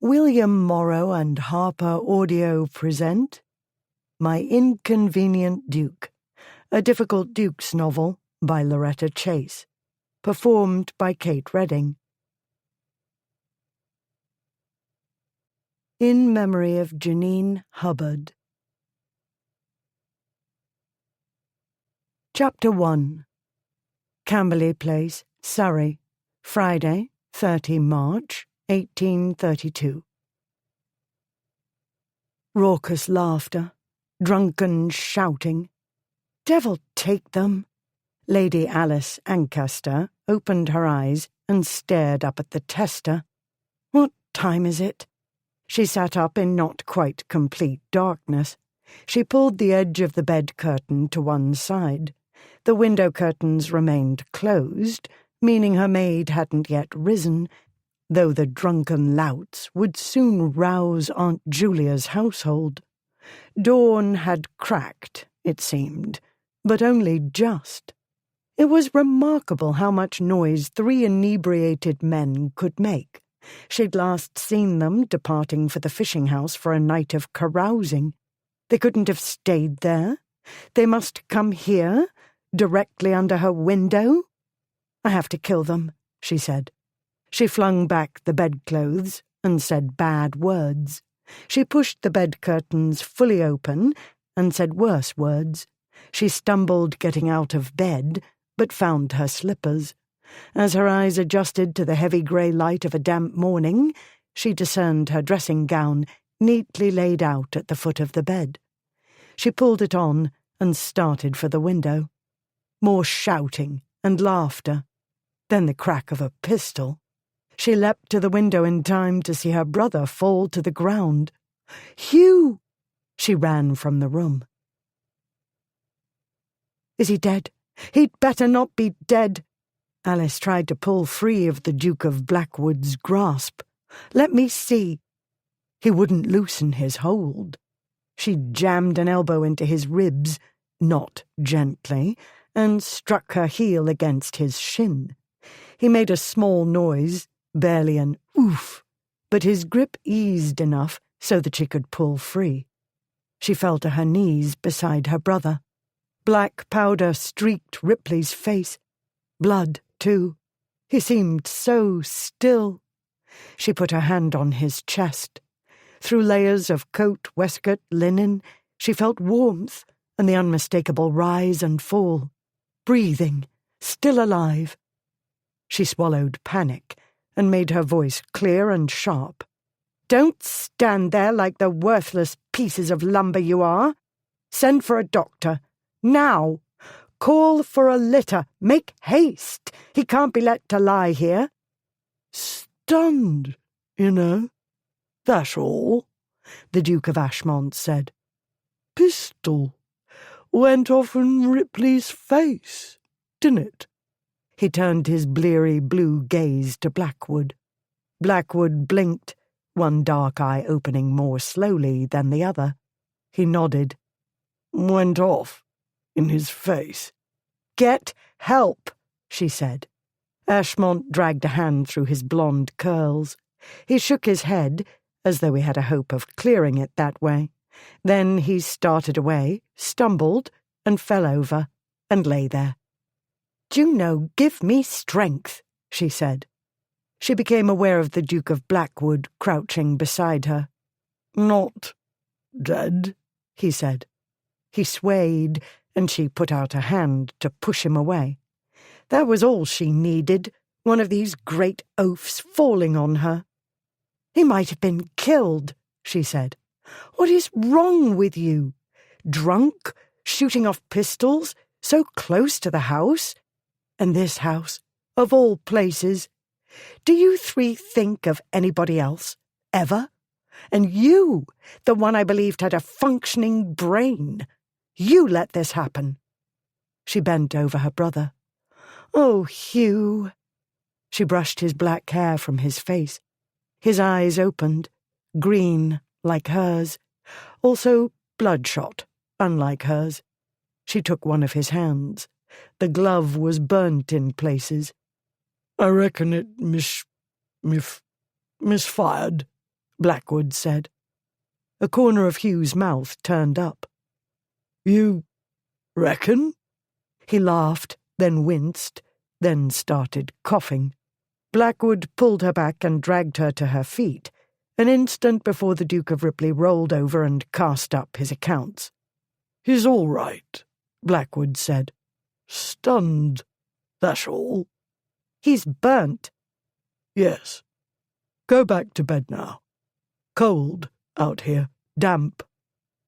William Morrow and Harper Audio present My Inconvenient Duke, a difficult Duke's novel by Loretta Chase, performed by Kate Redding. In memory of Janine Hubbard. Chapter 1. Camberley Place, Surrey, Friday, 30 March, 1832. Raucous laughter, drunken shouting. Devil take them! Lady Alice Ancaster opened her eyes and stared up at the tester. What time is it? She sat up in not quite complete darkness. She pulled the edge of the bed curtain to one side. The window curtains remained closed, meaning her maid hadn't yet risen, though the drunken louts would soon rouse Aunt Julia's household. Dawn had cracked, it seemed, but only just. It was remarkable how much noise 3 inebriated men could make. She'd last seen them departing for the fishing house for a night of carousing. They couldn't have stayed there. They must come here, directly under her window. I have to kill them, she said. She flung back the bedclothes and said bad words. She pushed the bed curtains fully open and said worse words. She stumbled getting out of bed, but found her slippers. As her eyes adjusted to the heavy grey light of a damp morning, she discerned her dressing gown neatly laid out at the foot of the bed. She pulled it on and started for the window. More shouting and laughter. Then the crack of a pistol. She leapt to the window in time to see her brother fall to the ground. "Hugh!" She ran from the room. "Is he dead? He'd better not be dead." Alice tried to pull free of the Duke of Blackwood's grasp. "Let me see." He wouldn't loosen his hold. She jammed an elbow into his ribs, not gently, and struck her heel against his shin. He made a small noise, barely an oof, but his grip eased enough so that she could pull free. She fell to her knees beside her brother. Black powder streaked Ripley's face. Blood, too. He seemed so still. She put her hand on his chest. Through layers of coat, waistcoat, linen, she felt warmth and the unmistakable rise and fall. Breathing, still alive. She swallowed panic and made her voice clear and sharp. "Don't stand there like the worthless pieces of lumber you are. Send for a doctor. Now. Call for a litter. Make haste. He can't be let to lie here." "Stunned, you know. That's all," the Duke of Ashmont said. "Pistol. Went off in Ripley's face, didn't it?" He turned his bleary blue gaze to Blackwood. Blackwood blinked, one dark eye opening more slowly than the other. He nodded. "Went off in his face." "Get help," she said. Ashmont dragged a hand through his blonde curls. He shook his head, as though he had a hope of clearing it that way. Then he started away, stumbled, and fell over, and lay there. "Juno, give me strength," she said. She became aware of the Duke of Blackwood crouching beside her. "Not dead," he said. He swayed, and she put out a hand to push him away. That was all she needed, one of these great oafs falling on her. "He might have been killed," she said. "What is wrong with you? Drunk, shooting off pistols, so close to the house? And this house, of all places. Do you 3 think of anybody else, ever? And you, the one I believed had a functioning brain. You let this happen." She bent over her brother. "Oh, Hugh." She brushed his black hair from his face. His eyes opened, green like hers, also bloodshot, unlike hers. She took one of his hands. The glove was burnt in places. "I reckon it misfired, Blackwood said. A corner of Hugh's mouth turned up. You reckon? He laughed, then winced, then started coughing. Blackwood pulled her back and dragged her to her feet, an instant before the Duke of Ripley rolled over and cast up his accounts. He's all right, Blackwood said. Stunned, that's all. He's burnt. Yes. Go back to bed now. Cold out here, damp.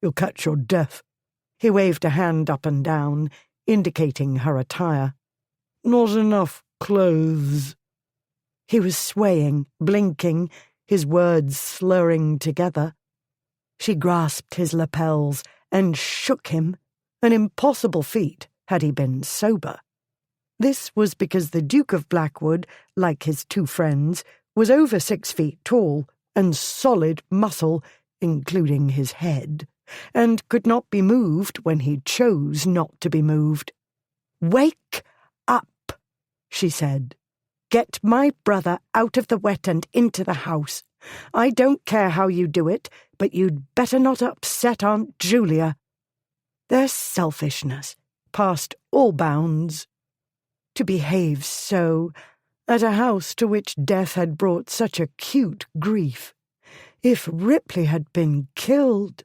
You'll catch your death. He waved a hand up and down, indicating her attire. Not enough clothes. He was swaying, blinking, his words slurring together. She grasped his lapels and shook him, an impossible feat had he been sober. This was because the Duke of Blackwood, like his two friends, was over 6 feet tall and solid muscle, including his head, and could not be moved when he chose not to be moved. "Wake up," she said. "Get my brother out of the wet and into the house. I don't care how you do it, but you'd better not upset Aunt Julia." Their selfishness passed all bounds. To behave so, at a house to which death had brought such acute grief. If Ripley had been killed...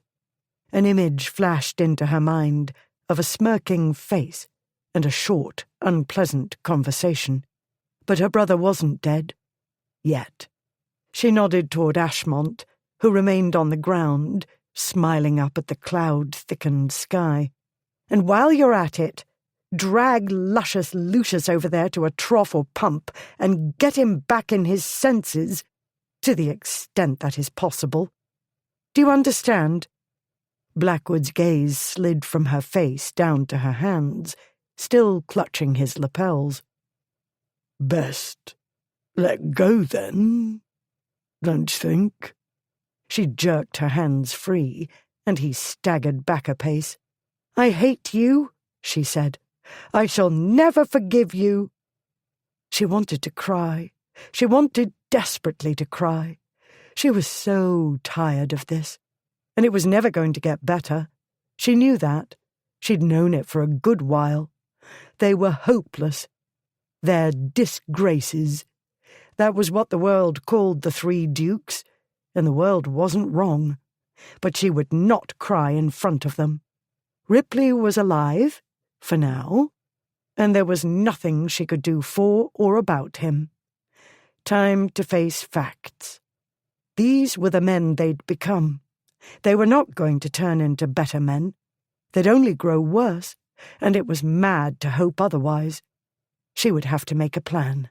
An image flashed into her mind of a smirking face and a short, unpleasant conversation. But her brother wasn't dead. Yet. She nodded toward Ashmont, who remained on the ground, smiling up at the cloud-thickened sky. "And while you're at it, drag luscious Lucius over there to a trough or pump and get him back in his senses, to the extent that is possible. Do you understand?" Blackwood's gaze slid from her face down to her hands, still clutching his lapels. "Best let go, then, don't you think?" She jerked her hands free, and he staggered back a pace. "I hate you," she said. "I shall never forgive you." She wanted to cry. She wanted desperately to cry. She was so tired of this. And it was never going to get better. She knew that. She'd known it for a good while. They were hopeless. They're disgraces. That was what the world called the three dukes, and the world wasn't wrong. But she would not cry in front of them. Ripley was alive, for now, and there was nothing she could do for or about him. Time to face facts. These were the men they'd become. They were not going to turn into better men. They'd only grow worse, and it was mad to hope otherwise. She would have to make a plan.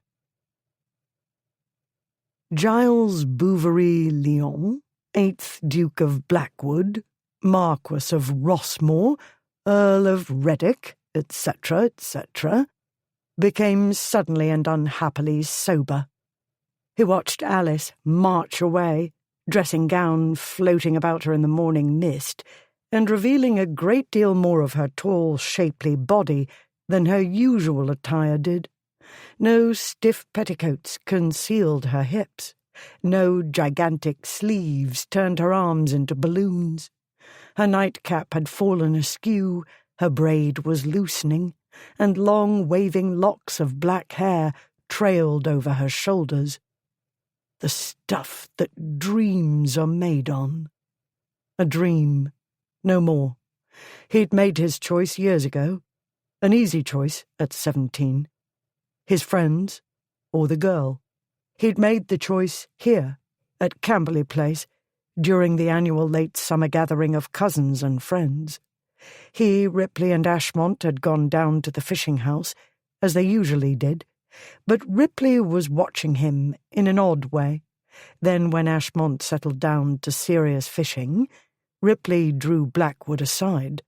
Giles Bouverie-Lyon, 8th Duke of Blackwood, Marquess of Rossmore, Earl of Reddick, etc., etc., became suddenly and unhappily sober. He watched Alice march away, dressing gown floating about her in the morning mist, and revealing a great deal more of her tall, shapely body than her usual attire did. No stiff petticoats concealed her hips. No gigantic sleeves turned her arms into balloons. Her nightcap had fallen askew, her braid was loosening, and long waving locks of black hair trailed over her shoulders. The stuff that dreams are made on. A dream, no more. He'd made his choice years ago. An easy choice at 17. His friends, or the girl. He'd made the choice here, at Camberley Place, during the annual late summer gathering of cousins and friends. He, Ripley, and Ashmont had gone down to the fishing house, as they usually did, but Ripley was watching him in an odd way. Then when Ashmont settled down to serious fishing, Ripley drew Blackwood aside.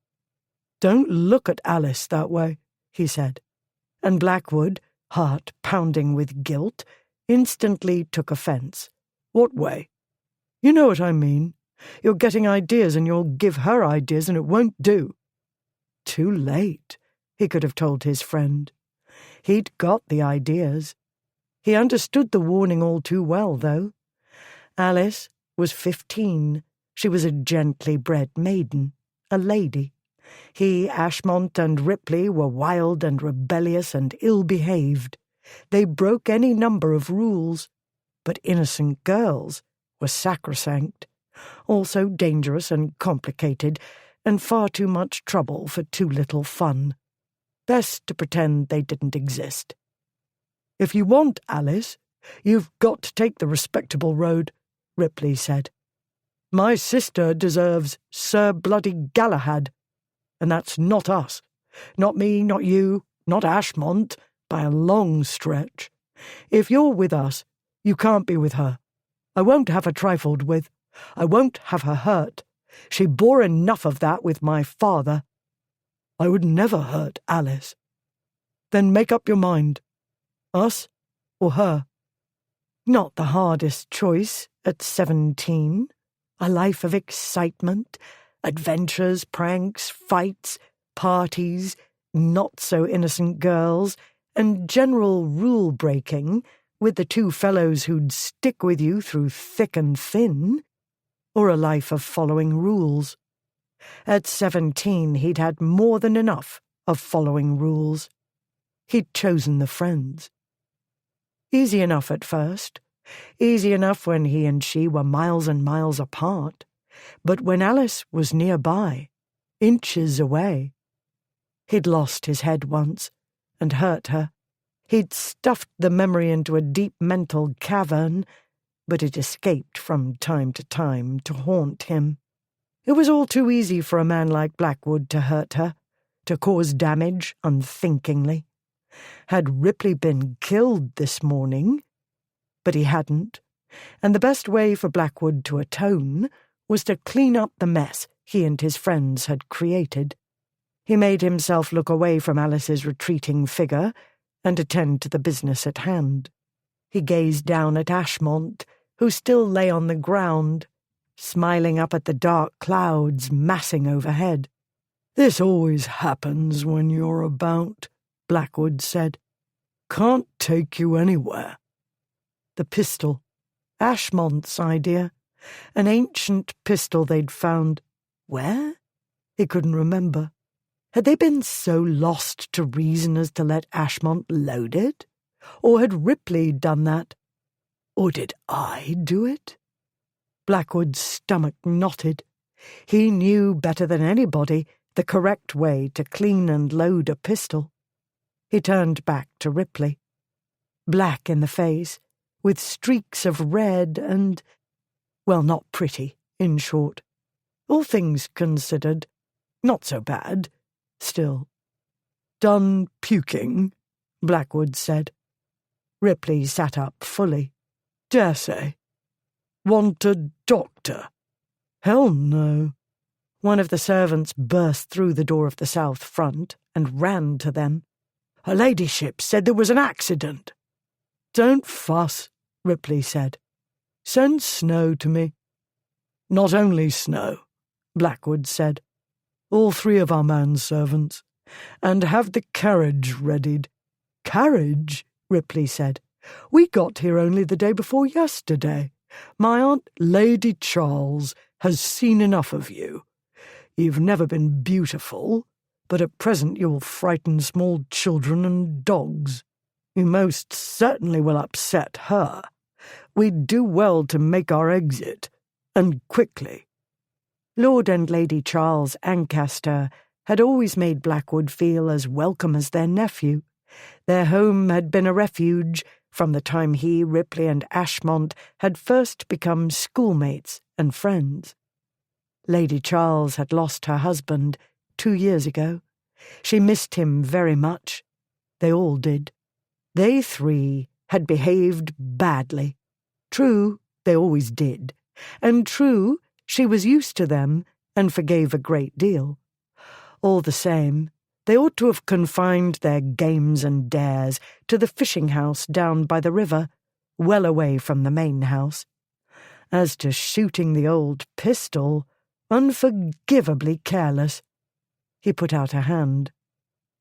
"Don't look at Alice that way," he said. And Blackwood, heart pounding with guilt, instantly took offence. "What way?" "You know what I mean. You're getting ideas and you'll give her ideas and it won't do." Too late, he could have told his friend. He'd got the ideas. He understood the warning all too well, though. Alice was 15. She was a gently bred maiden, a lady. He, Ashmont, and Ripley were wild and rebellious and ill-behaved. They broke any number of rules, but innocent girls were sacrosanct, also dangerous and complicated, and far too much trouble for too little fun. Best to pretend they didn't exist. "If you want Alice, you've got to take the respectable road," Ripley said. "My sister deserves Sir Bloody Galahad, and that's not us. Not me, not you, not Ashmont, by a long stretch. If you're with us, you can't be with her. I won't have her trifled with. I won't have her hurt. She bore enough of that with my father. I would never hurt Alice." "Then make up your mind. Us or her?" Not the hardest choice at 17. A life of excitement, adventures, pranks, fights, parties, not-so-innocent girls, and general rule-breaking with the two fellows who'd stick with you through thick and thin, or a life of following rules. At 17 he'd had more than enough of following rules. He'd chosen the friends. Easy enough at first, easy enough when he and she were miles and miles apart, but when Alice was nearby, inches away. He'd lost his head once, and hurt her. He'd stuffed the memory into a deep mental cavern, but it escaped from time to time to haunt him. It was all too easy for a man like Blackwood to hurt her, to cause damage unthinkingly. Had Ripley been killed this morning? But he hadn't, and the best way for Blackwood to atone was to clean up the mess he and his friends had created. He made himself look away from Alice's retreating figure and attend to the business at hand. He gazed down at Ashmont, who still lay on the ground, smiling up at the dark clouds massing overhead. "This always happens when you're about," Blackwood said. "Can't take you anywhere." The pistol. Ashmont's idea. An ancient pistol they'd found. Where? He couldn't remember. Had they been so lost to reason as to let Ashmont load it? Or had Ripley done that? Or did I do it? Blackwood's stomach knotted. He knew better than anybody the correct way to clean and load a pistol. He turned back to Ripley. Black in the face, with streaks of red and, well, not pretty, in short. All things considered, not so bad, still. "Done puking?" Blackwood said. Ripley sat up fully. "Daresay. Want a doctor?" "Hell no." One of the servants burst through the door of the south front and ran to them. "Her ladyship said there was an accident." "Don't fuss," Ripley said. "Send Snow to me." "Not only Snow," Blackwood said. "All three of our manservants. And have the carriage readied." "Carriage?" Ripley said. "We got here only the day before yesterday. My aunt, Lady Charles, has seen enough of you. You've never been beautiful, but at present you'll frighten small children and dogs. You most certainly will upset her. We'd do well to make our exit, and quickly." Lord and Lady Charles Ancaster had always made Blackwood feel as welcome as their nephew. Their home had been a refuge from the time he, Ripley, and Ashmont had first become schoolmates and friends. Lady Charles had lost her husband 2 years ago. She missed him very much. They all did. They three had behaved badly. True, they always did. And true, she was used to them and forgave a great deal. All the same, they ought to have confined their games and dares to the fishing house down by the river, well away from the main house. As to shooting the old pistol, unforgivably careless. He put out a hand.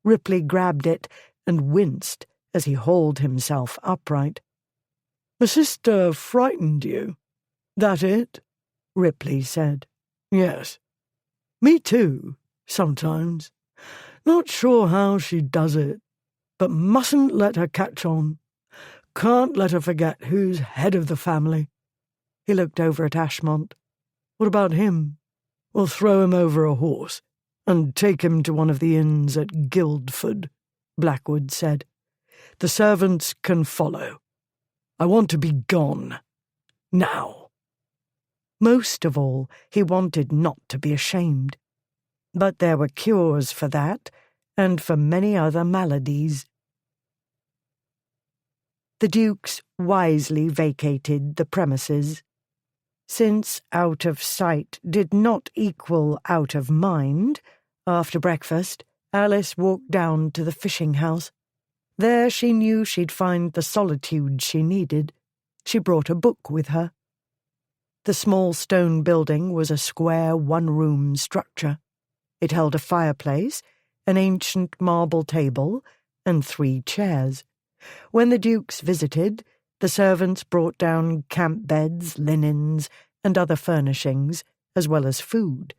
Ripley grabbed it and winced as he hauled himself upright. "My sister frightened you? That it?" Ripley said. Yes. Me too, sometimes. Not sure how she does it, but mustn't let her catch on. Can't let her forget who's head of the family. He looked over at Ashmont. What about him? We'll throw him over a horse and take him to one of the inns at Guildford, Blackwood said. The servants can follow. I want to be gone. Now. Most of all, he wanted not to be ashamed. But there were cures for that, and for many other maladies. The dukes wisely vacated the premises. Since out of sight did not equal out of mind, after breakfast, Alice walked down to the fishing house. There she knew she'd find the solitude she needed. She brought a book with her. The small stone building was a square one-room structure. It held a fireplace, an ancient marble table, and 3 chairs. When the dukes visited, the servants brought down camp beds, linens, and other furnishings, as well as food.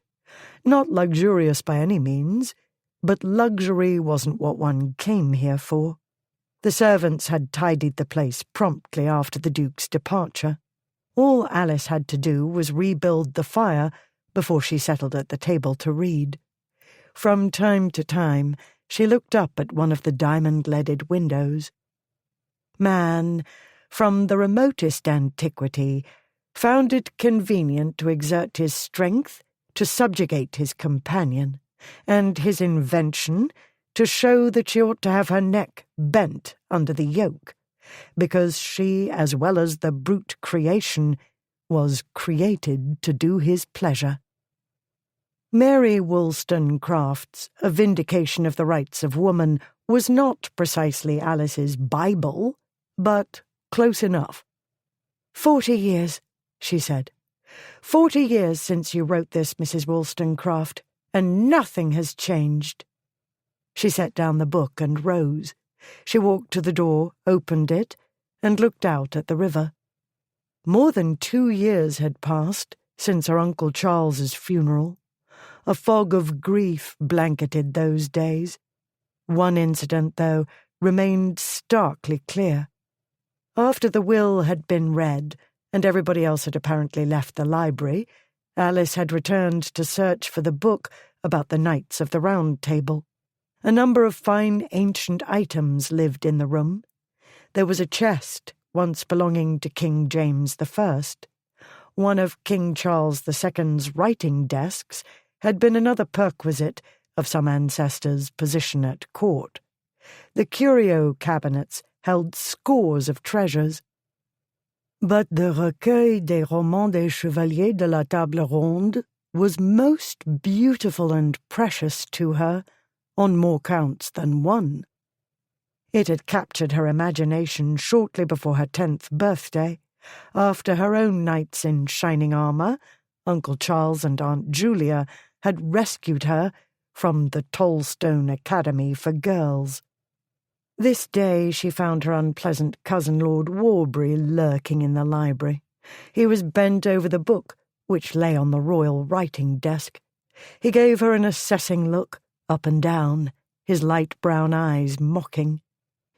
Not luxurious by any means, but luxury wasn't what one came here for. The servants had tidied the place promptly after the Duke's departure. All Alice had to do was rebuild the fire before she settled at the table to read. From time to time, she looked up at one of the diamond-leaded windows. Man, from the remotest antiquity, found it convenient to exert his strength to subjugate his companion, and his invention to show that she ought to have her neck bent under the yoke, because she, as well as the brute creation, was created to do his pleasure. Mary Wollstonecraft's A Vindication of the Rights of Woman was not precisely Alice's Bible, but close enough. 40 years, she said. 40 years since you wrote this, Mrs. Wollstonecraft, and nothing has changed. She set down the book and rose. She walked to the door, opened it, and looked out at the river. More than 2 years had passed since her Uncle Charles's funeral. A fog of grief blanketed those days. One incident, though, remained starkly clear. After the will had been read, and everybody else had apparently left the library, Alice had returned to search for the book about the Knights of the Round Table. A number of fine ancient items lived in the room. There was a chest, once belonging to King James I. One of King Charles II's writing desks had been another perquisite of some ancestor's position at court. The curio cabinets held scores of treasures. But the Recueil des Romans des Chevaliers de la Table Ronde was most beautiful and precious to her, on more counts than one. It had captured her imagination shortly before her 10th birthday. After her own knights in shining armour, Uncle Charles and Aunt Julia had rescued her from the Tollstone Academy for Girls. This day she found her unpleasant cousin Lord Warbury lurking in the library. He was bent over the book, which lay on the royal writing desk. He gave her an assessing look, up and down, his light brown eyes mocking.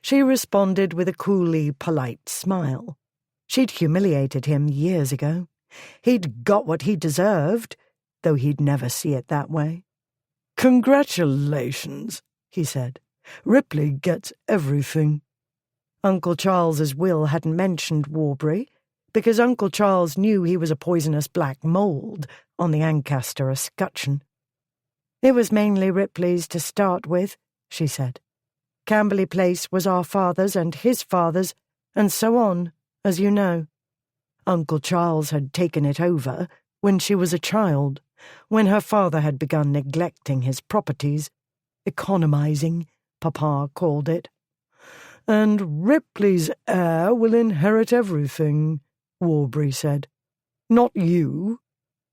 She responded with a coolly polite smile. She'd humiliated him years ago. He'd got what he deserved, though he'd never see it that way. "Congratulations," he said. "Ripley gets everything." Uncle Charles's will hadn't mentioned Warbury, because Uncle Charles knew he was a poisonous black mould on the Ancaster escutcheon. "It was mainly Ripley's to start with," she said. "Camberley Place was our father's and his father's, and so on, as you know. Uncle Charles had taken it over when she was a child, when her father had begun neglecting his properties. Economizing, Papa called it. And Ripley's heir will inherit everything," Warbury said. "Not you,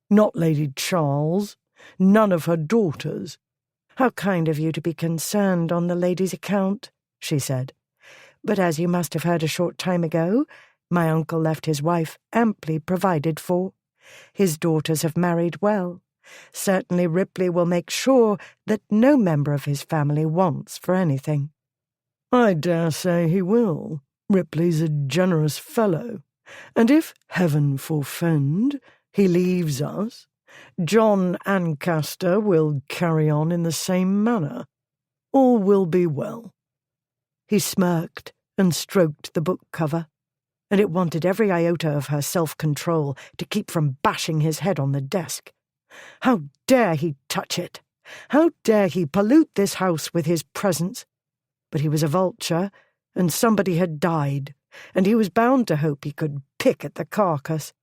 not Lady Charles, none of her daughters." "How kind of you to be concerned on the lady's account," she said. "But as you must have heard a short time ago, my uncle left his wife amply provided for. His daughters have married well. Certainly Ripley will make sure that no member of his family wants for anything." "I dare say he will. Ripley's a generous fellow, and if, heaven forfend, he leaves us, John Ancaster will carry on in the same manner. All will be well." He smirked and stroked the book cover, and it wanted every iota of her self-control to keep from bashing his head on the desk. How dare he touch it? How dare he pollute this house with his presence? But he was a vulture, and somebody had died, and he was bound to hope he could pick at the carcass.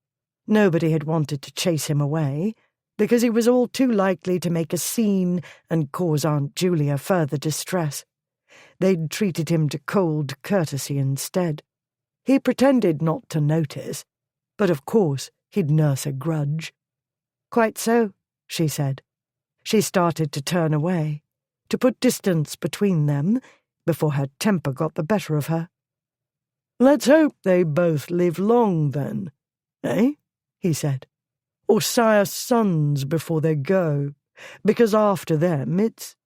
Nobody had wanted to chase him away, because he was all too likely to make a scene and cause Aunt Julia further distress. They'd treated him to cold courtesy instead. He pretended not to notice, but of course he'd nurse a grudge. "Quite so," she said. She started to turn away, to put distance between them, before her temper got the better of her. "Let's hope they both live long, then, eh?" he said. "Or sire sons before they go, because after them it's—"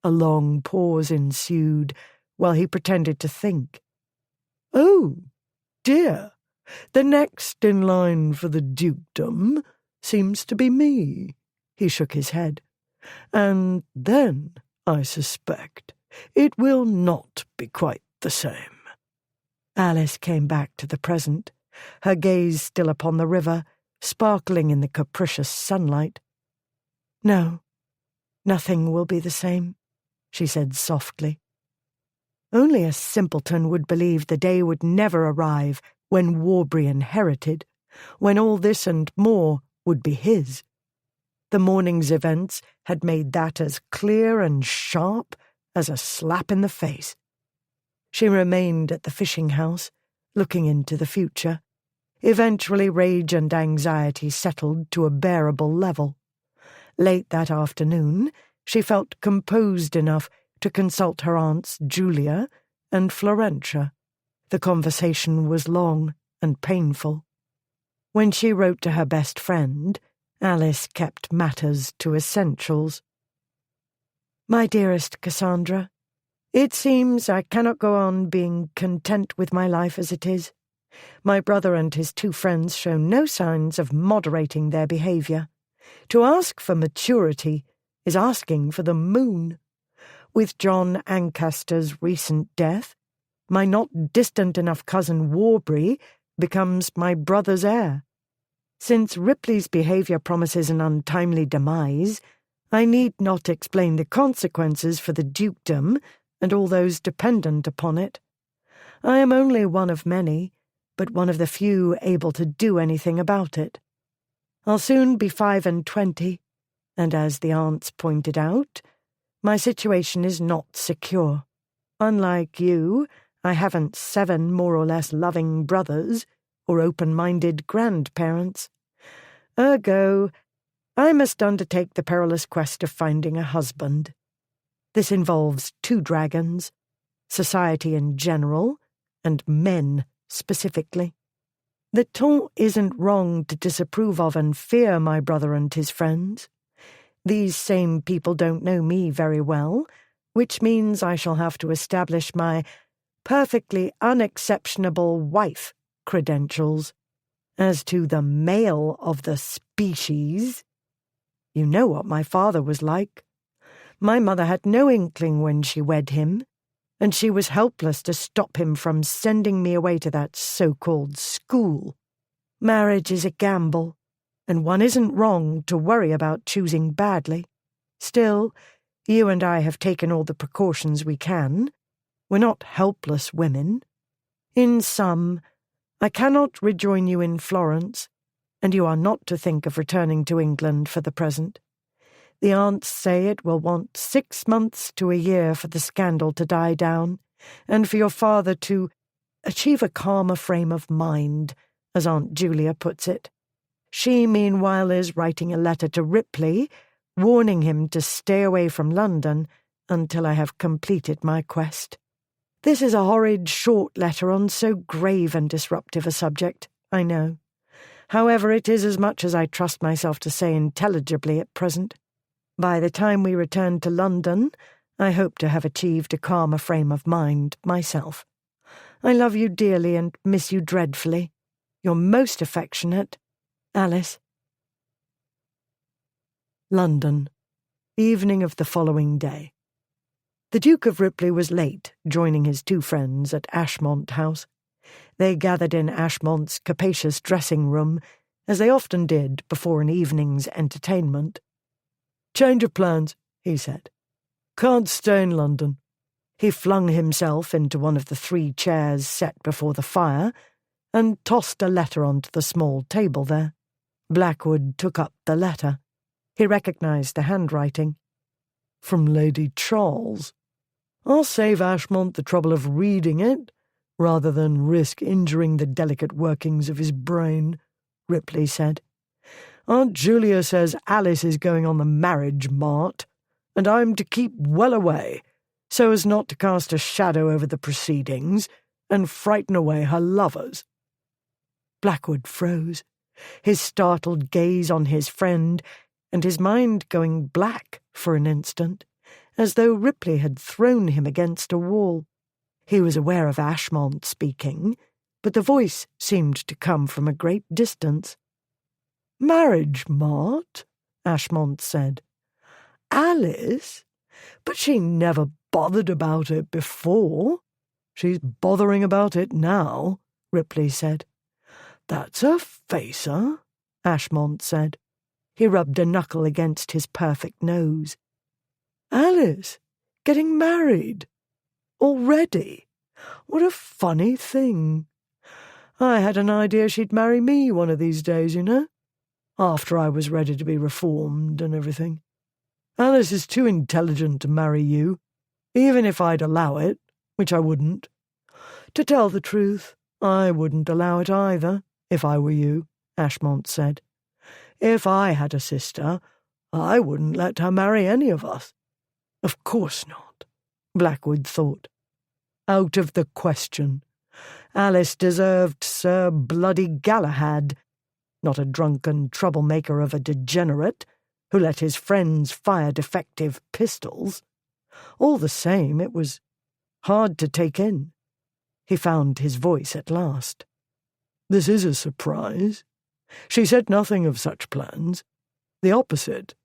A long pause ensued, while he pretended to think. "Oh, dear, the next in line for the dukedom seems to be me," he shook his head. "And then, I suspect, it will not be quite the same." Alice came back to the present, her gaze still upon the river, sparkling in the capricious sunlight. "No, nothing will be the same," she said softly. Only a simpleton would believe the day would never arrive when Warbury inherited, when all this and more would be his. The morning's events had made that as clear and sharp as a slap in the face. She remained at the fishing house, looking into the future. Eventually rage and anxiety settled to a bearable level. Late that afternoon, she felt composed enough to consult her aunts Julia and Florentia. The conversation was long and painful. When she wrote to her best friend, Alice kept matters to essentials. "My dearest Cassandra, it seems I cannot go on being content with my life as it is. My brother and his two friends show no signs of moderating their behaviour. To ask for maturity is asking for the moon. With John Ancaster's recent death, my not distant enough cousin Warbury becomes my brother's heir. Since Ripley's behaviour promises an untimely demise, I need not explain the consequences for the dukedom and all those dependent upon it. I am only one of many, but one of the few able to do anything about it. I'll soon be 25, and as the aunts pointed out, my situation is not secure. Unlike you, I haven't 7 more or less loving brothers or open-minded grandparents. Ergo, I must undertake the perilous quest of finding a husband. This involves 2 dragons, society in general, and men specifically. The ton isn't wrong to disapprove of and fear my brother and his friends. These same people don't know me very well, which means I shall have to establish my perfectly unexceptionable wife credentials. As to the male of the species, you know what my father was like. My mother had no inkling when she wed him, and she was helpless to stop him from sending me away to that so-called school. Marriage is a gamble, and one isn't wrong to worry about choosing badly. Still, you and I have taken all the precautions we can. We're not helpless women. In sum, I cannot rejoin you in Florence, and you are not to think of returning to England for the present. The aunts say it will want 6 months to a year for the scandal to die down, and for your father to achieve a calmer frame of mind, as Aunt Julia puts it. She, meanwhile, is writing a letter to Ripley, warning him to stay away from London until I have completed my quest. This is a horrid short letter on so grave and disruptive a subject, I know. However, it is as much as I trust myself to say intelligibly at present. By the time we return to London, I hope to have achieved a calmer frame of mind myself. I love you dearly and miss you dreadfully. Your most affectionate, Alice. London, evening of the following day. The Duke of Ripley was late, joining his two friends at Ashmont House. They gathered in Ashmont's capacious dressing-room, as they often did before an evening's entertainment. "Change of plans," he said. "Can't stay in London." He flung himself into one of the 3 chairs set before the fire and tossed a letter onto the small table there. Blackwood took up the letter. He recognised the handwriting. "From Lady Charles. I'll save Ashmont the trouble of reading it, rather than risk injuring the delicate workings of his brain," Ripley said. "Aunt Julia says Alice is going on the marriage mart, and I'm to keep well away, so as not to cast a shadow over the proceedings and frighten away her lovers." Blackwood froze, his startled gaze on his friend, and his mind going black for an instant, as though Ripley had thrown him against a wall. He was aware of Ashmont speaking, but the voice seemed to come from a great distance. "Marriage mart?" Ashmont said. "Alice? But she never bothered about it before." "She's bothering about it now," Ripley said. "That's a facer," Ashmont said. He rubbed a knuckle against his perfect nose. "Alice, getting married? Already? What a funny thing. I had an idea she'd marry me one of these days, you know, after I was ready to be reformed and everything. Alice is too intelligent to marry you, even if I'd allow it, which I wouldn't. To tell the truth, I wouldn't allow it either, if I were you," Ashmont said. "If I had a sister, I wouldn't let her marry any of us." "Of course not," Blackwood thought. "Out of the question. Alice deserved Sir Bloody Galahad, not a drunken troublemaker of a degenerate who let his friends fire defective pistols. All the same, it was hard to take in." He found his voice at last. "This is a surprise. She said nothing of such plans. The opposite.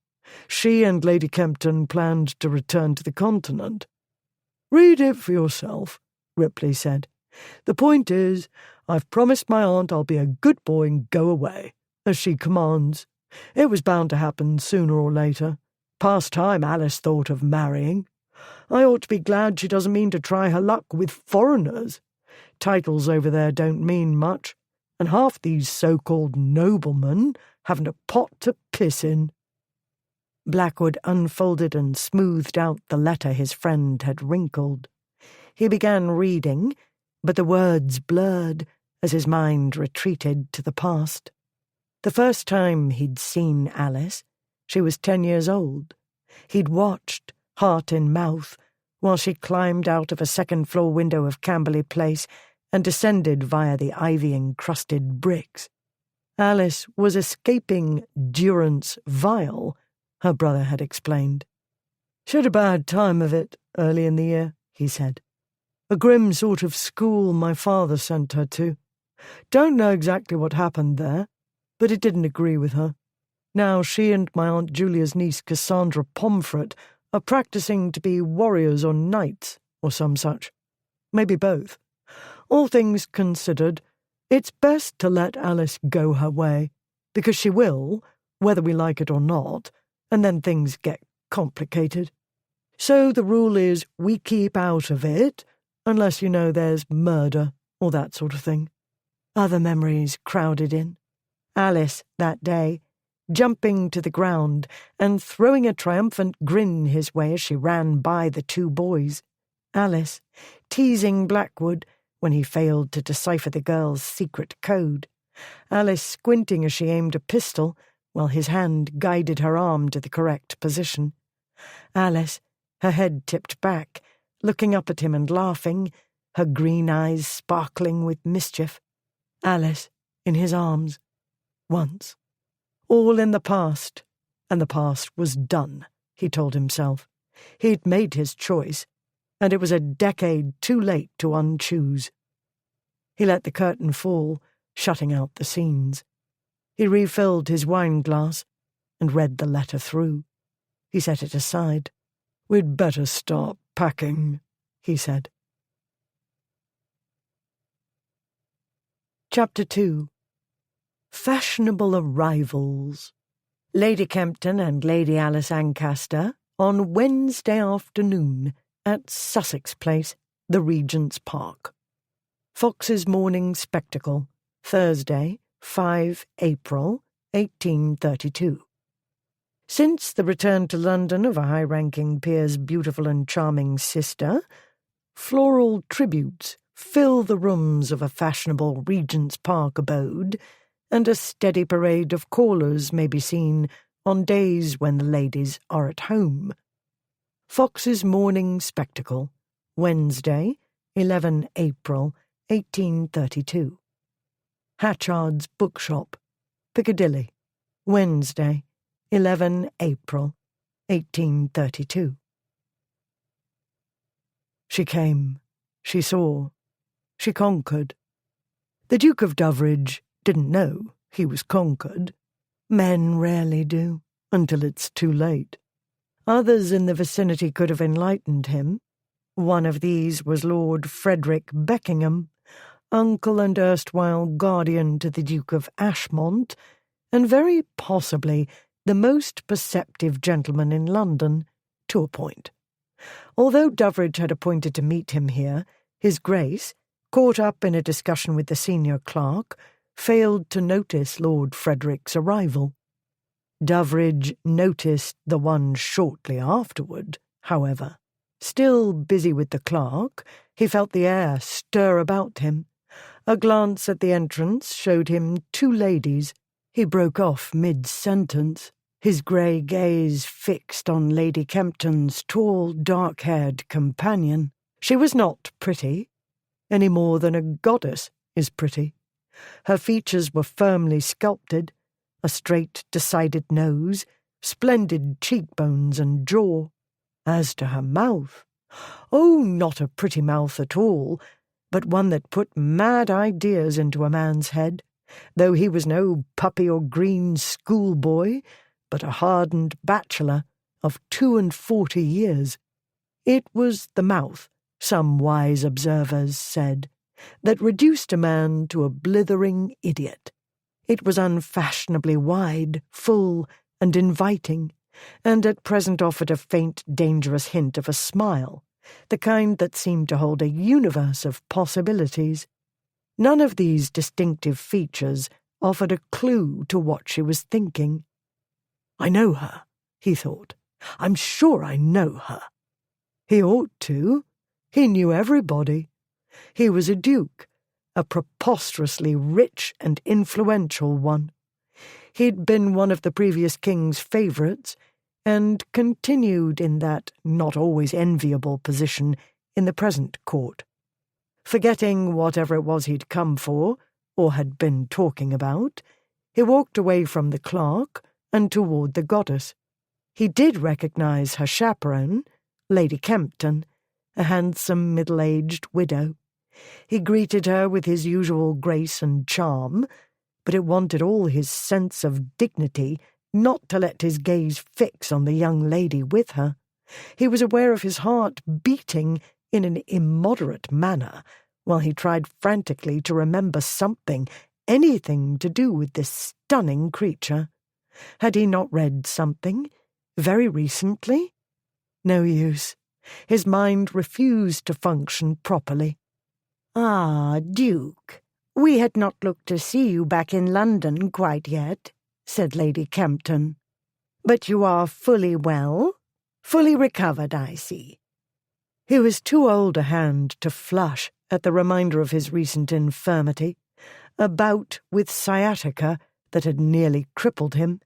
She and Lady Kempton planned to return to the continent." "Read it for yourself," Ripley said. "The point is, I've promised my aunt I'll be a good boy and go away, as she commands. It was bound to happen sooner or later. Past time Alice thought of marrying. I ought to be glad she doesn't mean to try her luck with foreigners. Titles over there don't mean much, and half these so-called noblemen haven't a pot to piss in." Blackwood unfolded and smoothed out the letter his friend had wrinkled. He began reading, but the words blurred as his mind retreated to the past. The first time he'd seen Alice, she was 10 years old. He'd watched, heart in mouth, while she climbed out of a second-floor window of Camberley Place and descended via the ivy-encrusted bricks. Alice was escaping durance vile, her brother had explained. "She had a bad time of it early in the year," he said. "A grim sort of school my father sent her to. Don't know exactly what happened there, but it didn't agree with her. Now she and my Aunt Julia's niece Cassandra Pomfret are practising to be warriors or knights, or some such. Maybe both. All things considered, it's best to let Alice go her way, because she will, whether we like it or not, and then things get complicated. So the rule is we keep out of it, unless you know there's murder or that sort of thing." Other memories crowded in. Alice, that day, jumping to the ground and throwing a triumphant grin his way as she ran by the 2 boys. Alice, teasing Blackwood when he failed to decipher the girl's secret code. Alice squinting as she aimed a pistol while his hand guided her arm to the correct position. Alice, her head tipped back, looking up at him and laughing, her green eyes sparkling with mischief. Alice, in his arms. Once. All in the past, and the past was done, he told himself. He'd made his choice, and it was a decade too late to unchoose. He let the curtain fall, shutting out the scenes. He refilled his wine glass and read the letter through. He set it aside. "We'd better start packing," he said. Chapter 2. Fashionable Arrivals. Lady Kempton and Lady Alice Ancaster on Wednesday afternoon at Sussex Place, the Regent's Park. Fox's Morning Spectacle, Thursday, 5 April, 1832. Since the return to London of a high-ranking peer's beautiful and charming sister, floral tributes fill the rooms of a fashionable Regent's Park abode, and a steady parade of callers may be seen on days when the ladies are at home. Fox's Morning Spectacle, Wednesday, 11 April, 1832. Hatchard's Bookshop, Piccadilly, Wednesday, 11 April, 1832. She came, she saw, she conquered. The Duke of Doveridge didn't know he was conquered. Men rarely do, until it's too late. Others in the vicinity could have enlightened him. One of these was Lord Frederick Beckingham, uncle and erstwhile guardian to the Duke of Ashmont, and very possibly the most perceptive gentleman in London, to a point. Although Doveridge had appointed to meet him here, his Grace, caught up in a discussion with the senior clerk, failed to notice Lord Frederick's arrival. Doveridge noticed the one shortly afterward, however. Still busy with the clerk, he felt the air stir about him. A glance at the entrance showed him two ladies. He broke off mid-sentence, his grey gaze fixed on Lady Kempton's tall, dark-haired companion. She was not pretty, any more than a goddess is pretty. Her features were firmly sculpted, a straight, decided nose, splendid cheekbones and jaw. As to her mouth, oh, not a pretty mouth at all, but one that put mad ideas into a man's head, though he was no puppy or green schoolboy, but a hardened bachelor of 42 years. It was the mouth, some wise observers said, that reduced a man to a blithering idiot. It was unfashionably wide, full, and inviting, and at present offered a faint, dangerous hint of a smile, the kind that seemed to hold a universe of possibilities. None of these distinctive features offered a clue to what she was thinking. "I know her," he thought. "I'm sure I know her." He ought to. He knew everybody. He was a duke, a preposterously rich and influential one. He'd been one of the previous king's favourites, and continued in that not always enviable position in the present court. Forgetting whatever it was he'd come for, or had been talking about, he walked away from the clerk and toward the goddess. He did recognise her chaperone, Lady Kempton, a handsome middle-aged widow. He greeted her with his usual grace and charm, but it wanted all his sense of dignity not to let his gaze fix on the young lady with her. He was aware of his heart beating in an immoderate manner, while he tried frantically to remember something, anything to do with this stunning creature. Had he not read something, very recently? No use. His mind refused to function properly. "Ah, Duke, we had not looked to see you back in London quite yet," said Lady Kempton. "But you are fully well? Fully recovered, I see." He was too old a hand to flush at the reminder of his recent infirmity, a bout with sciatica that had nearly crippled him,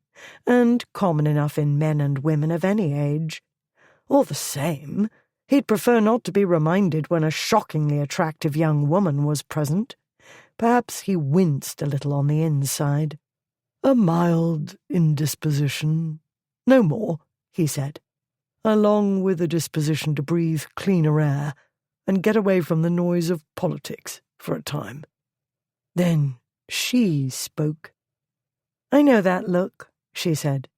and common enough in men and women of any age. All the same, he'd prefer not to be reminded when a shockingly attractive young woman was present. Perhaps he winced a little on the inside. A mild indisposition. No more, he said, along with a disposition to breathe cleaner air and get away from the noise of politics for a time. Then she spoke. "I know that look," she said.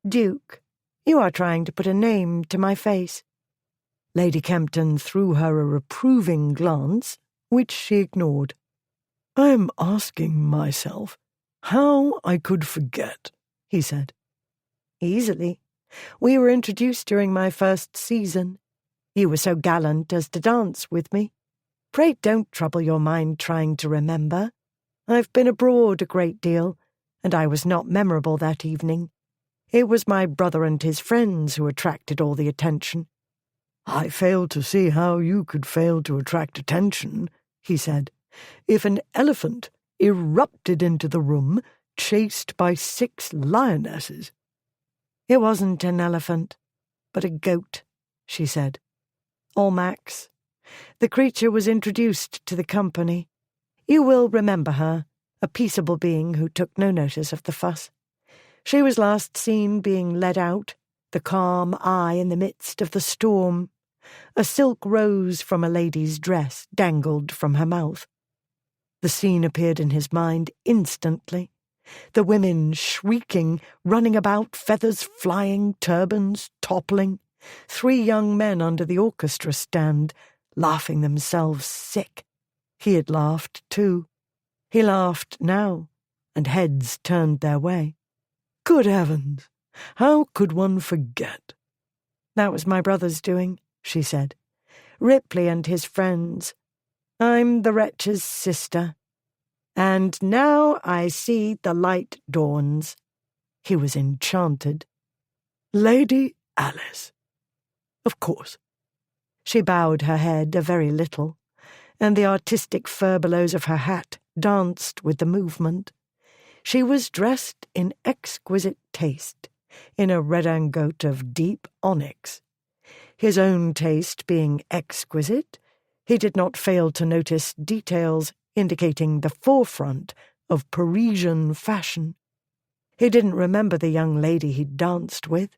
"Duke, you are trying to put a name to my face." Lady Kempton threw her a reproving glance, which she ignored. "I am asking myself how I could forget," he said. "Easily. We were introduced during my first season. You were so gallant as to dance with me. Pray don't trouble your mind trying to remember. I've been abroad a great deal, and I was not memorable that evening. It was my brother and his friends who attracted all the attention." "I fail to see how you could fail to attract attention," he said, "if an elephant erupted into the room, chased by 6 lionesses." "It wasn't an elephant, but a goat," she said. "Almax. The creature was introduced to the company. You will remember her, a peaceable being who took no notice of the fuss. She was last seen being led out, the calm eye in the midst of the storm. A silk rose from a lady's dress dangled from her mouth. The scene appeared in his mind instantly. The women shrieking, running about, feathers flying, turbans toppling. 3 young men under the orchestra stand, laughing themselves sick. He had laughed too. He laughed now, and heads turned their way. Good heavens! How could one forget? "That was my brother's doing," she said. "Ripley and his friends. I'm the wretch's sister. And now I see the light dawns." He was enchanted. "Lady Alice." "Of course." She bowed her head a very little, and the artistic furbelows of her hat danced with the movement. She was dressed in exquisite taste, in a redingote of deep onyx. His own taste being exquisite, he did not fail to notice details indicating the forefront of Parisian fashion. He didn't remember the young lady he'd danced with.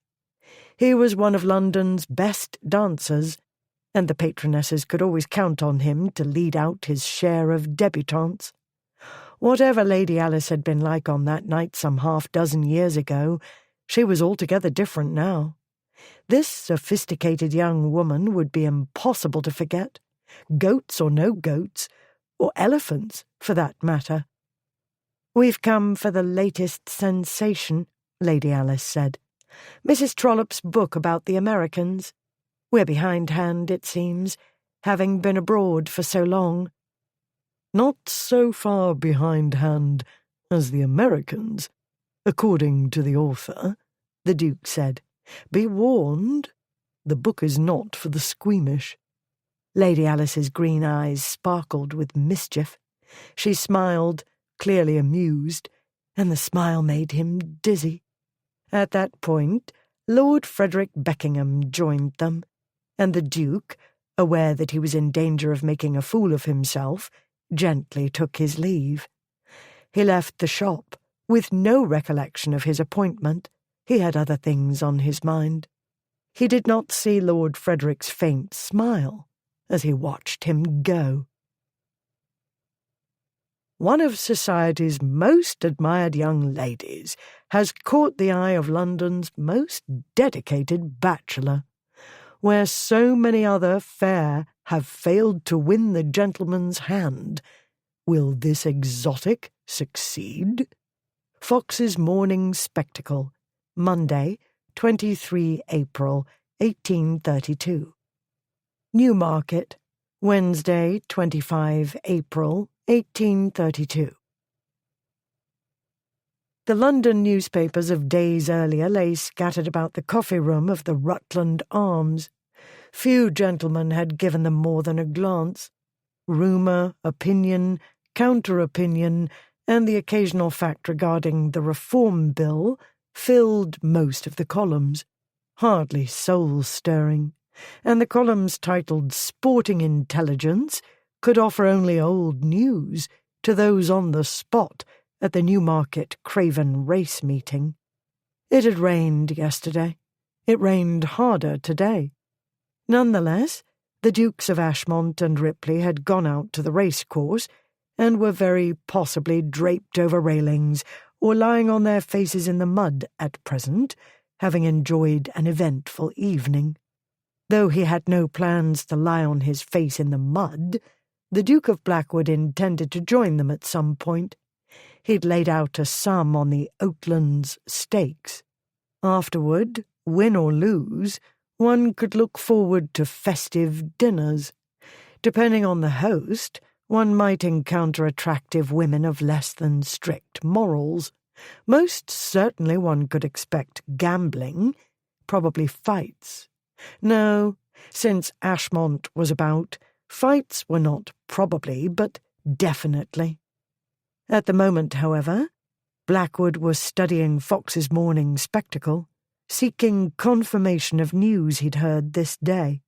He was one of London's best dancers, and the patronesses could always count on him to lead out his share of débutantes. Whatever Lady Alice had been like on that night some 6 years ago, she was altogether different now. This sophisticated young woman would be impossible to forget, goats or no goats, or elephants, for that matter. "We've come for the latest sensation," Lady Alice said. "Mrs. Trollope's book about the Americans. We're behindhand, it seems, having been abroad for so long." "Not so far behindhand as the Americans, according to the author," the Duke said. "Be warned, the book is not for the squeamish." Lady Alice's green eyes sparkled with mischief. She smiled, clearly amused, and the smile made him dizzy. At that point, Lord Frederick Beckingham joined them, and the Duke, aware that he was in danger of making a fool of himself, gently took his leave. He left the shop with no recollection of his appointment. He had other things on his mind. He did not see Lord Frederick's faint smile as he watched him go. One of society's most admired young ladies has caught the eye of London's most dedicated bachelor. Where so many other fair have failed to win the gentleman's hand, will this exotic succeed? Fox's Morning Spectacle, Monday, 23 April, 1832. Newmarket, Wednesday, 25 April, 1832. The London newspapers of days earlier lay scattered about the coffee-room of the Rutland Arms. Few gentlemen had given them more than a glance. Rumour, opinion, counter-opinion, and the occasional fact regarding the Reform Bill filled most of the columns, hardly soul-stirring, and the columns titled Sporting Intelligence could offer only old news to those on the spot at the Newmarket Craven race meeting. It had rained yesterday. It rained harder today. Nonetheless, the Dukes of Ashmont and Ripley had gone out to the racecourse and were very possibly draped over railings or lying on their faces in the mud at present, having enjoyed an eventful evening. Though he had no plans to lie on his face in the mud, the Duke of Blackwood intended to join them at some point. He'd laid out a sum on the Oatlands stakes. Afterward, win or lose, one could look forward to festive dinners. Depending on the host, one might encounter attractive women of less than strict morals. Most certainly one could expect gambling, probably fights. No, since Ashmont was about, fights were not probably, but definitely. At the moment, however, Blackwood was studying Fox's Morning Spectacle, seeking confirmation of news he'd heard this day.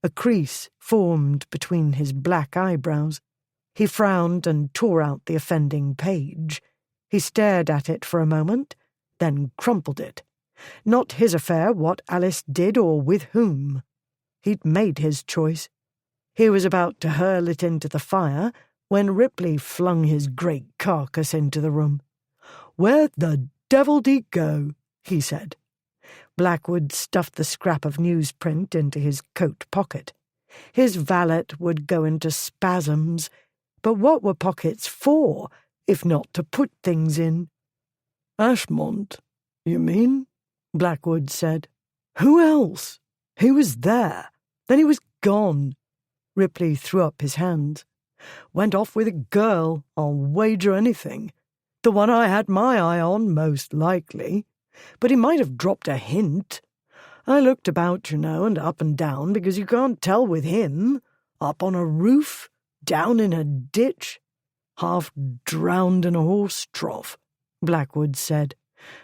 A crease formed between his black eyebrows. He frowned and tore out the offending page. He stared at it for a moment, then crumpled it. Not his affair what Alice did or with whom. He'd made his choice. He was about to hurl it into the fire when Ripley flung his great carcass into the room. "Where the devil did he go?" he said. Blackwood stuffed the scrap of newsprint into his coat pocket. His valet would go into spasms, but what were pockets for, if not to put things in? "Ashmont, you mean?" Blackwood said. "Who else? He was there. Then he was gone." Ripley threw up his hands. "Went off with a girl, I'll wager anything. The one I had my eye on, most likely. But he might have dropped a hint. I looked about, you know, and up and down, because you can't tell with him. Up on a roof, down in a ditch, half drowned in a horse trough," Blackwood said.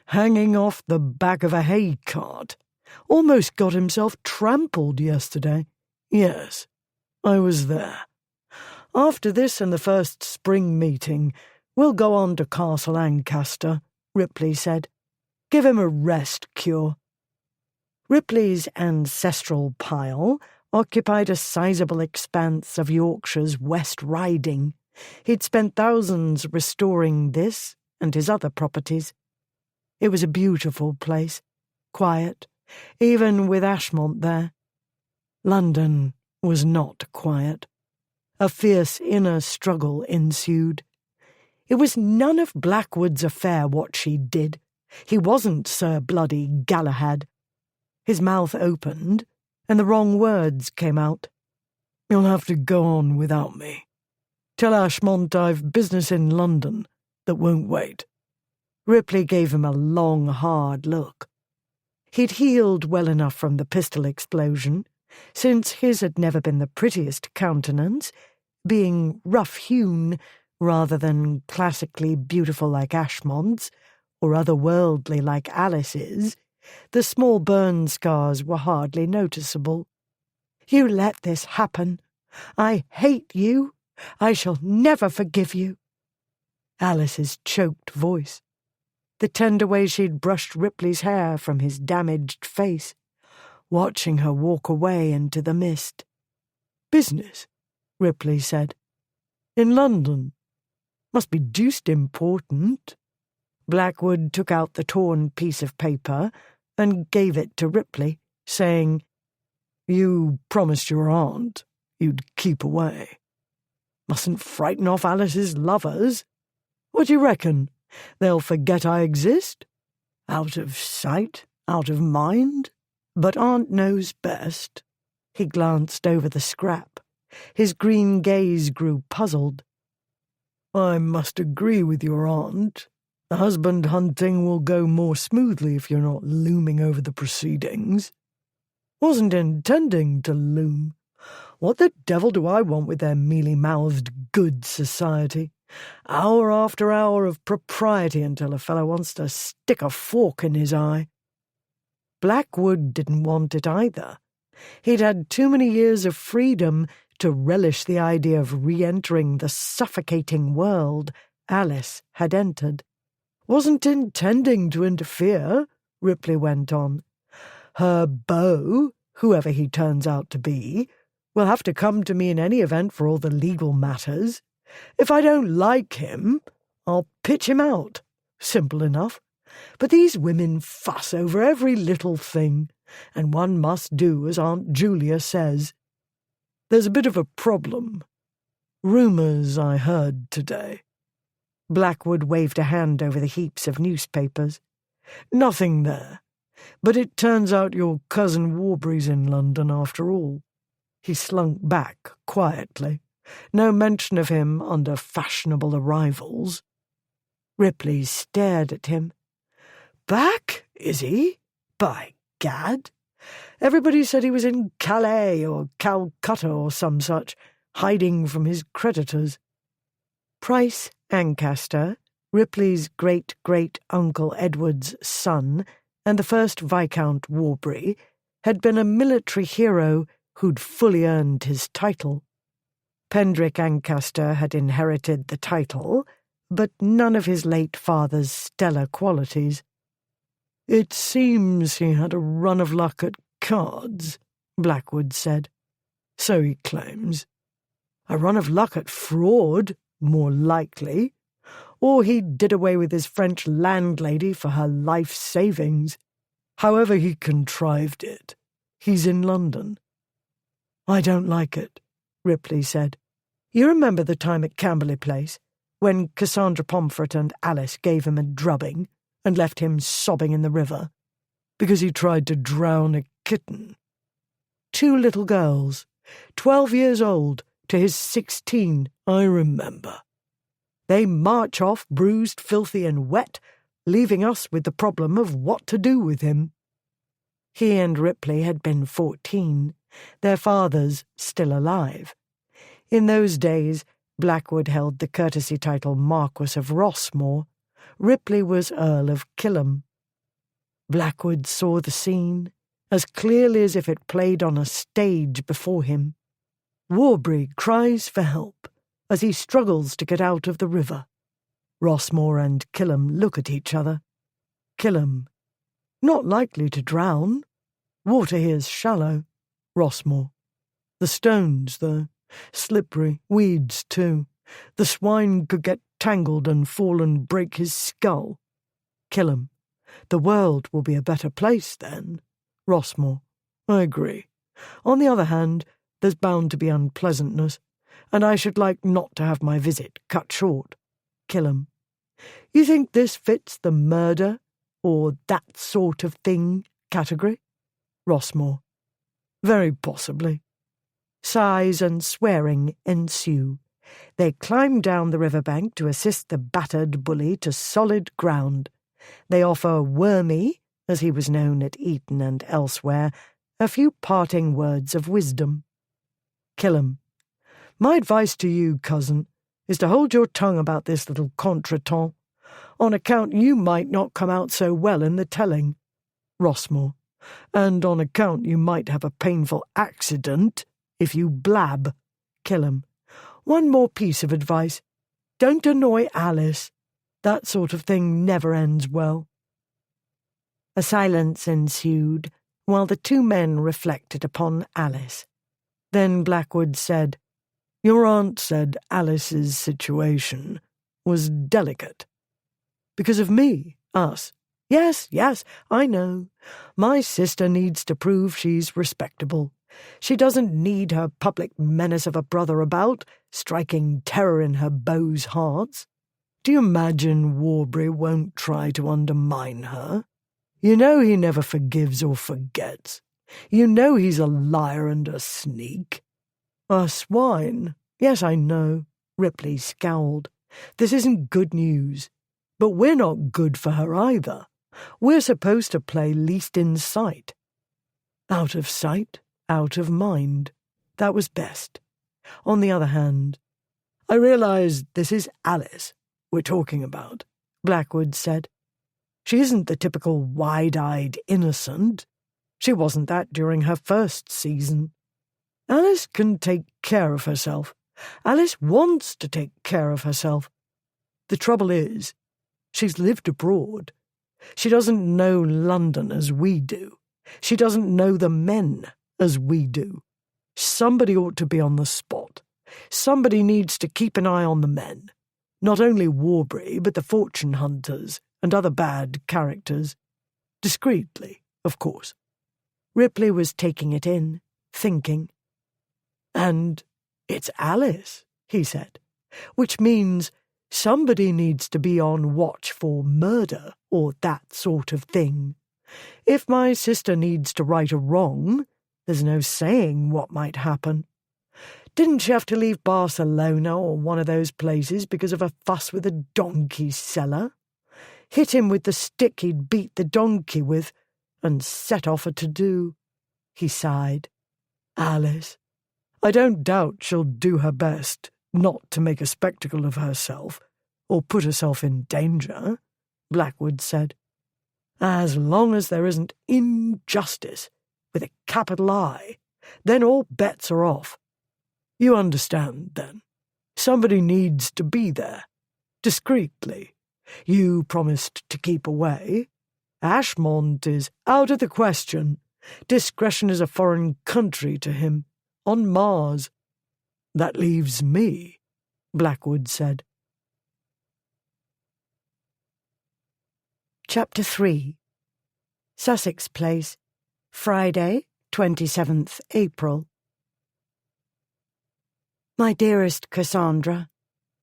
"Hanging off the back of a hay cart. Almost got himself trampled yesterday. Yes, I was there. After this and the first spring meeting, we'll go on to Castle Ancaster," Ripley said. "Give him a rest cure." Ripley's ancestral pile occupied a sizable expanse of Yorkshire's West Riding. He'd spent thousands restoring this and his other properties. It was a beautiful place, quiet, even with Ashmont there. London was not quiet. A fierce inner struggle ensued. It was none of Blackwood's affair what she did. He wasn't Sir Bloody Galahad. His mouth opened, and the wrong words came out. "You'll have to go on without me. Tell Ashmont I've business in London that won't wait." Ripley gave him a long, hard look. He'd healed well enough from the pistol explosion, since his had never been the prettiest countenance, being rough-hewn rather than classically beautiful like Ashmont's, or otherworldly like Alice's. The small burn scars were hardly noticeable. "You let this happen. I hate you. I shall never forgive you." Alice's choked voice. The tender way she'd brushed Ripley's hair from his damaged face, watching her walk away into the mist. "Business," Ripley said. "In London. Must be deuced important." Blackwood took out the torn piece of paper and gave it to Ripley, saying, "You promised your aunt you'd keep away. Mustn't frighten off Alice's lovers. What do you reckon? They'll forget I exist? Out of sight, out of mind? But Aunt knows best." He glanced over the scrap. His green gaze grew puzzled. "I must agree with your aunt. The husband hunting will go more smoothly if you're not looming over the proceedings." "Wasn't intending to loom. What the devil do I want with their mealy-mouthed good society? Hour after hour of propriety until a fellow wants to stick a fork in his eye." Blackwood didn't want it either. He'd had too many years of freedom to relish the idea of re-entering the suffocating world Alice had entered. "Wasn't intending to interfere," Ripley went on. "Her beau, whoever he turns out to be, will have to come to me in any event for all the legal matters. If I don't like him, I'll pitch him out. Simple enough. But these women fuss over every little thing, and one must do as Aunt Julia says. There's a bit of a problem. Rumours I heard today." Blackwood waved a hand over the heaps of newspapers. "Nothing there. But it turns out your cousin Warbury's in London after all." He slunk back quietly. No mention of him under fashionable arrivals. Ripley stared at him. "Back, is he? By gad! Everybody said he was in Calais or Calcutta or some such, hiding from his creditors." Price Ancaster, Ripley's great-great-uncle Edward's son, and the first Viscount Warbury, had been a military hero who'd fully earned his title. Pendrick Ancaster had inherited the title, but none of his late father's stellar qualities. "It seems he had a run of luck at cards," Blackwood said. "So he claims. A run of luck at fraud, more likely. Or he did away with his French landlady for her life savings. However he contrived it, he's in London." "I don't like it," Ripley said. "You remember the time at Camberley Place, when Cassandra Pomfret and Alice gave him a drubbing and left him sobbing in the river, because he tried to drown a kitten? 2 little girls, 12 years old to his 16, I remember. They march off bruised, filthy and wet, leaving us with the problem of what to do with him." He and Ripley had been 14, their fathers still alive. In those days, Blackwood held the courtesy title Marquess of Rossmore. Ripley was Earl of Killam. Blackwood saw the scene as clearly as if it played on a stage before him. Warbury cries for help as he struggles to get out of the river. Rossmore and Killam look at each other. Killam: "Not likely to drown. Water here's shallow." Rossmore: "The stones, though. Slippery. Weeds, too. The swine could get tangled and fall and break his skull." Killam: "The world will be a better place then." Rossmore: "I agree. On the other hand, there's bound to be unpleasantness, and I should like not to have my visit cut short." Killam: "You think this fits the murder, or that sort of thing, category?" Rossmore: "Very possibly." Sighs and swearing ensue. They climb down the riverbank to assist the battered bully to solid ground. They offer Wormy, as he was known at Eton and elsewhere, a few parting words of wisdom. Killam: "My advice to you, cousin, is to hold your tongue about this little contretemps, on account you might not come out so well in the telling." Rossmore: "And on account you might have a painful accident if you blab." Killam: "One more piece of advice. Don't annoy Alice. That sort of thing never ends well." A silence ensued, while the 2 men reflected upon Alice. Then Blackwood said, "Your aunt said Alice's situation was delicate." "Because of me, us. Yes, I know. My sister needs to prove she's respectable. She doesn't need her public menace of a brother about, striking terror in her beaux' hearts. Do you imagine Warbury won't try to undermine her? You know he never forgives or forgets. You know he's a liar and a sneak." "A swine. Yes, I know." Ripley scowled. "This isn't good news. But we're not good for her either. We're supposed to play least in sight." Out of sight, out of mind. That was best. On the other hand, "I realize this is Alice we're talking about," Blackwood said. "She isn't the typical wide-eyed innocent. She wasn't that during her first season. Alice can take care of herself. Alice wants to take care of herself. The trouble is, she's lived abroad. She doesn't know London as we do. She doesn't know the men as we do. Somebody ought to be on the spot. Somebody needs to keep an eye on the men. Not only Warbury, but the fortune hunters and other bad characters. Discreetly, of course. Ripley was taking it in, thinking. And it's Alice, he said, which means somebody needs to be on watch for murder or that sort of thing. If my sister needs to right a wrong, there's no saying what might happen. Didn't she have to leave Barcelona or one of those places because of a fuss with a donkey seller? Hit him with the stick he'd beat the donkey with, and set off a to-do. He sighed. Alice. I don't doubt she'll do her best not to make a spectacle of herself, or put herself in danger, Blackwood said. As long as there isn't injustice, with a capital I, then all bets are off. You understand, then. Somebody needs to be there, discreetly. You promised to keep away. Ashmont is out of the question. Discretion is a foreign country to him, on Mars. That leaves me, Blackwood said. Chapter 3. Sussex Place, Friday, 27th April. My dearest Cassandra,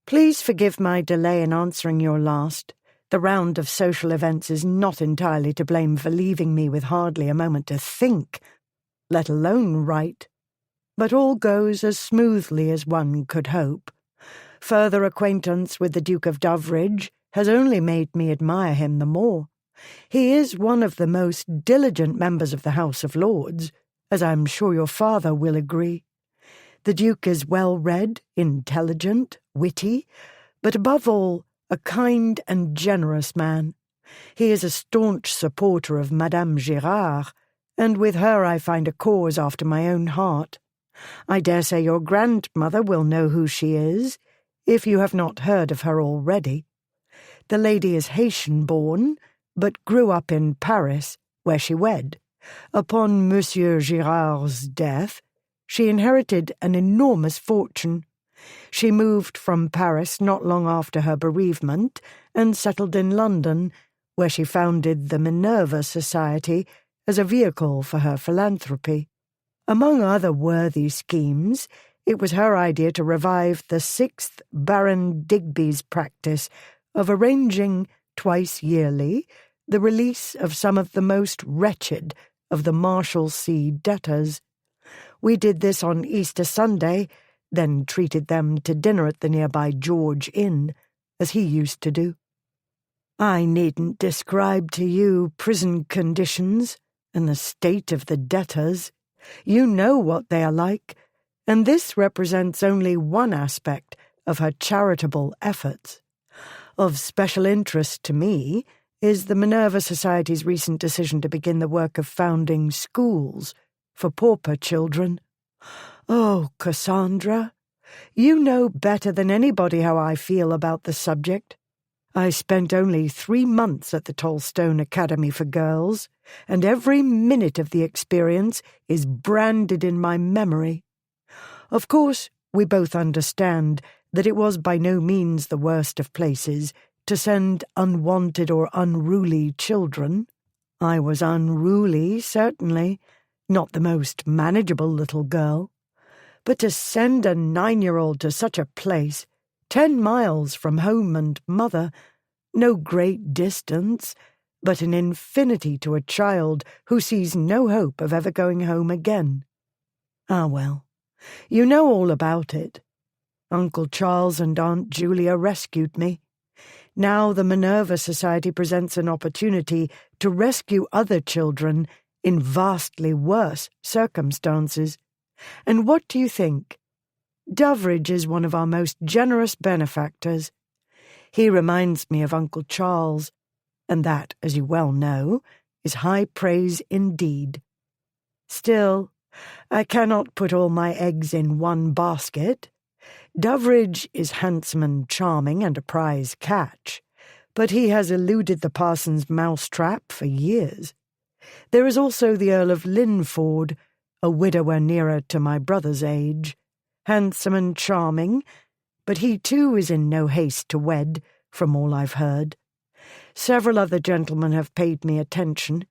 please forgive my delay in answering your last. The round of social events is not entirely to blame for leaving me with hardly a moment to think, let alone write. But all goes as smoothly as one could hope. Further acquaintance with the Duke of Doveridge has only made me admire him the more. He is one of the most diligent members of the House of Lords, as I am sure your father will agree. The Duke is well-read, intelligent, witty, but above all, a kind and generous man. He is a staunch supporter of Madame Girard, and with her I find a cause after my own heart. I dare say your grandmother will know who she is, if you have not heard of her already. The lady is Haitian-born, but grew up in Paris, where she wed. Upon Monsieur Girard's death, she inherited an enormous fortune. She moved from Paris not long after her bereavement and settled in London, where she founded the Minerva Society as a vehicle for her philanthropy. Among other worthy schemes, it was her idea to revive the 6th Baron Digby's practice of arranging, twice yearly, the release of some of the most wretched of the Marshalsea debtors. We did this on Easter Sunday, then treated them to dinner at the nearby George Inn, as he used to do. I needn't describe to you prison conditions and the state of the debtors. You know what they are like, and this represents only one aspect of her charitable efforts. Of special interest to me is the Minerva Society's recent decision to begin the work of founding schools for pauper children. Oh, Cassandra, you know better than anybody how I feel about the subject. I spent only 3 months at the Tolstone Academy for Girls, and every minute of the experience is branded in my memory. Of course, we both understand that it was by no means the worst of places to send unwanted or unruly children. I was unruly, certainly, not the most manageable little girl. But to send a 9-year-old to such a place, 10 miles from home and mother, no great distance, but an infinity to a child who sees no hope of ever going home again. Ah, well, you know all about it. Uncle Charles and Aunt Julia rescued me. Now the Minerva Society presents an opportunity to rescue other children in vastly worse circumstances. And what do you think? Doveridge is one of our most generous benefactors. He reminds me of Uncle Charles, and that, as you well know, is high praise indeed. Still, I cannot put all my eggs in one basket. Doveridge is handsome and charming and a prize catch, but he has eluded the parson's mousetrap for years. There is also the Earl of Linford, a widower nearer to my brother's age, handsome and charming, but he too is in no haste to wed, from all I've heard. Several other gentlemen have paid me attention.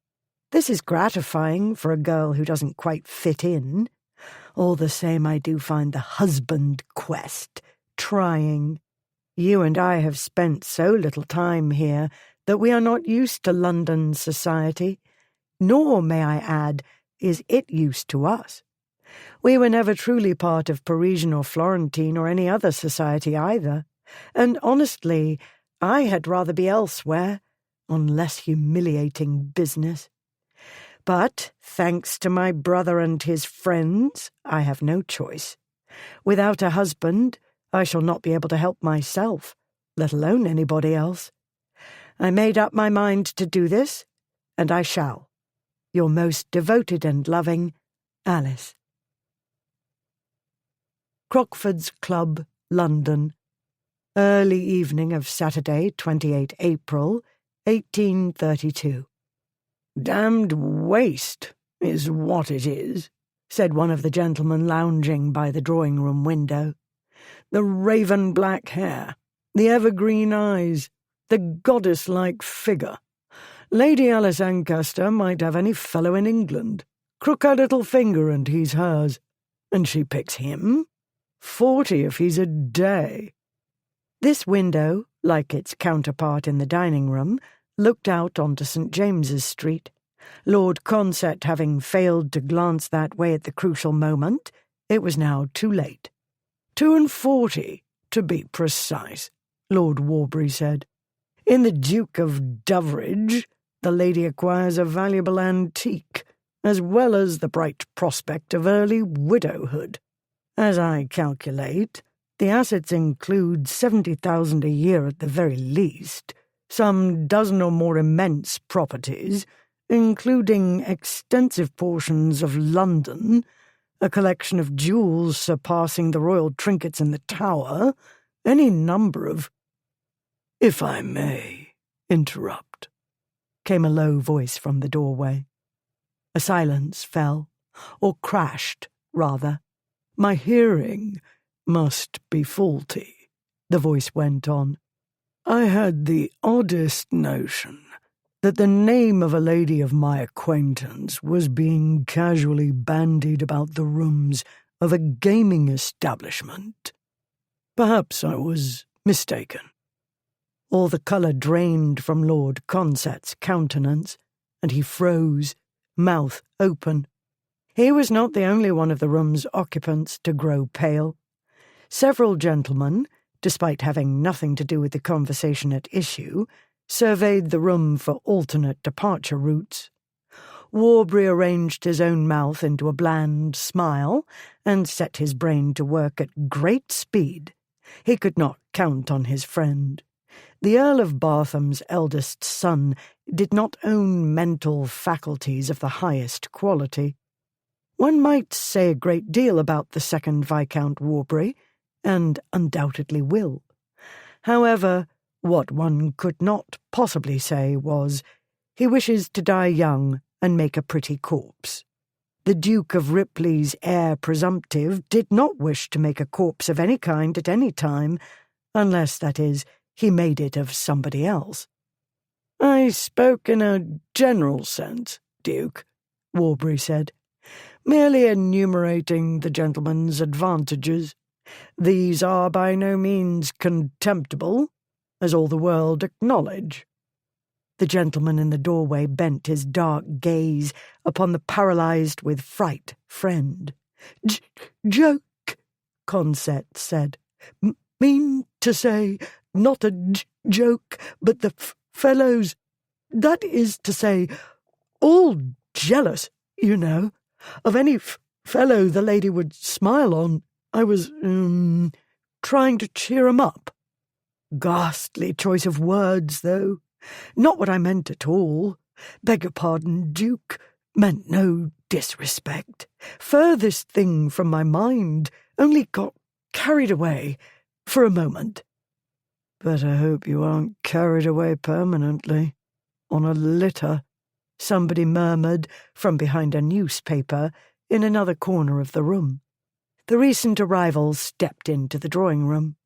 This is gratifying for a girl who doesn't quite fit in. All the same, I do find the husband quest trying. You and I have spent so little time here that we are not used to London society, nor, may I add, is it used to us. We were never truly part of Parisian or Florentine or any other society either, and honestly, I had rather be elsewhere, on less humiliating business. But, thanks to my brother and his friends, I have no choice. Without a husband, I shall not be able to help myself, let alone anybody else. I made up my mind to do this, and I shall. Your most devoted and loving, Alice. Crockford's Club, London. Early evening of Saturday, 28 April, 1832. "Damned waste is what it is," said one of the gentlemen lounging by the drawing-room window. "The raven-black hair, the evergreen eyes, the goddess-like figure. Lady Alice Ancaster might have any fellow in England. Crook her little finger and he's hers. And she picks him? 40 if he's a day." This window, like its counterpart in the dining-room, looked out onto St. James's Street. Lord Consett having failed to glance that way at the crucial moment, it was now too late. 42, to be precise, Lord Warbury said. "In the Duke of Doveridge, the lady acquires a valuable antique, as well as the bright prospect of early widowhood. As I calculate, the assets include 70,000 a year at the very least, some dozen or more immense properties, including extensive portions of London, a collection of jewels surpassing the royal trinkets in the Tower, any number of—" "If I may interrupt," came a low voice from the doorway. A silence fell, or crashed, rather. "My hearing must be faulty," the voice went on. "I had the oddest notion that the name of a lady of my acquaintance was being casually bandied about the rooms of a gaming establishment. Perhaps I was mistaken." All the colour drained from Lord Consett's countenance, and he froze, mouth open. He was not the only one of the room's occupants to grow pale. Several gentlemen, despite having nothing to do with the conversation at issue, surveyed the room for alternate departure routes. Warbury arranged his own mouth into a bland smile and set his brain to work at great speed. He could not count on his friend. The Earl of Bartham's eldest son did not own mental faculties of the highest quality. One might say a great deal about the second Viscount Warbury, and undoubtedly will. However, what one could not possibly say was, he wishes to die young and make a pretty corpse. The Duke of Ripley's heir presumptive did not wish to make a corpse of any kind at any time, unless, that is, he made it of somebody else. "I spoke in a general sense, Duke," Warbury said, "merely enumerating the gentleman's advantages. These are by no means contemptible, as all the world acknowledge." The gentleman in the doorway bent his dark gaze upon the paralysed with fright friend. "Joke," Consett said. "Mean to say, not a joke, but the fellows, that is to say, all jealous, you know, of any fellow the lady would smile on. I was, trying to cheer 'em up. Ghastly choice of words, though. Not what I meant at all. Beg your pardon, Duke. Meant no disrespect. Furthest thing from my mind. Only got carried away for a moment. Better hope you aren't carried away permanently. On a litter, somebody murmured from behind a newspaper in another corner of the room. The recent arrival stepped into the drawing room.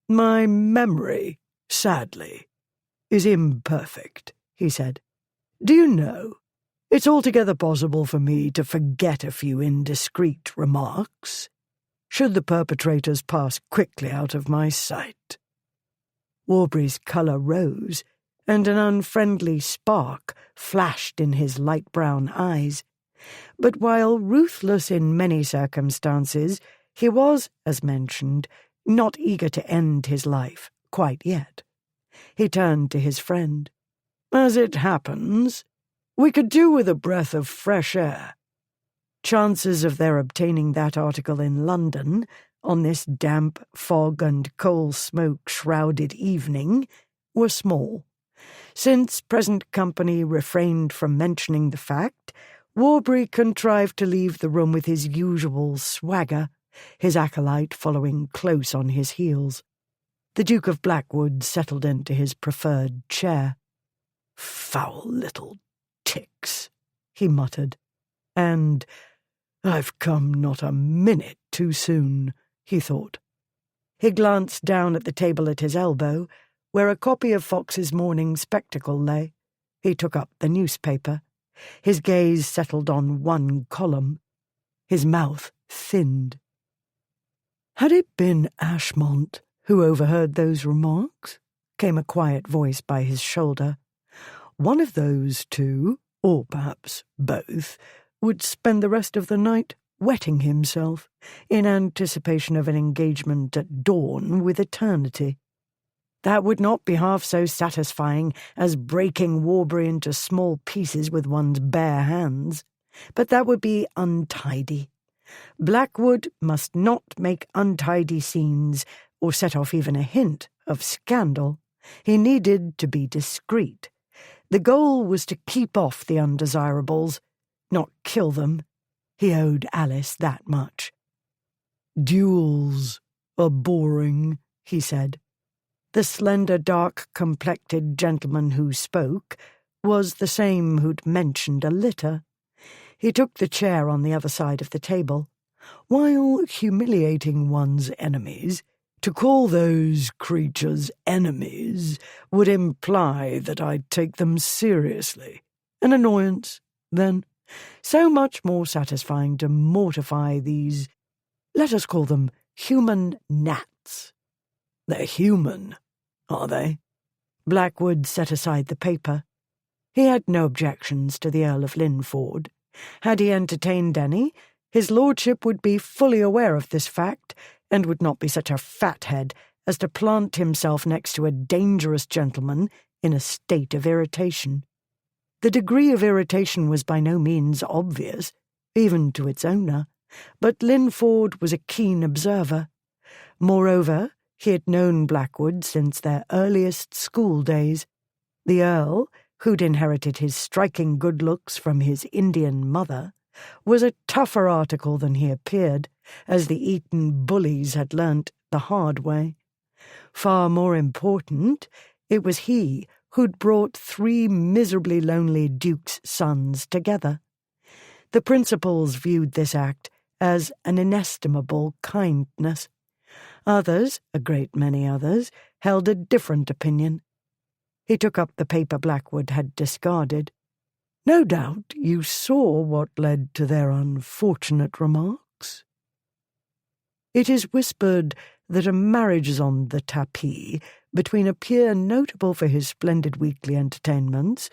My memory, sadly, is imperfect, he said. Do you know, it's altogether possible for me to forget a few indiscreet remarks, should the perpetrators pass quickly out of my sight. Warbury's colour rose, and an unfriendly spark flashed in his light brown eyes. But while ruthless in many circumstances, he was, as mentioned, not eager to end his life quite yet. He turned to his friend. As it happens, we could do with a breath of fresh air. Chances of their obtaining that article in London on this damp, fog and coal-smoke-shrouded evening were small. Since present company refrained from mentioning the fact, Warbury contrived to leave the room with his usual swagger, his acolyte following close on his heels. The Duke of Blackwood settled into his preferred chair. Foul little ticks, he muttered, and I've come not a minute too soon, he thought. He glanced down at the table at his elbow, where a copy of Fox's Morning Spectacle lay. He took up the newspaper. His gaze settled on one column. His mouth thinned. Had it been Ashmont who overheard those remarks? Came a quiet voice by his shoulder. One of those two, or perhaps both, would spend the rest of the night wetting himself in anticipation of an engagement at dawn with eternity. That would not be half so satisfying as breaking Warbury into small pieces with one's bare hands, but that would be untidy. Blackwood must not make untidy scenes or set off even a hint of scandal. He needed to be discreet. The goal was to keep off the undesirables, not kill them. He owed Alice that much. Duels are boring, he said. The slender, dark-complected gentleman who spoke was the same who'd mentioned a litter. He took the chair on the other side of the table. While humiliating one's enemies, to call those creatures enemies would imply that I'd take them seriously. An annoyance, then. So much more satisfying to mortify these, let us call them human gnats. They're human, are they? Blackwood set aside the paper. He had no objections to the Earl of Linford. Had he entertained any, his lordship would be fully aware of this fact, and would not be such a fathead as to plant himself next to a dangerous gentleman in a state of irritation. The degree of irritation was by no means obvious, even to its owner, but Linford was a keen observer. Moreover, he had known Blackwood since their earliest school days. The Earl, who'd inherited his striking good looks from his Indian mother, was a tougher article than he appeared, as the Eton bullies had learnt the hard way. Far more important, it was he who'd brought 3 miserably lonely Duke's sons together. The principals viewed this act as an inestimable kindness. Others, a great many others, held a different opinion. He took up the paper Blackwood had discarded. No doubt you saw what led to their unfortunate remarks. It is whispered that a marriage is on the tapis between a peer notable for his splendid weekly entertainments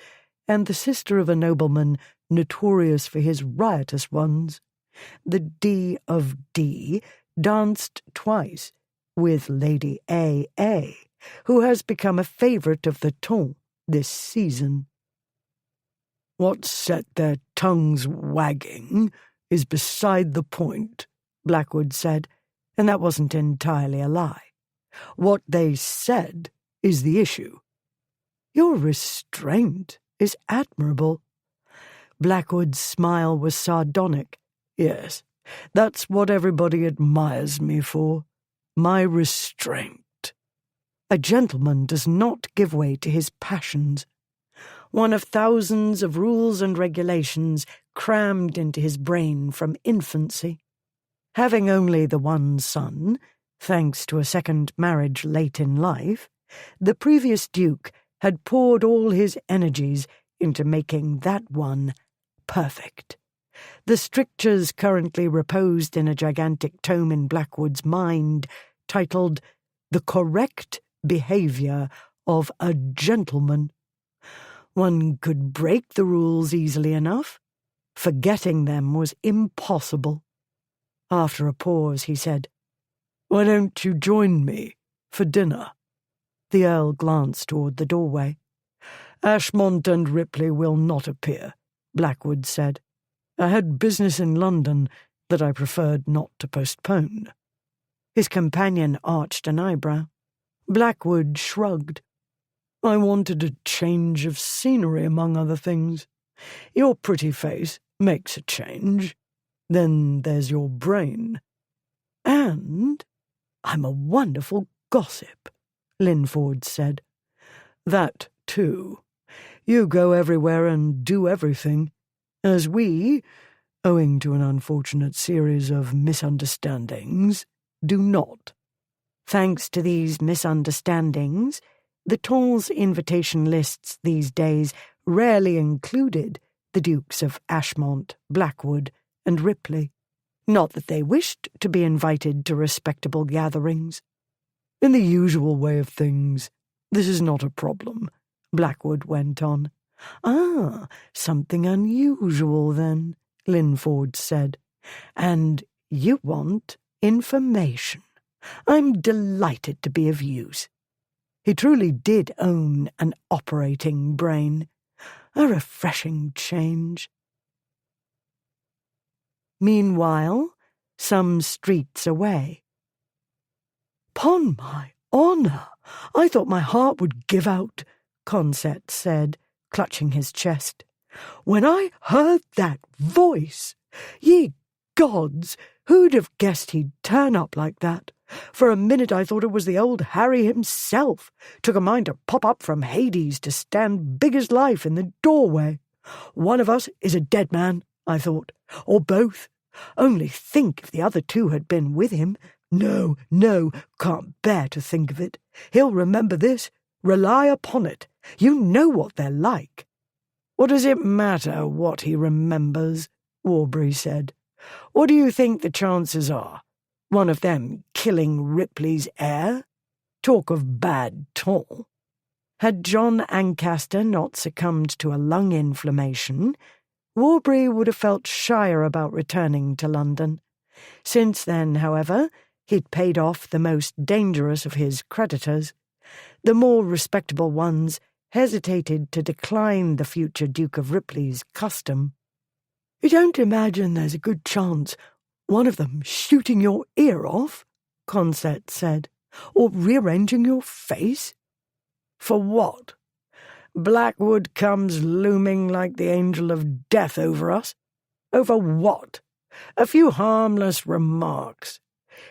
and the sister of a nobleman notorious for his riotous ones. The D of D danced twice with Lady A.A., who has become a favourite of the ton this season. What set their tongues wagging is beside the point, Blackwood said, and that wasn't entirely a lie. What they said is the issue. Your restraint is admirable. Blackwood's smile was sardonic. Yes, That's what everybody admires me for, my restraint. A gentleman does not give way to his passions. One of thousands of rules and regulations crammed into his brain from infancy. Having only the one son, thanks to a second marriage late in life, the previous duke had poured all his energies into making that one perfect. The strictures currently reposed in a gigantic tome in Blackwood's mind, titled The Correct Behaviour of a Gentleman. One could break the rules easily enough. Forgetting them was impossible. After a pause, he said, "Why don't you join me for dinner?" The Earl glanced toward the doorway. "Ashmont and Ripley will not appear," Blackwood said. "I had business in London that I preferred not to postpone." His companion arched an eyebrow. Blackwood shrugged. "I wanted a change of scenery, among other things. Your pretty face makes a change. Then there's your brain. And I'm a wonderful gossip," Linford said. "That, too. You go everywhere and do everything, as we, owing to an unfortunate series of misunderstandings, do not." Thanks to these misunderstandings, the Tons' invitation lists these days rarely included the Dukes of Ashmont, Blackwood, and Ripley. Not that they wished to be invited to respectable gatherings. "In the usual way of things, this is not a problem," Blackwood went on. "Ah, something unusual, then," Linford said. "And you want information. I'm delighted to be of use." He truly did own an operating brain. A refreshing change. Meanwhile, some streets away. "'Pon my honour, I thought my heart would give out," Consett said, clutching his chest. "When I heard that voice, ye gods, who'd have guessed he'd turn up like that? For a minute I thought it was the old Harry himself. Took a mind to pop up from Hades to stand big as life in the doorway. One of us is a dead man, I thought, or both. Only think if the other two had been with him. No, can't bear to think of it. He'll remember this. Rely upon it. You know what they're like." "What does it matter what he remembers?" Warbury said. "What do you think the chances are? One of them killing Ripley's heir? Talk of bad ton." Had John Ancaster not succumbed to a lung inflammation, Warbury would have felt shyer about returning to London. Since then, however, he'd paid off the most dangerous of his creditors. The more respectable ones hesitated to decline the future Duke of Ripley's custom. "You don't imagine there's a good chance one of them shooting your ear off?" Consett said. "Or rearranging your face?" "For what? Blackwood comes looming like the angel of death over us. Over what? A few harmless remarks.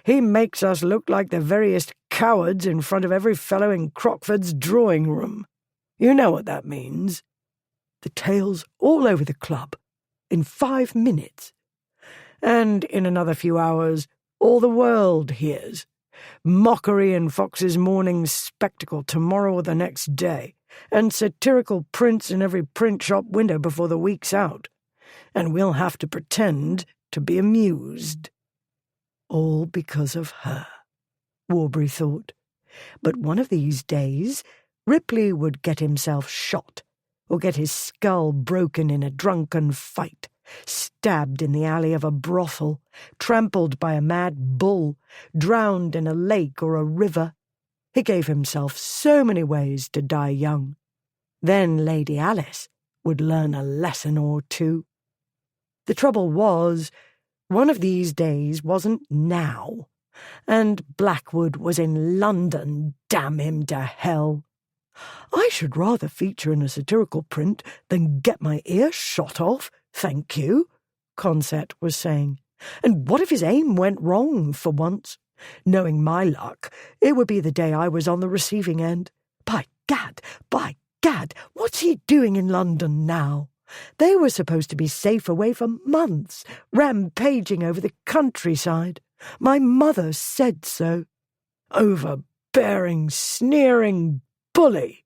He makes us look like the veriest cowards in front of every fellow in Crockford's drawing-room. You know what that means. The tale's all over the club, in 5 minutes. And in another few hours, all the world hears. Mockery in Fox's Morning Spectacle tomorrow or the next day, and satirical prints in every print shop window before the week's out. And we'll have to pretend to be amused." All because of her, Warbury thought. But one of these days, Ripley would get himself shot, or get his skull broken in a drunken fight, stabbed in the alley of a brothel, trampled by a mad bull, drowned in a lake or a river. He gave himself so many ways to die young. Then Lady Alice would learn a lesson or two. The trouble was, one of these days wasn't now, and Blackwood was in London, damn him to hell. "I should rather feature in a satirical print than get my ear shot off, thank you," Consett was saying. And what if his aim went wrong for once? Knowing my luck, it would be the day I was on the receiving end. By gad, what's he doing in London now? They were supposed to be safe away for months, rampaging over the countryside. My mother said so. Overbearing, sneering bully.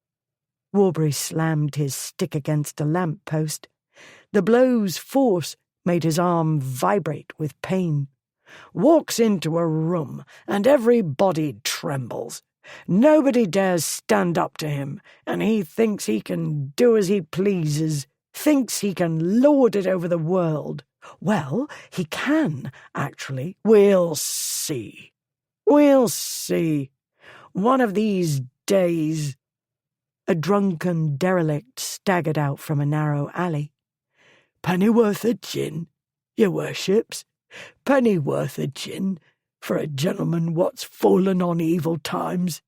Warbury slammed his stick against a lamp-post. The blow's force made his arm vibrate with pain. Walks into a room, and everybody trembles. Nobody dares stand up to him, and he thinks he can do as he pleases, thinks he can lord it over the world. Well, he can, actually. We'll see. We'll see. One of these days. A drunken derelict staggered out from a narrow alley. "Pennyworth a gin, your worships? Pennyworth a gin, for a gentleman what's fallen on evil times."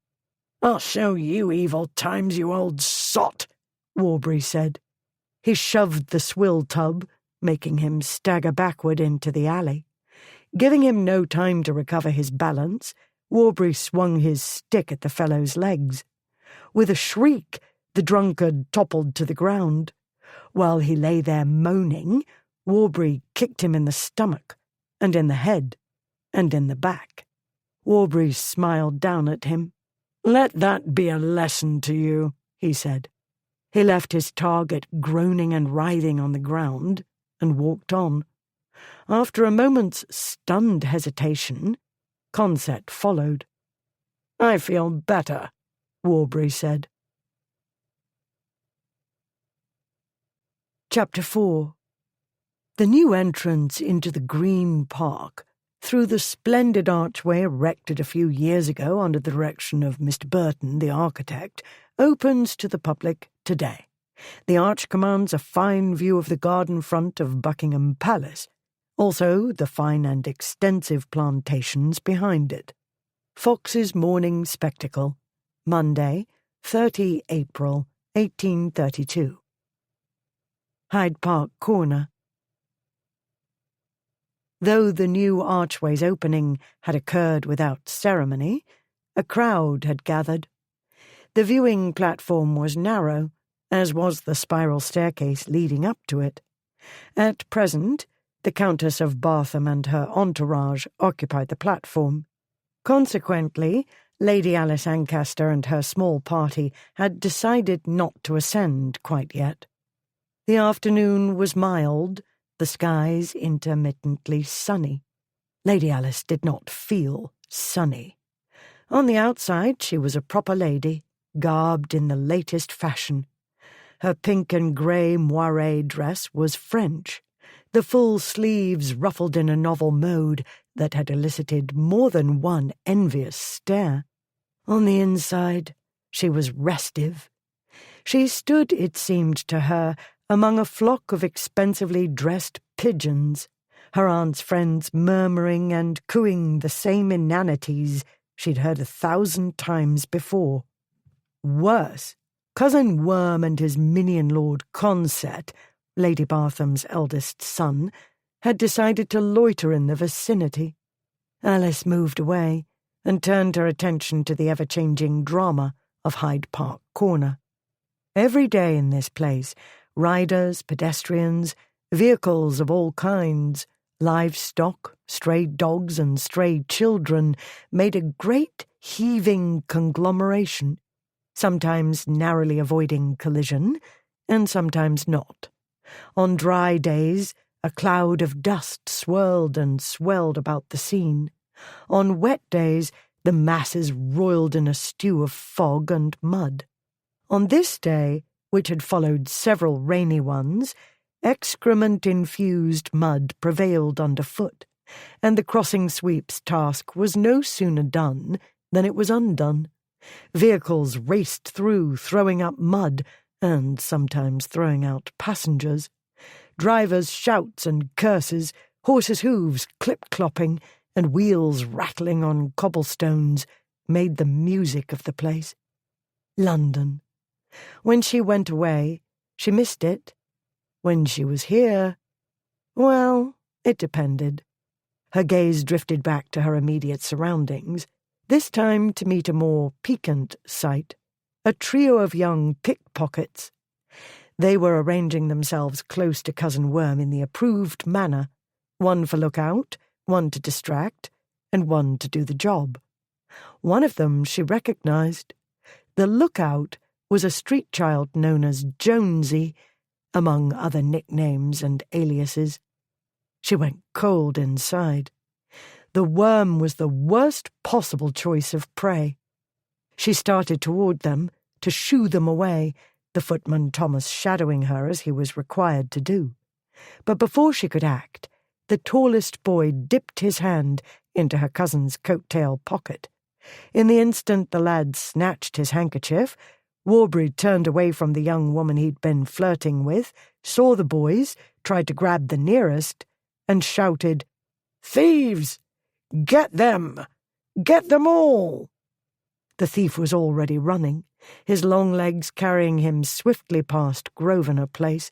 "I'll show you evil times, you old sot," Warbury said. He shoved the swill tub, making him stagger backward into the alley. Giving him no time to recover his balance, Warbury swung his stick at the fellow's legs. With a shriek, the drunkard toppled to the ground. While he lay there moaning, Warbury kicked him in the stomach, and in the head, and in the back. Warbury smiled down at him. "Let that be a lesson to you," he said. He left his target groaning and writhing on the ground, and walked on. After a moment's stunned hesitation, Consett followed. "I feel better," Warbury said. Chapter 4. The new entrance into the Green Park, through the splendid archway erected a few years ago under the direction of Mr. Burton, the architect, opens to the public today. The arch commands a fine view of the garden front of Buckingham Palace, also the fine and extensive plantations behind it. Fox's Morning Spectacle, Monday, 30 April, 1832. Hyde Park Corner. Though the new archway's opening had occurred without ceremony, a crowd had gathered. The viewing platform was narrow, as was the spiral staircase leading up to it. At present, the Countess of Bartham and her entourage occupied the platform. Consequently, Lady Alice Ancaster and her small party had decided not to ascend quite yet. The afternoon was mild, the skies intermittently sunny. Lady Alice did not feel sunny. On the outside she was a proper lady, garbed in the latest fashion. Her pink and grey moiré dress was French, the full sleeves ruffled in a novel mode that had elicited more than one envious stare. On the inside, she was restive. She stood, it seemed to her, among a flock of expensively dressed pigeons, her aunt's friends murmuring and cooing the same inanities she'd heard 1,000 times before. Worse, Cousin Worm and his minion Lord Consett, Lady Bartham's eldest son, had decided to loiter in the vicinity. Alice moved away and turned her attention to the ever-changing drama of Hyde Park Corner. Every day in this place, riders, pedestrians, vehicles of all kinds, livestock, stray dogs and stray children made a great heaving conglomeration, sometimes narrowly avoiding collision, and sometimes not. On dry days, a cloud of dust swirled and swelled about the scene. On wet days, the masses roiled in a stew of fog and mud. On this day, which had followed several rainy ones, excrement-infused mud prevailed underfoot, and the crossing sweep's task was no sooner done than it was undone. Vehicles raced through, throwing up mud, and sometimes throwing out passengers. Drivers' shouts and curses, horses' hooves clip-clopping, and wheels rattling on cobblestones made the music of the place. London. When she went away, she missed it. When she was here, well, it depended. Her gaze drifted back to her immediate surroundings, this time to meet a more piquant sight, a trio of young pickpockets. They were arranging themselves close to Cousin Worm in the approved manner, one for lookout, one to distract, and one to do the job. One of them she recognized. The lookout was a street child known as Jonesy, among other nicknames and aliases. She went cold inside. The worm was the worst possible choice of prey. She started toward them to shoo them away, the footman Thomas shadowing her as he was required to do. But before she could act, the tallest boy dipped his hand into her cousin's coat-tail pocket. In the instant the lad snatched his handkerchief, Warbury turned away from the young woman he'd been flirting with, saw the boys, tried to grab the nearest, and shouted, "Thieves! Get them! Get them all!" The thief was already running, his long legs carrying him swiftly past Grosvenor Place.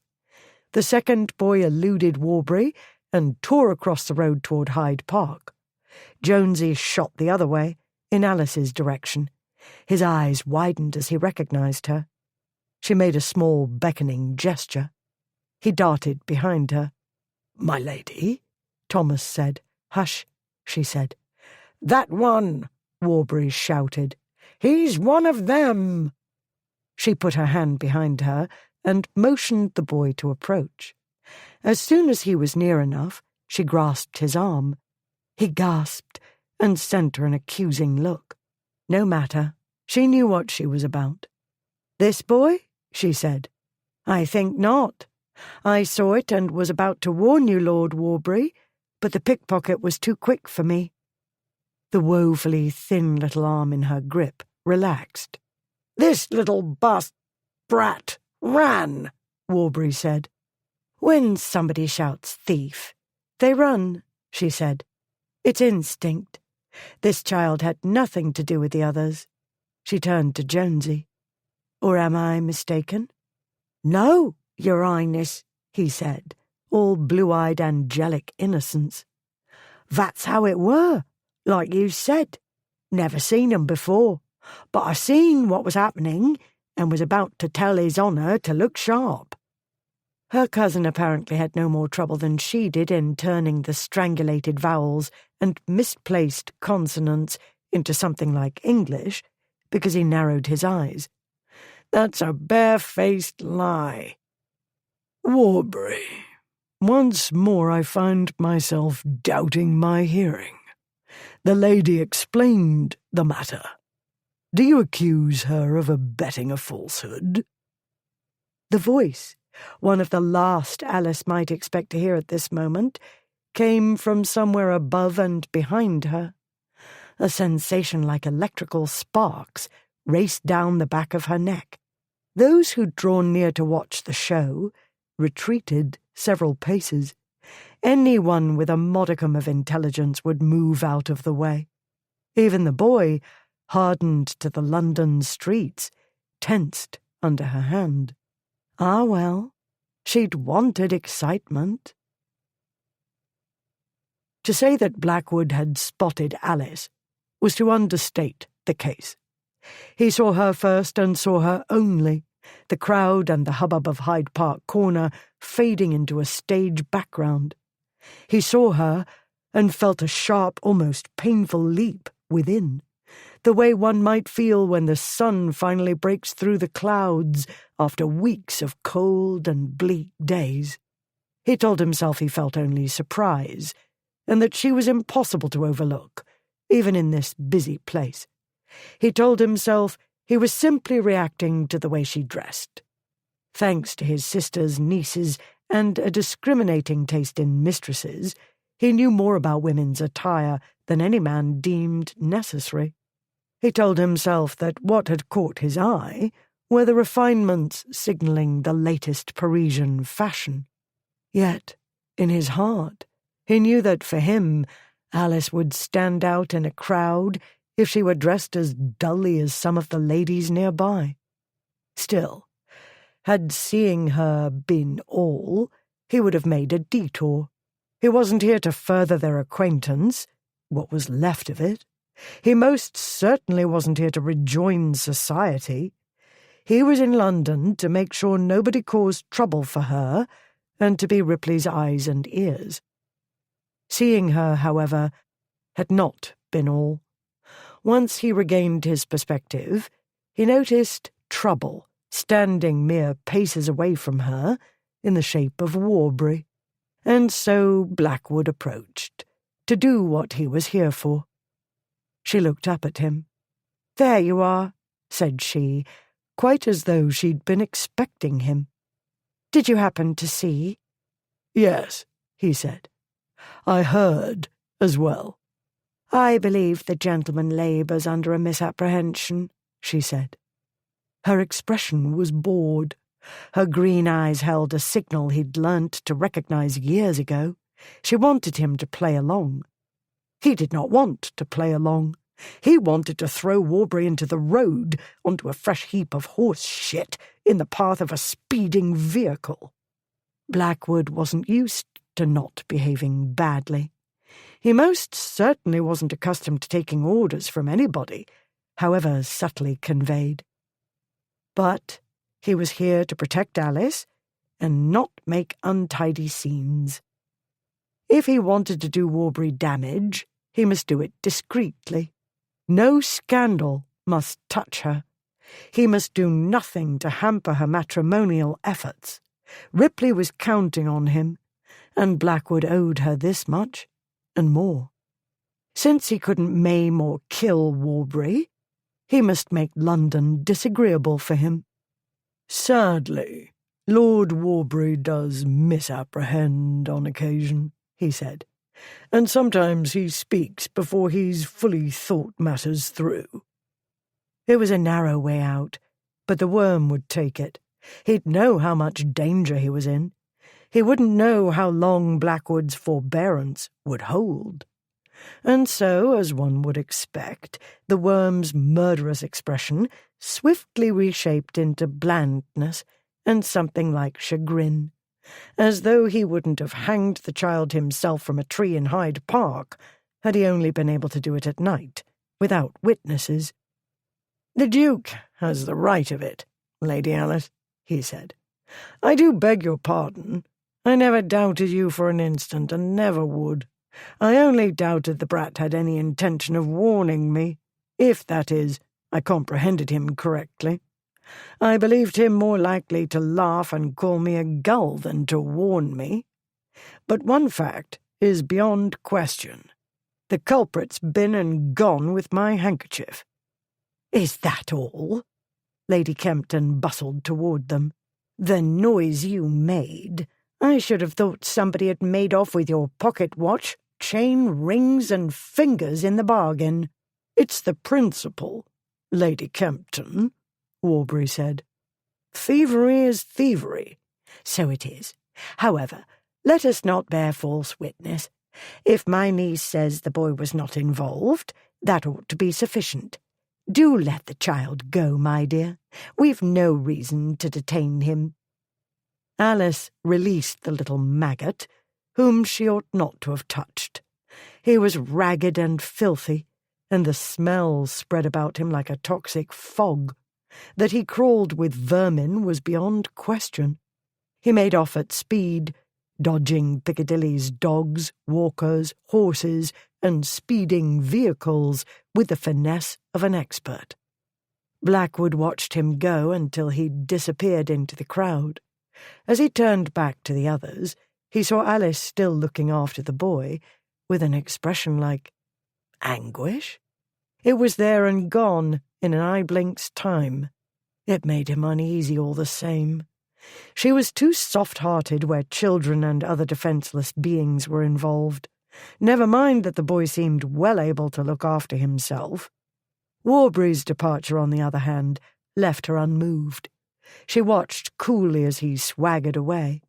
The second boy eluded Warbury and tore across the road toward Hyde Park. Jonesy shot the other way, in Alice's direction. His eyes widened as he recognized her. She made a small, beckoning gesture. He darted behind her. "My lady," Thomas said. "Hush," she said. "That one," Warbury shouted. "He's one of them." She put her hand behind her and motioned the boy to approach. As soon as he was near enough, she grasped his arm. He gasped and sent her an accusing look. No matter, she knew what she was about. "This boy?" she said. "I think not. I saw it and was about to warn you, Lord Warbury, but the pickpocket was too quick for me." The woefully thin little arm in her grip relaxed. "This little brat ran," Warbury said. "When somebody shouts thief, they run," she said. "It's instinct. This child had nothing to do with the others." She turned to Jonesy. "Or am I mistaken?" "No, Your Highness," he said, all blue-eyed angelic innocence. "That's how it were, like you said. Never seen 'em before, but I seen what was happening and was about to tell His Honour to look sharp." Her cousin apparently had no more trouble than she did in turning the strangulated vowels and misplaced consonants into something like English, because he narrowed his eyes. "That's a bare-faced lie." "Warbury, once more I find myself doubting my hearing. The lady explained the matter. Do you accuse her of abetting a falsehood?" The voice, one of the last Alice might expect to hear at this moment, came from somewhere above and behind her. A sensation like electrical sparks raced down the back of her neck. Those who'd drawn near to watch the show retreated several paces. Anyone with a modicum of intelligence would move out of the way. Even the boy, hardened to the London streets, tensed under her hand. Ah, well, she'd wanted excitement. To say that Blackwood had spotted Alice was to understate the case. He saw her first and saw her only, the crowd and the hubbub of Hyde Park Corner fading into a stage background. He saw her and felt a sharp, almost painful leap within, the way one might feel when the sun finally breaks through the clouds after weeks of cold and bleak days. He told himself he felt only surprise, and that she was impossible to overlook, even in this busy place. He told himself he was simply reacting to the way she dressed. Thanks to his sisters, nieces, and a discriminating taste in mistresses, he knew more about women's attire than any man deemed necessary. He told himself that what had caught his eye were the refinements signalling the latest Parisian fashion. Yet, in his heart, he knew that for him, Alice would stand out in a crowd if she were dressed as dully as some of the ladies nearby. Still, had seeing her been all, he would have made a detour. He wasn't here to further their acquaintance, what was left of it. He most certainly wasn't here to rejoin society. He was in London to make sure nobody caused trouble for her and to be Ripley's eyes and ears. Seeing her, however, had not been all. Once he regained his perspective, he noticed trouble standing mere paces away from her in the shape of Warbury, and so Blackwood approached, to do what he was here for. She looked up at him. "There you are," said she, quite as though she'd been expecting him. "Did you happen to see?" "Yes," he said. "I heard as well." "I believe the gentleman labours under a misapprehension," she said. Her expression was bored. Her green eyes held a signal he'd learnt to recognise years ago. She wanted him to play along. He did not want to play along. He wanted to throw Warbury into the road, onto a fresh heap of horse shit in the path of a speeding vehicle. Blackwood wasn't used to not behaving badly. He most certainly wasn't accustomed to taking orders from anybody, however subtly conveyed. But he was here to protect Alice and not make untidy scenes. If he wanted to do Warbury damage, he must do it discreetly. No scandal must touch her. He must do nothing to hamper her matrimonial efforts. Ripley was counting on him, and Blackwood owed her this much, and more. Since he couldn't maim or kill Warbury, he must make London disagreeable for him. "Sadly, Lord Warbury does misapprehend on occasion," he said, "and sometimes he speaks before he's fully thought matters through." It was a narrow way out, but the worm would take it. He'd know how much danger he was in. He wouldn't know how long Blackwood's forbearance would hold. And so, as one would expect, the worm's murderous expression swiftly reshaped into blandness and something like chagrin, as though he wouldn't have hanged the child himself from a tree in Hyde Park had he only been able to do it at night, without witnesses. "The Duke has the right of it, Lady Alice," he said. "I do beg your pardon. I never doubted you for an instant, and never would. I only doubted the brat had any intention of warning me, if, that is, I comprehended him correctly. I believed him more likely to laugh and call me a gull than to warn me. But one fact is beyond question. The culprit's been and gone with my handkerchief." "Is that all?" Lady Kempton bustled toward them. "The noise you made! I should have thought somebody had made off with your pocket watch, chain, rings, and fingers in the bargain." "It's the principle, Lady Kempton," Warbury said. "Thievery is thievery." "So it is. However, let us not bear false witness. If my niece says the boy was not involved, that ought to be sufficient. Do let the child go, my dear. We've no reason to detain him." Alice released the little maggot, whom she ought not to have touched. He was ragged and filthy, and the smell spread about him like a toxic fog. That he crawled with vermin was beyond question. He made off at speed, dodging Piccadilly's dogs, walkers, horses, and speeding vehicles with the finesse of an expert. Blackwood watched him go until he disappeared into the crowd. As he turned back to the others, he saw Alice still looking after the boy, with an expression like anguish. It was there and gone in an eye-blink's time. It made him uneasy all the same. She was too soft-hearted where children and other defenceless beings were involved. Never mind that the boy seemed well able to look after himself. Warbury's departure, on the other hand, left her unmoved. She watched coolly as he swaggered away.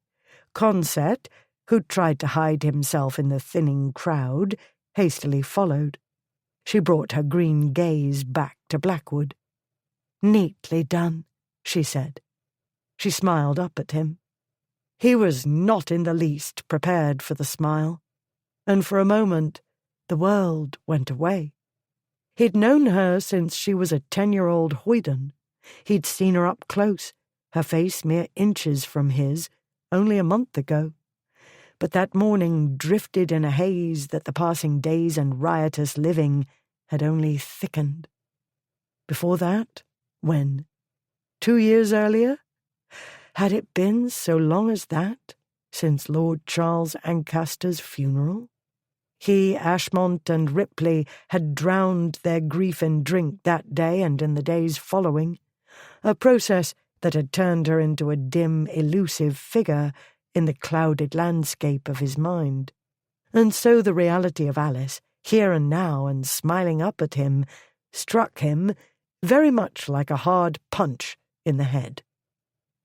Consett, who'd tried to hide himself in the thinning crowd, hastily followed. She brought her green gaze back to Blackwood. "Neatly done," she said. She smiled up at him. He was not in the least prepared for the smile, and for a moment the world went away. He'd known her since she was a 10-year-old hoyden. He'd seen her up close, her face mere inches from his, only a month ago. But that morning drifted in a haze that the passing days and riotous living had only thickened. Before that, when? 2 years earlier? Had it been so long as that, since Lord Charles Ancaster's funeral? He, Ashmont, and Ripley had drowned their grief in drink that day and in the days following, a process that had turned her into a dim, elusive figure in the clouded landscape of his mind. And so the reality of Alice, here and now and smiling up at him, struck him very much like a hard punch in the head.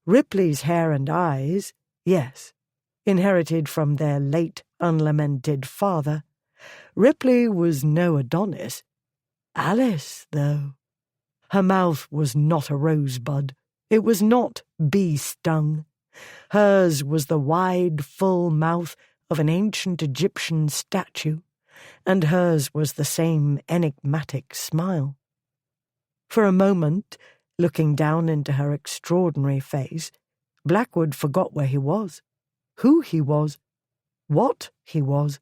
Ripley's hair and eyes, yes, inherited from their late unlamented father. Ripley was no Adonis. Alice, though. Her mouth was not a rosebud. It was not bee-stung. Hers was the wide, full mouth of an ancient Egyptian statue, and hers was the same enigmatic smile. For a moment, looking down into her extraordinary face, Blackwood forgot where he was, who he was, what he was.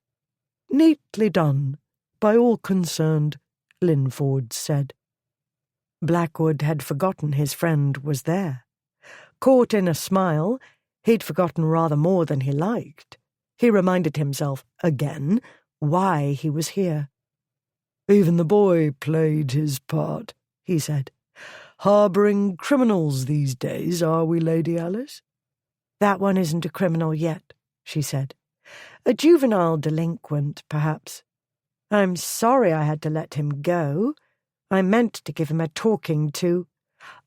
Neatly done, by all concerned, Linford said. Blackwood had forgotten his friend was there. Caught in a smile, he'd forgotten rather more than he liked. He reminded himself, again, why he was here. "Even the boy played his part," he said. "Harbouring criminals these days, are we, Lady Alice?" "That one isn't a criminal yet," she said. "A juvenile delinquent, perhaps. I'm sorry I had to let him go. I meant to give him a talking to."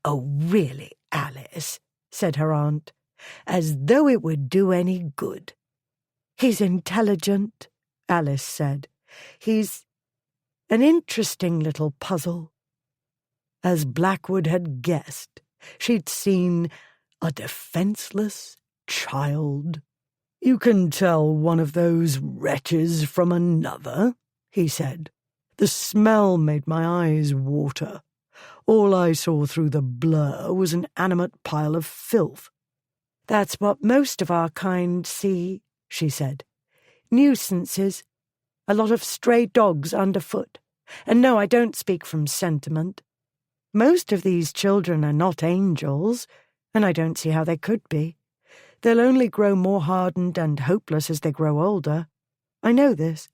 "Oh, really, Alice," said her aunt, "as though it would do any good." "He's intelligent," Alice said. "He's an interesting little puzzle." As Blackwood had guessed, she'd seen a defenceless child. "You can tell one of those wretches from another," he said. "The smell made my eyes water. All I saw through the blur was an animate pile of filth." "That's what most of our kind see," she said. "Nuisances. A lot of stray dogs underfoot. And no, I don't speak from sentiment. Most of these children are not angels, and I don't see how they could be. They'll only grow more hardened and hopeless as they grow older. I know this.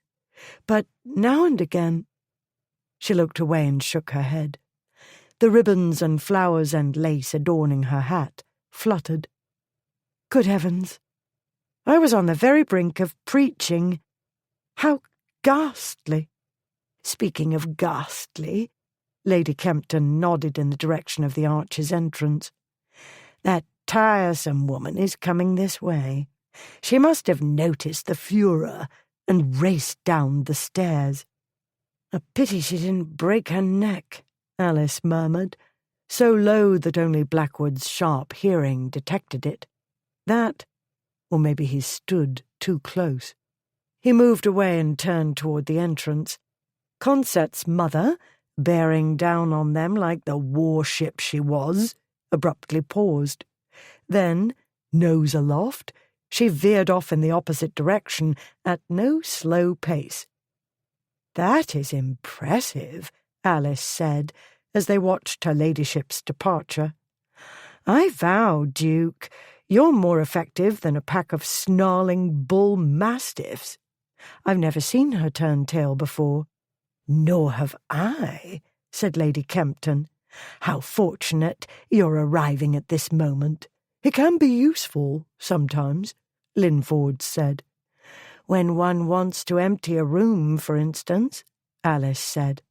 But now and again—" She looked away and shook her head. The ribbons and flowers and lace adorning her hat fluttered. "Good heavens! I was on the very brink of preaching. How ghastly!" "Speaking of ghastly," Lady Kempton nodded in the direction of the Archer's entrance, "that tiresome woman is coming this way. She must have noticed the furor and raced down the stairs." "A pity she didn't break her neck," Alice murmured, so low that only Blackwood's sharp hearing detected it. That, or maybe he stood too close. He moved away and turned toward the entrance. Concett's mother, bearing down on them like the warship she was, abruptly paused. Then, nose aloft, she veered off in the opposite direction at no slow pace. "That is impressive," Alice said, as they watched her ladyship's departure. "I vow, Duke, you're more effective than a pack of snarling bull mastiffs. I've never seen her turn tail before." "Nor have I," said Lady Kempton. "How fortunate you're arriving at this moment." "It can be useful, sometimes," Linford said. "When one wants to empty a room, for instance," Alice said.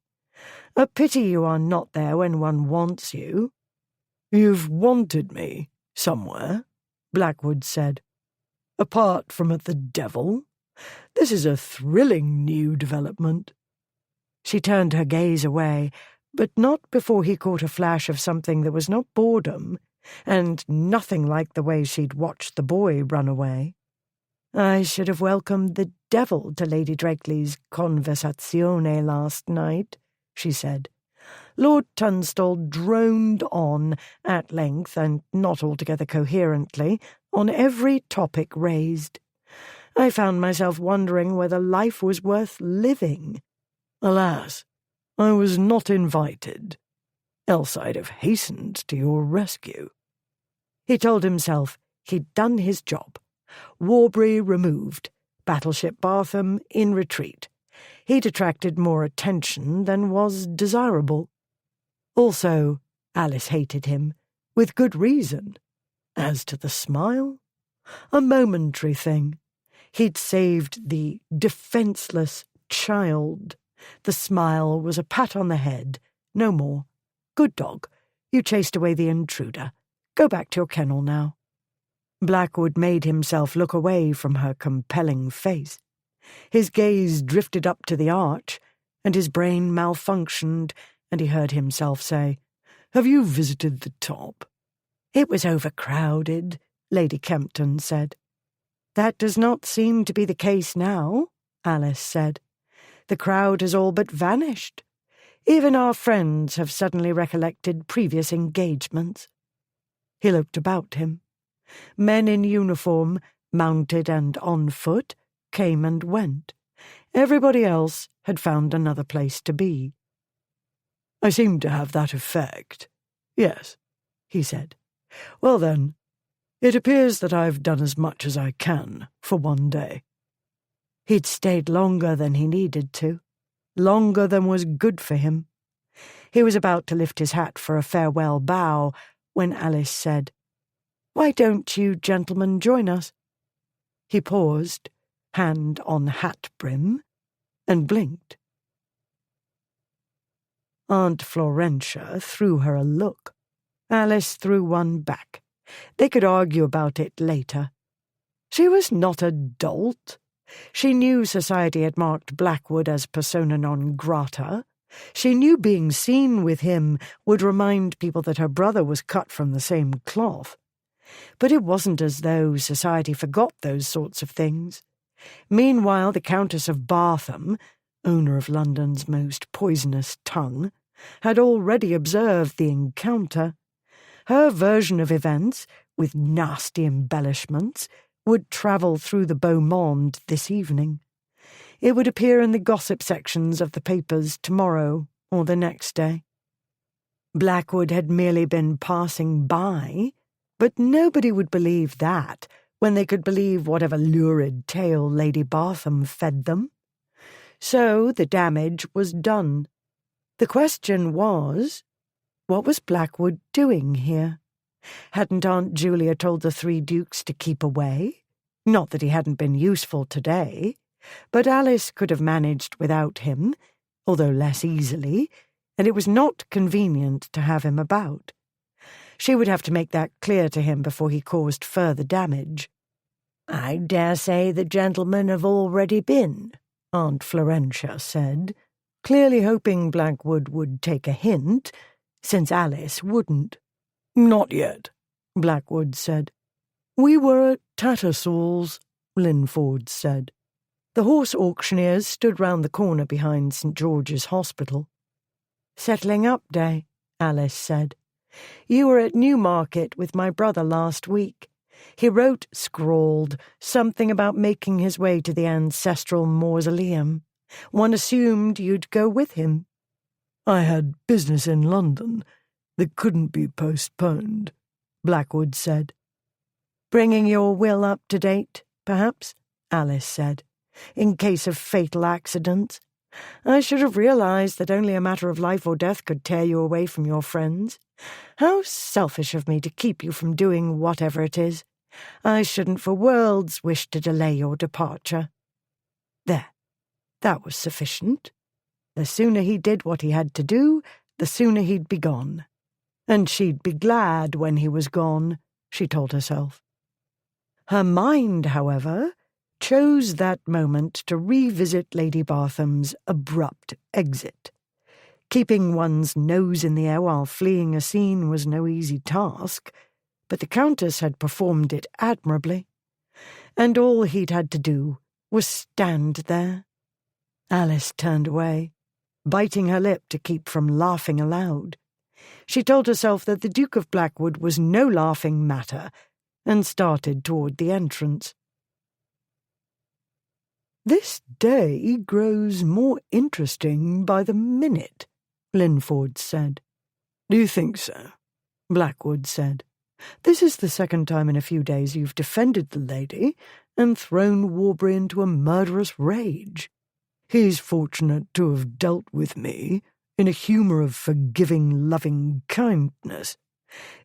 "A pity you are not there when one wants you." "You've wanted me, somewhere," Blackwood said. "Apart from at the devil. This is a thrilling new development." She turned her gaze away, but not before he caught a flash of something that was not boredom, and nothing like the way she'd watched the boy run away. "I should have welcomed the devil to Lady Drakeley's conversazione last night," she said. Lord Tunstall droned on at length, and not altogether coherently, on every topic raised. I found myself wondering whether life was worth living. "Alas, I was not invited, else I'd have hastened to your rescue." He told himself he'd done his job. Warbury removed, Battleship Bartham in retreat. He'd attracted more attention than was desirable. Also, Alice hated him, with good reason. As to the smile, a momentary thing. He'd saved the defenceless child. The smile was a pat on the head, no more. "Good dog, you chased away the intruder. Go back to your kennel now." Blackwood made himself look away from her compelling face. His gaze drifted up to the arch, and his brain malfunctioned, and he heard himself say, "Have you visited the top?" "It was overcrowded," Lady Kempton said. "That does not seem to be the case now," Alice said. "The crowd has all but vanished. Even our friends have suddenly recollected previous engagements." He looked about him. Men in uniform, mounted and on foot, came and went. Everybody else had found another place to be. "I seem to have that effect. Yes," he said. "Well then, it appears that I've done as much as I can for one day." He'd stayed longer than he needed to, longer than was good for him. He was about to lift his hat for a farewell bow when Alice said, "Why don't you gentlemen join us?" He paused, hand on hat brim, and blinked. Aunt Florentia threw her a look. Alice threw one back. They could argue about it later. She was not a dolt. She knew society had marked Blackwood as persona non grata. She knew being seen with him would remind people that her brother was cut from the same cloth. But it wasn't as though society forgot those sorts of things. Meanwhile, the Countess of Bartham, owner of London's most poisonous tongue, had already observed the encounter. Her version of events, with nasty embellishments, would travel through the beau monde this evening. It would appear in the gossip sections of the papers tomorrow or the next day. Blackwood had merely been passing by, but nobody would believe that when they could believe whatever lurid tale Lady Bartham fed them. So the damage was done. The question was, what was Blackwood doing here? Hadn't Aunt Julia told the three dukes to keep away? Not that he hadn't been useful today, but Alice could have managed without him, although less easily, and it was not convenient to have him about. She would have to make that clear to him before he caused further damage. "I dare say the gentlemen have already been," Aunt Florentia said, clearly hoping Blackwood would take a hint, since Alice wouldn't. "Not yet," Blackwood said. "We were at Tattersall's," Linford said. The horse auctioneers stood round the corner behind St. George's Hospital. "Settling up day," Alice said. "You were at Newmarket with my brother last week. He scrawled, something about making his way to the ancestral mausoleum. One assumed you'd go with him." "I had business in London that couldn't be postponed," Blackwood said. "Bringing your will up to date, perhaps?" Alice said. "In case of fatal accidents. I should have realized that only a matter of life or death could tear you away from your friends. How selfish of me to keep you from doing whatever it is. I shouldn't for worlds wish to delay your departure." There. That was sufficient. The sooner he did what he had to do, the sooner he'd be gone. And she'd be glad when he was gone, she told herself. Her mind, however, chose that moment to revisit Lady Bartham's abrupt exit. Keeping one's nose in the air while fleeing a scene was no easy task, but the Countess had performed it admirably, and all he'd had to do was stand there. Alice turned away, biting her lip to keep from laughing aloud. She told herself that the Duke of Blackwood was no laughing matter, and started toward the entrance. "This day grows more interesting by the minute," Linford said. "Do you think so?" Blackwood said. "This is the second time in a few days you've defended the lady and thrown Warbury into a murderous rage. He's fortunate to have dealt with me in a humour of forgiving, loving kindness.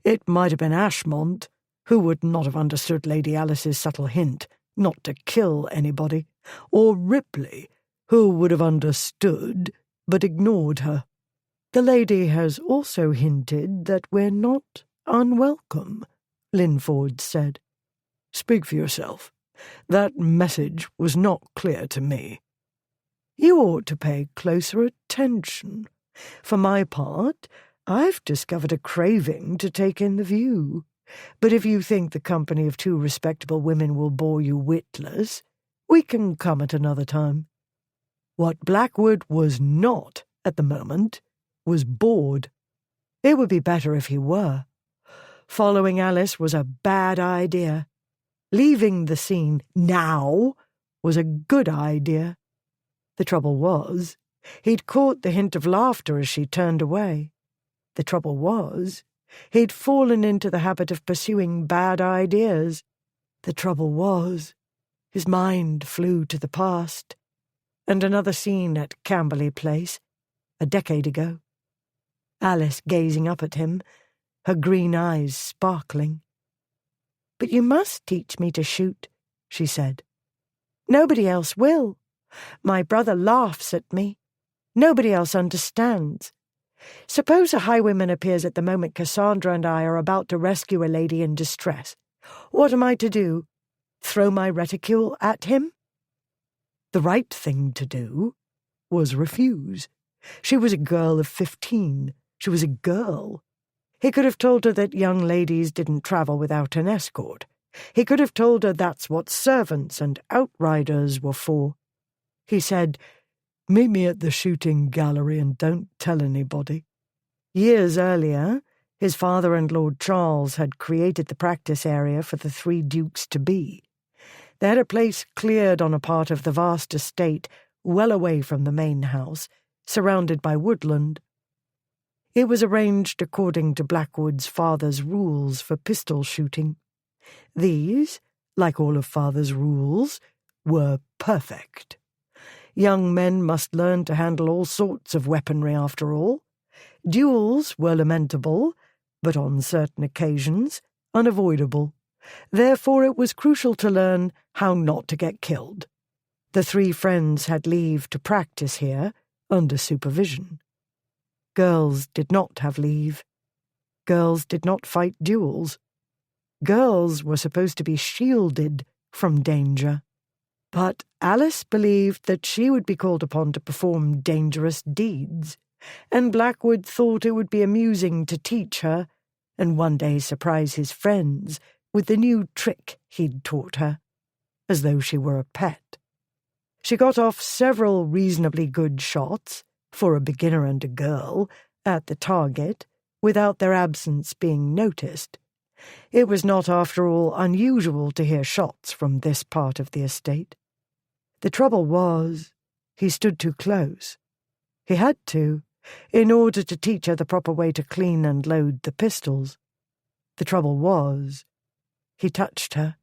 It might have been Ashmont, who would not have understood Lady Alice's subtle hint not to kill anybody, or Ripley, who would have understood but ignored her. The lady has also hinted that we're not unwelcome," Linford said. "Speak for yourself. That message was not clear to me." "You ought to pay closer attention. For my part, I've discovered a craving to take in the view. But if you think the company of two respectable women will bore you witless, we can come at another time." What Blackwood was not at the moment was bored. It would be better if he were. Following Alice was a bad idea. Leaving the scene now was a good idea. The trouble was, he'd caught the hint of laughter as she turned away. The trouble was, he'd fallen into the habit of pursuing bad ideas. The trouble was, his mind flew to the past, and another scene at Camberley Place, a decade ago. Alice gazing up at him, her green eyes sparkling. "But you must teach me to shoot," she said. "Nobody else will. My brother laughs at me. Nobody else understands. Suppose a highwayman appears at the moment Cassandra and I are about to rescue a lady in distress. What am I to do? Throw my reticule at him?" The right thing to do was refuse. She was a girl of 15. She was a girl. He could have told her that young ladies didn't travel without an escort. He could have told her that's what servants and outriders were for. He said, "Meet me at the shooting gallery and don't tell anybody." Years earlier, his father and Lord Charles had created the practice area for the three dukes-to-be. They had a place cleared on a part of the vast estate well away from the main house, surrounded by woodland. It was arranged according to Blackwood's father's rules for pistol shooting. These, like all of father's rules, were perfect. Young men must learn to handle all sorts of weaponry after all. Duels were lamentable, but on certain occasions unavoidable. Therefore it was crucial to learn how not to get killed. The three friends had leave to practice here under supervision. Girls did not have leave. Girls did not fight duels. Girls were supposed to be shielded from danger. But Alice believed that she would be called upon to perform dangerous deeds, and Blackwood thought it would be amusing to teach her, and one day surprise his friends with the new trick he'd taught her, as though she were a pet. She got off several reasonably good shots, for a beginner and a girl, at the target, without their absence being noticed. It was not, after all, unusual to hear shots from this part of the estate. The trouble was, he stood too close. He had to, in order to teach her the proper way to clean and load the pistols. The trouble was, he touched her.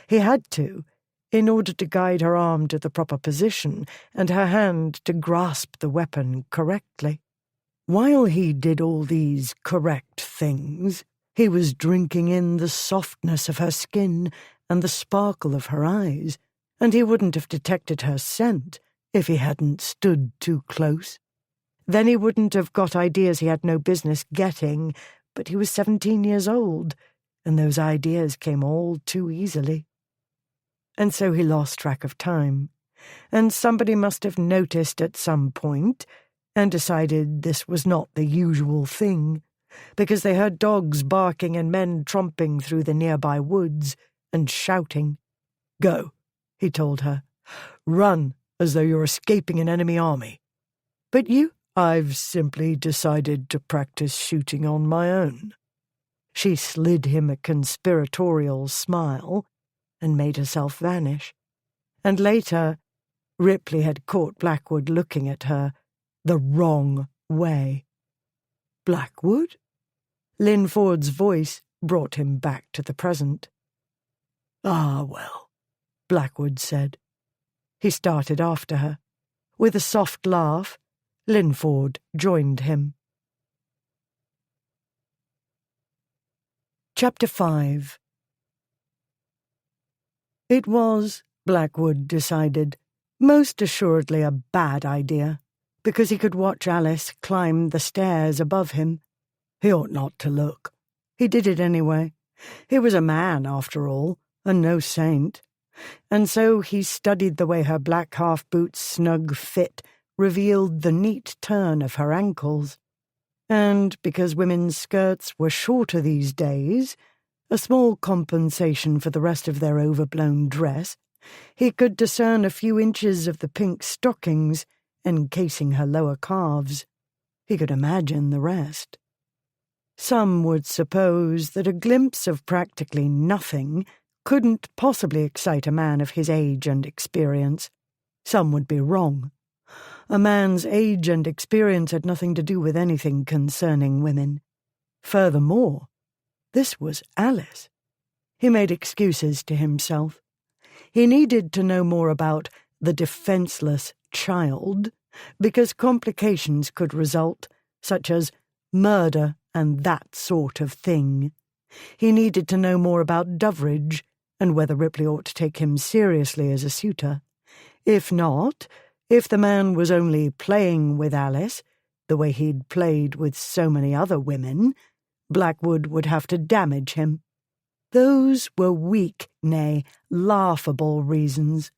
He had to, in order to guide her arm to the proper position and her hand to grasp the weapon correctly. While he did all these correct things, he was drinking in the softness of her skin and the sparkle of her eyes, and he wouldn't have detected her scent if he hadn't stood too close. Then he wouldn't have got ideas he had no business getting, but he was 17 years old, and those ideas came all too easily. And so he lost track of time, and somebody must have noticed at some point and decided this was not the usual thing, because they heard dogs barking and men tromping through the nearby woods and shouting. "Go," he told her. "Run as though you're escaping an enemy army." "But you—" "I've simply decided to practice shooting on my own." She slid him a conspiratorial smile and made herself vanish. And later, Ripley had caught Blackwood looking at her the wrong way. "Blackwood?" Linford's voice brought him back to the present. "Ah, well," Blackwood said. He started after her. With a soft laugh, Linford joined him. Chapter 5. It was, Blackwood decided, most assuredly a bad idea, because he could watch Alice climb the stairs above him. He ought not to look. He did it anyway. He was a man, after all, and no saint. And so he studied the way her black half-boot's snug fit revealed the neat turn of her ankles. And because women's skirts were shorter these days, a small compensation for the rest of their overblown dress, he could discern a few inches of the pink stockings encasing her lower calves. He could imagine the rest. Some would suppose that a glimpse of practically nothing couldn't possibly excite a man of his age and experience. Some would be wrong. A man's age and experience had nothing to do with anything concerning women. Furthermore, this was Alice. He made excuses to himself. He needed to know more about the defenseless child, because complications could result, such as murder and that sort of thing. He needed to know more about Doveridge, and whether Ripley ought to take him seriously as a suitor. If not, if the man was only playing with Alice, the way he'd played with so many other women, Blackwood would have to damage him. Those were weak, nay, laughable reasons.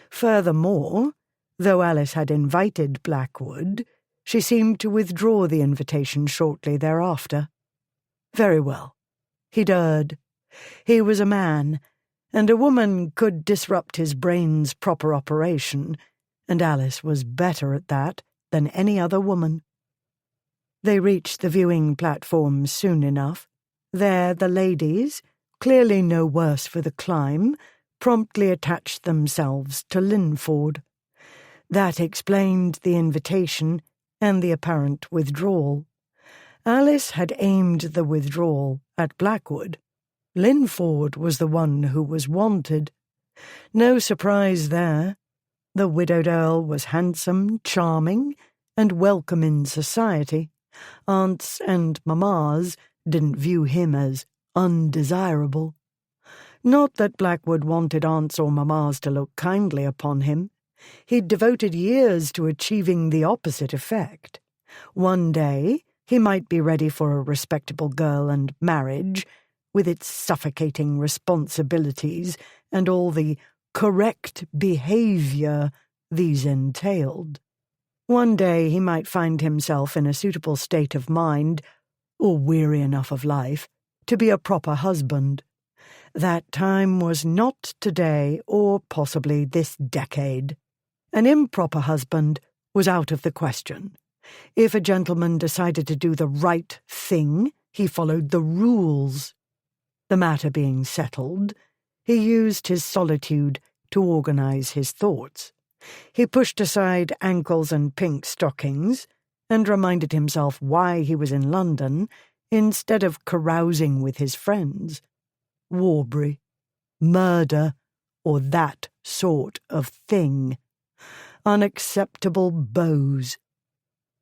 Furthermore, though Alice had invited Blackwood, she seemed to withdraw the invitation shortly thereafter. Very well. He'd erred. He was a man, and a woman could disrupt his brain's proper operation, and Alice was better at that than any other woman. They reached the viewing platform soon enough. There the ladies, clearly no worse for the climb, promptly attached themselves to Linford. That explained the invitation and the apparent withdrawal. Alice had aimed the withdrawal at Blackwood. Linford was the one who was wanted. No surprise there. The widowed earl was handsome, charming, and welcome in society. Aunts and mammas didn't view him as undesirable. Not that Blackwood wanted aunts or mammas to look kindly upon him. He'd devoted years to achieving the opposite effect. One day he might be ready for a respectable girl and marriage, with its suffocating responsibilities and all the correct behaviour these entailed. One day he might find himself in a suitable state of mind, or weary enough of life, to be a proper husband. That time was not today, or possibly this decade. An improper husband was out of the question. If a gentleman decided to do the right thing, he followed the rules. The matter being settled, he used his solitude to organize his thoughts. He pushed aside ankles and pink stockings and reminded himself why he was in London instead of carousing with his friends. Warbury, murder, or that sort of thing. Unacceptable bows.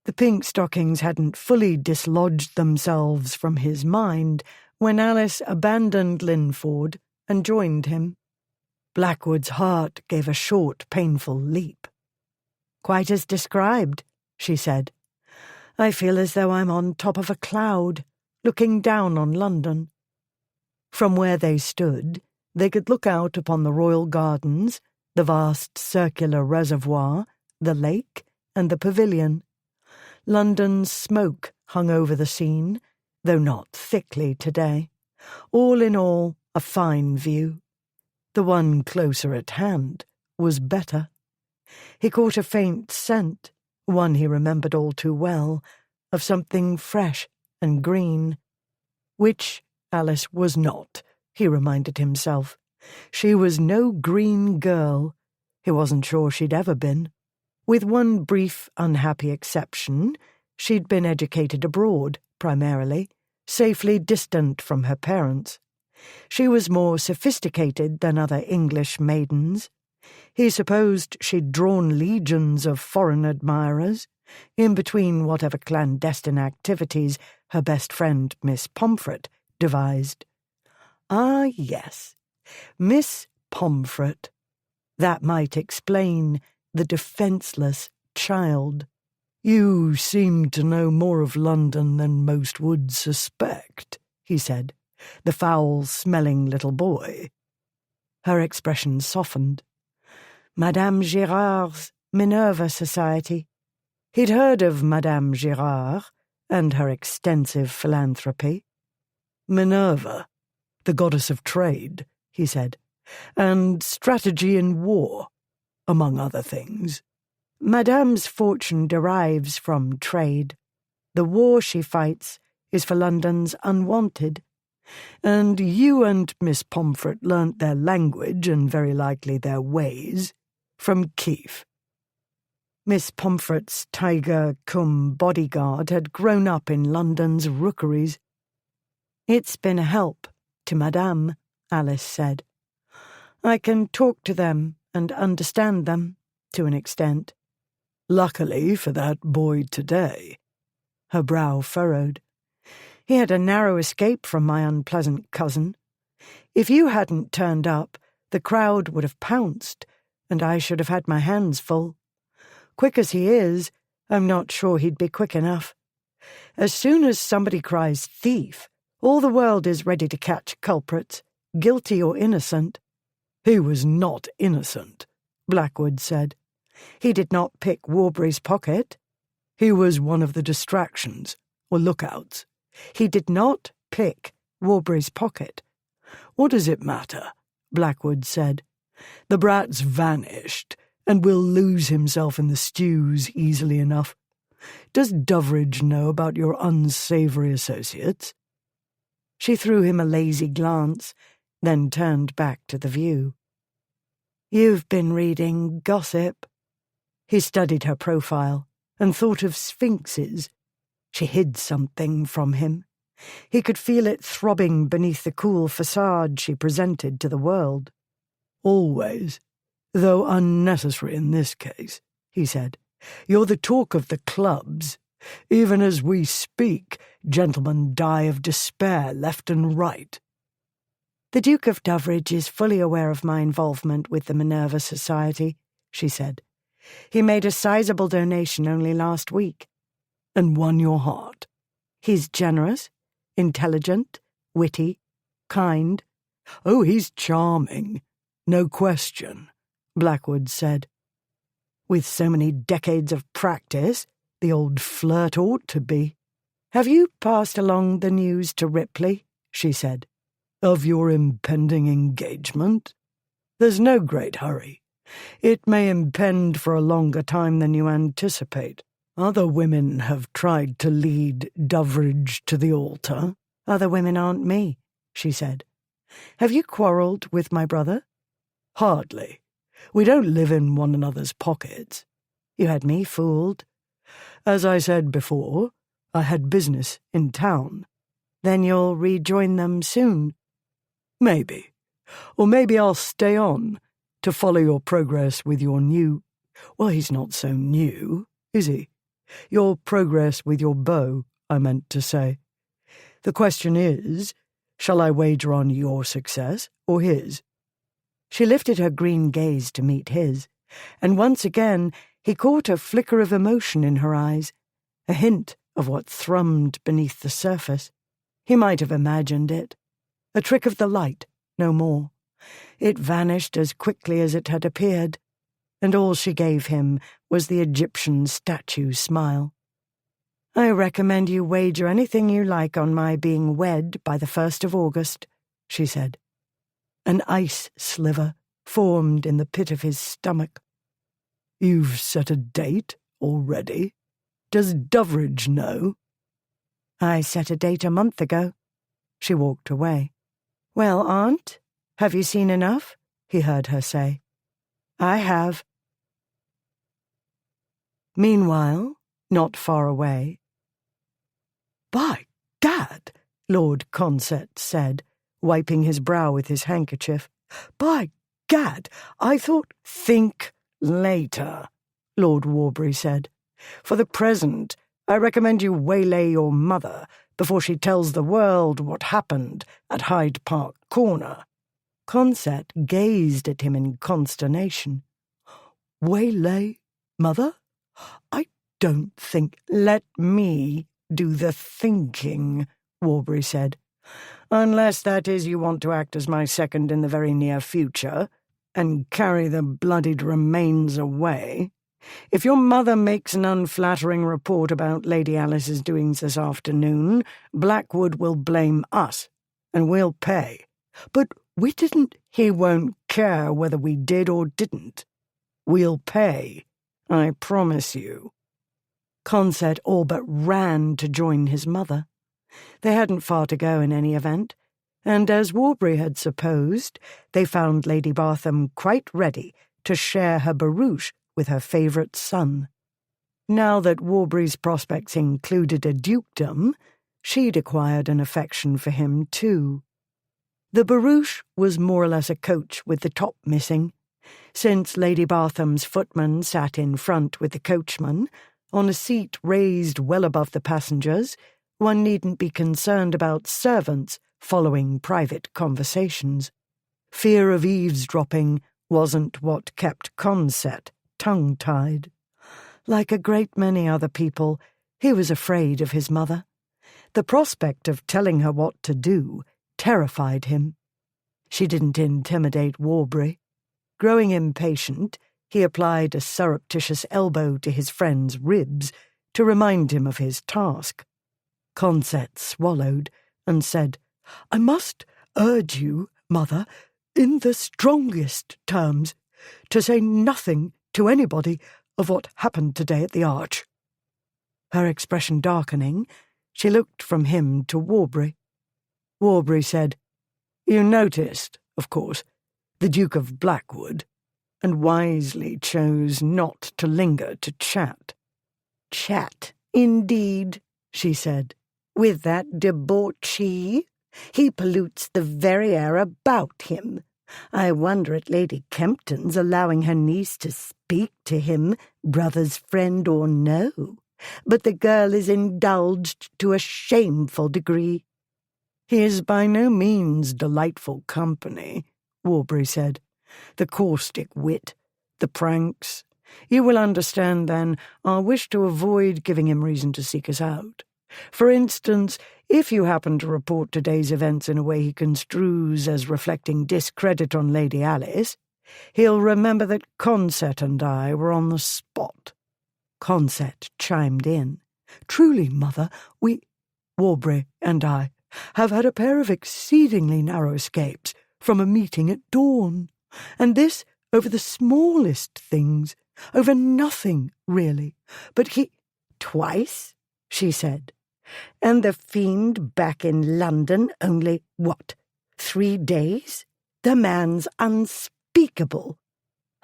The pink stockings hadn't fully dislodged themselves from his mind when Alice abandoned Linford and joined him. Blackwood's heart gave a short, painful leap. "Quite as described," she said. "I feel as though I'm on top of a cloud, looking down on London." From where they stood, they could look out upon the royal gardens, the vast circular reservoir, the lake, and the pavilion. London's smoke hung over the scene, though not thickly today. All in all, a fine view. The one closer at hand was better. He caught a faint scent, one he remembered all too well, of something fresh and green. Which Alice was not, he reminded himself. She was no green girl. He wasn't sure she'd ever been. With one brief, unhappy exception, she'd been educated abroad, primarily, safely distant from her parents. She was more sophisticated than other English maidens. He supposed she'd drawn legions of foreign admirers, in between whatever clandestine activities her best friend Miss Pomfret devised. Ah, yes, Miss Pomfret. That might explain the defenceless child. "You seem to know more of London than most would suspect," he said, the foul-smelling little boy. Her expression softened. Madame Girard's Minerva Society. He'd heard of Madame Girard and her extensive philanthropy. "Minerva, the goddess of trade," he said, "and strategy in war, among other things. Madame's fortune derives from trade. The war she fights is for London's unwanted. And you and Miss Pomfret learnt their language and very likely their ways from Keith." Miss Pomfret's tiger cum bodyguard had grown up in London's rookeries. "It's been a help to Madame," Alice said. "I can talk to them and understand them, to an extent." "Luckily for that boy today." Her brow furrowed. "He had a narrow escape from my unpleasant cousin. If you hadn't turned up, the crowd would have pounced, and I should have had my hands full. Quick as he is, I'm not sure he'd be quick enough. As soon as somebody cries thief, all the world is ready to catch culprits, guilty or innocent." "He was not innocent," Blackwood said. "He did not pick Warbury's pocket." "He was one of the distractions, or lookouts." "He did not pick Warbury's pocket." "What does it matter?" Blackwood said. "The brat's vanished, and will lose himself in the stews easily enough. Does Doveridge know about your unsavoury associates?" She threw him a lazy glance, then turned back to the view. "You've been reading gossip." He studied her profile and thought of sphinxes. She hid something from him. He could feel it throbbing beneath the cool facade she presented to the world. "Always, though unnecessary in this case," he said. "You're the talk of the clubs. Even as we speak, gentlemen die of despair left and right." "The Duke of Doveridge is fully aware of my involvement with the Minerva Society," she said. "He made a sizable donation only last week." "And won your heart?" "He's generous, intelligent, witty, kind." "Oh, he's charming, no question," Blackwood said. "With so many decades of practice, the old flirt ought to be." "Have you passed along the news to Ripley?" she said. "Of your impending engagement? There's no great hurry. It may impend for a longer time than you anticipate. Other women have tried to lead Doveridge to the altar." "Other women aren't me," she said. "Have you quarrelled with my brother?" "Hardly. We don't live in one another's pockets." "You had me fooled." "As I said before, I had business in town." "Then you'll rejoin them soon?" "Maybe. Or maybe I'll stay on to follow your progress with your new— Well, he's not so new, is he? Your progress with your beau, I meant to say. The question is, shall I wager on your success or his?" She lifted her green gaze to meet his, and once again he caught a flicker of emotion in her eyes, a hint of what thrummed beneath the surface. He might have imagined it. A trick of the light, no more. It vanished as quickly as it had appeared, and all she gave him was the Egyptian statue smile. I recommend you wager anything you like on my being wed by the 1st of August, she said. An ice sliver formed in the pit of his stomach. You've set a date already? Does Doveridge know? I set a date a month ago. She walked away. Well, Aunt, have you seen enough? He heard her say. I have. Meanwhile, not far away. By Gad, Lord Consett said, wiping his brow with his handkerchief. By Gad, I thought— Think later, Lord Warbury said. For the present, I recommend you waylay your mother before she tells the world what happened at Hyde Park Corner. Consett gazed at him in consternation. Waylay mother? I don't think— Let me do the thinking, Warbury said. Unless, that is, you want to act as my second in the very near future and carry the bloodied remains away. If your mother makes an unflattering report about Lady Alice's doings this afternoon, Blackwood will blame us, and we'll pay. But we didn't— He won't care whether we did or didn't. We'll pay, I promise you. Consett all but ran to join his mother. They hadn't far to go in any event, and as Warbury had supposed, they found Lady Bartham quite ready to share her barouche with her favourite son. Now that Warbury's prospects included a dukedom, she'd acquired an affection for him too. The barouche was more or less a coach with the top missing. Since Lady Bartham's footman sat in front with the coachman, on a seat raised well above the passengers, one needn't be concerned about servants following private conversations. Fear of eavesdropping wasn't what kept Consett tongue-tied. Like a great many other people, he was afraid of his mother. The prospect of telling her what to do terrified him. She didn't intimidate Warbury. Growing impatient, he applied a surreptitious elbow to his friend's ribs to remind him of his task. Consett swallowed and said, I must urge you, mother, in the strongest terms, to say nothing to anybody of what happened today at the Arch. Her expression darkening, she looked from him to Warbury. Warbury said, You noticed, of course, the Duke of Blackwood, and wisely chose not to linger to chat. Chat, indeed, she said, with that debauchee. He pollutes the very air about him. I wonder at Lady Kempton's allowing her niece to speak to him, brother's friend or no. But the girl is indulged to a shameful degree. He is by no means delightful company, Warbury said. The caustic wit, the pranks. You will understand, then, our wish to avoid giving him reason to seek us out. For instance, if you happen to report today's events in a way he construes as reflecting discredit on Lady Alice, he'll remember that Consett and I were on the spot. Consett chimed in. Truly, mother, Warbury and I, have had a pair of exceedingly narrow escapes from a meeting at dawn, and this over the smallest things, over nothing, really. But he— Twice, she said. And the fiend back in London only, 3 days? The man's unspeakable.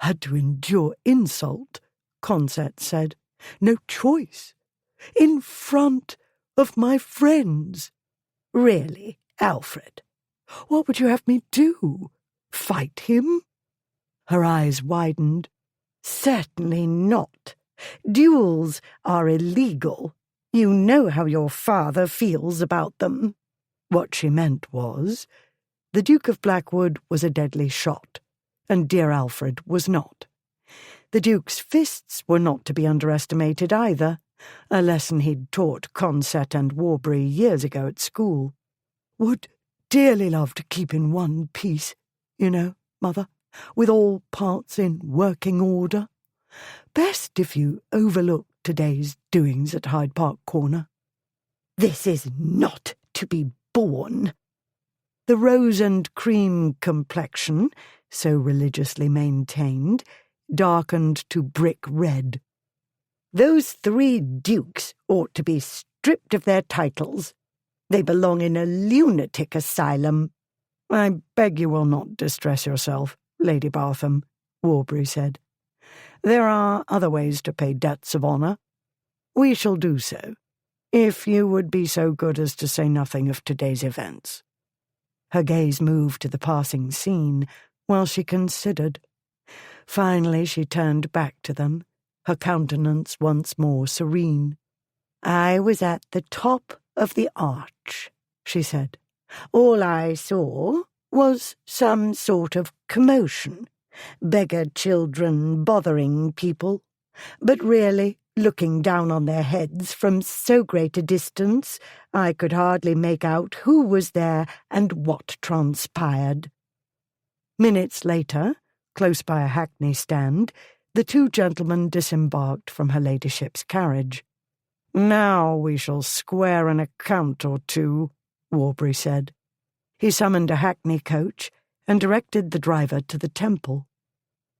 Had to endure insult, Consett said. No choice. In front of my friends. Really, Alfred? What would you have me do? Fight him? Her eyes widened. Certainly not. Duels are illegal. You know how your father feels about them. What she meant was, the Duke of Blackwood was a deadly shot, and dear Alfred was not. The Duke's fists were not to be underestimated either, a lesson he'd taught Consett and Warbury years ago at school. Would dearly love to keep in one piece, you know, mother, with all parts in working order. Best if you overlooked today's doings at Hyde Park Corner. This is not to be borne. The rose and cream complexion, so religiously maintained, darkened to brick red. Those 3 dukes ought to be stripped of their titles. They belong in a lunatic asylum. I beg you will not distress yourself, Lady Bartham, Warbury said. There are other ways to pay debts of honour. We shall do so, if you would be so good as to say nothing of today's events. Her gaze moved to the passing scene while she considered. Finally she turned back to them, her countenance once more serene. I was at the top of the arch, she said. All I saw was some sort of commotion, beggar children bothering people, but really, looking down on their heads from so great a distance, I could hardly make out who was there and what transpired. Minutes later, close by a hackney stand, the 2 gentlemen disembarked from her ladyship's carriage. Now we shall square an account or 2, Warbury said. He summoned a hackney coach and directed the driver to the Temple.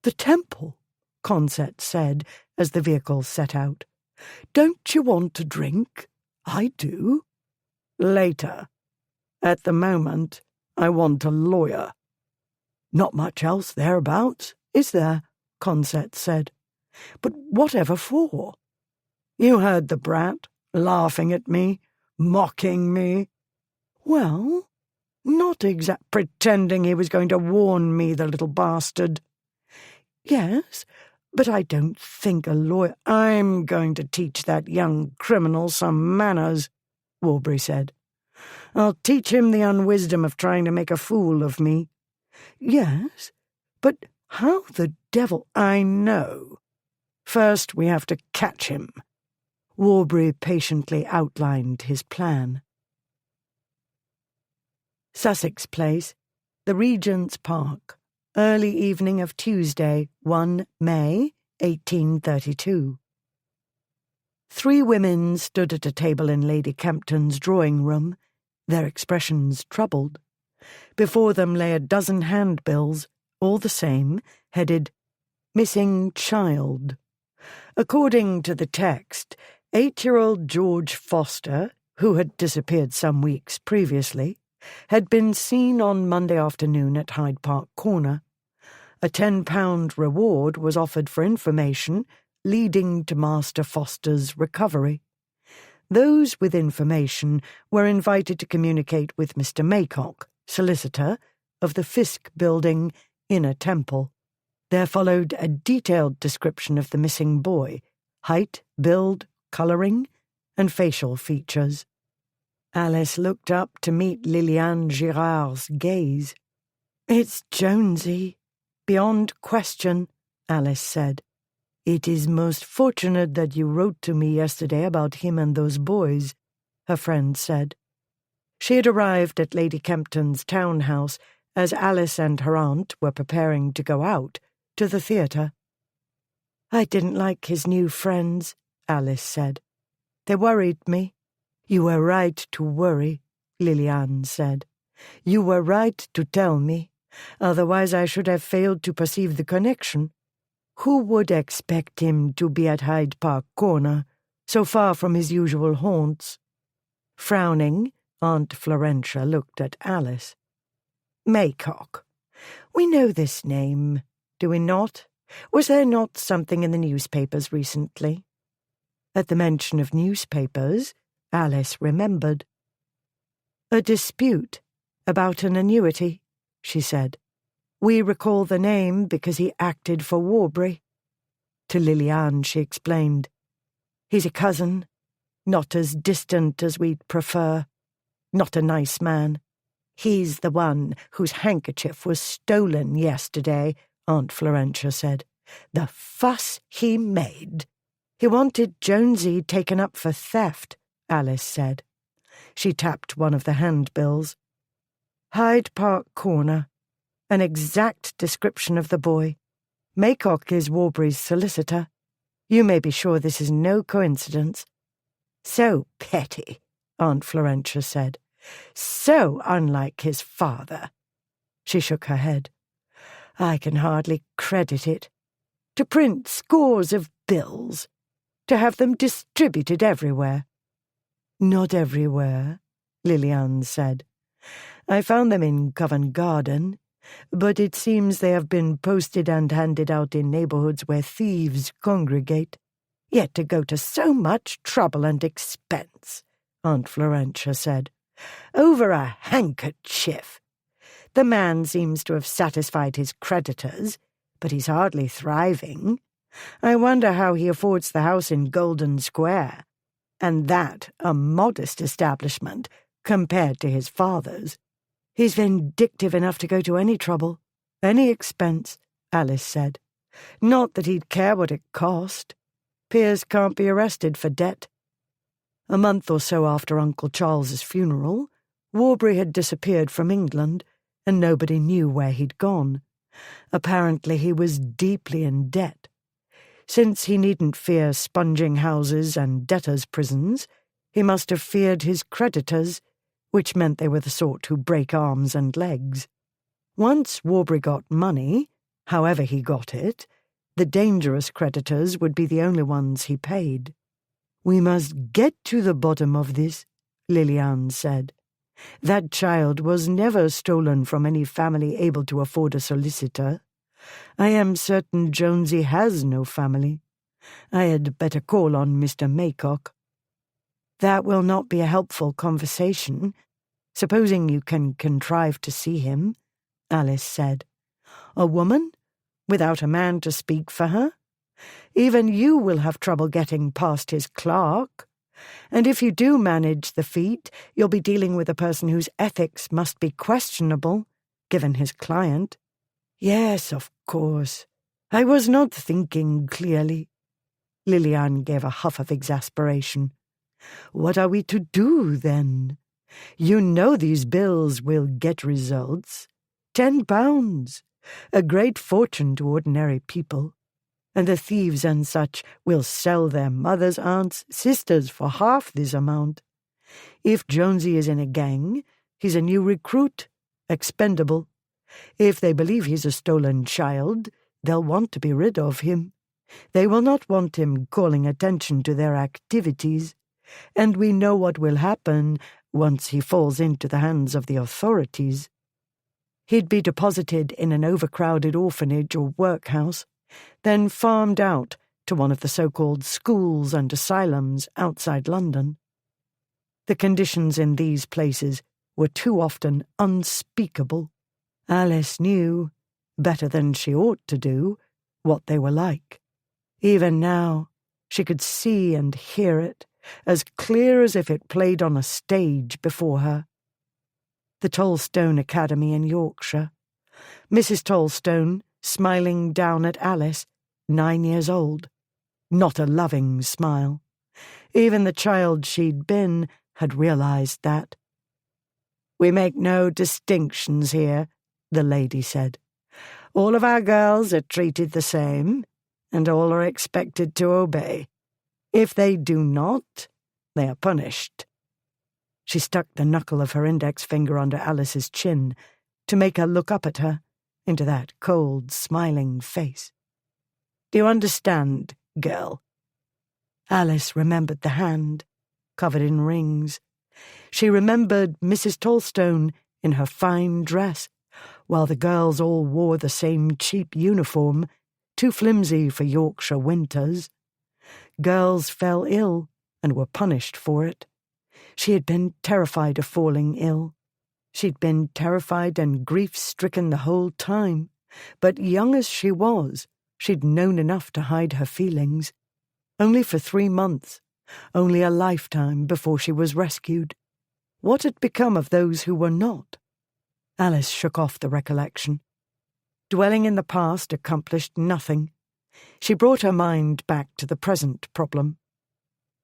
The Temple, Consett said as the vehicle set out. Don't you want a drink? I do. Later. At the moment, I want a lawyer. Not much else thereabouts, is there? Consett said. But whatever for? You heard the brat, laughing at me, mocking me. Well, not pretending he was going to warn me, the little bastard. Yes, but I don't think a lawyer— I'm going to teach that young criminal some manners, Warbury said. I'll teach him the unwisdom of trying to make a fool of me. Yes, but how the devil— I know. First we have to catch him. Warbury patiently outlined his plan. Sussex Place, the Regent's Park, early evening of Tuesday, 1 May, 1832. 3 women stood at a table in Lady Campton's drawing-room, their expressions troubled. Before them lay a dozen handbills, all the same, headed, Missing Child. According to the text, 8-year-old George Foster, who had disappeared some weeks previously, had been seen on Monday afternoon at Hyde Park Corner. A £10 reward was offered for information leading to Master Foster's recovery. Those with information were invited to communicate with Mr. Maycock, solicitor, of the Fisk Building, Inner Temple. There followed a detailed description of the missing boy, height, build, colouring, and facial features. Alice looked up to meet Liliane Girard's gaze. It's Jonesy, beyond question, Alice said. It is most fortunate that you wrote to me yesterday about him and those boys, her friend said. She had arrived at Lady Campton's townhouse as Alice and her aunt were preparing to go out to the theatre. I didn't like his new friends, Alice said. They worried me. You were right to worry, Liliane said. You were right to tell me. Otherwise I should have failed to perceive the connection. Who would expect him to be at Hyde Park Corner, so far from his usual haunts? Frowning, Aunt Florentia looked at Alice. Maycock. We know this name, do we not? Was there not something in the newspapers recently? At the mention of newspapers, Alice remembered. A dispute about an annuity, she said. We recall the name because he acted for Warbury. To Liliane she explained. He's a cousin, not as distant as we'd prefer, not a nice man. He's the one whose handkerchief was stolen yesterday, Aunt Florentia said. The fuss he made. He wanted Jonesy taken up for theft, Alice said. She tapped one of the handbills. Hyde Park Corner. An exact description of the boy. Maycock is Warbury's solicitor. You may be sure this is no coincidence." "So petty," Aunt Florentia said. "So unlike his father." She shook her head. "I can hardly credit it. To print scores of bills, to have them distributed everywhere." "Not everywhere," Liliane said. "I found them in Covent Garden, but it seems they have been posted and handed out in neighbourhoods where thieves congregate. Yet to go to so much trouble and expense," Aunt Florentia said. "Over a handkerchief. The man seems to have satisfied his creditors, but he's hardly thriving. I wonder how he affords the house in Golden Square, and that a modest establishment compared to his father's. He's vindictive enough to go to any trouble, any expense," Alice said. "Not that he'd care what it cost. Peers can't be arrested for debt." A month or so after Uncle Charles's funeral, Warbury had disappeared from England, and nobody knew where he'd gone. Apparently he was deeply in debt. Since he needn't fear sponging houses and debtors' prisons, he must have feared his creditors, which meant they were the sort who break arms and legs. Once Warbury got money, however he got it, the dangerous creditors would be the only ones he paid. "We must get to the bottom of this," Liliane said. "That child was never stolen from any family able to afford a solicitor. I am certain Jonesy has no family. I had better call on Mr. Maycock." "That will not be a helpful conversation, supposing you can contrive to see him," Alice said. "A woman? Without a man to speak for her? Even you will have trouble getting past his clerk. And if you do manage the feat, you'll be dealing with a person whose ethics must be questionable, given his client." "Yes, of course. I was not thinking clearly." Liliane gave a huff of exasperation. "What are we to do, then? You know these bills will get results. £10, a great fortune to ordinary people. And the thieves and such will sell their mothers, aunts, sisters for half this amount. If Jonesy is in a gang, he's a new recruit, expendable. If they believe he's a stolen child, they'll want to be rid of him. They will not want him calling attention to their activities, and we know what will happen once he falls into the hands of the authorities. He'd be deposited in an overcrowded orphanage or workhouse, then farmed out to one of the so-called schools and asylums outside London. The conditions in these places were too often unspeakable. Alice knew, better than she ought to do, what they were like. Even now, she could see and hear it, as clear as if it played on a stage before her. The Tollstone Academy in Yorkshire. Mrs. Tollstone, smiling down at Alice, 9 years old. Not a loving smile. Even the child she'd been had realized that. "We make no distinctions here," the lady said. "All of our girls are treated the same, and all are expected to obey. If they do not, they are punished." She stuck the knuckle of her index finger under Alice's chin to make her look up at her, into that cold, smiling face. "Do you understand, girl?" Alice remembered the hand, covered in rings. She remembered Mrs. Tollstone in her fine dress, while the girls all wore the same cheap uniform, too flimsy for Yorkshire winters. Girls fell ill and were punished for it. She had been terrified of falling ill. She'd been terrified and grief-stricken the whole time, but young as she was, she'd known enough to hide her feelings. Only for 3 months, only a lifetime before she was rescued. What had become of those who were not? Alice shook off the recollection. Dwelling in the past accomplished nothing. She brought her mind back to the present problem.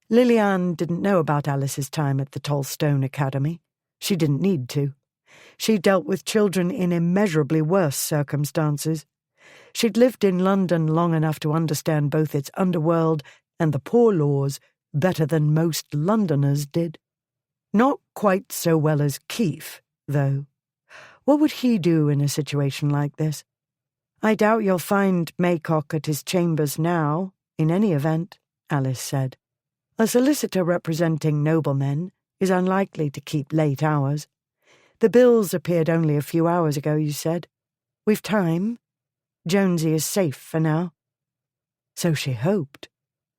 Liliane didn't know about Alice's time at the Tollstone Academy. She didn't need to. She dealt with children in immeasurably worse circumstances. She'd lived in London long enough to understand both its underworld and the poor laws better than most Londoners did. Not quite so well as Keith, though. What would he do in a situation like this? I doubt you'll find Maycock at his chambers now, in any event, Alice said. A solicitor representing noblemen is unlikely to keep late hours. The bills appeared only a few hours ago, you said. We've time. Jonesy is safe for now. So she hoped.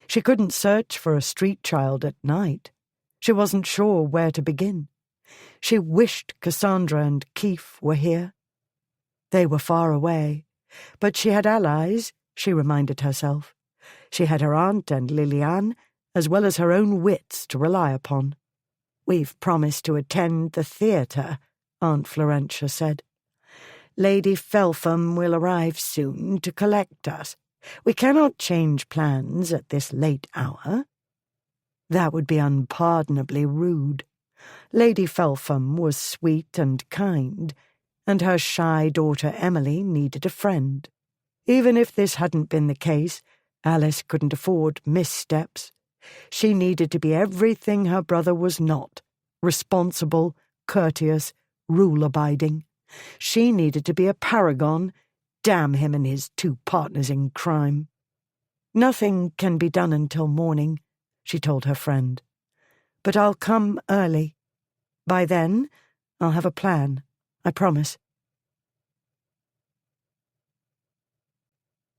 She couldn't search for a street child at night. She wasn't sure where to begin. She wished Cassandra and Keith were here. They were far away, but she had allies, she reminded herself. She had her aunt and Liliane, as well as her own wits to rely upon. We've promised to attend the theatre, Aunt Florentia said. Lady Felpham will arrive soon to collect us. We cannot change plans at this late hour. That would be unpardonably rude. Lady Felpham was sweet and kind, and her shy daughter Emily needed a friend. Even if this hadn't been the case, Alice couldn't afford missteps. She needed to be everything her brother was not: responsible, courteous, rule-abiding. She needed to be a paragon. Damn him and his two partners in crime. Nothing can be done until morning, she told her friend. But I'll come early. By then, I'll have a plan, I promise.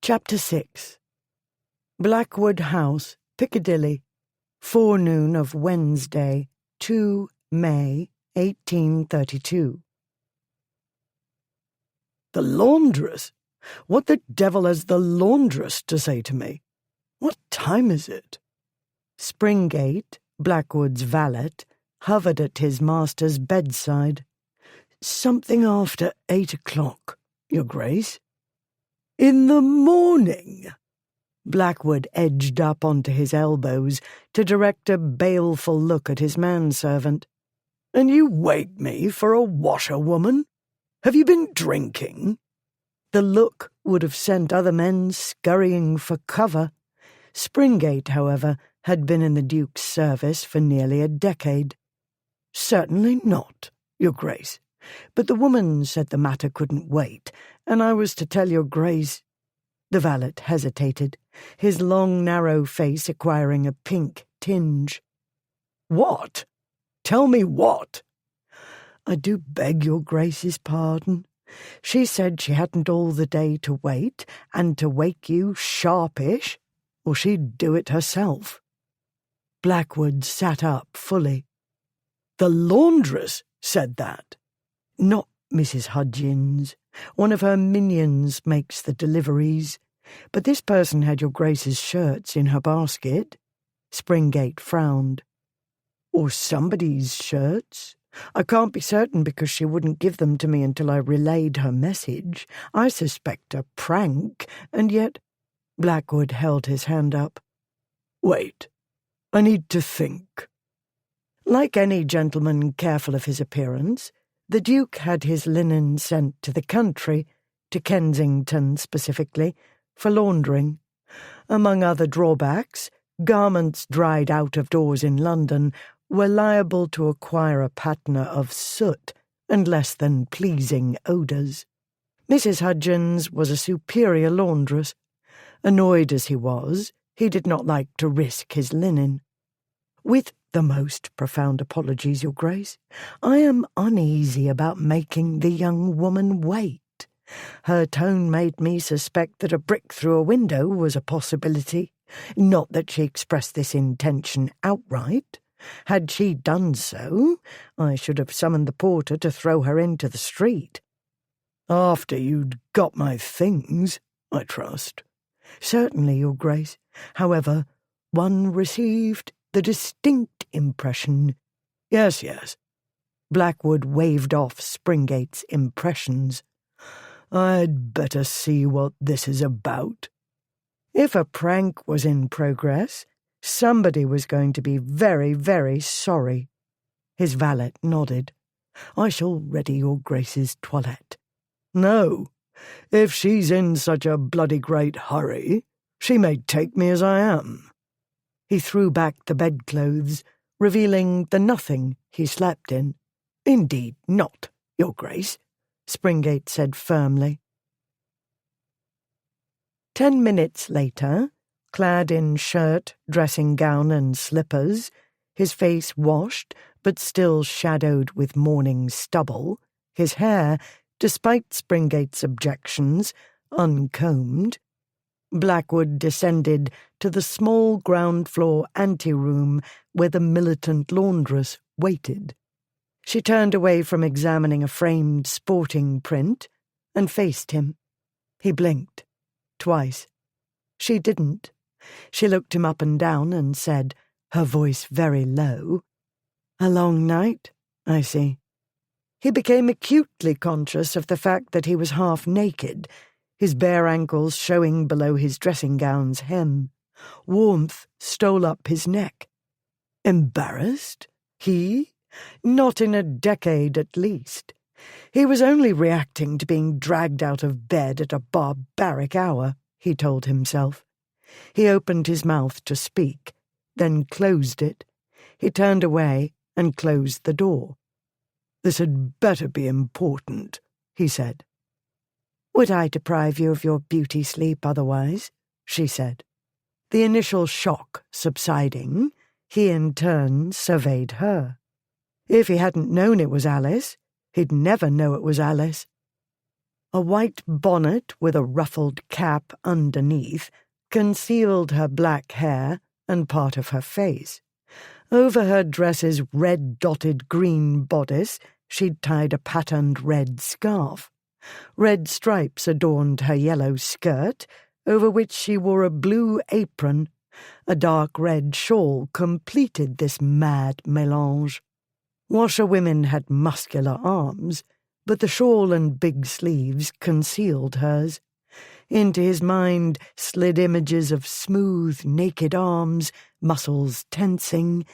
Chapter 6. Blackwood House, Piccadilly, forenoon of Wednesday, 2 May, 1832. The laundress? What the devil has the laundress to say to me? What time is it? Springate, Blackwood's valet, hovered at his master's bedside. Something after 8 o'clock, Your Grace. In the morning? Blackwood edged up onto his elbows to direct a baleful look at his manservant. And you wake me for a washerwoman? Have you been drinking? The look would have sent other men scurrying for cover. Springate, however, had been in the Duke's service for nearly a decade. Certainly not, Your Grace. But the woman said the matter couldn't wait, and I was to tell Your Grace. The valet hesitated, his long, narrow face acquiring a pink tinge. What? Tell me what? I do beg Your Grace's pardon. She said she hadn't all the day to wait, and to wake you sharpish, or she'd do it herself. Blackwood sat up fully. The laundress said that. Not Mrs. Hudgins. One of her minions makes the deliveries. But this person had Your Grace's shirts in her basket. Springate frowned. Or somebody's shirts. I can't be certain because she wouldn't give them to me until I relayed her message. I suspect a prank, and yet— Blackwood held his hand up. Wait, I need to think. Like any gentleman careful of his appearance, the Duke had his linen sent to the country, to Kensington specifically, for laundering. Among other drawbacks, garments dried out of doors in London were liable to acquire a patina of soot and less than pleasing odours. Mrs. Hudgins was a superior laundress. Annoyed as he was, he did not like to risk his linen. With the most profound apologies, Your Grace, I am uneasy about making the young woman wait. Her tone made me suspect that a brick through a window was a possibility. Not that she expressed this intention outright. Had she done so, I should have summoned the porter to throw her into the street. After you'd got my things, I trust. Certainly, Your Grace. However, one received the distinct impression— Yes. Blackwood waved off Springate's impressions. I'd better see what this is about. If a prank was in progress, somebody was going to be very, very sorry. His valet nodded. I shall ready Your Grace's toilette. No, If she's in such a bloody great hurry, she may take me as I am." He threw back the bedclothes, revealing the nothing he slept in. "Indeed not, Your Grace," Springate said firmly. 10 minutes later, clad in shirt, dressing gown and slippers, his face washed but still shadowed with morning stubble, his hair, despite Springate's objections, uncombed, Blackwood descended to the small ground-floor anteroom where the militant laundress waited. She turned away from examining a framed sporting print and faced him. He blinked. Twice. She didn't. She looked him up and down and said, her voice very low, "A long night, I see." He became acutely conscious of the fact that he was half naked, his bare ankles showing below his dressing-gown's hem. Warmth stole up his neck. Embarrassed? He? Not in a decade at least. He was only reacting to being dragged out of bed at a barbaric hour, he told himself. He opened his mouth to speak, then closed it. He turned away and closed the door. "This had better be important," he said. "Would I deprive you of your beauty sleep otherwise?" she said. The initial shock subsiding, he in turn surveyed her. If he hadn't known it was Alice, he'd never know it was Alice. A white bonnet with a ruffled cap underneath concealed her black hair and part of her face. Over her dress's red-dotted green bodice, she'd tied a patterned red scarf. Red stripes adorned her yellow skirt, over which she wore a blue apron. A dark red shawl completed this mad mélange. Washerwomen had muscular arms, but the shawl and big sleeves concealed hers. Into his mind slid images of smooth, naked arms, muscles tensing,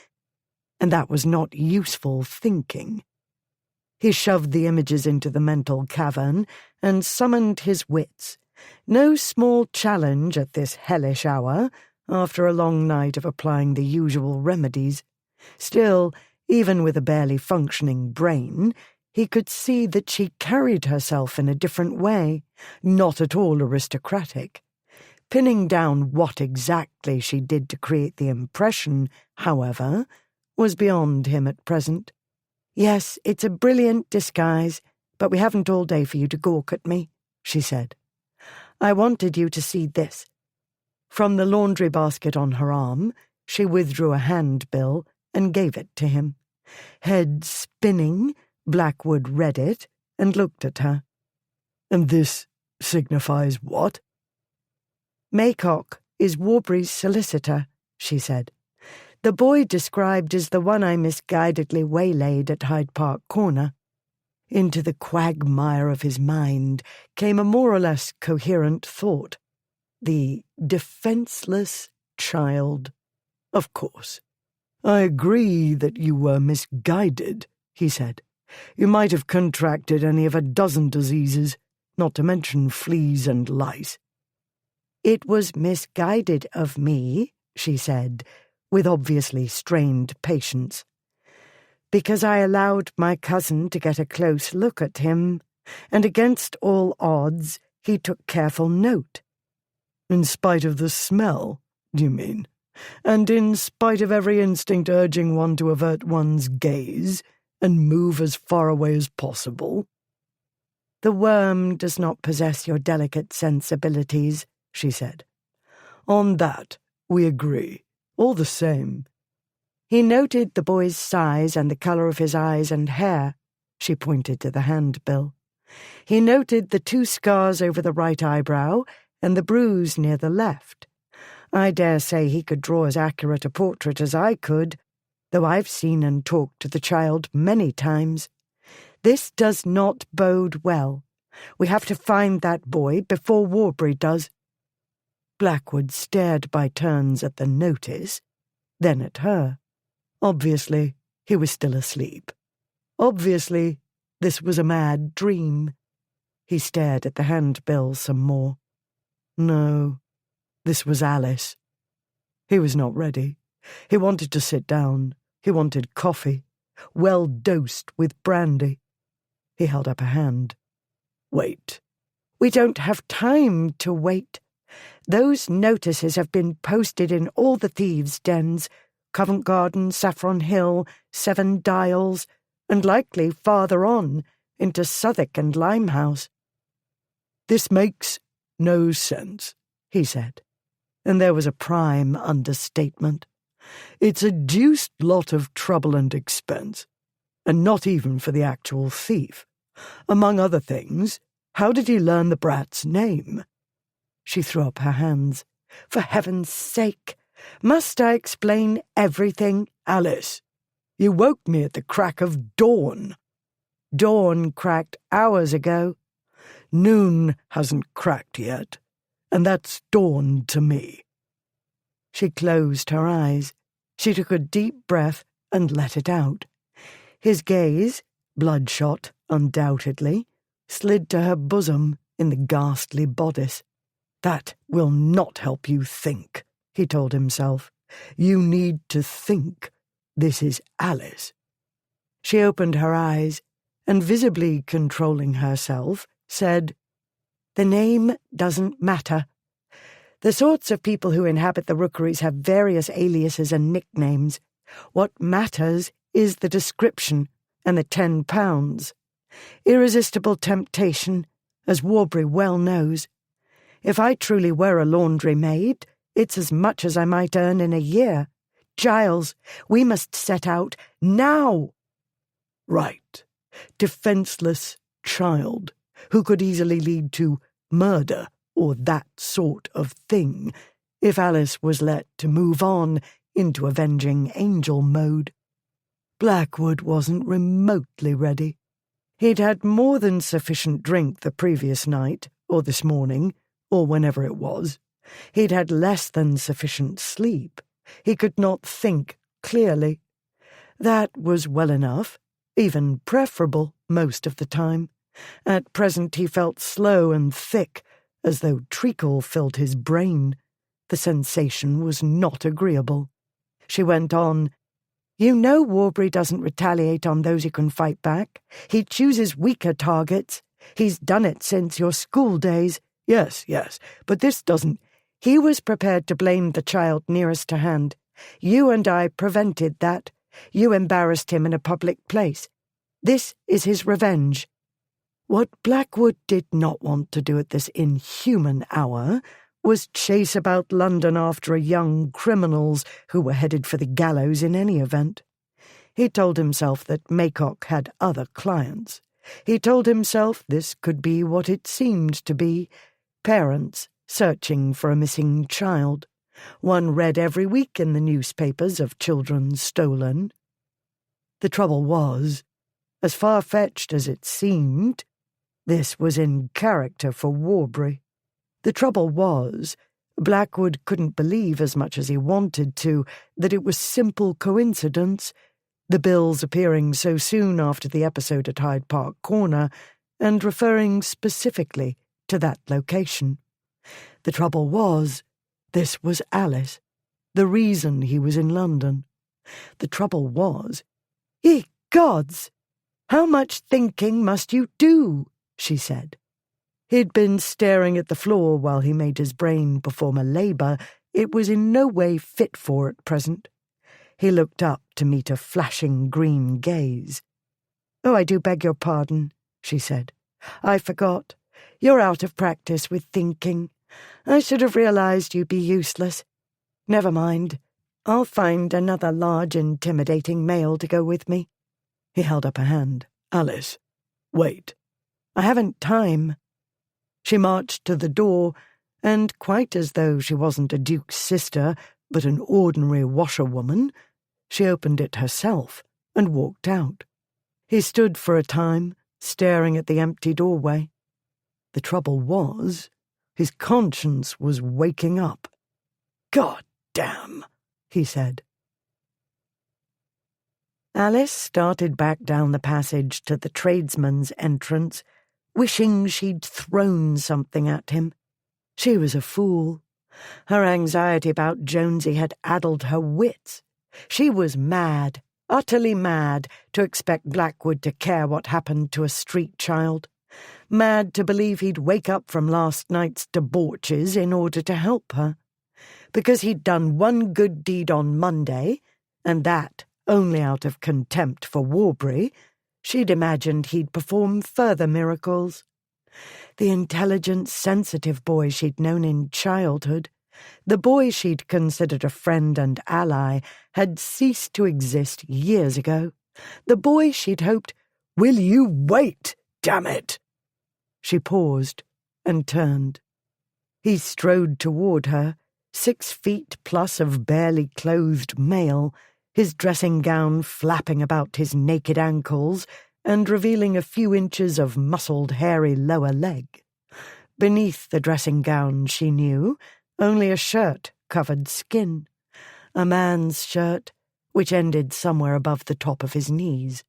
and that was not useful thinking. He shoved the images into the mental cavern and summoned his wits. No small challenge at this hellish hour, after a long night of applying the usual remedies. Still, even with a barely functioning brain, he could see that she carried herself in a different way, not at all aristocratic. Pinning down what exactly she did to create the impression, however, was beyond him at present. "Yes, it's a brilliant disguise, but we haven't all day for you to gawk at me," she said. "I wanted you to see this." From the laundry basket on her arm, she withdrew a handbill and gave it to him. Head spinning, Blackwood read it and looked at her. "And this signifies what?" "Maycock is Warbury's solicitor," she said. "The boy described is the one I misguidedly waylaid at Hyde Park Corner." Into the quagmire of his mind came a more or less coherent thought. The defenseless child. "Of course. I agree that you were misguided," he said. "You might have contracted any of a dozen diseases, not to mention fleas and lice." "It was misguided of me," she said, with obviously strained patience, "because I allowed my cousin to get a close look at him, and against all odds he took careful note." "In spite of the smell, do you mean? And in spite of every instinct urging one to avert one's gaze and move as far away as possible?" "The worm does not possess your delicate sensibilities," she said. "On that we agree. All the same." He noted the boy's size and the colour of his eyes and hair. She pointed to the handbill. He noted the 2 scars over the right eyebrow and the bruise near the left. I dare say he could draw as accurate a portrait as I could, though I've seen and talked to the child many times. This does not bode well. We have to find that boy before Warbury does. Blackwood stared by turns at the notice, then at her. Obviously, he was still asleep. Obviously, this was a mad dream. He stared at the handbill some more. No, this was Alice. He was not ready. He wanted to sit down. He wanted coffee, well dosed with brandy. He held up a hand. Wait. We don't have time to wait. Those notices have been posted in all the thieves' dens, Covent Garden, Saffron Hill, Seven Dials, and likely farther on, into Southwark and Limehouse. This makes no sense, he said, and there was a prime understatement. It's a deuced lot of trouble and expense, and not even for the actual thief. Among other things, how did he learn the brat's name? She threw up her hands. For heaven's sake, must I explain everything? Alice, you woke me at the crack of dawn. Dawn cracked hours ago. Noon hasn't cracked yet, and that's dawn to me. She closed her eyes. She took a deep breath and let it out. His gaze, bloodshot undoubtedly, slid to her bosom in the ghastly bodice. That will not help you think, he told himself. You need to think. This is Alice. She opened her eyes and, visibly controlling herself, said, The name doesn't matter. The sorts of people who inhabit the rookeries have various aliases and nicknames. What matters is the description and the £10. Irresistible temptation, as Warbury well knows. If I truly were a laundry maid, it's as much as I might earn in a year. Giles, we must set out now. Right. Defenceless child, who could easily lead to murder or that sort of thing, if Alice was let to move on into avenging angel mode. Blackwood wasn't remotely ready. He'd had more than sufficient drink the previous night, or this morning, or whenever it was. He'd had less than sufficient sleep. He could not think clearly. That was well enough, even preferable most of the time. At present he felt slow and thick, as though treacle filled his brain. The sensation was not agreeable. She went on, You know Warbury doesn't retaliate on those who can fight back. He chooses weaker targets. He's done it since your school days. Yes, but this doesn't. He was prepared to blame the child nearest to hand. You and I prevented that. You embarrassed him in a public place. This is his revenge. What Blackwood did not want to do at this inhuman hour was chase about London after young criminals who were headed for the gallows in any event. He told himself that Maycock had other clients. He told himself this could be what it seemed to be, parents searching for a missing child. One read every week in the newspapers of children stolen. The trouble was, as far-fetched as it seemed, this was in character for Warbury. The trouble was, Blackwood couldn't believe as much as he wanted to that it was simple coincidence, the bills appearing so soon after the episode at Hyde Park Corner and referring specifically to that location. The trouble was, this was Alice, the reason he was in London. The trouble was, Ye gods! How much thinking must you do? She said. He'd been staring at the floor while he made his brain perform a labour it was in no way fit for at present. He looked up to meet a flashing green gaze. Oh, I do beg your pardon, she said. I forgot. You're out of practice with thinking. I should have realised you'd be useless. Never mind. I'll find another large, intimidating male to go with me. He held up a hand. Alice, wait. I haven't time. She marched to the door, and quite as though she wasn't a duke's sister, but an ordinary washerwoman, she opened it herself and walked out. He stood for a time, staring at the empty doorway. The trouble was, his conscience was waking up. God damn, he said. Alice started back down the passage to the tradesman's entrance, wishing she'd thrown something at him. She was a fool. Her anxiety about Jonesy had addled her wits. She was mad, utterly mad, to expect Blackwood to care what happened to a street child. Mad to believe he'd wake up from last night's debauches in order to help her. Because he'd done one good deed on Monday, and that only out of contempt for Warbury, she'd imagined he'd perform further miracles. The intelligent, sensitive boy she'd known in childhood, the boy she'd considered a friend and ally, had ceased to exist years ago. The boy she'd hoped, "Will you wait, damn it?" She paused and turned. He strode toward her, 6 feet plus of barely clothed male, his dressing gown flapping about his naked ankles and revealing a few inches of muscled, hairy lower leg. Beneath the dressing gown, she knew, only a shirt covered skin, a man's shirt which ended somewhere above the top of his knees.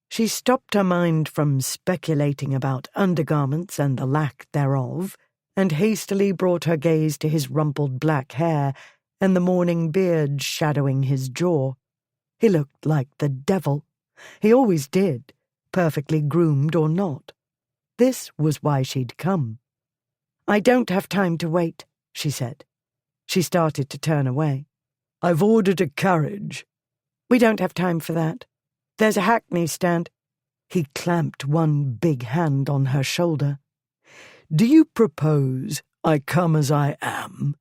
She stopped her mind from speculating about undergarments and the lack thereof, and hastily brought her gaze to his rumpled black hair and the morning beard shadowing his jaw. He looked like the devil. He always did, perfectly groomed or not. This was why she'd come. "I don't have time to wait," she said. She started to turn away. "I've ordered a carriage." "We don't have time for that. There's a hackney stand." He clamped one big hand on her shoulder. "Do you propose I come as I am?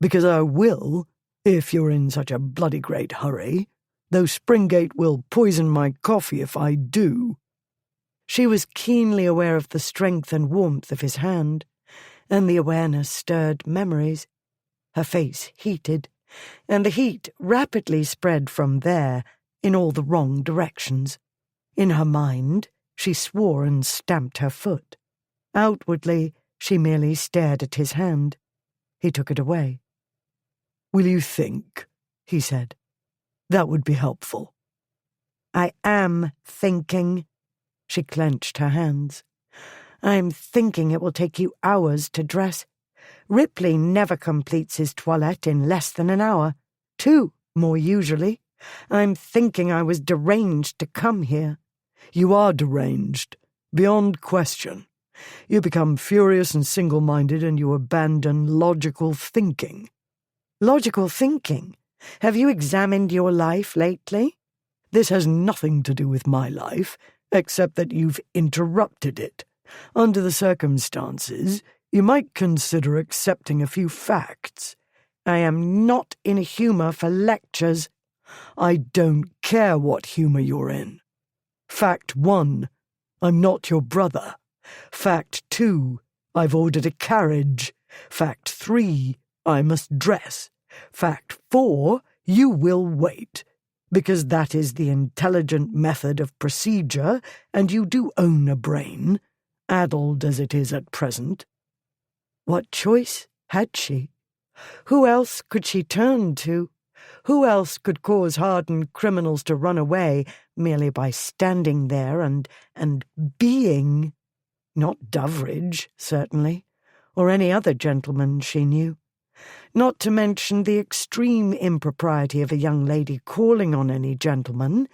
Because I will, if you're in such a bloody great hurry, though Springate will poison my coffee if I do." She was keenly aware of the strength and warmth of his hand, and the awareness stirred memories. Her face heated, and the heat rapidly spread from there in all the wrong directions. In her mind, she swore and stamped her foot. Outwardly, she merely stared at his hand. He took it away. "Will you think?" he said. "That would be helpful." "I am thinking." She clenched her hands. "I'm thinking it will take you hours to dress. Ripley never completes his toilette in less than an hour. 2, more usually. I'm thinking I was deranged to come here." "You are deranged, beyond question. You become furious and single-minded and you abandon logical thinking." "Logical thinking? Have you examined your life lately?" "This has nothing to do with my life, except that you've interrupted it. Under the circumstances, you might consider accepting a few facts." "I am not in a humour for lectures." "I don't care what humour you're in. Fact 1, I'm not your brother. Fact 2, I've ordered a carriage. Fact 3, I must dress. Fact 4, you will wait, because that is the intelligent method of procedure, and you do own a brain, addled as it is at present." What choice had she? Who else could she turn to? Who else could cause hardened criminals to run away merely by standing there and being? Not Doveridge, certainly, or any other gentleman she knew. Not to mention the extreme impropriety of a young lady calling on any gentleman,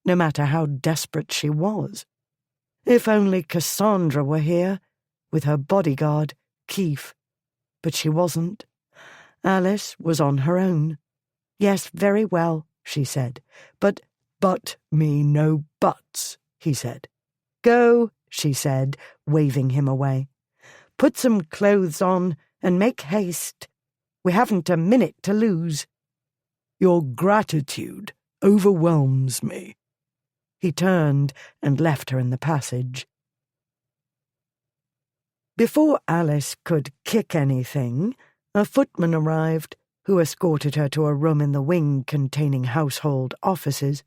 no matter how desperate she was. If only Cassandra were here, with her bodyguard, Keefe. But she wasn't. Alice was on her own. "Yes, very well," she said. But me no buts," he said. "Go," she said, waving him away. "Put some clothes on and make haste. We haven't a minute to lose." "Your gratitude overwhelms me." He turned and left her in the passage. Before Alice could kick anything, a footman arrived, who escorted her to a room in the wing containing household offices.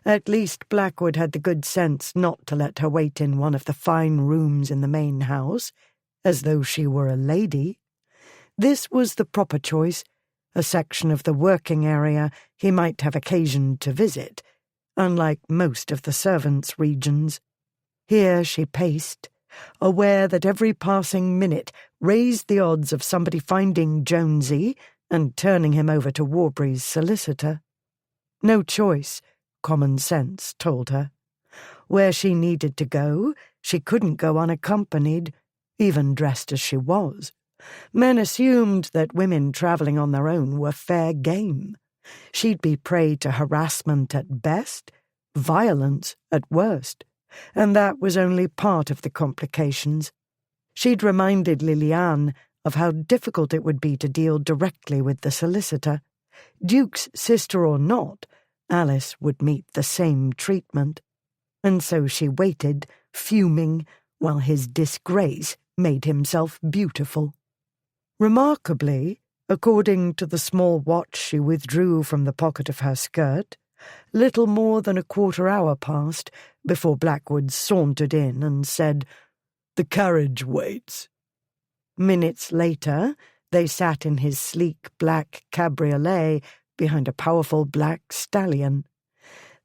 At least Blackwood had the good sense not to let her wait in one of the fine rooms in the main house, as though she were a lady. This was the proper choice, a section of the working area he might have occasion to visit, unlike most of the servants' regions. Here she paced, aware that every passing minute raised the odds of somebody finding Jonesy and turning him over to Warbury's solicitor. No choice, common sense told her. Where she needed to go, she couldn't go unaccompanied, even dressed as she was. Men assumed that women travelling on their own were fair game. She'd be prey to harassment at best, violence at worst, and that was only part of the complications. She'd reminded Liliane of how difficult it would be to deal directly with the solicitor. Duke's sister or not, Alice would meet the same treatment. And so she waited, fuming, while his disgrace made himself beautiful. Remarkably, according to the small watch she withdrew from the pocket of her skirt, little more than a quarter-hour passed before Blackwood sauntered in and said, "The carriage waits." Minutes later, they sat in his sleek black cabriolet behind a powerful black stallion.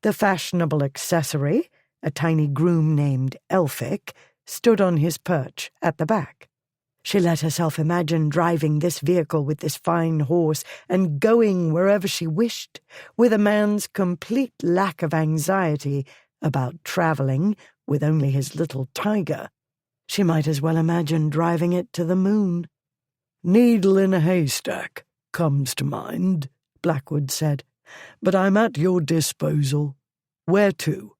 The fashionable accessory, a tiny groom named Elphick, stood on his perch at the back. She let herself imagine driving this vehicle with this fine horse and going wherever she wished, with a man's complete lack of anxiety about travelling with only his little tiger. She might as well imagine driving it to the moon. "Needle in a haystack comes to mind," Blackwood said, "but I'm at your disposal. Where to?"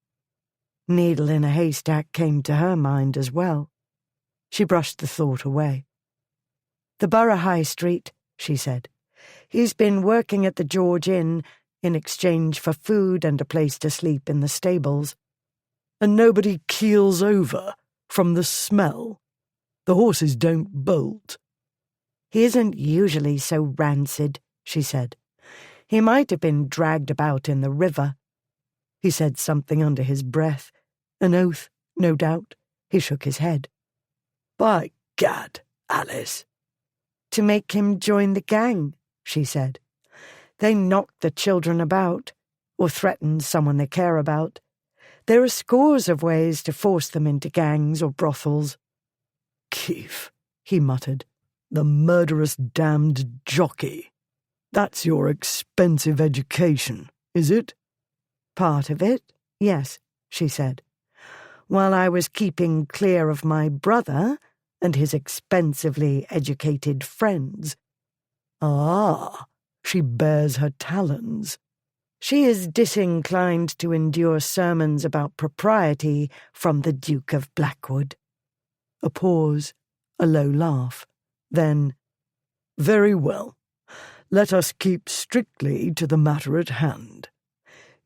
Needle in a haystack came to her mind as well. She brushed the thought away. "The Borough High Street," she said. "He's been working at the George Inn in exchange for food and a place to sleep in the stables." "And nobody keels over from the smell? The horses don't bolt?" "He isn't usually so rancid," she said. "He might have been dragged about in the river." He said something under his breath. An oath, no doubt. He shook his head. "By gad, Alice." "To make him join the gang," she said. "They knock the children about, or threaten someone they care about. There are scores of ways to force them into gangs or brothels." "Keef," he muttered, "the murderous damned jockey. That's your expensive education, is it?" "Part of it, yes," she said. "While I was keeping clear of my brother and his expensively educated friends." "Ah, she bears her talons." "She is disinclined to endure sermons about propriety from the Duke of Blackwood." A pause, a low laugh. Then, "Very well. Let us keep strictly to the matter at hand.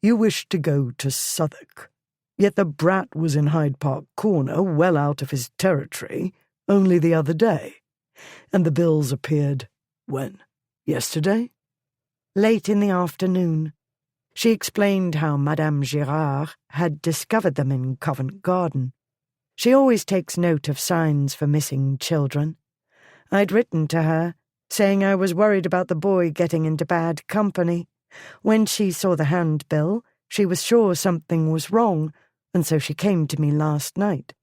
You wish to go to Southwark, yet the brat was in Hyde Park Corner, well out of his territory, only the other day, and the bills appeared, when? Yesterday?" "Late in the afternoon." She explained how Madame Girard had discovered them in Covent Garden. She always takes note of signs for missing children. I'd written to her, saying I was worried about the boy getting into bad company. When she saw the handbill, she was sure something was wrong, and so she came to me last night.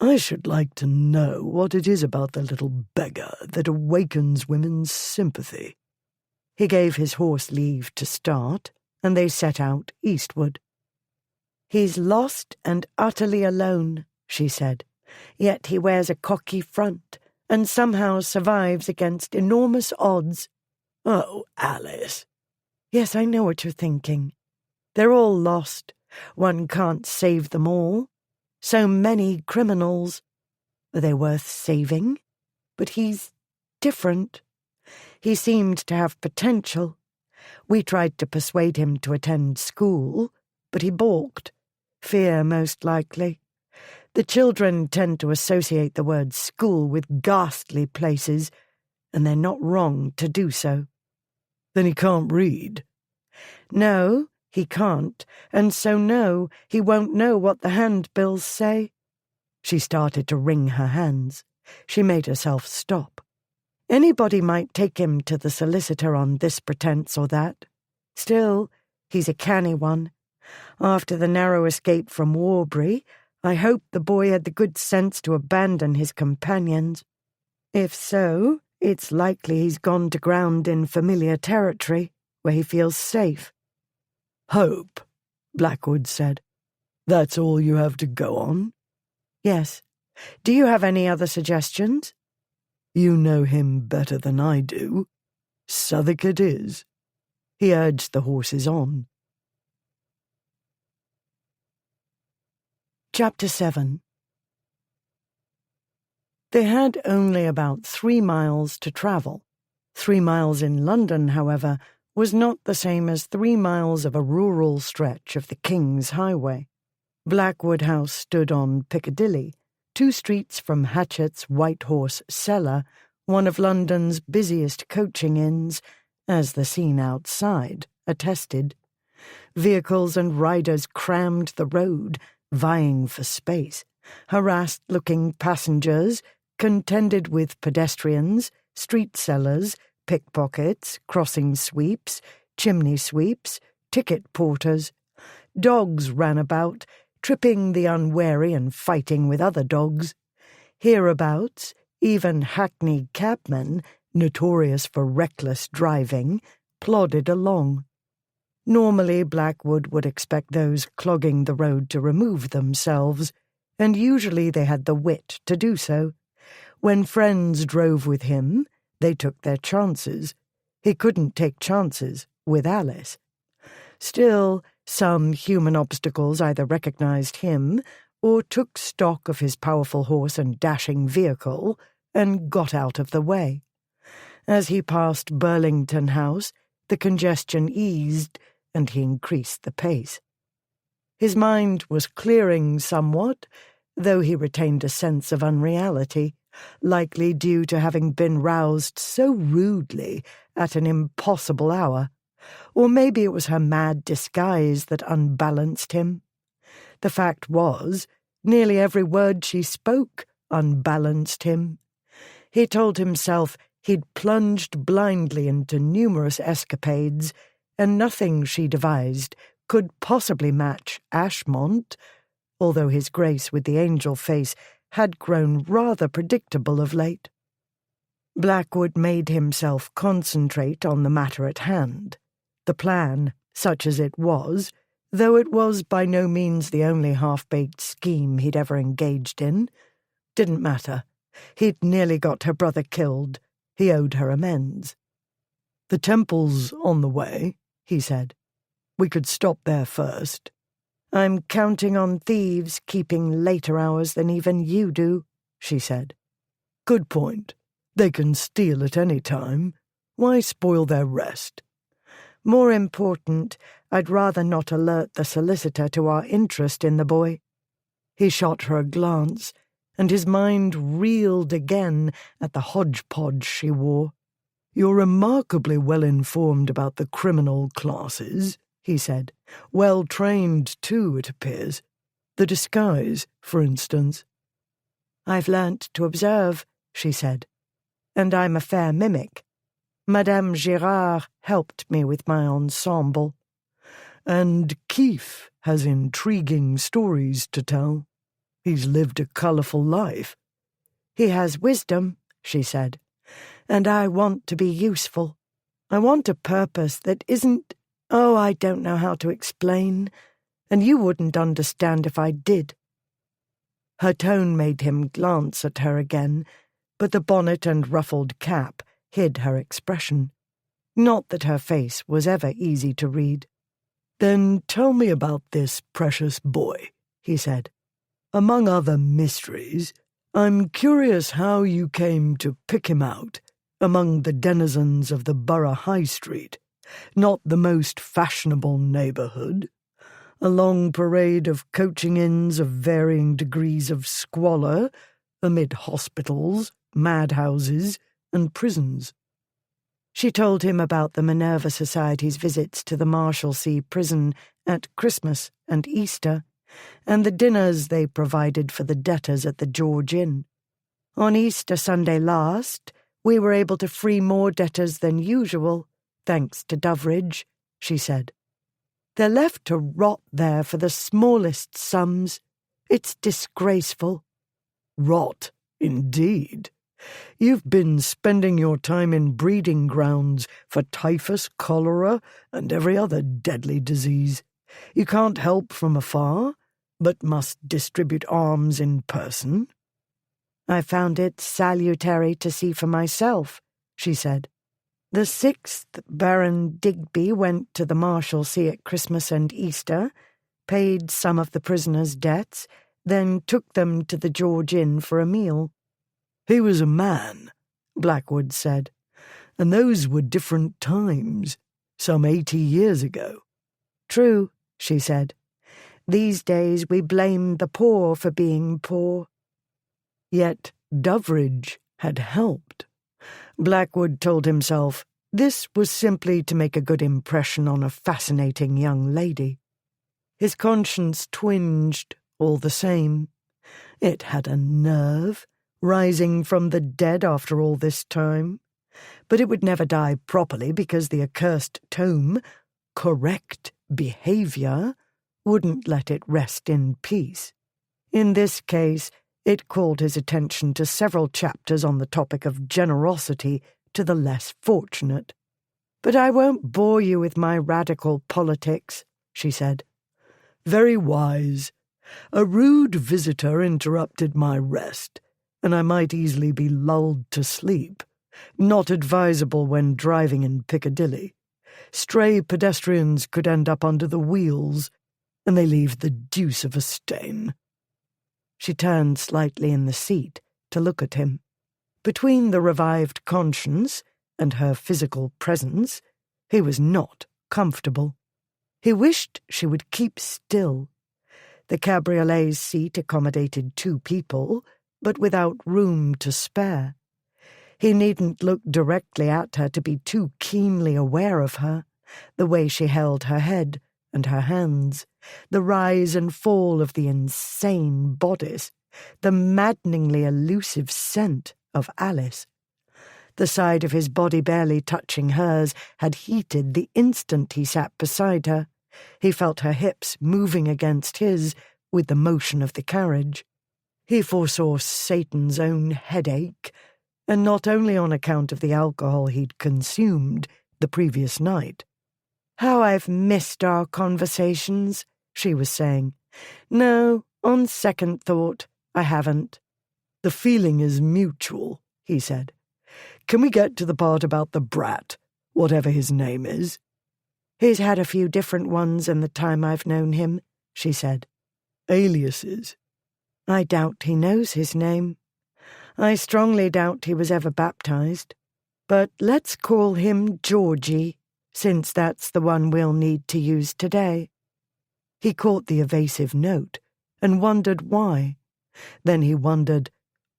"I should like to know what it is about the little beggar that awakens women's sympathy." He gave his horse leave to start, and they set out eastward. "He's lost and utterly alone," she said, "yet he wears a cocky front, and somehow survives against enormous odds." "Oh, Alice." "Yes, I know what you're thinking. They're all lost. One can't save them all. So many criminals. Are they worth saving? But he's different. He seemed to have potential. We tried to persuade him to attend school, but he balked. Fear, most likely. The children tend to associate the word school with ghastly places, and they're not wrong to do so." "Then he can't read?" "No, he can't, and so no, he won't know what the handbills say." She started to wring her hands. She made herself stop. Anybody might take him to the solicitor on this pretence or that. Still, he's a canny one. After the narrow escape from Warbury, I hope the boy had the good sense to abandon his companions. If so, it's likely he's gone to ground in familiar territory, where he feels safe." "Hope," Blackwood said. "That's all you have to go on?" "Yes. Do you have any other suggestions?" "You know him better than I do. Southwark it is." He urged the horses on. Chapter 7. They had only about 3 miles to travel. 3 miles in London, however, was not the same as 3 miles of a rural stretch of the King's Highway. Blackwood House stood on Piccadilly, 2 streets from Hatchett's White Horse Cellar, one of London's busiest coaching inns, as the scene outside attested. Vehicles and riders crammed the road, vying for space. Harassed-looking passengers contended with pedestrians, street sellers, pickpockets, crossing sweeps, chimney sweeps, ticket porters. Dogs ran about, tripping the unwary and fighting with other dogs. Hereabouts, even hackney cabmen, notorious for reckless driving, plodded along. Normally, Blackwood would expect those clogging the road to remove themselves, and usually they had the wit to do so. When friends drove with him, they took their chances. He couldn't take chances with Alice. Still, some human obstacles either recognized him or took stock of his powerful horse and dashing vehicle and got out of the way. As he passed Burlington House, the congestion eased and he increased the pace. His mind was clearing somewhat, though he retained a sense of unreality, likely due to having been roused so rudely at an impossible hour. Or maybe it was her mad disguise that unbalanced him. The fact was, nearly every word she spoke unbalanced him. He told himself he'd plunged blindly into numerous escapades, and nothing she devised could possibly match Ashmont, although his grace with the angel face had grown rather predictable of late. Blackwood made himself concentrate on the matter at hand. The plan, such as it was, though it was by no means the only half-baked scheme he'd ever engaged in, didn't matter. He'd nearly got her brother killed. He owed her amends. "The temple's on the way," he said. "We could stop there first." "I'm counting on thieves keeping later hours than even you do," she said. "Good point. They can steal at any time. Why spoil their rest?" "More important, I'd rather not alert the solicitor to our interest in the boy." He shot her a glance, and his mind reeled again at the hodgepodge she wore. "You're remarkably well informed about the criminal classes," he said. "Well trained, too, it appears. The disguise, for instance." "I've learnt to observe," she said, "and I'm a fair mimic. Madame Girard helped me with my ensemble." "And Keefe has intriguing stories to tell. He's lived a colourful life." "He has wisdom," she said, "and I want to be useful. I want a purpose that isn't— oh, I don't know how to explain, and you wouldn't understand if I did." Her tone made him glance at her again, but the bonnet and ruffled cap hid her expression. Not that her face was ever easy to read. "Then tell me about this precious boy," he said. "Among other mysteries, I'm curious how you came to pick him out among the denizens of the Borough High Street, not the most fashionable neighbourhood, a long parade of coaching inns of varying degrees of squalor amid hospitals, madhouses, and prisons." She told him about the Minerva Society's visits to the Marshalsea prison at Christmas and Easter, and the dinners they provided for the debtors at the George Inn. "On Easter Sunday last, we were able to free more debtors than usual, thanks to Doveridge," she said. "They're left to rot there for the smallest sums. It's disgraceful." "Rot, indeed. You've been spending your time in breeding grounds for typhus, cholera, and every other deadly disease. You can't help from afar, but must distribute alms in person." "I found it salutary to see for myself," she said. "The 6th Baron Digby went to the Marshalsea at Christmas and Easter, paid some of the prisoners' debts, then took them to the George Inn for a meal." "He was a man," Blackwood said, "and those were different times, some 80 years ago." "True," she said. "These days we blame the poor for being poor." Yet Doveridge had helped. Blackwood told himself this was simply to make a good impression on a fascinating young lady. His conscience twinged all the same. It had a nerve, rising from the dead after all this time. But it would never die properly because the accursed tome, Correct Behaviour, wouldn't let it rest in peace. In this case, it called his attention to several chapters on the topic of generosity to the less fortunate. "But I won't bore you with my radical politics," she said. "Very wise. A rude visitor interrupted my rest, and I might easily be lulled to sleep. Not advisable when driving in Piccadilly. Stray pedestrians could end up under the wheels, and they leave the deuce of a stain." She turned slightly in the seat to look at him. Between the revived conscience and her physical presence, he was not comfortable. He wished she would keep still. The cabriolet's seat accommodated 2 people, but without room to spare. He needn't look directly at her to be too keenly aware of her, the way she held her head and her hands, the rise and fall of the insane bodice, the maddeningly elusive scent of Alice. The side of his body barely touching hers had heated the instant he sat beside her. He felt her hips moving against his with the motion of the carriage. He foresaw Satan's own headache, and not only on account of the alcohol he'd consumed the previous night. "How I've missed our conversations," she was saying. "No, on second thought, I haven't." "The feeling is mutual," he said. "Can we get to the part about the brat, whatever his name is?" "He's had a few different ones in the time I've known him," she said. "Aliases?" "I doubt he knows his name. I strongly doubt he was ever baptized. But let's call him Georgie, since that's the one we'll need to use today." He caught the evasive note and wondered why. Then he wondered,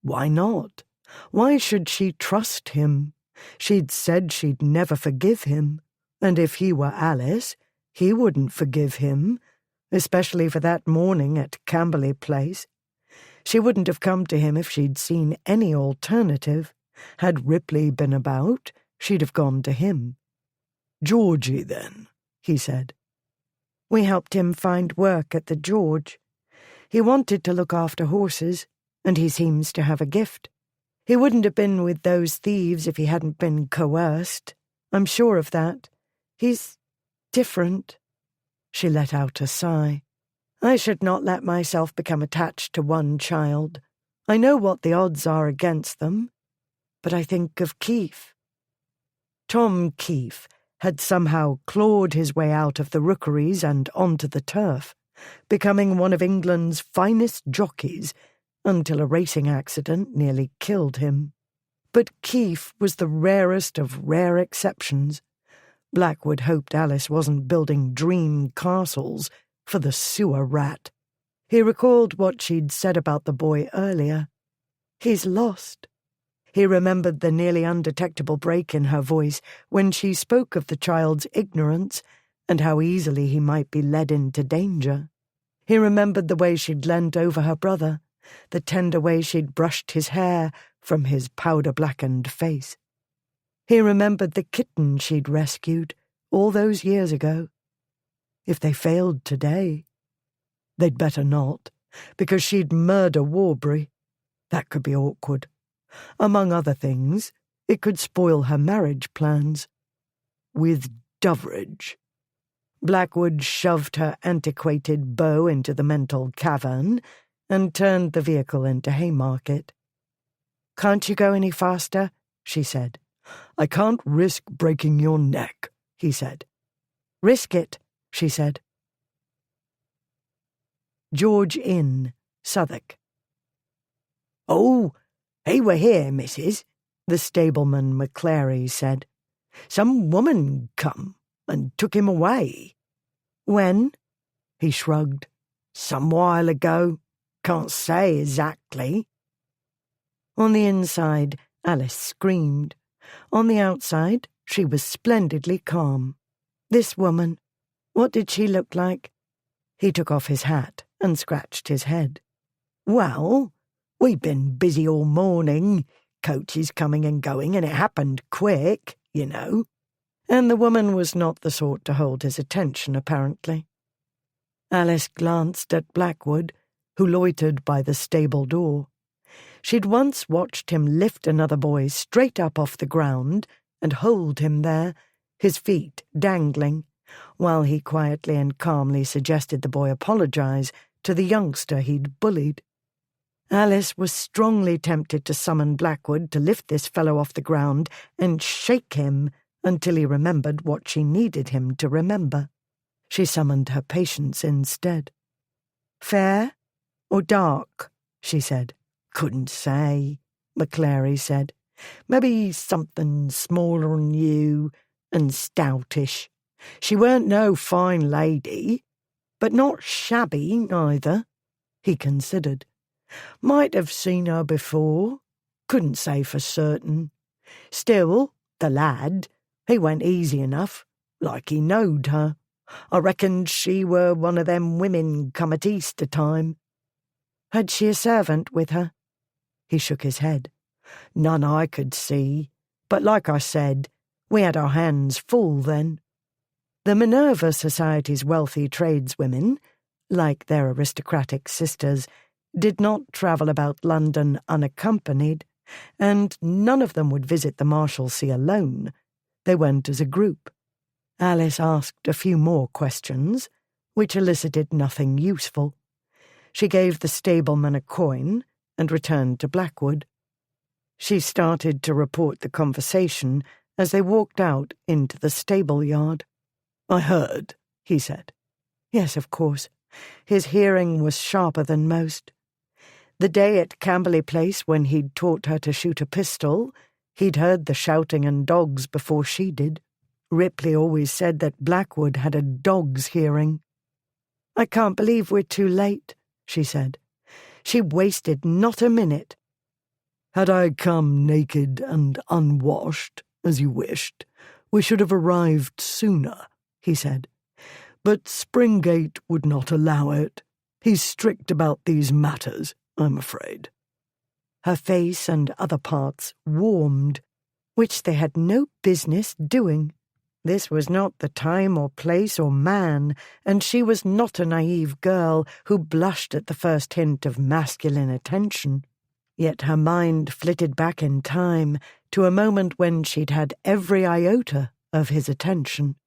why not? Why should she trust him? She'd said she'd never forgive him, and if he were Alice, he wouldn't forgive him, especially for that morning at Camberley Place. She wouldn't have come to him if she'd seen any alternative. Had Ripley been about, she'd have gone to him. "Georgie, then," he said. "We helped him find work at the George. He wanted to look after horses, and he seems to have a gift. He wouldn't have been with those thieves if he hadn't been coerced. I'm sure of that. He's different." She let out a sigh. "I should not let myself become attached to one child. I know what the odds are against them. But I think of Keefe." Tom Keefe had somehow clawed his way out of the rookeries and onto the turf, becoming one of England's finest jockeys until a racing accident nearly killed him. But Keefe was the rarest of rare exceptions. Blackwood hoped Alice wasn't building dream castles for the sewer rat. He recalled what she'd said about the boy earlier. He's lost. He remembered the nearly undetectable break in her voice when she spoke of the child's ignorance and how easily he might be led into danger. He remembered the way she'd leant over her brother, the tender way she'd brushed his hair from his powder-blackened face. He remembered the kitten she'd rescued all those years ago. If they failed today, they'd better not. because she'd murder Warbury. That could be awkward. Among other things, it could spoil her marriage plans. With Doveridge. Blackwood shoved her antiquated bow into the mental cavern and turned the vehicle into Haymarket. "Can't you go any faster?" she said. "I can't risk breaking your neck," he said. "Risk it," she said. George Inn, Southwark. "Oh, he were here, missus," the stableman McClary said. "Some woman come and took him away." "When?" He shrugged. "Some while ago. Can't say exactly." On the inside, Alice screamed. On the outside, she was splendidly calm. This woman, what did she look like? He took off his hat and scratched his head. "Well, we've been busy all morning, coaches coming and going, and it happened quick, you know." And the woman was not the sort to hold his attention, apparently. Alice glanced at Blackwood, who loitered by the stable door. She'd once watched him lift another boy straight up off the ground and hold him there, his feet dangling, while he quietly and calmly suggested the boy apologize to the youngster he'd bullied. Alice was strongly tempted to summon Blackwood to lift this fellow off the ground and shake him until he remembered what she needed him to remember. She summoned her patience instead. "Fair or dark?" she said. "Couldn't say," McClary said. "Maybe something smaller'n you and stoutish. She weren't no fine lady, but not shabby either." He considered. "Might have seen her before. Couldn't say for certain. Still, the lad, he went easy enough, like he knowed her. I reckoned she were one of them women come at Easter time." "Had she a servant with her?" He shook his head. "None I could see, but like I said, we had our hands full then." The Minerva Society's wealthy tradeswomen, like their aristocratic sisters, did not travel about London unaccompanied, and none of them would visit the Marshalsea alone. They went as a group. Alice asked a few more questions, which elicited nothing useful. She gave the stableman a coin and returned to Blackwood. She started to report the conversation as they walked out into the stable yard. "I heard," he said. Yes, of course. His hearing was sharper than most. The day at Camberley Place when he'd taught her to shoot a pistol, he'd heard the shouting and dogs before she did. Ripley always said that Blackwood had a dog's hearing. "I can't believe we're too late," she said. She wasted not a minute. "Had I come naked and unwashed, as you wished, we should have arrived sooner," he said. "But Springate would not allow it. He's strict about these matters, I'm afraid." Her face and other parts warmed, which they had no business doing. This was not the time or place or man, and she was not a naive girl who blushed at the first hint of masculine attention. Yet her mind flitted back in time to a moment when she'd had every iota of his attention.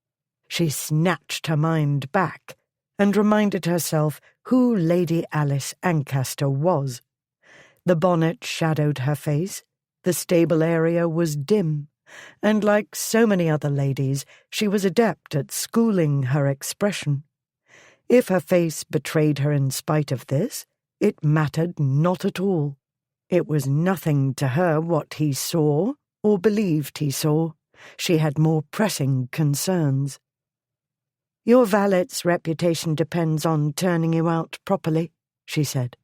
She snatched her mind back and reminded herself who Lady Alice Ancaster was. The bonnet shadowed her face, the stable area was dim, and like so many other ladies, she was adept at schooling her expression. If her face betrayed her in spite of this, it mattered not at all. It was nothing to her what he saw, or believed he saw. She had more pressing concerns. "Your valet's reputation depends on turning you out properly," she said.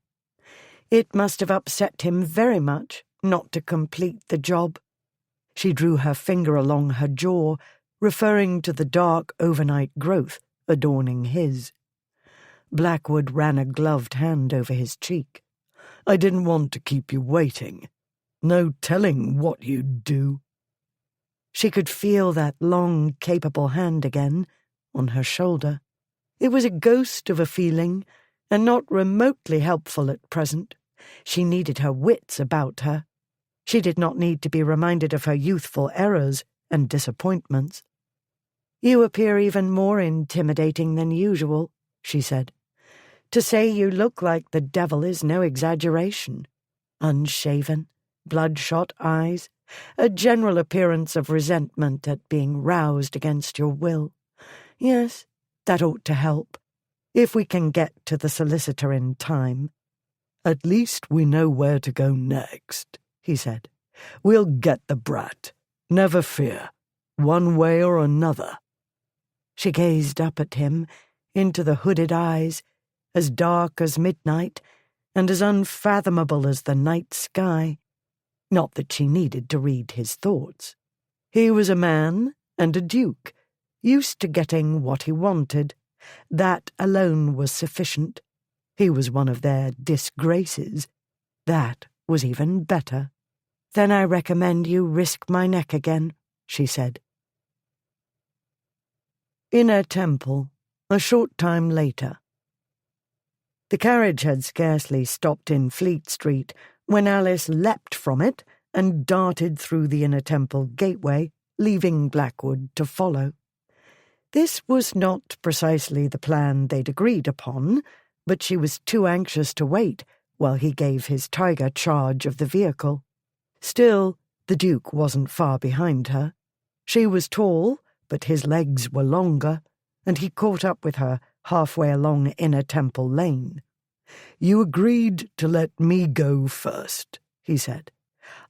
It must have upset him very much not to complete the job. She drew her finger along her jaw, referring to the dark overnight growth adorning his. Blackwood ran a gloved hand over his cheek. "I didn't want to keep you waiting. No telling what you'd do." She could feel that long, capable hand again on her shoulder. It was a ghost of a feeling, and not remotely helpful at present. She needed her wits about her. She did not need to be reminded of her youthful errors and disappointments. "You appear even more intimidating than usual," she said. "To say you look like the devil is no exaggeration. Unshaven, bloodshot eyes, a general appearance of resentment at being roused against your will. Yes, that ought to help, if we can get to the solicitor in time." "At least we know where to go next," he said. "We'll get the brat. Never fear. One way or another." She gazed up at him, into the hooded eyes, as dark as midnight and as unfathomable as the night sky. Not that she needed to read his thoughts. He was a man and a duke, used to getting what he wanted. That alone was sufficient. He was one of their disgraces. That was even better. "Then I recommend you risk my neck again," she said. In a temple, a short time later. The carriage had scarcely stopped in Fleet Street when Alice leapt from it and darted through the inner temple gateway, leaving Blackwood to follow. This was not precisely the plan they'd agreed upon, but she was too anxious to wait while he gave his tiger charge of the vehicle. Still, the Duke wasn't far behind her. She was tall, but his legs were longer, and he caught up with her halfway along Inner Temple Lane. "You agreed to let me go first," he said.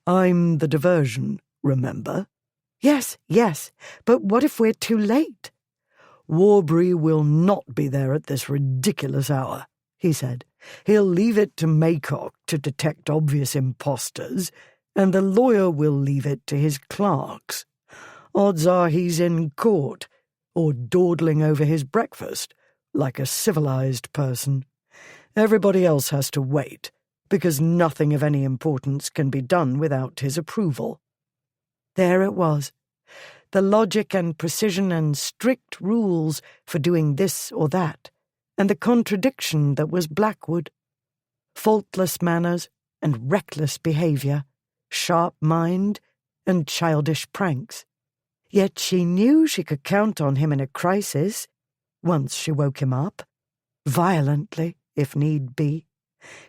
"I'm the diversion, remember?" Yes, but what if we're too late?" "Warbury will not be there at this ridiculous hour," he said. "He'll leave it to Maycock to detect obvious impostors, and the lawyer will leave it to his clerks. Odds are he's in court, or dawdling over his breakfast, like a civilized person. Everybody else has to wait, because nothing of any importance can be done without his approval." There it was. The logic and precision and strict rules for doing this or that, and the contradiction that was Blackwood. Faultless manners and reckless behaviour, sharp mind and childish pranks. Yet she knew she could count on him in a crisis, once she woke him up, violently, if need be.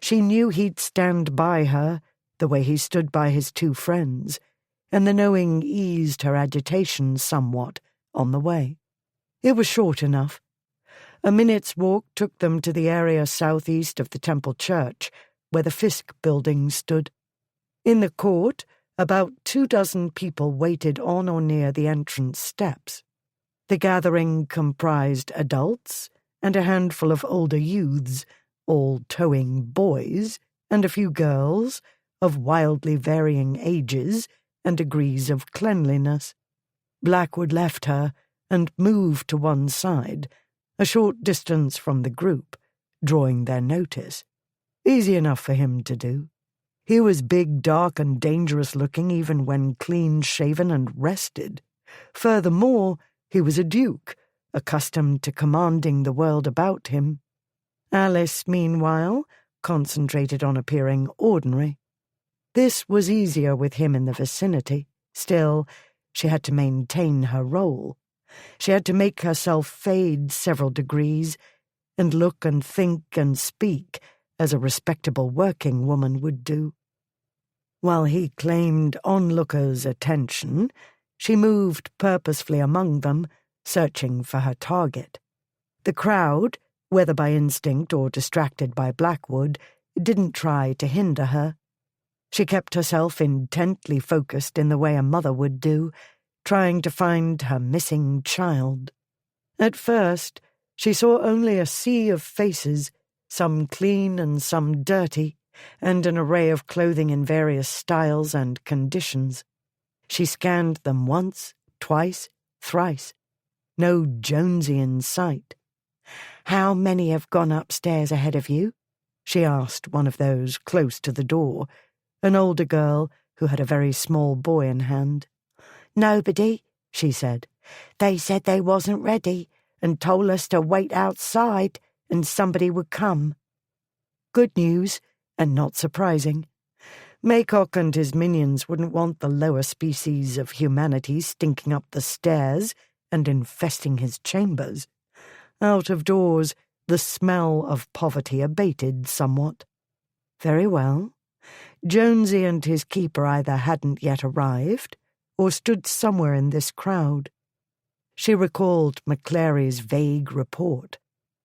She knew he'd stand by her, the way he stood by his two friends, and the knowing eased her agitation somewhat on the way. It was short enough. A minute's walk took them to the area southeast of the Temple Church, where the Fisk building stood. In the court, about 24 people waited on or near the entrance steps. The gathering comprised adults and a handful of older youths, all towing boys, and a few girls, of wildly varying ages and degrees of cleanliness. Blackwood left her and moved to one side, a short distance from the group, drawing their notice. Easy enough for him to do. He was big, dark, and dangerous-looking even when clean-shaven and rested. Furthermore, he was a duke, accustomed to commanding the world about him. Alice, meanwhile, concentrated on appearing ordinary. This was easier with him in the vicinity. Still, she had to maintain her role. She had to make herself fade several degrees and look and think and speak as a respectable working woman would do. While he claimed onlookers' attention, she moved purposefully among them, searching for her target. The crowd, whether by instinct or distracted by Blackwood, didn't try to hinder her. She kept herself intently focused in the way a mother would do, trying to find her missing child. At first, she saw only a sea of faces, some clean and some dirty, and an array of clothing in various styles and conditions. She scanned them once, twice, thrice. No Jonesy in sight. "How many have gone upstairs ahead of you?" she asked one of those close to the door, an older girl who had a very small boy in hand. "Nobody," she said. "They said they wasn't ready and told us to wait outside and somebody would come. Good news, and not surprising. Maycock and his minions wouldn't want the lower species of humanity stinking up the stairs and infesting his chambers. Out of doors, the smell of poverty abated somewhat. Very well. Jonesy and his keeper either hadn't yet arrived, or stood somewhere in this crowd. She recalled McClary's vague report.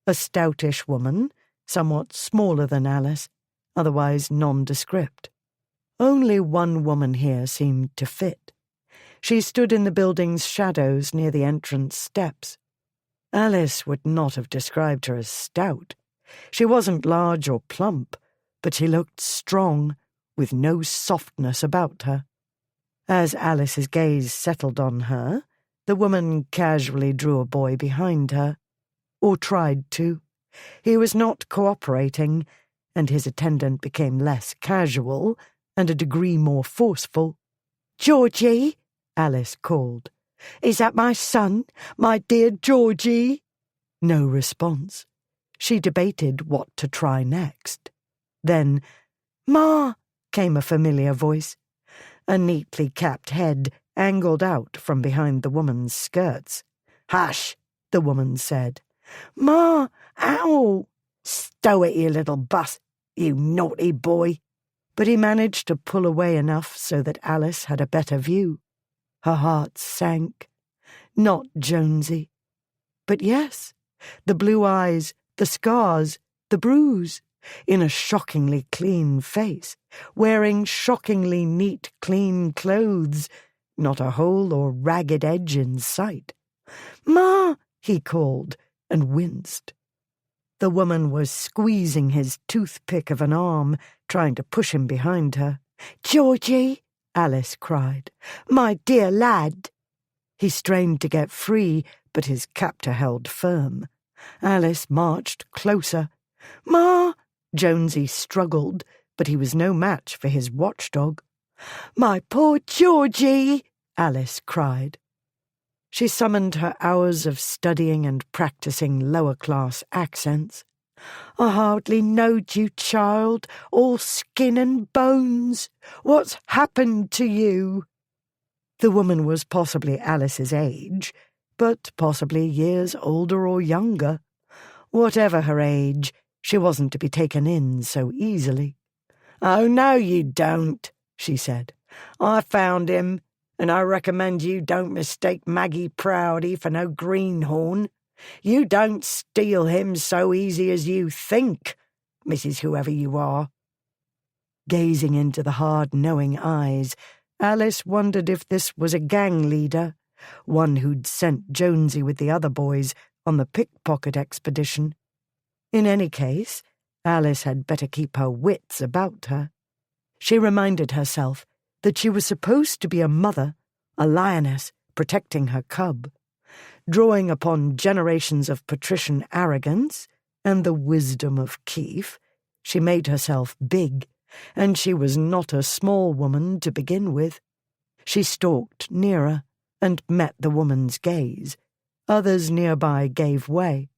A stoutish woman, somewhat smaller than Alice, otherwise nondescript. Only one woman here seemed to fit. She stood in the building's shadows near the entrance steps. Alice would not have described her as stout. She wasn't large or plump, but she looked strong, with no softness about her. As Alice's gaze settled on her, the woman casually drew a boy behind her, or tried to. He was not cooperating, and his attendant became less casual and a degree more forceful. "Georgie," Alice called. "Is that my son, my dear Georgie?" No response. She debated what to try next. Then, "Ma," came a familiar voice. A neatly capped head angled out from behind the woman's skirts. "Hush," the woman said. "Ma, ow! Stow it, you little bus, you naughty boy." But he managed to pull away enough so that Alice had a better view. Her heart sank. Not Jonesy. But yes, the blue eyes, the scars, the bruise, in a shockingly clean face, wearing shockingly neat, clean clothes, not a hole or ragged edge in sight. "Ma!" he called, and winced. The woman was squeezing his toothpick of an arm, trying to push him behind her. "Georgie!" Alice cried. "My dear lad!" He strained to get free, but his captor held firm. Alice marched closer. "Ma!" Jonesy struggled, but he was no match for his watchdog. "My poor Georgie!" Alice cried. She summoned her hours of studying and practicing lower-class accents. "I hardly knowed you, child, all skin and bones. What's happened to you?" The woman was possibly Alice's age, but possibly years older or younger. Whatever her age, she wasn't to be taken in so easily. "Oh, no, you don't," she said. "I found him, and I recommend you don't mistake Maggie Proudy for no greenhorn. You don't steal him so easy as you think, Mrs. Whoever you are." Gazing into the hard, knowing eyes, Alice wondered if this was a gang leader, one who'd sent Jonesy with the other boys on the pickpocket expedition. In any case, Alice had better keep her wits about her. She reminded herself that she was supposed to be a mother, a lioness, protecting her cub. Drawing upon generations of patrician arrogance and the wisdom of Keefe, she made herself big, and she was not a small woman to begin with. She stalked nearer and met the woman's gaze. Others nearby gave way.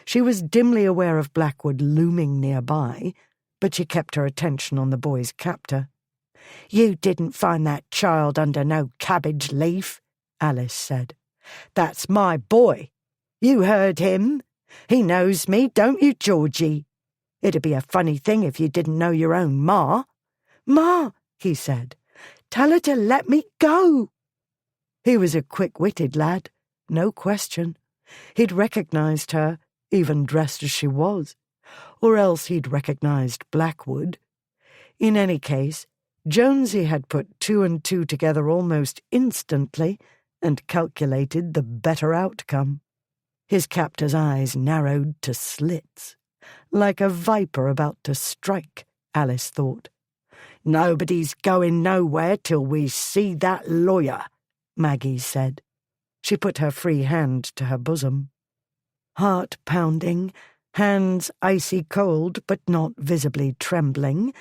She was dimly aware of Blackwood looming nearby, but she kept her attention on the boy's captor. "You didn't find that child under no cabbage leaf," Alice said. "That's my boy. You heard him. He knows me, don't you, Georgie? It'd be a funny thing if you didn't know your own ma." "Ma," he said, "tell her to let me go." He was a quick-witted lad, no question. He'd recognized her, even dressed as she was. Or else he'd recognized Blackwood. In any case, Jonesy had put two and two together almost instantly and calculated the better outcome. His captor's eyes narrowed to slits. Like a viper about to strike, Alice thought. "Nobody's going nowhere till we see that lawyer," Maggie said. She put her free hand to her bosom. Heart pounding, hands icy cold but not visibly trembling,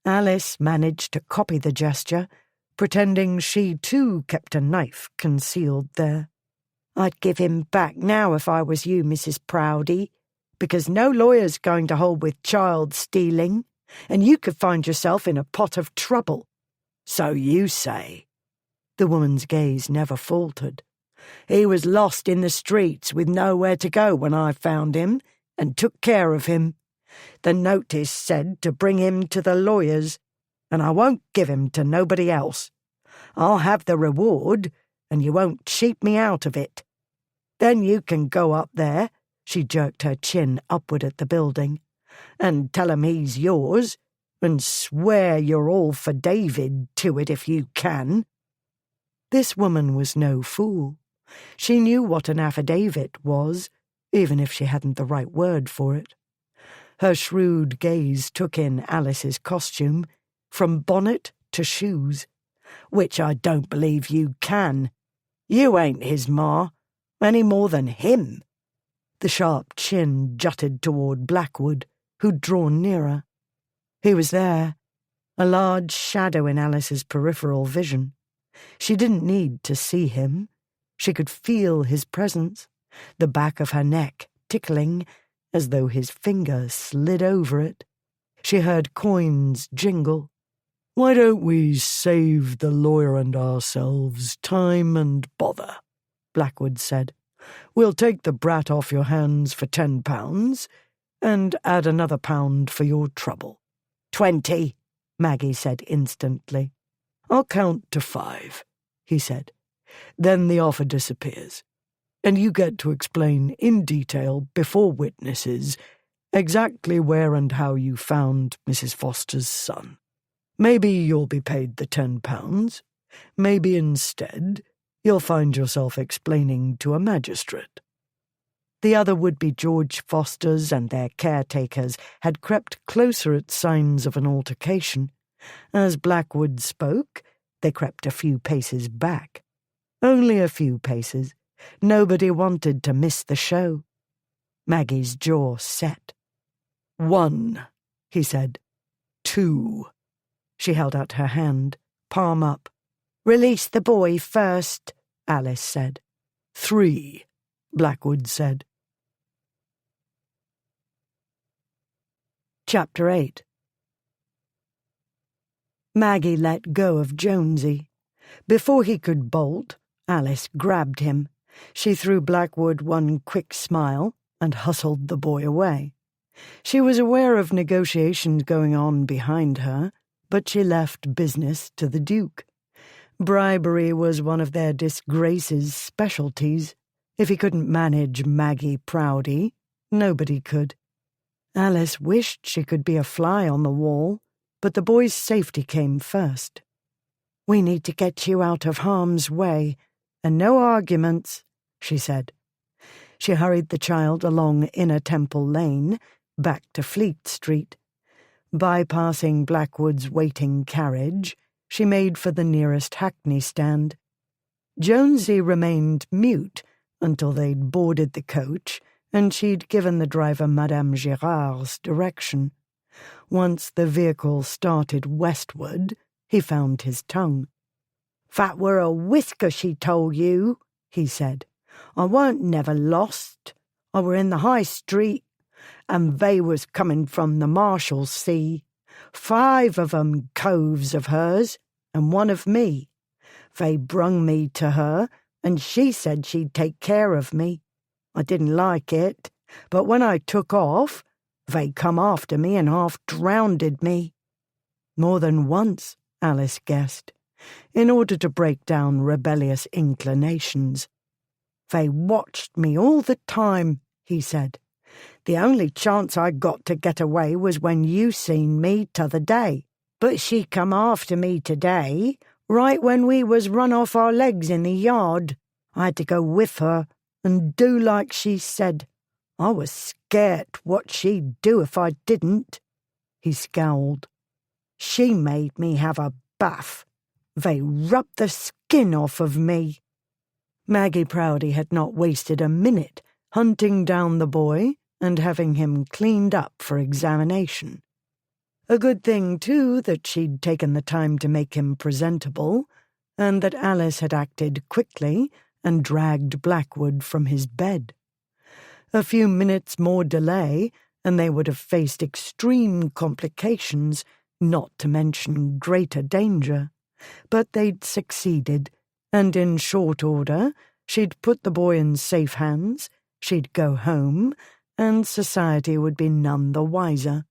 Alice managed to copy the gesture, pretending she too kept a knife concealed there. "I'd give him back now if I was you, Mrs. Proudy," because no lawyer's going to hold with child stealing, and you could find yourself in a pot of trouble. So you say. The woman's gaze never faltered. He was lost in the streets with nowhere to go when I found him and took care of him. The notice said to bring him to the lawyers, and I won't give him to nobody else. I'll have the reward, and you won't cheat me out of it. Then you can go up there," she jerked her chin upward at the building, "and tell him he's yours, and swear you're all for David to it if you can." This woman was no fool. She knew what an affidavit was, even if she hadn't the right word for it. Her shrewd gaze took in Alice's costume, from bonnet to shoes. "Which I don't believe you can. You ain't his ma, any more than him." The sharp chin jutted toward Blackwood, who'd drawn nearer. He was there, a large shadow in Alice's peripheral vision. She didn't need to see him. She could feel his presence, the back of her neck tickling, as though his finger slid over it. She heard coins jingle. "Why don't we save the lawyer and ourselves time and bother?" Blackwood said. "We'll take the brat off your hands for £10, and add another £1 for your trouble." "20," Maggie said instantly. "I'll count to 5, he said. "Then the offer disappears, and you get to explain in detail before witnesses exactly where and how you found Mrs. Foster's son. Maybe you'll be paid the £10. Maybe instead you'll find yourself explaining to a magistrate." The other would-be George Fosters and their caretakers had crept closer at signs of an altercation. As Blackwood spoke, they crept a few paces back. Only a few paces. Nobody wanted to miss the show. Maggie's jaw set. 1, he said. 2. She held out her hand, palm up. "Release the boy first," Alice said. 3, Blackwood said. Chapter 8. Maggie let go of Jonesy. Before he could bolt, Alice grabbed him. She threw Blackwood one quick smile and hustled the boy away. She was aware of negotiations going on behind her, but she left business to the Duke. Bribery was one of their disgrace's specialties. If he couldn't manage Maggie Proudy, nobody could. Alice wished she could be a fly on the wall, but the boy's safety came first. "We need to get you out of harm's way, and no arguments," she said. She hurried the child along Inner Temple Lane, back to Fleet Street. Bypassing Blackwood's waiting carriage, she made for the nearest hackney stand. Jonesy remained mute until they'd boarded the coach, and she'd given the driver Madame Girard's direction. Once the vehicle started westward, he found his tongue. "That were a whisker she told you," he said. "I weren't never lost. I were in the High Street, and they was coming from the Marshalsea. 5 of 'em coves of hers, and one of me. They brung me to her, and she said she'd take care of me. I didn't like it, but when I took off, they come after me and half drowned me." More than once, Alice guessed, in order to break down rebellious inclinations. "They watched me all the time," he said. "The only chance I got to get away was when you seen me t'other day. But she come after me today, right when we was run off our legs in the yard. I had to go with her and do like she said. I was scared what she'd do if I didn't." He scowled. "She made me have a bath. They rubbed the skin off of me." Maggie Proudy had not wasted a minute hunting down the boy and having him cleaned up for examination. A good thing, too, that she'd taken the time to make him presentable, and that Alice had acted quickly and dragged Blackwood from his bed. A few minutes more delay, and they would have faced extreme complications, not to mention greater danger. But they'd succeeded, and in short order she'd put the boy in safe hands, she'd go home, and society would be none the wiser.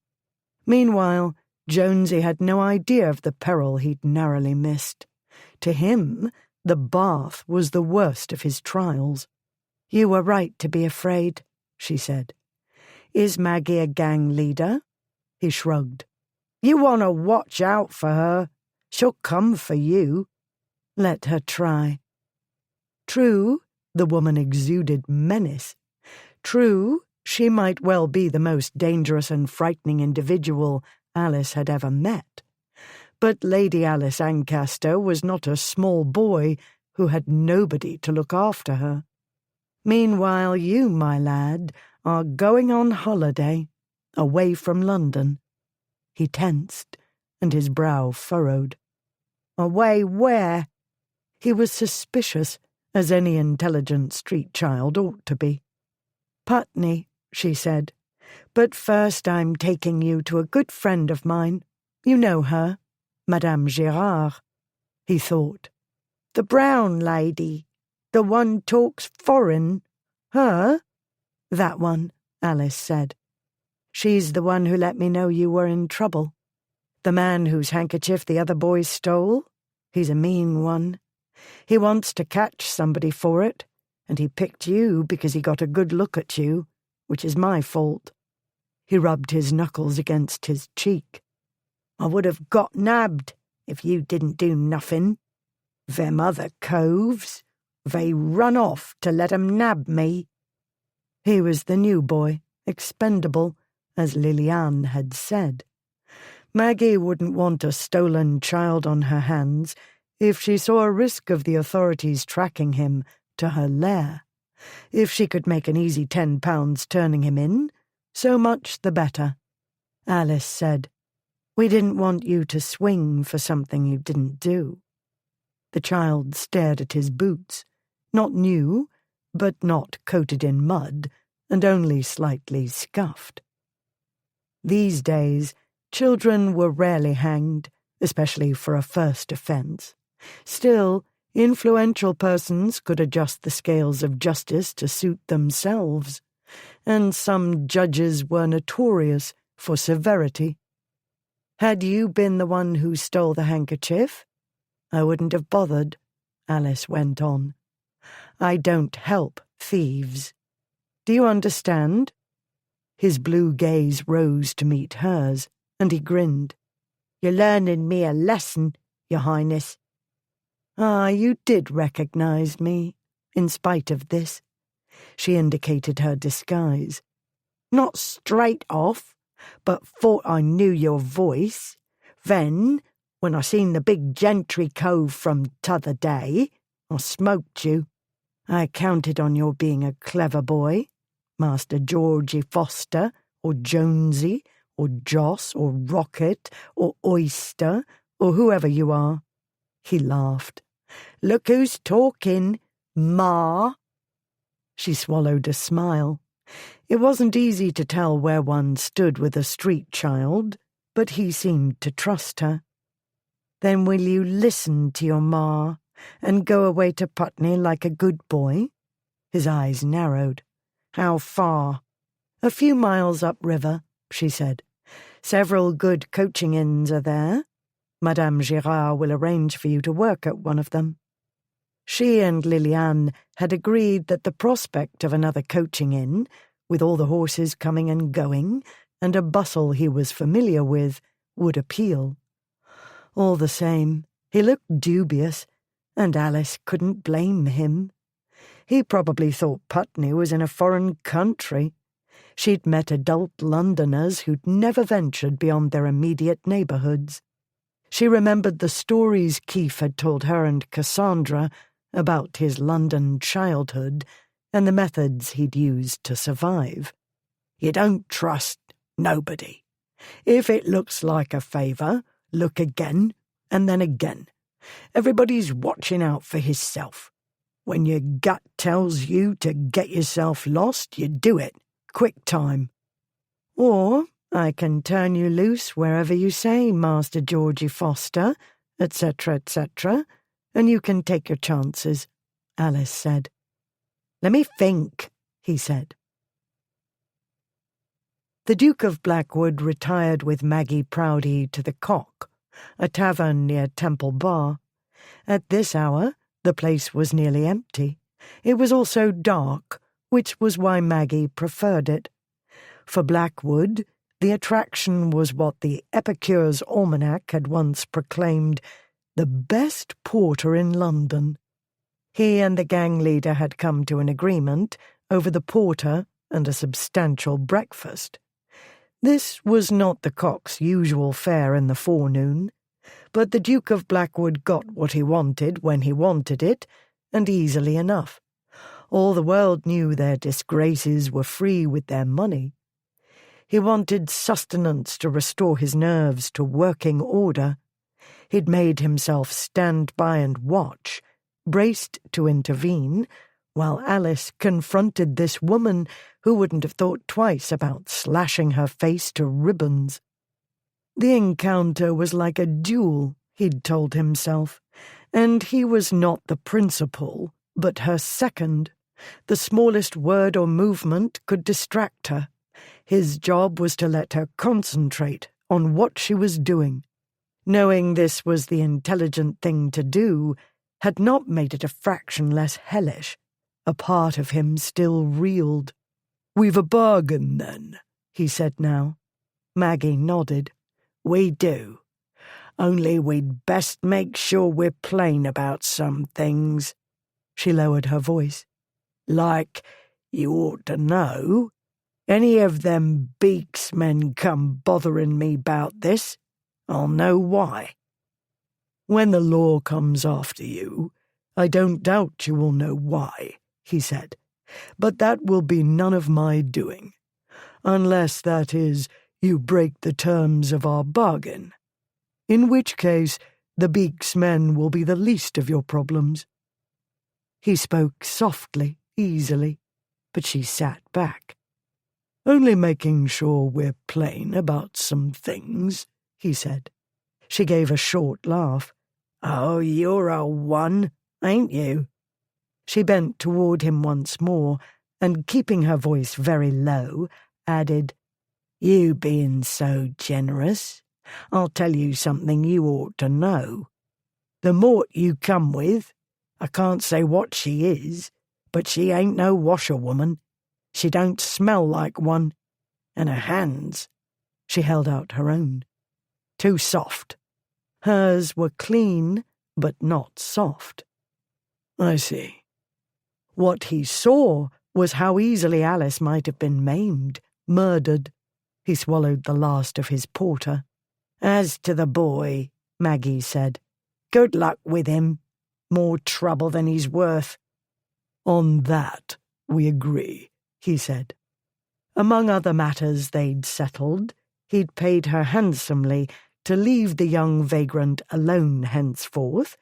Meanwhile, Jonesy had no idea of the peril he'd narrowly missed. To him, the bath was the worst of his trials. "You were right to be afraid," she said. "Is Maggie a gang leader?" He shrugged. "You want to watch out for her. She'll come for you." "Let her try." True, the woman exuded menace. True, she might well be the most dangerous and frightening individual Alice had ever met. But Lady Alice Ancaster was not a small boy who had nobody to look after her. "Meanwhile, you, my lad, are going on holiday, away from London." He tensed, and his brow furrowed. "Away where?" He was suspicious, as any intelligent street child ought to be. "Putney," she said. "But first I'm taking you to a good friend of mine. You know her, Madame Girard." He thought. "The brown lady, the one talks foreign, her?" "That one," Alice said. "She's the one who let me know you were in trouble. The man whose handkerchief the other boys stole? He's a mean one. He wants to catch somebody for it, and he picked you because he got a good look at you, which is my fault." He rubbed his knuckles against his cheek. "I would have got nabbed if you didn't do nothing. Them other coves, they run off to let 'em nab me." He was the new boy, expendable, as Liliane had said. Maggie wouldn't want a stolen child on her hands if she saw a risk of the authorities tracking him to her lair. If she could make an easy £10 turning him in, so much the better. Alice said, "We didn't want you to swing for something you didn't do." The child stared at his boots, not new, but not coated in mud, and only slightly scuffed. These days, children were rarely hanged, especially for a first offence. Still, influential persons could adjust the scales of justice to suit themselves, and some judges were notorious for severity. "Had you been the one who stole the handkerchief, I wouldn't have bothered," Alice went on. "I don't help thieves. Do you understand?" His blue gaze rose to meet hers, and he grinned. "You're learning me a lesson, Your Highness." "Ah, you did recognize me, in spite of this." She indicated her disguise. "Not straight off, but thought I knew your voice. Then, when I seen the big gentry cove from t'other day, I smoked you. I counted on your being a clever boy, Master Georgie Foster, or Jonesy, or Joss, or Rocket, or Oyster, or whoever you are." He laughed. "Look who's talking, Ma." She swallowed a smile. It wasn't easy to tell where one stood with a street child, but he seemed to trust her. "Then will you listen to your ma and go away to Putney like a good boy?" His eyes narrowed. "How far?" "A few miles upriver," she said. "Several good coaching inns are there. Madame Girard will arrange for you to work at one of them." She and Liliane had agreed that the prospect of another coaching inn, with all the horses coming and going, and a bustle he was familiar with, would appeal. All the same, he looked dubious, and Alice couldn't blame him. He probably thought Putney was in a foreign country. She'd met adult Londoners who'd never ventured beyond their immediate neighbourhoods. She remembered the stories Keith had told her and Cassandra about his London childhood and the methods he'd used to survive. "You don't trust nobody. If it looks like a favour, look again, and then again. Everybody's watching out for hisself. When your gut tells you to get yourself lost, you do it. Quick time. Or I can turn you loose wherever you say, Master Georgie Foster, etc., etc., and you can take your chances, Alice said. Let me think, he said. The Duke of Blackwood retired with Maggie Proudy to the Cock, a tavern near Temple Bar. At this hour, the place was nearly empty. It was also dark, which was why Maggie preferred it. For Blackwood, the attraction was what the Epicure's Almanac had once proclaimed the best porter in London. He and the gang leader had come to an agreement over the porter and a substantial breakfast. This was not the Cock's usual fare in the forenoon, but the Duke of Blackwood got what he wanted when he wanted it, and easily enough. All the world knew their disgraces were free with their money. He wanted sustenance to restore his nerves to working order. He'd made himself stand by and watch, braced to intervene, while Alice confronted this woman who wouldn't have thought twice about slashing her face to ribbons. The encounter was like a duel, he'd told himself, and he was not the principal, but her second. The smallest word or movement could distract her. His job was to let her concentrate on what she was doing. Knowing this was the intelligent thing to do had not made it a fraction less hellish. A part of him still reeled. "We've a bargain, then," he said now. Maggie nodded. "We do. Only we'd best make sure we're plain about some things." She lowered her voice. "Like, you ought to know, any of them Beaks men come bothering me 'bout this, I'll know why. When the law comes after you, I don't doubt you will know why," he said. "But that will be none of my doing. Unless, that is, you break the terms of our bargain. In which case, the Beaks men will be the least of your problems." He spoke softly, easily, but she sat back. "Only making sure we're plain about some things," he said. She gave a short laugh. "Oh, you're a one, ain't you?" She bent toward him once more, and keeping her voice very low, added, "You being so generous, I'll tell you something you ought to know. The mort you come with, I can't say what she is, but she ain't no washerwoman. She don't smell like one. And her hands," she held out her own, "too soft." Hers were clean, but not soft. "I see." What he saw was how easily Alice might have been maimed, murdered. He swallowed the last of his porter. "As to the boy," Maggie said, "good luck with him. More trouble than he's worth." "On that we agree," he said. Among other matters they'd settled, he'd paid her handsomely to leave the young vagrant alone henceforth,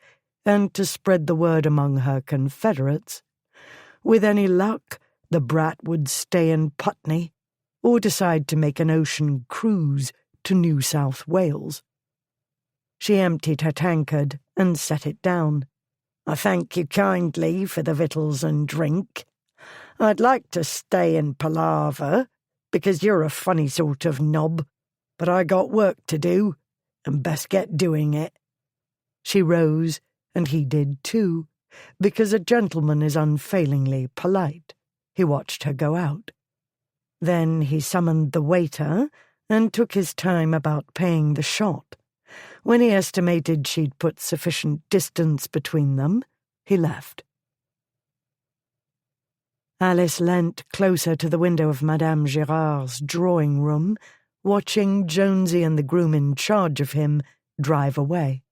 and to spread the word among her confederates. With any luck, the brat would stay in Putney, or decide to make an ocean cruise to New South Wales. She emptied her tankard and set it down. "I thank you kindly for the victuals and drink. I'd like to stay and palaver, because you're a funny sort of knob, but I got work to do, and best get doing it." She rose, and he did too, because a gentleman is unfailingly polite. He watched her go out. Then he summoned the waiter and took his time about paying the shot. When he estimated she'd put sufficient distance between them, he left. Alice leant closer to the window of Madame Girard's drawing-room, watching Jonesy and the groom in charge of him drive away.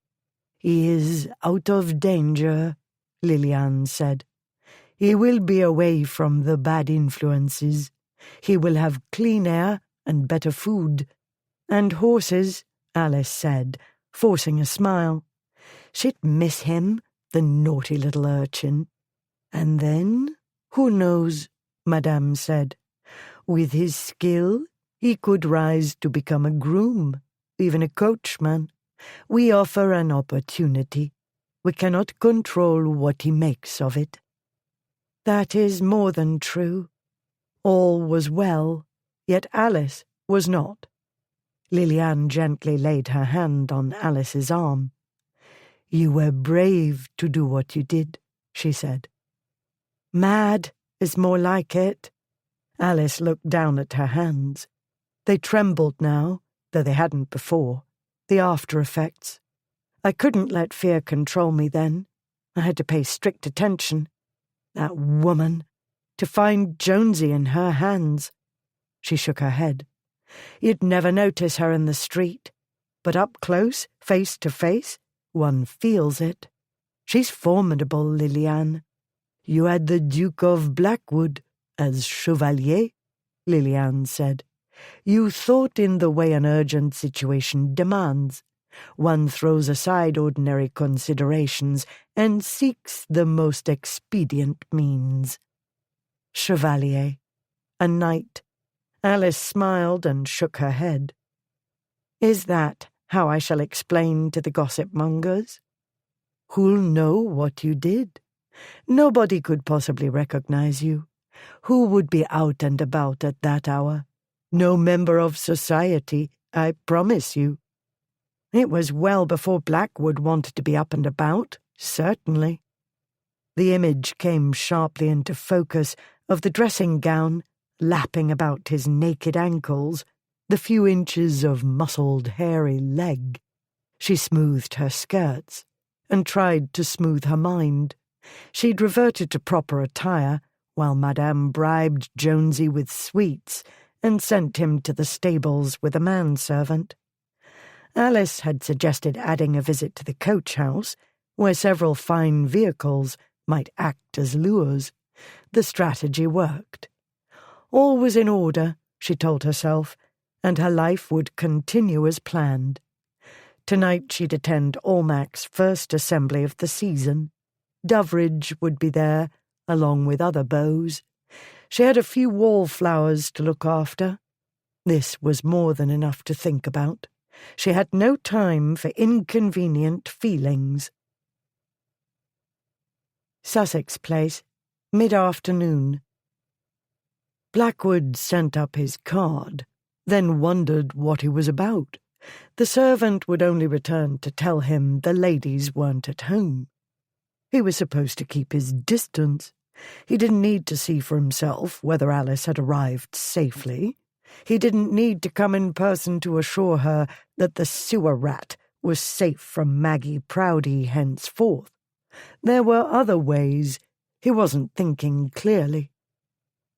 "He is out of danger," Liliane said. "He will be away from the bad influences. He will have clean air and better food. And horses," Alice said, forcing a smile. She'd miss him, the naughty little urchin. And then, who knows, Madame said. With his skill, he could rise to become a groom, even a coachman. We offer an opportunity. We cannot control what he makes of it. That is more than true. All was well, yet Alice was not. Liliane gently laid her hand on Alice's arm. You were brave to do what you did, she said. Mad is more like it. Alice looked down at her hands. They trembled now, though they hadn't before. The after effects. I couldn't let fear control me then. I had to pay strict attention. That woman. To find Jonesy in her hands. She shook her head. You'd never notice her in the street. But up close, face to face, one feels it. She's formidable, Liliane. You had the Duke of Blackwood as chevalier, Liliane said. You thought in the way an urgent situation demands. One throws aside ordinary considerations and seeks the most expedient means. Chevalier. A knight. Alice smiled and shook her head. Is that how I shall explain to the gossip-mongers? Who'll know what you did? Nobody could possibly recognize you. Who would be out and about at that hour? No member of society, I promise you. It was well before Blackwood wanted to be up and about, certainly. The image came sharply into focus of the dressing gown lapping about his naked ankles, the few inches of muscled, hairy leg. She smoothed her skirts and tried to smooth her mind. She'd reverted to proper attire, while Madame bribed Jonesy with sweets and sent him to the stables with a manservant. Alice had suggested adding a visit to the coach-house, where several fine vehicles might act as lures. The strategy worked. All was in order, she told herself, and her life would continue as planned. Tonight she'd attend Almac's first assembly of the season. Doveridge would be there, along with other beaux. She had a few wallflowers to look after. This was more than enough to think about. She had no time for inconvenient feelings. Sussex Place, mid-afternoon. Blackwood sent up his card, then wondered what he was about. The servant would only return to tell him the ladies weren't at home. He was supposed to keep his distance. He didn't need to see for himself whether Alice had arrived safely. He didn't need to come in person to assure her that the sewer rat was safe from Maggie Proudy henceforth. There were other ways. He wasn't thinking clearly.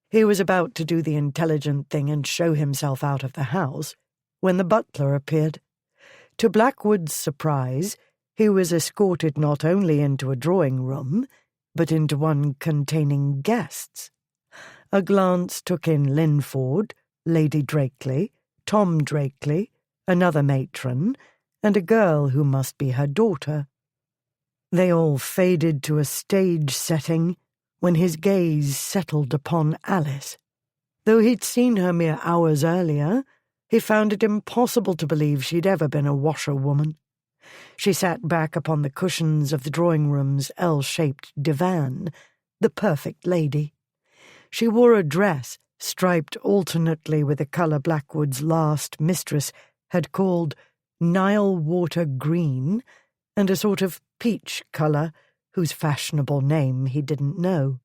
He was about to do the intelligent thing and show himself out of the house when the butler appeared. To Blackwood's surprise, he was escorted not only into a drawing-room, but into one containing guests. A glance took in Linford, Lady Drakeley, Tom Drakeley, another matron, and a girl who must be her daughter. They all faded to a stage setting when his gaze settled upon Alice. Though he'd seen her mere hours earlier, he found it impossible to believe she'd ever been a washerwoman. She sat back upon the cushions of the drawing-room's L-shaped divan, the perfect lady. She wore a dress striped alternately with a colour Blackwood's last mistress had called Nile water green, and a sort of peach colour whose fashionable name he didn't know.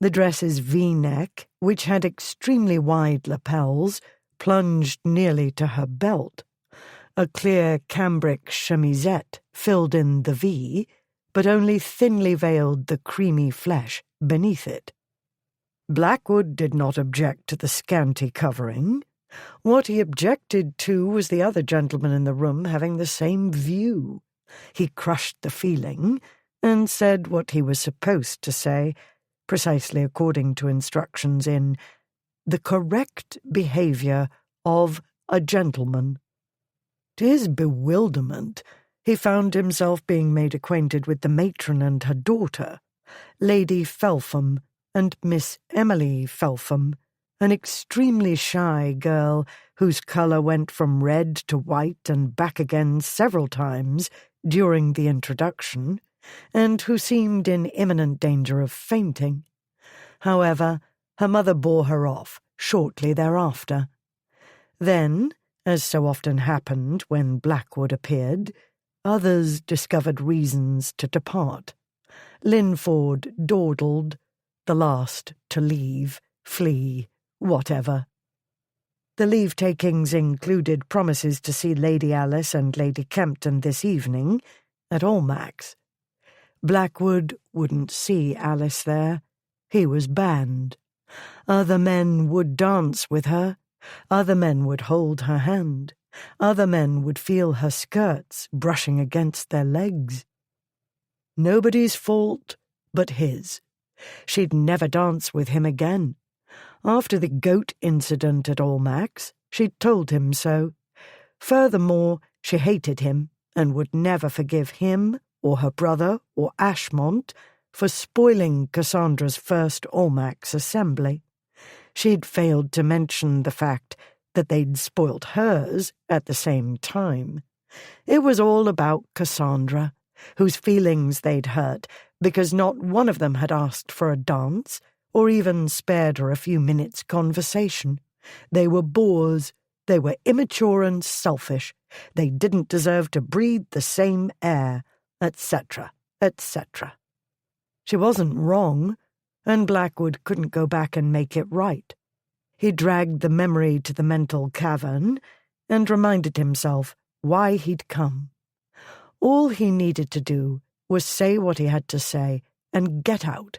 The dress's V-neck, which had extremely wide lapels, plunged nearly to her belt. A clear cambric chemisette filled in the V, but only thinly veiled the creamy flesh beneath it. Blackwood did not object to the scanty covering. What he objected to was the other gentleman in the room having the same view. He crushed the feeling and said what he was supposed to say, precisely according to instructions in the correct behaviour of a gentleman. To his bewilderment, he found himself being made acquainted with the matron and her daughter, Lady Felpham and Miss Emily Felpham, an extremely shy girl whose colour went from red to white and back again several times during the introduction, and who seemed in imminent danger of fainting. However, her mother bore her off shortly thereafter. Then, as so often happened when Blackwood appeared, others discovered reasons to depart. Linford dawdled, the last to leave, flee, whatever. The leave-takings included promises to see Lady Alice and Lady Kempton this evening at Almack's. Blackwood wouldn't see Alice there. He was banned. Other men would dance with her. Other men would hold her hand. Other men would feel her skirts brushing against their legs. Nobody's fault but his. She'd never dance with him again. After the goat incident at Almack's, she'd told him so. Furthermore, she hated him and would never forgive him or her brother or Ashmont for spoiling Cassandra's first Almack's assembly. She'd failed to mention the fact that they'd spoilt hers at the same time. It was all about Cassandra, whose feelings they'd hurt because not one of them had asked for a dance or even spared her a few minutes' conversation. They were bores. They were immature and selfish. They didn't deserve to breathe the same air, etc., etc. She wasn't wrong, and Blackwood couldn't go back and make it right. He dragged the memory to the mental cavern and reminded himself why he'd come. All he needed to do was say what he had to say and get out.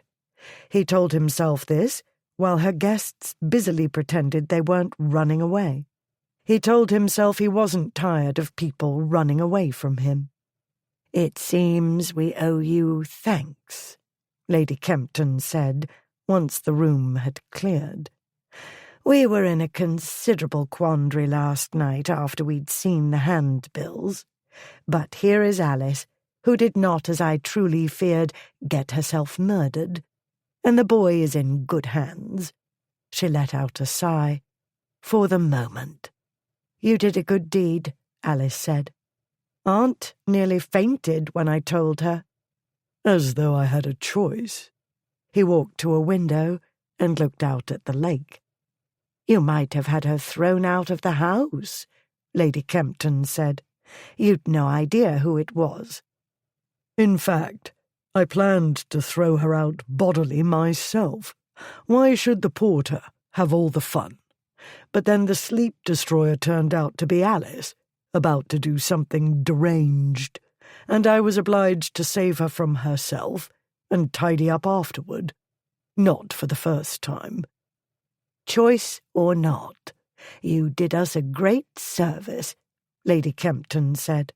He told himself this while her guests busily pretended they weren't running away. He told himself he wasn't tired of people running away from him. "It seems we owe you thanks," Lady Kempton said once the room had cleared. "We were in a considerable quandary last night after we'd seen the handbills. But here is Alice, who did not, as I truly feared, get herself murdered. And the boy is in good hands." She let out a sigh. "For the moment." "You did a good deed," Alice said. "Aunt nearly fainted when I told her." "As though I had a choice." He walked to a window and looked out at the lake. "You might have had her thrown out of the house," Lady Kempton said. "You'd no idea who it was." "In fact, I planned to throw her out bodily myself. Why should the porter have all the fun? But then the sleep destroyer turned out to be Alice, about to do something deranged, and I was obliged to save her from herself and tidy up afterward. Not for the first time." "Choice or not, you did us a great service," Lady Kempton said.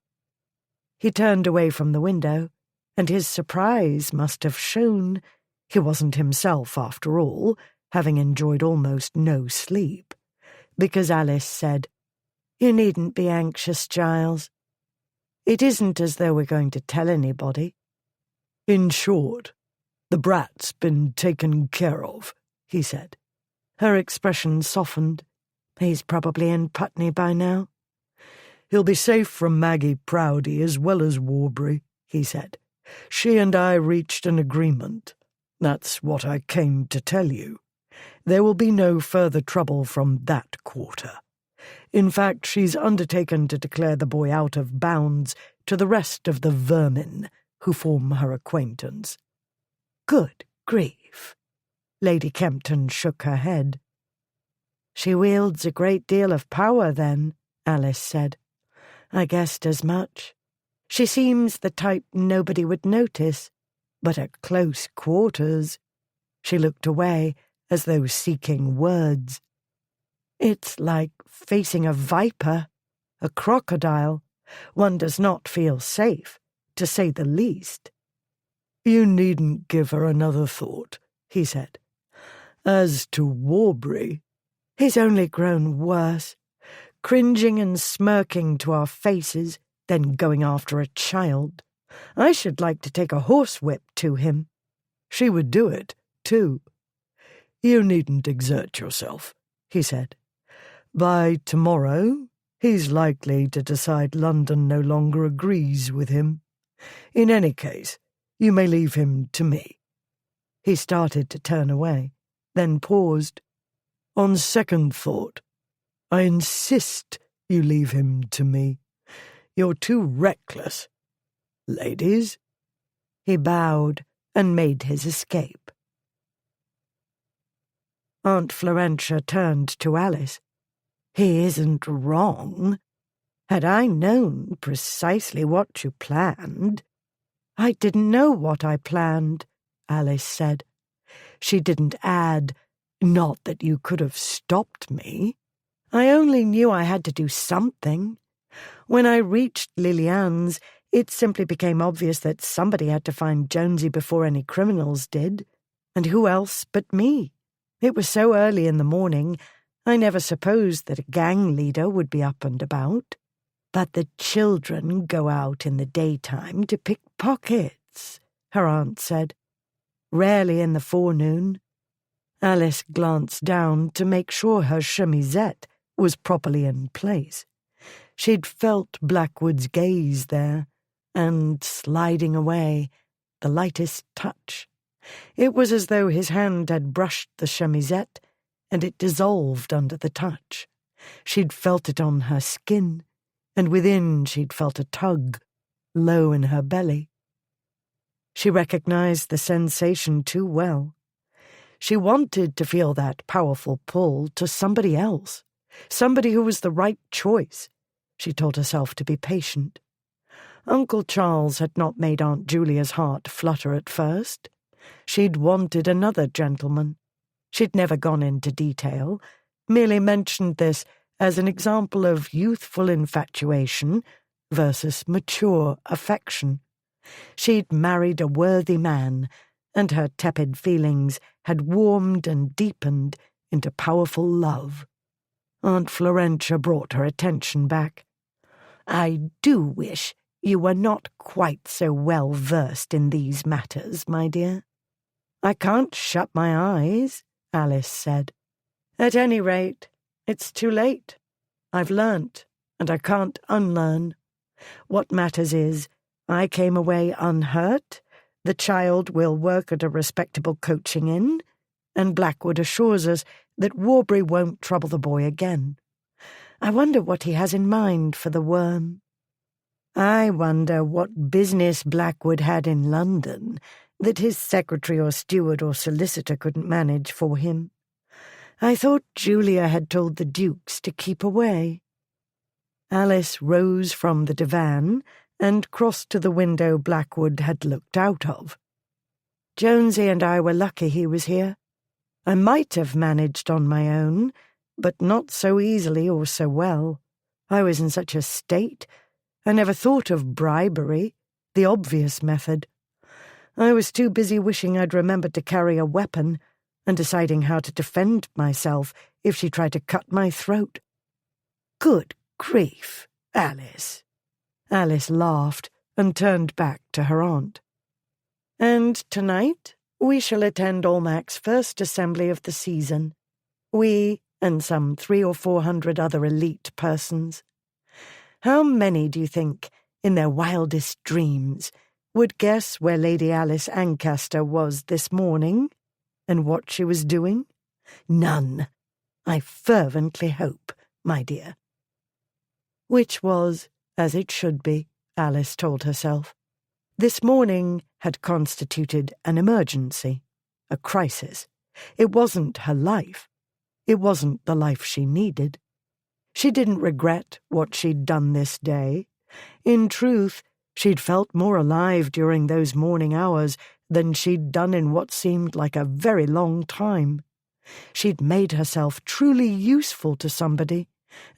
He turned away from the window, and his surprise must have shown. He wasn't himself, after all, having enjoyed almost no sleep, because Alice said, "You needn't be anxious, Giles. It isn't as though we're going to tell anybody." "In short, the brat's been taken care of," he said. Her expression softened. "He's probably in Putney by now." "He'll be safe from Maggie Proudy as well as Warbury," he said. "She and I reached an agreement. That's what I came to tell you. There will be no further trouble from that quarter. In fact, she's undertaken to declare the boy out of bounds to the rest of the vermin who form her acquaintance." "Good grief!" Lady Kempton shook her head. "She wields a great deal of power, then," Alice said. "I guessed as much. She seems the type nobody would notice, but at close quarters—" She looked away, as though seeking words. "It's like facing a viper, a crocodile. One does not feel safe, to say the least." "You needn't give her another thought," he said. "As to Warbury—" "He's only grown worse, cringing and smirking to our faces, then going after a child. I should like to take a horsewhip to him." She would do it, too. "You needn't exert yourself," he said. "By tomorrow, he's likely to decide London no longer agrees with him. In any case, you may leave him to me." He started to turn away, then paused. "On second thought, I insist you leave him to me. You're too reckless. Ladies?" He bowed and made his escape. Aunt Florentia turned to Alice. "He isn't wrong. Had I known precisely what you planned—" "I didn't know what I planned," Alice said. She didn't add, "Not that you could have stopped me. I only knew I had to do something. When I reached Liliane's, it simply became obvious that somebody had to find Jonesy before any criminals did. And who else but me? It was so early in the morning, I never supposed that a gang leader would be up and about. But the children go out in the daytime to pick pockets," her aunt said. "Rarely in the forenoon." Alice glanced down to make sure her chemisette was properly in place. She'd felt Blackwood's gaze there, and sliding away, the lightest touch. It was as though his hand had brushed the chemisette, and it dissolved under the touch. She'd felt it on her skin, and within she'd felt a tug, low in her belly. She recognized the sensation too well. She wanted to feel that powerful pull to somebody else, somebody who was the right choice. She told herself to be patient. Uncle Charles had not made Aunt Julia's heart flutter at first. She'd wanted another gentleman. She'd never gone into detail, merely mentioned this as an example of youthful infatuation versus mature affection. She'd married a worthy man, and her tepid feelings had warmed and deepened into powerful love. Aunt Florentia brought her attention back. "I do wish you were not quite so well versed in these matters, my dear." "I can't shut my eyes," Alice said. "At any rate, it's too late. I've learnt, and I can't unlearn. What matters is, I came away unhurt, the child will work at a respectable coaching inn, and Blackwood assures us that Warbury won't trouble the boy again. I wonder what he has in mind for the worm. I wonder what business Blackwood had in London that his secretary or steward or solicitor couldn't manage for him. I thought Julia had told the Dukes to keep away." Alice rose from the divan and crossed to the window Blackwood had looked out of. "Jonesy and I were lucky he was here. I might have managed on my own, but not so easily or so well. I was in such a state. I never thought of bribery, the obvious method. I was too busy wishing I'd remembered to carry a weapon and deciding how to defend myself if she tried to cut my throat." "Good grief, Alice." Alice laughed and turned back to her aunt. "And tonight we shall attend Almac's first assembly of the season. We and some 300 or 400 other elite persons. How many, do you think, in their wildest dreams, would guess where Lady Alice Ancaster was this morning, and what she was doing? None. I fervently hope, my dear." Which was as it should be, Alice told herself. This morning had constituted an emergency, a crisis. It wasn't her life. It wasn't the life she needed. She didn't regret what she'd done this day. In truth, she'd felt more alive during those morning hours than she'd done in what seemed like a very long time. She'd made herself truly useful to somebody,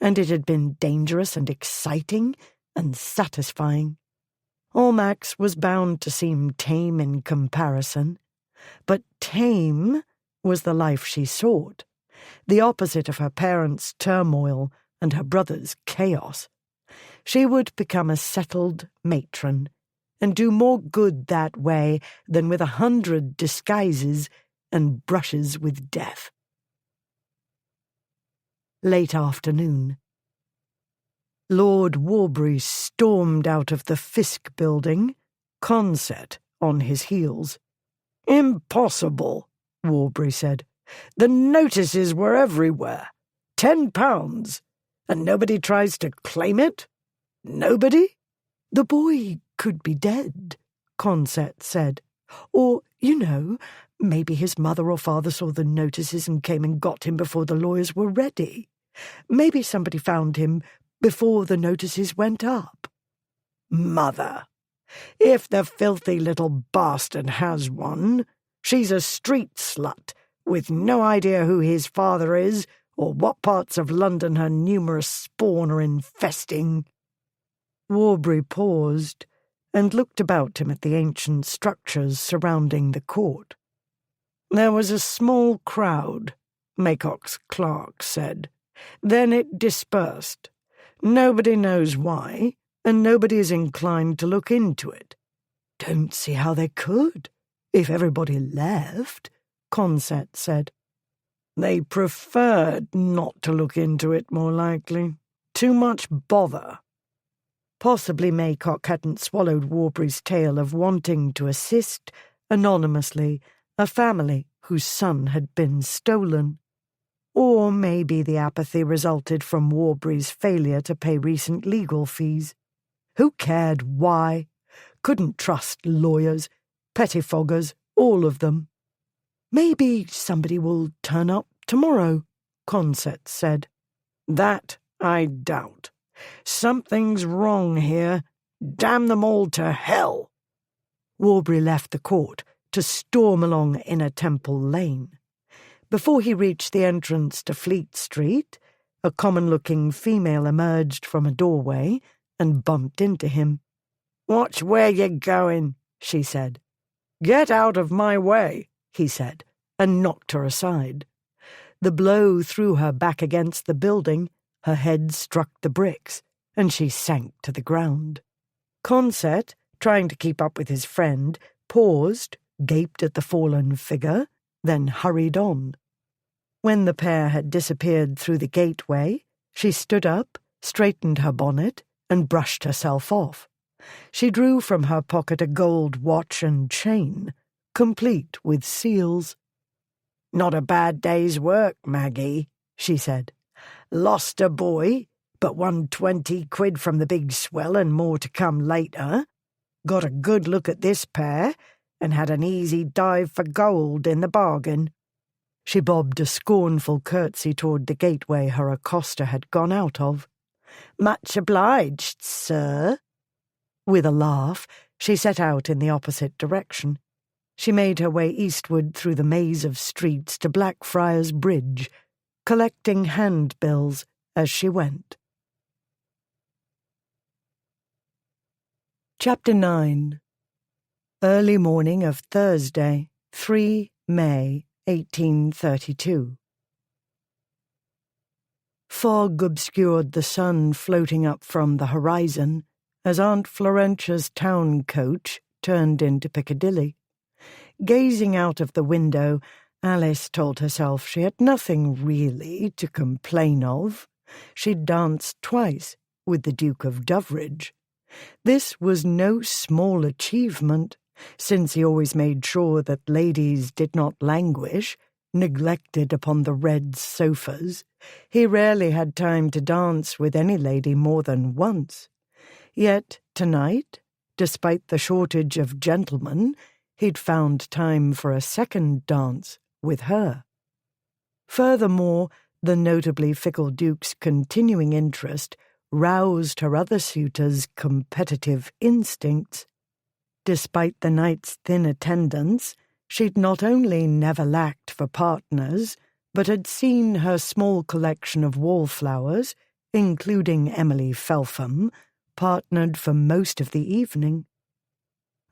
and it had been dangerous and exciting and satisfying. Almack's was bound to seem tame in comparison, but tame was the life she sought, the opposite of her parents' turmoil and her brother's chaos. She would become a settled matron, and do more good that way than with 100 disguises and brushes with death. Late afternoon. Lord Warbury stormed out of the Fisk building, Consett on his heels. "Impossible," Warbury said. "The notices were everywhere. £10. And nobody tries to claim it? Nobody?" "The boy could be dead," Consett said. "Or, maybe his mother or father saw the notices and came and got him before the lawyers were ready. Maybe somebody found him before the notices went up." "Mother! If the filthy little bastard has one, she's a street slut, with no idea who his father is or what parts of London her numerous spawn are infesting." Warbury paused and looked about him at the ancient structures surrounding the court. "There was a small crowd," Maycock's clerk said. "Then it dispersed. Nobody knows why, and nobody is inclined to look into it." "Don't see how they could, if everybody left," Consett said. "They preferred not to look into it, more likely. Too much bother." Possibly Maycock hadn't swallowed Warbury's tale of wanting to assist, anonymously, a family whose son had been stolen. Or maybe the apathy resulted from Warbury's failure to pay recent legal fees. Who cared why? Couldn't trust lawyers, pettifoggers, all of them. "Maybe somebody will turn up tomorrow," Consett said. "That I doubt. Something's wrong here. Damn them all to hell." Warbury left the court to storm along Inner Temple Lane. Before he reached the entrance to Fleet Street, a common-looking female emerged from a doorway and bumped into him. "Watch where you're going," she said. "Get out of my way," he said, and knocked her aside. The blow threw her back against the building, her head struck the bricks, and she sank to the ground. Consett, trying to keep up with his friend, paused, gaped at the fallen figure, then hurried on. When the pair had disappeared through the gateway, she stood up, straightened her bonnet, and brushed herself off. She drew from her pocket a gold watch and chain, complete with seals. "Not a bad day's work, Maggie," she said. "Lost a boy, but won 20 quid from the big swell and more to come later. Got a good look at this pair, and had an easy dive for gold in the bargain." She bobbed a scornful curtsy toward the gateway her accoster had gone out of. "Much obliged, sir." With a laugh, she set out in the opposite direction. She made her way eastward through the maze of streets to Blackfriars Bridge, collecting handbills as she went. Chapter 9. Early morning of Thursday, 3 May 1832. Fog obscured the sun floating up from the horizon as Aunt Florentia's town coach turned into Piccadilly. Gazing out of the window, Alice told herself she had nothing really to complain of. She'd danced twice with the Duke of Doveridge. This was no small achievement, since he always made sure that ladies did not languish, neglected upon the red sofas. He rarely had time to dance with any lady more than once. Yet tonight, despite the shortage of gentlemen, he'd found time for a second dance with her. Furthermore, the notably fickle Duke's continuing interest roused her other suitors' competitive instincts. Despite the night's thin attendance, she'd not only never lacked for partners, but had seen her small collection of wallflowers, including Emily Felpham, partnered for most of the evening.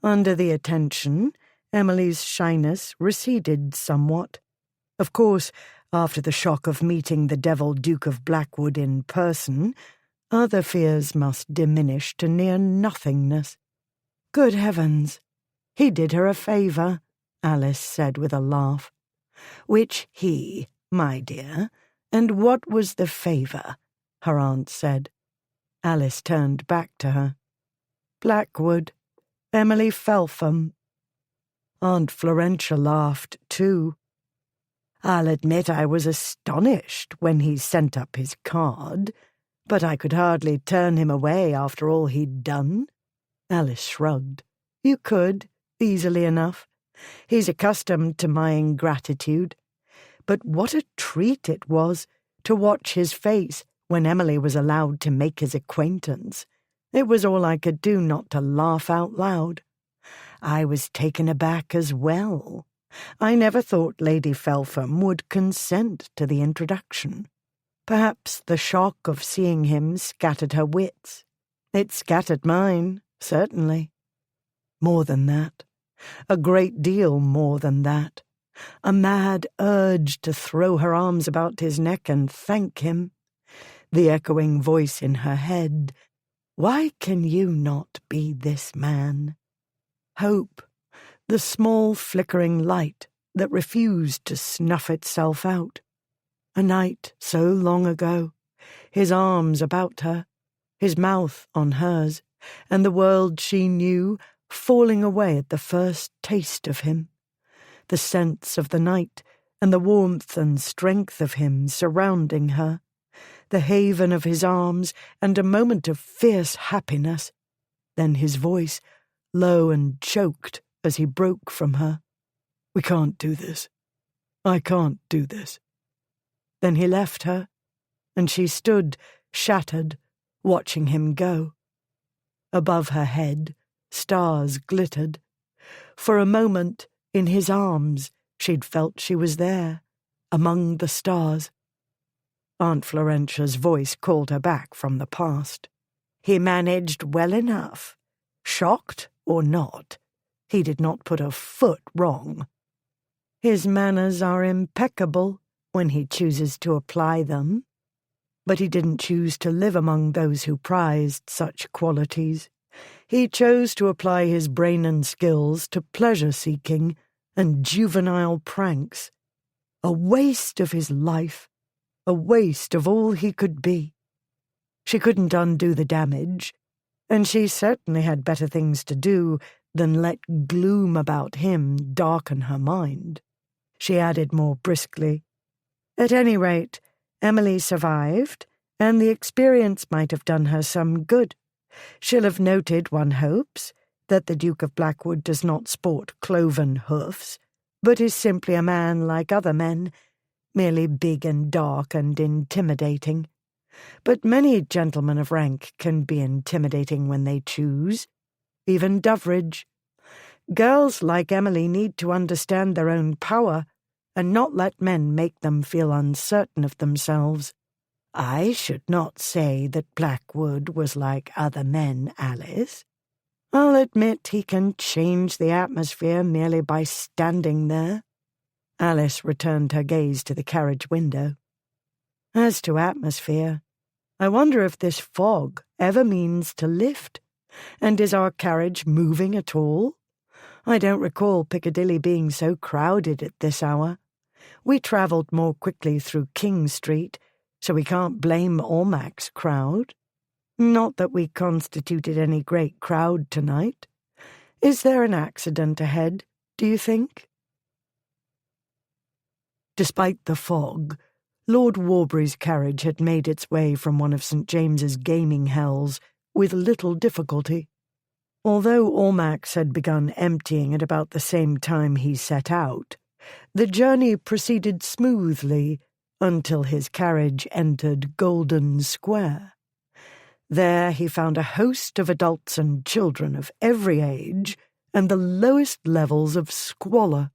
Under the attention, Emily's shyness receded somewhat. Of course, after the shock of meeting the devil Duke of Blackwood in person, other fears must diminish to near nothingness. Good heavens! He did her a favour, Alice said with a laugh. Which he, my dear, and what was the favour? Her aunt said. Alice turned back to her. Blackwood, Emily Felpham. Aunt Florentia laughed too. I'll admit I was astonished when he sent up his card, but I could hardly turn him away after all he'd done. Alice shrugged. You could, easily enough. He's accustomed to my ingratitude. But what a treat it was to watch his face when Emily was allowed to make his acquaintance. It was all I could do not to laugh out loud. I was taken aback as well. I never thought Lady Felpham would consent to the introduction. Perhaps the shock of seeing him scattered her wits. It scattered mine, certainly. More than that. A great deal more than that. A mad urge to throw her arms about his neck and thank him. The echoing voice in her head, why can you not be this man? Hope, the small flickering light that refused to snuff itself out. A night so long ago, his arms about her, his mouth on hers, and the world she knew falling away at the first taste of him. The scents of the night and the warmth and strength of him surrounding her, the haven of his arms and a moment of fierce happiness, then his voice, low and choked as he broke from her. We can't do this. I can't do this. Then he left her, and she stood, shattered, watching him go. Above her head, stars glittered. For a moment, in his arms, she'd felt she was there, among the stars. Aunt Florentia's voice called her back from the past. He managed well enough. Shocked or not, he did not put a foot wrong. His manners are impeccable when he chooses to apply them, but he didn't choose to live among those who prized such qualities. He chose to apply his brain and skills to pleasure-seeking and juvenile pranks. A waste of his life, a waste of all he could be. She couldn't undo the damage, and she certainly had better things to do than let gloom about him darken her mind. She added more briskly, At any rate, Emily survived, and the experience might have done her some good. She'll have noted, one hopes, that the Duke of Blackwood does not sport cloven hoofs, but is simply a man like other men, merely big and dark and intimidating. But many gentlemen of rank can be intimidating when they choose, even Doveridge. Girls like Emily need to understand their own power and not let men make them feel uncertain of themselves. I should not say that Blackwood was like other men, Alice. I'll admit he can change the atmosphere merely by standing there. Alice returned her gaze to the carriage window. As to atmosphere, I wonder if this fog ever means to lift, and is our carriage moving at all? I don't recall Piccadilly being so crowded at this hour. We travelled more quickly through King Street, so we can't blame Almack's crowd. Not that we constituted any great crowd tonight. Is there an accident ahead, do you think? Despite the fog, Lord Warbury's carriage had made its way from one of St. James's gaming hells with little difficulty. Although Almack's had begun emptying at about the same time he set out, the journey proceeded smoothly until his carriage entered Golden Square. There he found a host of adults and children of every age and the lowest levels of squalor.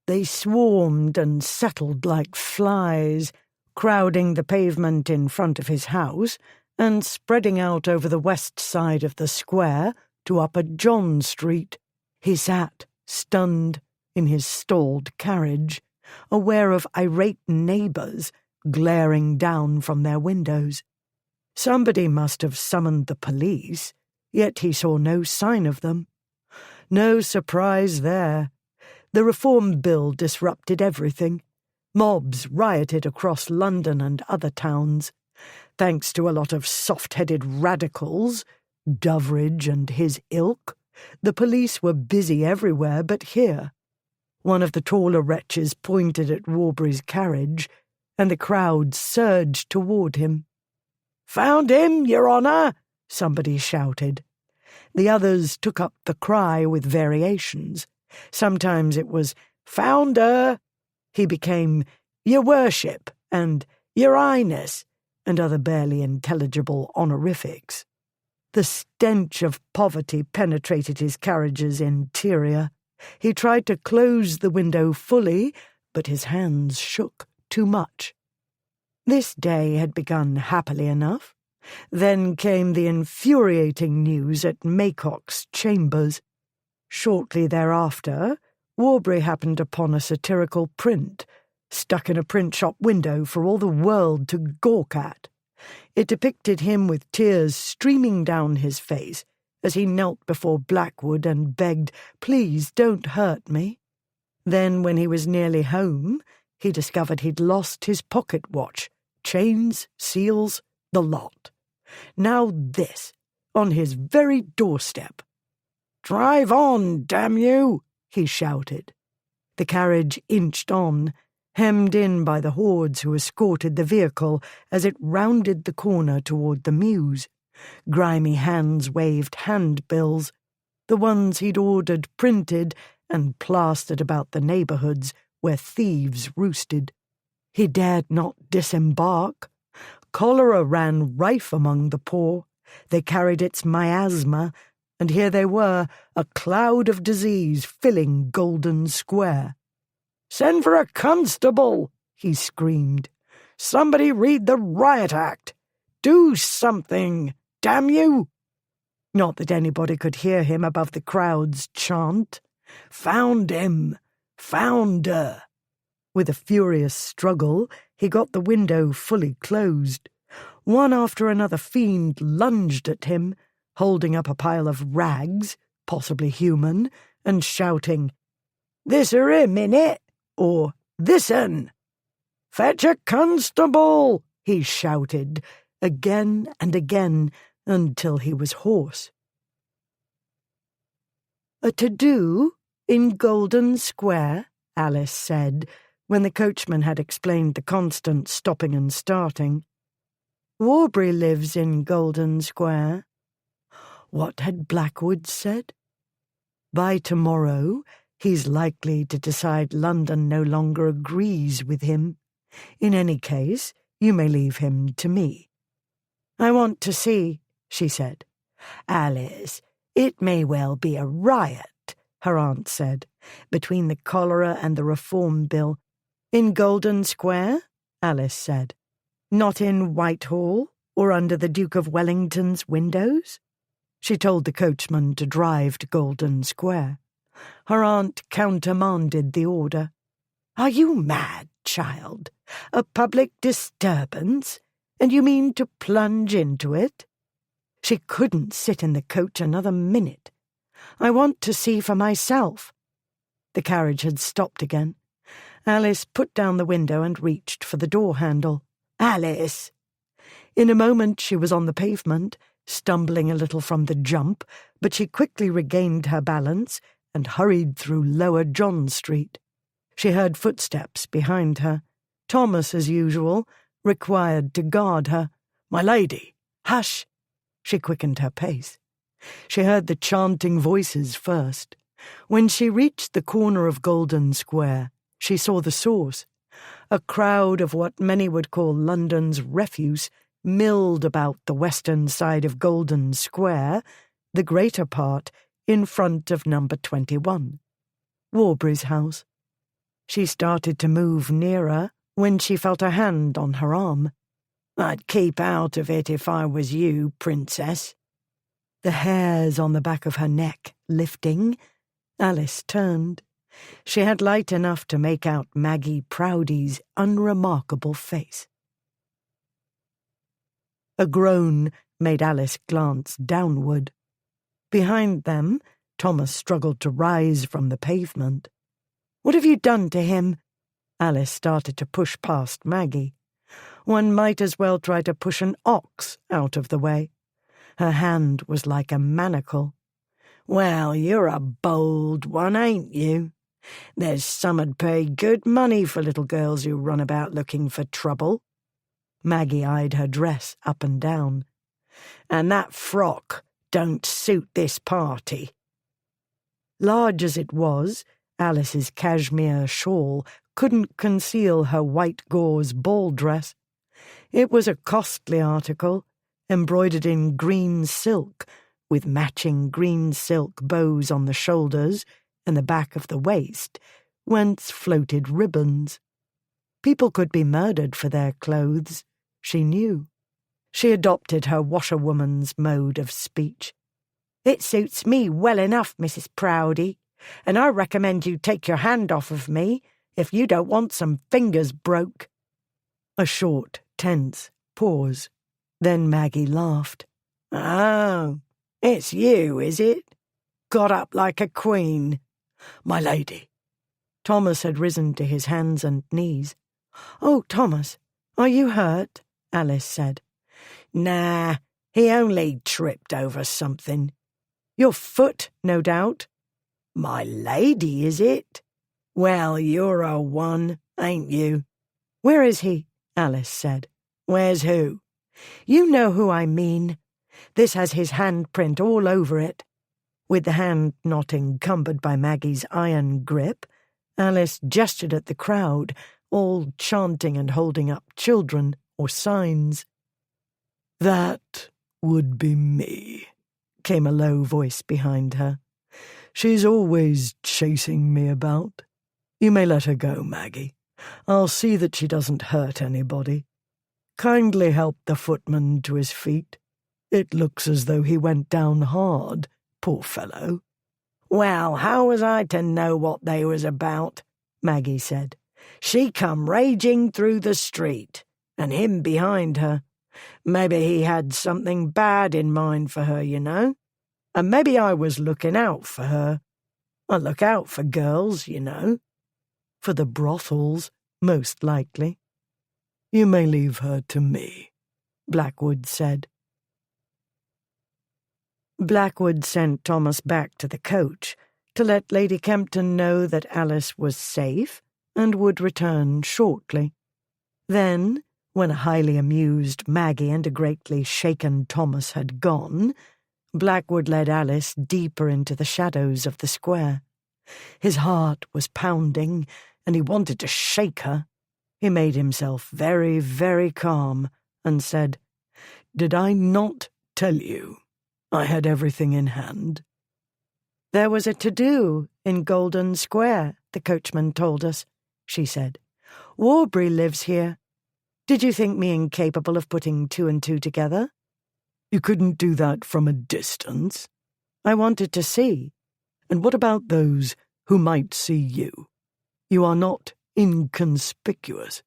They swarmed and settled like flies, crowding the pavement in front of his house and spreading out over the west side of the square to Upper John Street. He sat, stunned, in his stalled carriage, aware of irate neighbours glaring down from their windows. Somebody must have summoned the police, yet he saw no sign of them. No surprise there. The Reform Bill disrupted everything. Mobs rioted across London and other towns. Thanks to a lot of soft-headed radicals, Doveridge and his ilk, the police were busy everywhere but here. One of the taller wretches pointed at Warbury's carriage, and the crowd surged toward him. "Found him, Your Honour!" somebody shouted. The others took up the cry with variations. Sometimes it was, "Found her!" He became, "Your Worship," and "Your Highness," and other barely intelligible honorifics. The stench of poverty penetrated his carriage's interior. He tried to close the window fully, but his hands shook too much. This day had begun happily enough. Then came the infuriating news at Maycock's chambers. Shortly thereafter, Warbury happened upon a satirical print, stuck in a print shop window for all the world to gawk at. It depicted him with tears streaming down his face as he knelt before Blackwood and begged, "Please don't hurt me." Then, when he was nearly home, he discovered he'd lost his pocket watch, chains, seals, the lot. Now this, on his very doorstep. "Drive on, damn you!" he shouted. The carriage inched on, hemmed in by the hordes who escorted the vehicle as it rounded the corner toward the mews. Grimy hands waved handbills, the ones he'd ordered printed and plastered about the neighbourhoods where thieves roosted. He dared not disembark. Cholera ran rife among the poor. They carried its miasma, and here they were, a cloud of disease filling Golden Square. "Send for a constable!" he screamed. "Somebody read the Riot Act! Do something, damn you!" Not that anybody could hear him above the crowd's chant. "Found him! Found her!" With a furious struggle, he got the window fully closed. One after another fiend lunged at him, holding up a pile of rags, possibly human, and shouting, "This are him, innit?" or "This un!" "Fetch a constable!" he shouted, again and again, until he was hoarse. "A to-do in Golden Square," Alice said, when the coachman had explained the constant stopping and starting. "Warbury lives in Golden Square." What had Blackwood said? By tomorrow, he's likely to decide London no longer agrees with him. In any case, you may leave him to me. "I want to see," she said. "Alice, it may well be a riot," her aunt said, "between the cholera and the Reform Bill." "In Golden Square?" Alice said. "Not in Whitehall, or under the Duke of Wellington's windows?" She told the coachman to drive to Golden Square. Her aunt countermanded the order. "Are you mad, child? A public disturbance? And you mean to plunge into it?" She couldn't sit in the coach another minute. "I want to see for myself." The carriage had stopped again. Alice put down the window and reached for the door handle. "Alice!" In a moment she was on the pavement, stumbling a little from the jump, but she quickly regained her balance and hurried through Lower John Street. She heard footsteps behind her. Thomas, as usual, required to guard her. "My lady, hush!" She quickened her pace. She heard the chanting voices first. When she reached the corner of Golden Square, she saw the source. A crowd of what many would call London's refuse milled about the western side of Golden Square, the greater part in front of number 21, Warbury's house. She started to move nearer when she felt a hand on her arm. "I'd keep out of it if I was you, Princess." The hairs on the back of her neck lifting, Alice turned. She had light enough to make out Maggie Proudy's unremarkable face. A groan made Alice glance downward. Behind them, Thomas struggled to rise from the pavement. "What have you done to him?" Alice started to push past Maggie. One might as well try to push an ox out of the way. Her hand was like a manacle. "Well, you're a bold one, ain't you? There's some 'ud pay good money for little girls who run about looking for trouble." Maggie eyed her dress up and down. "And that frock don't suit this party." Large as it was, Alice's cashmere shawl couldn't conceal her white gauze ball dress. It was a costly article, embroidered in green silk, with matching green silk bows on the shoulders and the back of the waist, whence floated ribbons. People could be murdered for their clothes, she knew. She adopted her washerwoman's mode of speech. "It suits me well enough, Mrs. Proudy, and I recommend you take your hand off of me if you don't want some fingers broke." A short, tense pause. Then Maggie laughed. "Oh, it's you, is it? Got up like a queen." "My lady." Thomas had risen to his hands and knees. "Oh, Thomas, are you hurt?" Alice said. "Nah, he only tripped over something." "Your foot, no doubt." "My lady, is it? Well, you're a one, ain't you?" "Where is he?" Alice said. "Where's who?" "You know who I mean. This has his handprint all over it." With the hand not encumbered by Maggie's iron grip, Alice gestured at the crowd, all chanting and holding up children or signs. "That would be me," came a low voice behind her. "She's always chasing me about. You may let her go, Maggie. I'll see that she doesn't hurt anybody. Kindly help the footman to his feet. It looks as though he went down hard, poor fellow." "Well, how was I to know what they was about?" Maggie said. "She come raging through the street, and him behind her. Maybe he had something bad in mind for her, you know. And maybe I was looking out for her. I look out for girls, you know." "For the brothels, most likely." "You may leave her to me," Blackwood said. Blackwood sent Thomas back to the coach to let Lady Kempton know that Alice was safe and would return shortly. Then, when a highly amused Maggie and a greatly shaken Thomas had gone, Blackwood led Alice deeper into the shadows of the square. His heart was pounding, and he wanted to shake her. He made himself very, very calm and said, "Did I not tell you I had everything in hand?" "There was a to-do in Golden Square, the coachman told us," she said. "Warbury lives here. Did you think me incapable of putting two and two together?" "You couldn't do that from a distance." "I wanted to see." "And what about those who might see you? You are not inconspicuous."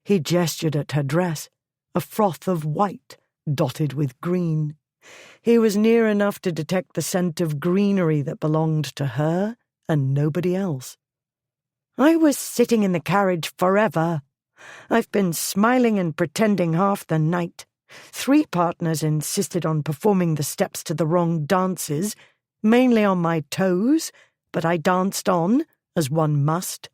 He gestured at her dress, a froth of white dotted with green. He was near enough to detect the scent of greenery that belonged to her and nobody else. "I was sitting in the carriage forever. I've been smiling and pretending half the night. 3 partners insisted on performing the steps to the wrong dances, mainly on my toes, but I danced on, as one must.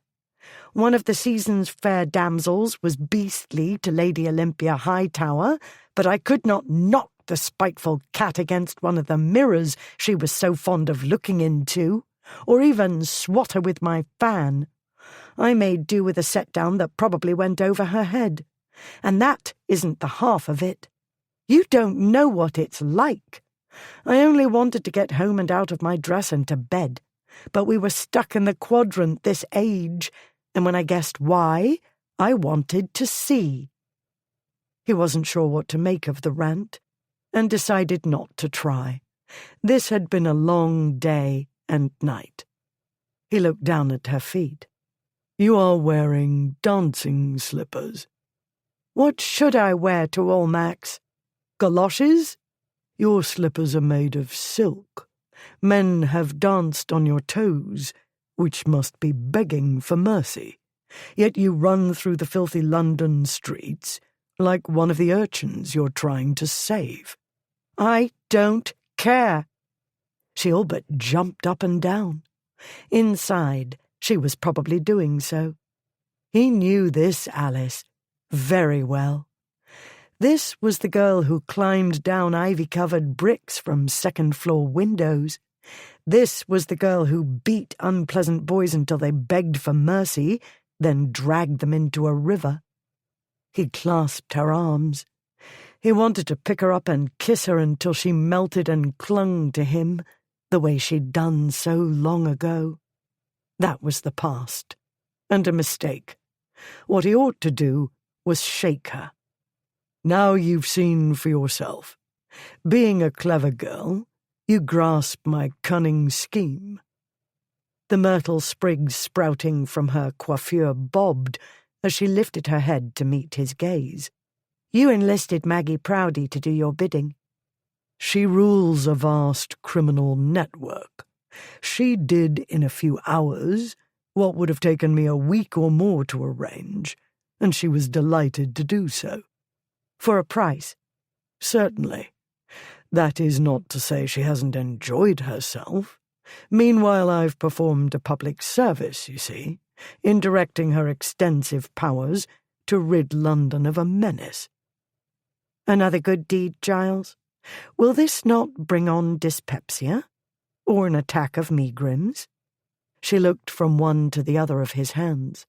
One of the season's fair damsels was beastly to Lady Olympia Hightower, but I could not knock the spiteful cat against one of the mirrors she was so fond of looking into, or even swat her with my fan. I made do with a set-down that probably went over her head. And that isn't the half of it. You don't know what it's like. I only wanted to get home and out of my dress and to bed, but we were stuck in the quadrant this age, and when I guessed why, I wanted to see." He wasn't sure what to make of the rant, and decided not to try. This had been a long day and night. He looked down at her feet. "You are wearing dancing slippers." "What should I wear to Almack's? Galoshes?" "Your slippers are made of silk. Men have danced on your toes, which must be begging for mercy, yet you run through the filthy London streets like one of the urchins you're trying to save. I don't care. She all but jumped up and down. Inside, she was probably doing so. He knew this Alice very well. This was the girl who climbed down ivy-covered bricks from second-floor windows. This was the girl who beat unpleasant boys until they begged for mercy, then dragged them into a river. He clasped her arms. He wanted to pick her up and kiss her until she melted and clung to him, the way she'd done so long ago. That was the past, and a mistake. What he ought to do was shake her. Now you've seen for yourself. Being a clever girl, you grasp my cunning scheme. The myrtle sprigs sprouting from her coiffure bobbed as she lifted her head to meet his gaze. You enlisted Maggie Proudy to do your bidding. She rules a vast criminal network. She did in a few hours what would have taken me a week or more to arrange, and she was delighted to do so. For a price? Certainly. That is not to say she hasn't enjoyed herself. Meanwhile, I've performed a public service, you see, in directing her extensive powers to rid London of a menace. Another good deed, Giles? Will this not bring on dyspepsia? Or an attack of megrims? She looked from one to the other of his hands.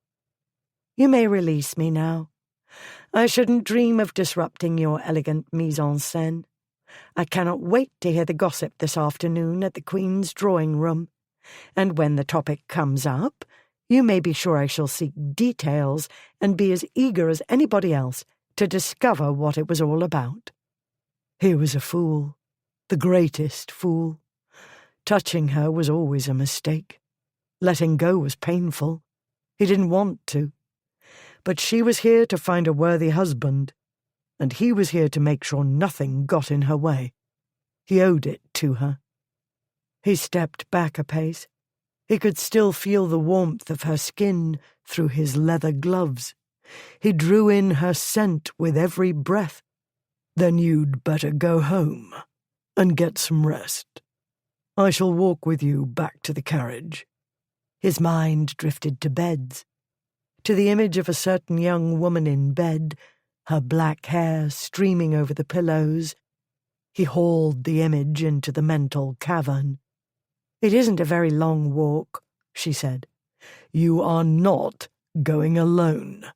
You may release me now. I shouldn't dream of disrupting your elegant mise-en-scène. I cannot wait to hear the gossip this afternoon at the Queen's drawing-room, and when the topic comes up, you may be sure I shall seek details and be as eager as anybody else to discover what it was all about. He was a fool, the greatest fool. Touching her was always a mistake. Letting go was painful. He didn't want to. But she was here to find a worthy husband, and he was here to make sure nothing got in her way. He owed it to her. He stepped back a pace. He could still feel the warmth of her skin through his leather gloves. He drew in her scent with every breath. Then you'd better go home and get some rest. I shall walk with you back to the carriage. His mind drifted to beds, to the image of a certain young woman in bed, her black hair streaming over the pillows. He hauled the image into the mental cavern. "It isn't a very long walk," she said. "You are not going alone."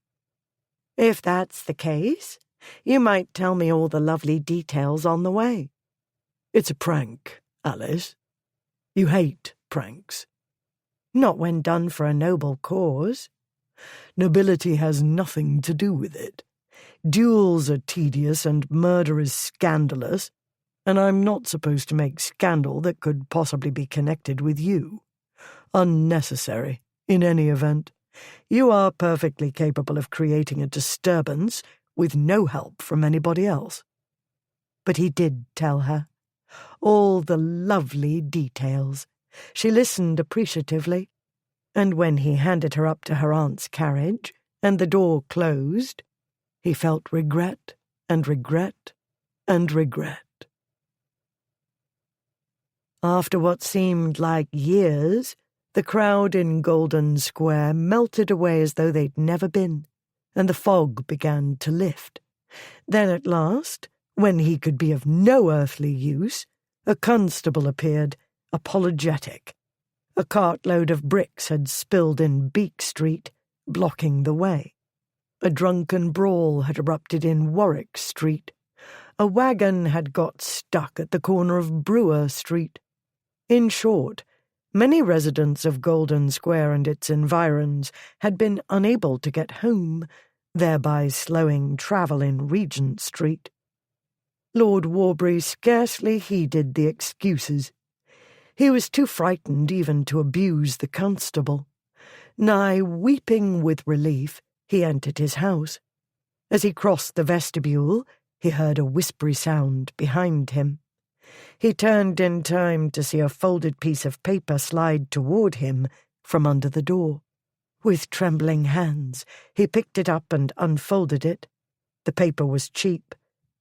"If that's the case, you might tell me all the lovely details on the way." "It's a prank, Alice. You hate pranks." "Not when done for a noble cause." "Nobility has nothing to do with it. Duels are tedious and murder is scandalous, and I'm not supposed to make scandal that could possibly be connected with you. Unnecessary, in any event. You are perfectly capable of creating a disturbance with no help from anybody else." But he did tell her. All the lovely details. She listened appreciatively, and when he handed her up to her aunt's carriage and the door closed, he felt regret and regret and regret. After what seemed like years, the crowd in Golden Square melted away as though they'd never been, and the fog began to lift. Then at last, when he could be of no earthly use, a constable appeared, apologetic. A cartload of bricks had spilled in Beak Street, blocking the way. A drunken brawl had erupted in Warwick Street. A wagon had got stuck at the corner of Brewer Street. In short, many residents of Golden Square and its environs had been unable to get home, thereby slowing travel in Regent Street. Lord Warbury scarcely heeded the excuses. He was too frightened even to abuse the constable. Nigh weeping with relief, he entered his house. As he crossed the vestibule, he heard a whispery sound behind him. He turned in time to see a folded piece of paper slide toward him from under the door. With trembling hands, he picked it up and unfolded it. The paper was cheap,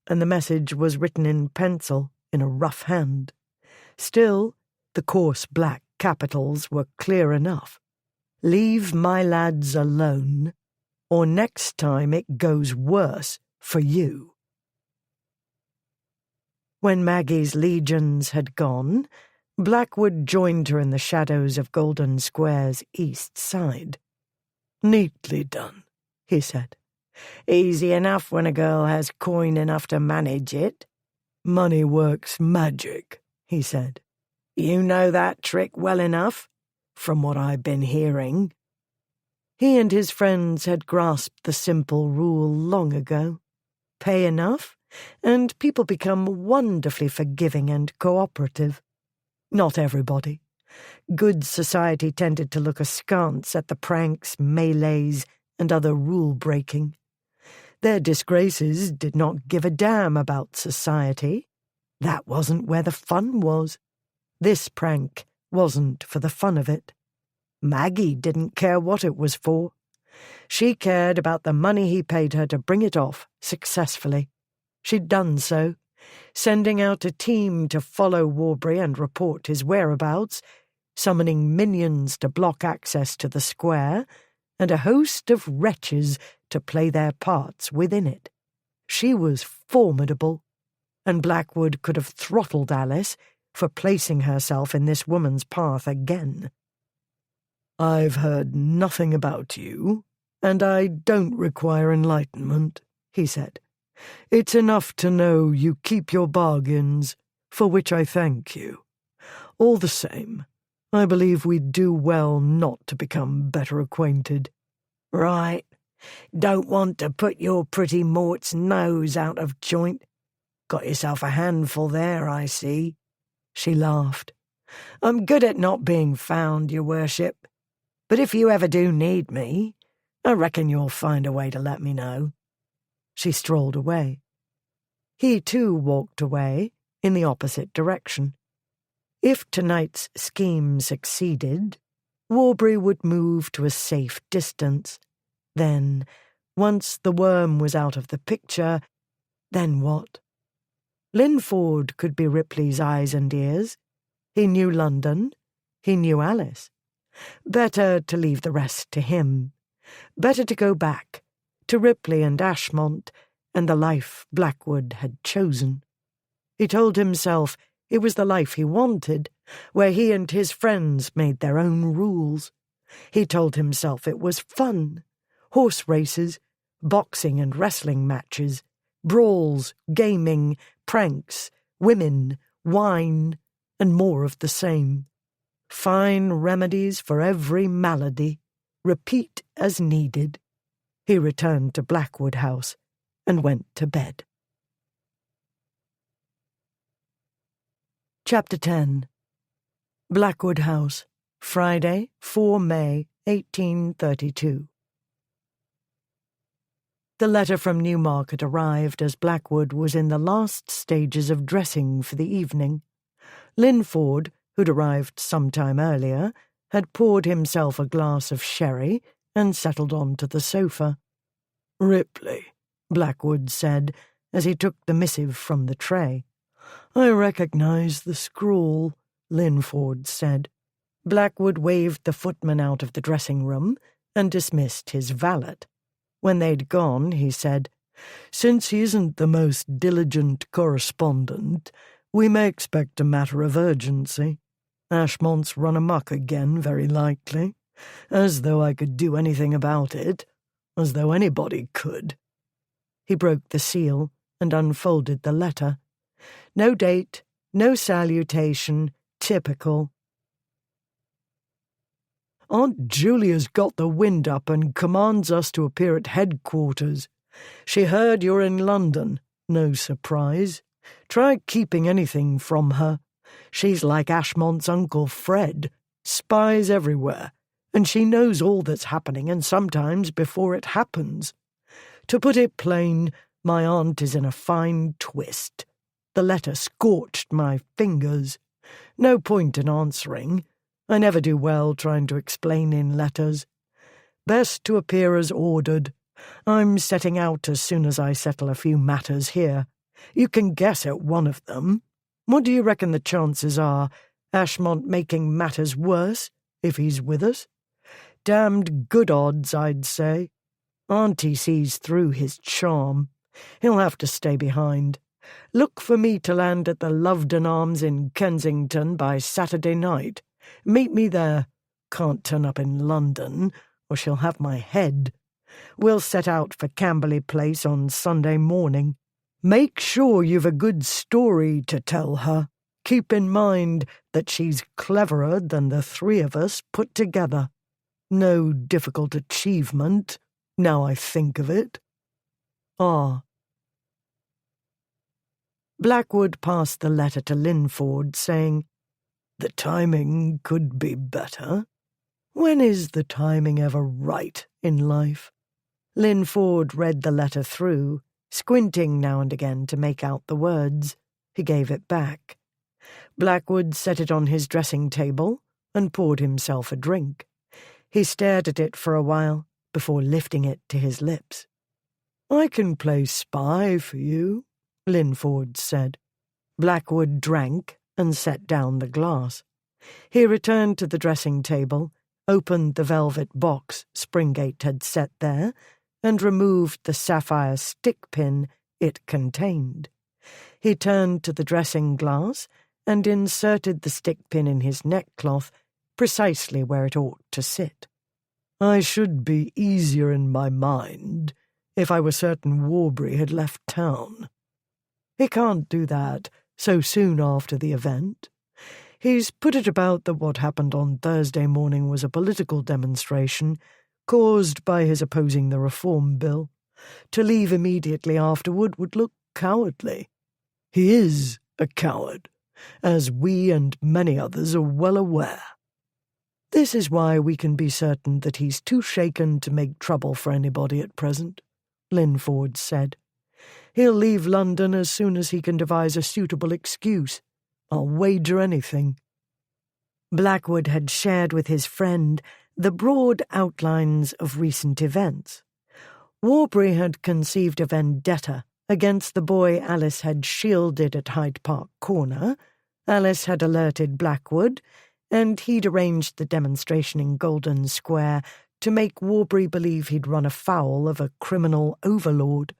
and the message was written in pencil in a rough hand. Still, the coarse black capitals were clear enough. "Leave my lads alone, or next time it goes worse for you." When Maggie's legions had gone, Blackwood joined her in the shadows of Golden Square's east side. "Neatly done," he said. "Easy enough when a girl has coin enough to manage it." "Money works magic," he said. "You know that trick well enough, from what I've been hearing." He and his friends had grasped the simple rule long ago. Pay enough, and people become wonderfully forgiving and cooperative. Not everybody. Good society tended to look askance at the pranks, melees, and other rule-breaking. Their disgraces did not give a damn about society. That wasn't where the fun was. This prank wasn't for the fun of it. Maggie didn't care what it was for. She cared about the money he paid her to bring it off successfully. She'd done so, sending out a team to follow Warbury and report his whereabouts, summoning minions to block access to the square, and a host of wretches to play their parts within it. She was formidable, and Blackwood could have throttled Alice for placing herself in this woman's path again. "I've heard nothing about you, and I don't require enlightenment," he said. "It's enough to know you keep your bargains, for which I thank you. All the same, I believe we'd do well not to become better acquainted." "Right. Don't want to put your pretty Mort's nose out of joint. Got yourself a handful there, I see." She laughed. "I'm good at not being found, your worship. But if you ever do need me, I reckon you'll find a way to let me know." She strolled away. He, too, walked away in the opposite direction. If tonight's scheme succeeded, Warbury would move to a safe distance. Then, once the worm was out of the picture, then what? Linford could be Ripley's eyes and ears. He knew London. He knew Alice. Better to leave the rest to him. Better to go back to Ripley and Ashmont and the life Blackwood had chosen. He told himself it was the life he wanted, where he and his friends made their own rules. He told himself it was fun. Horse races, boxing and wrestling matches, brawls, gaming, pranks, women, wine, and more of the same. Fine remedies for every malady. Repeat as needed. He returned to Blackwood House and went to bed. Chapter 10. Blackwood House, Friday, 4 May, 1832. The letter from Newmarket arrived as Blackwood was in the last stages of dressing for the evening. Linford, who'd arrived some time earlier, had poured himself a glass of sherry and settled onto the sofa. "Ripley," Blackwood said as he took the missive from the tray. "I recognize the scrawl," Linford said. Blackwood waved the footman out of the dressing-room and dismissed his valet. When they'd gone, he said, "Since he isn't the most diligent correspondent, we may expect a matter of urgency. Ashmont's run amok again, very likely. As though I could do anything about it. As though anybody could." He broke the seal and unfolded the letter. No date, no salutation, typical. "Aunt Julia's got the wind up and commands us to appear at headquarters. She heard you're in London. No surprise. Try keeping anything from her. She's like Ashmont's Uncle Fred. Spies everywhere. And she knows all that's happening, and sometimes before it happens. To put it plain, my aunt is in a fine twist. The letter scorched my fingers. No point in answering. I never do well trying to explain in letters. Best to appear as ordered. I'm setting out as soon as I settle a few matters here. You can guess at one of them. What do you reckon the chances are? Ashmont making matters worse, if he's with us? Damned good odds, I'd say. Auntie sees through his charm. He'll have to stay behind. Look for me to land at the Lovedon Arms in Kensington by Saturday night. Meet me there. Can't turn up in London, or she'll have my head. We'll set out for Camberley Place on Sunday morning. Make sure you've a good story to tell her. Keep in mind that she's cleverer than the three of us put together. No difficult achievement, now I think of it. Ah. Blackwood passed the letter to Linford, saying, "The timing could be better. When is the timing ever right in life?" Linford read the letter through, squinting now and again to make out the words. He gave it back. Blackwood set it on his dressing table and poured himself a drink. He stared at it for a while before lifting it to his lips. "I can play spy for you," Linford said. Blackwood drank and set down the glass. He returned to the dressing table, opened the velvet box Springate had set there, and removed the sapphire stick pin it contained. He turned to the dressing glass and inserted the stick pin in his neckcloth precisely where it ought to sit. "I should be easier in my mind if I were certain Warbury had left town. He can't do that so soon after the event. He's put it about that what happened on Thursday morning was a political demonstration caused by his opposing the Reform Bill. To leave immediately afterward would look cowardly. He is a coward, as we and many others are well aware. This is why we can be certain that he's too shaken to make trouble for anybody at present," Linford said. "He'll leave London as soon as he can devise a suitable excuse. I'll wager anything." Blackwood had shared with his friend the broad outlines of recent events. Warbury had conceived a vendetta against the boy Alice had shielded at Hyde Park Corner. Alice had alerted Blackwood, and he'd arranged the demonstration in Golden Square to make Warbury believe he'd run afoul of a criminal overlord.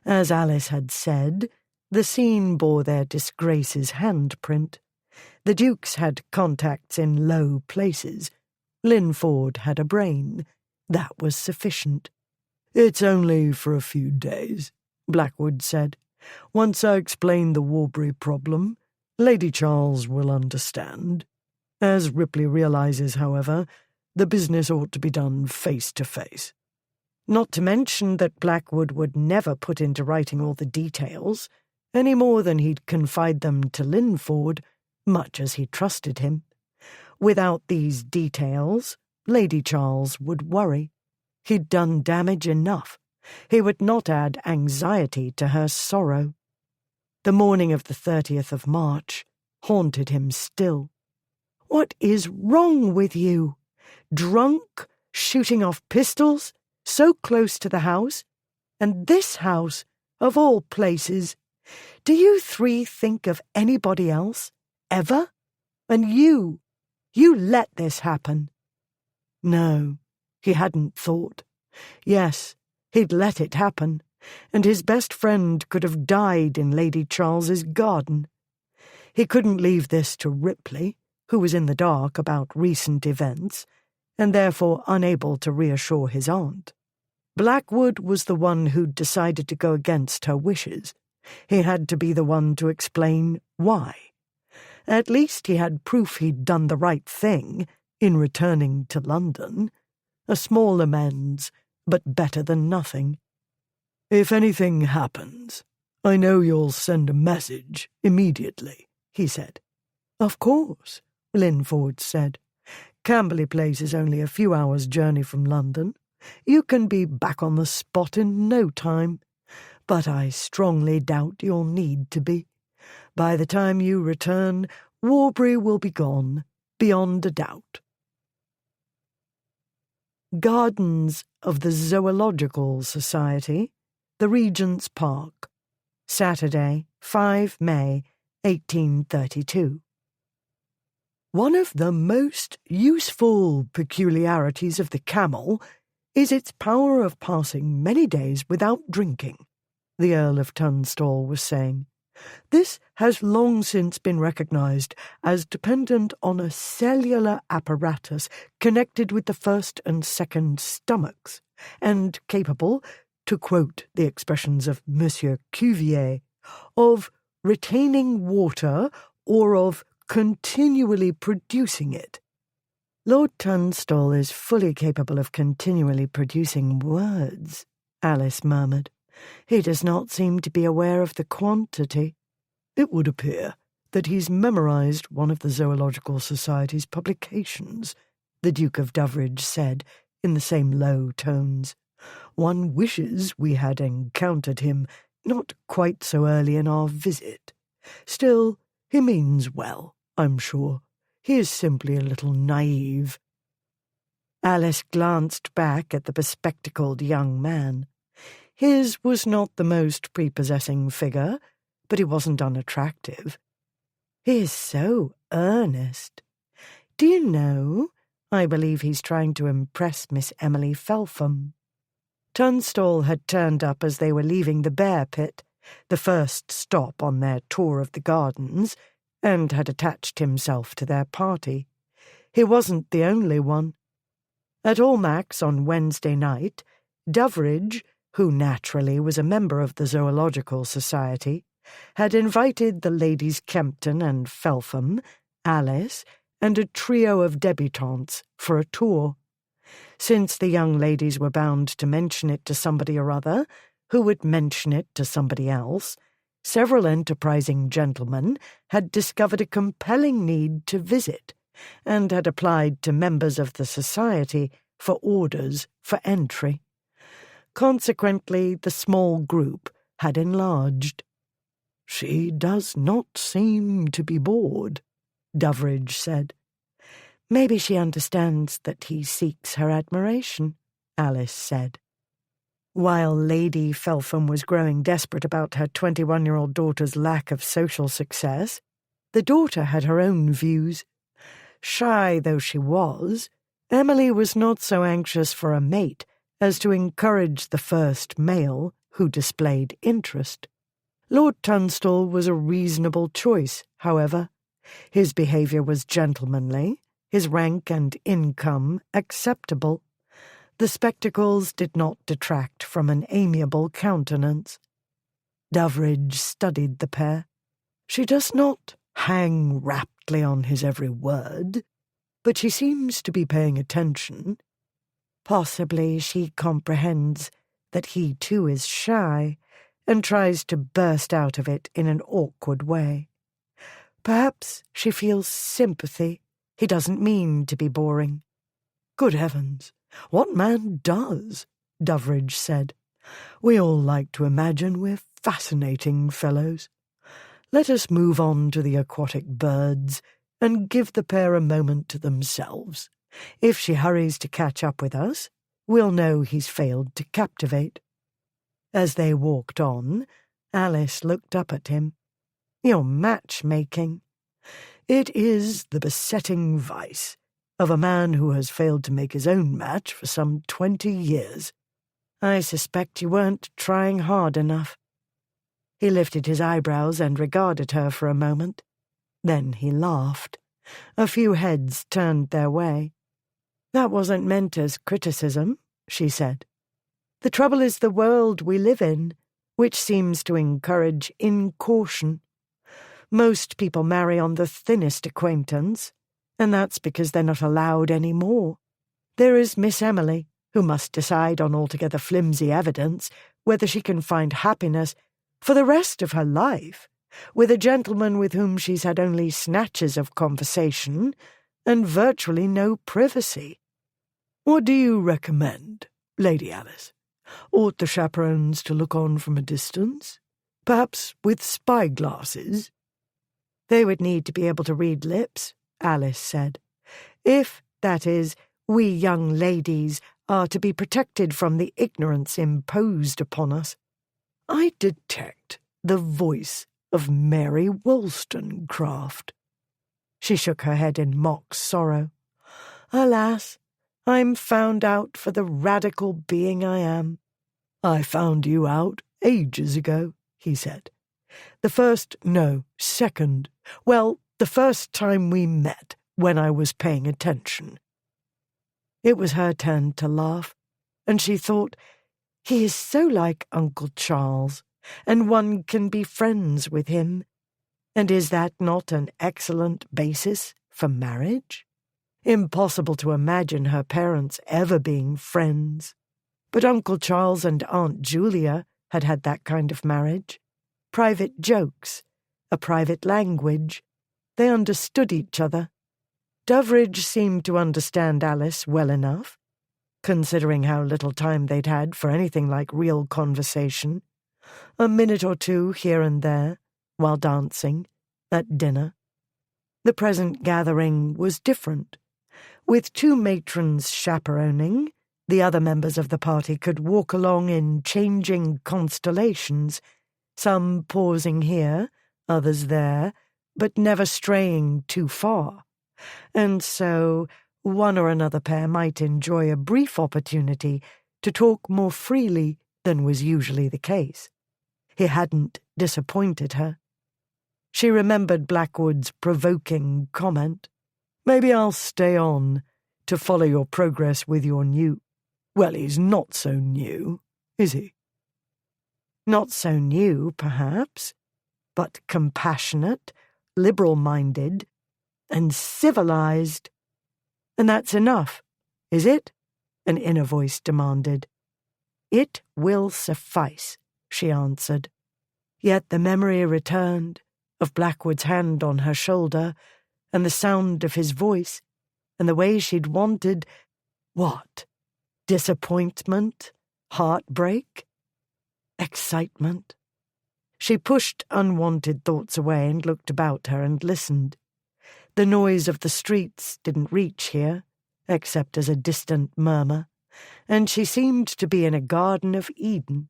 As Alice had said, the scene bore their disgrace's handprint. The Dukes had contacts in low places. Linford had a brain. That was sufficient. "It's only for a few days," Blackwood said. "Once I explain the Warbury problem, Lady Charles will understand. As Ripley realizes, however, the business ought to be done face to face." Not to mention that Blackwood would never put into writing all the details, any more than he'd confide them to Linford, much as he trusted him. Without these details, Lady Charles would worry. He'd done damage enough. He would not add anxiety to her sorrow. The morning of the 30th of March haunted him still. "What is wrong with you? Drunk, shooting off pistols, so close to the house, and this house, of all places. Do you three think of anybody else, ever? And you let this happen." No, he hadn't thought. Yes, he'd let it happen, and his best friend could have died in Lady Charles's garden. He couldn't leave this to Ripley, who was in the dark about recent events, and therefore unable to reassure his aunt. Blackwood was the one who'd decided to go against her wishes. He had to be the one to explain why. At least he had proof he'd done the right thing in returning to London. A small amends, but better than nothing. "If anything happens, I know you'll send a message immediately," he said. "Of course," Linford said. "Camberley Place is only a few hours' journey from London. You can be back on the spot in no time. But I strongly doubt you'll need to be. By the time you return, Warbury will be gone, beyond a doubt. Gardens of the Zoological Society, the Regent's Park, Saturday, 5 May, 1832. One of the most useful peculiarities of the camel is its power of passing many days without drinking, the Earl of Tunstall was saying. This has long since been recognised as dependent on a cellular apparatus connected with the first and second stomachs, and capable, to quote the expressions of Monsieur Cuvier, of retaining water or of continually producing it. Lord Tunstall is fully capable of continually producing words, Alice murmured. He does not seem to be aware of the quantity. It would appear that he's memorised one of the Zoological Society's publications, the Duke of Doveridge said in the same low tones. One wishes we had encountered him not quite so early in our visit. Still, he means well, I'm sure. He is simply a little naive. Alice glanced back at the bespectacled young man. His was not the most prepossessing figure, but he wasn't unattractive. He is so earnest. Do you know, I believe he's trying to impress Miss Emily Felpham. Tunstall had turned up as they were leaving the bear pit, the first stop on their tour of the gardens, and had attached himself to their party. He wasn't the only one. At Almack's on Wednesday night, Doveridge, who naturally was a member of the Zoological Society, had invited the Ladies Kempton and Felpham, Alice, and a trio of debutantes for a tour. Since the young ladies were bound to mention it to somebody or other, who would mention it to somebody else, several enterprising gentlemen had discovered a compelling need to visit, and had applied to members of the society for orders for entry. Consequently, the small group had enlarged. "She does not seem to be bored," Doveridge said. "Maybe she understands that he seeks her admiration," Alice said. While Lady Felpham was growing desperate about her 21-year-old daughter's lack of social success, the daughter had her own views. Shy though she was, Emily was not so anxious for a mate as to encourage the first male who displayed interest. Lord Tunstall was a reasonable choice, however. His behaviour was gentlemanly, his rank and income acceptable. The spectacles did not detract from an amiable countenance. Doveridge studied the pair. She does not hang raptly on his every word, but she seems to be paying attention. Possibly she comprehends that he too is shy, and tries to burst out of it in an awkward way. Perhaps she feels sympathy. He doesn't mean to be boring. "Good heavens, what man does?" Doveridge said. "We all like to imagine we're fascinating fellows. Let us move on to the aquatic birds, and give the pair a moment to themselves. If she hurries to catch up with us, we'll know he's failed to captivate." As they walked on, Alice looked up at him. "You're matchmaking. It is the besetting vice of a man who has failed to make his own match for some 20 years. I suspect you weren't trying hard enough." He lifted his eyebrows and regarded her for a moment. Then he laughed. A few heads turned their way. "That wasn't meant as criticism," she said. "The trouble is the world we live in, which seems to encourage incaution. Most people marry on the thinnest acquaintance, and that's because they're not allowed any more. There is Miss Emily, who must decide on altogether flimsy evidence whether she can find happiness for the rest of her life with a gentleman with whom she's had only snatches of conversation and virtually no privacy. What do you recommend, Lady Alice? Ought the chaperones to look on from a distance? Perhaps with spyglasses? They would need to be able to read lips, Alice said. If, that is, we young ladies are to be protected from the ignorance imposed upon us. I detect the voice of Mary Wollstonecraft. She shook her head in mock sorrow. Alas, I'm found out for the radical being I am. I found you out ages ago, he said. The first time we met, when I was paying attention. It was her turn to laugh, and she thought, he is so like Uncle Charles, and one can be friends with him. And is that not an excellent basis for marriage? Impossible to imagine her parents ever being friends. But Uncle Charles and Aunt Julia had had that kind of marriage. Private jokes, a private language. They understood each other. Doveridge seemed to understand Alice well enough, considering how little time they'd had for anything like real conversation. A minute or two here and there, while dancing, at dinner. The present gathering was different. With two matrons chaperoning, the other members of the party could walk along in changing constellations, some pausing here, others there, but never straying too far. And so one or another pair might enjoy a brief opportunity to talk more freely than was usually the case. He hadn't disappointed her. She remembered Blackwood's provoking comment, "Maybe I'll stay on to follow your progress with your new—" Well, he's not so new, is he? Not so new, perhaps, but compassionate, liberal-minded, and civilized. And that's enough, is it? An inner voice demanded. It will suffice, she answered. Yet the memory returned of Blackwood's hand on her shoulder, and the sound of his voice, and the way she'd wanted— what? Disappointment? Heartbreak? Excitement? She pushed unwanted thoughts away and looked about her and listened. The noise of the streets didn't reach here, except as a distant murmur, and she seemed to be in a Garden of Eden.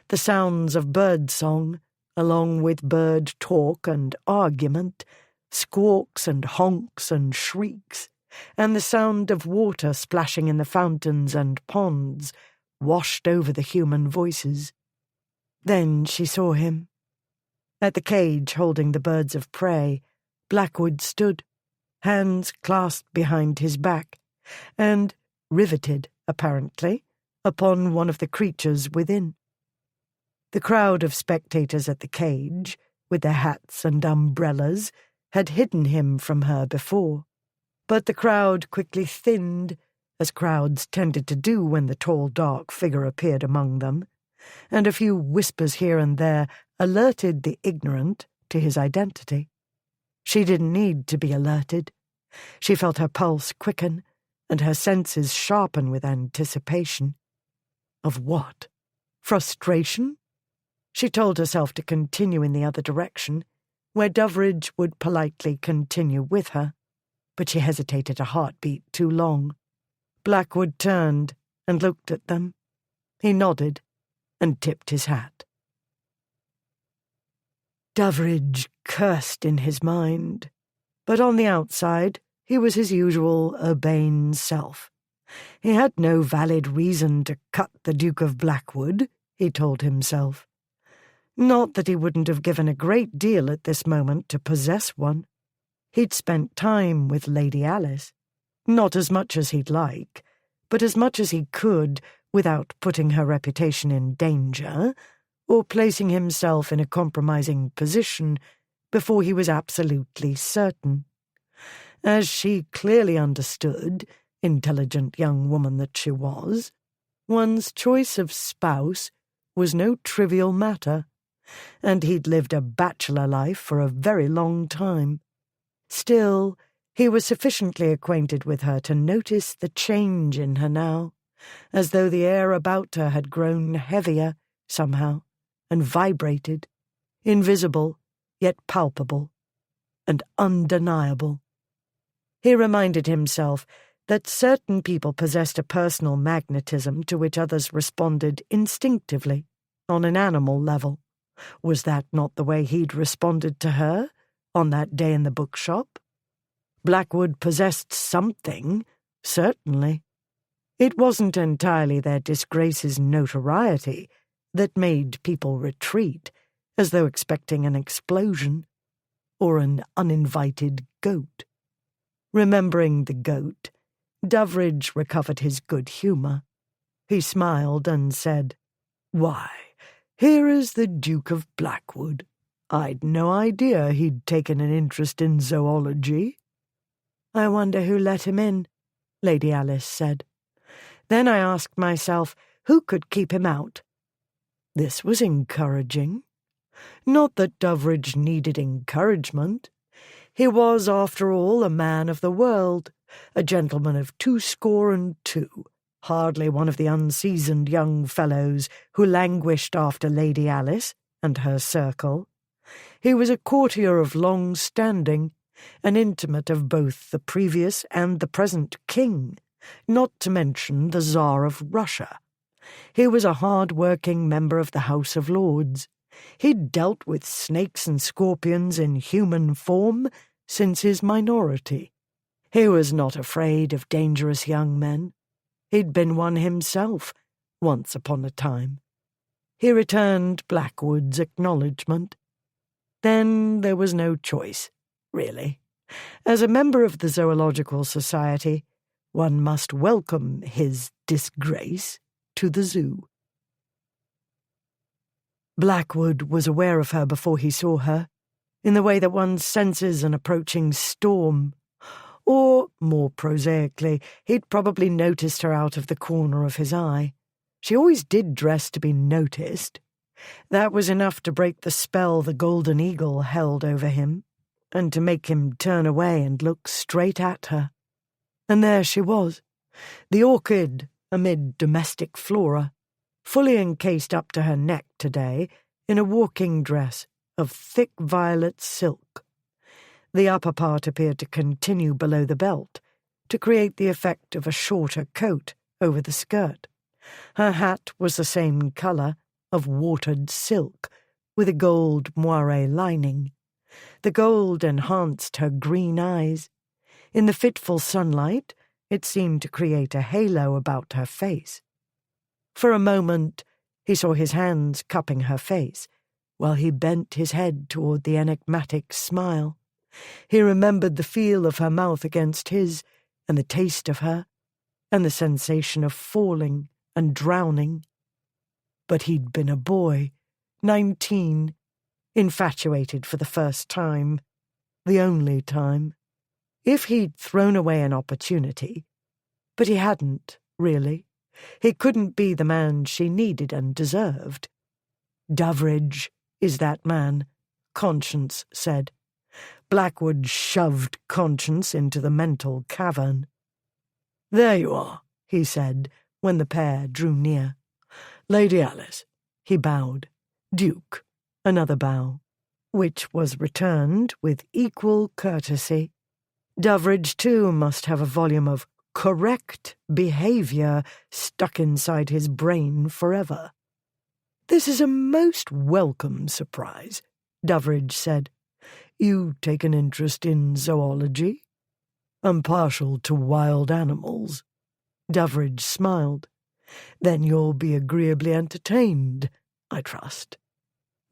The sounds of bird song, along with bird talk and argument, squawks and honks and shrieks, and the sound of water splashing in the fountains and ponds, washed over the human voices. Then she saw him. At the cage holding the birds of prey, Blackwood stood, hands clasped behind his back, and, riveted, apparently, upon one of the creatures within. The crowd of spectators at the cage, with their hats and umbrellas, had hidden him from her before. But the crowd quickly thinned, as crowds tended to do when the tall, dark figure appeared among them, and a few whispers here and there alerted the ignorant to his identity. She didn't need to be alerted. She felt her pulse quicken and her senses sharpen with anticipation. Of what? Frustration? She told herself to continue in the other direction, where Doveridge would politely continue with her, but she hesitated a heartbeat too long. Blackwood turned and looked at them. He nodded and tipped his hat. Doveridge cursed in his mind, but on the outside he was his usual urbane self. He had no valid reason to cut the Duke of Blackwood, he told himself. Not that he wouldn't have given a great deal at this moment to possess one. He'd spent time with Lady Alice, not as much as he'd like, but as much as he could without putting her reputation in danger or placing himself in a compromising position before he was absolutely certain. As she clearly understood, intelligent young woman that she was, one's choice of spouse was no trivial matter, and he'd lived a bachelor life for a very long time. Still, he was sufficiently acquainted with her to notice the change in her now, as though the air about her had grown heavier, somehow, and vibrated invisible, yet palpable, and undeniable. He reminded himself that certain people possessed a personal magnetism to which others responded instinctively, on an animal level. Was that not the way he'd responded to her, on that day in the bookshop? Blackwood possessed something, certainly. It wasn't entirely their disgrace's notoriety that made people retreat, as though expecting an explosion, or an uninvited goat. Remembering the goat, Doveridge recovered his good humour. He smiled and said, "Why, here is the Duke of Blackwood. I'd no idea he'd taken an interest in zoology." "I wonder who let him in," Lady Alice said. Then I asked myself who could keep him out. This was encouraging. Not that Doveridge needed encouragement. He was, after all, a man of the world, a gentleman of 22, hardly one of the unseasoned young fellows who languished after Lady Alice and her circle. He was a courtier of long standing, an intimate of both the previous and the present king, not to mention the Tsar of Russia. He was a hard-working member of the House of Lords. He'd dealt with snakes and scorpions in human form since his minority. He was not afraid of dangerous young men. He'd been one himself, once upon a time. He returned Blackwood's acknowledgment. Then there was no choice, really. As a member of the Zoological Society, one must welcome his disgrace to the zoo. Blackwood was aware of her before he saw her, in the way that one senses an approaching storm. Or, more prosaically, he'd probably noticed her out of the corner of his eye. She always did dress to be noticed. That was enough to break the spell the golden eagle held over him, and to make him turn away and look straight at her. And there she was, the orchid amid domestic flora, fully encased up to her neck today in a walking dress of thick violet silk. The upper part appeared to continue below the belt, to create the effect of a shorter coat over the skirt. Her hat was the same colour, of watered silk, with a gold moire lining. The gold enhanced her green eyes. In the fitful sunlight, it seemed to create a halo about her face. For a moment, he saw his hands cupping her face, while he bent his head toward the enigmatic smile. He remembered the feel of her mouth against his, and the taste of her, and the sensation of falling and drowning. But he'd been a boy, 19, infatuated for the first time, the only time. If he'd thrown away an opportunity, but he hadn't, really. He couldn't be the man she needed and deserved. Doveridge is that man, conscience said. Blackwood shoved conscience into the mental cavern. "There you are," he said, when the pair drew near. "Lady Alice," he bowed. "Duke," another bow, which was returned with equal courtesy. Doveridge, too, must have a volume of correct behaviour stuck inside his brain forever. "This is a most welcome surprise," Doveridge said. "You take an interest in zoology?" "I'm partial to wild animals." Doveridge smiled. "Then you'll be agreeably entertained, I trust."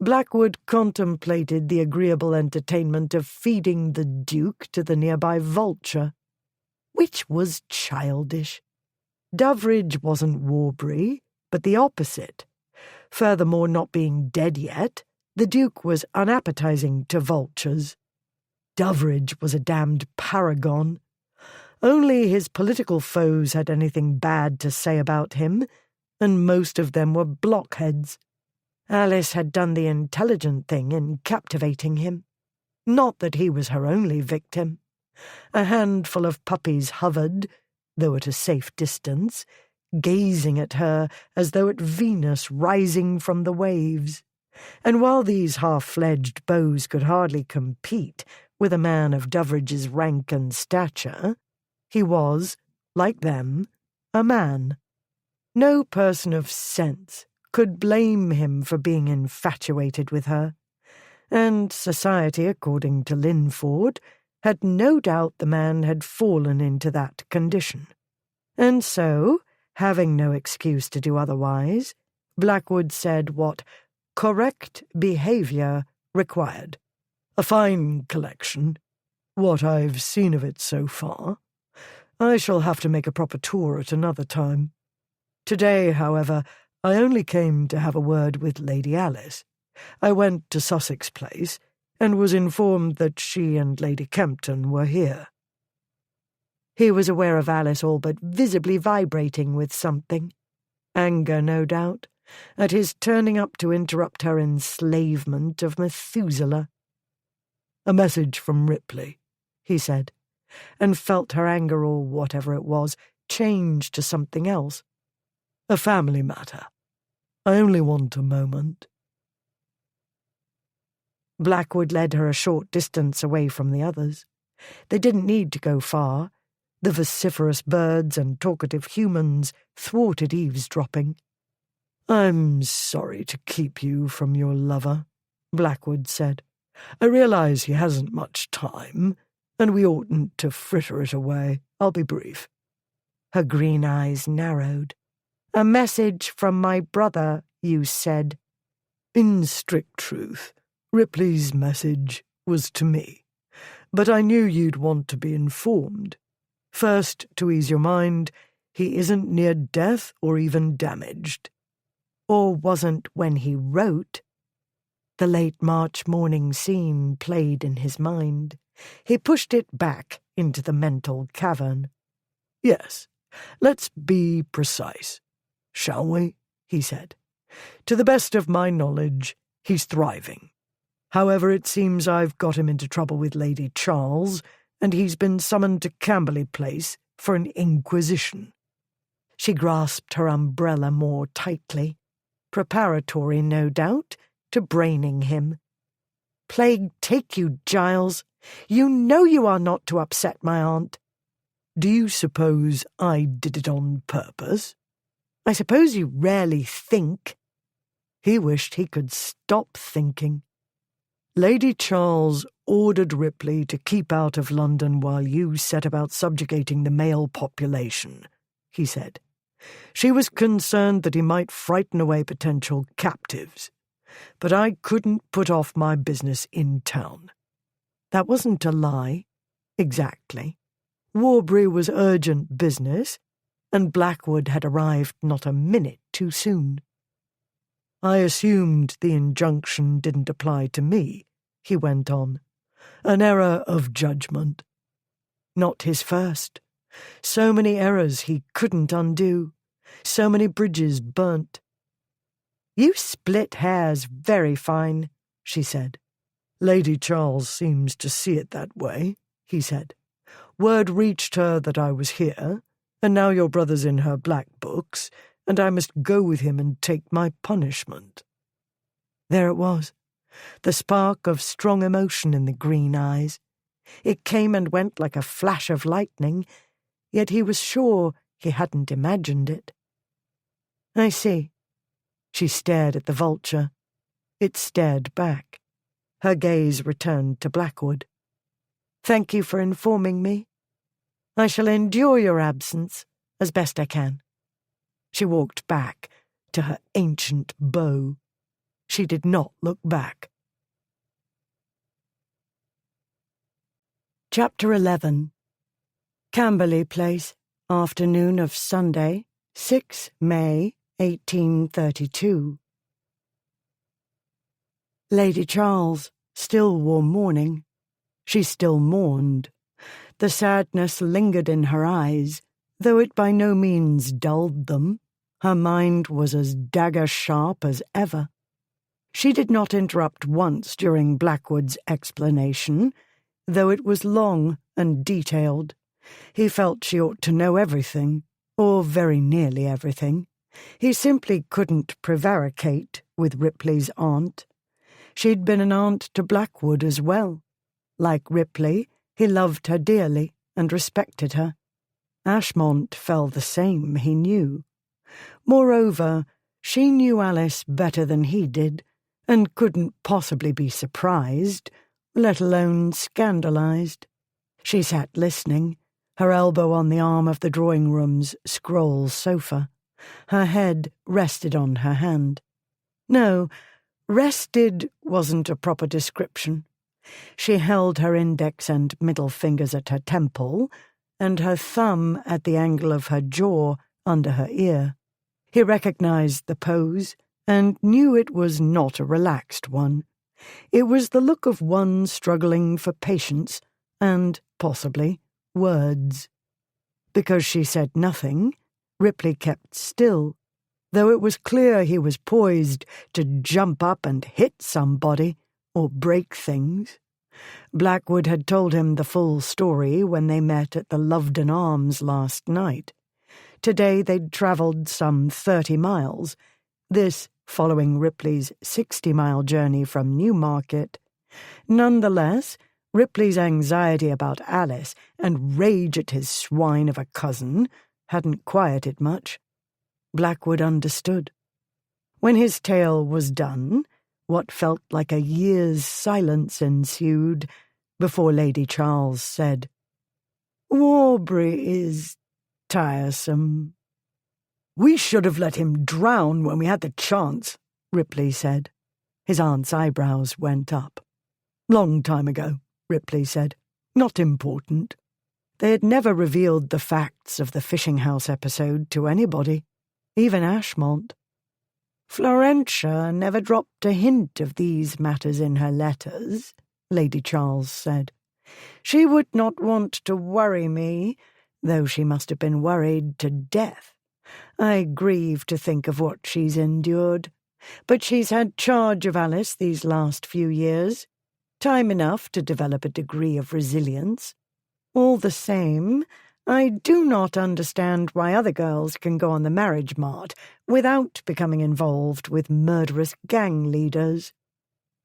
Blackwood contemplated the agreeable entertainment of feeding the Duke to the nearby vulture, which was childish. Doveridge wasn't Warbury, but the opposite. Furthermore, not being dead yet, the Duke was unappetizing to vultures. Doveridge was a damned paragon. Only his political foes had anything bad to say about him, and most of them were blockheads. Alice had done the intelligent thing in captivating him. Not that he was her only victim. A handful of puppies hovered, though at a safe distance, gazing at her as though at Venus rising from the waves. And while these half-fledged beaux could hardly compete with a man of Doveridge's rank and stature, he was, like them, a man. No person of sense could blame him for being infatuated with her, and society, according to Linford, had no doubt the man had fallen into that condition. And so, having no excuse to do otherwise, Blackwood said what correct behaviour required. "A fine collection, what I've seen of it so far. I shall have to make a proper tour at another time. Today, however, I only came to have a word with Lady Alice. I went to Sussex Place, and was informed that she and Lady Kempton were here." He was aware of Alice all but visibly vibrating with something. Anger, no doubt, at his turning up to interrupt her enslavement of Methuselah. "A message from Ripley," he said, and felt her anger, or whatever it was, change to something else. "A family matter. I only want a moment." Blackwood led her a short distance away from the others. They didn't need to go far. The vociferous birds and talkative humans thwarted eavesdropping. "I'm sorry to keep you from your lover," Blackwood said. "I realize he hasn't much time, and we oughtn't to fritter it away. I'll be brief." Her green eyes narrowed. "A message from my brother, you said." "In strict truth, Ripley's message was to me, but I knew you'd want to be informed. First, to ease your mind, he isn't near death or even damaged." Or wasn't when he wrote. The late March morning scene played in his mind. He pushed it back into the mental cavern. "Yes, let's be precise, shall we?" he said. "To the best of my knowledge, he's thriving. However, it seems I've got him into trouble with Lady Charles, and he's been summoned to Camberley Place for an inquisition." She grasped her umbrella more tightly, preparatory, no doubt, to braining him. "Plague take you, Giles! You know you are not to upset my aunt." "Do you suppose I did it on purpose?" "I suppose you rarely think." He wished he could stop thinking. "Lady Charles ordered Ripley to keep out of London while you set about subjugating the male population," he said. "She was concerned that he might frighten away potential captives. But I couldn't put off my business in town." That wasn't a lie. Exactly. Warbury was urgent business, and Blackwood had arrived not a minute too soon. "I assumed the injunction didn't apply to me," he went on. "An error of judgment." Not his first. So many errors he couldn't undo. So many bridges burnt. "You split hairs very fine," she said. "Lady Charles seems to see it that way," he said. "Word reached her that I was here, and now your brother's in her black books, and I must go with him and take my punishment." There it was, the spark of strong emotion in the green eyes. It came and went like a flash of lightning, yet he was sure he hadn't imagined it. "I see." She stared at the vulture. It stared back. Her gaze returned to Blackwood. "Thank you for informing me. I shall endure your absence as best I can." She walked back to her ancient beau. She did not look back. Chapter 11. Camberley Place, afternoon of Sunday, 6 May, 1832. Lady Charles still wore mourning. She still mourned. The sadness lingered in her eyes, though it by no means dulled them. Her mind was as dagger-sharp as ever. She did not interrupt once during Blackwood's explanation, though it was long and detailed. He felt she ought to know everything, or very nearly everything. He simply couldn't prevaricate with Ripley's aunt. She'd been an aunt to Blackwood as well. Like Ripley, he loved her dearly and respected her. Ashmont felt the same, he knew. Moreover, she knew Alice better than he did, and couldn't possibly be surprised, let alone scandalized. She sat listening, her elbow on the arm of the drawing-room's scroll sofa. Her head rested on her hand. No, rested wasn't a proper description. She held her index and middle fingers at her temple, and her thumb at the angle of her jaw under her ear. He recognized the pose, and knew it was not a relaxed one. It was the look of one struggling for patience, and, possibly, words. Because she said nothing, Ripley kept still, though it was clear he was poised to jump up and hit somebody, or break things. Blackwood had told him the full story when they met at the Lovedon Arms last night. Today they'd travelled some 30 miles, this following Ripley's 60-mile journey from Newmarket. Nonetheless, Ripley's anxiety about Alice and rage at his swine of a cousin hadn't quieted much. Blackwood understood. When his tale was done, what felt like a year's silence ensued before Lady Charles said, "Warbury is tiresome." "We should have let him drown when we had the chance," Ripley said. His aunt's eyebrows went up. "Long time ago," Ripley said. "Not important." They had never revealed the facts of the fishing house episode to anybody, even Ashmont. "Florentia never dropped a hint of these matters in her letters," Lady Charles said. "She would not want to worry me, though she must have been worried to death. I grieve to think of what she's endured. But she's had charge of Alice these last few years, time enough to develop a degree of resilience. All the same, I do not understand why other girls can go on the marriage mart without becoming involved with murderous gang leaders."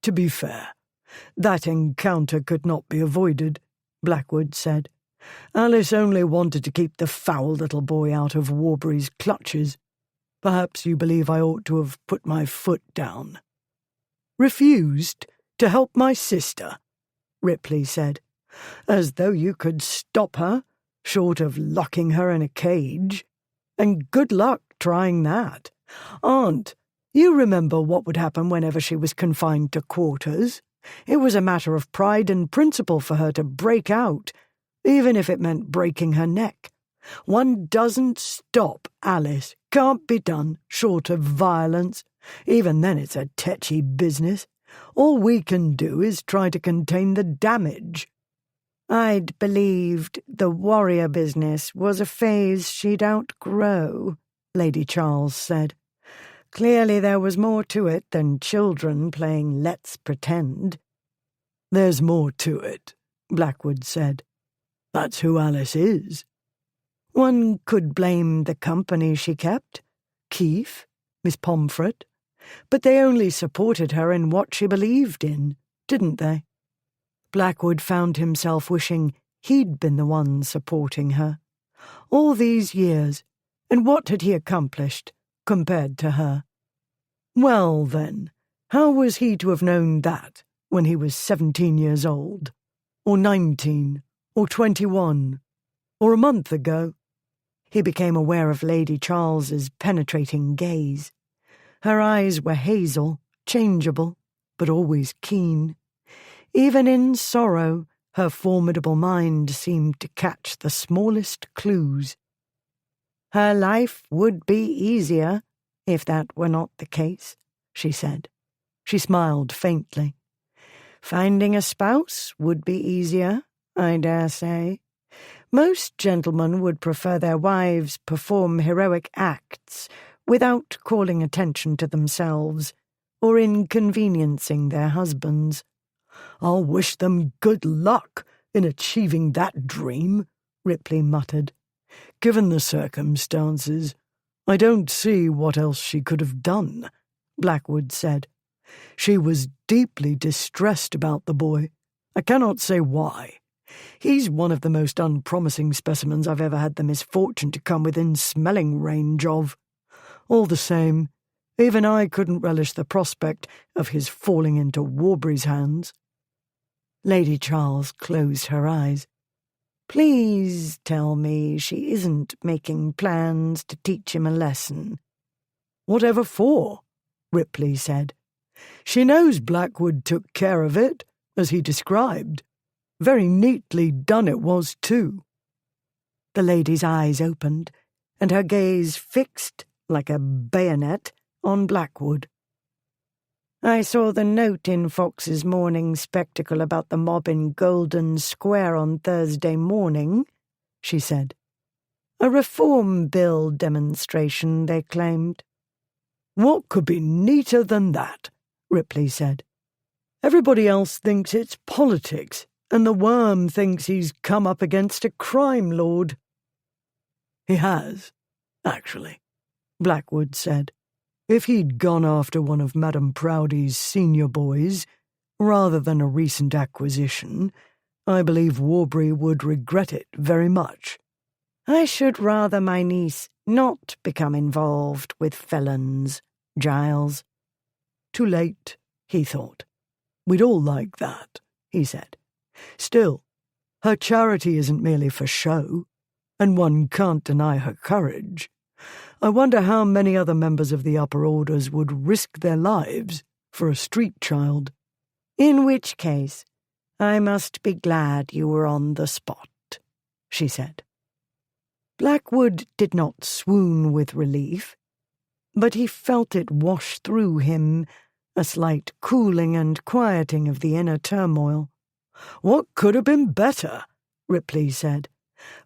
"To be fair, that encounter could not be avoided," Blackwood said. "Alice only wanted to keep the foul little boy out of Warbury's clutches. Perhaps you believe I ought to have put my foot down." "Refused to help my sister," Ripley said. "As though you could stop her, short of locking her in a cage. And good luck trying that. Aunt, you remember what would happen whenever she was confined to quarters. It was a matter of pride and principle for her to break out, even if it meant breaking her neck. One doesn't stop Alice. Can't be done, short of violence. Even then it's a tetchy business. All we can do is try to contain the damage." "I'd believed the warrior business was a phase she'd outgrow," Lady Charles said. "Clearly there was more to it than children playing let's pretend." "There's more to it," Blackwood said. "That's who Alice is." One could blame the company she kept, Keith, Miss Pomfret, but they only supported her in what she believed in, didn't they? Blackwood found himself wishing he'd been the one supporting her. All these years, and what had he accomplished compared to her? Well, then, how was he to have known that when he was 17 years old, or 19, or 21, or a month ago? He became aware of Lady Charles's penetrating gaze. Her eyes were hazel, changeable, but always keen. Even in sorrow, her formidable mind seemed to catch the smallest clues. "Her life would be easier, if that were not the case," she said. She smiled faintly. "Finding a spouse would be easier, I dare say. Most gentlemen would prefer their wives perform heroic acts without calling attention to themselves or inconveniencing their husbands." "I'll wish them good luck in achieving that dream," Ripley muttered. "Given the circumstances, I don't see what else she could have done." Blackwood said. She was deeply distressed about the boy. I cannot say why. He's one of the most unpromising specimens I've ever had the misfortune to come within smelling range of. All the same, even I couldn't relish the prospect of his falling into Warbury's hands. Lady Charles closed her eyes. Please tell me she isn't making plans to teach him a lesson. Whatever for? Ripley said. She knows Blackwood took care of it, as he described. Very neatly done it was, too. The lady's eyes opened, and her gaze fixed, like a bayonet, on Blackwood. I saw the note in Fox's Morning Spectacle about the mob in Golden Square on Thursday morning, she said. A reform bill demonstration, they claimed. What could be neater than that? Ripley said. Everybody else thinks it's politics, and the worm thinks he's come up against a crime lord. He has, actually, Blackwood said. If he'd gone after one of Madame Proudie's senior boys, rather than a recent acquisition, I believe Warbury would regret it very much. I should rather my niece not become involved with felons, Giles. Too late, he thought. We'd all like that, he said. Still, her charity isn't merely for show, and one can't deny her courage. I wonder how many other members of the upper orders would risk their lives for a street child. In which case, I must be glad you were on the spot, she said. Blackwood did not swoon with relief, but he felt it wash through him, a slight cooling and quieting of the inner turmoil. What could have been better? Ripley said.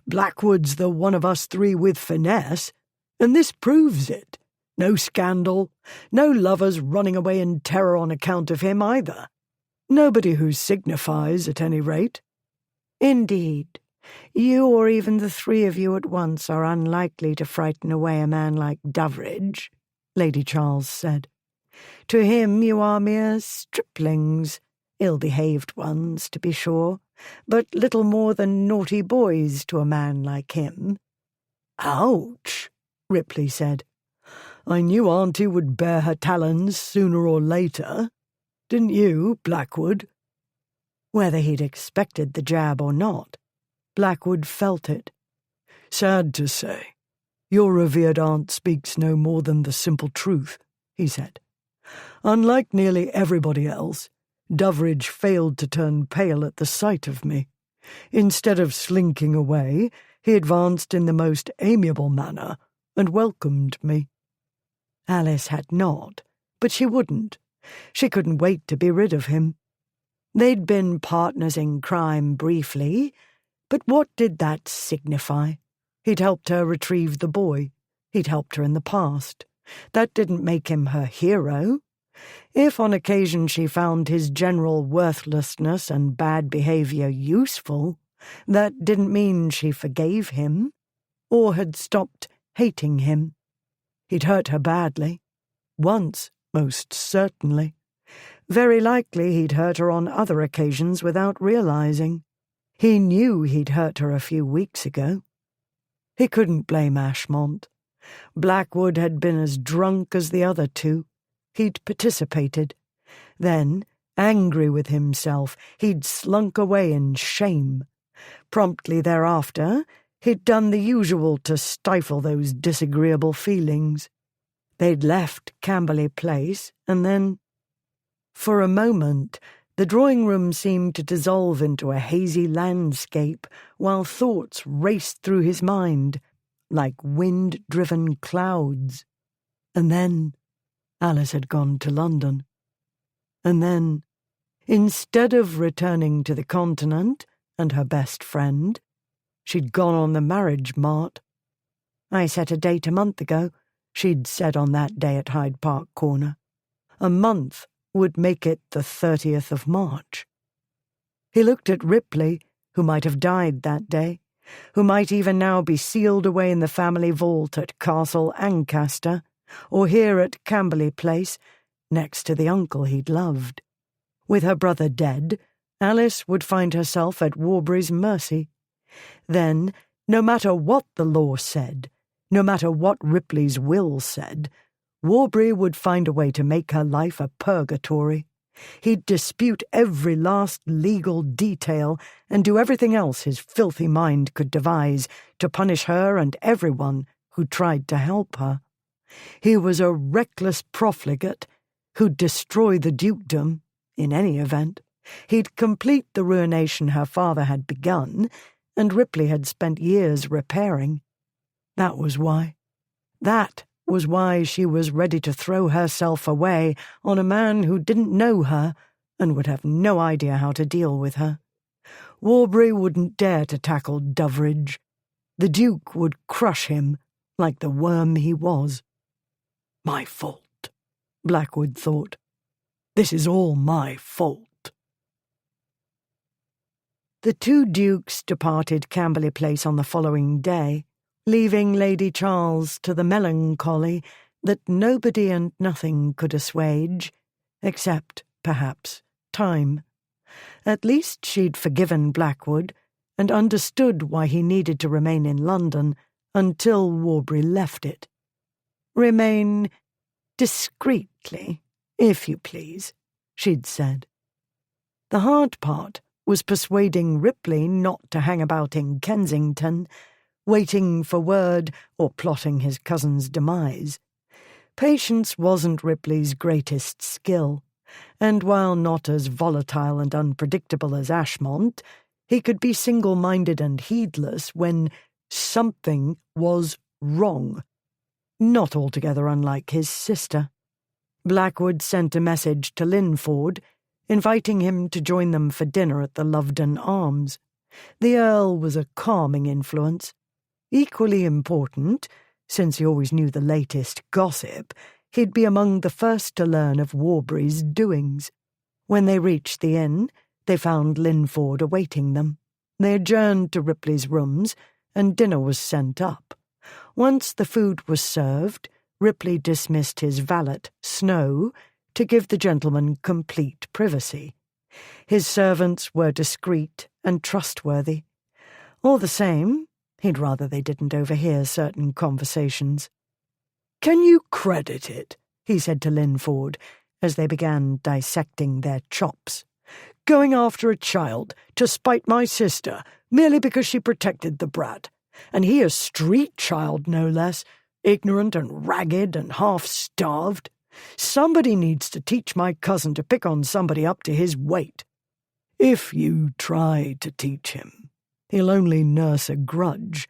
Blackwood's the one of us three with finesse, and this proves it. No scandal, no lovers running away in terror on account of him either. Nobody who signifies, at any rate. Indeed, you or even the three of you at once are unlikely to frighten away a man like Doveridge, Lady Charles said. To him you are mere striplings, ill-behaved ones, to be sure, but little more than naughty boys to a man like him. Ouch, Ripley said. I knew Auntie would bear her talons sooner or later. Didn't you, Blackwood? Whether he'd expected the jab or not, Blackwood felt it. Sad to say, your revered aunt speaks no more than the simple truth, he said. Unlike nearly everybody else, Doveridge failed to turn pale at the sight of me. Instead of slinking away, he advanced in the most amiable manner and welcomed me. Alice had not, but she wouldn't. She couldn't wait to be rid of him. They'd been partners in crime briefly, but what did that signify? He'd helped her retrieve the boy. He'd helped her in the past. That didn't make him her hero. If on occasion she found his general worthlessness and bad behaviour useful, that didn't mean she forgave him, or had stopped hating him. He'd hurt her badly. Once, most certainly. Very likely he'd hurt her on other occasions without realizing. He knew he'd hurt her a few weeks ago. He couldn't blame Ashmont. Blackwood had been as drunk as the other two. He'd participated. Then, angry with himself, he'd slunk away in shame. Promptly thereafter, he'd done the usual to stifle those disagreeable feelings. They'd left Camberley Place, and then... For a moment, the drawing-room seemed to dissolve into a hazy landscape, while thoughts raced through his mind, like wind-driven clouds. And then Alice had gone to London. And then, instead of returning to the continent and her best friend, she'd gone on the marriage mart. I set a date a month ago, she'd said on that day at Hyde Park Corner. A month would make it the 30th of March. He looked at Ripley, who might have died that day, who might even now be sealed away in the family vault at Castle Ancaster, or here at Camberley Place, next to the uncle he'd loved. With her brother dead, Alice would find herself at Warbury's mercy. Then, no matter what the law said, no matter what Ripley's will said, Warbury would find a way to make her life a purgatory. He'd dispute every last legal detail and do everything else his filthy mind could devise to punish her and everyone who tried to help her. He was a reckless profligate who'd destroy the dukedom, in any event. He'd complete the ruination her father had begun, and Ripley had spent years repairing. That was why she was ready to throw herself away on a man who didn't know her and would have no idea how to deal with her. Warbury wouldn't dare to tackle Doveridge. The Duke would crush him like the worm he was. My fault, Blackwood thought. This is all my fault. The two dukes departed Camberley Place on the following day, leaving Lady Charles to the melancholy that nobody and nothing could assuage, except, perhaps, time. At least she'd forgiven Blackwood, and understood why he needed to remain in London until Warbury left it. Remain discreetly, if you please, she'd said. The hard part was persuading Ripley not to hang about in Kensington, waiting for word or plotting his cousin's demise. Patience wasn't Ripley's greatest skill, and while not as volatile and unpredictable as Ashmont, he could be single-minded and heedless when something was wrong. Not altogether unlike his sister. Blackwood sent a message to Linford, inviting him to join them for dinner at the Lovedon Arms. The Earl was a calming influence. Equally important, since he always knew the latest gossip, he'd be among the first to learn of Warbury's doings. When they reached the inn, they found Linford awaiting them. They adjourned to Ripley's rooms, and dinner was sent up. Once the food was served, Ripley dismissed his valet, Snow, to give the gentleman complete privacy. His servants were discreet and trustworthy. All the same, he'd rather they didn't overhear certain conversations. "Can you credit it?" he said to Linford, as they began dissecting their chops. "Going after a child to spite my sister, merely because she protected the brat. And he a street child, no less, ignorant and ragged and half-starved. Somebody needs to teach my cousin to pick on somebody up to his weight. If you try to teach him, he'll only nurse a grudge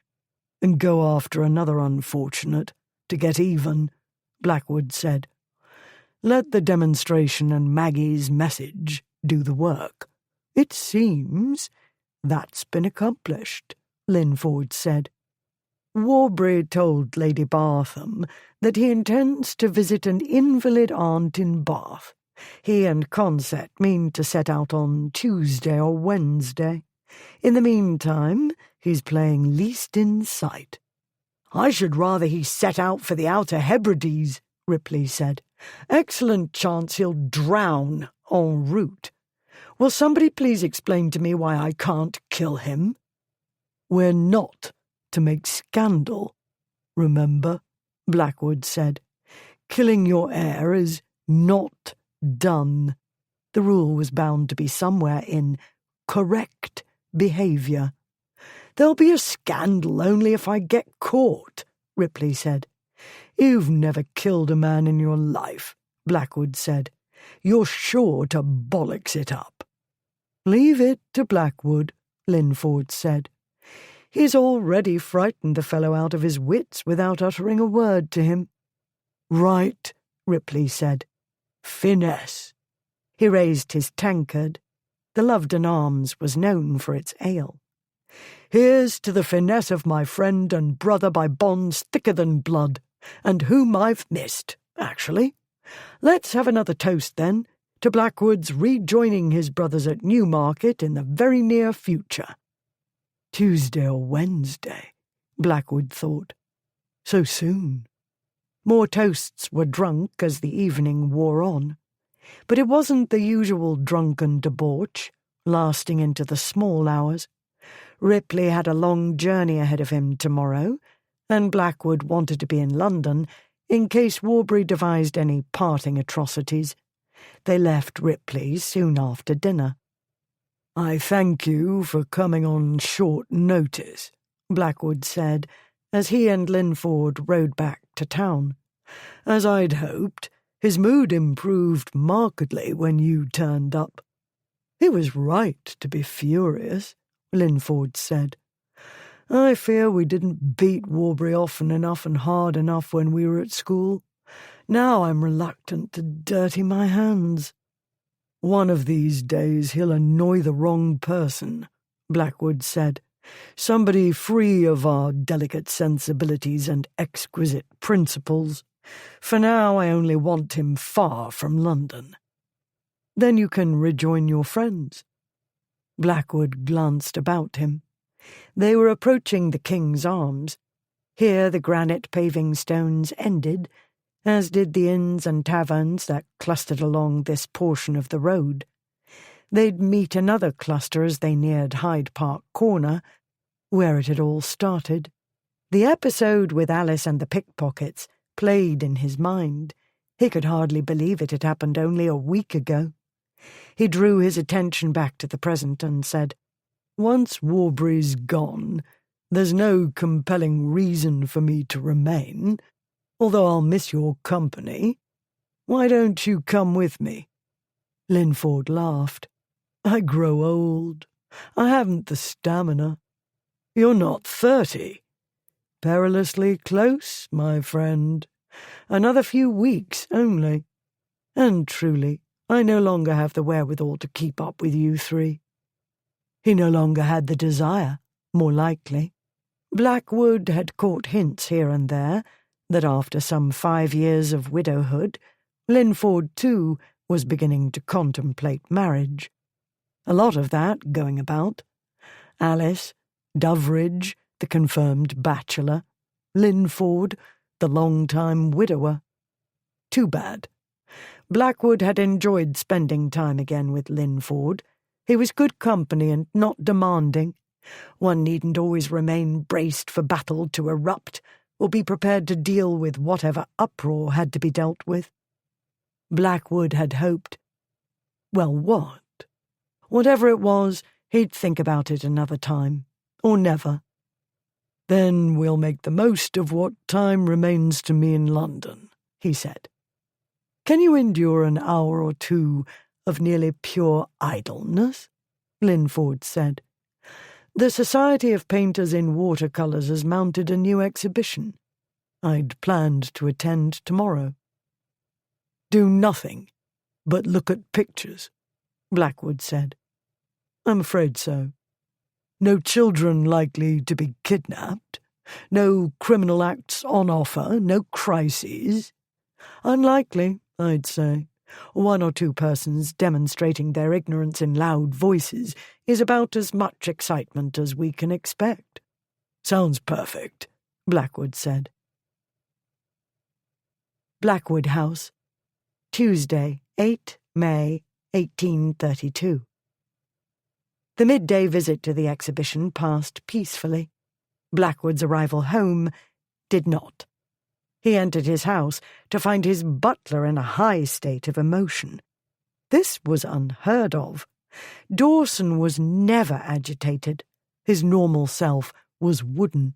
and go after another unfortunate to get even," Blackwood said. "Let the demonstration and Maggie's message do the work. It seems that's been accomplished," Linford said. "Warbury told Lady Bartham that he intends to visit an invalid aunt in Bath. He and Consett mean to set out on Tuesday or Wednesday. In the meantime, he's playing least in sight." "I should rather he set out for the Outer Hebrides," Ripley said. "Excellent chance he'll drown en route. Will somebody please explain to me why I can't kill him?" "We're not to make scandal, remember," Blackwood said. "Killing your heir is not done." The rule was bound to be somewhere in correct behaviour. "There'll be a scandal only if I get caught," Ripley said. "You've never killed a man in your life," Blackwood said. "You're sure to bollocks it up." "Leave it to Blackwood," Linford said. "He's already frightened the fellow out of his wits without uttering a word to him." "Right," Ripley said. "Finesse." He raised his tankard. The Lovedon Arms was known for its ale. "Here's to the finesse of my friend and brother by bonds thicker than blood, and whom I've missed, actually. Let's have another toast, then, to Blackwood's rejoining his brothers at Newmarket in the very near future." Tuesday or Wednesday, Blackwood thought. So soon. More toasts were drunk as the evening wore on. But it wasn't the usual drunken debauch, lasting into the small hours. Ripley had a long journey ahead of him tomorrow, and Blackwood wanted to be in London in case Warbury devised any parting atrocities. They left Ripley's soon after dinner. "I thank you for coming on short notice," Blackwood said, as he and Linford rode back to town. "As I'd hoped, his mood improved markedly when you turned up." "He was right to be furious," Linford said. "I fear we didn't beat Warbury often enough and hard enough when we were at school. Now I'm reluctant to dirty my hands." "One of these days he'll annoy the wrong person," Blackwood said. "Somebody free of our delicate sensibilities and exquisite principles. For now I only want him far from London." "Then you can rejoin your friends." Blackwood glanced about him. They were approaching the King's Arms. Here the granite paving stones ended, as did the inns and taverns that clustered along this portion of the road. They'd meet another cluster as they neared Hyde Park Corner, where it had all started. The episode with Alice and the pickpockets played in his mind. He could hardly believe it had happened only a week ago. He drew his attention back to the present and said, "Once Warbury's gone, there's no compelling reason for me to remain, although I'll miss your company. Why don't you come with me?" Linford laughed. "I grow old. I haven't the stamina." "You're not 30. "Perilously close, my friend. Another few weeks only. And truly, I no longer have the wherewithal to keep up with you three." He no longer had the desire, more likely. Blackwood had caught hints here and there that after some 5 years of widowhood, Linford too was beginning to contemplate marriage. A lot of that going about. Alice, Doveridge, the confirmed bachelor, Linford, the long-time widower. Too bad. Blackwood had enjoyed spending time again with Linford. He was good company and not demanding. One needn't always remain braced for battle to erupt, or be prepared to deal with whatever uproar had to be dealt with. Blackwood had hoped. Well, what? Whatever it was, he'd think about it another time, or never. "Then we'll make the most of what time remains to me in London," he said. "Can you endure an hour or two of nearly pure idleness?" Linford said. "The Society of Painters in Watercolours has mounted a new exhibition. I'd planned to attend tomorrow." "Do nothing but look at pictures," Blackwood said. "I'm afraid so. No children likely to be kidnapped, no criminal acts on offer, no crises. Unlikely, I'd say. 1 or 2 persons demonstrating their ignorance in loud voices is about as much excitement as we can expect." "Sounds perfect," Blackwood said. Blackwood House, Tuesday, 8 May 1832. The midday visit to the exhibition passed peacefully. Blackwood's arrival home did not. He entered his house to find his butler in a high state of emotion. This was unheard of. Dawson was never agitated. His normal self was wooden.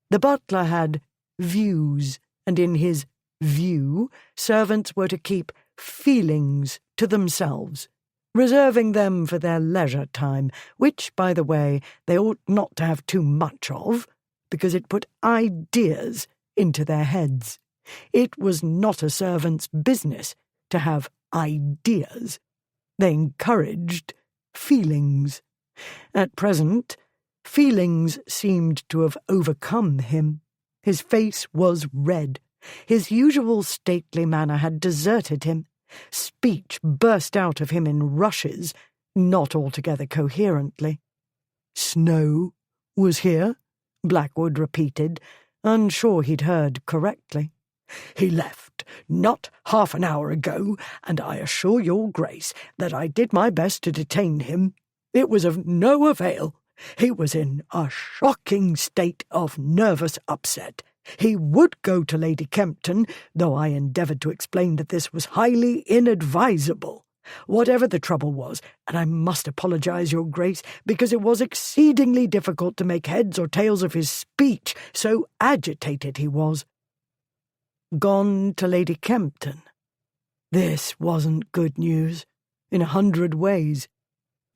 The butler had views, and in his view, servants were to keep feelings to themselves, reserving them for their leisure time, which, by the way, they ought not to have too much of, because it put ideas into their heads. It was not a servant's business to have ideas. They encouraged feelings. At present, feelings seemed to have overcome him. His face was red. His usual stately manner had deserted him. Speech burst out of him in rushes, not altogether coherently. "Snow was here?" Blackwood repeated, unsure he'd heard correctly. "He left not half an hour ago, and I assure your Grace that I did my best to detain him. It was of no avail. He was in a shocking state of nervous upset. He would go to Lady Kempton, though I endeavoured to explain that this was highly inadvisable. Whatever the trouble was, and I must apologise, Your Grace, because it was exceedingly difficult to make heads or tails of his speech, so agitated he was. Gone to Lady Kempton? This wasn't good news, in 100 ways.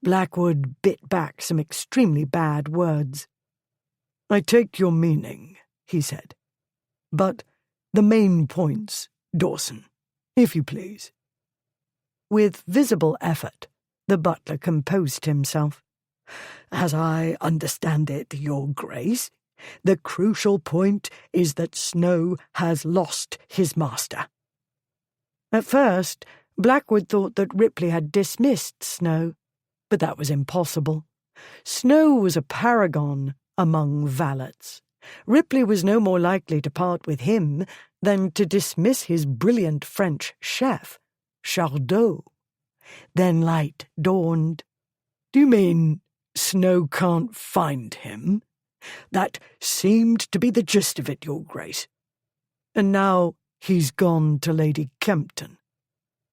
Blackwood bit back some extremely bad words. "I take your meaning," he said. "But the main points, Dawson, if you please." With visible effort, the butler composed himself. "As I understand it, Your Grace, the crucial point is that Snow has lost his master." At first, Blackwood thought that Ripley had dismissed Snow, but that was impossible. Snow was a paragon among valets. Ripley was no more likely to part with him than to dismiss his brilliant French chef, Chardot. Then light dawned. "Do you mean Snow can't find him?" "That seemed to be the gist of it, Your Grace." "And now he's gone to Lady Kempton."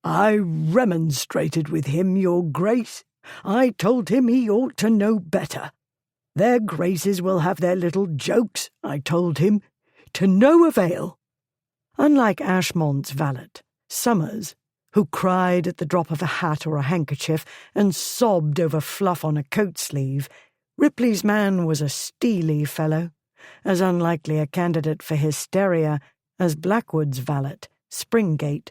"I remonstrated with him, Your Grace. I told him he ought to know better. Their Graces will have their little jokes, I told him, to no avail." Unlike Ashmont's valet, Summers, who cried at the drop of a hat or a handkerchief and sobbed over fluff on a coat sleeve, Ripley's man was a steely fellow, as unlikely a candidate for hysteria as Blackwood's valet, Springate.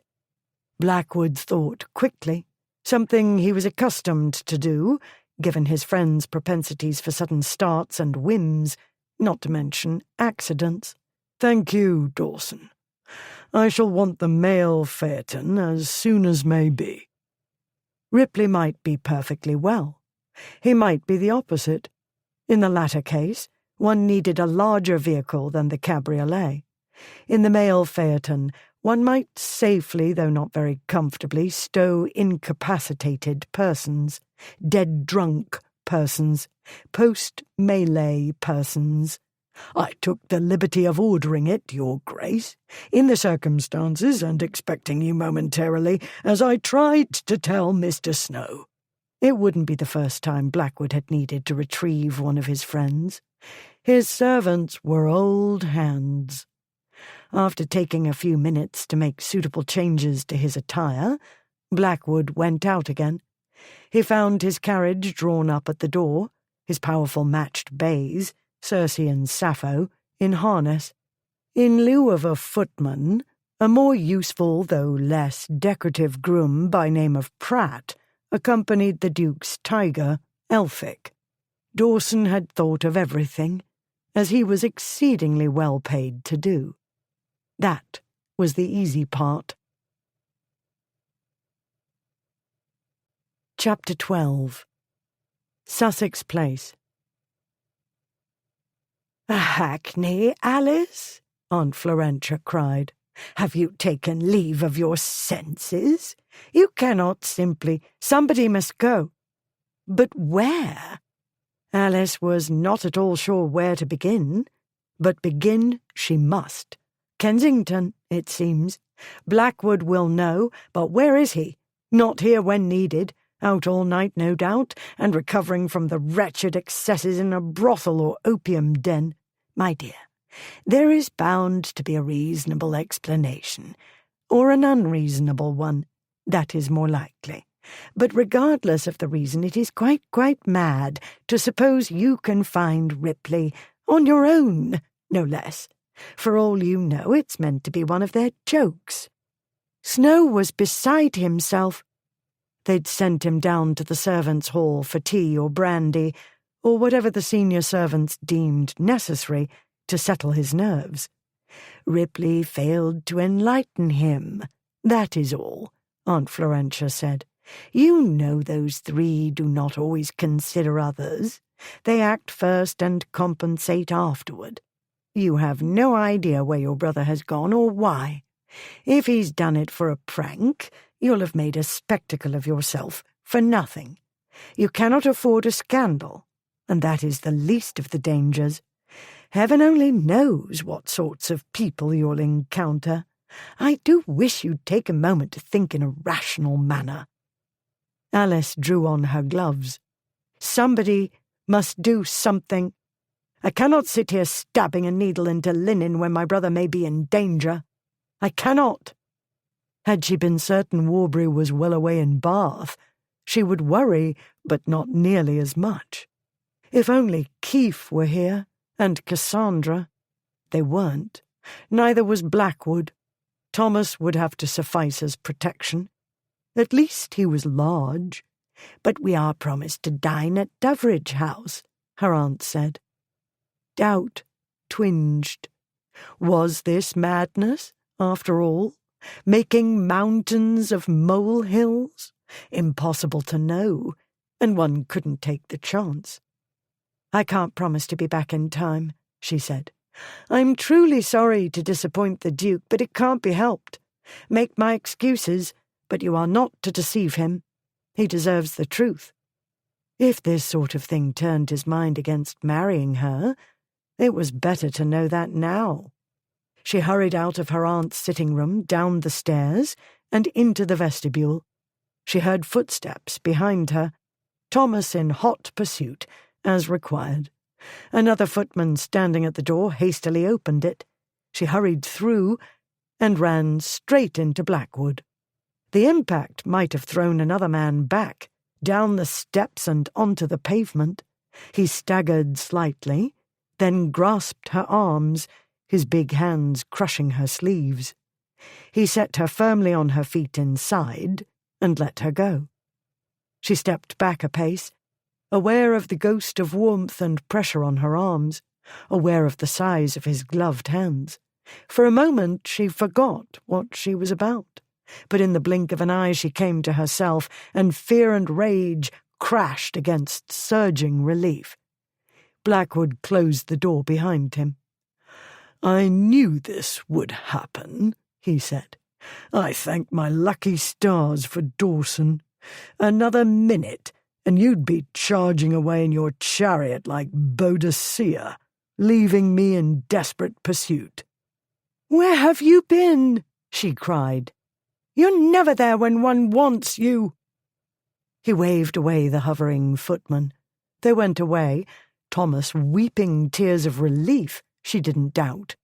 Blackwood thought quickly, something he was accustomed to do, given his friend's propensities for sudden starts and whims, not to mention accidents. "Thank you, Dawson. I shall want the mail phaeton as soon as may be." Ripley might be perfectly well. He might be the opposite. In the latter case, one needed a larger vehicle than the cabriolet. In the mail phaeton, one might safely, though not very comfortably, stow incapacitated persons, dead-drunk persons, post-melee persons. I took the liberty of ordering it, Your Grace, in the circumstances and expecting you momentarily, as I tried to tell Mr. Snow. It wouldn't be the first time Blackwood had needed to retrieve one of his friends. His servants were old hands. After taking a few minutes to make suitable changes to his attire, Blackwood went out again. He found his carriage drawn up at the door, his powerful matched bays, Circe and Sappho, in harness. In lieu of a footman, a more useful though less decorative groom by name of Pratt accompanied the Duke's tiger, Elphick. Dawson had thought of everything, as he was exceedingly well paid to do. That was the easy part. Chapter 12. Sussex Place. "A hackney, Alice?" Aunt Florentia cried. "Have you taken leave of your senses? You cannot simply— Somebody must go." "But where?" Alice was not at all sure where to begin, but begin she must. Kensington, it seems. Blackwood will know, but where is he? Not here when needed, out all night, no doubt, and recovering from the wretched excesses in a brothel or opium den. My dear, there is bound to be a reasonable explanation, or an unreasonable one. That is more likely. But regardless of the reason, it is quite mad to suppose you can find Ripley on your own, no less. For all you know, it's meant to be one of their jokes. Snow was beside himself. They'd sent him down to the servants' hall for tea or brandy, or whatever the senior servants deemed necessary to settle his nerves. Ripley failed to enlighten him. That is all, Aunt Florentia said. You know those three do not always consider others. They act first and compensate afterward. You have no idea where your brother has gone or why. If he's done it for a prank, you'll have made a spectacle of yourself for nothing. You cannot afford a scandal, and that is the least of the dangers. Heaven only knows what sorts of people you'll encounter. I do wish you'd take a moment to think in a rational manner." Alice drew on her gloves. "Somebody must do something. I cannot sit here stabbing a needle into linen when my brother may be in danger. I cannot." Had she been certain Warbury was well away in Bath, she would worry, but not nearly as much. If only Keith were here, and Cassandra. They weren't. Neither was Blackwood. Thomas would have to suffice as protection. At least he was large. "But we are promised to dine at Doveridge House," her aunt said. Doubt twinged. Was this madness, after all? Making mountains of molehills? Impossible to know, and one couldn't take the chance. "I can't promise to be back in time," she said. "I'm truly sorry to disappoint the Duke, but it can't be helped. Make my excuses, but you are not to deceive him. He deserves the truth. If this sort of thing turned his mind against marrying her, it was better to know that now." She hurried out of her aunt's sitting room, down the stairs, and into the vestibule. She heard footsteps behind her, Thomas in hot pursuit, as required. Another footman standing at the door hastily opened it. She hurried through and ran straight into Blackwood. The impact might have thrown another man back, down the steps and onto the pavement. He staggered slightly, then grasped her arms, his big hands crushing her sleeves. He set her firmly on her feet inside and let her go. She stepped back a pace, aware of the ghost of warmth and pressure on her arms, aware of the size of his gloved hands. For a moment she forgot what she was about, but in the blink of an eye she came to herself, and fear and rage crashed against surging relief. Blackwood closed the door behind him. "I knew this would happen," he said. "I thank my lucky stars for Dawson. Another minute, and you'd be charging away in your chariot like Boadicea, leaving me in desperate pursuit." "Where have you been?" she cried. "You're never there when one wants you." He waved away the hovering footman. They went away, Thomas weeping tears of relief, she didn't doubt.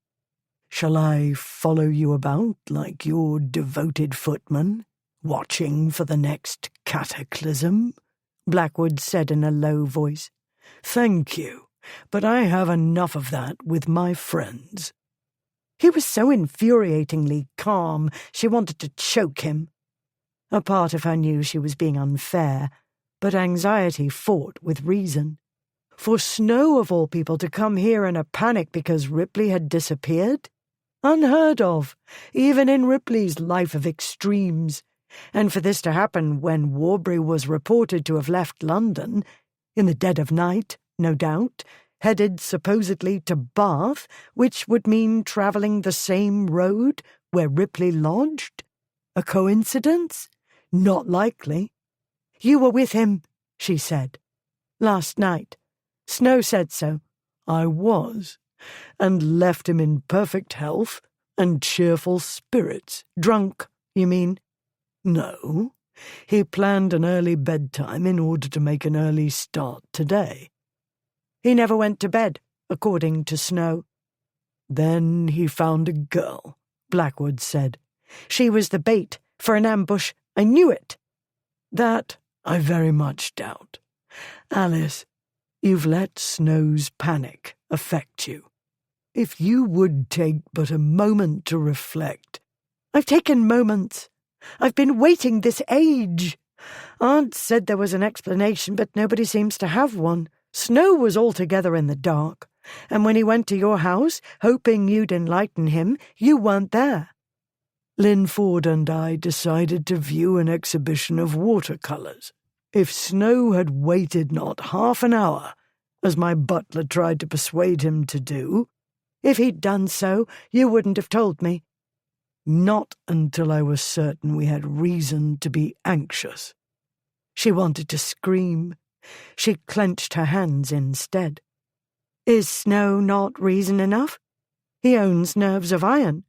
"Shall I follow you about like your devoted footman, watching for the next cataclysm?" Blackwood said in a low voice. "Thank you, but I have enough of that with my friends." He was so infuriatingly calm, she wanted to choke him. A part of her knew she was being unfair, but anxiety fought with reason. For Snow, of all people, to come here in a panic because Ripley had disappeared? Unheard of, even in Ripley's life of extremes. And for this to happen when Warbury was reported to have left London, in the dead of night, no doubt, headed supposedly to Bath, which would mean travelling the same road where Ripley lodged? A coincidence? Not likely. "You were with him," she said. "Last night. Snow said so." "I was, and left him in perfect health and cheerful spirits. Drunk, you mean?" "No. He planned an early bedtime in order to make an early start today." "He never went to bed, according to Snow." "Then he found a girl," Blackwood said. "She was the bait for an ambush. I knew it." "That I very much doubt. Alice, you've let Snow's panic affect you. If you would take but a moment to reflect—" "I've taken moments. I've been waiting this age. Aunt said there was an explanation, but nobody seems to have one. Snow was altogether in the dark, and when he went to your house, hoping you'd enlighten him, you weren't there." "Linford and I decided to view an exhibition of watercolours. If Snow had waited not half an hour, as my butler tried to persuade him to do—" "If he'd done so, you wouldn't have told me." Not until I was certain we had reason to be anxious. She wanted to scream. She clenched her hands instead. Is Snow not reason enough? He owns nerves of iron.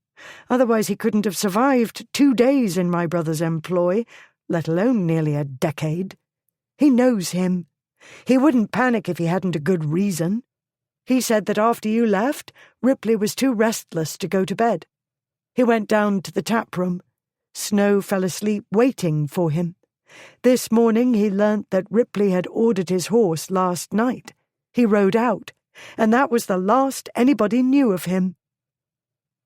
Otherwise he couldn't have survived 2 days in my brother's employ, let alone nearly a decade. He knows him. He wouldn't panic if he hadn't a good reason. He said that after you left, Ripley was too restless to go to bed. He went down to the tap room. Snow fell asleep waiting for him. This morning he learnt that Ripley had ordered his horse last night. He rode out, and that was the last anybody knew of him.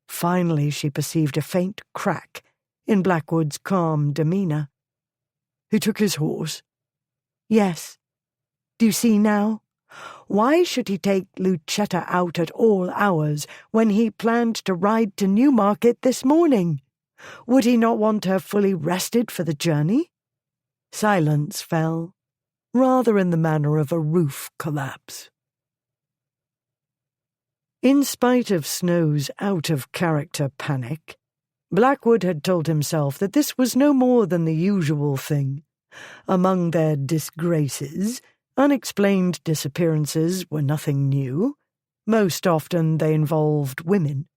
Finally she perceived a faint crack in Blackwood's calm demeanour. He took his horse? Yes. Do you see now? Why should he take Lucetta out at all hours when he planned to ride to Newmarket this morning? Would he not want her fully rested for the journey? Silence fell, rather in the manner of a roof collapse. In spite of Snow's out-of-character panic, Blackwood had told himself that this was no more than the usual thing. Among their disgraces, unexplained disappearances were nothing new. Most often they involved women.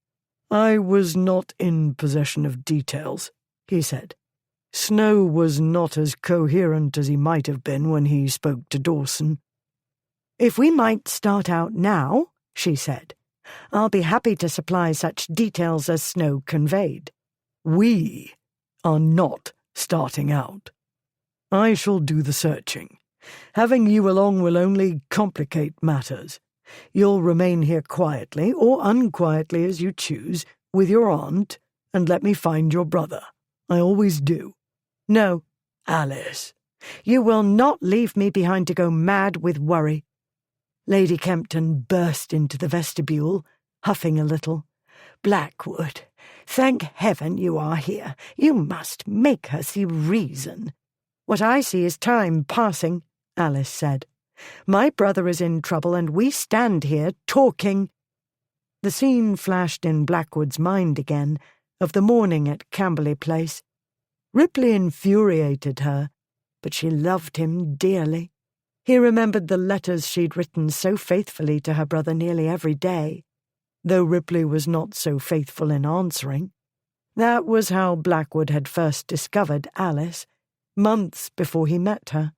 I was not in possession of details, he said. Snow was not as coherent as he might have been when he spoke to Dawson. If we might start out now, she said, I'll be happy to supply such details as Snow conveyed. We are not starting out. I shall do the searching. Having you along will only complicate matters. You'll remain here quietly, or unquietly as you choose, with your aunt, and let me find your brother. I always do. No, Alice. You will not leave me behind to go mad with worry. Lady Kempton burst into the vestibule, huffing a little. Blackwood, thank heaven you are here. You must make her see reason. What I see is time passing, Alice said. My brother is in trouble, and we stand here talking. The scene flashed in Blackwood's mind again, of the morning at Camberley Place. Ripley infuriated her, but she loved him dearly. He remembered the letters she'd written so faithfully to her brother nearly every day, though Ripley was not so faithful in answering. That was how Blackwood had first discovered Alice, months before he met her,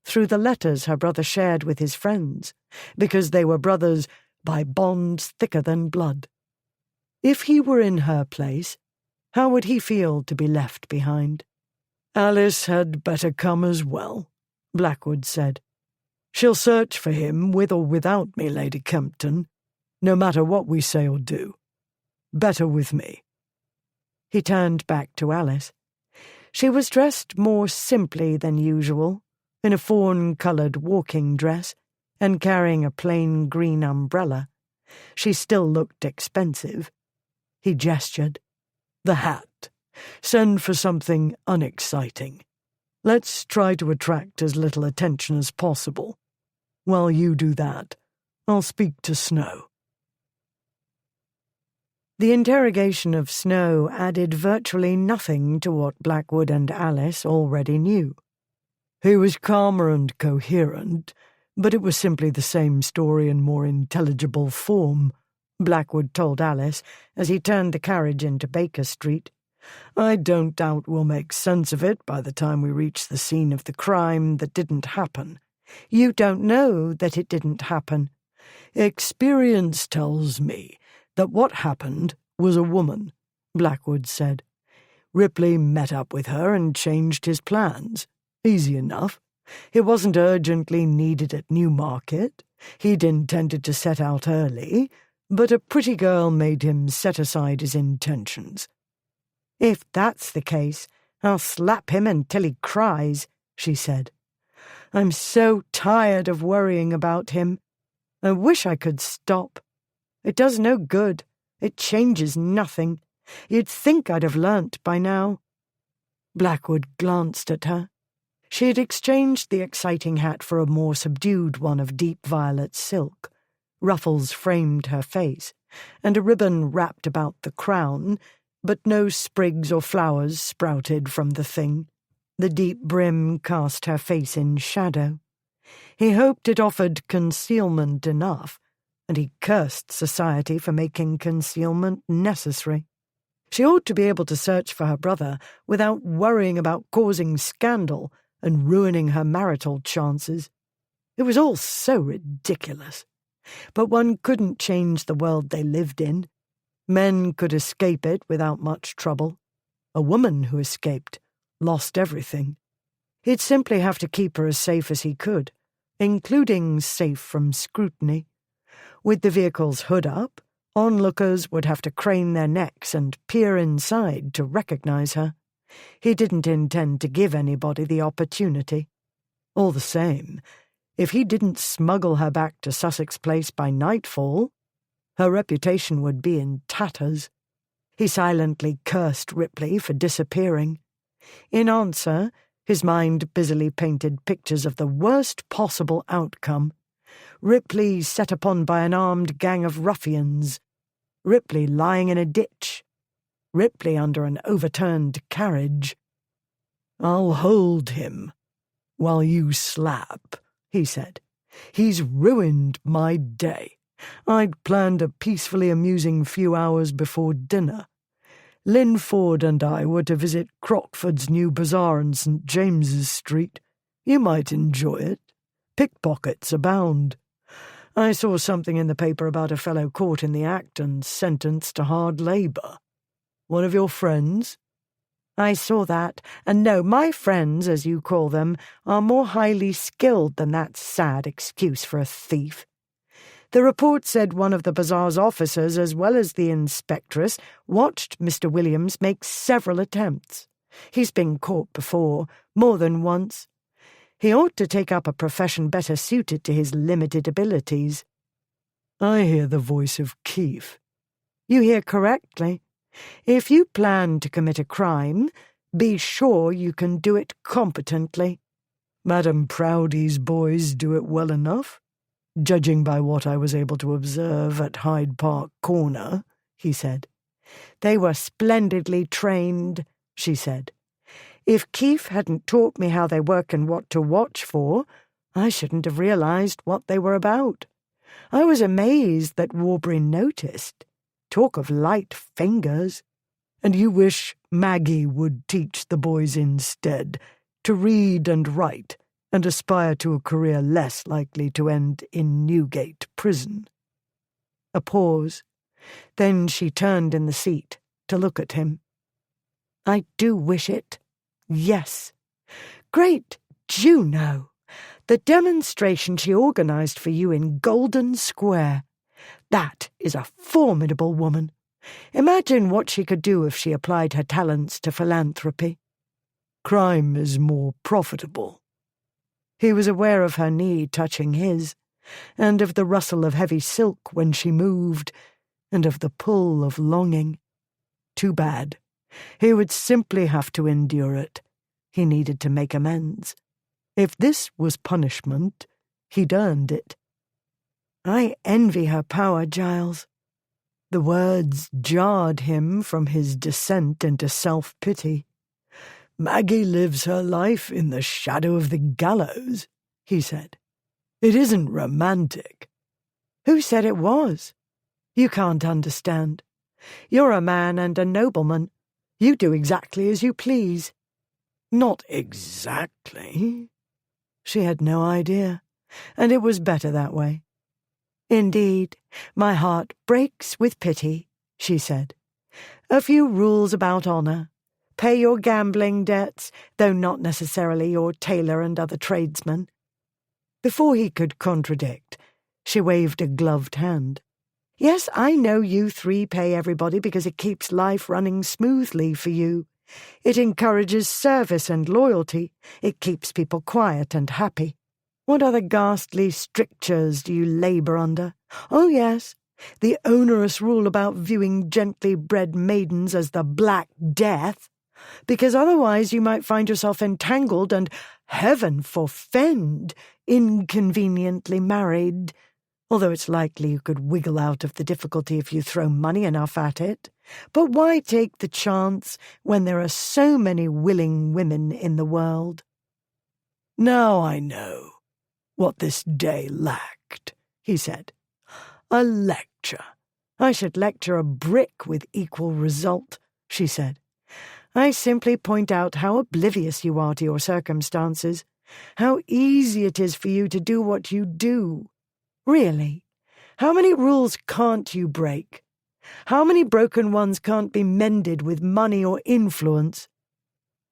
through the letters her brother shared with his friends, because they were brothers by bonds thicker than blood. If he were in her place, how would he feel to be left behind? Alice had better come as well, Blackwood said. She'll search for him with or without me, Lady Kempton, no matter what we say or do. Better with me. He turned back to Alice. She was dressed more simply than usual, in a fawn-coloured walking dress, and carrying a plain green umbrella. She still looked expensive. He gestured. The hat. Send for something unexciting. Let's try to attract as little attention as possible. While you do that, I'll speak to Snow. The interrogation of Snow added virtually nothing to what Blackwood and Alice already knew. He was calmer and coherent, but it was simply the same story in more intelligible form, Blackwood told Alice as he turned the carriage into Baker Street. I don't doubt we'll make sense of it by the time we reach the scene of the crime that didn't happen. You don't know that it didn't happen. Experience tells me that what happened was a woman, Blackwood said. Ripley met up with her and changed his plans. Easy enough. It wasn't urgently needed at Newmarket. He'd intended to set out early, but a pretty girl made him set aside his intentions. If that's the case, I'll slap him until he cries, she said. I'm so tired of worrying about him. I wish I could stop. It does no good. It changes nothing. You'd think I'd have learnt by now. Blackwood glanced at her. She had exchanged the exciting hat for a more subdued one of deep violet silk. Ruffles framed her face, and a ribbon wrapped about the crown but no sprigs or flowers sprouted from the thing. The deep brim cast her face in shadow. He hoped it offered concealment enough, and he cursed society for making concealment necessary. She ought to be able to search for her brother without worrying about causing scandal and ruining her marital chances. It was all so ridiculous. But one couldn't change the world they lived in. Men could escape it without much trouble. A woman who escaped lost everything. He'd simply have to keep her as safe as he could, including safe from scrutiny. With the vehicle's hood up, onlookers would have to crane their necks and peer inside to recognize her. He didn't intend to give anybody the opportunity. All the same, if he didn't smuggle her back to Sussex Place by nightfall, her reputation would be in tatters. He silently cursed Ripley for disappearing. In answer, his mind busily painted pictures of the worst possible outcome. Ripley set upon by an armed gang of ruffians. Ripley lying in a ditch. Ripley under an overturned carriage. "I'll hold him while you slap," he said. "He's ruined my day. I'd planned a peacefully amusing few hours before dinner. Linford and I were to visit Crockford's new bazaar in St. James's Street. You might enjoy it. Pickpockets abound. I saw something in the paper about a fellow caught in the act and sentenced to hard labour. One of your friends?" "I saw that, and no, my friends, as you call them, are more highly skilled than that sad excuse for a thief. The report said one of the bazaar's officers, as well as the inspectress, watched Mr. Williams make several attempts. He's been caught before, more than once. He ought to take up a profession better suited to his limited abilities." "I hear the voice of Keith." "You hear correctly. If you plan to commit a crime, be sure you can do it competently." "Madame Proudie's boys do it well enough, judging by what I was able to observe at Hyde Park Corner," he said. "They were splendidly trained," she said. "If Keith hadn't taught me how they work and what to watch for, I shouldn't have realized what they were about. I was amazed that Warbury noticed. Talk of light fingers. And you wish Maggie would teach the boys instead to read and write and aspire to a career less likely to end in Newgate prison." A pause. Then she turned in the seat to look at him. "I do wish it. Yes. Great Juno! The demonstration she organised for you in Golden Square. That is a formidable woman. Imagine what she could do if she applied her talents to philanthropy." "Crime is more profitable." He was aware of her knee touching his, and of the rustle of heavy silk when she moved, and of the pull of longing. Too bad. He would simply have to endure it. He needed to make amends. If this was punishment, he'd earned it. "I envy her power, Giles." The words jarred him from his descent into self-pity. "Maggie lives her life in the shadow of the gallows," he said. "It isn't romantic." "Who said it was? You can't understand. You're a man and a nobleman. You do exactly as you please." "Not exactly." She had no idea, and it was better that way. "Indeed, my heart breaks with pity," she said. "A few rules about honour. Pay your gambling debts, though not necessarily your tailor and other tradesmen." Before he could contradict, she waved a gloved hand. "Yes, I know you three pay everybody because it keeps life running smoothly for you. It encourages service and loyalty. It keeps people quiet and happy. What other ghastly strictures do you labour under? Oh, yes, the onerous rule about viewing gently bred maidens as the Black Death, because otherwise you might find yourself entangled and, heaven forfend, inconveniently married, although it's likely you could wiggle out of the difficulty if you throw money enough at it. But why take the chance when there are so many willing women in the world? Now I know what this day lacked, he said. A lecture. I should lecture a brick with equal result, she said. I simply point out how oblivious you are to your circumstances, how easy it is for you to do what you do. Really, how many rules can't you break? How many broken ones can't be mended with money or influence?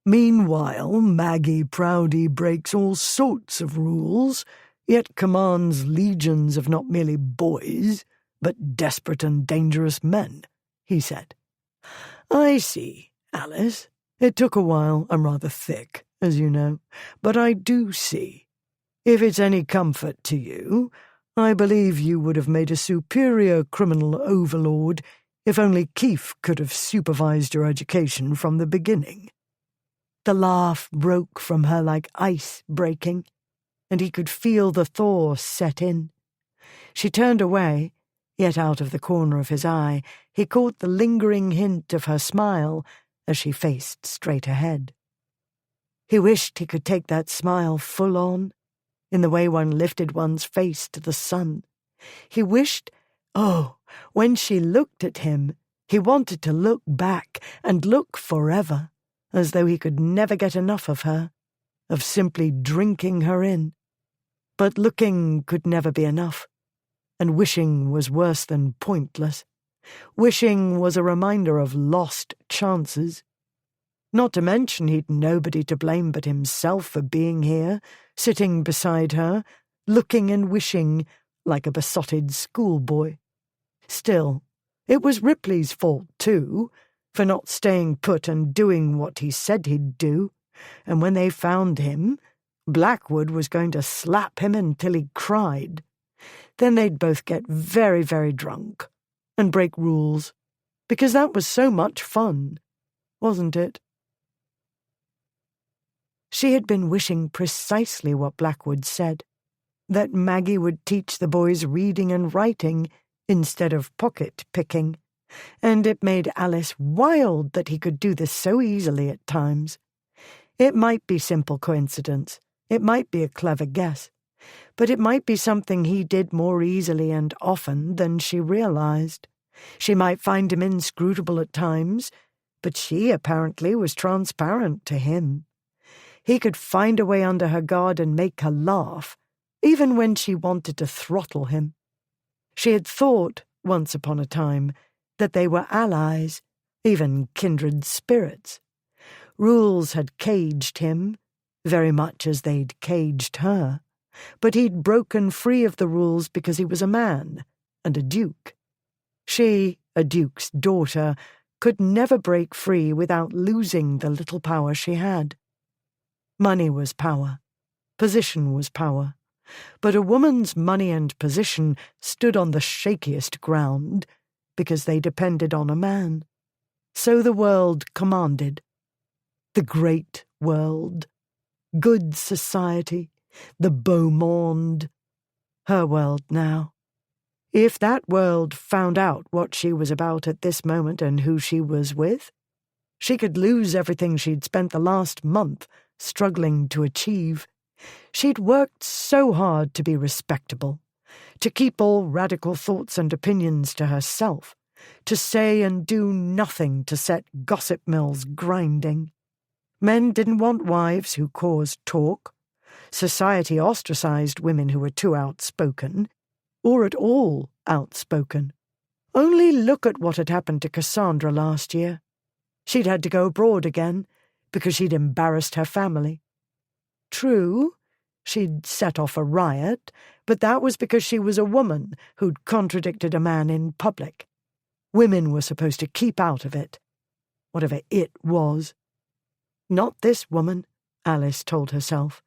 Meanwhile, Maggie Proudy breaks all sorts of rules, yet commands legions of not merely boys, but desperate and dangerous men, he said. I see, Alice. It took a while. I'm rather thick, as you know, but I do see. If it's any comfort to you, I believe you would have made a superior criminal overlord if only Keefe could have supervised your education from the beginning. The laugh broke from her like ice breaking, and he could feel the thaw set in. She turned away, yet out of the corner of his eye he caught the lingering hint of her smile as she faced straight ahead. He wished he could take that smile full on, in the way one lifted one's face to the sun. He wished, when she looked at him, he wanted to look back and look forever, as though he could never get enough of her, of simply drinking her in. But looking could never be enough, and wishing was worse than pointless. Wishing was a reminder of lost chances. Not to mention he'd nobody to blame but himself for being here, sitting beside her, looking and wishing like a besotted schoolboy. Still, it was Ripley's fault too, for not staying put and doing what he said he'd do, and when they found him, Blackwood was going to slap him until he cried. Then they'd both get very, very drunk and break rules, because that was so much fun, wasn't it? She had been wishing precisely what Blackwood said, that Maggie would teach the boys reading and writing instead of pocket-picking, and it made Alice wild that he could do this so easily at times. It might be simple coincidence, it might be a clever guess, but it might be something he did more easily and often than she realized. She might find him inscrutable at times, but she apparently was transparent to him. He could find a way under her guard and make her laugh, even when she wanted to throttle him. She had thought, once upon a time, that they were allies, even kindred spirits. Rules had caged him, very much as they'd caged her, but he'd broken free of the rules because he was a man and a duke. She, a duke's daughter, could never break free without losing the little power she had. Money was power, position was power, but a woman's money and position stood on the shakiest ground because they depended on a man. So the world commanded. The great world, good society, the beau monde. Her world now. If that world found out what she was about at this moment and who she was with, she could lose everything she'd spent the last month struggling to achieve. She'd worked so hard to be respectable, to keep all radical thoughts and opinions to herself, to say and do nothing to set gossip mills grinding. Men didn't want wives who caused talk. Society ostracized women who were too outspoken, or at all outspoken. Only look at what had happened to Cassandra last year. She'd had to go abroad again, because she'd embarrassed her family. True, she'd set off a riot, but that was because she was a woman who'd contradicted a man in public. Women were supposed to keep out of it, whatever it was. Not this woman, Alice told herself.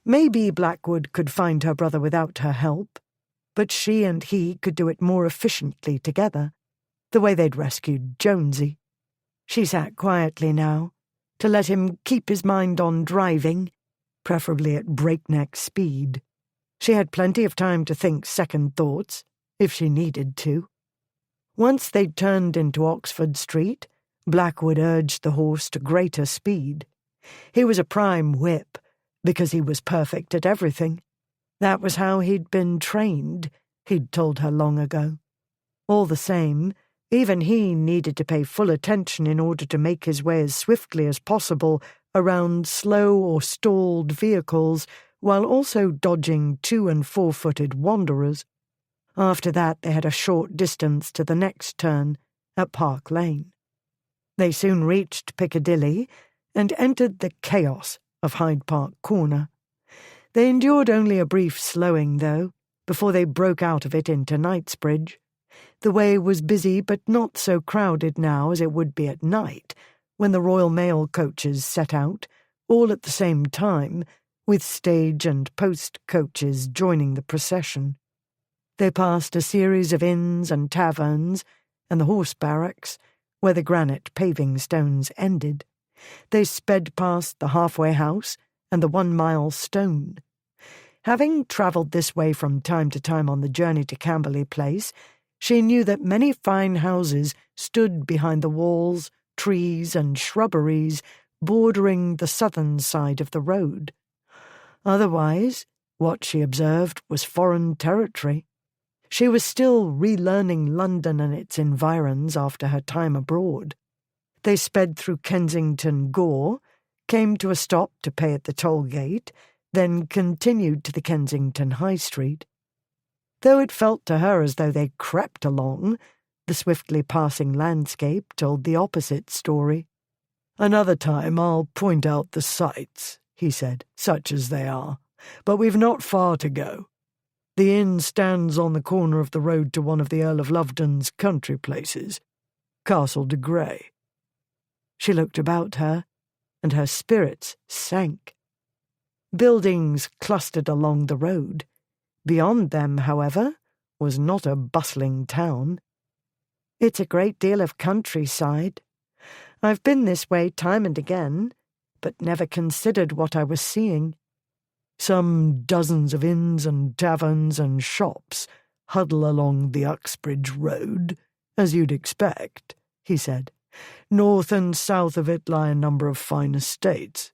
Maybe Blackwood could find her brother without her help, but she and he could do it more efficiently together, the way they'd rescued Jonesy. She sat quietly now, to let him keep his mind on driving, preferably at breakneck speed. She had plenty of time to think second thoughts, if she needed to. Once they'd turned into Oxford Street, Blackwood urged the horse to greater speed. He was a prime whip, because he was perfect at everything. That was how he'd been trained, he'd told her long ago. All the same, even he needed to pay full attention in order to make his way as swiftly as possible around slow or stalled vehicles, while also dodging 2- and 4-footed wanderers. After that they had a short distance to the next turn, at Park Lane. They soon reached Piccadilly and entered the chaos of Hyde Park Corner. They endured only a brief slowing, though, before they broke out of it into Knightsbridge. The way was busy but not so crowded now as it would be at night, when the Royal Mail coaches set out, all at the same time, with stage and post coaches joining the procession. They passed a series of inns and taverns, and the horse barracks, where the granite paving stones ended. They sped past the halfway house and the 1-mile stone. Having travelled this way from time to time on the journey to Camberley Place, she knew that many fine houses stood behind the walls, trees, and shrubberies bordering the southern side of the road. Otherwise, what she observed was foreign territory. She was still relearning London and its environs after her time abroad. They sped through Kensington Gore, came to a stop to pay at the toll gate, then continued to the Kensington High Street. Though it felt to her as though they crept along, the swiftly passing landscape told the opposite story. "Another time I'll point out the sights," he said, "such as they are. But we've not far to go. The inn stands on the corner of the road to one of the Earl of Lovedon's country places, Castle de Grey." She looked about her, and her spirits sank. Buildings clustered along the road. Beyond them, however, was not a bustling town. "It's a great deal of countryside. I've been this way time and again, but never considered what I was seeing. Some dozens of inns and taverns and shops huddle along the Uxbridge Road, as you'd expect," he said. "North and south of it lie a number of fine estates.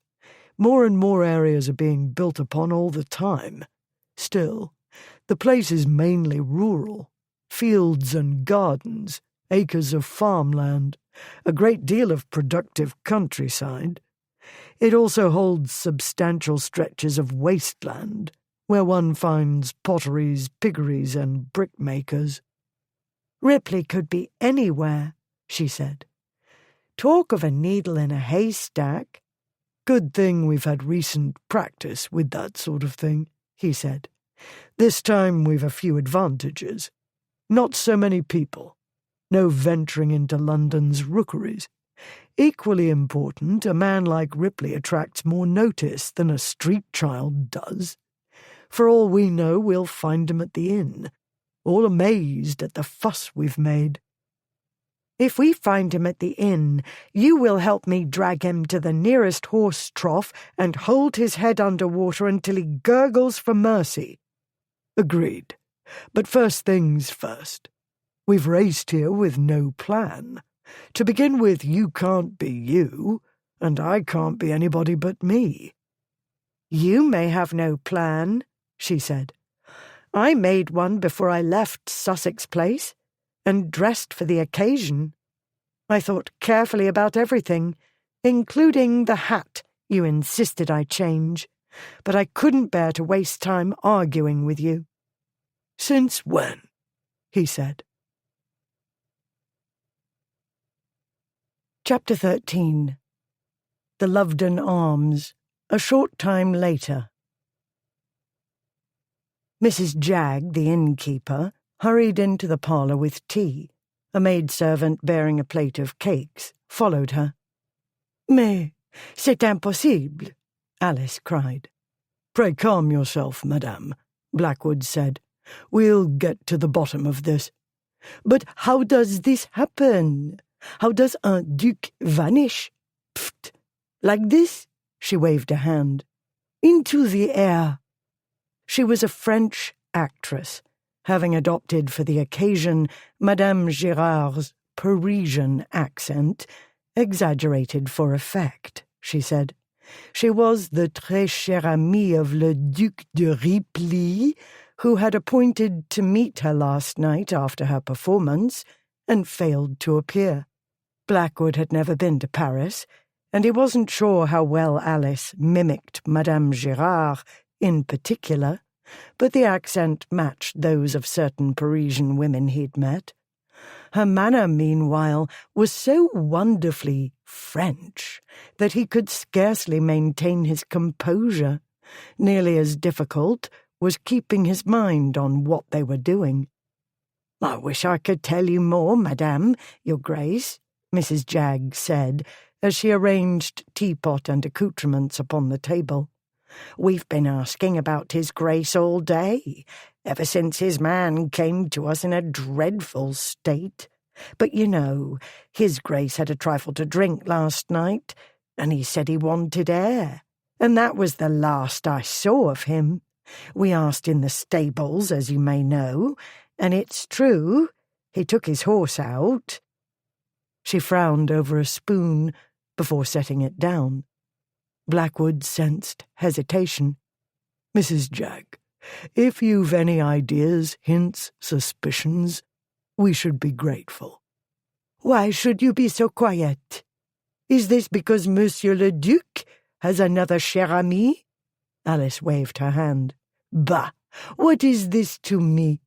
More and more areas are being built upon all the time. Still, the place is mainly rural. Fields and gardens, acres of farmland, a great deal of productive countryside. It also holds substantial stretches of wasteland, where one finds potteries, piggeries, and brickmakers." "Ripley could be anywhere," she said. "Talk of a needle in a haystack." "Good thing we've had recent practice with that sort of thing," he said. "This time we've a few advantages. Not so many people. No venturing into London's rookeries. Equally important, a man like Ripley attracts more notice than a street child does. For all we know, we'll find him at the inn, all amazed at the fuss we've made." "If we find him at the inn, you will help me drag him to the nearest horse trough and hold his head under water until he gurgles for mercy." "Agreed. But first things first. We've raced here with no plan. To begin with, you can't be you, and I can't be anybody but me." "You may have no plan," she said. "I made one before I left Sussex Place, and dressed for the occasion. I thought carefully about everything, including the hat you insisted I change, but I couldn't bear to waste time arguing with you." "Since when?" he said. Chapter 13. The Lovedon Arms, a short time later. Mrs. Jagg, the innkeeper, hurried into the parlour with tea. A maidservant bearing a plate of cakes followed her. "Mais c'est impossible," Alice cried. "Pray calm yourself, madame," Blackwood said. "We'll get to the bottom of this." "But how does this happen? How does un duc vanish? Pfft! Like this?" She waved a hand. "Into the air." She was a French actress, having adopted for the occasion Madame Girard's Parisian accent, exaggerated for effect, she said. She was the très chère amie of le Duc de Ripley, who had appointed to meet her last night after her performance and failed to appear. Blackwood had never been to Paris, and he wasn't sure how well Alice mimicked Madame Girard in particular, but the accent matched those of certain Parisian women he'd met. Her manner, meanwhile, was so wonderfully French that he could scarcely maintain his composure. Nearly as difficult was keeping his mind on what they were doing. "I wish I could tell you more, Madame, Your Grace," Mrs. Jagg said, as she arranged teapot and accoutrements upon the table. "We've been asking about His Grace all day, ever since his man came to us in a dreadful state. But you know, His Grace had a trifle to drink last night, and he said he wanted air, and that was the last I saw of him. We asked in the stables, as you may know, and it's true, he took his horse out." She frowned over a spoon before setting it down. Blackwood sensed hesitation. "Mrs. Jagg, if you've any ideas, hints, suspicions, we should be grateful." "Why should you be so quiet? Is this because Monsieur le Duc has another chère amie?" Alice waved her hand. "Bah, what is this to me?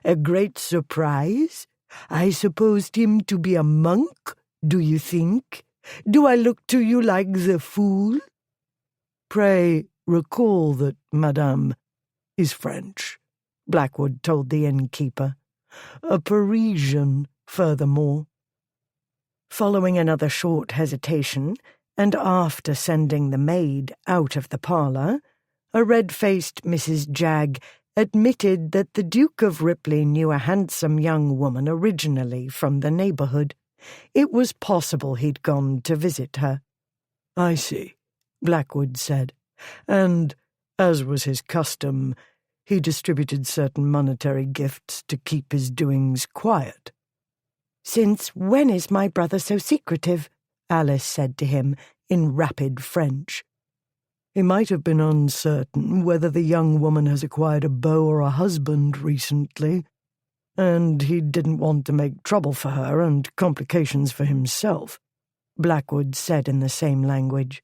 A great surprise? I supposed him to be a monk, do you think? Do I look to you like the fool?" "Pray recall that Madame is French," Blackwood told the innkeeper. "A Parisian, furthermore." Following another short hesitation, and after sending the maid out of the parlour, a red-faced Mrs. Jagg admitted that the Duke of Ripley knew a handsome young woman originally from the neighbourhood. It was possible he'd gone to visit her. "I see," Blackwood said, and, as was his custom, he distributed certain monetary gifts to keep his doings quiet. "Since when is my brother so secretive?" Alice said to him in rapid French. "He might have been uncertain whether the young woman has acquired a beau or a husband recently, and he didn't want to make trouble for her and complications for himself," Blackwood said in the same language.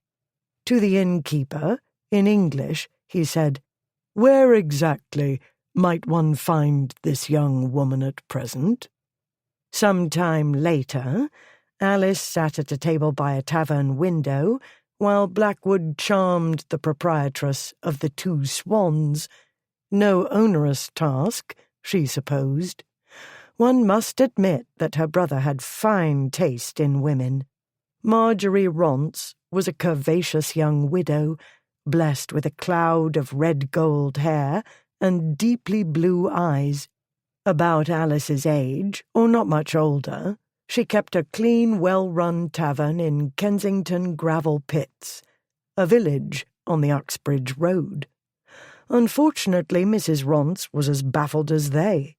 To the innkeeper, in English, he said, "Where exactly might one find this young woman at present?" Some time later, Alice sat at a table by a tavern window, while Blackwood charmed the proprietress of the Two Swans. No onerous task, she supposed. One must admit that her brother had fine taste in women. Marjorie Ronce was a curvaceous young widow, blessed with a cloud of red-gold hair and deeply blue eyes. About Alice's age, or not much older, she kept a clean, well-run tavern in Kensington Gravel Pits, a village on the Uxbridge Road. Unfortunately, Mrs. Ronce was as baffled as they.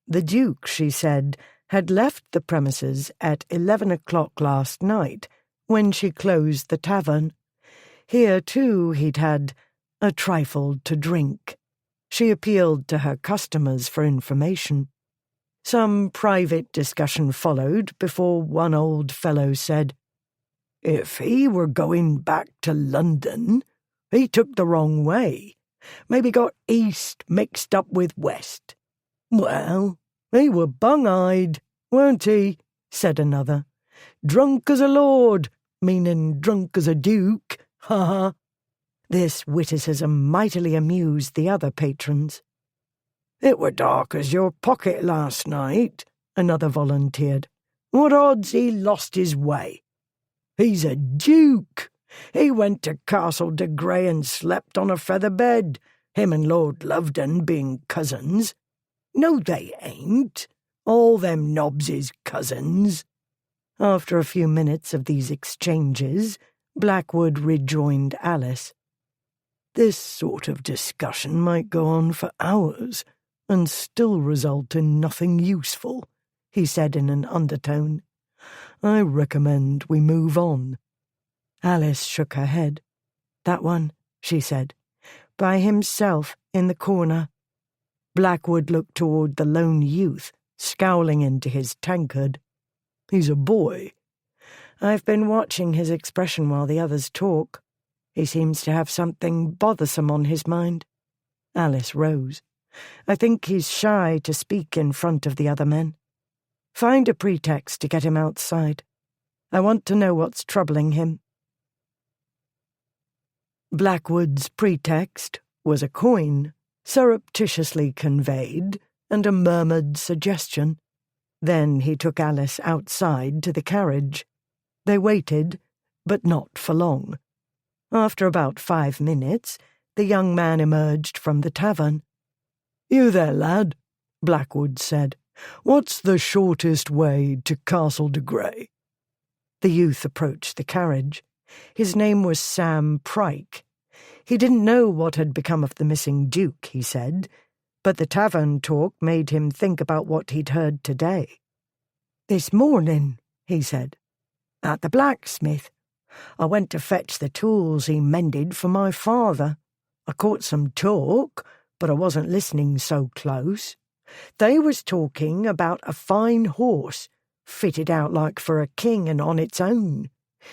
The Duke, she said, had left the premises at 11 o'clock last night, when she closed the tavern. Here, too, he'd had a trifle to drink. She appealed to her customers for information. Some private discussion followed before one old fellow said, "If he were going back to London, he took the wrong way. Maybe got east mixed up with west." "Well, he were bung-eyed, weren't he?" said another. "Drunk as a lord, meaning drunk as a duke, ha-ha." This witticism mightily amused the other patrons. "It were dark as your pocket last night," another volunteered. "What odds he lost his way? He's a duke. He went to Castle de Grey and slept on a feather bed, him and Lord Lovedon being cousins. No, they ain't. All them nobs is cousins." After a few minutes of these exchanges, Blackwood rejoined Alice. "This sort of discussion might go on for hours, and still result in nothing useful," he said in an undertone. "I recommend we move on." Alice shook her head. "That one," she said, "by himself in the corner." Blackwood looked toward the lone youth, scowling into his tankard. "He's a boy." "I've been watching his expression while the others talk. He seems to have something bothersome on his mind." Alice rose. "I think he's shy to speak in front of the other men. Find a pretext to get him outside. I want to know what's troubling him." Blackwood's pretext was a coin, surreptitiously conveyed, and a murmured suggestion. Then he took Alice outside to the carriage. They waited, but not for long. After about 5 minutes, the young man emerged from the tavern. "You there, lad," Blackwood said. "What's the shortest way to Castle de Grey?" The youth approached the carriage. His name was Sam Pryke. He didn't know what had become of the missing Duke, he said, but the tavern talk made him think about what he'd heard today. "This morning," he said, "at the blacksmith. I went to fetch the tools he mended for my father. I caught some talk, but I wasn't listening so close. They was talking about a fine horse, fitted out like for a king and on its own.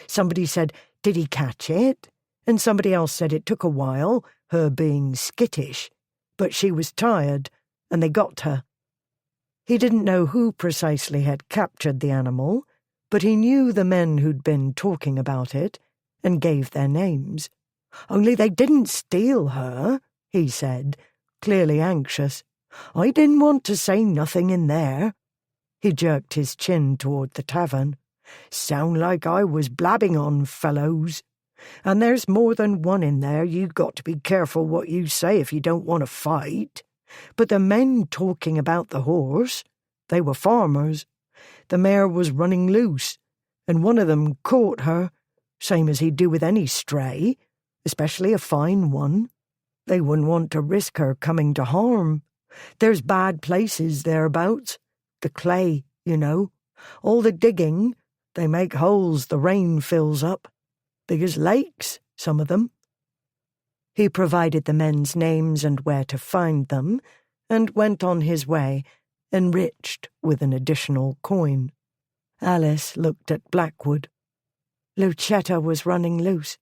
Somebody said, 'Did he catch it?' And somebody else said it took a while, her being skittish, but she was tired, and they got her." He didn't know who precisely had captured the animal, but he knew the men who'd been talking about it, and gave their names. "Only they didn't steal her," he said, clearly anxious. "I didn't want to say nothing in there." He jerked his chin toward the tavern. "Sound like I was blabbing on, fellows. And there's more than one in there. You've got to be careful what you say if you don't want to fight. But the men talking about the horse, they were farmers. The mare was running loose, and one of them caught her, same as he'd do with any stray, especially a fine one. They wouldn't want to risk her coming to harm. There's bad places thereabouts. The clay, you know. All the digging, they make holes the rain fills up. Big as lakes, some of them." He provided the men's names and where to find them, and went on his way, enriched with an additional coin. Alice looked at Blackwood. "Lucetta was running loose."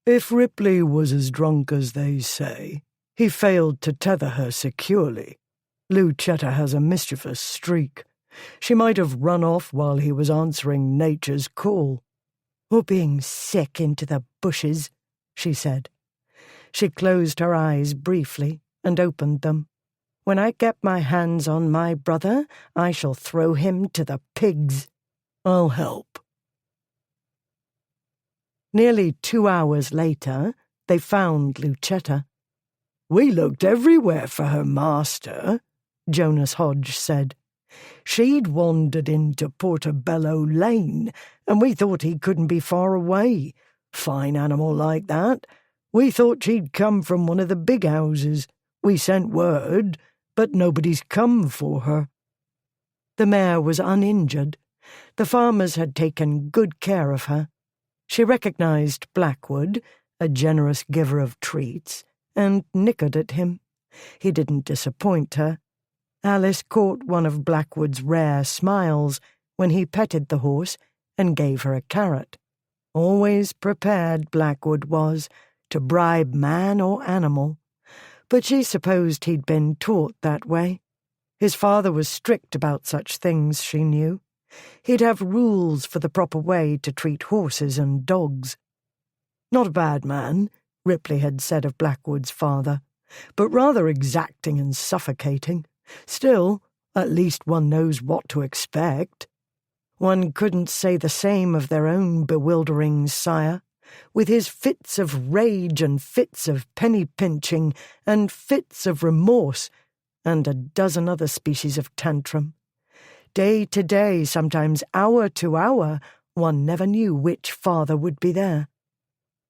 "If Ripley was as drunk as they say, he failed to tether her securely. Lucetta has a mischievous streak. She might have run off while he was answering nature's call." "Or being sick into the bushes," she said. She closed her eyes briefly and opened them. "When I get my hands on my brother, I shall throw him to the pigs." "I'll help." Nearly 2 hours later, they found Lucetta. "We looked everywhere for her master," Jonas Hodge said. "She'd wandered into Portobello Lane, and we thought he couldn't be far away. Fine animal like that. We thought she'd come from one of the big houses. We sent word, but nobody's come for her." The mare was uninjured. The farmers had taken good care of her. She recognized Blackwood, a generous giver of treats, and nickered at him. He didn't disappoint her. Alice caught one of Blackwood's rare smiles when he petted the horse and gave her a carrot. Always prepared, Blackwood was, to bribe man or animal. But she supposed he'd been taught that way. His father was strict about such things, she knew. He'd have rules for the proper way to treat horses and dogs. "Not a bad man," Ripley had said of Blackwood's father, "but rather exacting and suffocating. Still, at least one knows what to expect." One couldn't say the same of their own bewildering sire, with his fits of rage and fits of penny-pinching and fits of remorse and a dozen other species of tantrum. Day to day, sometimes hour to hour, one never knew which father would be there.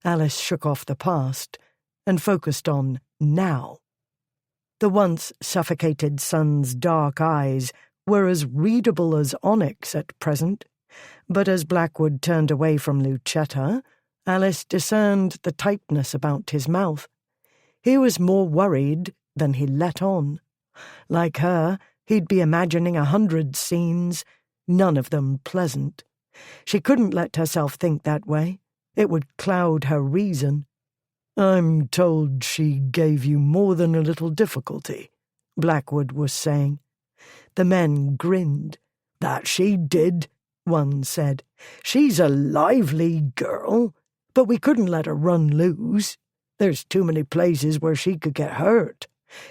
Alice shook off the past and focused on now. The once suffocated son's dark eyes were as readable as onyx at present, but as Blackwood turned away from Lucetta, Alice discerned the tightness about his mouth. He was more worried than he let on. Like her, he'd be imagining 100 scenes, none of them pleasant. She couldn't let herself think that way. It would cloud her reason. "I'm told she gave you more than a little difficulty," Blackwood was saying. The men grinned. "That she did," one said. "She's a lively girl, but we couldn't let her run loose. There's too many places where she could get hurt.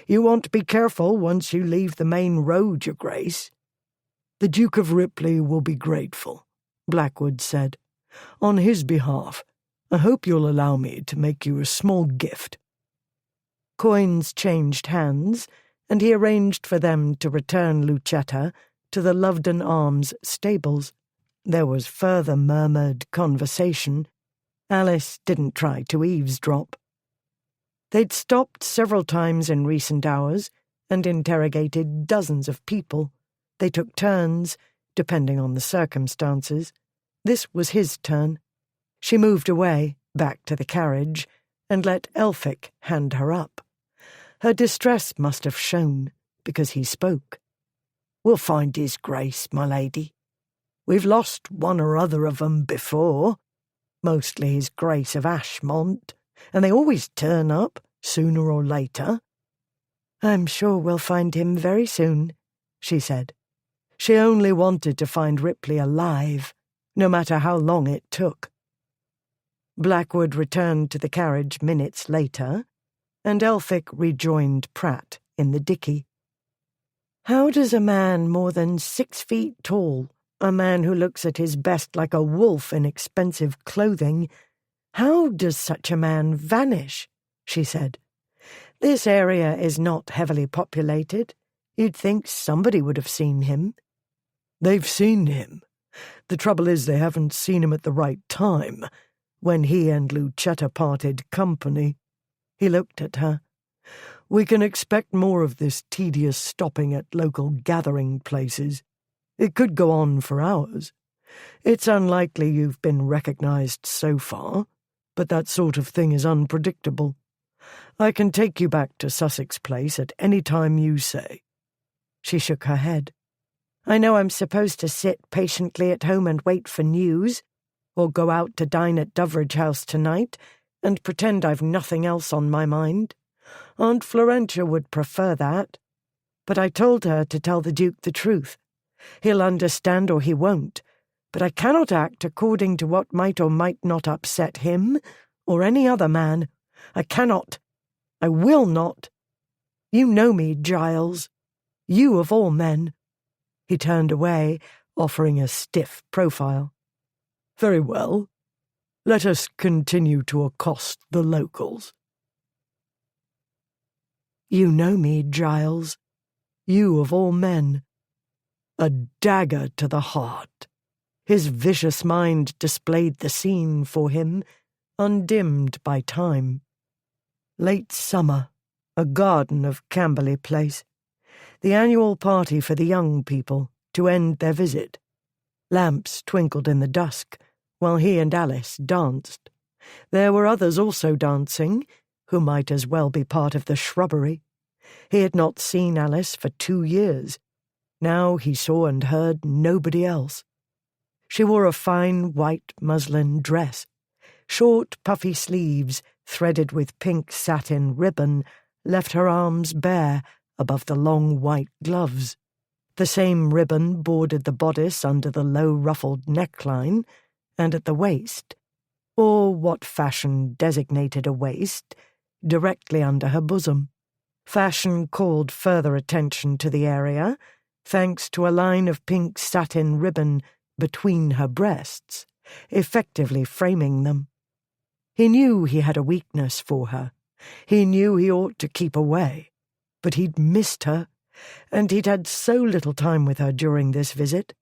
You want to be careful once you leave the main road, Your Grace." "The Duke of Ripley will be grateful," Blackwood said. "On his behalf, I hope you'll allow me to make you a small gift." Coins changed hands, and he arranged for them to return Lucetta to the Lovedon Arms stables. There was further murmured conversation. Alice didn't try to eavesdrop. They'd stopped several times in recent hours and interrogated dozens of people. They took turns, depending on the circumstances. This was his turn. She moved away, back to the carriage, and let Elphick hand her up. Her distress must have shown, because he spoke. "We'll find his Grace, my lady. We've lost one or other of 'em before, mostly his Grace of Ashmont, and they always turn up, sooner or later." "I'm sure we'll find him very soon," she said. She only wanted to find Ripley alive, no matter how long it took. Blackwood returned to the carriage minutes later, and Elphick rejoined Pratt in the dickey. "How does a man more than 6 feet tall, a man who looks at his best like a wolf in expensive clothing, how does such a man vanish?" she said. "This area is not heavily populated. You'd think somebody would have seen him." "They've seen him. The trouble is they haven't seen him at the right time, when he and Lucetta parted company." He looked at her. "We can expect more of this tedious stopping at local gathering places. It could go on for hours. It's unlikely you've been recognized so far, but that sort of thing is unpredictable. I can take you back to Sussex Place at any time you say." She shook her head. "I know I'm supposed to sit patiently at home and wait for news, or go out to dine at Doveridge House tonight and pretend I've nothing else on my mind. Aunt Florentia would prefer that. But I told her to tell the Duke the truth. He'll understand or he won't, but I cannot act according to what might or might not upset him or any other man. I cannot. I will not. You know me, Giles. You of all men." He turned away, offering a stiff profile. "Very well. Let us continue to accost the locals." "You know me, Giles. You of all men." A dagger to the heart. His vicious mind displayed the scene for him, undimmed by time. Late summer, a garden of Camberley Place. The annual party for the young people, to end their visit. Lamps twinkled in the dusk, while he and Alice danced. There were others also dancing, who might as well be part of the shrubbery. He had not seen Alice for 2 years. Now he saw and heard nobody else. She wore a fine white muslin dress. Short, puffy sleeves, threaded with pink satin ribbon, left her arms bare above the long white gloves. The same ribbon bordered the bodice under the low ruffled neckline, and at the waist, or what fashion designated a waist, directly under her bosom. Fashion called further attention to the area, thanks to a line of pink satin ribbon between her breasts, effectively framing them. He knew he had a weakness for her. He knew he ought to keep away. But he'd missed her, and he'd had so little time with her during this visit,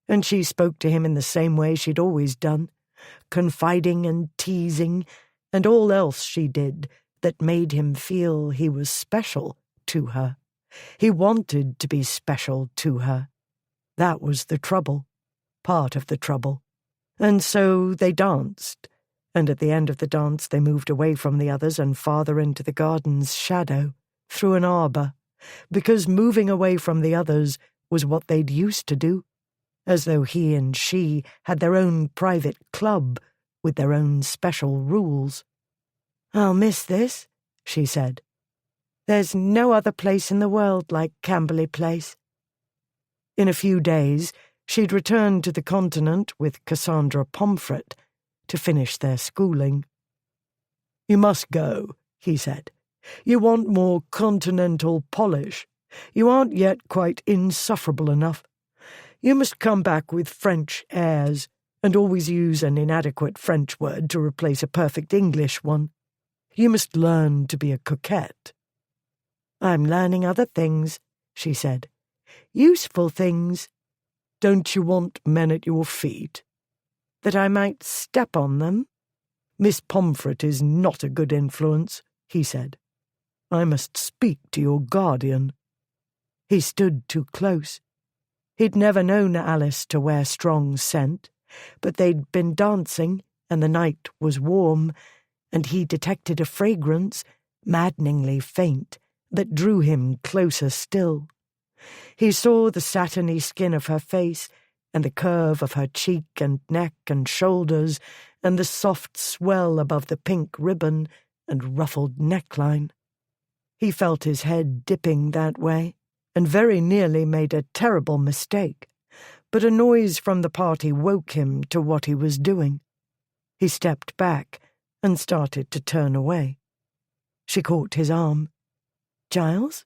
and she spoke to him in the same way she'd always done, confiding and teasing, and all else she did that made him feel he was special to her. He wanted to be special to her. That was the trouble, part of the trouble. And so they danced, and at the end of the dance they moved away from the others and farther into the garden's shadow, through an arbour, because moving away from the others was what they'd used to do, as though he and she had their own private club with their own special rules. "I'll miss this," she said. "There's no other place in the world like Camberley Place." In a few days, she'd returned to the continent with Cassandra Pomfret to finish their schooling. "You must go," he said. "You want more continental polish. You aren't yet quite insufferable enough. You must come back with French airs, and always use an inadequate French word to replace a perfect English one. You must learn to be a coquette." "I'm learning other things," she said. "Useful things." "Don't you want men at your feet?" "That I might step on them?" "Miss Pomfret is not a good influence," he said. "I must speak to your guardian." He stood too close. He'd never known Alice to wear strong scent, but they'd been dancing, and the night was warm, and he detected a fragrance, maddeningly faint, that drew him closer still. He saw the satiny skin of her face, and the curve of her cheek and neck and shoulders, and the soft swell above the pink ribbon and ruffled neckline. He felt his head dipping that way, and very nearly made a terrible mistake, but a noise from the party woke him to what he was doing. He stepped back and started to turn away. She caught his arm. "Giles?"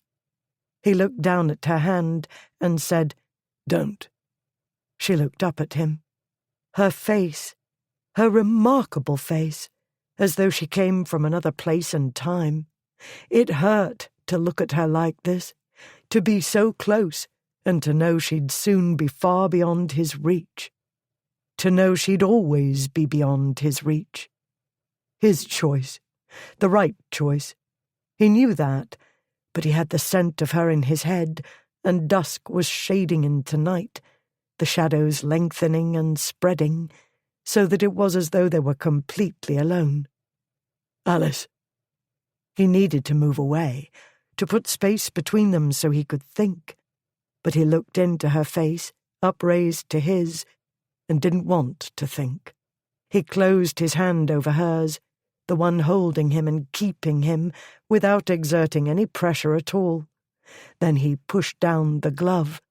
He looked down at her hand and said, "Don't." She looked up at him. Her face, her remarkable face, as though she came from another place and time. It hurt to look at her like this, to be so close, and to know she'd soon be far beyond his reach. To know she'd always be beyond his reach. His choice, the right choice. He knew that, but he had the scent of her in his head, and dusk was shading into night, the shadows lengthening and spreading, so that it was as though they were completely alone. "Alice." He needed to move away, to put space between them so he could think, but he looked into her face, upraised to his, and didn't want to think. He closed his hand over hers, the one holding him and keeping him, without exerting any pressure at all. Then he pushed down the glove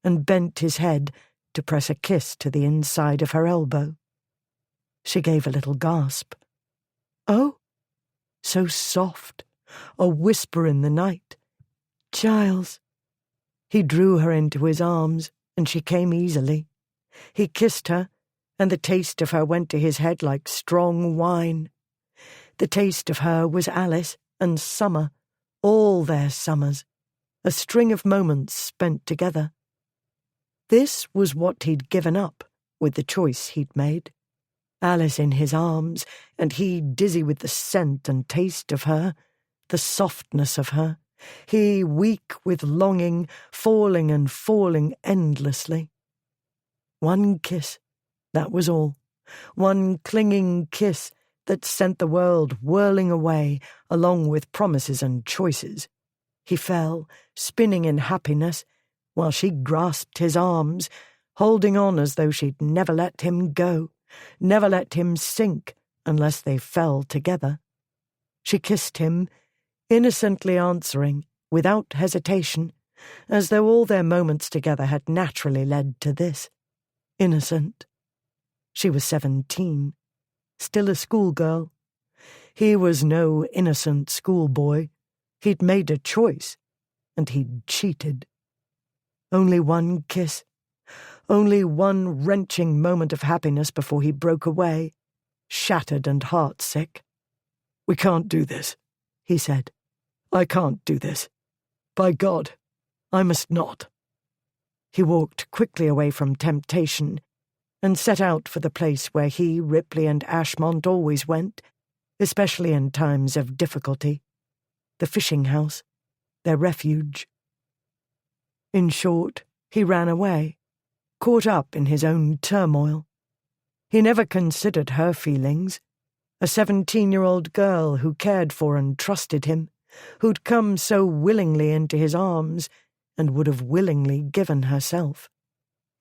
and bent his head to press a kiss to the inside of her elbow. She gave a little gasp. "Oh?" So soft, a whisper in the night. "Giles." He drew her into his arms, and she came easily. He kissed her, and the taste of her went to his head like strong wine. The taste of her was Alice and summer, all their summers, a string of moments spent together. This was what he'd given up with the choice he'd made. Alice in his arms, and he dizzy with the scent and taste of her, the softness of her, he weak with longing, falling and falling endlessly. One kiss, that was all. One clinging kiss that sent the world whirling away, along with promises and choices. He fell, spinning in happiness, while she grasped his arms, holding on as though she'd never let him go, never let him sink unless they fell together. She kissed him, innocently answering, without hesitation, as though all their moments together had naturally led to this. Innocent. She was 17, still a schoolgirl. He was no innocent schoolboy. He'd made a choice, and he'd cheated. Only one kiss, only one wrenching moment of happiness before he broke away, shattered and heartsick. "We can't do this," he said. "I can't do this. By God, I must not." He walked quickly away from temptation and set out for the place where he, Ripley, and Ashmont always went, especially in times of difficulty, the fishing house. their refuge. In short, he ran away, caught up in his own turmoil. He never considered her feelings, a 17-year-old girl who cared for and trusted him, who'd come so willingly into his arms and would have willingly given herself.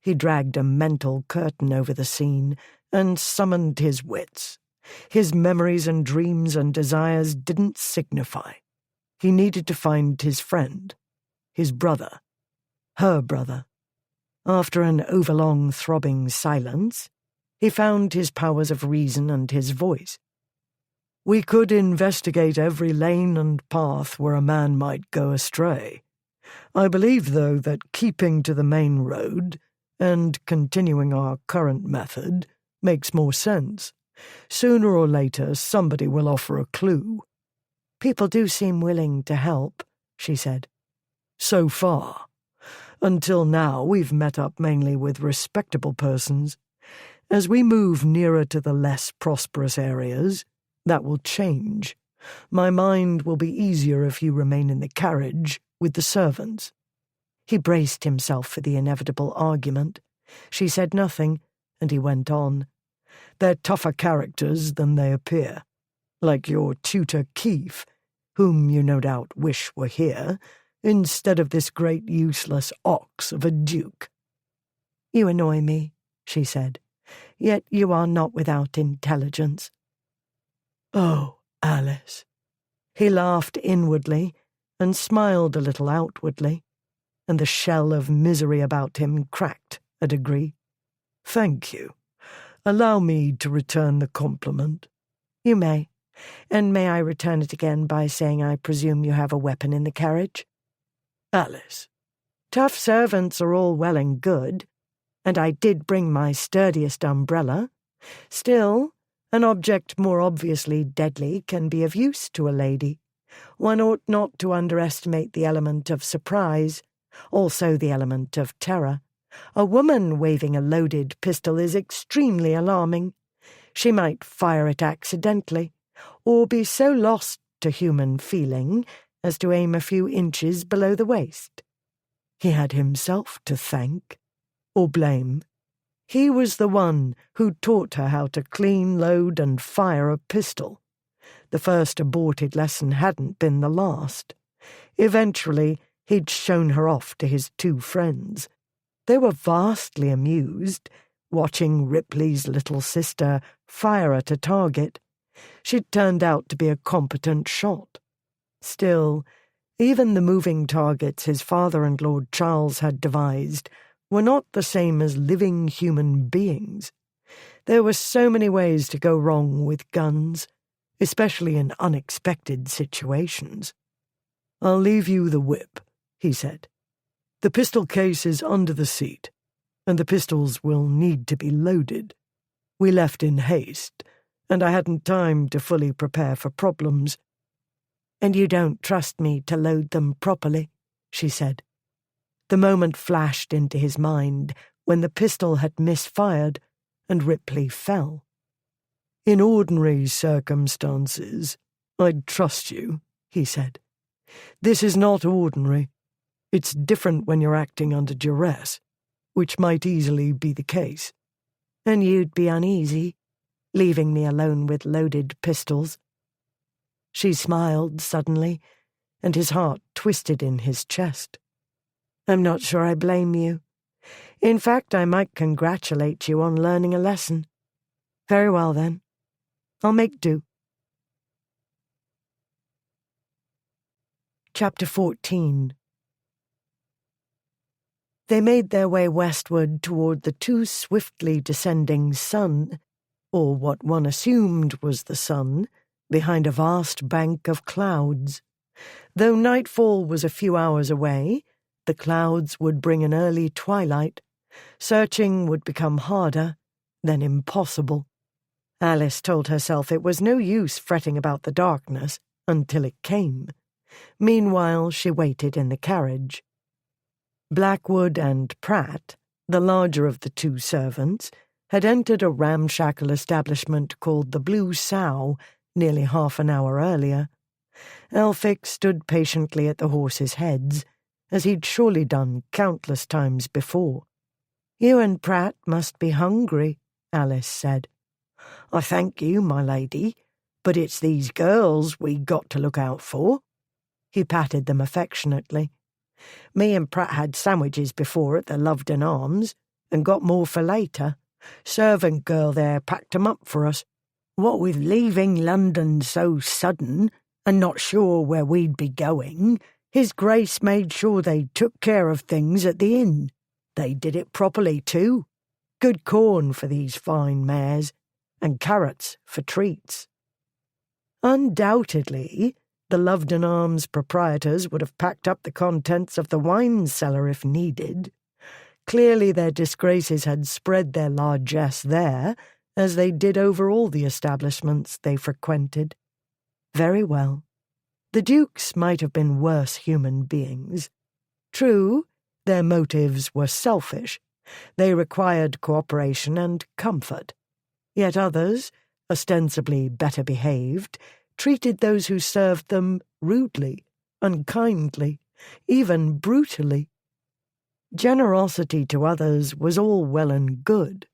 He dragged a mental curtain over the scene and summoned his wits. His memories and dreams and desires didn't signify. He needed to find his friend, his brother, her brother. After an overlong throbbing silence, he found his powers of reason and his voice. "We could investigate every lane and path where a man might go astray. I believe, though, that keeping to the main road and continuing our current method makes more sense. Sooner or later, somebody will offer a clue." "People do seem willing to help," she said. "So far. Until now, we've met up mainly with respectable persons. As we move nearer to the less prosperous areas, that will change. My mind will be easier if you remain in the carriage with the servants." He braced himself for the inevitable argument. She said nothing, and he went on. "They're tougher characters than they appear, like your tutor Keith, whom you no doubt wish were here, instead of this great useless ox of a duke." "You annoy me," she said, "yet you are not without intelligence." "Oh, Alice." He laughed inwardly and smiled a little outwardly, and the shell of misery about him cracked a degree. "Thank you. Allow me to return the compliment." "You may. And may I return it again by saying I presume you have a weapon in the carriage?" "Alice." "Tough servants are all well and good, and I did bring my sturdiest umbrella. Still, an object more obviously deadly can be of use to a lady. One ought not to underestimate the element of surprise, also the element of terror. A woman waving a loaded pistol is extremely alarming. She might fire it accidentally, or be so lost to human feeling as to aim a few inches below the waist." He had himself to thank, or blame. He was the one who taught her how to clean, load, and fire a pistol. The first aborted lesson hadn't been the last. Eventually, he'd shown her off to his two friends. They were vastly amused, watching Ripley's little sister fire at a target. She'd turned out to be a competent shot. Still, even the moving targets his father and Lord Charles had devised were not the same as living human beings. There were so many ways to go wrong with guns, especially in unexpected situations. "I'll leave you the whip," he said. "The pistol case is under the seat, and the pistols will need to be loaded. We left in haste, and I hadn't time to fully prepare for problems." "And you don't trust me to load them properly," she said. The moment flashed into his mind when the pistol had misfired and Ripley fell. "In ordinary circumstances, I'd trust you," he said. "This is not ordinary. It's different when you're acting under duress, which might easily be the case." "And you'd be uneasy, leaving me alone with loaded pistols?" She smiled suddenly, and his heart twisted in his chest. "I'm not sure I blame you. In fact, I might congratulate you on learning a lesson. Very well, then. I'll make do." Chapter 14. They made their way westward toward the too swiftly descending sun, or what one assumed was the sun, behind a vast bank of clouds. Though nightfall was a few hours away, the clouds would bring an early twilight. Searching would become harder, then impossible. Alice told herself it was no use fretting about the darkness until it came. Meanwhile, she waited in the carriage. Blackwood and Pratt, the larger of the two servants, had entered a ramshackle establishment called the Blue Sow nearly half an hour earlier. Elphick stood patiently at the horses' heads, as he'd surely done countless times before. "You and Pratt must be hungry," Alice said. "I thank you, my lady, but it's these girls we got to look out for." He patted them affectionately. "Me and Pratt had sandwiches before at the Lovedon Arms, and got more for later. Servant girl there packed 'em up for us. What with leaving London so sudden, and not sure where we'd be going, His Grace made sure they took care of things at the inn. They did it properly, too. Good corn for these fine mares, and carrots for treats." Undoubtedly, the Lovedon Arms proprietors would have packed up the contents of the wine cellar if needed. Clearly their disgraces had spread their largesse there, as they did over all the establishments they frequented. Very well. The Dukes might have been worse human beings. True, their motives were selfish. They required cooperation and comfort. Yet others, ostensibly better behaved, treated those who served them rudely, unkindly, even brutally. Generosity to others was all well and good.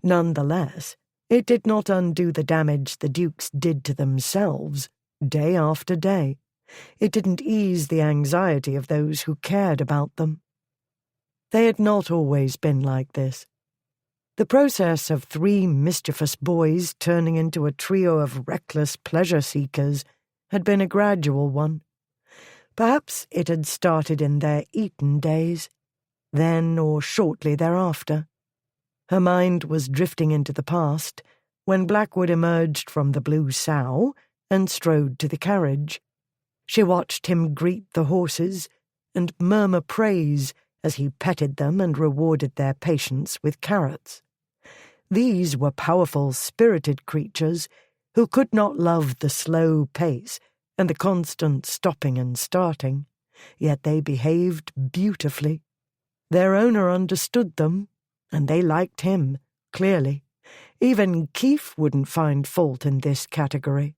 Nonetheless, it did not undo the damage the Dukes did to themselves, day after day. It didn't ease the anxiety of those who cared about them. They had not always been like this. The process of 3 mischievous boys turning into a trio of reckless pleasure-seekers had been a gradual one. Perhaps it had started in their Eton days, then or shortly thereafter. Her mind was drifting into the past when Blackwood emerged from the Blue Sow and strode to the carriage. She watched him greet the horses and murmur praise as he petted them and rewarded their patience with carrots. These were powerful, spirited creatures who could not love the slow pace and the constant stopping and starting, yet they behaved beautifully. Their owner understood them, and they liked him, clearly. Even Keefe wouldn't find fault in this category.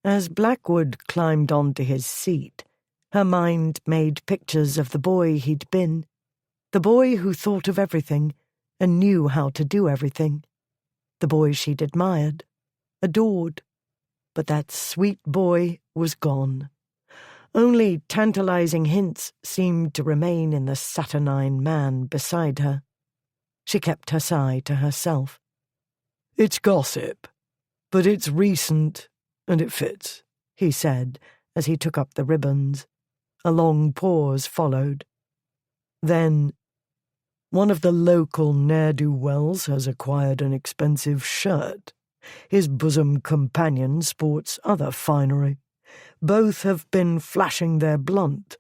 As Blackwood climbed onto his seat, her mind made pictures of the boy he'd been, the boy who thought of everything and knew how to do everything, the boy she'd admired, adored. But that sweet boy was gone. Only tantalizing hints seemed to remain in the saturnine man beside her. She kept her sigh to herself. "It's gossip, but it's recent, and it fits," he said as he took up the ribbons. A long pause followed. Then, "One of the local ne'er-do-wells has acquired an expensive shirt. His bosom companion sports other finery. Both have been flashing their blunt,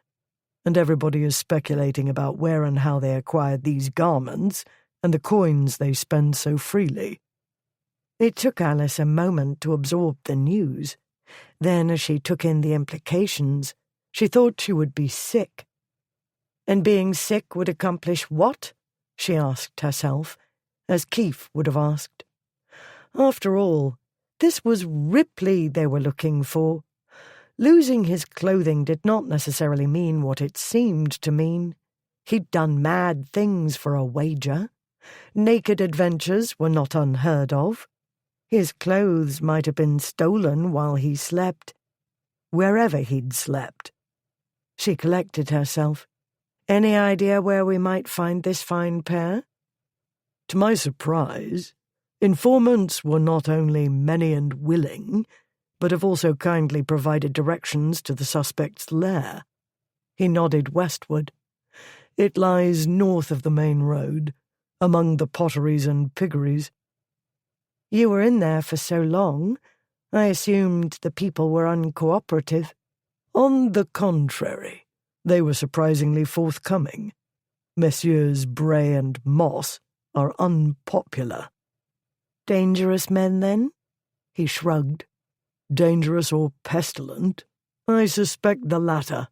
and everybody is speculating about where and how they acquired these garments and the coins they spend so freely." It took Alice a moment to absorb the news. Then, as she took in the implications, she thought she would be sick. And being sick would accomplish what? She asked herself, as Keefe would have asked. After all, this was Ripley they were looking for. Losing his clothing did not necessarily mean what it seemed to mean. He'd done mad things for a wager. Naked adventures were not unheard of. His clothes might have been stolen while he slept, wherever he'd slept. She collected herself. "Any idea where we might find this fine pair?" To my surprise, informants were not only many and willing, but have also kindly provided directions to the suspect's lair. He nodded westward. "It lies north of the main road, among the potteries and piggeries." "You were in there for so long, I assumed the people were uncooperative." "On the contrary, they were surprisingly forthcoming. Messieurs Bray and Moss are unpopular." "Dangerous men, then?" He shrugged. "Dangerous or pestilent? I suspect the latter.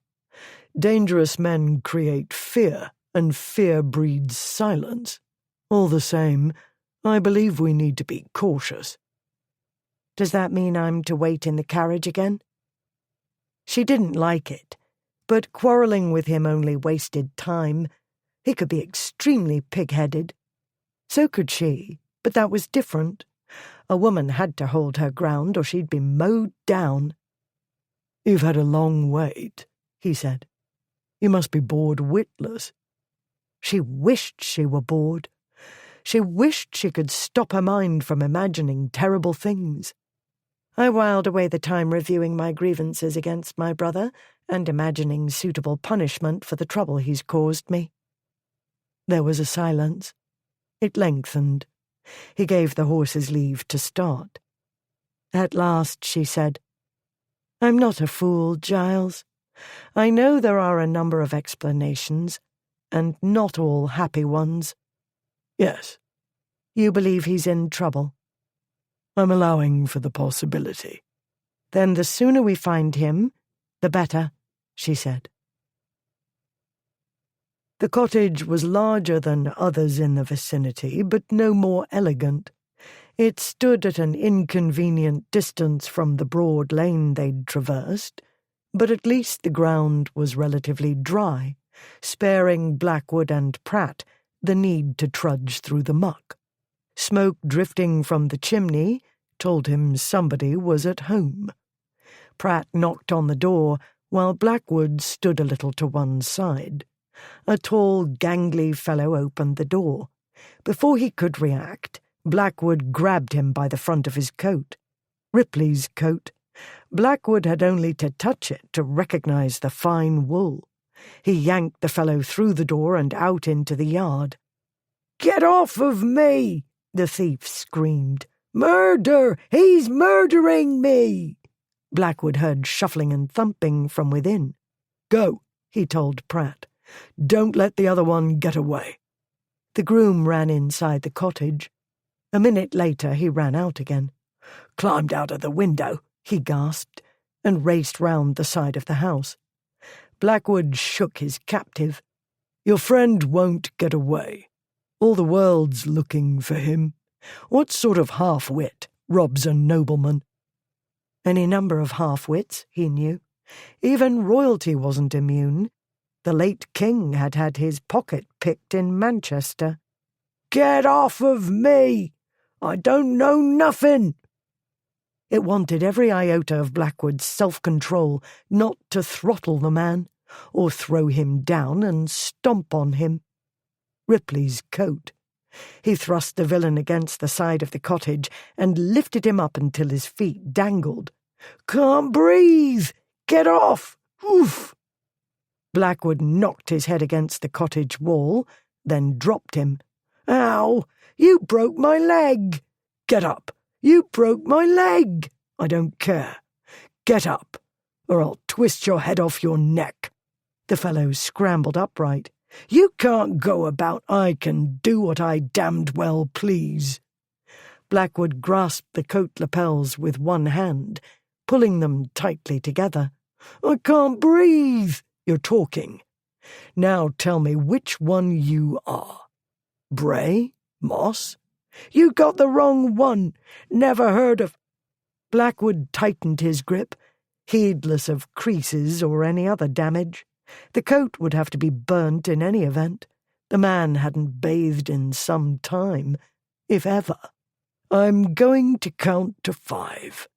Dangerous men create fear, and fear breeds silence. All the same, I believe we need to be cautious." "Does that mean I'm to wait in the carriage again?" She didn't like it, but quarrelling with him only wasted time. He could be extremely pig-headed. So could she, but that was different. A woman had to hold her ground or she'd be mowed down. "You've had a long wait," he said. "You must be bored witless." She wished she were bored. She wished she could stop her mind from imagining terrible things. I whiled away the time reviewing my grievances against my brother and imagining suitable punishment for the trouble he's caused me. There was a silence. It lengthened. He gave the horses leave to start. At last she said, "I'm not a fool, Giles. I know there are a number of explanations, and not all happy ones." "Yes." "You believe he's in trouble?" "I'm allowing for the possibility." "Then the sooner we find him, the better," she said. The cottage was larger than others in the vicinity, but no more elegant. It stood at an inconvenient distance from the broad lane they'd traversed, but at least the ground was relatively dry, sparing Blackwood and Pratt the need to trudge through the muck. Smoke drifting from the chimney told him somebody was at home. Pratt knocked on the door while Blackwood stood a little to one side. A tall, gangly fellow opened the door. Before he could react, Blackwood grabbed him by the front of his coat. Ripley's coat. Blackwood had only to touch it to recognize the fine wool. He yanked the fellow through the door and out into the yard. "Get off of me!" the thief screamed. "Murder! He's murdering me!" Blackwood heard shuffling and thumping from within. "Go," he told Pratt. "Don't let the other one get away." The groom ran inside the cottage. A minute later he ran out again. "Climbed out of the window," he gasped, and raced round the side of the house. Blackwood shook his captive. "Your friend won't get away. All the world's looking for him. What sort of half-wit robs a nobleman?" Any number of half-wits, he knew. Even royalty wasn't immune. The late king had had his pocket picked in Manchester. "Get off of me! I don't know nothing!" It wanted every iota of Blackwood's self-control not to throttle the man, or throw him down and stomp on him. Ripley's coat. He thrust the villain against the side of the cottage and lifted him up until his feet dangled. "Can't breathe! Get off! Oof!" Blackwood knocked his head against the cottage wall, then dropped him. "Ow! You broke my leg! Get up! You broke my leg! I don't care. Get up, or I'll twist your head off your neck." The fellow scrambled upright. "You can't go about. I can do what I damned well please." Blackwood grasped the coat lapels with one hand, pulling them tightly together. "I can't breathe." "You're talking. Now tell me which one you are. Bray? Moss? You got the wrong one. Never heard of—" Blackwood tightened his grip, heedless of creases or any other damage. The coat would have to be burnt in any event. The man hadn't bathed in some time, if ever. "I'm going to count to 5.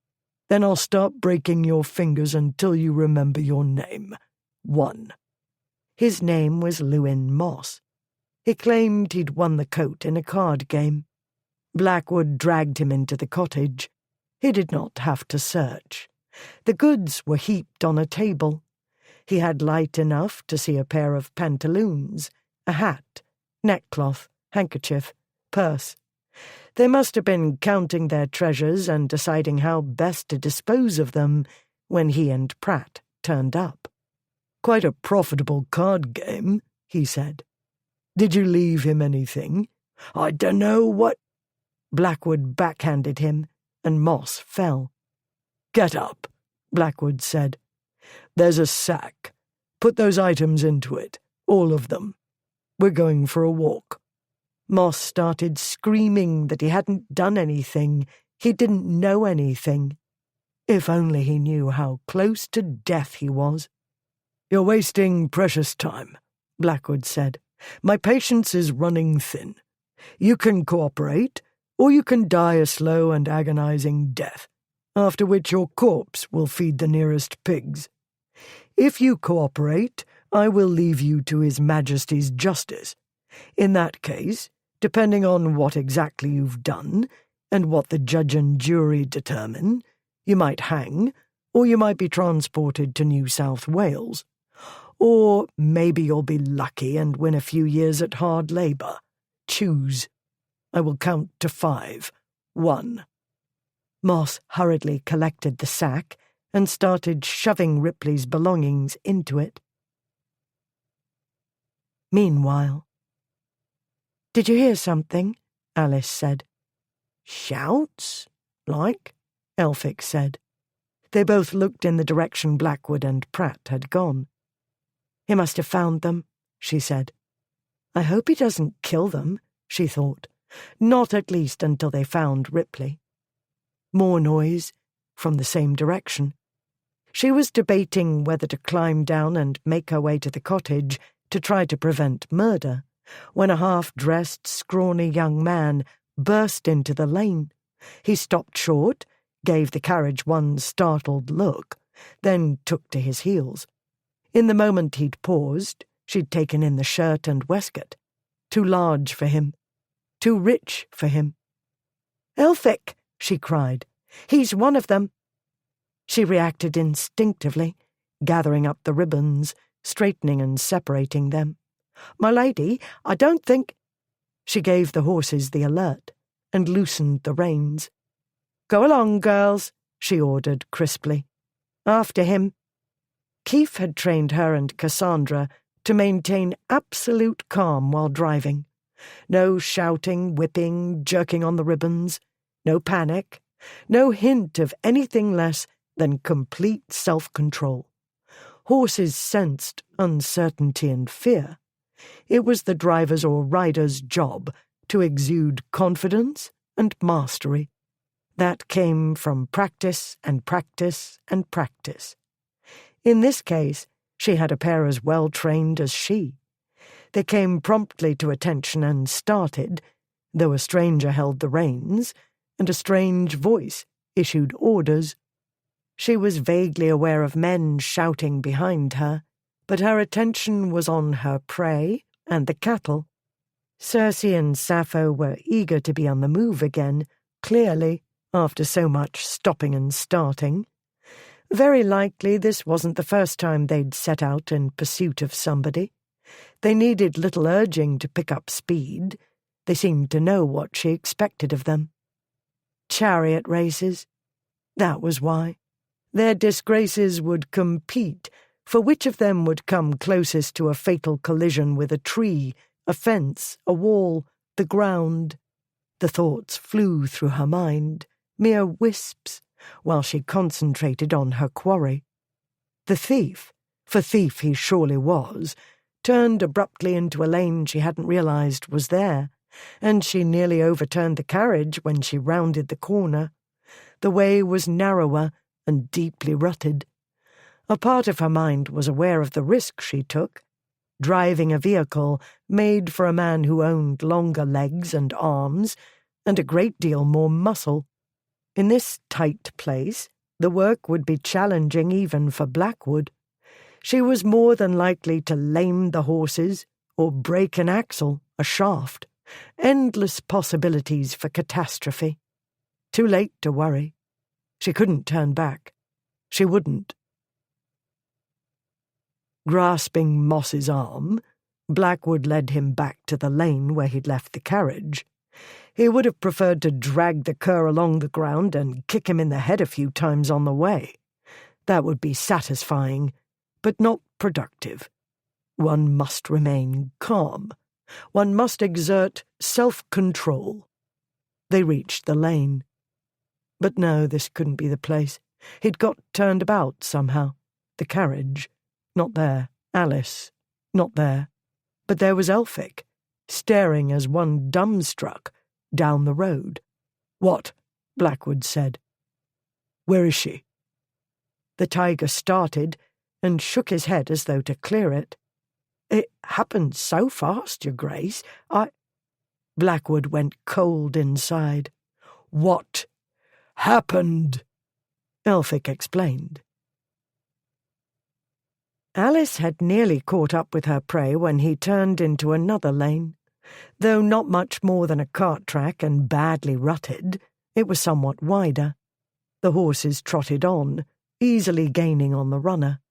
Then I'll start breaking your fingers until you remember your name. 1. His name was Lewin Moss. He claimed he'd won the coat in a card game. Blackwood dragged him into the cottage. He did not have to search. The goods were heaped on a table. He had light enough to see a pair of pantaloons, a hat, neckcloth, handkerchief, purse. They must have been counting their treasures and deciding how best to dispose of them when he and Pratt turned up. "Quite a profitable card game," he said. "Did you leave him anything?" "I dunno what—" Blackwood backhanded him, and Moss fell. "Get up," Blackwood said. "There's a sack. Put those items into it, all of them. We're going for a walk." Moss started screaming that he hadn't done anything. He didn't know anything. If only he knew how close to death he was. "You're wasting precious time," Blackwood said. "My patience is running thin. You can cooperate, or you can die a slow and agonizing death, after which your corpse will feed the nearest pigs. If you cooperate, I will leave you to His Majesty's justice. In that case, depending on what exactly you've done, and what the judge and jury determine, you might hang, or you might be transported to New South Wales. Or maybe you'll be lucky and win a few years at hard labour. Choose. I will count to 5. 1. Moss hurriedly collected the sack and started shoving Ripley's belongings into it. Meanwhile, "Did you hear something?" Alice said. "Shouts? Like?" Elphick said. They both looked in the direction Blackwood and Pratt had gone. "He must have found them," she said. "I hope he doesn't kill them," she thought. Not at least until they found Ripley. More noise, from the same direction. She was debating whether to climb down and make her way to the cottage to try to prevent murder, when a half-dressed, scrawny young man burst into the lane. He stopped short, gave the carriage one startled look, then took to his heels. In the moment he'd paused, she'd taken in the shirt and waistcoat. Too large for him. Too rich for him. "Elphick!" she cried. "He's one of them!" She reacted instinctively, gathering up the ribbons, straightening and separating them. "My lady, I don't think—" She gave the horses the alert and loosened the reins. "Go along, girls," she ordered crisply. "After him." Keith had trained her and Cassandra to maintain absolute calm while driving. No shouting, whipping, jerking on the ribbons. No panic. No hint of anything less than complete self-control. Horses sensed uncertainty and fear. It was the driver's or rider's job to exude confidence and mastery. That came from practice and practice and practice. In this case, she had a pair as well trained as she. They came promptly to attention and started, though a stranger held the reins, and a strange voice issued orders. She was vaguely aware of men shouting behind her, but her attention was on her prey and the cattle. Circe and Sappho were eager to be on the move again, clearly, after so much stopping and starting. Very likely this wasn't the first time they'd set out in pursuit of somebody. They needed little urging to pick up speed. They seemed to know what she expected of them. Chariot races. That was why. Their disgraces would compete for which of them would come closest to a fatal collision with a tree, a fence, a wall, the ground. The thoughts flew through her mind, mere wisps, while she concentrated on her quarry. The thief, for thief he surely was, turned abruptly into a lane she hadn't realized was there, and she nearly overturned the carriage when she rounded the corner. The way was narrower and deeply rutted. A part of her mind was aware of the risk she took, driving a vehicle made for a man who owned longer legs and arms and a great deal more muscle. In this tight place, the work would be challenging even for Blackwood. She was more than likely to lame the horses or break an axle, a shaft. Endless possibilities for catastrophe. Too late to worry. She couldn't turn back. She wouldn't. Grasping Moss's arm, Blackwood led him back to the lane where he'd left the carriage. He would have preferred to drag the cur along the ground and kick him in the head a few times on the way. That would be satisfying, but not productive. One must remain calm. One must exert self-control. They reached the lane. But no, this couldn't be the place. He'd got turned about somehow. The carriage. Not there. Alice. Not there. But there was Elphick, staring as one dumbstruck, down the road. "What?" Blackwood said. "Where is she?" The tiger started and shook his head as though to clear it. "It happened so fast, Your Grace. Blackwood went cold inside. "What happened?" Elphick explained. Alice had nearly caught up with her prey when he turned into another lane. Though not much more than a cart track and badly rutted, it was somewhat wider. The horses trotted on, easily gaining on the runner.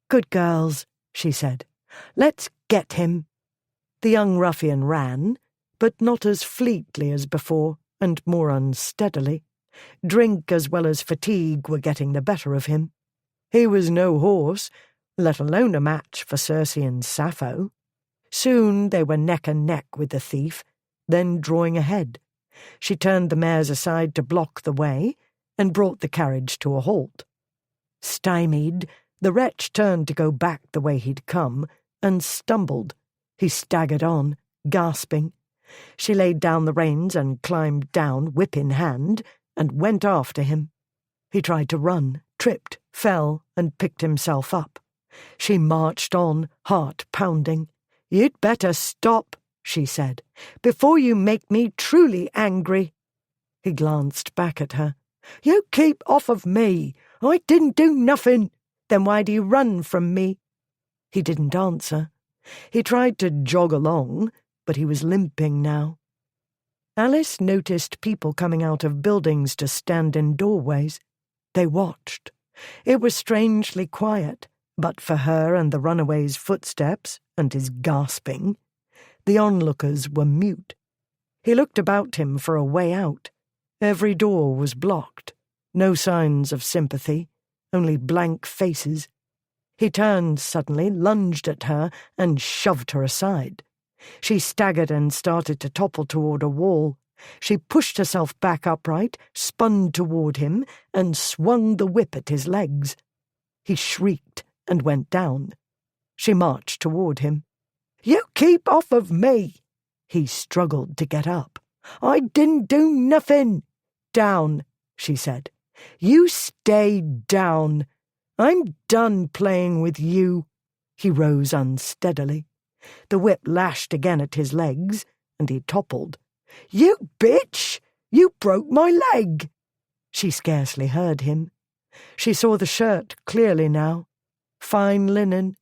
"Good girls," she said. "Let's get him." The young ruffian ran, but not as fleetly as before, and more unsteadily. Drink as well as fatigue were getting the better of him. He was no horse, let alone a match for Circe and Sappho. Soon they were neck and neck with the thief, then drawing ahead. She turned the mares aside to block the way, and brought the carriage to a halt. Stymied, the wretch turned to go back the way he'd come, and stumbled. He staggered on, gasping. She laid down the reins and climbed down, whip in hand, and went after him. He tried to run, tripped, fell, and picked himself up. She marched on, heart pounding. "You'd better stop," she said, "before you make me truly angry." He glanced back at her. "You keep off of me. I didn't do nothing. Then why do you run from me?" He didn't answer. He tried to jog along, but he was limping now. Alice noticed people coming out of buildings to stand in doorways. They watched. It was strangely quiet, but for her and the runaway's footsteps and his gasping. The onlookers were mute. He looked about him for a way out. Every door was blocked. No signs of sympathy, only blank faces. He turned suddenly, lunged at her, and shoved her aside. She staggered and started to topple toward a wall. She pushed herself back upright, spun toward him, and swung the whip at his legs. He shrieked and went down. She marched toward him. "You keep off of me!" He struggled to get up. "I didn't do nothing." "Down," she said. "You stay down. I'm done playing with you." He rose unsteadily. The whip lashed again at his legs, and he toppled. "You bitch! You broke my leg!" She scarcely heard him. She saw the shirt clearly now. Fine linen,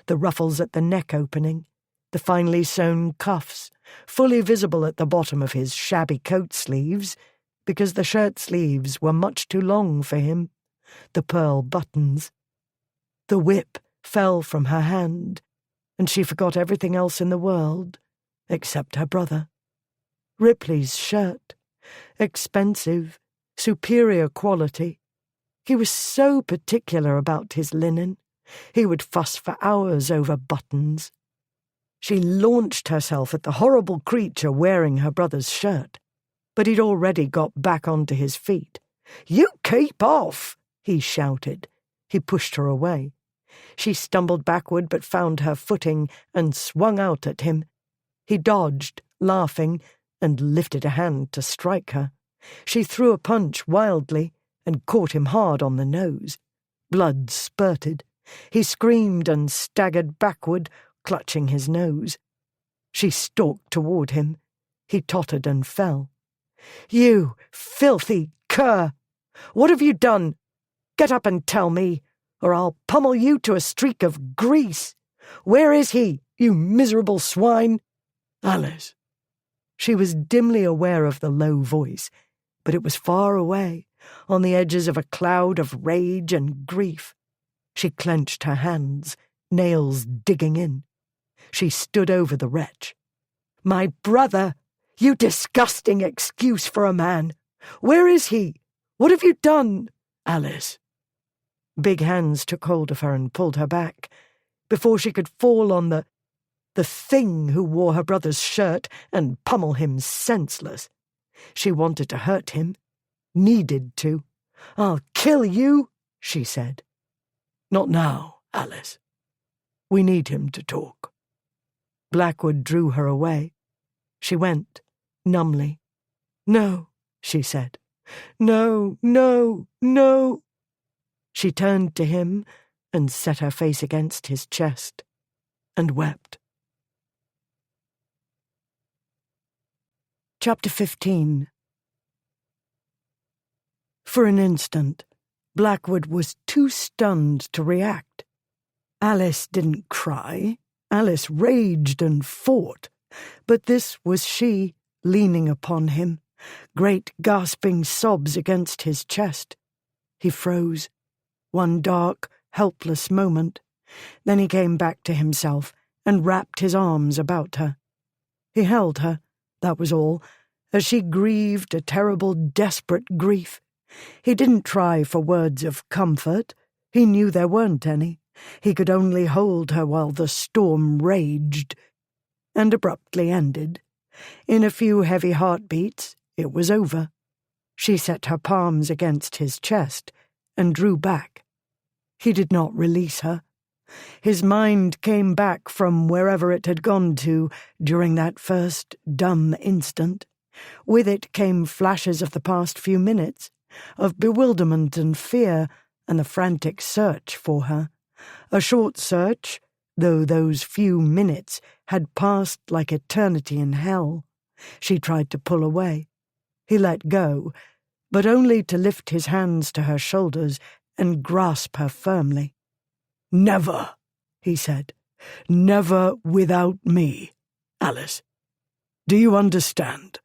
the ruffles at the neck opening, the finely sewn cuffs, fully visible at the bottom of his shabby coat sleeves, because the shirt sleeves were much too long for him, the pearl buttons. The whip fell from her hand, and she forgot everything else in the world, except her brother. Ripley's shirt, expensive, superior quality. He was so particular about his linen. He would fuss for hours over buttons. She launched herself at the horrible creature wearing her brother's shirt, but he'd already got back onto his feet. "You keep off!" he shouted. He pushed her away. She stumbled backward but found her footing and swung out at him. He dodged, laughing, and lifted a hand to strike her. She threw a punch wildly and caught him hard on the nose. Blood spurted. He screamed and staggered backward, clutching his nose. She stalked toward him. He tottered and fell. "You filthy cur! What have you done? Get up and tell me, or I'll pummel you to a streak of grease. Where is he, you miserable swine?" "Alice." She was dimly aware of the low voice, but it was far away, on the edges of a cloud of rage and grief. She clenched her hands, nails digging in. She stood over the wretch. "My brother! You disgusting excuse for a man! Where is he? What have you done?" "Alice." Big hands took hold of her and pulled her back, before she could fall on the thing who wore her brother's shirt and pummel him senseless. She wanted to hurt him, needed to. "I'll kill you," she said. "Not now, Alice. We need him to talk." Blackwood drew her away. She went, numbly. "No," she said. "No, no, no." She turned to him and set her face against his chest and wept. Chapter 15. For an instant, Blackwood was too stunned to react. Alice didn't cry. Alice raged and fought. But this was she, leaning upon him, great gasping sobs against his chest. He froze. One dark, helpless moment. Then he came back to himself and wrapped his arms about her. He held her, that was all, as she grieved a terrible, desperate grief. He didn't try for words of comfort. He knew there weren't any. He could only hold her while the storm raged, and abruptly ended. In a few heavy heartbeats, it was over. She set her palms against his chest and drew back. He did not release her. His mind came back from wherever it had gone to during that first dumb instant. With it came flashes of the past few minutes, of bewilderment and fear and the frantic search for her. A short search, though those few minutes had passed like eternity in hell. She tried to pull away. He let go, but only to lift his hands to her shoulders and grasp her firmly. "Never," he said. "Never without me, Alice. Do you understand?"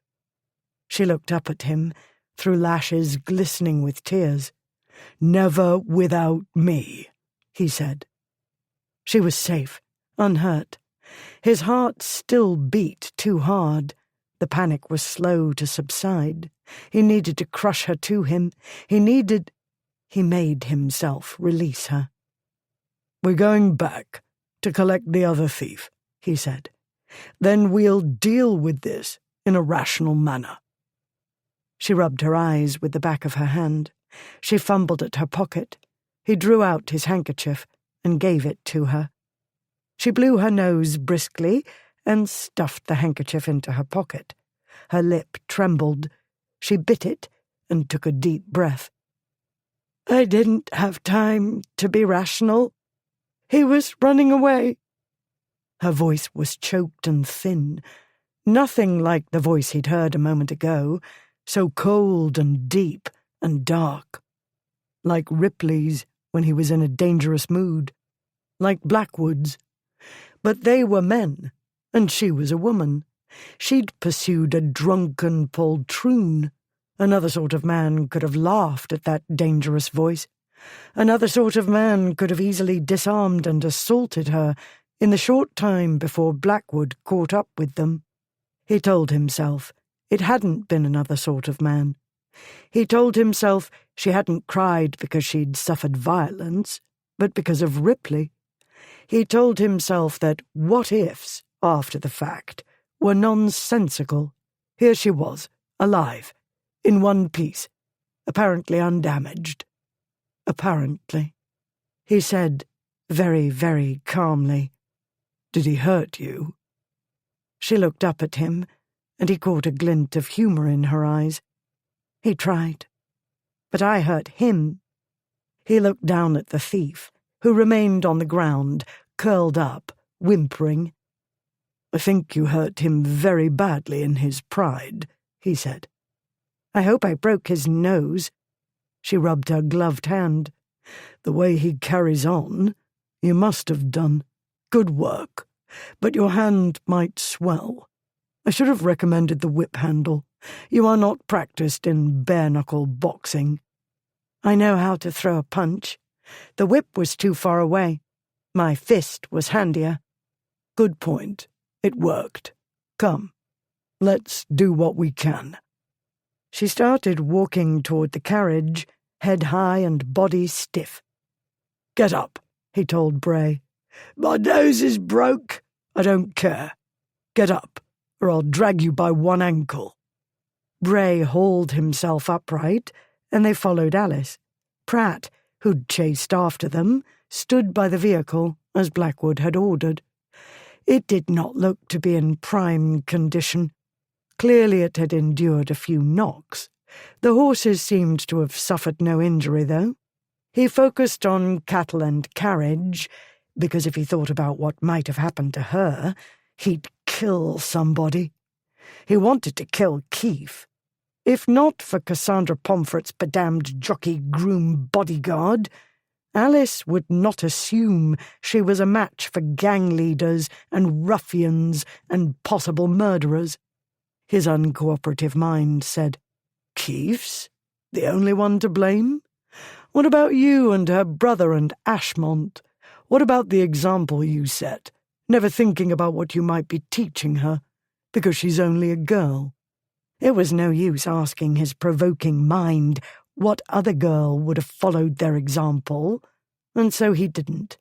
She looked up at him, through lashes glistening with tears. "Never without me," he said. She was safe, unhurt. His heart still beat too hard. The panic was slow to subside. He needed to crush her to him. He made himself release her. "We're going back to collect the other thief," he said. "Then we'll deal with this in a rational manner." She rubbed her eyes with the back of her hand. She fumbled at her pocket. He drew out his handkerchief and gave it to her. She blew her nose briskly and stuffed the handkerchief into her pocket. Her lip trembled. She bit it and took a deep breath. "I didn't have time to be rational. He was running away." Her voice was choked and thin, nothing like the voice he'd heard a moment ago, so cold and deep and dark. Like Ripley's when he was in a dangerous mood. Like Blackwood's. But they were men, and she was a woman. She'd pursued a drunken poltroon. Another sort of man could have laughed at that dangerous voice. Another sort of man could have easily disarmed and assaulted her in the short time before Blackwood caught up with them. He told himself it hadn't been another sort of man. He told himself she hadn't cried because she'd suffered violence, but because of Ripley. He told himself that what-ifs, after the fact, were nonsensical. Here she was, alive, in one piece, apparently undamaged. Apparently. He said, very, very calmly, "Did he hurt you?" She looked up at him, and he caught a glint of humour in her eyes. He tried. But I hurt him. He looked down at the thief, who remained on the ground, curled up, whimpering. "I think you hurt him very badly in his pride," he said. "I hope I broke his nose." She rubbed her gloved hand. "The way he carries on, you must have done. Good work. But your hand might swell. I should have recommended the whip handle. You are not practiced in bare-knuckle boxing." "I know how to throw a punch. The whip was too far away. My fist was handier." "Good point. It worked. Come, let's do what we can." She started walking toward the carriage, head high and body stiff. "Get up," he told Bray. "My nose is broke. I don't care. Get up, or I'll drag you by one ankle." Bray hauled himself upright, and they followed Alice. Pratt, who'd chased after them, stood by the vehicle as Blackwood had ordered. It did not look to be in prime condition. Clearly it had endured a few knocks. The horses seemed to have suffered no injury, though. He focused on cattle and carriage, because if he thought about what might have happened to her, he'd kill somebody. He wanted to kill Keith. If not for Cassandra Pomfret's bedamned jockey-groom bodyguard, Alice would not assume she was a match for gang leaders and ruffians and possible murderers. His uncooperative mind said, Keith's the only one to blame? What about you and her brother and Ashmont? What about the example you set, never thinking about what you might be teaching her, because she's only a girl? It was no use asking his provoking mind what other girl would have followed their example, and so he didn't.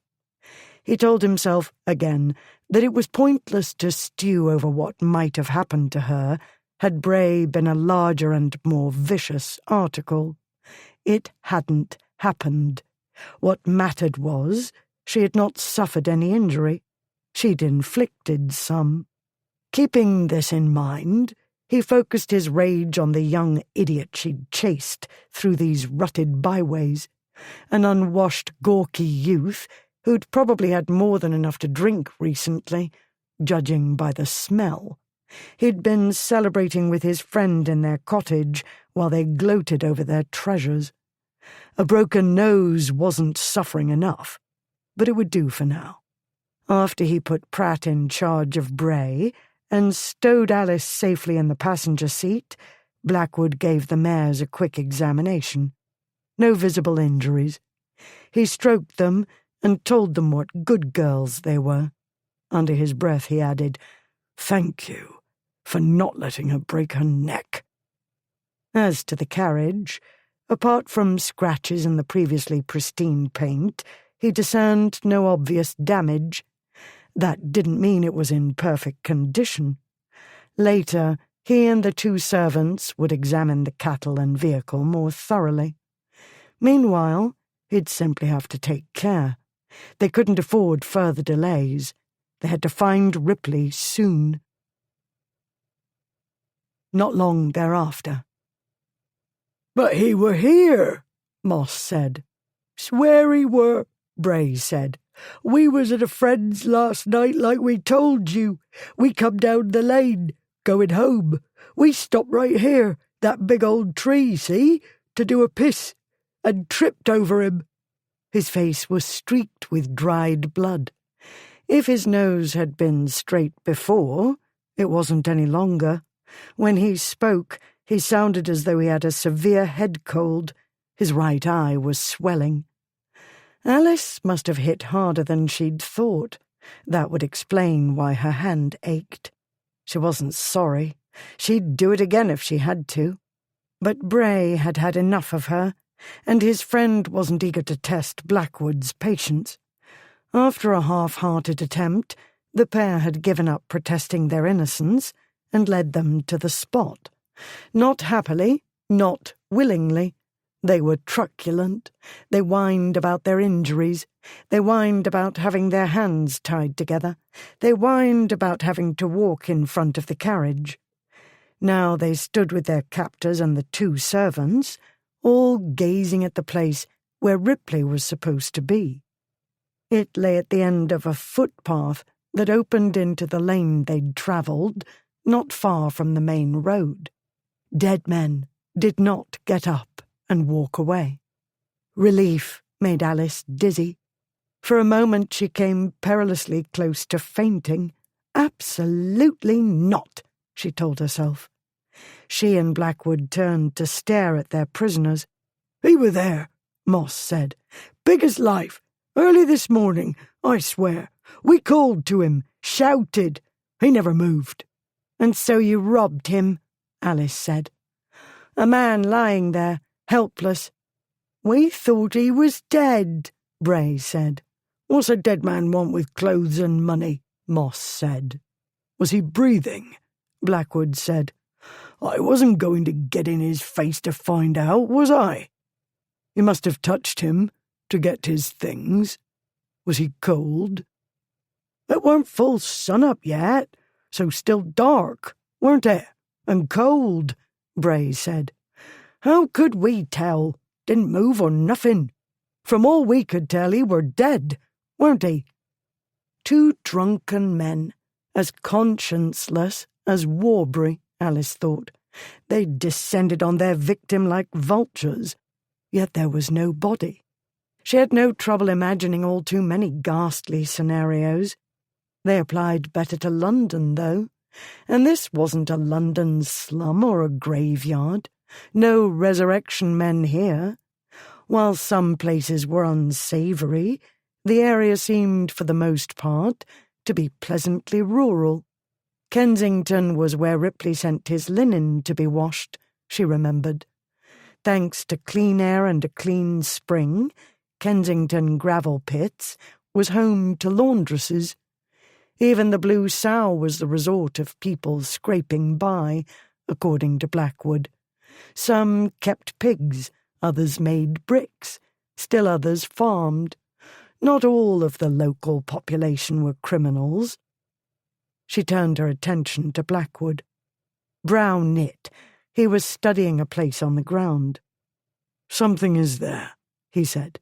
He told himself, again, that it was pointless to stew over what might have happened to her had Bray been a larger and more vicious article. It hadn't happened. What mattered was she had not suffered any injury. She'd inflicted some. Keeping this in mind, he focused his rage on the young idiot she'd chased through these rutted byways, an unwashed, gawky youth who'd probably had more than enough to drink recently, judging by the smell. He'd been celebrating with his friend in their cottage while they gloated over their treasures. A broken nose wasn't suffering enough, but it would do for now. After he put Pratt in charge of Bray and stowed Alice safely in the passenger seat, Blackwood gave the mares a quick examination. No visible injuries. He stroked them and told them what good girls they were. Under his breath he added, "Thank you for not letting her break her neck." As to the carriage, apart from scratches in the previously pristine paint, he discerned no obvious damage. That didn't mean it was in perfect condition. Later, he and the two servants would examine the cattle and vehicle more thoroughly. Meanwhile, he'd simply have to take care. They couldn't afford further delays. They had to find Ripley soon. Not long thereafter. "But he were here," Moss said. "Swear he were," Bray said. "We was at a friend's last night like we told you. We come down the lane, going home. We stopped right here, that big old tree, see, to do a piss, and tripped over him." His face was streaked with dried blood. If his nose had been straight before, it wasn't any longer. When he spoke, he sounded as though he had a severe head cold. His right eye was swelling. Alice must have hit harder than she'd thought. That would explain why her hand ached. She wasn't sorry. She'd do it again if she had to. But Bray had had enough of her, and his friend wasn't eager to test Blackwood's patience. After a half-hearted attempt, the pair had given up protesting their innocence and led them to the spot. Not happily, not willingly. They were truculent. They whined about their injuries. They whined about having their hands tied together. They whined about having to walk in front of the carriage. Now they stood with their captors and the two servants, all gazing at the place where Ripley was supposed to be. It lay at the end of a footpath that opened into the lane they'd travelled, not far from the main road. Dead men did not get up and walk away. Relief made Alice dizzy. For a moment she came perilously close to fainting. Absolutely not, she told herself. She and Blackwood turned to stare at their prisoners. "He were there," Moss said. "Big as life. Early this morning, I swear. We called to him, shouted. He never moved." "And so you robbed him," Alice said. A man lying there, helpless. "We thought he was dead," Bray said. "What's a dead man want with clothes and money?" Moss said. "Was he breathing?" Blackwood said. "I wasn't going to get in his face to find out, was I? You must have touched him to get his things. Was he cold?" "It weren't full sun-up yet, so still dark, weren't it? And cold," Bray said. "How could we tell? Didn't move or nothing." From all we could tell, he were dead, weren't he?" 2 drunken men, as conscienceless as Warbury, Alice thought. They descended on their victim like vultures, yet there was no body. She had no trouble imagining all too many ghastly scenarios. They applied better to London, though, and this wasn't a London slum or a graveyard. No resurrection men here. While some places were unsavoury, the area seemed, for the most part, to be pleasantly rural. Kensington was where Ripley sent his linen to be washed, she remembered. Thanks to clean air and a clean spring, Kensington Gravel Pits was home to laundresses. Even the Blue Sow was the resort of people scraping by, according to Blackwood. Some kept pigs, others made bricks, still others farmed. Not all of the local population were criminals. She turned her attention to Blackwood. Brow knit. He was studying a place on the ground. "Something is there," he said.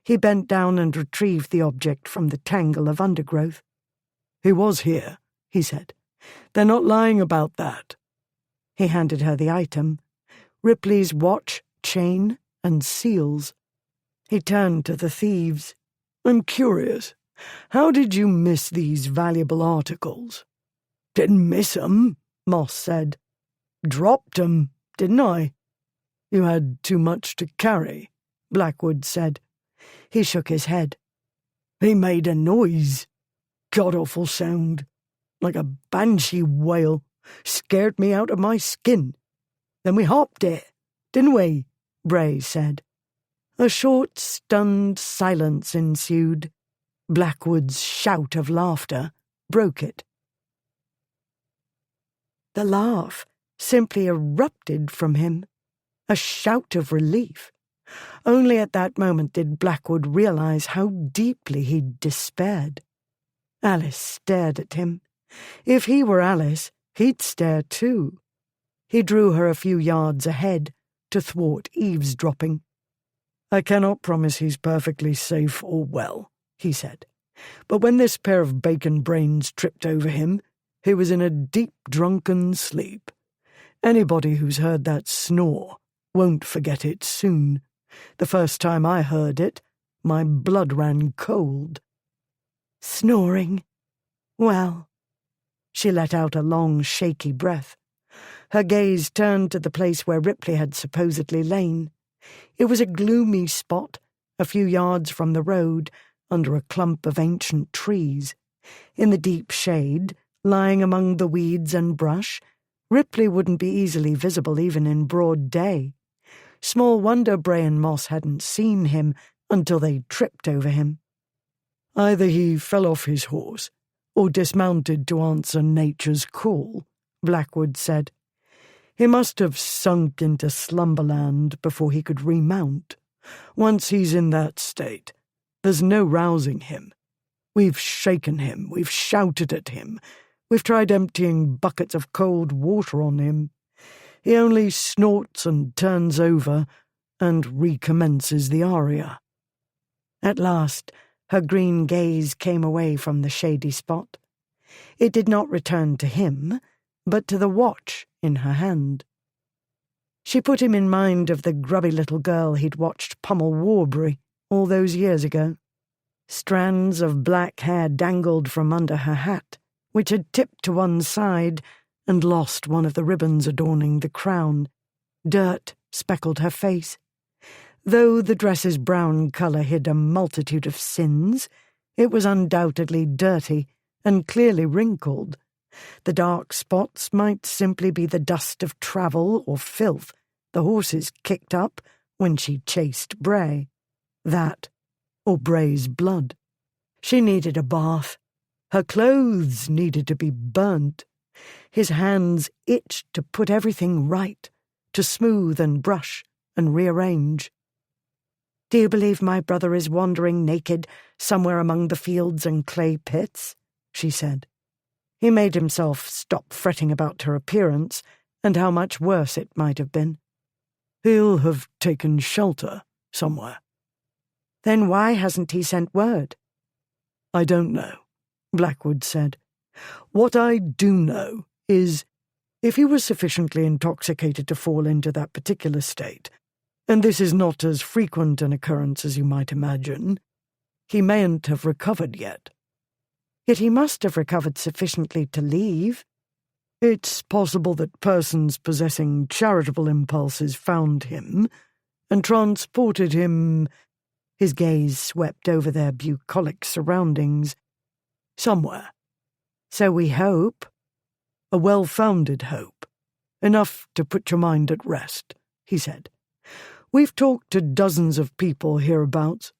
He bent down and retrieved the object from the tangle of undergrowth. "He was here," he said. "They're not lying about that." He handed her the item. Ripley's watch, chain, and seals. He turned to the thieves. "I'm curious. How did you miss these valuable articles?" "Didn't miss 'em," Moss said. "Dropped 'em, didn't I?" "You had too much to carry," Blackwood said. He shook his head. "He made a noise. God-awful sound. Like a banshee wail. Scared me out of my skin. Then we hopped it, didn't we?" Bray said. A short, stunned silence ensued. Blackwood's shout of laughter broke it. The laugh simply erupted from him, a shout of relief. Only at that moment did Blackwood realize how deeply he'd despaired. Alice stared at him. If he were Alice, he'd stare too. He drew her a few yards ahead to thwart eavesdropping. "I cannot promise he's perfectly safe or well," he said. "But when this pair of bacon brains tripped over him, he was in a deep drunken sleep. Anybody who's heard that snore won't forget it soon. The first time I heard it, my blood ran cold." "Snoring? Well..." She let out a long, shaky breath. Her gaze turned to the place where Ripley had supposedly lain. It was a gloomy spot, a few yards from the road, under a clump of ancient trees. In the deep shade, lying among the weeds and brush, Ripley wouldn't be easily visible even in broad day. Small wonder Bray and Moss hadn't seen him until they tripped over him. "Either he fell off his horse, or dismounted to answer nature's call," Blackwood said. "He must have sunk into slumberland before he could remount. Once he's in that state, there's no rousing him. We've shaken him, we've shouted at him, we've tried emptying buckets of cold water on him. He only snorts and turns over and recommences the aria." At last, her green gaze came away from the shady spot. It did not return to him, but to the watch in her hand. She put him in mind of the grubby little girl he'd watched pummel Warbury all those years ago. Strands of black hair dangled from under her hat, which had tipped to one side and lost one of the ribbons adorning the crown. Dirt speckled her face. Though the dress's brown colour hid a multitude of sins, it was undoubtedly dirty and clearly wrinkled. The dark spots might simply be the dust of travel or filth the horses kicked up when she chased Bray. That, or Bray's blood. She needed a bath. Her clothes needed to be burnt. His hands itched to put everything right, to smooth and brush and rearrange. "Do you believe my brother is wandering naked somewhere among the fields and clay pits?" she said. He made himself stop fretting about her appearance and how much worse it might have been. "He'll have taken shelter somewhere." Then why hasn't he sent word? I don't know, Blackwood said. What I do know is, if he was sufficiently intoxicated to fall into that particular state, and this is not as frequent an occurrence as you might imagine, he mayn't have recovered yet. Yet he must have recovered sufficiently to leave. It's possible that persons possessing charitable impulses found him and transported him— His gaze swept over their bucolic surroundings. Somewhere. So we hope. A well-founded hope. Enough to put your mind at rest, he said. We've talked to dozens of people hereabouts.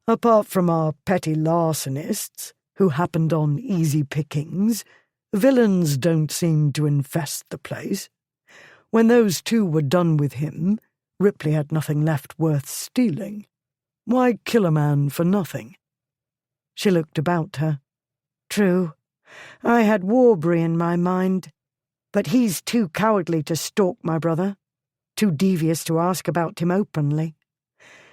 Apart from our petty larcenists, who happened on easy pickings, villains don't seem to infest the place. When those two were done with him, Ripley had nothing left worth stealing. Why kill a man for nothing? She looked about her. True. I had Warbury in my mind, but he's too cowardly to stalk my brother, too devious to ask about him openly.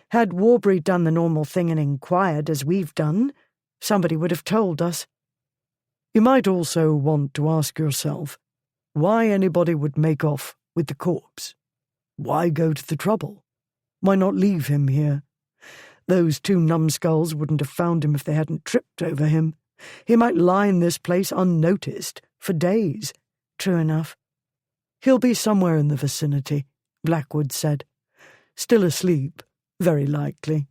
Had Warbury done the normal thing and inquired as we've done, somebody would have told us. You might also want to ask yourself why anybody would make off with the corpse. Why go to the trouble? Why not leave him here? Those two numbskulls wouldn't have found him if they hadn't tripped over him. He might lie in this place unnoticed for days. True enough. He'll be somewhere in the vicinity, Blackwood said. Still asleep, very likely.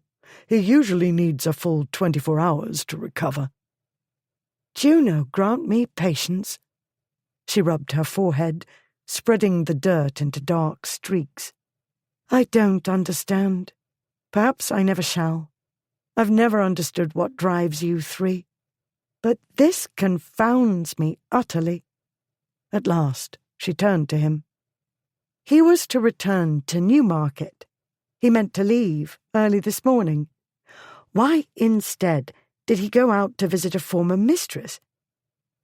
He usually needs a full 24 hours to recover. Juno, grant me patience. She rubbed her forehead, spreading the dirt into dark streaks. I don't understand. Perhaps I never shall. I've never understood what drives you three. But this confounds me utterly. At last, she turned to him. He was to return to Newmarket. He meant to leave early this morning. Why, instead, did he go out to visit a former mistress?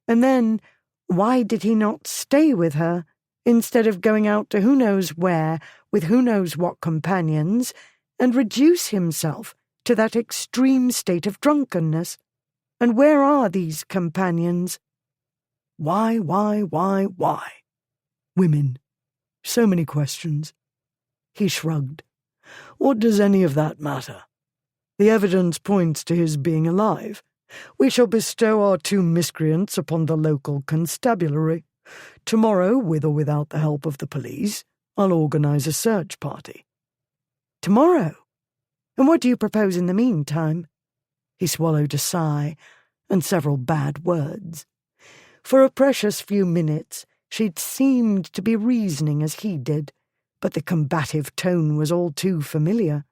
And then, why did he not stay with her, instead of going out to who knows where, with who knows what companions, and reduce himself to that extreme state of drunkenness? And where are these companions? Why? Women. So many questions. He shrugged. What does any of that matter? The evidence points to his being alive. We shall bestow our two miscreants upon the local constabulary. Tomorrow, with or without the help of the police, I'll organise a search party. Tomorrow? And what do you propose in the meantime? He swallowed a sigh and several bad words. For a precious few minutes she'd seemed to be reasoning as he did, but the combative tone was all too familiar,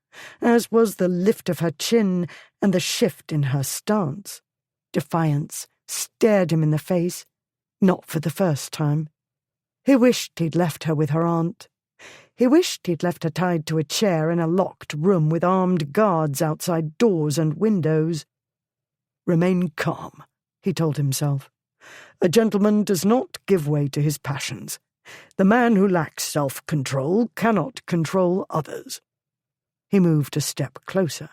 as was the lift of her chin and the shift in her stance. Defiance stared him in the face, not for the first time. He wished he'd left her with her aunt. He wished he'd left her tied to a chair in a locked room with armed guards outside doors and windows. Remain calm, he told himself. A gentleman does not give way to his passions. The man who lacks self-control cannot control others. He moved a step closer.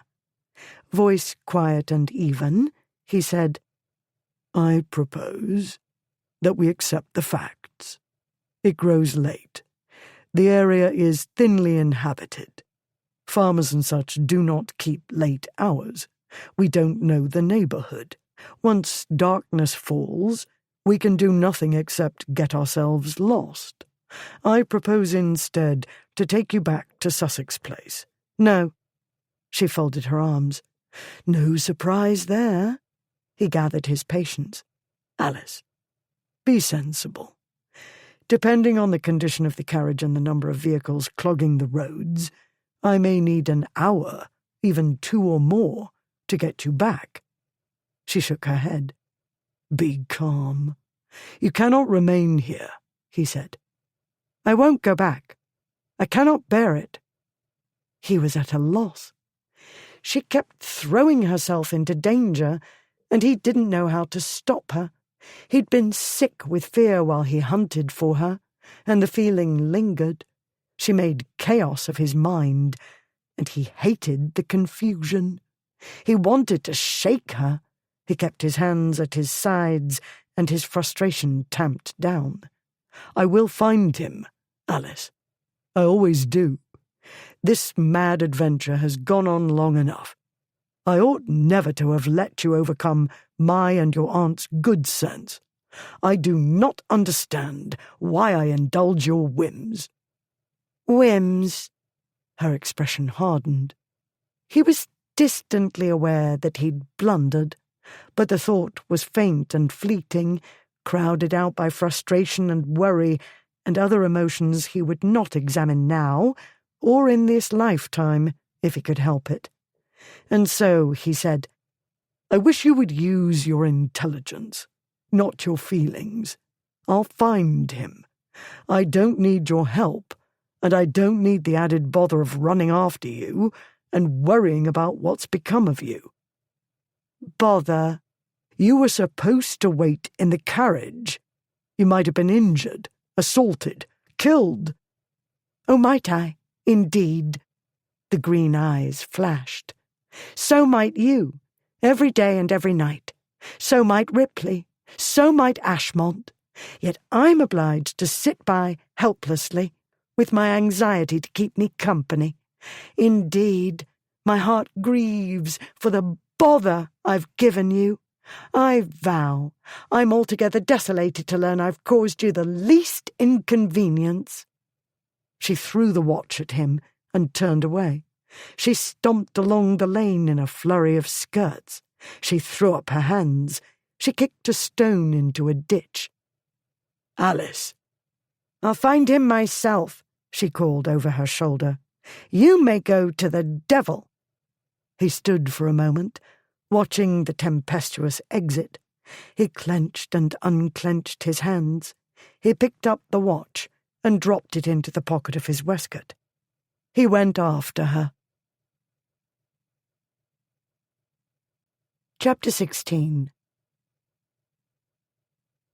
Voice quiet and even, he said, I propose that we accept the facts. It grows late. The area is thinly inhabited. Farmers and such do not keep late hours. We don't know the neighbourhood. Once darkness falls, we can do nothing except get ourselves lost. I propose instead to take you back to Sussex Place. No. She folded her arms. No surprise there. He gathered his patience. Alice, be sensible. Depending on the condition of the carriage and the number of vehicles clogging the roads, I may need an hour, even 2 or more, to get you back. She shook her head. Be calm. You cannot remain here, he said. I won't go back. I cannot bear it. He was at a loss. She kept throwing herself into danger, and he didn't know how to stop her. He'd been sick with fear while he hunted for her, and the feeling lingered. She made chaos of his mind, and he hated the confusion. He wanted to shake her. He kept his hands at his sides and his frustration tamped down. "I will find him, Alice. I always do. This mad adventure has gone on long enough. I ought never to have let you overcome my and your aunt's good sense. I do not understand why I indulge your whims." "Whims?" Her expression hardened. He was distantly aware that he'd blundered, but the thought was faint and fleeting, crowded out by frustration and worry and other emotions he would not examine now, or in this lifetime, if he could help it. And so he said, "I wish you would use your intelligence, not your feelings. I'll find him. I don't need your help, and I don't need the added bother of running after you and worrying about what's become of you." "Bother?" "You were supposed to wait in the carriage. You might have been injured, assaulted, killed." "Oh, might I? Indeed." The green eyes flashed. "So might you, every day and every night. So might Ripley. So might Ashmont. Yet I'm obliged to sit by helplessly, with my anxiety to keep me company. Indeed, my heart grieves for the bother I've given you. I vow I'm altogether desolated to learn I've caused you the least inconvenience." She threw the watch at him and turned away. She stomped along the lane in a flurry of skirts. She threw up her hands. She kicked a stone into a ditch. "Alice!" "I'll find him myself," she called over her shoulder. "You may go to the devil." He stood for a moment, watching the tempestuous exit. He clenched and unclenched his hands. He picked up the watch and dropped it into the pocket of his waistcoat. He went after her. Chapter 16.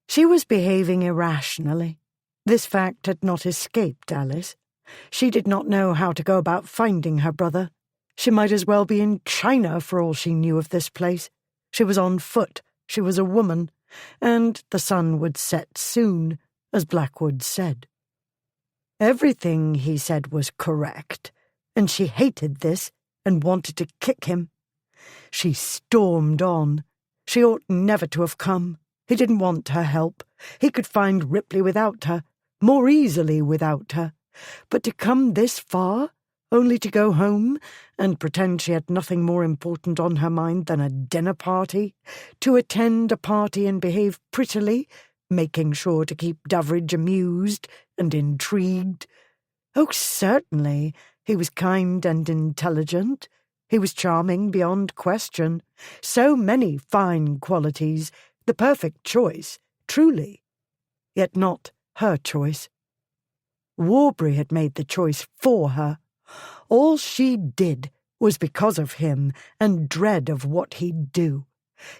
She was behaving irrationally. This fact had not escaped Alice. She did not know how to go about finding her brother. She might as well be in China for all she knew of this place. She was on foot, she was a woman, and the sun would set soon, as Blackwood said. Everything he said was correct, and she hated this and wanted to kick him. She stormed on. She ought never to have come. He didn't want her help. He could find Ripley without her, more easily without her. But to come this far, only to go home and pretend she had nothing more important on her mind than a dinner party, to attend a party and behave prettily, making sure to keep Doveridge amused and intrigued. Oh, certainly, he was kind and intelligent. He was charming beyond question. So many fine qualities, the perfect choice, truly. Yet not her choice. Warbury had made the choice for her. All she did was because of him and dread of what he'd do.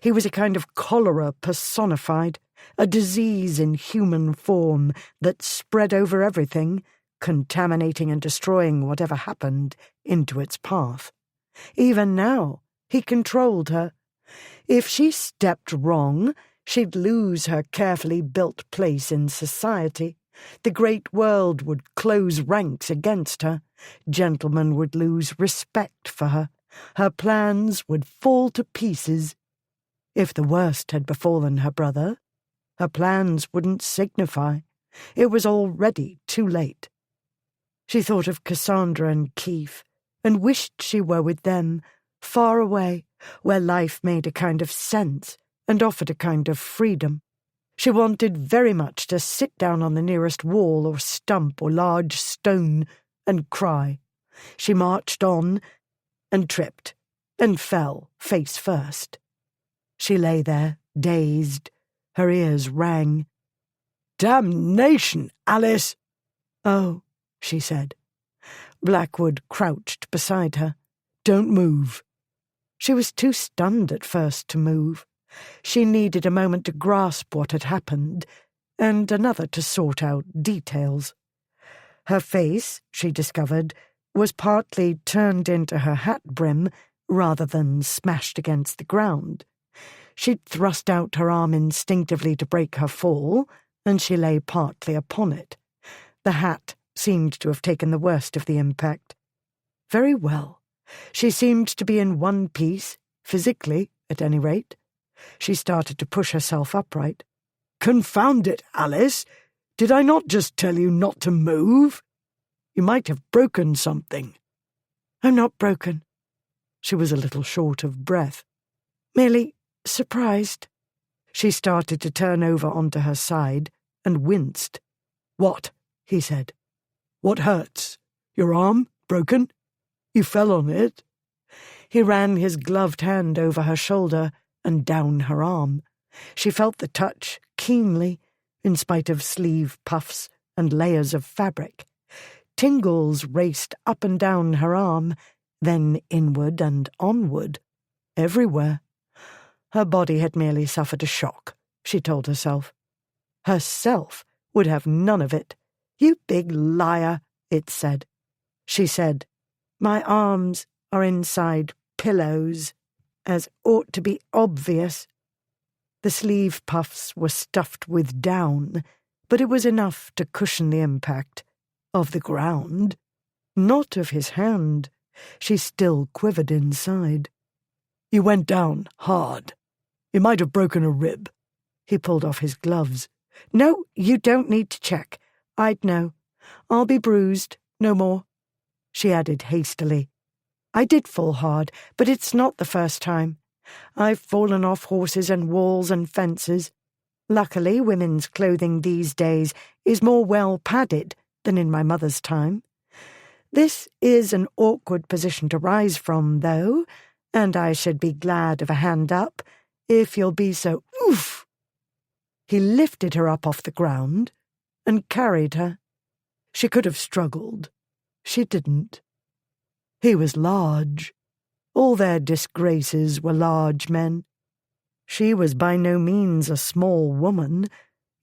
He was a kind of cholera personified, a disease in human form that spread over everything, contaminating and destroying whatever happened into its path. Even now, he controlled her. If she stepped wrong, she'd lose her carefully built place in society. The great world would close ranks against her. Gentlemen would lose respect for her. Her plans would fall to pieces. If the worst had befallen her brother, her plans wouldn't signify. It was already too late. She thought of Cassandra and Keith, and wished she were with them, far away, where life made a kind of sense and offered a kind of freedom. She wanted very much to sit down on the nearest wall or stump or large stone and cry. She marched on and tripped and fell face first. She lay there, dazed. Her ears rang. "Damnation, Alice!" "Oh," she said. Blackwood crouched beside her. "Don't move." She was too stunned at first to move. She needed a moment to grasp what had happened, and another to sort out details. Her face, she discovered, was partly turned into her hat brim, rather than smashed against the ground. She'd thrust out her arm instinctively to break her fall, and she lay partly upon it. The hat seemed to have taken the worst of the impact. Very well. She seemed to be in one piece, physically, at any rate. She started to push herself upright. "Confound it, Alice! Did I not just tell you not to move? You might have broken something." "I'm not broken." She was a little short of breath. "Merely surprised." She started to turn over onto her side and winced. "What?" he said. "What hurts? Your arm? Broken? You fell on it?" He ran his gloved hand over her shoulder and down her arm. She felt the touch keenly, in spite of sleeve puffs and layers of fabric. Tingles raced up and down her arm, then inward and onward, everywhere. Her body had merely suffered a shock, she told herself. Herself would have none of it. "You big liar," it said. She said, "My arms are inside pillows, as ought to be obvious." The sleeve puffs were stuffed with down, but it was enough to cushion the impact of the ground, not of his hand. She still quivered inside. "You went down hard. You might have broken a rib." He pulled off his gloves. "No, you don't need to check. I'd know. I'll be bruised, no more." She added hastily, "I did fall hard, but it's not the first time. I've fallen off horses and walls and fences. Luckily, women's clothing these days is more well padded than in my mother's time. This is an awkward position to rise from, though, and I should be glad of a hand up, if you'll be so oof." He lifted her up off the ground and carried her. She could have struggled. She didn't. He was large. All their disgraces were large men. She was by no means a small woman,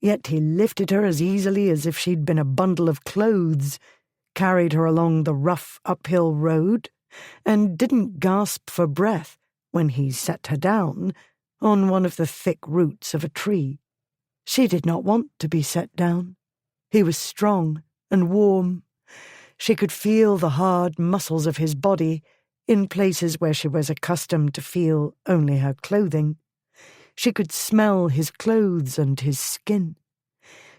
yet he lifted her as easily as if she'd been a bundle of clothes, carried her along the rough uphill road, and didn't gasp for breath when he set her down on one of the thick roots of a tree. She did not want to be set down. He was strong and warm. She could feel the hard muscles of his body in places where she was accustomed to feel only her clothing. She could smell his clothes and his skin.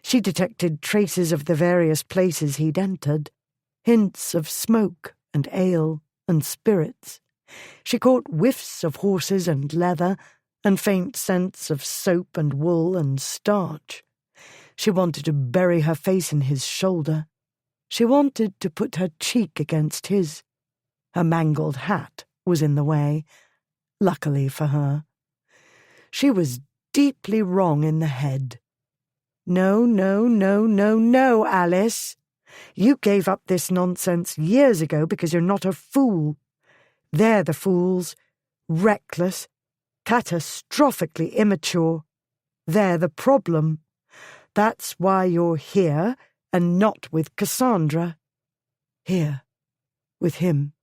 She detected traces of the various places he'd entered, hints of smoke and ale and spirits. She caught whiffs of horses and leather and faint scents of soap and wool and starch. She wanted to bury her face in his shoulder. She wanted to put her cheek against his. Her mangled hat was in the way, luckily for her. She was deeply wrong in the head. "No, no, no, no, no, Alice. You gave up this nonsense years ago because you're not a fool. They're the fools, reckless, catastrophically immature. They're the problem. That's why you're here and not with Cassandra. Here, with him."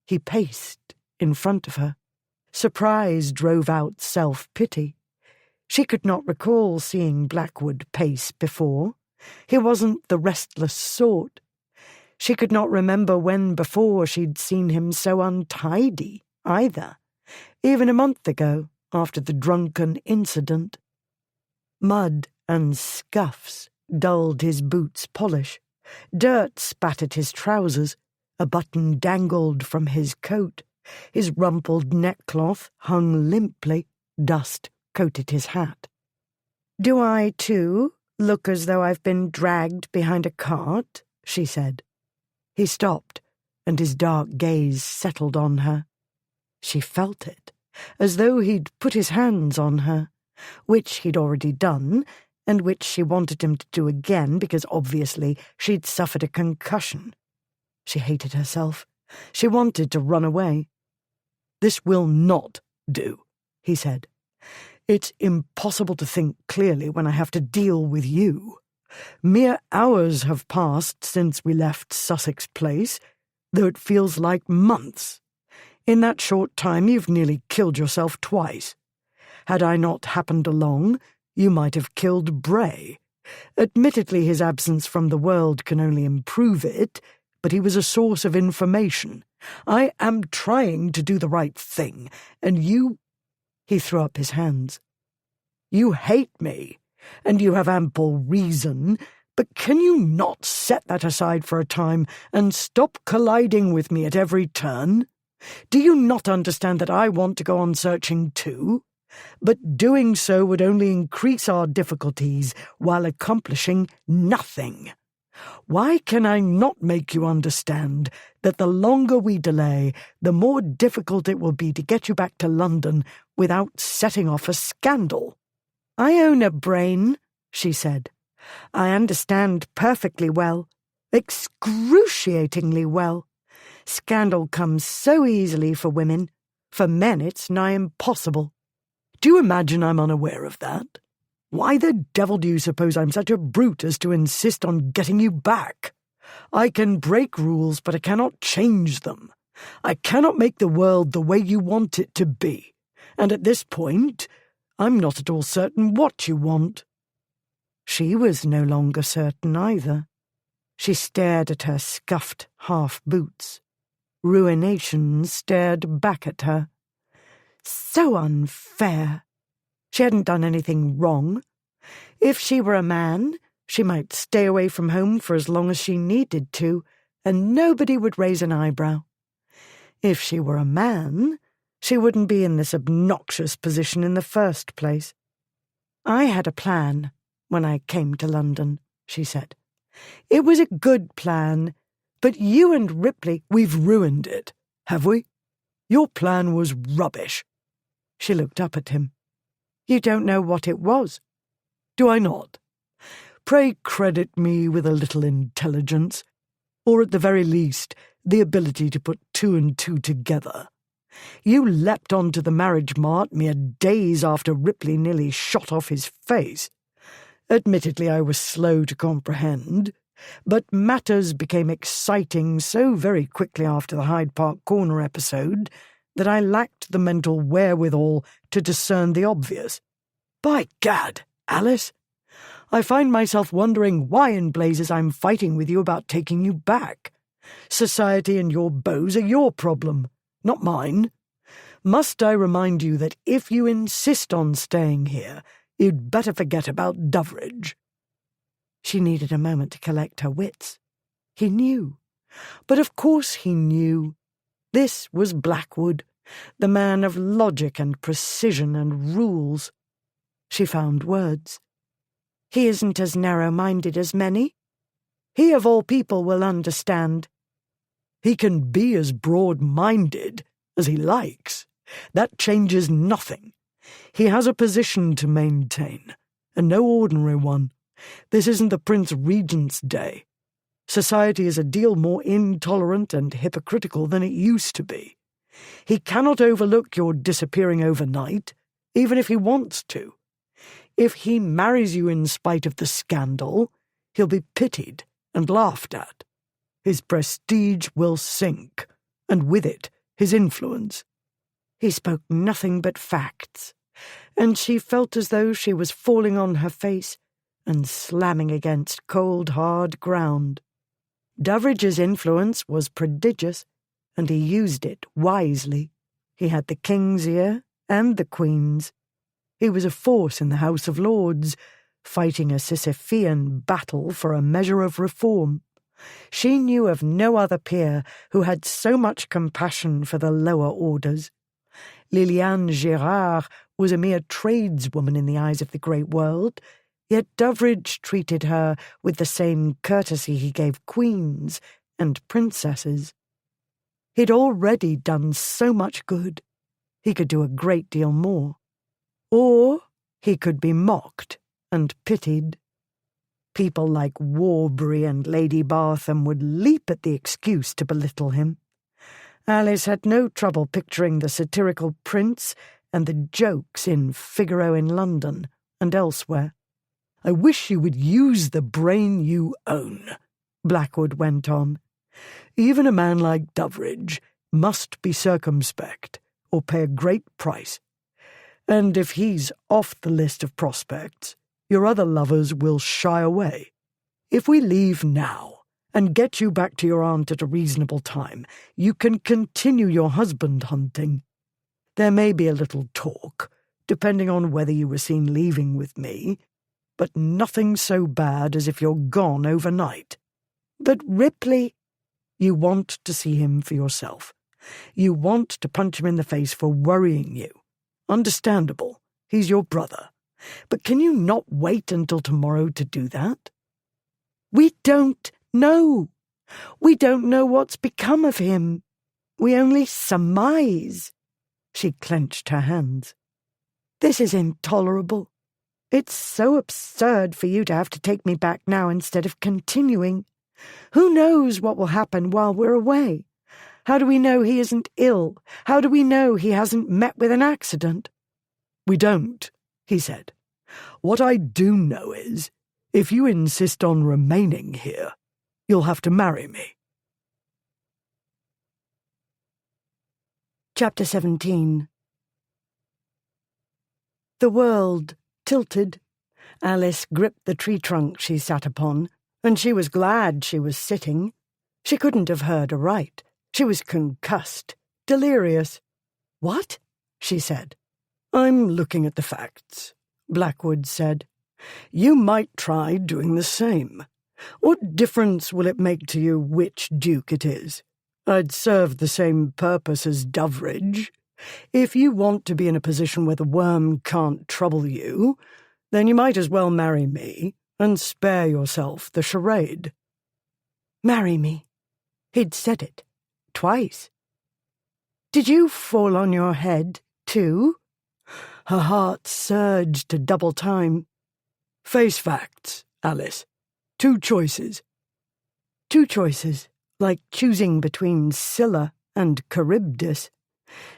He paced in front of her. Surprise drove out self-pity. She could not recall seeing Blackwood pace before. He wasn't the restless sort. She could not remember when before she'd seen him so untidy, either, even a month ago, after the drunken incident. Mud and scuffs dulled his boots' polish. Dirt spattered his trousers. A button dangled from his coat. His rumpled neckcloth hung limply. Dust coated his hat. "Do I, too, look as though I've been dragged behind a cart?" she said. He stopped, and his dark gaze settled on her. She felt it, as though he'd put his hands on her, which he'd already done, and which she wanted him to do again because obviously she'd suffered a concussion. She hated herself. She wanted to run away. "This will not do," he said. "It's impossible to think clearly when I have to deal with you. Mere hours have passed since we left Sussex Place, though it feels like months. In that short time you've nearly killed yourself twice. Had I not happened along, you might have killed Bray. Admittedly, his absence from the world can only improve it, but he was a source of information. I am trying to do the right thing, and you—" He threw up his hands. "You hate me, and you have ample reason, but can you not set that aside for a time and stop colliding with me at every turn? Do you not understand that I want to go on searching too? But doing so would only increase our difficulties while accomplishing nothing. Why can I not make you understand that the longer we delay, the more difficult it will be to get you back to London without setting off a scandal?" "I own a brain," she said. "I understand perfectly well, excruciatingly well. Scandal comes so easily for women. For men it's nigh impossible. Do you imagine I'm unaware of that? Why the devil do you suppose I'm such a brute as to insist on getting you back? I can break rules, but I cannot change them. I cannot make the world the way you want it to be. And at this point, I'm not at all certain what you want." She was no longer certain either. She stared at her scuffed half-boots. Ruination stared back at her. So unfair. She hadn't done anything wrong. If she were a man, she might stay away from home for as long as she needed to, and nobody would raise an eyebrow. If she were a man, she wouldn't be in this obnoxious position in the first place. "I had a plan when I came to London," she said. "It was a good plan, but you and Ripley—" "We've ruined it, have we? Your plan was rubbish." She looked up at him. "You don't know what it was." "Do I not? Pray credit me with a little intelligence, or at the very least the ability to put two and two together. You leapt onto the marriage mart mere days after Ripley nearly shot off his face. Admittedly, I was slow to comprehend, but matters became exciting so very quickly after the Hyde Park Corner episode that I lacked the mental wherewithal to discern the obvious. By gad, Alice, I find myself wondering why in blazes I'm fighting with you about taking you back. Society and your beaux are your problem, not mine. Must I remind you that if you insist on staying here, you'd better forget about Doveridge?" She needed a moment to collect her wits. He knew. But of course he knew. This was Blackwood, the man of logic and precision and rules. She found words. "He isn't as narrow-minded as many. He of all people will understand." "He can be as broad-minded as he likes. That changes nothing. He has a position to maintain, and no ordinary one. This isn't the Prince Regent's day. Society is a deal more intolerant and hypocritical than it used to be. He cannot overlook your disappearing overnight, even if he wants to. If he marries you in spite of the scandal, he'll be pitied and laughed at. His prestige will sink, and with it, his influence." He spoke nothing but facts, and she felt as though she was falling on her face and slamming against cold, hard ground. Doveridge's influence was prodigious, and he used it wisely. He had the King's ear and the Queen's. He was a force in the House of Lords, fighting a Sisyphean battle for a measure of reform. She knew of no other peer who had so much compassion for the lower orders. Liliane Gérard was a mere tradeswoman in the eyes of the great world, yet Doveridge treated her with the same courtesy he gave queens and princesses. He'd already done so much good. He could do a great deal more. Or he could be mocked and pitied. People like Warbury and Lady Bartham would leap at the excuse to belittle him. Alice had no trouble picturing the satirical prince and the jokes in Figaro in London and elsewhere. "I wish you would use the brain you own," Blackwood went on. "Even a man like Doveridge must be circumspect or pay a great price. And if he's off the list of prospects, your other lovers will shy away. If we leave now and get you back to your aunt at a reasonable time, you can continue your husband hunting. There may be a little talk, depending on whether you were seen leaving with me, but nothing so bad as if you're gone overnight. But Ripley, you want to see him for yourself. You want to punch him in the face for worrying you. Understandable. He's your brother. But can you not wait until tomorrow to do that? we don't know. We don't know what's become of him. We only surmise. She clenched her hands. This is intolerable. It's so absurd for you to have to take me back now instead of continuing. Who knows what will happen while we're away? How do we know he isn't ill? How do we know he hasn't met with an accident? We don't, he said. What I do know is, if you insist on remaining here, you'll have to marry me. Chapter 17. The world tilted. Alice gripped the tree trunk she sat upon, and she was glad she was sitting. She couldn't have heard aright. She was concussed, delirious. "What?" she said. "I'm looking at the facts," Blackwood said. "You might try doing the same. What difference will it make to you which duke it is? I'd serve the same purpose as Doveridge. If you want to be in a position where the worm can't trouble you, then you might as well marry me and spare yourself the charade." Marry me. He'd said it. Twice. Did you fall on your head, too? Her heart surged to double time. "Face facts, Alice. Two choices." Two choices, like choosing between Scylla and Charybdis.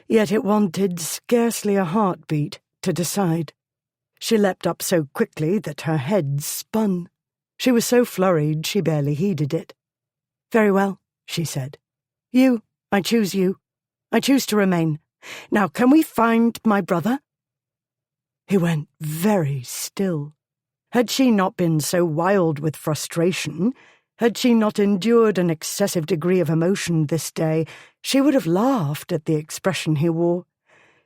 Yet it wanted scarcely a heartbeat to decide. She leapt up so quickly that her head spun. She was so flurried she barely heeded it. "Very well," she said. I choose you. I choose to remain. Now can we find my brother?" He went very still. Had she not been so wild with frustration, had she not endured an excessive degree of emotion this day, she would have laughed at the expression he wore.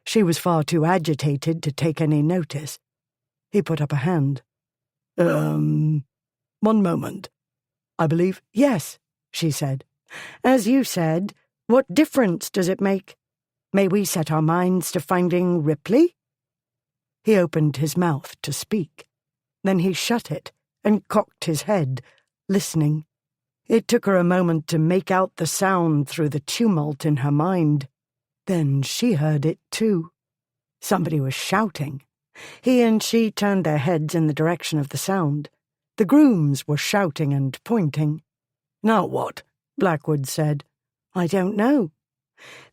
She was far too agitated to take any notice. He put up a hand. One moment. I believe—" "Yes," she said. "As you said, what difference does it make? May we set our minds to finding Ripley?" He opened his mouth to speak. Then he shut it and cocked his head, listening. It took her a moment to make out the sound through the tumult in her mind. Then she heard it too. Somebody was shouting. He and she turned their heads in the direction of the sound. The grooms were shouting and pointing. "Now what?" Blackwood said. "I don't know."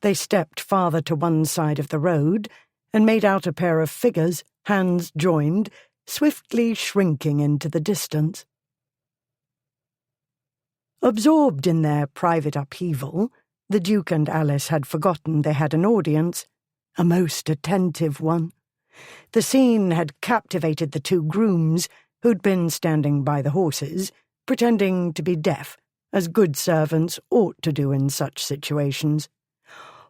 They stepped farther to one side of the road and made out a pair of figures, hands joined, swiftly shrinking into the distance. Absorbed in their private upheaval, the Duke and Alice had forgotten they had an audience, a most attentive one. The scene had captivated the two grooms, who'd been standing by the horses, pretending to be deaf, as good servants ought to do in such situations.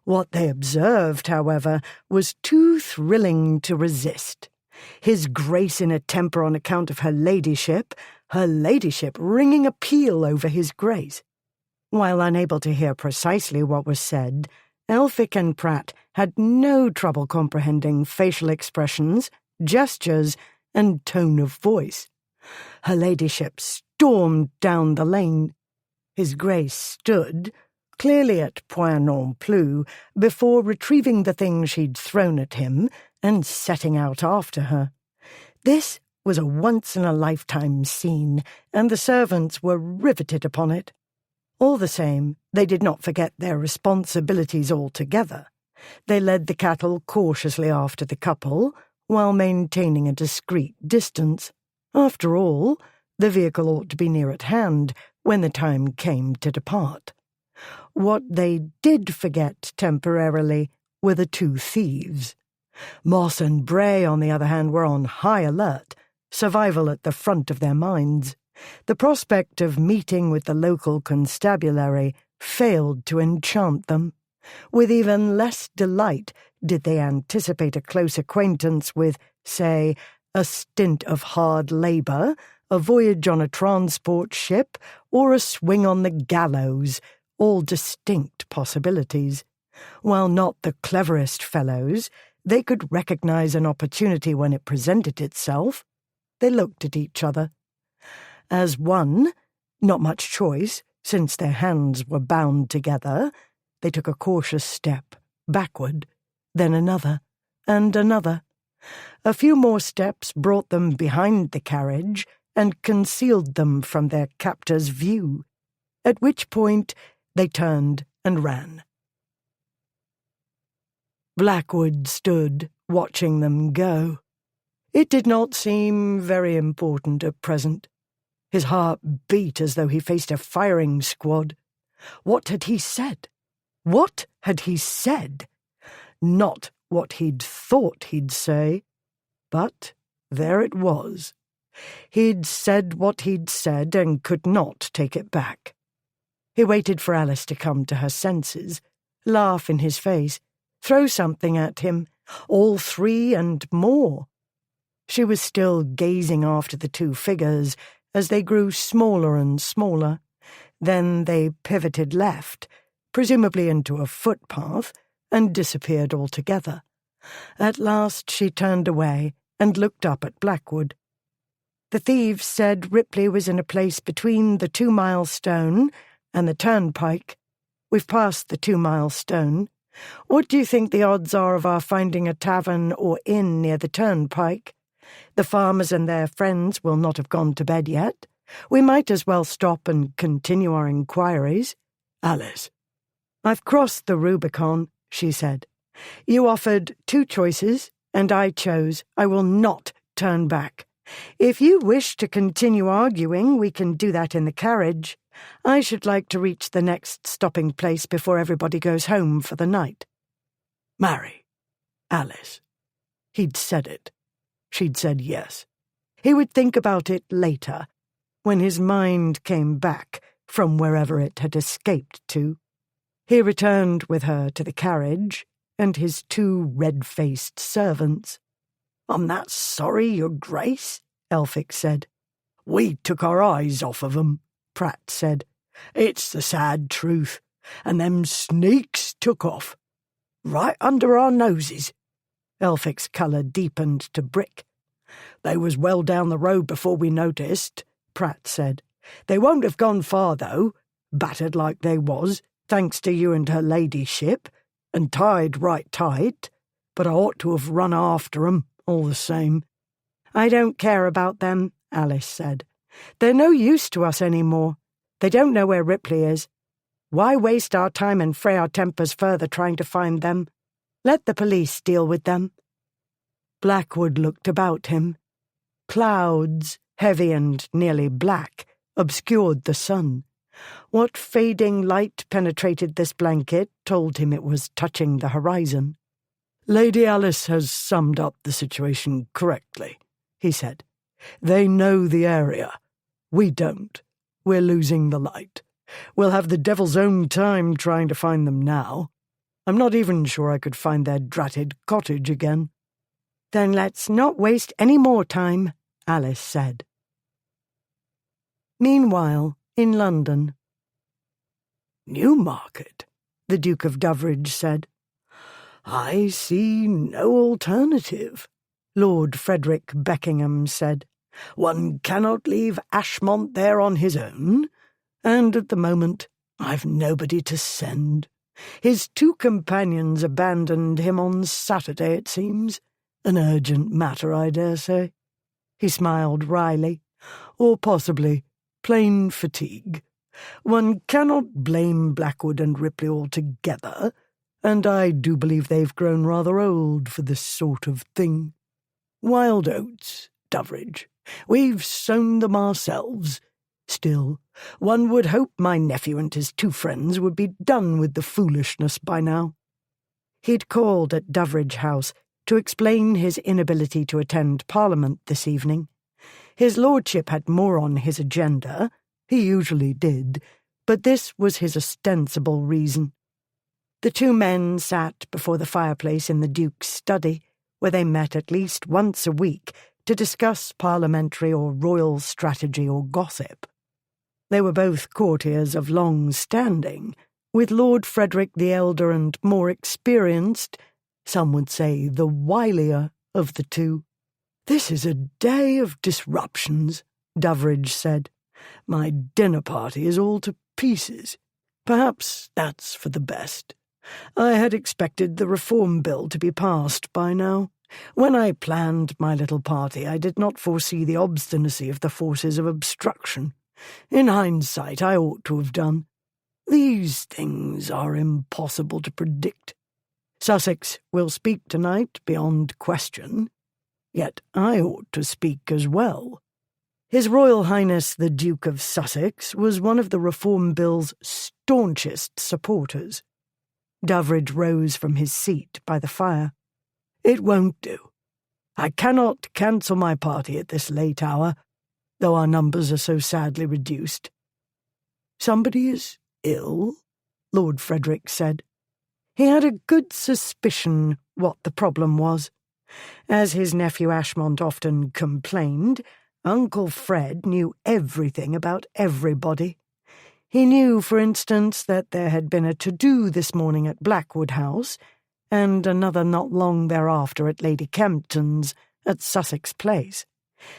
What they observed, however, was too thrilling to resist. His Grace in a temper on account of her ladyship ringing a peal over his Grace. While unable to hear precisely what was said, Elphick and Pratt had no trouble comprehending facial expressions, gestures, and tone of voice. Her ladyship stormed down the lane. His Grace stood, clearly at point non plus, before retrieving the thing she'd thrown at him and setting out after her. This was a once-in-a-lifetime scene, and the servants were riveted upon it. All the same, they did not forget their responsibilities altogether. They led the cattle cautiously after the couple, while maintaining a discreet distance. After all, the vehicle ought to be near at hand when the time came to depart. What they did forget temporarily were the two thieves. Moss and Bray, on the other hand, were on high alert, survival at the front of their minds. The prospect of meeting with the local constabulary failed to enchant them. With even less delight did they anticipate a close acquaintance with, say, a stint of hard labour, a voyage on a transport ship, or a swing on the gallows, all distinct possibilities. While not the cleverest fellows, they could recognize an opportunity when it presented itself. They looked at each other. As one, not much choice, since their hands were bound together, they took a cautious step backward, then another, and another. A few more steps brought them behind the carriage and concealed them from their captor's view, at which point they turned and ran. Blackwood stood, watching them go. It did not seem very important at present. His heart beat as though he faced a firing squad. What had he said? What had he said? Not what he'd thought he'd say, but there it was. He'd said what he'd said and could not take it back. He waited for Alice to come to her senses, laugh in his face, throw something at him, all three and more. She was still gazing after the two figures as they grew smaller and smaller. Then they pivoted left, presumably into a footpath, and disappeared altogether. At last she turned away and looked up at Blackwood. The thieves said Ripley was in a place between the 2 Mile Stone and the turnpike. We've passed the 2 Mile Stone. What do you think the odds are of our finding a tavern or inn near the turnpike? The farmers and their friends will not have gone to bed yet. We might as well stop and continue our inquiries. Alice. I've crossed the Rubicon, she said. You offered 2 choices, and I chose. I will not turn back. If you wish to continue arguing, we can do that in the carriage. I should like to reach the next stopping place before everybody goes home for the night. Marry. Alice. He'd said it. She'd said yes. He would think about it later, when his mind came back from wherever it had escaped to. He returned with her to the carriage and his 2 red-faced servants. I'm that sorry, Your Grace, Elphick said. We took our eyes off of 'em, Pratt said. It's the sad truth, and them sneaks took off. Right under our noses. Elphick's colour deepened to brick. They was well down the road before we noticed, Pratt said. They won't have gone far, though, battered like they was, thanks to you and her ladyship, and tied right tight, but I ought to have run after 'em, all the same. I don't care about them, Alice said. They're no use to us any more. They don't know where Ripley is. Why waste our time and fray our tempers further trying to find them? Let the police deal with them. Blackwood looked about him. Clouds, heavy and nearly black, obscured the sun. What fading light penetrated this blanket told him it was touching the horizon. Lady Alice has summed up the situation correctly, he said. They know the area. We don't. We're losing the light. We'll have the devil's own time trying to find them now. I'm not even sure I could find their dratted cottage again. Then let's not waste any more time, Alice said. Meanwhile, in London. Newmarket, the Duke of Doveridge said. I see no alternative, Lord Frederick Beckingham said. One cannot leave Ashmont there on his own, and at the moment I've nobody to send. His 2 companions abandoned him on Saturday, it seems. An urgent matter, I dare say. He smiled wryly. Or possibly plain fatigue. One cannot blame Blackwood and Ripley altogether, and I do believe they've grown rather old for this sort of thing. Wild oats, Doveridge. We've sown them ourselves. Still, one would hope my nephew and his two friends would be done with the foolishness by now. He'd called at Doveridge House to explain his inability to attend Parliament this evening. His lordship had more on his agenda, he usually did, but this was his ostensible reason. The two men sat before the fireplace in the Duke's study, where they met at least once a week to discuss parliamentary or royal strategy or gossip. They were both courtiers of long standing, with Lord Frederick the elder and more experienced, some would say the wilier, of the two. "This is a day of disruptions," Doveridge said. "My dinner party is all to pieces. Perhaps that's for the best. I had expected the Reform Bill to be passed by now. When I planned my little party, I did not foresee the obstinacy of the forces of obstruction. In hindsight, I ought to have done. These things are impossible to predict. Sussex will speak tonight, beyond question. Yet I ought to speak as well. His Royal Highness the Duke of Sussex was one of the Reform Bill's staunchest supporters." Doveridge rose from his seat by the fire. "It won't do. I cannot cancel my party at this late hour, though our numbers are so sadly reduced." "Somebody is ill?" Lord Frederick said. He had a good suspicion what the problem was. As his nephew Ashmont often complained, Uncle Fred knew everything about everybody. He knew, for instance, that there had been a to-do this morning at Blackwood House, and another not long thereafter at Lady Kempton's at Sussex Place.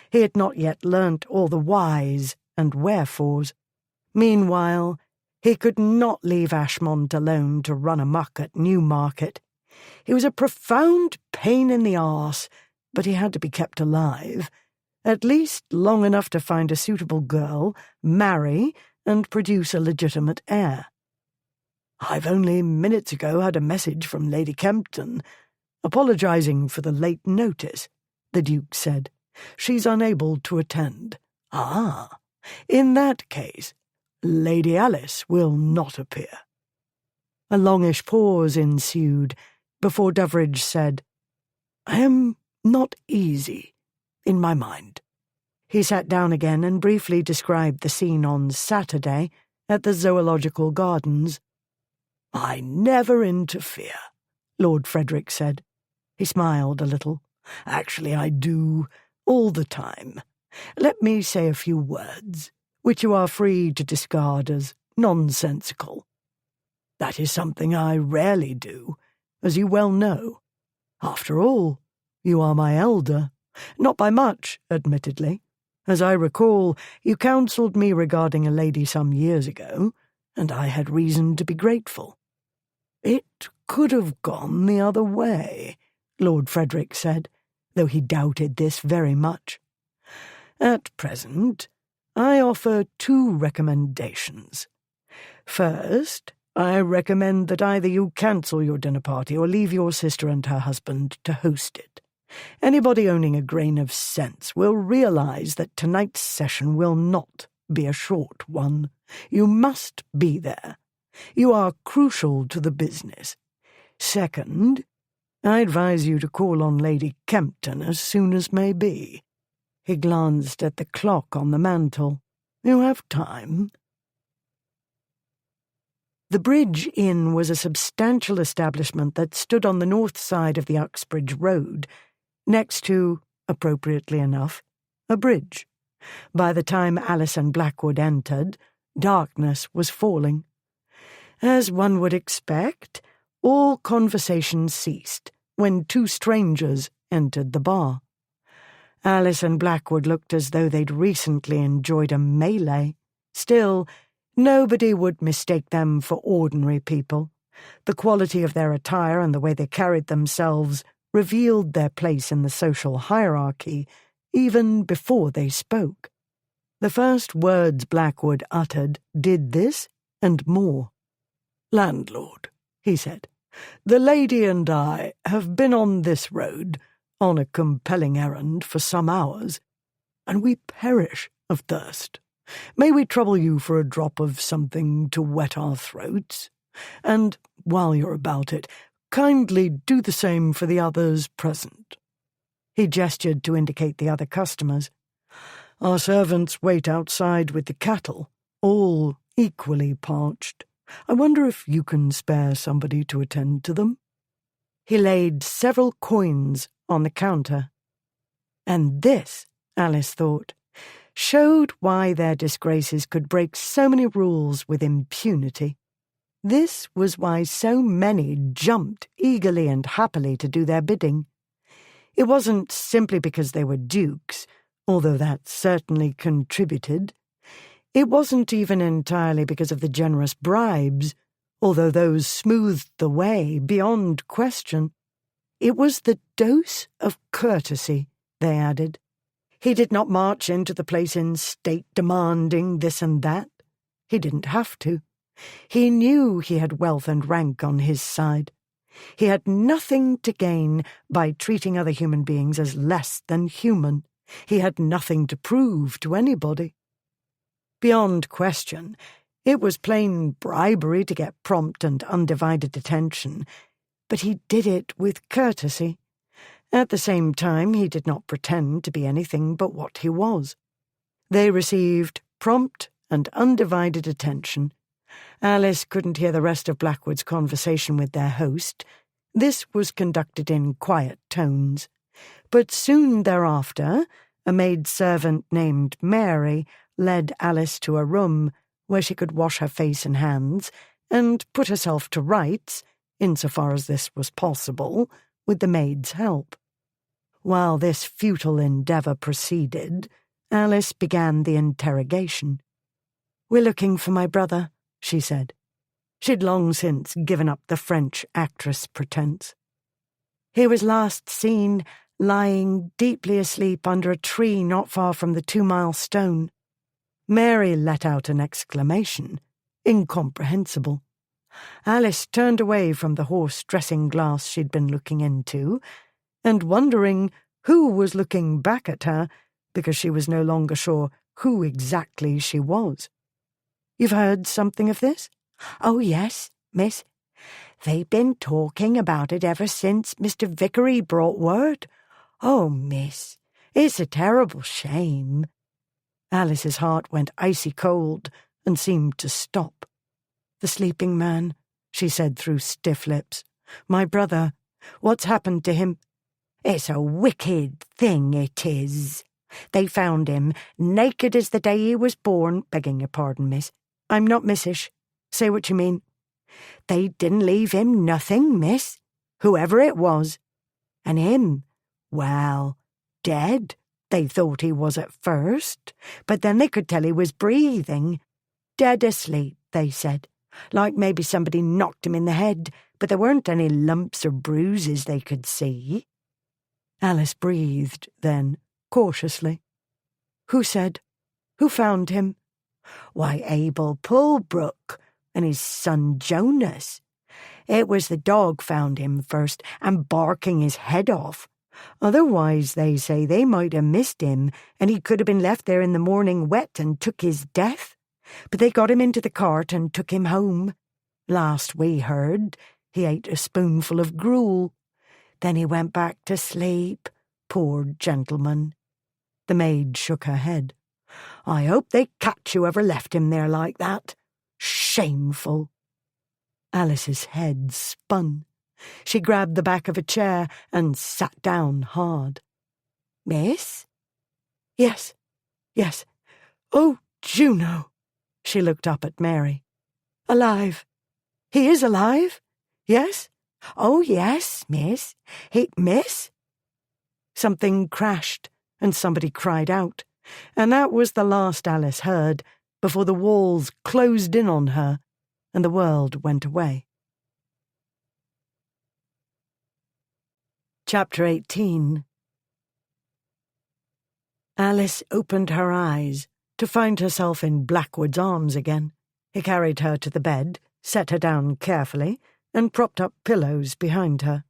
He had not yet learnt all the whys and wherefores. Meanwhile, he could not leave Ashmont alone to run amok at Newmarket. He was a profound pain in the arse, but he had to be kept alive, at least long enough to find a suitable girl, marry, and produce a legitimate heir. "I've only minutes ago had a message from Lady Kempton, apologising for the late notice," the Duke said. "She's unable to attend." "Ah, in that case, Lady Alice will not appear." A longish pause ensued before Doveridge said, "I am not easy in my mind." He sat down again and briefly described the scene on Saturday at the Zoological Gardens. "I never interfere," Lord Frederick said. He smiled a little. "Actually, I do, all the time. Let me say a few words, which you are free to discard as nonsensical. That is something I rarely do, as you well know. After all, you are my elder. Not by much, admittedly. As I recall, you counselled me regarding a lady some years ago, and I had reason to be grateful." "It could have gone the other way," Lord Frederick said, though he doubted this very much. "At present, I offer two recommendations. First, I recommend that either you cancel your dinner party or leave your sister and her husband to host it. Anybody owning a grain of sense will realise that tonight's session will not be a short one. You must be there. You are crucial to the business. Second, I advise you to call on Lady Kempton as soon as may be." He glanced at the clock on the mantel. "You have time." The Bridge Inn was a substantial establishment that stood on the north side of the Uxbridge Road, next to, appropriately enough, a bridge. By the time Alice and Blackwood entered, darkness was falling. As one would expect, all conversation ceased when two strangers entered the bar. Alice and Blackwood looked as though they'd recently enjoyed a melee. Still, nobody would mistake them for ordinary people. The quality of their attire and the way they carried themselves revealed their place in the social hierarchy even before they spoke. The first words Blackwood uttered did this and more. "Landlord," he said, "the lady and I have been on this road on a compelling errand for some hours, and we perish of thirst. May we trouble you for a drop of something to wet our throats? And, while you're about it, kindly do the same for the others present." He gestured to indicate the other customers. "Our servants wait outside with the cattle, all equally parched. I wonder if you can spare somebody to attend to them?" He laid several coins on the counter. And this, Alice thought, showed why their disgraces could break so many rules with impunity. This was why so many jumped eagerly and happily to do their bidding. It wasn't simply because they were dukes, although that certainly contributed. It wasn't even entirely because of the generous bribes, although those smoothed the way beyond question. It was the dose of courtesy, they added. He did not march into the place in state demanding this and that. He didn't have to. He knew he had wealth and rank on his side. He had nothing to gain by treating other human beings as less than human. He had nothing to prove to anybody. Beyond question, it was plain bribery to get prompt and undivided attention, but he did it with courtesy. At the same time, he did not pretend to be anything but what he was. They received prompt and undivided attention. Alice couldn't hear the rest of Blackwood's conversation with their host. This was conducted in quiet tones. But soon thereafter, a maid-servant named Mary led Alice to a room where she could wash her face and hands and put herself to rights, insofar as this was possible, with the maid's help. While this futile endeavour proceeded, Alice began the interrogation. "We're looking for my brother," she said. She'd long since given up the French actress pretense. "He was last seen lying deeply asleep under a tree not far from the 2-mile stone." Mary let out an exclamation, incomprehensible. Alice turned away from the horse dressing-glass she'd been looking into, and wondering who was looking back at her, because she was no longer sure who exactly she was. "You've heard something of this?" "Oh, yes, miss. They've been talking about it ever since Mr. Vickery brought word. Oh, miss, it's a terrible shame." Alice's heart went icy cold and seemed to stop. "The sleeping man," she said through stiff lips. "My brother. What's happened to him?" "It's a wicked thing, it is. They found him naked as the day he was born, begging your pardon, miss." "I'm not missish. Say what you mean." "They didn't leave him nothing, miss, whoever it was. And him, well, dead, they thought he was at first, but then they could tell he was breathing. Dead asleep, they said, like maybe somebody knocked him in the head, but there weren't any lumps or bruises they could see." Alice breathed then, cautiously. "Who said? Who found him?" "Why, Abel Pullbrook and his son Jonas. It was the dog found him first, and barking his head off. Otherwise, they say, they might have missed him, and he could have been left there in the morning wet and took his death. But they got him into the cart and took him home. Last we heard, he ate a spoonful of gruel. Then he went back to sleep, poor gentleman." The maid shook her head. "I hope they catch whoever left him there like that. Shameful." Alice's head spun. She grabbed the back of a chair and sat down hard. "Miss?" Yes. "Oh, Juno!" She looked up at Mary. "Alive? He is alive? Yes?" "Oh, yes, miss. Miss?" Something crashed, and somebody cried out, and that was the last Alice heard before the walls closed in on her and the world went away. Chapter 18. Alice opened her eyes to find herself in Blackwood's arms again. He carried her to the bed, set her down carefully, and propped up pillows behind her.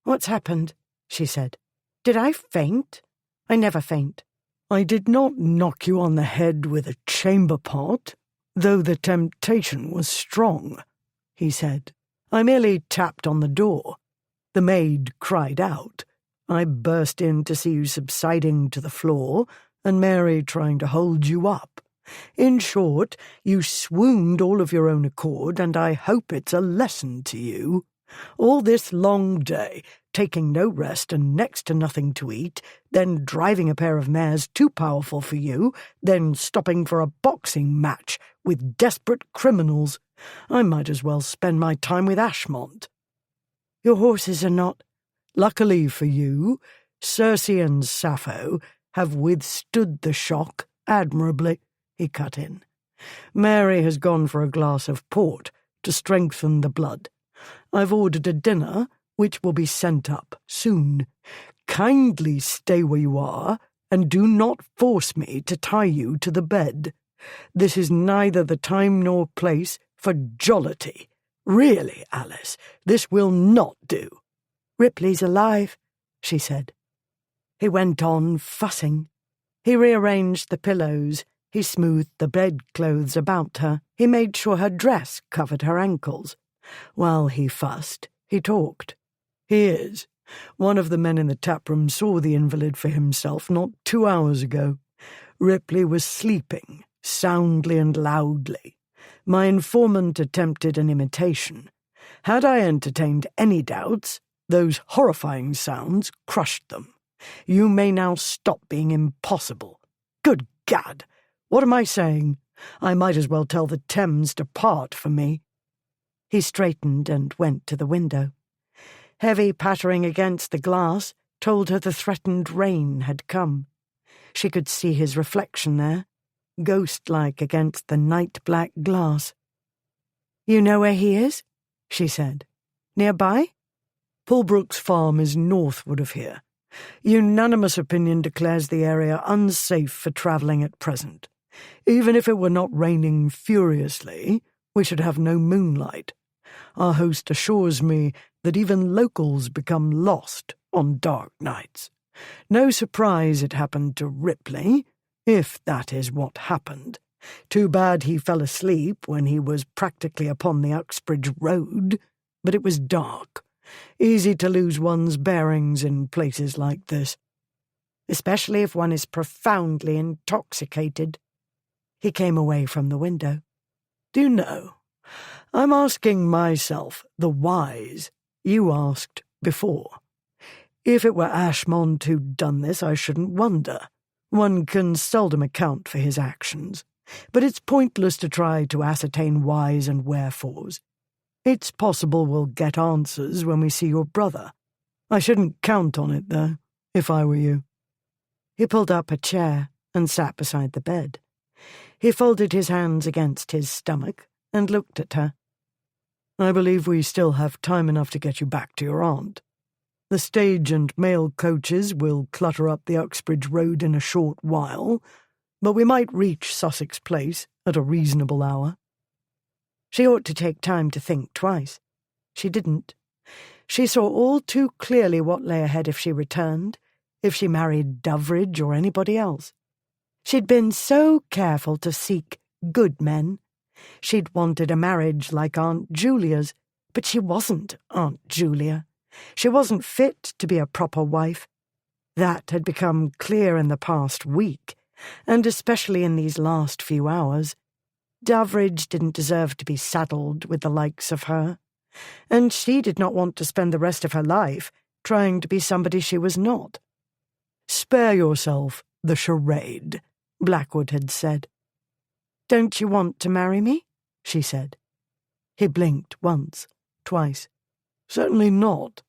"What's happened?" she said. "Did I faint? I never faint." I did not knock you on the head with a chamber pot, though the temptation was strong, he said. I merely tapped on the door. The maid cried out. I burst in to see you subsiding to the floor, and Mary trying to hold you up. In short, you swooned all of your own accord, and I hope it's a lesson to you. All this long day, taking no rest and next to nothing to eat, then driving a pair of mares too powerful for you, then stopping for a boxing match with desperate criminals. I might as well spend my time with Ashmont. Your horses are not. Luckily for you, Circe and Sappho have withstood the shock admirably, he cut in. Mary has gone for a glass of port to strengthen the blood. I've ordered a dinner, which will be sent up soon. Kindly stay where you are, and do not force me to tie you to the bed. This is neither the time nor place for jollity. Really, Alice, this will not do. Ripley's alive, she said. He went on fussing. He rearranged the pillows. He smoothed the bedclothes about her. He made sure her dress covered her ankles. While he fussed, he talked. He is. One of the men in the taproom saw the invalid for himself not 2 hours ago. Ripley was sleeping, soundly and loudly. My informant attempted an imitation. Had I entertained any doubts, those horrifying sounds crushed them. You may now stop being impossible. Good Gad! What am I saying? I might as well tell the Thames to part for me. He straightened and went to the window. Heavy pattering against the glass told her the threatened rain had come. She could see his reflection there, ghost-like against the night-black glass. You know where he is? She said. Nearby? Pulbrook's farm is northward of here. Unanimous opinion declares the area unsafe for travelling at present. Even if it were not raining furiously, we should have no moonlight. Our host assures me that even locals become lost on dark nights. No surprise it happened to Ripley, if that is what happened. Too bad he fell asleep when he was practically upon the Uxbridge Road, but it was dark. Easy to lose one's bearings in places like this, especially if one is profoundly intoxicated. He came away from the window. Do you know, I'm asking myself the whys you asked before. If it were Ashmont who'd done this, I shouldn't wonder. One can seldom account for his actions, but it's pointless to try to ascertain whys and wherefores. It's possible we'll get answers when we see your brother. I shouldn't count on it, though, if I were you. He pulled up a chair and sat beside the bed. He folded his hands against his stomach and looked at her. I believe we still have time enough to get you back to your aunt. The stage and mail coaches will clutter up the Uxbridge Road in a short while, but we might reach Sussex Place at a reasonable hour. She ought to take time to think twice. She didn't. She saw all too clearly what lay ahead if she returned, if she married Doveridge or anybody else. She'd been so careful to seek good men. She'd wanted a marriage like Aunt Julia's, but she wasn't Aunt Julia. She wasn't fit to be a proper wife. That had become clear in the past week, and especially in these last few hours. Doveridge didn't deserve to be saddled with the likes of her, and she did not want to spend the rest of her life trying to be somebody she was not. Spare yourself the charade, Blackwood had said. Don't you want to marry me? She said. He blinked once, twice. Certainly not.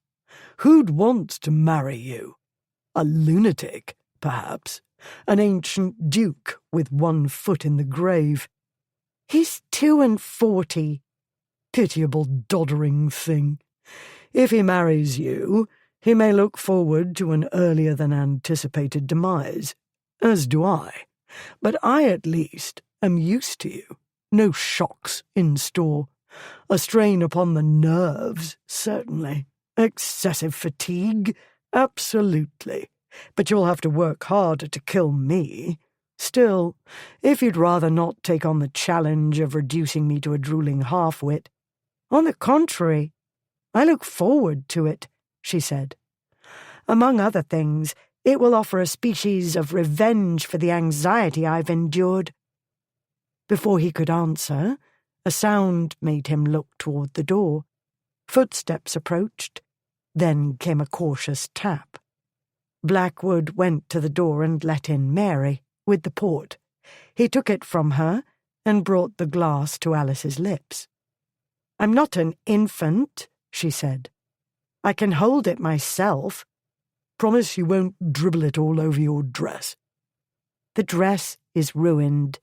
Who'd want to marry you? A lunatic, perhaps. An ancient duke with one foot in the grave. He's 42. Pitiable doddering thing. If he marries you, he may look forward to an earlier-than-anticipated demise, as do I. But I, at least, am used to you. No shocks in store. A strain upon the nerves, certainly. Excessive fatigue, absolutely. but you'll have to work harder to kill me. Still, if you'd rather not take on the challenge of reducing me to a drooling half-wit—" "On the contrary, I look forward to it," she said. "Among other things, it will offer a species of revenge for the anxiety I've endured." Before he could answer, a sound made him look toward the door. Footsteps approached. Then came a cautious tap. Blackwood went to the door and let in Mary, with the port. He took it from her and brought the glass to Alice's lips. "I'm not an infant," she said. "I can hold it myself." "Promise you won't dribble it all over your dress." "The dress is ruined."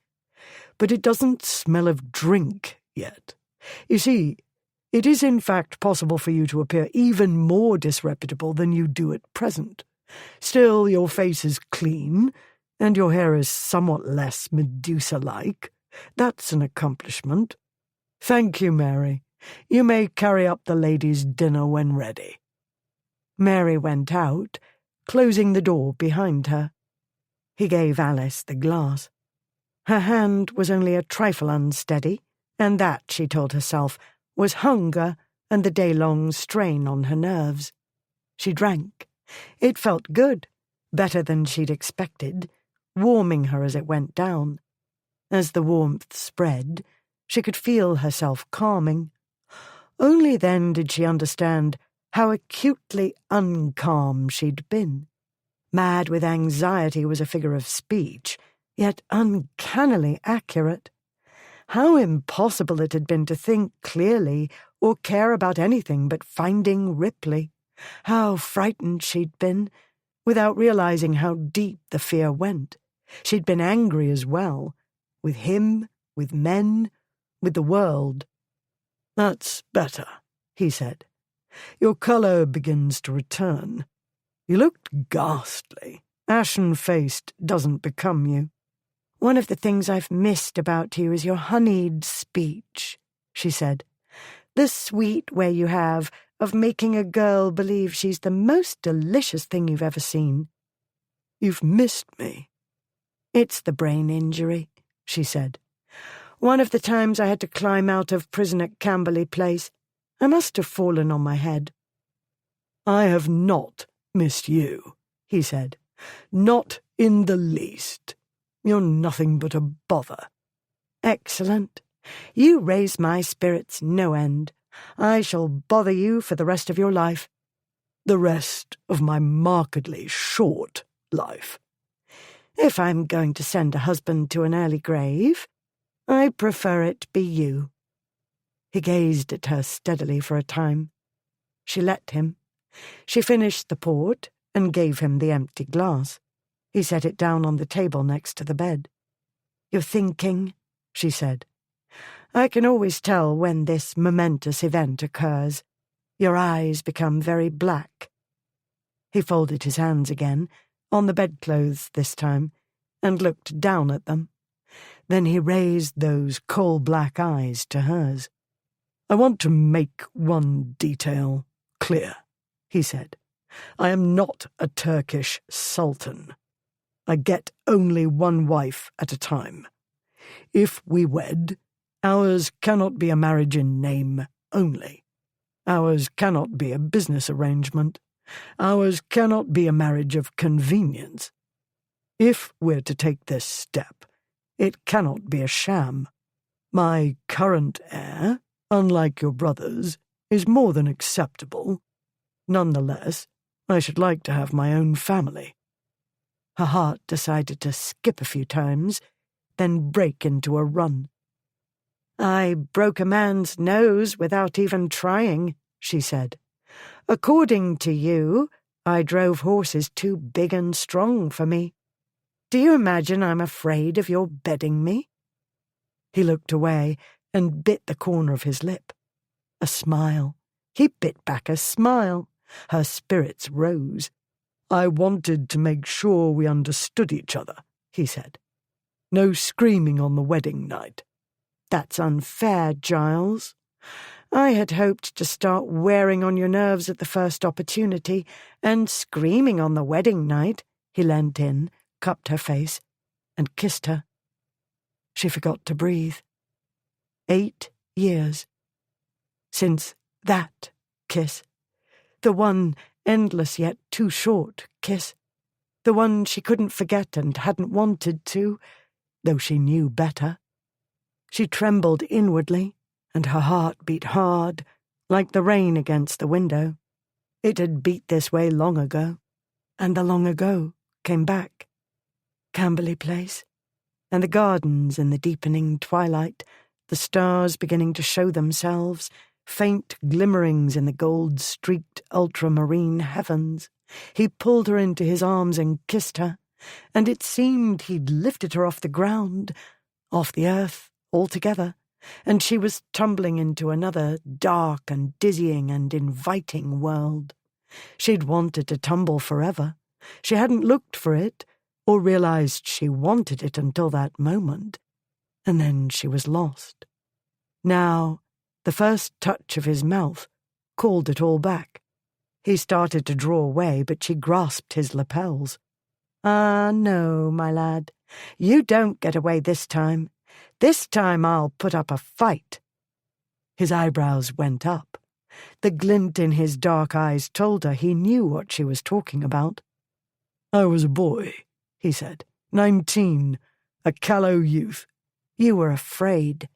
"But it doesn't smell of drink yet. You see, it is in fact possible for you to appear even more disreputable than you do at present. Still, your face is clean, and your hair is somewhat less Medusa-like. That's an accomplishment. Thank you, Mary. You may carry up the ladies' dinner when ready." Mary went out, closing the door behind her. He gave Alice the glass. Her hand was only a trifle unsteady, and that, she told herself, was hunger and the day-long strain on her nerves. She drank. It felt good, better than she'd expected, warming her as it went down. As the warmth spread, she could feel herself calming. Only then did she understand how acutely uncalm she'd been. Mad with anxiety was a figure of speech, yet uncannily accurate. How impossible it had been to think clearly or care about anything but finding Ripley. How frightened she'd been, without realizing how deep the fear went. She'd been angry as well, with him, with men, with the world. "That's better," he said. "Your colour begins to return. You looked ghastly. Ashen-faced doesn't become you." "One of the things I've missed about you is your honeyed speech," she said. "The sweet way you have of making a girl believe she's the most delicious thing you've ever seen." "You've missed me." "It's the brain injury," she said. "One of the times I had to climb out of prison at Camberley Place, I must have fallen on my head." "I have not missed you," he said. "Not in the least. You're nothing but a bother." "Excellent. You raise my spirits no end. I shall bother you for the rest of your life." "The rest of my markedly short life." "If I'm going to send a husband to an early grave, I prefer it be you." He gazed at her steadily for a time. She let him. She finished the port and gave him the empty glass. He set it down on the table next to the bed. "You're thinking," she said. "I can always tell when this momentous event occurs. Your eyes become very black." He folded his hands again, on the bedclothes this time, and looked down at them. Then he raised those coal-black eyes to hers. "I want to make one detail clear," he said. "I am not a Turkish sultan. I get only one wife at a time. If we wed, ours cannot be a marriage in name only. Ours cannot be a business arrangement. Ours cannot be a marriage of convenience. If we're to take this step, it cannot be a sham. My current heir, unlike your brother's, is more than acceptable. Nonetheless, I should like to have my own family." Her heart decided to skip a few times, then break into a run. "I broke a man's nose without even trying," she said. "According to you, I drove horses too big and strong for me. Do you imagine I'm afraid of your bedding me?" He looked away and bit the corner of his lip. A smile. He bit back a smile. Her spirits rose. "I wanted to make sure we understood each other," he said. "No screaming on the wedding night." "That's unfair, Giles." I had hoped to start wearing on your nerves at the first opportunity and screaming on the wedding night. He leant in, cupped her face, and kissed her. She forgot to breathe. 8 years. Since that kiss. The one endless yet too short kiss. The one she couldn't forget and hadn't wanted to, though she knew better. She trembled inwardly, and her heart beat hard, like the rain against the window. It had beat this way long ago, and the long ago came back. Camberley Place, and the gardens in the deepening twilight, the stars beginning to show themselves, faint glimmerings in the gold-streaked ultramarine heavens. He pulled her into his arms and kissed her, and it seemed he'd lifted her off the ground, off the earth altogether, and she was tumbling into another dark and dizzying and inviting world. She'd wanted to tumble forever. She hadn't looked for it, or realized she wanted it until that moment, and then she was lost. Now, the first touch of his mouth called it all back. He started to draw away, but she grasped his lapels. "Ah, no, my lad. You don't get away this time. This time I'll put up a fight." His eyebrows went up. The glint in his dark eyes told her he knew what she was talking about. "I was a boy," he said. 19, a callow youth. "You were afraid."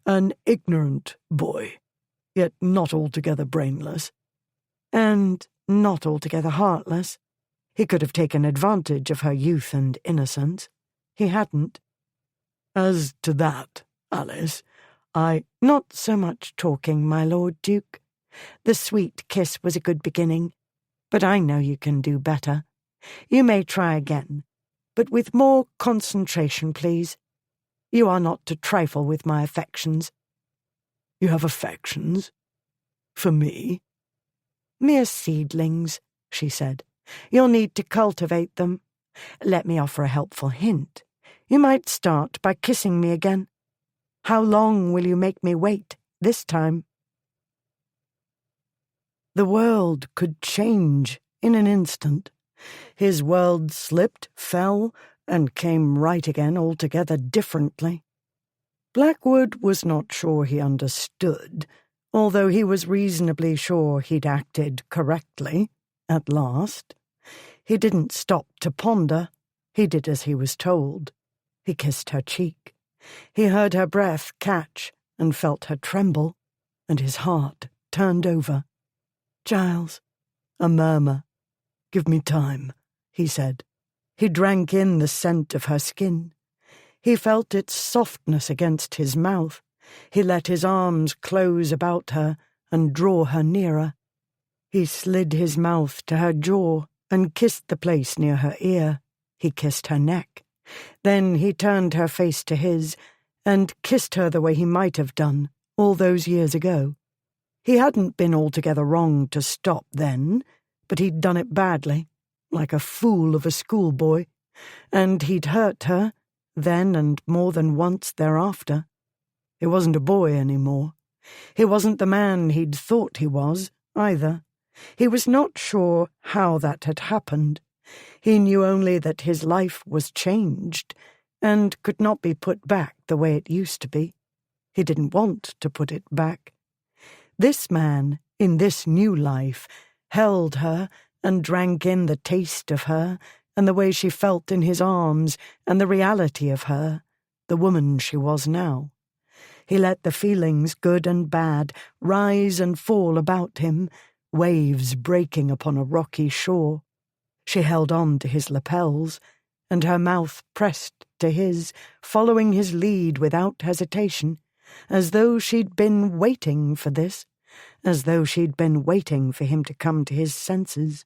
"An ignorant boy, yet not altogether brainless. And not altogether heartless. He could have taken advantage of her youth and innocence. He hadn't. As to that, Alice, Not so much talking, my Lord Duke. The sweet kiss was a good beginning, but I know you can do better. You may try again, but with more concentration, please. You are not to trifle with my affections." "You have affections? For me?" "Mere seedlings," she said. "You'll need to cultivate them. Let me offer a helpful hint. You might start by kissing me again. How long will you make me wait this time?" The world could change in an instant. His world slipped, fell, and came right again altogether differently. Blackwood was not sure he understood, although he was reasonably sure he'd acted correctly, at last. He didn't stop to ponder. He did as he was told. He kissed her cheek. He heard her breath catch and felt her tremble, and his heart turned over. "Giles," a murmur. "Give me time," he said. He drank in the scent of her skin. He felt its softness against his mouth. He let his arms close about her and draw her nearer. He slid his mouth to her jaw and kissed the place near her ear. He kissed her neck. Then he turned her face to his and kissed her the way he might have done all those years ago. He hadn't been altogether wrong to stop then, but he'd done it badly, like a fool of a schoolboy, and he'd hurt her then and more than once thereafter. He wasn't a boy any more. He wasn't the man he'd thought he was, either. He was not sure how that had happened. He knew only that his life was changed and could not be put back the way it used to be. He didn't want to put it back. This man, in this new life, held her and drank in the taste of her and the way she felt in his arms and the reality of her, the woman she was now. He let the feelings, good and bad, rise and fall about him, waves breaking upon a rocky shore. She held on to his lapels, and her mouth pressed to his, following his lead without hesitation, as though she'd been waiting for this, as though she'd been waiting for him to come to his senses.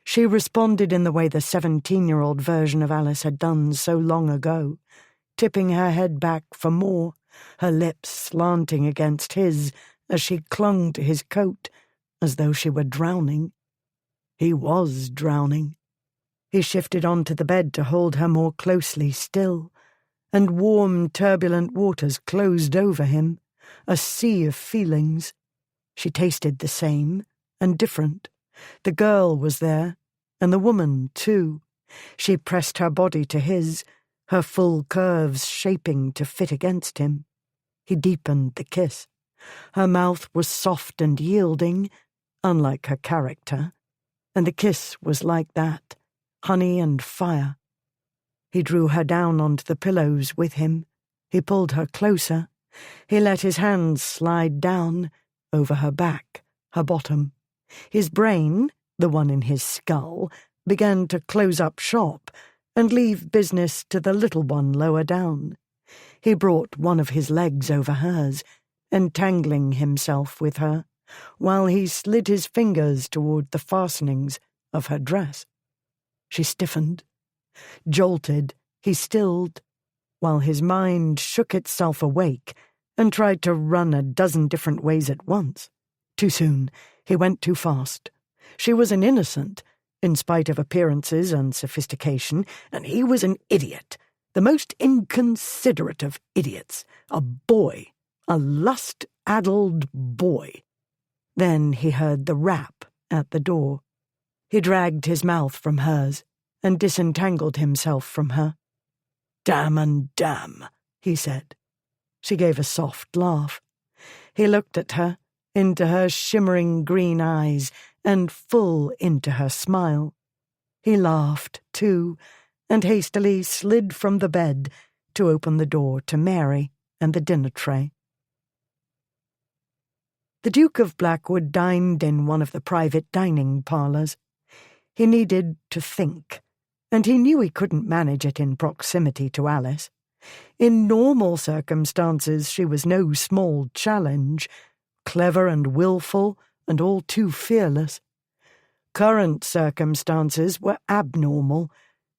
She responded in the way the 17-year-old version of Alice had done so long ago, tipping her head back for more, her lips slanting against his as she clung to his coat, as though she were drowning. He was drowning. He shifted onto the bed to hold her more closely still, and warm, turbulent waters closed over him, a sea of feelings. She tasted the same and different. The girl was there, and the woman, too. She pressed her body to his, her full curves shaping to fit against him. He deepened the kiss. Her mouth was soft and yielding, unlike her character, and the kiss was like that, honey and fire. He drew her down onto the pillows with him. He pulled her closer. He let his hands slide down, over her back, her bottom. His brain, the one in his skull, began to close up shop and leave business to the little one lower down. He brought one of his legs over hers, entangling himself with her, while he slid his fingers toward the fastenings of her dress. She stiffened. Jolted, he stilled, while his mind shook itself awake and tried to run a dozen different ways at once. Too soon. He went too fast. She was an innocent, in spite of appearances and sophistication, and he was an idiot, the most inconsiderate of idiots, a boy, a lust-addled boy. Then he heard the rap at the door. He dragged his mouth from hers and disentangled himself from her. "Damn and damn," he said. She gave a soft laugh. He looked at her, into her shimmering green eyes, and full into her smile. He laughed, too, and hastily slid from the bed to open the door to Mary and the dinner tray. The Duke of Blackwood dined in one of the private dining parlours. He needed to think, and he knew he couldn't manage it in proximity to Alice. In normal circumstances she was no small challenge, clever and willful and all too fearless. Current circumstances were abnormal,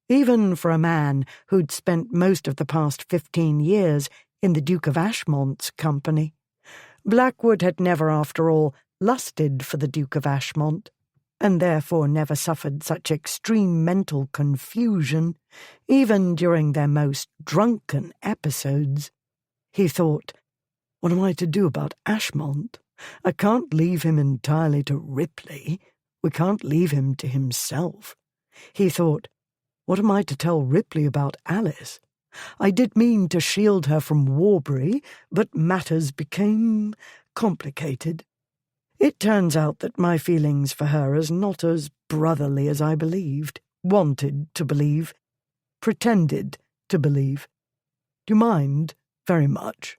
even for a man who'd spent most of the past 15 years in the Duke of Ashmont's company. Blackwood had never, after all, lusted for the Duke of Ashmont, and therefore never suffered such extreme mental confusion, even during their most drunken episodes. He thought, what am I to do about Ashmont? I can't leave him entirely to Ripley. We can't leave him to himself. He thought, what am I to tell Ripley about Alice? I did mean to shield her from Warbury, but matters became complicated. It turns out that my feelings for her are not as brotherly as I believed, wanted to believe, pretended to believe. Do you mind very much?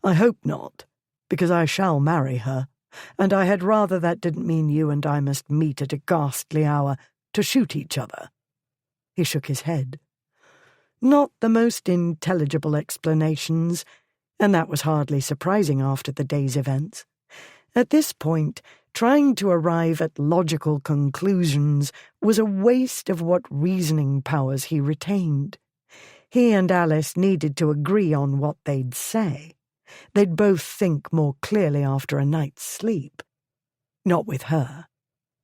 I hope not, because I shall marry her, and I had rather that didn't mean you and I must meet at a ghastly hour to shoot each other. He shook his head. Not the most intelligible explanations, and that was hardly surprising after the day's events. At this point, trying to arrive at logical conclusions was a waste of what reasoning powers he retained. He and Alice needed to agree on what they'd say. They'd both think more clearly after a night's sleep. Not with her.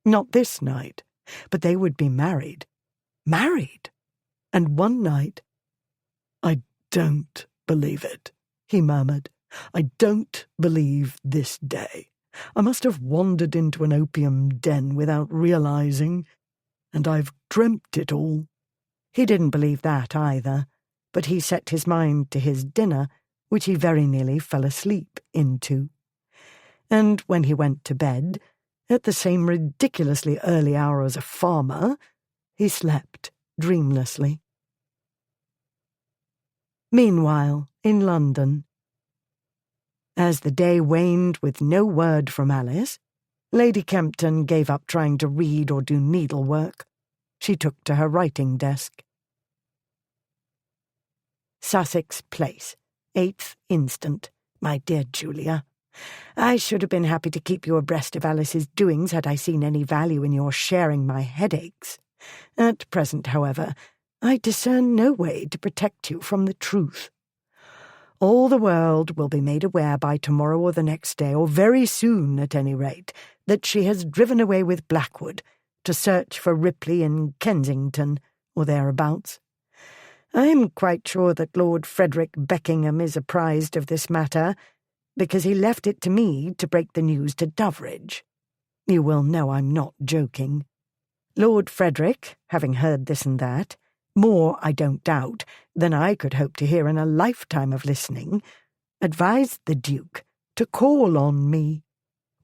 Not this night. But they would be married. Married! And one night— "I don't believe it," he murmured. "I don't believe this day. I must have wandered into an opium den without realizing, and I've dreamt it all." He didn't believe that either, but he set his mind to his dinner, which he very nearly fell asleep into. And when he went to bed, at the same ridiculously early hour as a farmer, he slept dreamlessly. Meanwhile, in London, as the day waned with no word from Alice, Lady Kempton gave up trying to read or do needlework. She took to her writing desk. Sussex Place, 8th instant. My dear Julia, I should have been happy to keep you abreast of Alice's doings had I seen any value in your sharing my headaches. At present, however, I discern no way to protect you from the truth. All the world will be made aware by tomorrow or the next day, or very soon at any rate, that she has driven away with Blackwood to search for Ripley in Kensington or thereabouts. I am quite sure that Lord Frederick Beckingham is apprised of this matter, because he left it to me to break the news to Doveridge. You will know I'm not joking. Lord Frederick, having heard this and that, more, I don't doubt, than I could hope to hear in a lifetime of listening, advised the Duke to call on me.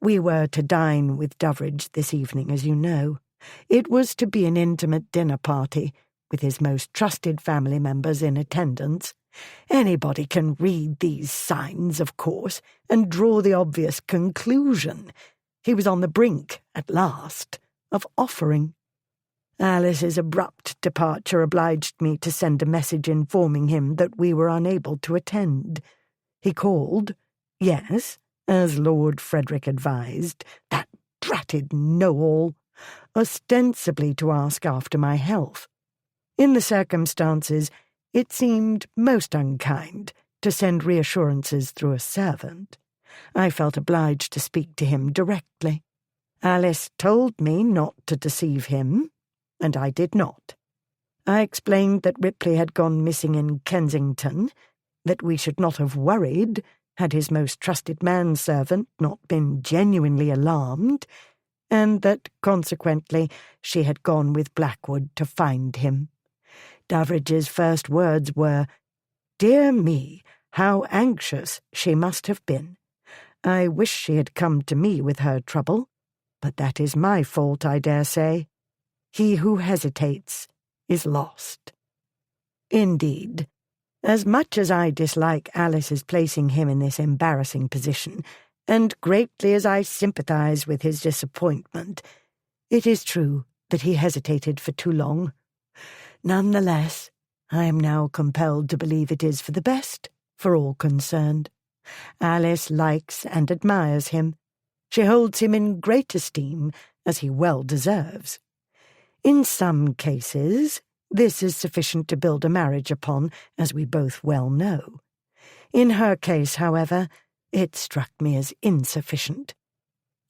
We were to dine with Doveridge this evening, as you know. It was to be an intimate dinner party, with his most trusted family members in attendance. Anybody can read these signs, of course, and draw the obvious conclusion. He was on the brink, at last, of offering. Alice's abrupt departure obliged me to send a message informing him that we were unable to attend. He called, yes, as Lord Frederick advised, that dratted know-all, ostensibly to ask after my health. In the circumstances, it seemed most unkind to send reassurances through a servant. I felt obliged to speak to him directly. Alice told me not to deceive him, and I did not. I explained that Ripley had gone missing in Kensington, that we should not have worried had his most trusted manservant not been genuinely alarmed, and that, consequently, she had gone with Blackwood to find him. Doveridge's first words were, "Dear me, how anxious she must have been. I wish she had come to me with her trouble, but that is my fault, I dare say. He who hesitates is lost." Indeed, as much as I dislike Alice's placing him in this embarrassing position, and greatly as I sympathize with his disappointment, it is true that he hesitated for too long. None the less, I am now compelled to believe it is for the best for all concerned. Alice likes and admires him. She holds him in great esteem, as he well deserves. In some cases, this is sufficient to build a marriage upon, as we both well know. In her case, however, it struck me as insufficient.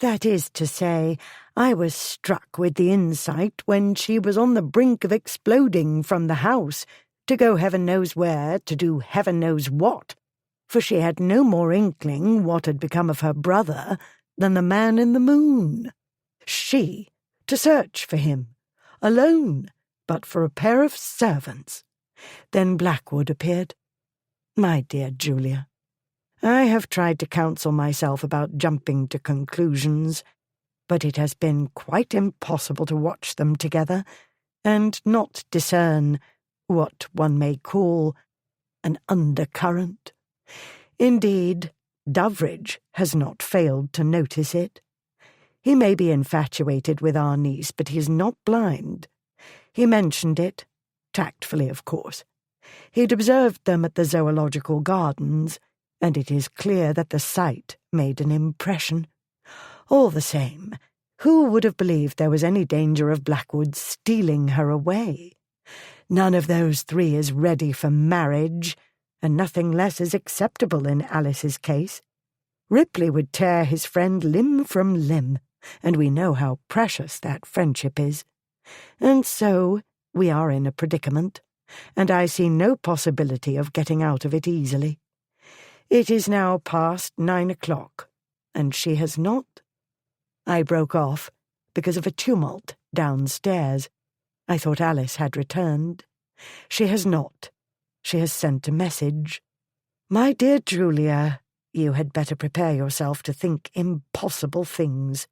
That is to say, I was struck with the insight when she was on the brink of exploding from the house, to go heaven knows where, to do heaven knows what, for she had no more inkling what had become of her brother than the man in the moon. She, to search for him, alone, but for a pair of servants. Then Blackwood appeared. My dear Julia, I have tried to counsel myself about jumping to conclusions, but it has been quite impossible to watch them together and not discern what one may call an undercurrent. Indeed, Doveridge has not failed to notice it. He may be infatuated with our niece, but he is not blind. He mentioned it, tactfully of course. He'd observed them at the Zoological Gardens, and it is clear that the sight made an impression. All the same, who would have believed there was any danger of Blackwood stealing her away? None of those three is ready for marriage, and nothing less is acceptable in Alice's case. Ripley would tear his friend limb from limb, and we know how precious that friendship is. And so we are in a predicament, and I see no possibility of getting out of it easily. It is now past 9 o'clock, and she has not. I broke off because of a tumult downstairs. I thought Alice had returned. She has not. She has sent a message. My dear Julia, you had better prepare yourself to think impossible things.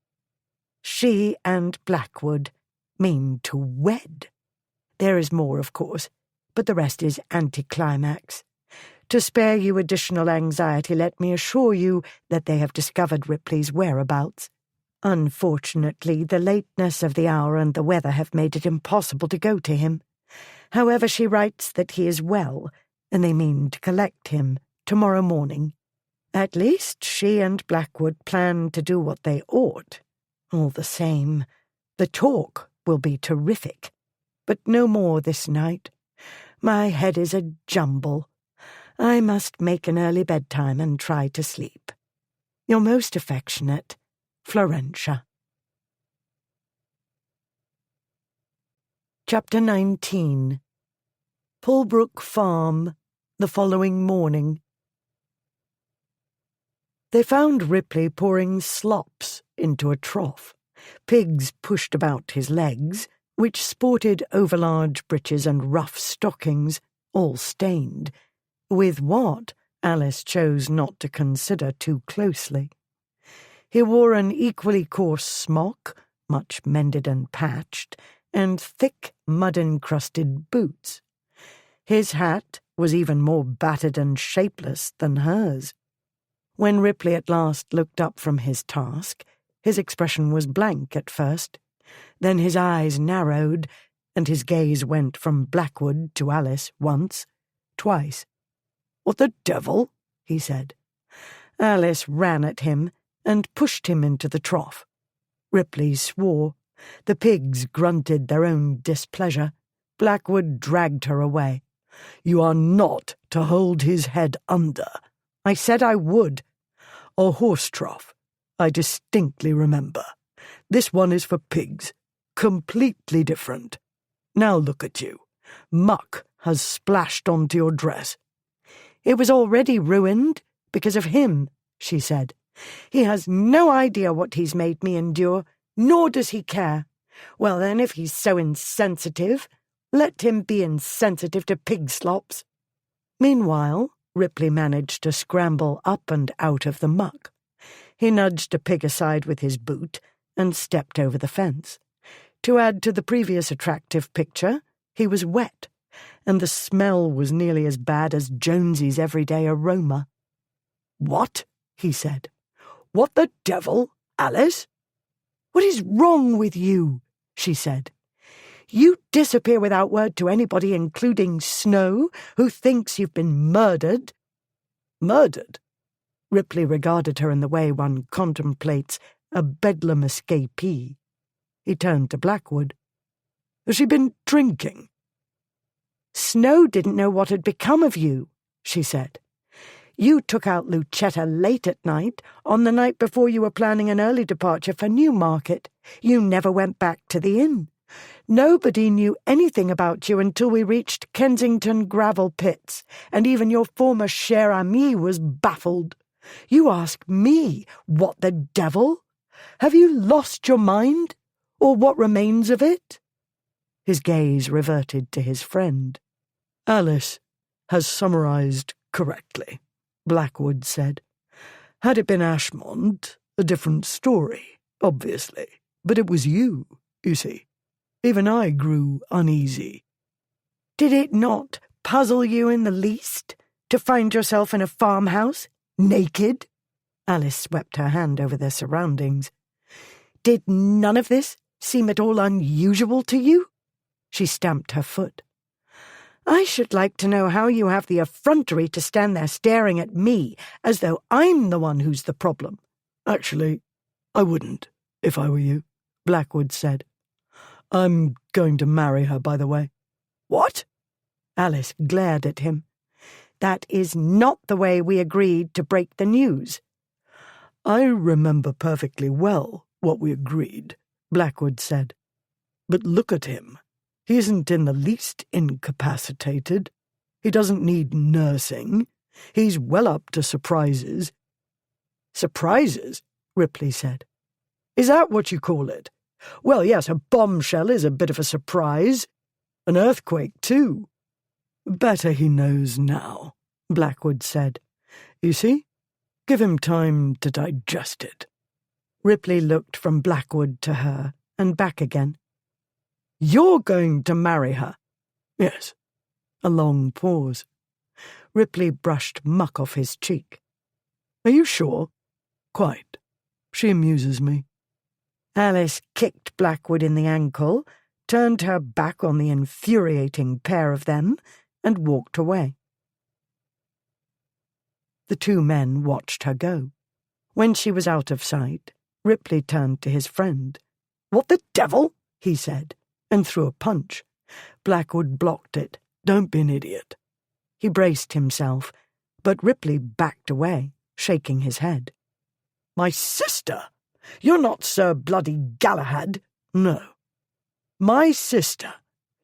She and Blackwood mean to wed. There is more, of course, but the rest is anticlimax. To spare you additional anxiety, let me assure you that they have discovered Ripley's whereabouts. Unfortunately, the lateness of the hour and the weather have made it impossible to go to him. However, she writes that he is well, and they mean to collect him tomorrow morning. At least she and Blackwood plan to do what they ought. All the same, the talk will be terrific, but no more this night. My head is a jumble. I must make an early bedtime and try to sleep. Your most affectionate, Florentia. Chapter 19. Pulbrook Farm, the following morning. They found Ripley pouring slops into a trough. Pigs pushed about his legs, which sported overlarge breeches and rough stockings, all stained, with what Alice chose not to consider too closely. He wore an equally coarse smock, much mended and patched, and thick, mud-encrusted boots. His hat was even more battered and shapeless than hers. When Ripley at last looked up from his task, his expression was blank at first. Then his eyes narrowed, and his gaze went from Blackwood to Alice once, twice. "What the devil?" he said. Alice ran at him and pushed him into the trough. Ripley swore. The pigs grunted their own displeasure. Blackwood dragged her away. "You are not to hold his head under." "I said I would." "A horse trough, I distinctly remember. This one is for pigs. Completely different. Now look at you. Muck has splashed onto your dress." "It was already ruined because of him," she said. "He has no idea what he's made me endure, nor does he care. Well then, if he's so insensitive, let him be insensitive to pig slops." Meanwhile, Ripley managed to scramble up and out of the muck. He nudged a pig aside with his boot and stepped over the fence. To add to the previous attractive picture, he was wet, and the smell was nearly as bad as Jonesy's everyday aroma. "What?" he said. "What the devil, Alice?" "What is wrong with you?" she said. "You disappear without word to anybody, including Snow, who thinks you've been murdered." "Murdered?" Ripley regarded her in the way one contemplates a Bedlam escapee. He turned to Blackwood. "Has she been drinking?" "Snow didn't know what had become of you," she said. "You took out Lucetta late at night, on the night before you were planning an early departure for Newmarket. You never went back to the inn. Nobody knew anything about you until we reached Kensington gravel pits, and even your former cher ami was baffled. You ask me, what the devil? Have you lost your mind, or what remains of it?" His gaze reverted to his friend. "Alice has summarized correctly," Blackwood said. "Had it been Ashmont, a different story, obviously. But it was you see. Even I grew uneasy." "Did it not puzzle you in the least to find yourself in a farmhouse, naked?" Alice swept her hand over their surroundings. "Did none of this seem at all unusual to you?" She stamped her foot. "I should like to know how you have the effrontery to stand there staring at me as though I'm the one who's the problem." "Actually, I wouldn't, if I were you," Blackwood said. "I'm going to marry her, by the way." "What?" Alice glared at him. "That is not the way we agreed to break the news." "I remember perfectly well what we agreed," Blackwood said. "But look at him. He isn't in the least incapacitated. He doesn't need nursing. He's well up to surprises." "Surprises?" Ripley said. "Is that what you call it? Well, yes, a bombshell is a bit of a surprise. An earthquake, too." "Better he knows now," Blackwood said. "You see? Give him time to digest it." Ripley looked from Blackwood to her and back again. "You're going to marry her?" "Yes." A long pause. Ripley brushed muck off his cheek. "Are you sure?" "Quite. She amuses me." Alice kicked Blackwood in the ankle, turned her back on the infuriating pair of them, and walked away. The two men watched her go. When she was out of sight, Ripley turned to his friend. "What the devil?" he said, and threw a punch. Blackwood blocked it. "Don't be an idiot." He braced himself, but Ripley backed away, shaking his head. "My sister? You're not Sir Bloody Galahad." "No." "My sister?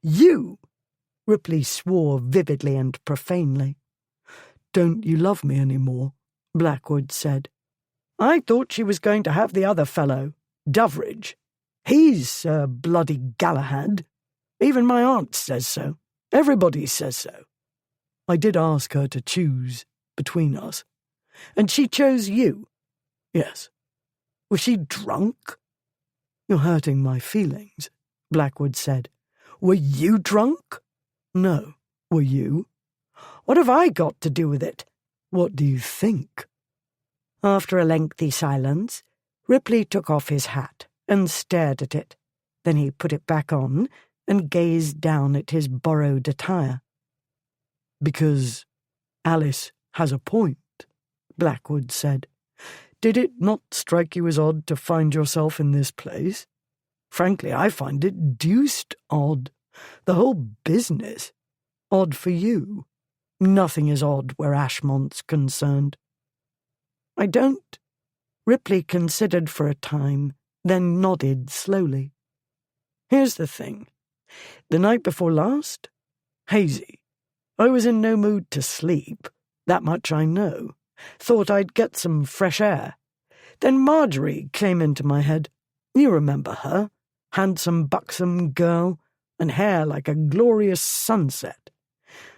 You?" Ripley swore vividly and profanely. "Don't you love me any more?" Blackwood said. I thought she was going to have the other fellow, Doveridge. He's Sir bloody Galahad. Even my aunt says so. Everybody says so. I did ask her to choose between us. And she chose you. Yes. Was she drunk? You're hurting my feelings, Blackwood said. Were you drunk? No. Were you? What have I got to do with it? What do you think? After a lengthy silence, Ripley took off his hat and stared at it. Then he put it back on and gazed down at his borrowed attire. Because Alice has a point, Blackwood said. Did it not strike you as odd to find yourself in this place? Frankly, I find it deuced odd. The whole business. Odd for you. Nothing is odd where Ashmont's concerned. I don't. Ripley considered for a time, then nodded slowly. Here's the thing. The night before last? Hazy. I was in no mood to sleep. That much I know. Thought I'd get some fresh air. Then Marjorie came into my head. You remember her. Handsome, buxom girl, and hair like a glorious sunset.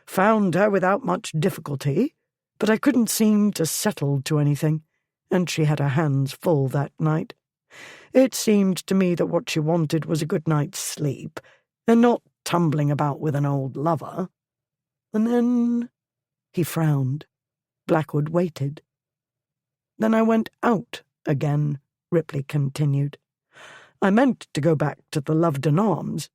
Found her without much difficulty, but I couldn't seem to settle to anything, and she had her hands full that night. It seemed to me that what she wanted was a good night's sleep, and not tumbling about with an old lover. And then... He frowned. Blackwood waited. Then I went out again, Ripley continued. I meant to go back to the Lovedon Arms.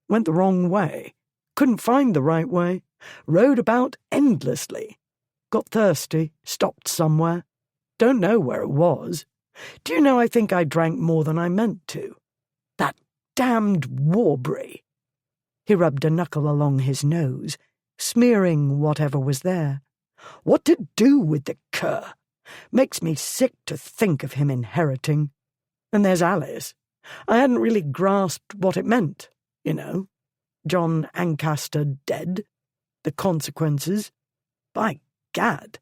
Went the wrong way. Couldn't find the right way. Rode about endlessly. Got thirsty, stopped somewhere. Don't know where it was. Do you know, I think I drank more than I meant to. That damned Warbury. He rubbed a knuckle along his nose, smearing whatever was there. What to do with the cur? Makes me sick to think of him inheriting. And there's Alice. I hadn't really grasped what it meant, you know. John Ancaster dead. The consequences. By gad.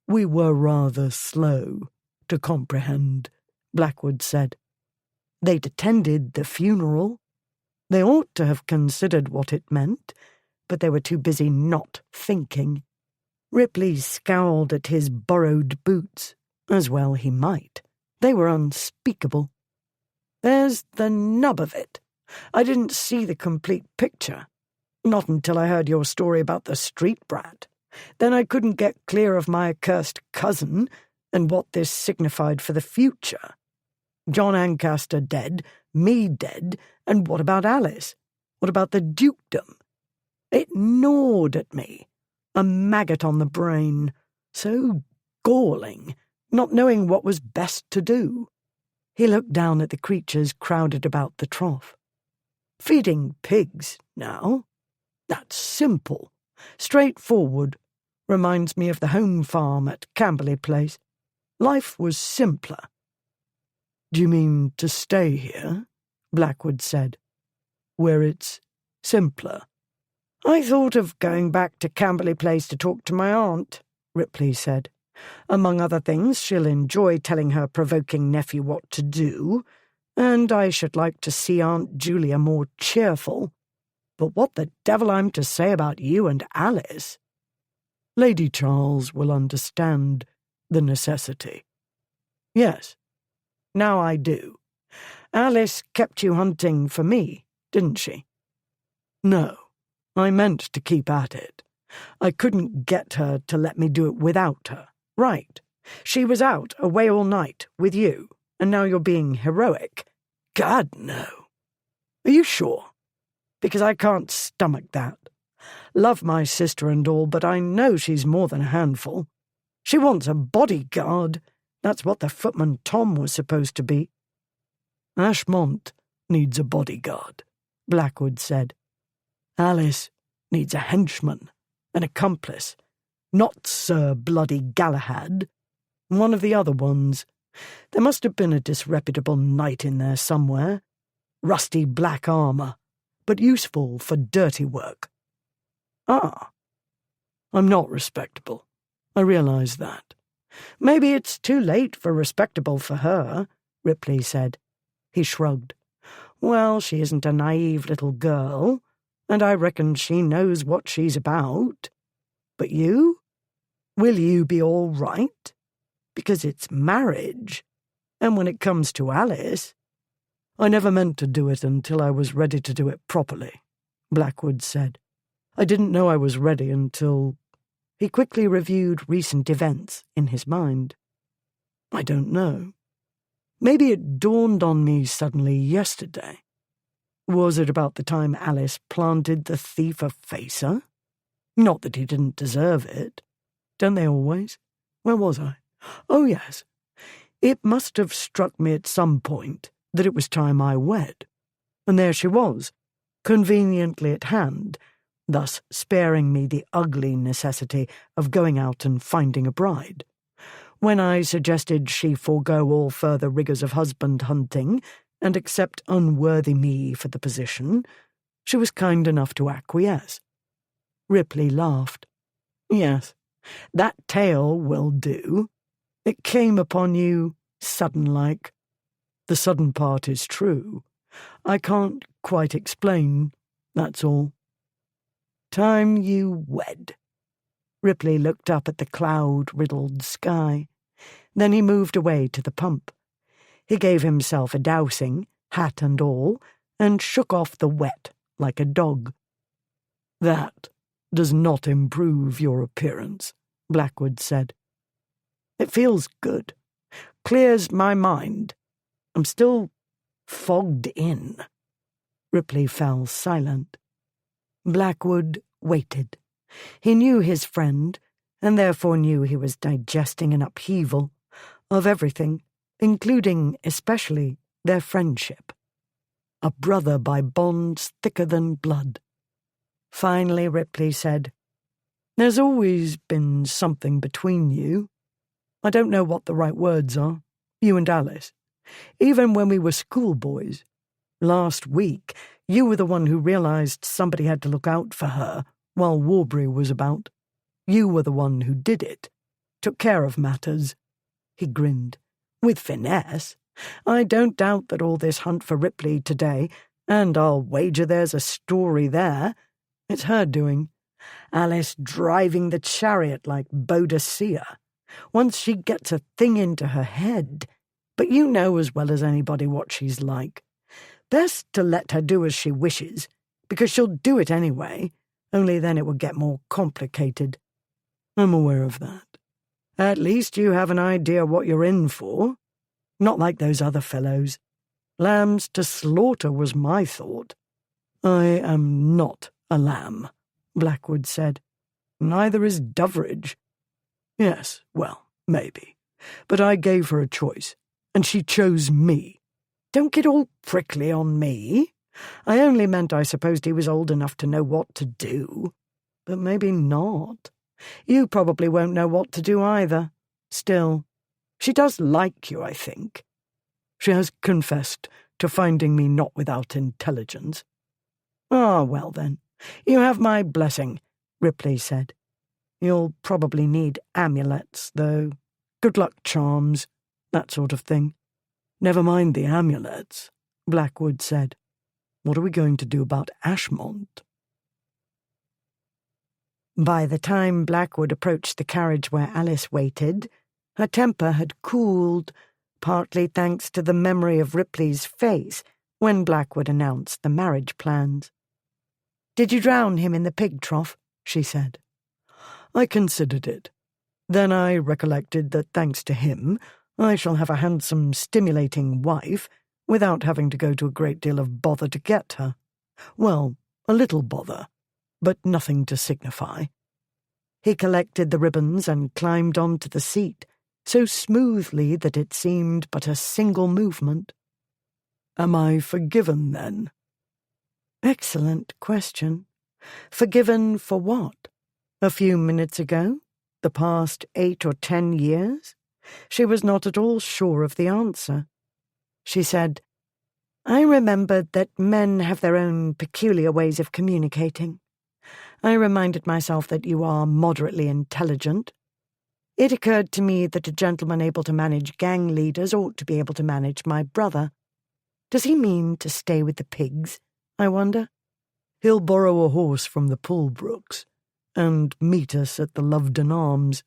We were rather slow to comprehend, Blackwood said. They'd attended the funeral. They ought to have considered what it meant, but they were too busy not thinking. Ripley scowled at his borrowed boots, as well he might. They were unspeakable. There's the nub of it. I didn't see the complete picture. Not until I heard your story about the street brat. Then I couldn't get clear of my accursed cousin and what this signified for the future. John Ancaster dead, me dead, and what about Alice? What about the dukedom? It gnawed at me. A maggot on the brain. So galling, not knowing what was best to do. He looked down at the creatures crowded about the trough. Feeding pigs, now. That's simple. Straightforward. Reminds me of the home farm at Camberley Place. Life was simpler. Do you mean to stay here? Blackwood said. Where it's simpler? I thought of going back to Camberley Place to talk to my aunt, Ripley said. Among other things, she'll enjoy telling her provoking nephew what to do, and I should like to see Aunt Julia more cheerful. But what the devil I'm to say about you and Alice? Lady Charles will understand the necessity. Yes, now I do. Alice kept you hunting for me, didn't she? No, I meant to keep at it. I couldn't get her to let me do it without her. Right. She was out, away all night, with you, and now you're being heroic. God, no. Are you sure? Because I can't stomach that. Love my sister and all, but I know she's more than a handful. She wants a bodyguard. That's what the footman Tom was supposed to be. Ashmont needs a bodyguard, Blackwood said. Alice needs a henchman, an accomplice. Not Sir bloody Galahad. One of the other ones. There must have been a disreputable knight in there somewhere. Rusty black armour, but useful for dirty work. Ah. I'm not respectable. I realise that. Maybe it's too late for respectable for her, Ripley said. He shrugged. Well, she isn't a naive little girl, and I reckon she knows what she's about. But you? Will you be all right? Because it's marriage, and when it comes to Alice— I never meant to do it until I was ready to do it properly, Blackwood said. I didn't know I was ready until— He quickly reviewed recent events in his mind. I don't know. Maybe it dawned on me suddenly yesterday. Was it about the time Alice planted the thief a facer? Not that he didn't deserve it. Don't they always? Where was I? Oh, yes. It must have struck me at some point that it was time I wed. And there she was, conveniently at hand, thus sparing me the ugly necessity of going out and finding a bride. When I suggested she forego all further rigours of husband hunting and accept unworthy me for the position, she was kind enough to acquiesce. Ripley laughed. Yes, that tale will do. It came upon you sudden-like. The sudden part is true. I can't quite explain, that's all. Time you wed. Ripley looked up at the cloud-riddled sky. Then he moved away to the pump. He gave himself a dousing, hat and all, and shook off the wet like a dog. That does not improve your appearance, Blackwood said. It feels good. Clears my mind. I'm still fogged in. Ripley fell silent. Blackwood waited. He knew his friend, and therefore knew he was digesting an upheaval of everything, including, especially, their friendship. A brother by bonds thicker than blood. Finally, Ripley said, There's always been something between you. I don't know what the right words are, you and Alice. Even when we were schoolboys. Last week, you were the one who realised somebody had to look out for her while Warbury was about. You were the one who did it, took care of matters. He grinned. With finesse. I don't doubt that all this hunt for Ripley today, and I'll wager there's a story there. It's her doing. Alice driving the chariot like Boadicea. Once she gets a thing into her head. But you know as well as anybody what she's like. Best to let her do as she wishes, because she'll do it anyway, only then it will get more complicated. I'm aware of that. At least you have an idea what you're in for. Not like those other fellows. Lambs to slaughter was my thought. I am not a lamb, Blackwood said. Neither is Doveridge. Yes, well, maybe. But I gave her a choice, and she chose me. Don't get all prickly on me. I only meant I supposed he was old enough to know what to do. But maybe not. You probably won't know what to do either. Still, she does like you, I think. She has confessed to finding me not without intelligence. Ah, well then, you have my blessing, Ripley said. You'll probably need amulets, though. Good luck charms, that sort of thing. Never mind the amulets, Blackwood said. What are we going to do about Ashmont? By the time Blackwood approached the carriage where Alice waited, her temper had cooled, partly thanks to the memory of Ripley's face when Blackwood announced the marriage plans. "Did you drown him in the pig trough?" she said. I considered it. Then I recollected that thanks to him, I shall have a handsome, stimulating wife without having to go to a great deal of bother to get her. Well, a little bother, but nothing to signify. He collected the ribbons and climbed onto the seat, so smoothly that it seemed but a single movement. Am I forgiven, then? Excellent question. Forgiven for what? A few minutes ago? The past 8 or 10 years? She was not at all sure of the answer. She said, I remembered that men have their own peculiar ways of communicating. I reminded myself that you are moderately intelligent. It occurred to me that a gentleman able to manage gang leaders ought to be able to manage my brother. Does he mean to stay with the pigs, I wonder? He'll borrow a horse from the Pulbrooks and meet us at the Lovedon Arms.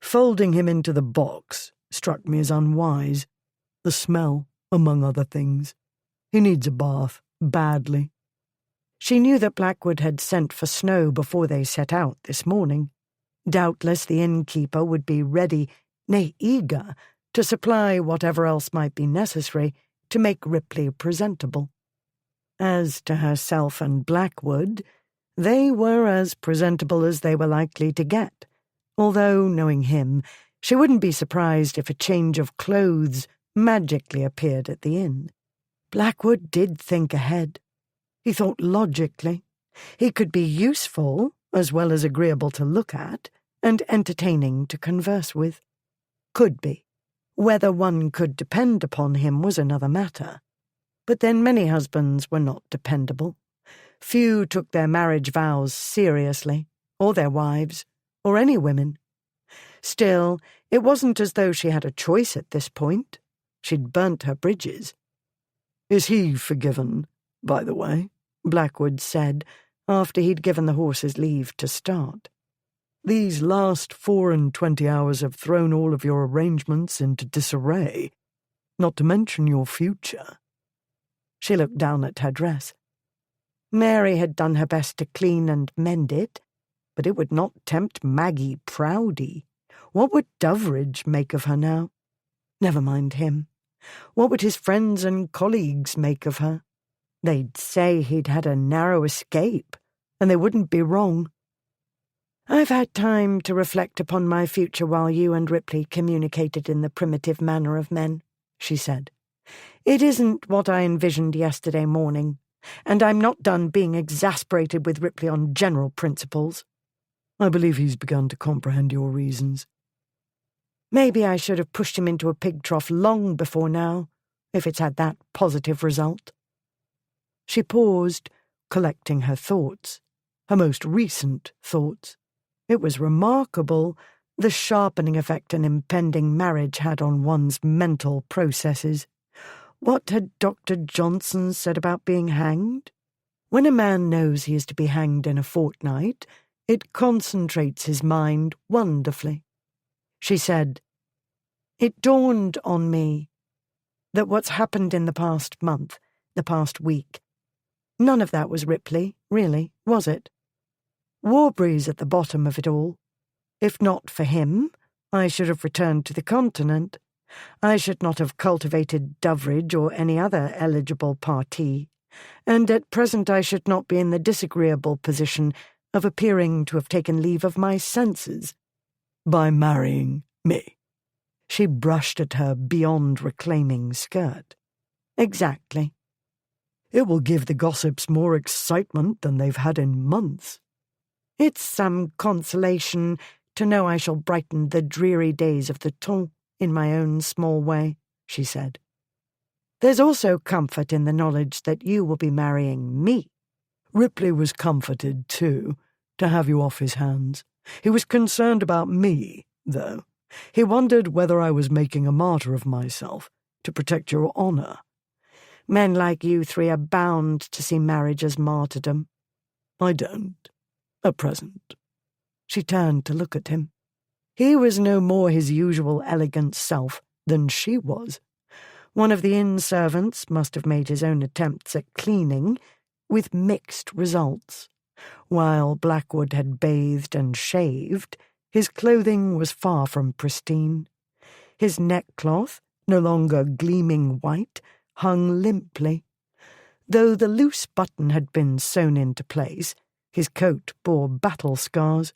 Folding him into the box struck me as unwise. The smell, among other things. He needs a bath, badly. She knew that Blackwood had sent for snow before they set out this morning. Doubtless the innkeeper would be ready, nay, eager, to supply whatever else might be necessary to make Ripley presentable. As to herself and Blackwood, they were as presentable as they were likely to get, although, knowing him, she wouldn't be surprised if a change of clothes magically appeared at the inn. Blackwood did think ahead. He thought logically. He could be useful, as well as agreeable to look at, and entertaining to converse with. Could be. Whether one could depend upon him was another matter. But then many husbands were not dependable. Few took their marriage vows seriously, or their wives, or any women. Still, it wasn't as though she had a choice at this point. She'd burnt her bridges. "Is he forgiven, by the way?" Blackwood said, after he'd given the horses leave to start. "These last 24 hours have thrown all of your arrangements into disarray, not to mention your future." She looked down at her dress. Mary had done her best to clean and mend it, but it would not tempt Maggie Proudy. What would Doveridge make of her now? Never mind him. What would his friends and colleagues make of her? They'd say he'd had a narrow escape, and they wouldn't be wrong. "I've had time to reflect upon my future while you and Ripley communicated in the primitive manner of men," she said. "It isn't what I envisioned yesterday morning, and I'm not done being exasperated with Ripley on general principles." "I believe he's begun to comprehend your reasons." "Maybe I should have pushed him into a pig trough long before now, if it's had that positive result." She paused, collecting her thoughts, her most recent thoughts. It was remarkable, the sharpening effect an impending marriage had on one's mental processes. What had Dr. Johnson said about being hanged? When a man knows he is to be hanged in a fortnight, it concentrates his mind wonderfully. She said, "It dawned on me that what's happened in the past month, the past week, none of that was Ripley, really, was it? Warbury's at the bottom of it all. If not for him, I should have returned to the continent. I should not have cultivated Doveridge or any other eligible parti, and at present I should not be in the disagreeable position of appearing to have taken leave of my senses." "By marrying me." She brushed at her beyond reclaiming skirt. "Exactly." "It will give the gossips more excitement than they've had in months." "It's some consolation to know I shall brighten the dreary days of the temps in my own small way," she said. "There's also comfort in the knowledge that you will be marrying me." Ripley was comforted, too, to have you off his hands. He was concerned about me, though. He wondered whether I was making a martyr of myself to protect your honour. "Men like you three are bound to see marriage as martyrdom." "I don't, at present." She turned to look at him. He was no more his usual elegant self than she was. One of the inn servants must have made his own attempts at cleaning, with mixed results. While Blackwood had bathed and shaved, his clothing was far from pristine. His neckcloth, no longer gleaming white, hung limply. Though the loose button had been sewn into place, his coat bore battle scars.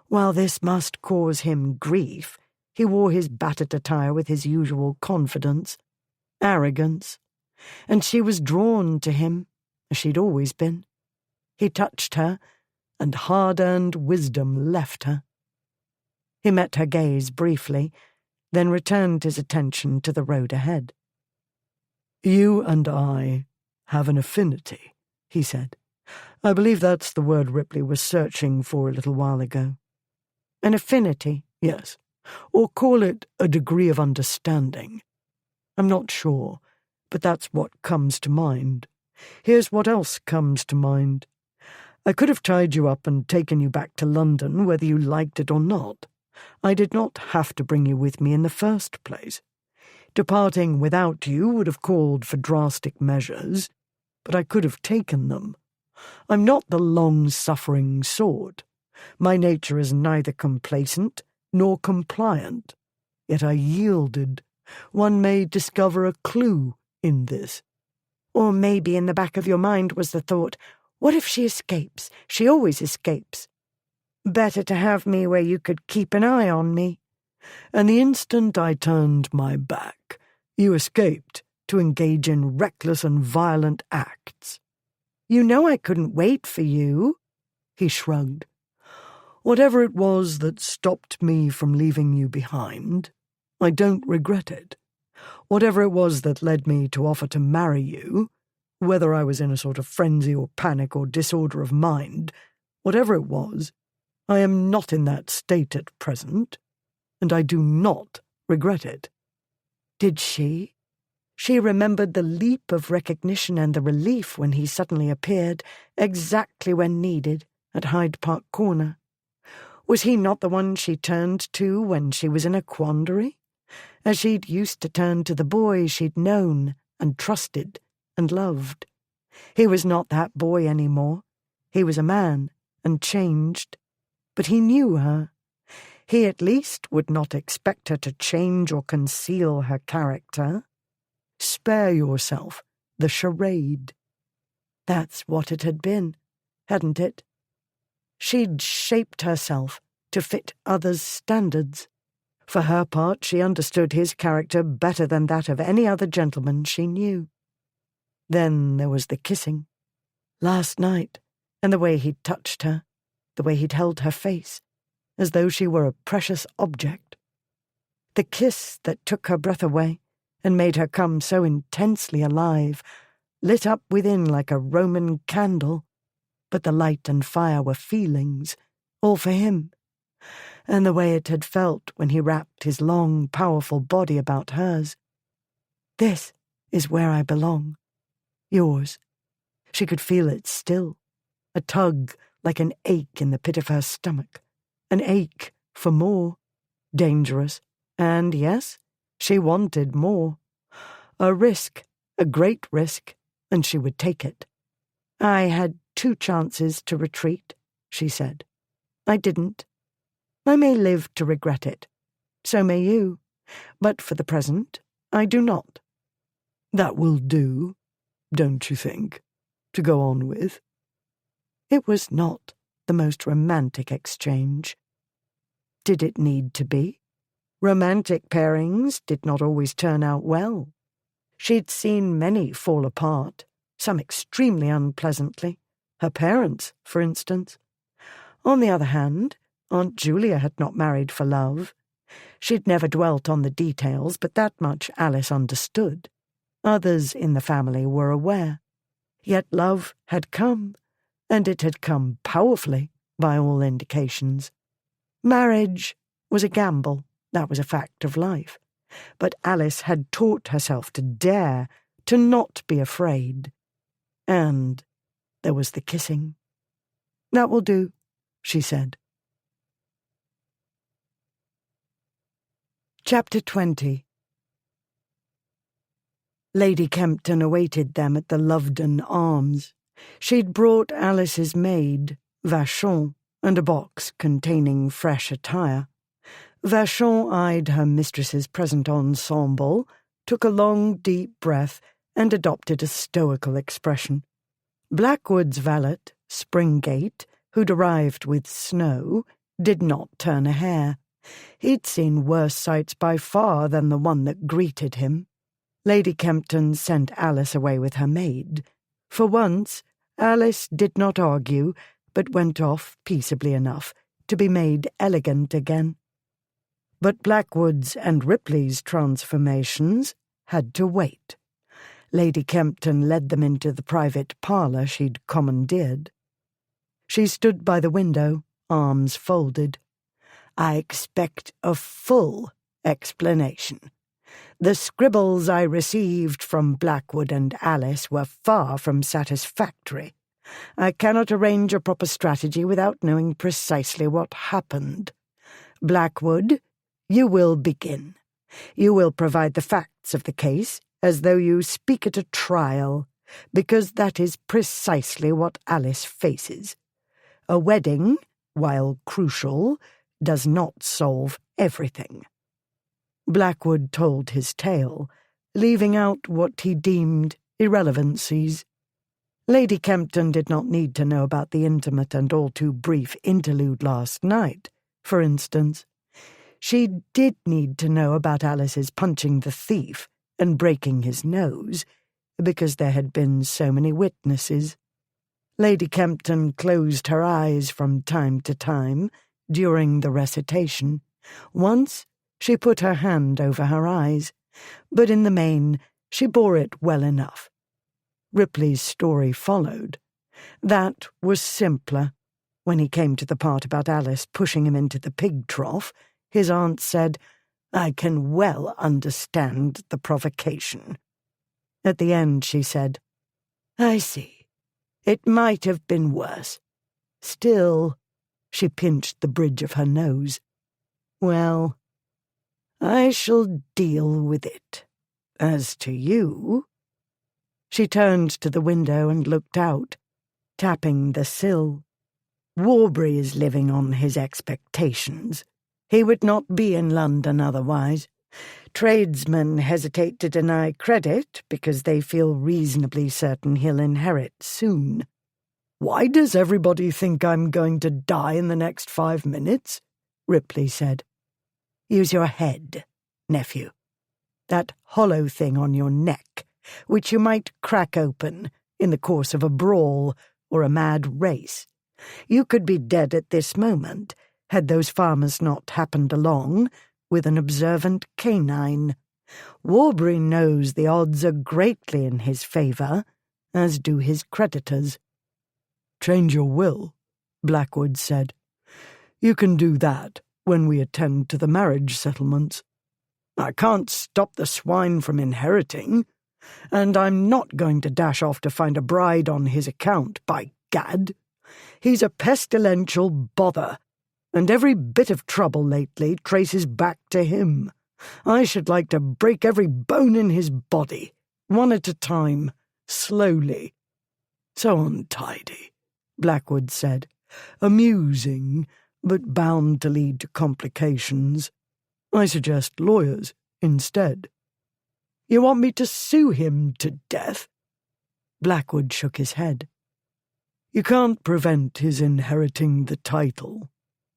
While this must cause him grief, he wore his battered attire with his usual confidence, arrogance, and she was drawn to him, as she'd always been. He touched her, and hard-earned wisdom left her. He met her gaze briefly, then returned his attention to the road ahead. "You and I have an affinity," he said. "I believe that's the word Ripley was searching for a little while ago." "An affinity," Yes. Or call it a degree of understanding. I'm not sure, but that's what comes to mind. Here's what else comes to mind. I could have tied you up and taken you back to London, whether you liked it or not. I did not have to bring you with me in the first place. Departing without you would have called for drastic measures, but I could have taken them. I'm not the long-suffering sort. My nature is neither complacent nor compliant. Yet I yielded. One may discover a clue in this. Or maybe in the back of your mind was the thought, what if she escapes? She always escapes. Better to have me where you could keep an eye on me. And the instant I turned my back, you escaped to engage in reckless and violent acts. You know I couldn't wait for you. He shrugged. Whatever it was that stopped me from leaving you behind, I don't regret it. Whatever it was that led me to offer to marry you, whether I was in a sort of frenzy or panic or disorder of mind, whatever it was, I am not in that state at present, and I do not regret it. Did she? She remembered the leap of recognition and the relief when he suddenly appeared, exactly when needed, at Hyde Park Corner. Was he not the one she turned to when she was in a quandary? As she'd used to turn to the boy she'd known and trusted and loved. He was not that boy any more. He was a man and changed. But he knew her. He at least would not expect her to change or conceal her character. Spare yourself the charade. That's what it had been, hadn't it? She'd shaped herself to fit others' standards. For her part, she understood his character better than that of any other gentleman she knew. Then there was the kissing. Last night, and the way he'd touched her, the way he'd held her face, as though she were a precious object. The kiss that took her breath away and made her come so intensely alive, lit up within like a Roman candle, but the light and fire were feelings, all for him. And the way it had felt when he wrapped his long, powerful body about hers. This is where I belong. Yours. She could feel it still. A tug like an ache in the pit of her stomach. An ache for more. Dangerous. And yes, she wanted more. A risk, a great risk, and she would take it. I had 2 chances to retreat, she said. I didn't. I may live to regret it. So may you. But for the present, I do not. That will do, don't you think, to go on with? It was not the most romantic exchange. Did it need to be? Romantic pairings did not always turn out well. She'd seen many fall apart, some extremely unpleasantly. Her parents, for instance. On the other hand, Aunt Julia had not married for love. She'd never dwelt on the details, but that much Alice understood. Others in the family were aware. Yet love had come, and it had come powerfully, by all indications. Marriage was a gamble, that was a fact of life. But Alice had taught herself to dare, to not be afraid. And there was the kissing. That will do, she said. Chapter 20. Lady Kempton awaited them at the Lovedon Arms. She'd brought Alice's maid, Vachon, and a box containing fresh attire. Vachon eyed her mistress's present ensemble, took a long, deep breath, and adopted a stoical expression. Blackwood's valet, Springgate, who'd arrived with snow, did not turn a hair. He'd seen worse sights by far than the one that greeted him. Lady Kempton sent Alice away with her maid. For once, Alice did not argue, but went off peaceably enough to be made elegant again. But Blackwood's and Ripley's transformations had to wait. Lady Kempton led them into the private parlour she'd commandeered. She stood by the window, arms folded. I expect a full explanation. The scribbles I received from Blackwood and Alice were far from satisfactory. I cannot arrange a proper strategy without knowing precisely what happened. Blackwood, you will begin. You will provide the facts of the case as though you speak at a trial, because that is precisely what Alice faces. A wedding, while crucial, does not solve everything. Blackwood told his tale, leaving out what he deemed irrelevancies. Lady Kempton did not need to know about the intimate and all too brief interlude last night, for instance. She did need to know about Alice's punching the thief and breaking his nose, because there had been so many witnesses. Lady Kempton closed her eyes from time to time during the recitation. Once she put her hand over her eyes, but in the main she bore it well enough. Ripley's story followed. That was simpler. When he came to the part about Alice pushing him into the pig trough, his aunt said, "I can well understand the provocation." At the end she said, "I see. It might have been worse. Still," she pinched the bridge of her nose, "well, I shall deal with it. As to you—" She turned to the window and looked out, tapping the sill. "Warbury is living on his expectations. He would not be in London otherwise. Tradesmen hesitate to deny credit because they feel reasonably certain he'll inherit soon." "Why does everybody think I'm going to die in the next 5 minutes?" Ripley said. "Use your head, nephew. That hollow thing on your neck, which you might crack open in the course of a brawl or a mad race. You could be dead at this moment had those farmers not happened along with an observant canine. Warbury knows the odds are greatly in his favour, as do his creditors." "Change your will," Blackwood said. "You can do that when we attend to the marriage settlements. I can't stop the swine from inheriting, and I'm not going to dash off to find a bride on his account, by gad. He's a pestilential bother, and every bit of trouble lately traces back to him. I should like to break every bone in his body, one at a time, slowly." "So untidy," Blackwood said. "Amusing, but bound to lead to complications. I suggest lawyers instead." "You want me to sue him to death?" Blackwood shook his head. "You can't prevent his inheriting the title.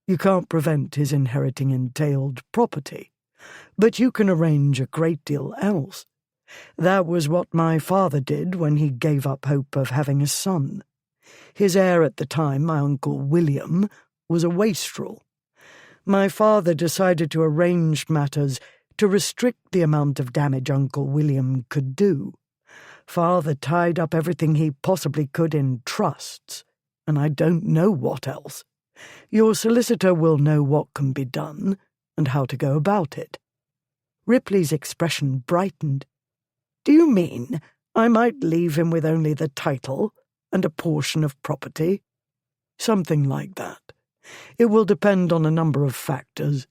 You can't prevent his inheriting entailed property. But you can arrange a great deal else. That was what my father did when he gave up hope of having a son. His heir at the time, my Uncle William, was a wastrel. My father decided to arrange matters to restrict the amount of damage Uncle William could do. Father tied up everything he possibly could in trusts, and I don't know what else. Your solicitor will know what can be done and how to go about it." Ripley's expression brightened. "Do you mean I might leave him with only the title and a portion of property?" "Something like that. It will depend on a number of factors,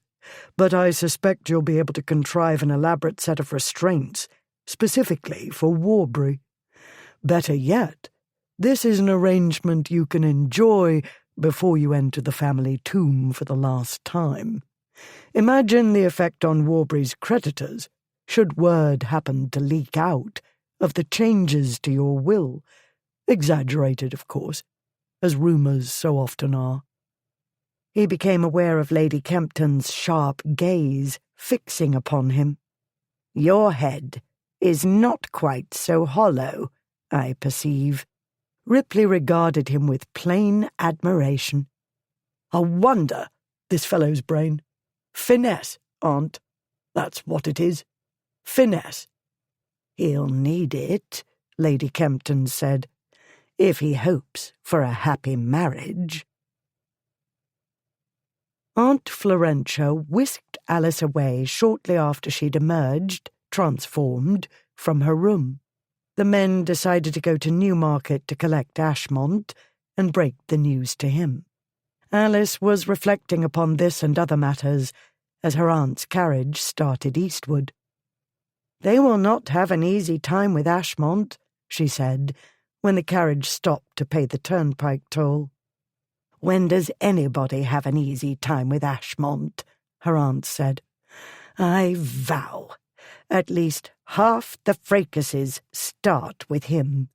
but I suspect you'll be able to contrive an elaborate set of restraints, specifically for Warbury. Better yet, this is an arrangement you can enjoy before you enter the family tomb for the last time. Imagine the effect on Warbury's creditors, should word happen to leak out, of the changes to your will. Exaggerated, of course, as rumours so often are." He became aware of Lady Kempton's sharp gaze fixing upon him. "Your head is not quite so hollow, I perceive." Ripley regarded him with plain admiration. "A wonder, this fellow's brain. Finesse, aunt. That's what it is. Finesse." "He'll need it," Lady Kempton said, "if he hopes for a happy marriage." Aunt Florentia whisked Alice away shortly after she'd emerged, transformed, from her room. The men decided to go to Newmarket to collect Ashmont and break the news to him. Alice was reflecting upon this and other matters as her aunt's carriage started eastward. "They will not have an easy time with Ashmont," she said, when the carriage stopped to pay the turnpike toll. "When does anybody have an easy time with Ashmont?" her aunt said. "I vow, at least half the fracases start with him.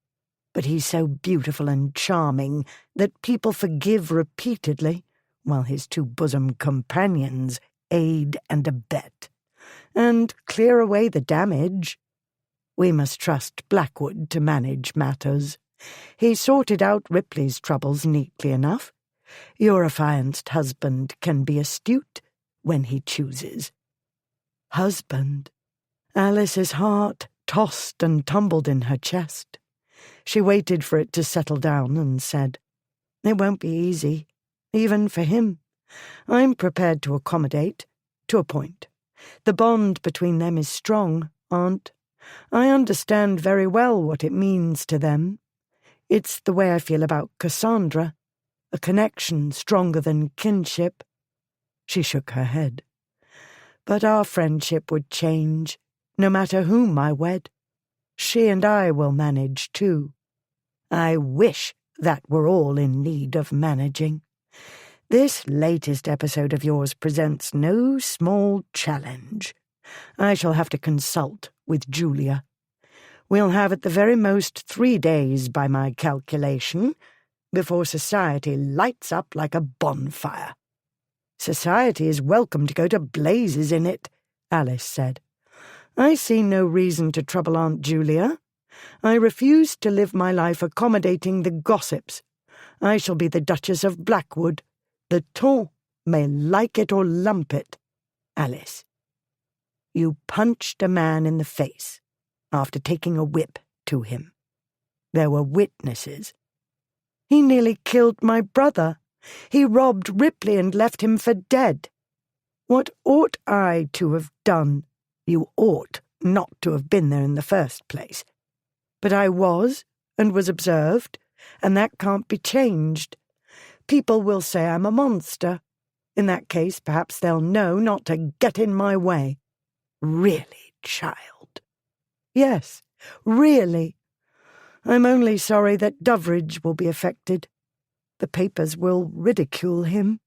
But he's so beautiful and charming that people forgive repeatedly, while his two bosom companions aid and abet, and clear away the damage. We must trust Blackwood to manage matters. He sorted out Ripley's troubles neatly enough. Your affianced husband can be astute when he chooses." Husband. Alice's heart tossed and tumbled in her chest. She waited for it to settle down and said, "It won't be easy, even for him. I'm prepared to accommodate, to a point. The bond between them is strong, Aunt. I understand very well what it means to them. It's the way I feel about Cassandra, a connection stronger than kinship." She shook her head. "But our friendship would change, no matter whom I wed. She and I will manage, too. I wish that we're all in need of managing. This latest episode of yours presents no small challenge. I shall have to consult with Julia. We'll have at the very most 3 days, by my calculation, before society lights up like a bonfire." "Society is welcome to go to blazes in it," Alice said. "I see no reason to trouble Aunt Julia. I refuse to live my life accommodating the gossips. I shall be the Duchess of Blackwood. The ton may like it or lump it. Alice, you punched a man in the face after taking a whip to him. There were witnesses. He nearly killed my brother. He robbed Ripley and left him for dead. What ought I to have done? You ought not to have been there in the first place. But I was, and was observed, and that can't be changed. People will say I'm a monster. In that case, perhaps they'll know not to get in my way. Really, child? Yes, really. I'm only sorry that Doveridge will be affected. The papers will ridicule him.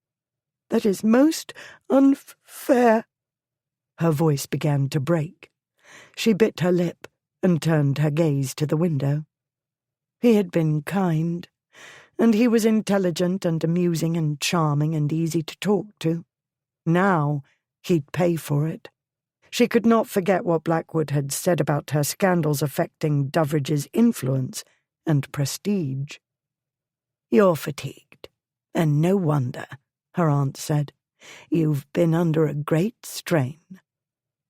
That is most unfair." Her voice began to break. She bit her lip and turned her gaze to the window. He had been kind, and he was intelligent and amusing and charming and easy to talk to. Now he'd pay for it. She could not forget what Blackwood had said about her scandals affecting Doveridge's influence and prestige. "You're fatigued, and no wonder," her aunt said. "You've been under a great strain."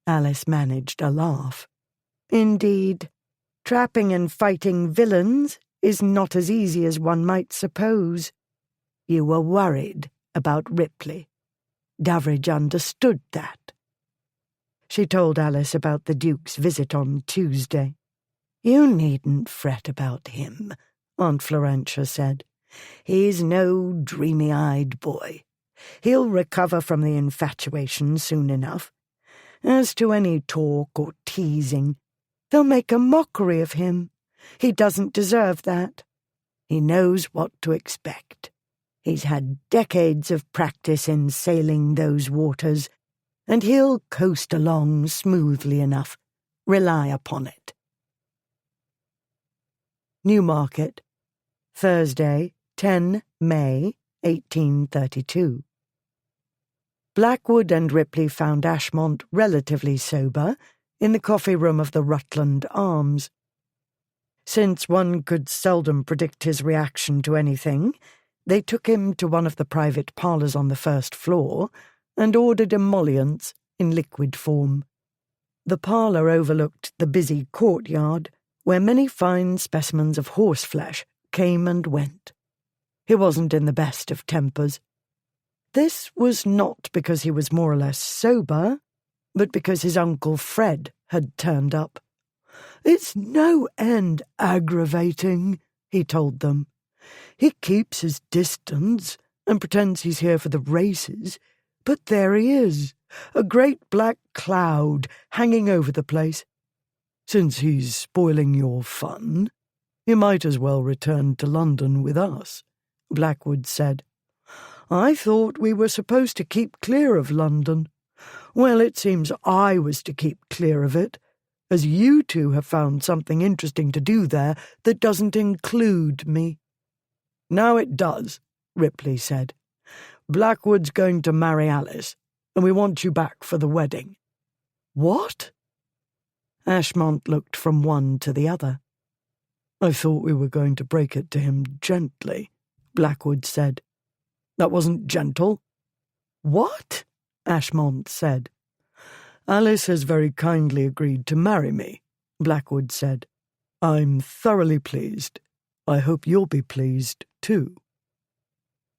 Alice managed a laugh. "Indeed, trapping and fighting villains is not as easy as one might suppose. You were worried about Ripley. Doveridge understood that." She told Alice about the Duke's visit on Tuesday. "You needn't fret about him," Aunt Florentia said. "He's no dreamy-eyed boy. He'll recover from the infatuation soon enough. As to any talk or teasing, they'll make a mockery of him. He doesn't deserve that. He knows what to expect. He's had decades of practice in sailing those waters, and he'll coast along smoothly enough. Rely upon it." Newmarket, Thursday, 10 May, 1832. Blackwood and Ripley found Ashmont relatively sober in the coffee-room of the Rutland Arms. Since one could seldom predict his reaction to anything, they took him to one of the private parlours on the first floor and ordered emollients in liquid form. The parlour overlooked the busy courtyard, where many fine specimens of horseflesh came and went. He wasn't in the best of tempers. This was not because he was more or less sober, but because his Uncle Fred had turned up. "It's no end aggravating," he told them. "He keeps his distance and pretends he's here for the races, but there he is, a great black cloud hanging over the place. Since he's spoiling your fun, he might as well return to London with us," Blackwood said. "I thought we were supposed to keep clear of London. Well, it seems I was to keep clear of it, as you two have found something interesting to do there that doesn't include me." "Now it does," Ripley said. "Blackwood's going to marry Alice, and we want you back for the wedding." "What?" Ashmont looked from one to the other. "I thought we were going to break it to him gently," Blackwood said. "That wasn't gentle." "What?" Ashmont said. "Alice has very kindly agreed to marry me," Blackwood said. "I'm thoroughly pleased. I hope you'll be pleased, too."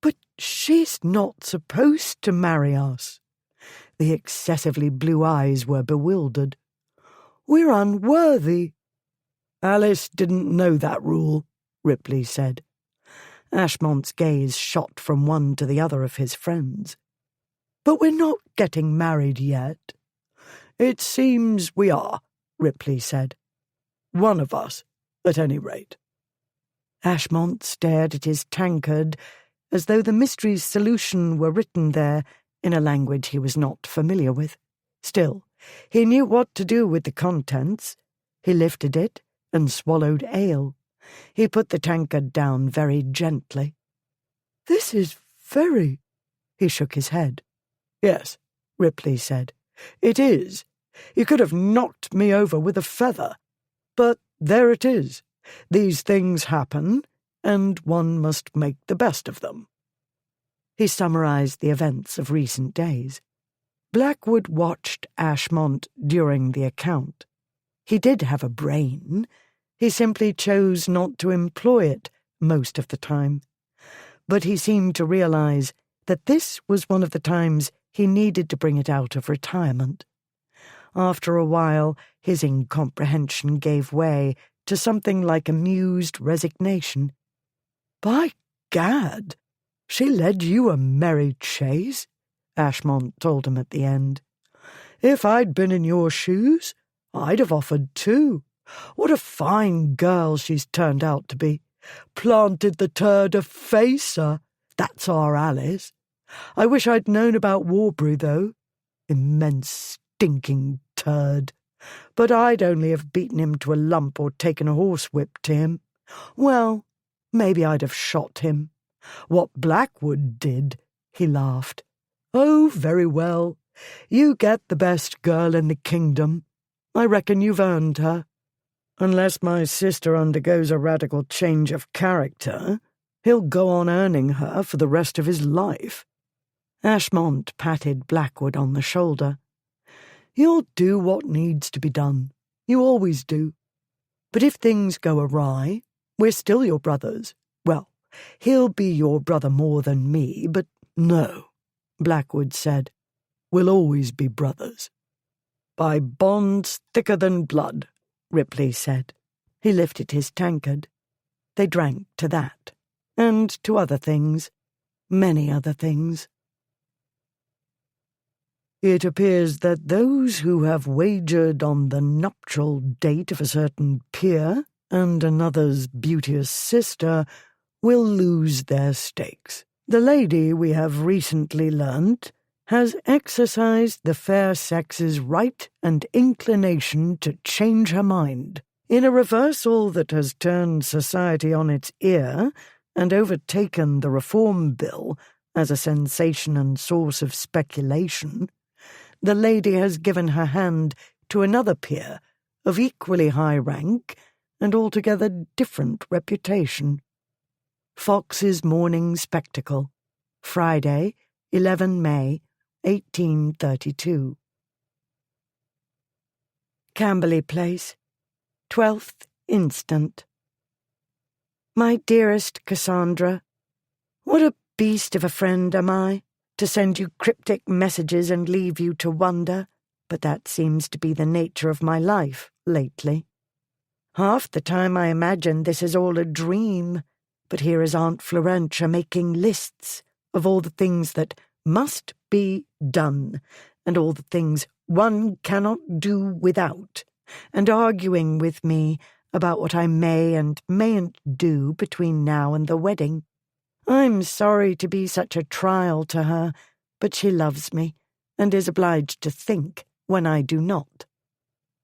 "But she's not supposed to marry us." The excessively blue eyes were bewildered. "We're unworthy." "Alice didn't know that rule," Ripley said. Ashmont's gaze shot from one to the other of his friends. "But we're not getting married yet." "It seems we are," Ripley said. "One of us, at any rate." Ashmont stared at his tankard as though the mystery's solution were written there in a language he was not familiar with. Still, he knew what to do with the contents. He lifted it and swallowed ale. He put the tankard down very gently. "This is very—" He shook his head. "Yes," Ripley said. "It is. You could have knocked me over with a feather. But there it is. These things happen, and one must make the best of them." He summarized the events of recent days. Blackwood watched Ashmont during the account. He did have a brain. He simply chose not to employ it most of the time. But he seemed to realize that this was one of the times he needed to bring it out of retirement. After a while, his incomprehension gave way to something like amused resignation. "By gad, she led you a merry chase," Ashmont told him at the end. "If I'd been in your shoes, I'd have offered too. What a fine girl she's turned out to be. Planted the turd a facer. That's our Alice. I wish I'd known about Warbury, though. Immense stinking turd. But I'd only have beaten him to a lump or taken a horsewhip to him. Well, maybe I'd have shot him. What Blackwood did," he laughed. "Oh, very well. You get the best girl in the kingdom. I reckon you've earned her." "Unless my sister undergoes a radical change of character, he'll go on earning her for the rest of his life." Ashmont patted Blackwood on the shoulder. "You'll do what needs to be done. You always do. But if things go awry, we're still your brothers. Well, he'll be your brother more than me, but no," Blackwood said. "We'll always be brothers." "By bonds thicker than blood," Ripley said. He lifted his tankard. They drank to that, and to other things, many other things. "It appears that those who have wagered on the nuptial date of a certain peer and another's beauteous sister will lose their stakes. The lady, we have recently learnt, has exercised the fair sex's right and inclination to change her mind, in a reversal that has turned society on its ear and overtaken the Reform Bill as a sensation and source of speculation. The lady has given her hand to another peer of equally high rank and altogether different reputation." Fox's Morning Spectacle, Friday, 11 May, 1832. Camberley Place, 12th instant. My dearest Cassandra, what a beast of a friend am I, to send you cryptic messages and leave you to wonder, but that seems to be the nature of my life lately. Half the time I imagine this is all a dream, but here is Aunt Florentia making lists of all the things that must be done, and all the things one cannot do without, and arguing with me about what I may and mayn't do between now and the wedding. I'm sorry to be such a trial to her, but she loves me, and is obliged to think when I do not.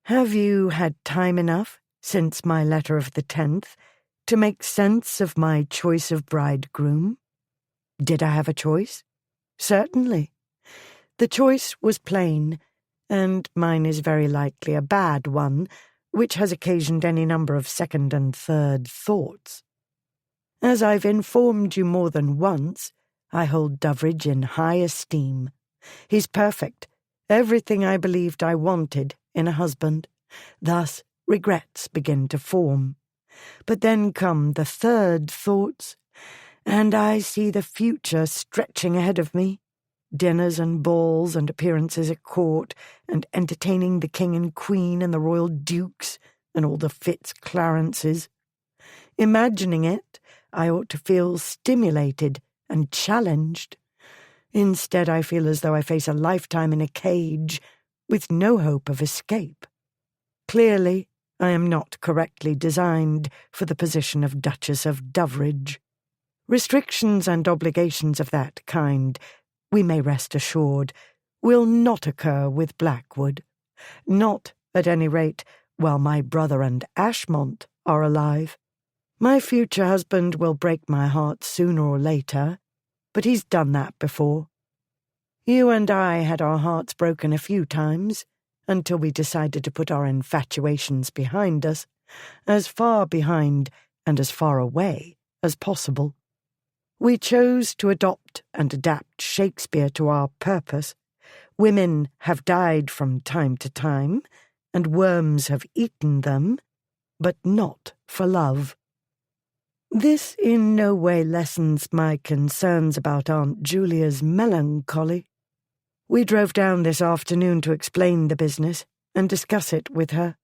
Have you had time enough, since my letter of the 10th, to make sense of my choice of bridegroom? Did I have a choice? Certainly. The choice was plain, and mine is very likely a bad one, which has occasioned any number of second and third thoughts. As I've informed you more than once, I hold Doveridge in high esteem. He's perfect, everything I believed I wanted in a husband. Thus, regrets begin to form. But then come the third thoughts, and I see the future stretching ahead of me. Dinners and balls and appearances at court, and entertaining the king and queen and the royal dukes and all the Fitz-Clarences. Imagining it, I ought to feel stimulated and challenged. Instead, I feel as though I face a lifetime in a cage, with no hope of escape. Clearly, I am not correctly designed for the position of Duchess of Doveridge. Restrictions and obligations of that kind, we may rest assured, will not occur with Blackwood. Not, at any rate, while my brother and Ashmont are alive. My future husband will break my heart sooner or later, but he's done that before. You and I had our hearts broken a few times, until we decided to put our infatuations behind us, as far behind and as far away as possible. We chose to adopt and adapt Shakespeare to our purpose. Women have died from time to time, and worms have eaten them, but not for love. This in no way lessens my concerns about Aunt Julia's melancholy. We drove down this afternoon to explain the business and discuss it with her.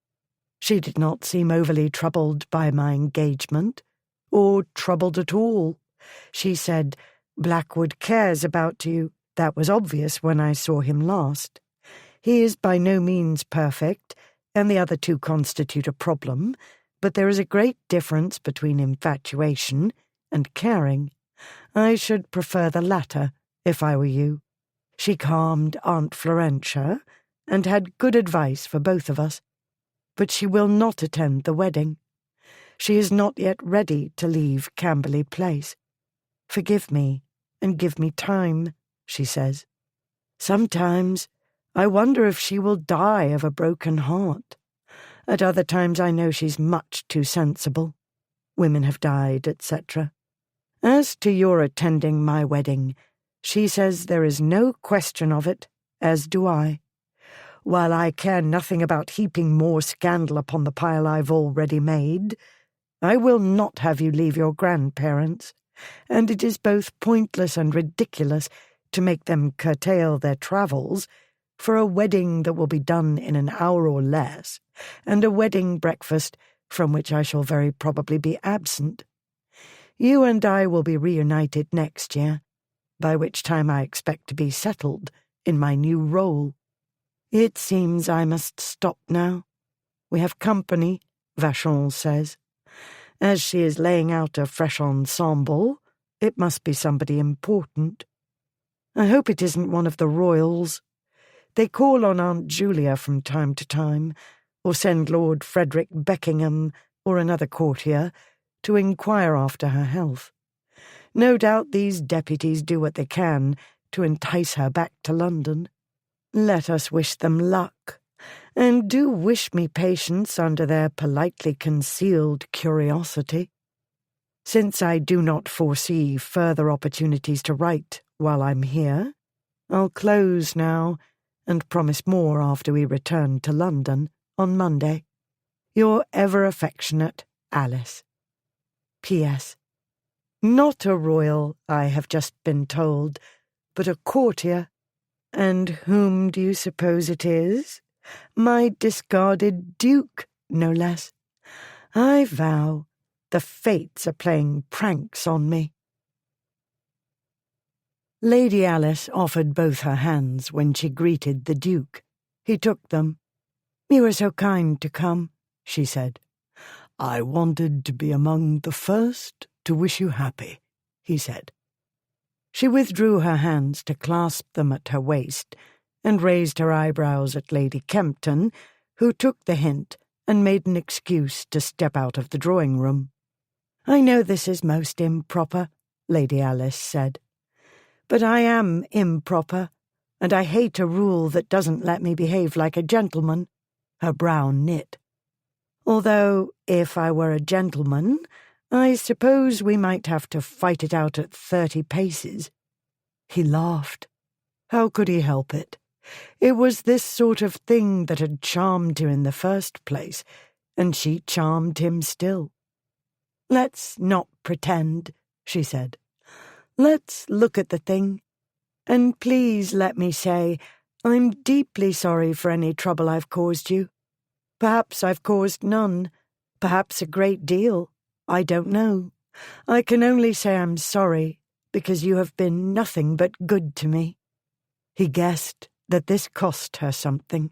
She did not seem overly troubled by my engagement, or troubled at all. She said, "Blackwood cares about you. That was obvious when I saw him last. He is by no means perfect, and the other two constitute a problem, but there is a great difference between infatuation and caring. I should prefer the latter, if I were you." She calmed Aunt Florentia, and had good advice for both of us. But she will not attend the wedding. She is not yet ready to leave Camberley Place. "Forgive me, and give me time," she says. "Sometimes I wonder if she will die of a broken heart. At other times I know she's much too sensible. Women have died, etc. As to your attending my wedding, she says there is no question of it, as do I. While I care nothing about heaping more scandal upon the pile I've already made, I will not have you leave your grandparents, and it is both pointless and ridiculous to make them curtail their travels for a wedding that will be done in an hour or less, and a wedding breakfast from which I shall very probably be absent. You and I will be reunited next year, by which time I expect to be settled in my new role. It seems I must stop now. We have company, Vachon says. As she is laying out a fresh ensemble, it must be somebody important. I hope it isn't one of the royals. They call on Aunt Julia from time to time, or send Lord Frederick Beckingham or another courtier to inquire after her health. No doubt these deputies do what they can to entice her back to London. Let us wish them luck, and do wish me patience under their politely concealed curiosity. Since I do not foresee further opportunities to write while I'm here, I'll close now and promise more after we return to London on Monday. Your ever affectionate Alice. P.S. Not a royal, I have just been told, but a courtier. And whom do you suppose it is? My discarded duke, no less. I vow the fates are playing pranks on me." Lady Alice offered both her hands when she greeted the Duke. He took them. "You were so kind to come," she said. "I wanted to be among the first to wish you happy," he said. She withdrew her hands to clasp them at her waist and raised her eyebrows at Lady Kempton, who took the hint and made an excuse to step out of the drawing-room. "I know this is most improper," Lady Alice said. "But I am improper, and I hate a rule that doesn't let me behave like a gentleman." Her brow knit. "Although, if I were a gentleman, I suppose we might have to fight it out at 30 paces. He laughed. How could he help it? It was this sort of thing that had charmed him in the first place, and she charmed him still. "Let's not pretend," she said. "Let's look at the thing. And please let me say, I'm deeply sorry for any trouble I've caused you. Perhaps I've caused none, perhaps a great deal. I don't know. I can only say I'm sorry, because you have been nothing but good to me." He guessed that this cost her something.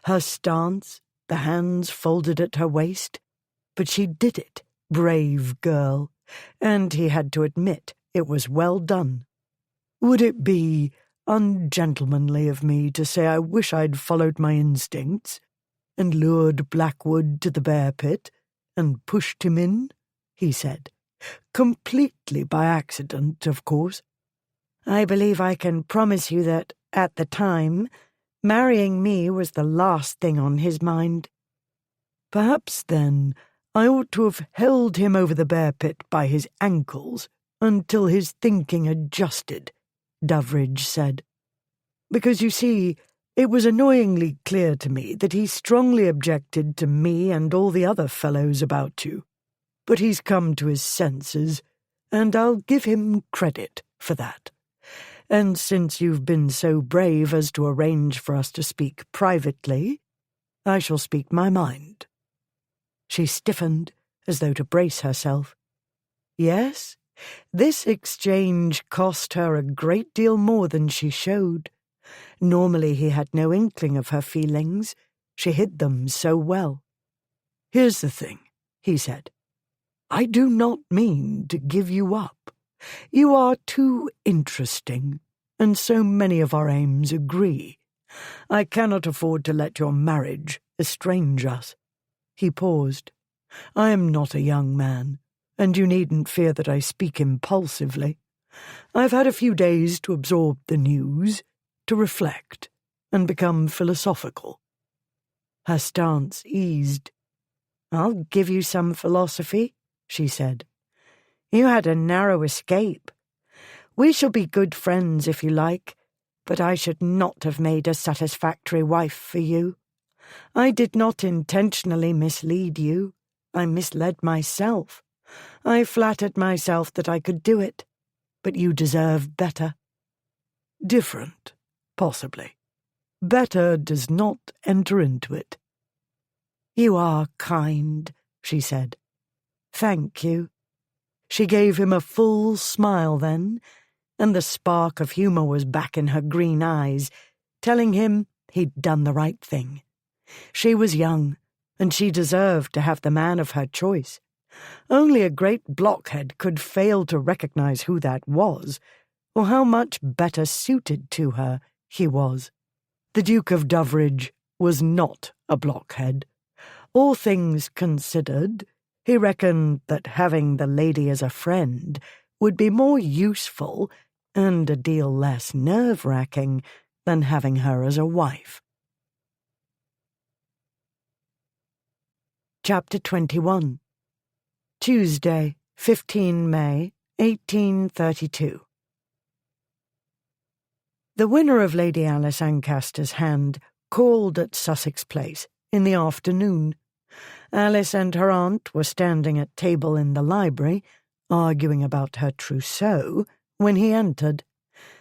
Her stance, the hands folded at her waist, but she did it, brave girl, and he had to admit it was well done. "Would it be ungentlemanly of me to say I wish I'd followed my instincts and lured Blackwood to the bear pit and pushed him in?" he said. "Completely by accident, of course." "I believe I can promise you that, at the time, marrying me was the last thing on his mind." "Perhaps, then, I ought to have held him over the bear pit by his ankles until his thinking adjusted," Doveridge said. "Because, you see, it was annoyingly clear to me that he strongly objected to me and all the other fellows about you. But he's come to his senses, and I'll give him credit for that. And since you've been so brave as to arrange for us to speak privately, I shall speak my mind." She stiffened, as though to brace herself. Yes, this exchange cost her a great deal more than she showed. Normally he had no inkling of her feelings. She hid them so well. "Here's the thing," he said. "I do not mean to give you up. You are too interesting, and so many of our aims agree. I cannot afford to let your marriage estrange us." He paused. "I am not a young man, and you needn't fear that I speak impulsively. I've had a few days to absorb the news, to reflect, and become philosophical." Her stance eased. "I'll give you some philosophy," she said. "You had a narrow escape. We shall be good friends if you like, but I should not have made a satisfactory wife for you. I did not intentionally mislead you. I misled myself. I flattered myself that I could do it, but you deserve better." "Different, possibly. Better does not enter into it." "You are kind," she said. "Thank you." She gave him a full smile then, and the spark of humour was back in her green eyes, telling him he'd done the right thing. She was young, and she deserved to have the man of her choice. Only a great blockhead could fail to recognize who that was, or how much better suited to her he was. The Duke of Doveridge was not a blockhead. All things considered, he reckoned that having the lady as a friend would be more useful and a deal less nerve-wracking than having her as a wife. Chapter 21. Tuesday, 15 May, 1832. The winner of Lady Alice Ancaster's hand called at Sussex Place in the afternoon. Alice and her aunt were standing at table in the library, arguing about her trousseau, when he entered.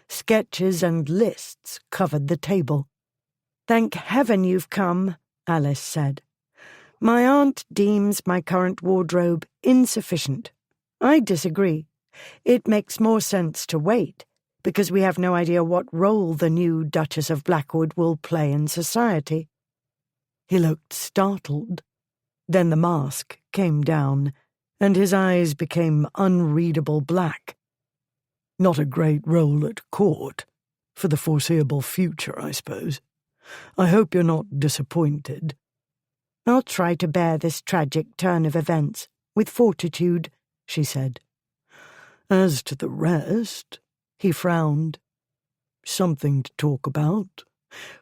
Sketches and lists covered the table. "Thank heaven you've come," Alice said. "My aunt deems my current wardrobe insufficient. I disagree. It makes more sense to wait, because we have no idea what role the new Duchess of Blackwood will play in society." He looked startled. Then the mask came down, and his eyes became unreadable black. "Not a great role at court, for the foreseeable future, I suppose. I hope you're not disappointed." "I'll try to bear this tragic turn of events with fortitude," she said. "As to the rest," he frowned, "something to talk about.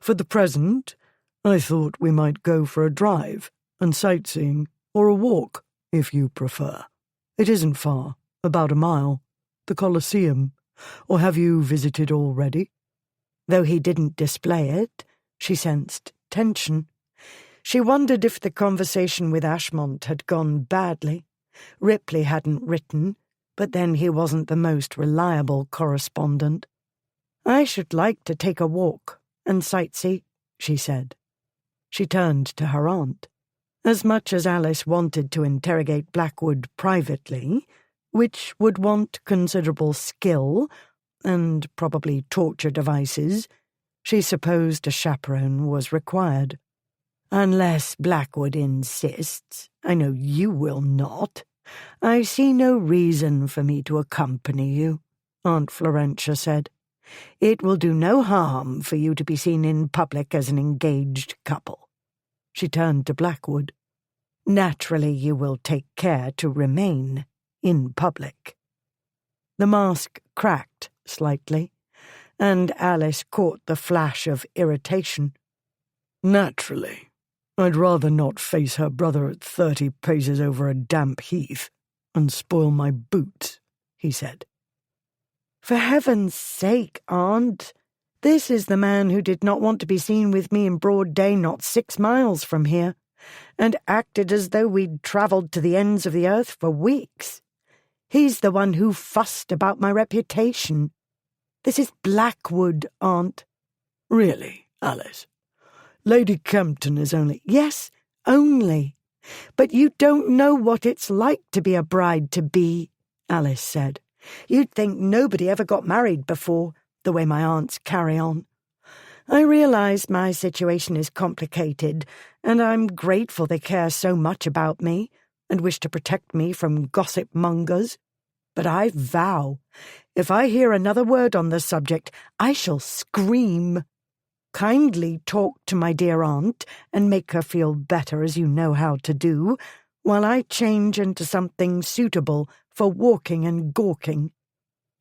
For the present, I thought we might go for a drive and sightseeing, or a walk, if you prefer. It isn't far, about a mile. The Colosseum. Or have you visited already?" Though he didn't display it, she sensed tension. She wondered if the conversation with Ashmont had gone badly. Ripley hadn't written, but then he wasn't the most reliable correspondent. "I should like to take a walk and sightsee," she said. She turned to her aunt. As much as Alice wanted to interrogate Blackwood privately, which would want considerable skill and probably torture devices, she supposed a chaperone was required. "Unless Blackwood insists, I know you will not, I see no reason for me to accompany you," Aunt Florentia said. "It will do no harm for you to be seen in public as an engaged couple." She turned to Blackwood. "Naturally you will take care to remain in public." The mask cracked slightly, and Alice caught the flash of irritation. "Naturally. I'd rather not face her brother at 30 paces over a damp heath and spoil my boots," he said. "For heaven's sake, Aunt, this is the man who did not want to be seen with me in broad day not 6 miles from here, and acted as though we'd travelled to the ends of the earth for weeks. He's the one who fussed about my reputation. This is Blackwood, Aunt." "Really, Alice? Lady Campton is only—" "Yes, only. But you don't know what it's like to be a bride-to-be," Alice said. "You'd think nobody ever got married before, the way my aunts carry on. I realise my situation is complicated, and I'm grateful they care so much about me and wish to protect me from gossip mongers. But I vow, if I hear another word on the subject, I shall scream. Kindly talk to my dear aunt and make her feel better as you know how to do, while I change into something suitable for walking and gawking.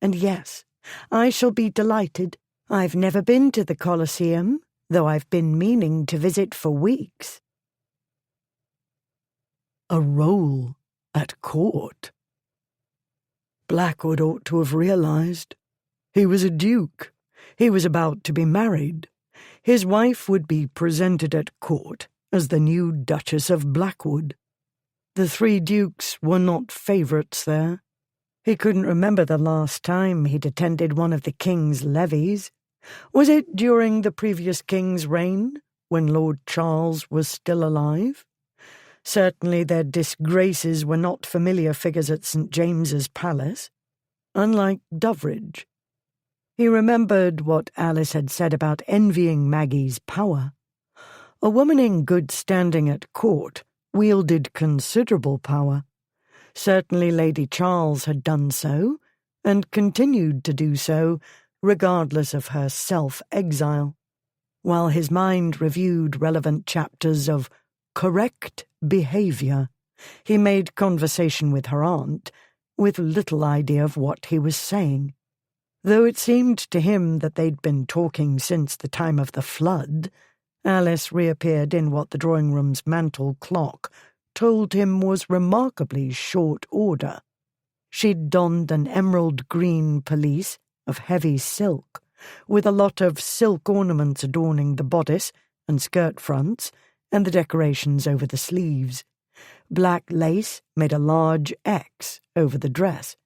And yes, I shall be delighted. I've never been to the Colosseum, though I've been meaning to visit for weeks." A role at court. Blackwood ought to have realised. He was a duke. He was about to be married. His wife would be presented at court as the new Duchess of Blackwood. The 3 dukes were not favourites there. He couldn't remember the last time he'd attended one of the king's levees. Was it during the previous king's reign, when Lord Charles was still alive? Certainly their disgraces were not familiar figures at St. James's Palace, unlike Doveridge. He remembered what Alice had said about envying Maggie's power. A woman in good standing at court wielded considerable power. Certainly Lady Charles had done so, and continued to do so, regardless of her self-exile. While his mind reviewed relevant chapters of correct behaviour, he made conversation with her aunt, with little idea of what he was saying. Though it seemed to him that they'd been talking since the time of the flood, Alice reappeared in what the drawing-room's mantel clock told him was remarkably short order. She'd donned an emerald-green pelisse of heavy silk, with a lot of silk ornaments adorning the bodice and skirt fronts and the decorations over the sleeves. Black lace made a large X over the dress.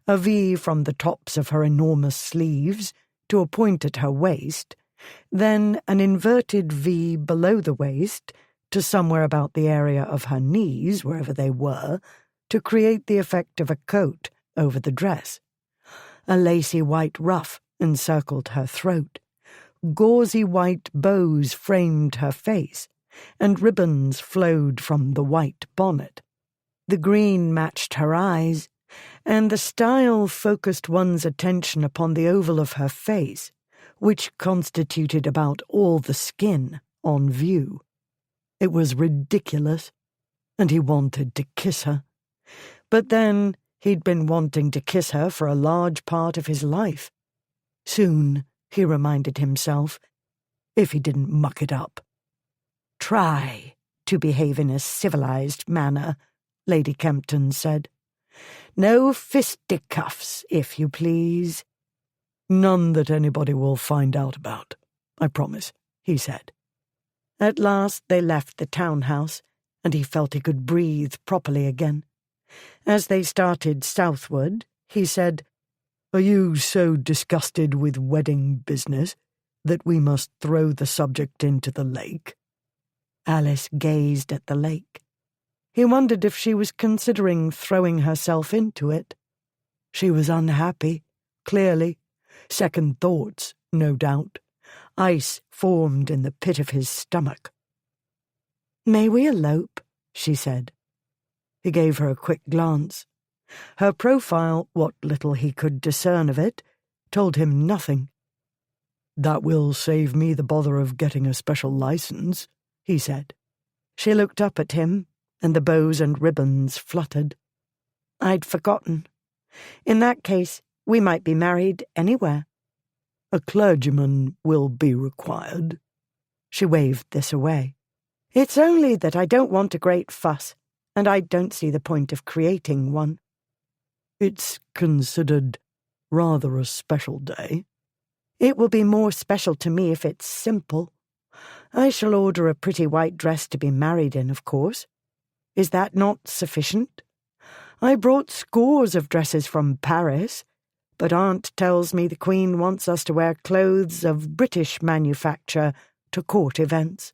A V from the tops of her enormous sleeves to a point at her waist, then an inverted V below the waist to somewhere about the area of her knees, wherever they were, to create the effect of a coat over the dress. A lacy white ruff encircled her throat. Gauzy white bows framed her face, and ribbons flowed from the white bonnet. The green matched her eyes, and the style focused one's attention upon the oval of her face, which constituted about all the skin on view. It was ridiculous, and he wanted to kiss her. But then he'd been wanting to kiss her for a large part of his life. Soon, he reminded himself, if he didn't muck it up. "Try to behave in a civilized manner," Lady Kempton said. "No fisticuffs, if you please." "None that anybody will find out about, I promise," he said. At last they left the townhouse, and he felt he could breathe properly again. As they started southward, he said, "Are you so disgusted with wedding business that we must throw the subject into the lake?" Alice gazed at the lake. He wondered if she was considering throwing herself into it. She was unhappy, clearly. Second thoughts, no doubt. Ice formed in the pit of his stomach. "May we elope?" she said. He gave her a quick glance. Her profile, what little he could discern of it, told him nothing. "That will save me the bother of getting a special license," he said. She looked up at him, and the bows and ribbons fluttered. "I'd forgotten. In that case, we might be married anywhere." "A clergyman will be required." She waved this away. "It's only that I don't want a great fuss, and I don't see the point of creating one." "It's considered rather a special day." "It will be more special to me if it's simple. I shall order a pretty white dress to be married in, of course. Is that not sufficient? I brought scores of dresses from Paris, but Aunt tells me the Queen wants us to wear clothes of British manufacture to court events.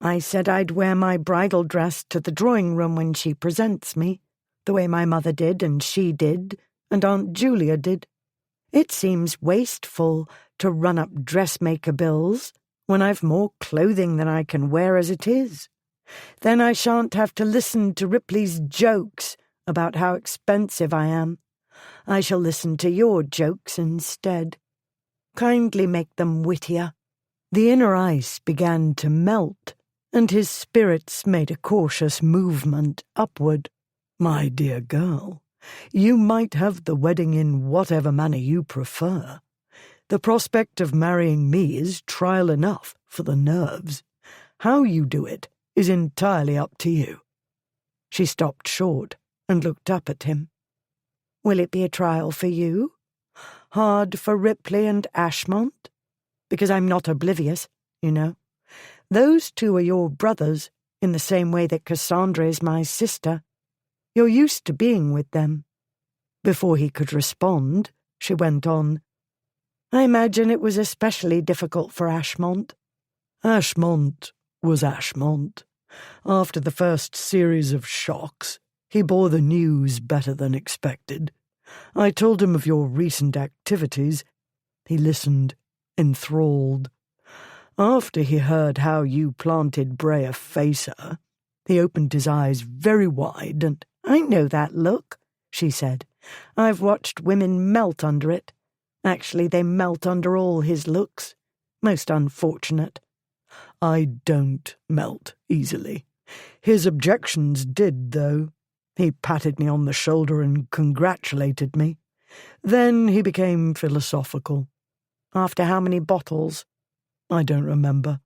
I said I'd wear my bridal dress to the drawing-room when she presents me, the way my mother did and she did and Aunt Julia did. It seems wasteful to run up dressmaker bills when I've more clothing than I can wear as it is. Then I shan't have to listen to Ripley's jokes about how expensive I am. I shall listen to your jokes instead. Kindly make them wittier." The inner ice began to melt, and his spirits made a cautious movement upward. "My dear girl, you might have the wedding in whatever manner you prefer. The prospect of marrying me is trial enough for the nerves. How you do it is entirely up to you." She stopped short and looked up at him. "Will it be a trial for you? Hard for Ripley and Ashmont? Because I'm not oblivious, you know. Those two are your brothers, in the same way that Cassandra is my sister. You're used to being with them." Before he could respond, she went on, "I imagine it was especially difficult for Ashmont." "Ashmont was Ashmont. After the first series of shocks, he bore the news better than expected. I told him of your recent activities. He listened, enthralled. After he heard how you planted Brea Facer, he opened his eyes very wide and—" "I know that look," she said. "I've watched women melt under it. Actually, they melt under all his looks. Most unfortunate." "I don't melt easily. His objections did, though. He patted me on the shoulder and congratulated me. Then he became philosophical." "After how many bottles?" "I don't remember."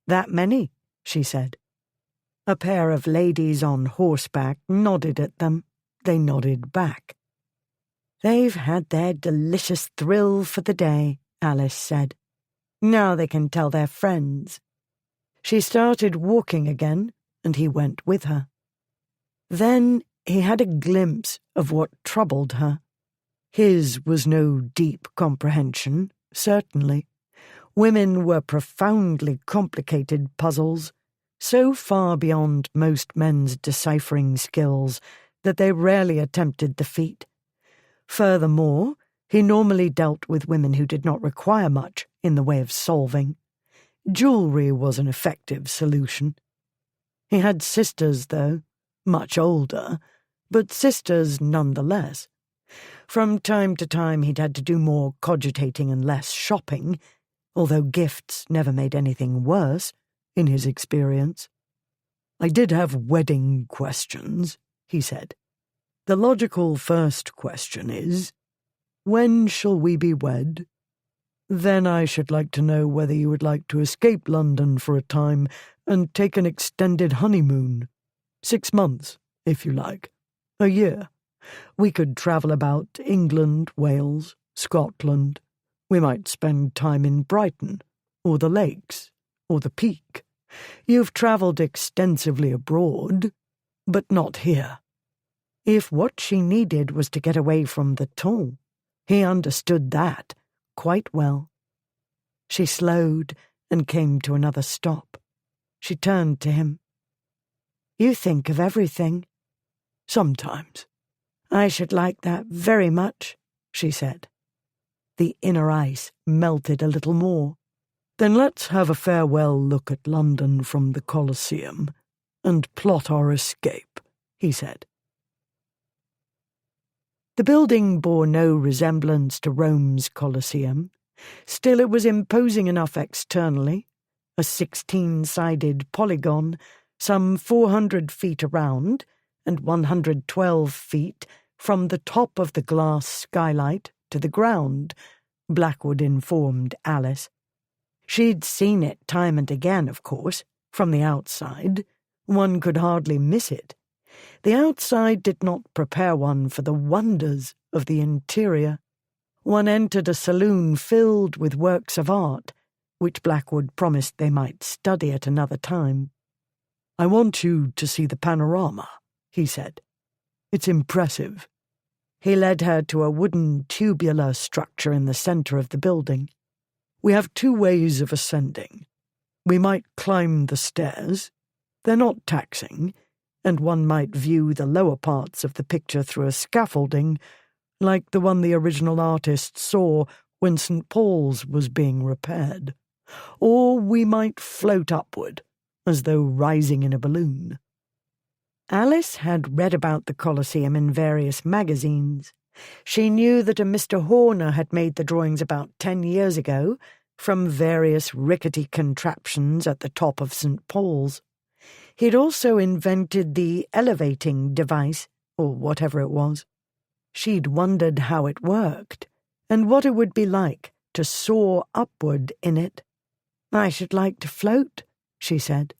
"That many," she said. A pair of ladies on horseback nodded at them. They nodded back. "They've had their delicious thrill for the day," Alice said. "Now they can tell their friends." She started walking again, and he went with her. Then he had a glimpse of what troubled her. His was no deep comprehension, certainly. Women were profoundly complicated puzzles, so far beyond most men's deciphering skills that they rarely attempted the feat. Furthermore, he normally dealt with women who did not require much in the way of solving. Jewelry was an effective solution. He had sisters, though, much older, but sisters nonetheless. From time to time he'd had to do more cogitating and less shopping, although gifts never made anything worse, in his experience. "I did have wedding questions," he said. "The logical first question is, when shall we be wed? Then I should like to know whether you would like to escape London for a time and take an extended honeymoon. 6 months, if you like. A year. We could travel about England, Wales, Scotland. We might spend time in Brighton, or the Lakes, or the Peak. You've travelled extensively abroad, but not here." If what she needed was to get away from the ton, he understood that quite well. She slowed and came to another stop. She turned to him. "You think of everything." "Sometimes." "I should like that very much," she said. The inner ice melted a little more. "Then let's have a farewell look at London from the Colosseum and plot our escape," he said. The building bore no resemblance to Rome's Colosseum. Still, it was imposing enough externally, a 16-sided polygon, some 400 feet around and 112 feet from the top of the glass skylight to the ground, Blackwood informed Alice. She'd seen it time and again, of course, from the outside. One could hardly miss it. The outside did not prepare one for the wonders of the interior. One entered a saloon filled with works of art, which Blackwood promised they might study at another time. "I want you to see the panorama," he said. "It's impressive." He led her to a wooden tubular structure in the centre of the building. "We have 2 ways of ascending. We might climb the stairs. They're not taxing, and one might view the lower parts of the picture through a scaffolding, like the one the original artist saw when St. Paul's was being repaired. Or we might float upward, as though rising in a balloon." Alice had read about the Colosseum in various magazines. She knew that a Mr. Horner had made the drawings about 10 years ago, from various rickety contraptions at the top of St. Paul's. He'd also invented the elevating device, or whatever it was. She'd wondered how it worked, and what it would be like to soar upward in it. "I should like to float," she said.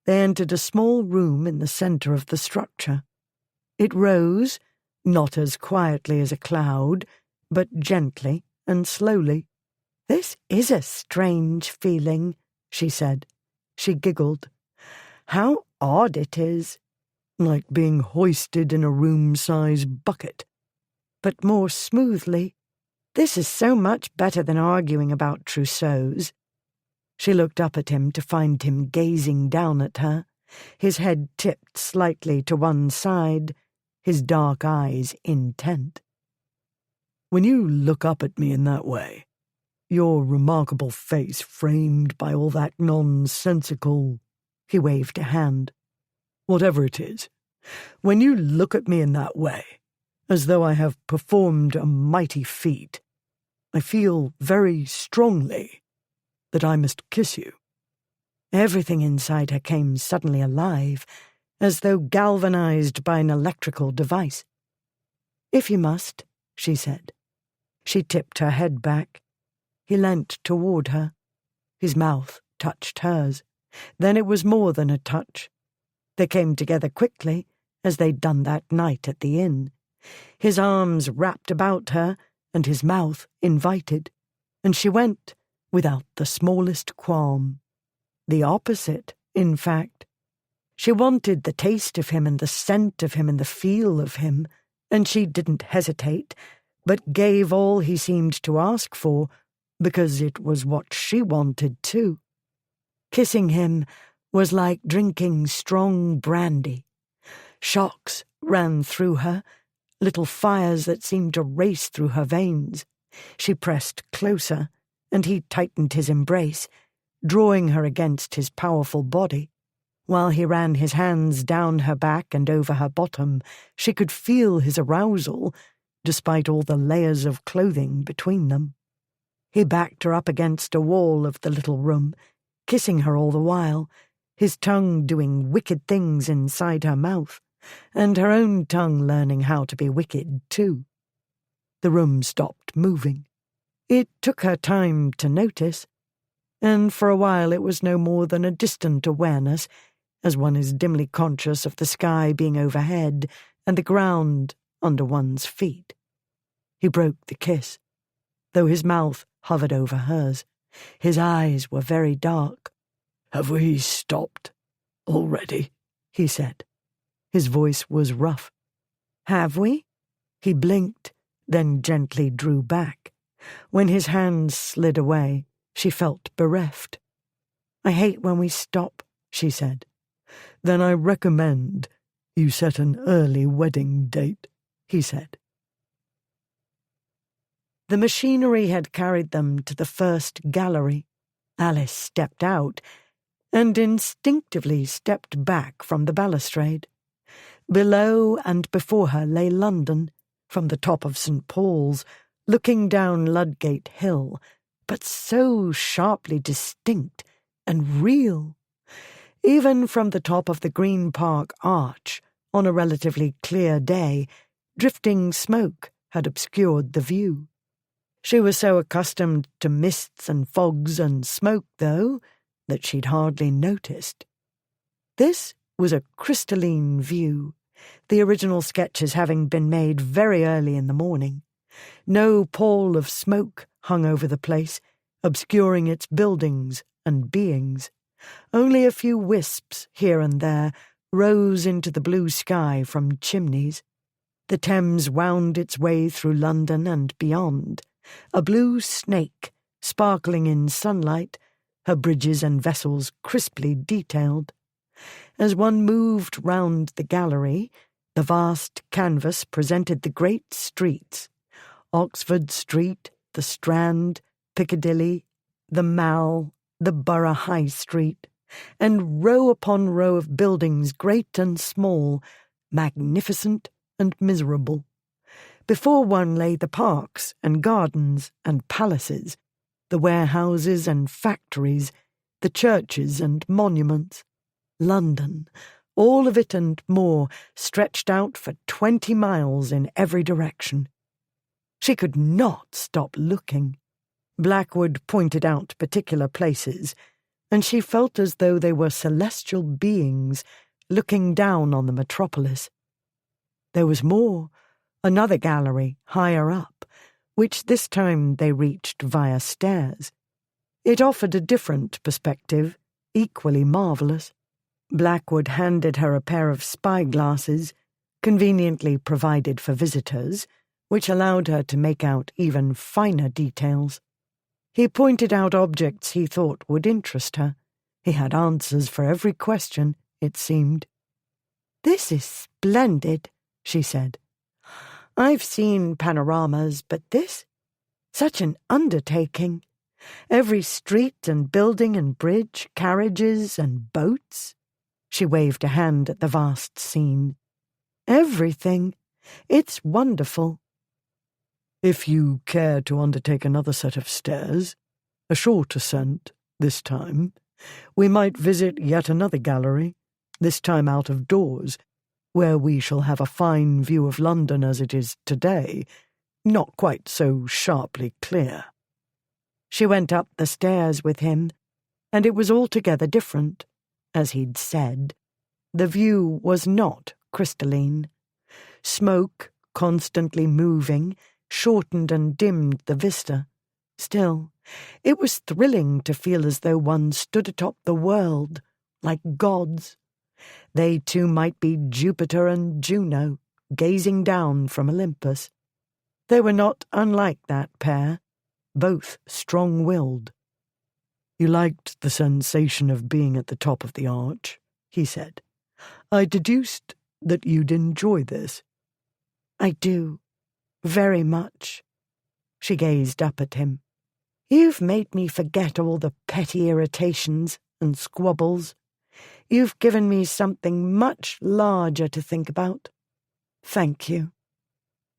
They entered a small room in the centre of the structure. It rose, not as quietly as a cloud, but gently and slowly. "This is a strange feeling," she said. She giggled. "How odd it is." "Like being hoisted in a room-size bucket." "But more smoothly. This is so much better than arguing about trousseaux." She looked up at him to find him gazing down at her, his head tipped slightly to one side, his dark eyes intent. "When you look up at me in that way, your remarkable face framed by all that nonsensical—" he waved a hand. "Whatever it is, when you look at me in that way, as though I have performed a mighty feat, I feel very strongly that I must kiss you." Everything inside her came suddenly alive, as though galvanized by an electrical device. "If you must," she said. She tipped her head back. He leant toward her. His mouth touched hers. Then it was more than a touch. They came together quickly, as they'd done that night at the inn. His arms wrapped about her, and his mouth invited, and she went, without the smallest qualm. The opposite, in fact. She wanted the taste of him and the scent of him and the feel of him, and she didn't hesitate, but gave all he seemed to ask for because it was what she wanted too. Kissing him was like drinking strong brandy. Shocks ran through her, little fires that seemed to race through her veins. She pressed closer, and he tightened his embrace, drawing her against his powerful body. While he ran his hands down her back and over her bottom, she could feel his arousal, despite all the layers of clothing between them. He backed her up against a wall of the little room, kissing her all the while, his tongue doing wicked things inside her mouth, and her own tongue learning how to be wicked too. The room stopped moving. It took her time to notice, and for a while it was no more than a distant awareness, as one is dimly conscious of the sky being overhead and the ground under one's feet. He broke the kiss, though his mouth hovered over hers. His eyes were very dark. "Have we stopped already?" he said. His voice was rough. "Have we?" He blinked, then gently drew back. When his hands slid away, she felt bereft. "I hate when we stop," she said. "Then I recommend you set an early wedding date," he said. The machinery had carried them to the first gallery. Alice stepped out and instinctively stepped back from the balustrade. Below and before her lay London, from the top of St. Paul's, looking down Ludgate Hill, but so sharply distinct and real. Even from the top of the Green Park Arch, on a relatively clear day, drifting smoke had obscured the view. She was so accustomed to mists and fogs and smoke, though, that she'd hardly noticed. This was a crystalline view, the original sketches having been made very early in the morning. No pall of smoke hung over the place, obscuring its buildings and beings. Only a few wisps here and there rose into the blue sky from chimneys. The Thames wound its way through London and beyond, a blue snake sparkling in sunlight, her bridges and vessels crisply detailed. As one moved round the gallery, the vast canvas presented the great streets: Oxford Street, the Strand, Piccadilly, the Mall, the Borough High Street, and row upon row of buildings great and small, magnificent and miserable. Before one lay the parks and gardens and palaces, the warehouses and factories, the churches and monuments. London, all of it and more, stretched out for 20 miles in every direction. She could not stop looking. Blackwood pointed out particular places, and she felt as though they were celestial beings looking down on the metropolis. There was more, another gallery higher up, which this time they reached via stairs. It offered a different perspective, equally marvellous. Blackwood handed her a pair of spyglasses, conveniently provided for visitors, which allowed her to make out even finer details. He pointed out objects he thought would interest her. He had answers for every question, it seemed. "This is splendid," she said. "I've seen panoramas, but this? Such an undertaking. Every street and building and bridge, carriages and boats." She waved a hand at the vast scene. "Everything. It's wonderful." "If you care to undertake another set of stairs, a short ascent this time, we might visit yet another gallery, this time out of doors, where we shall have a fine view of London as it is today, not quite so sharply clear." She went up the stairs with him, and it was altogether different. As he'd said, the view was not crystalline. Smoke, constantly moving, shortened and dimmed the vista. Still, it was thrilling to feel as though one stood atop the world, like gods. They too might be Jupiter and Juno, gazing down from Olympus. They were not unlike that pair, both strong-willed. "You liked the sensation of being at the top of the arch," he said. "I deduced that you'd enjoy this." "I do, very much." She gazed up at him. "You've made me forget all the petty irritations and squabbles. You've given me something much larger to think about. Thank you."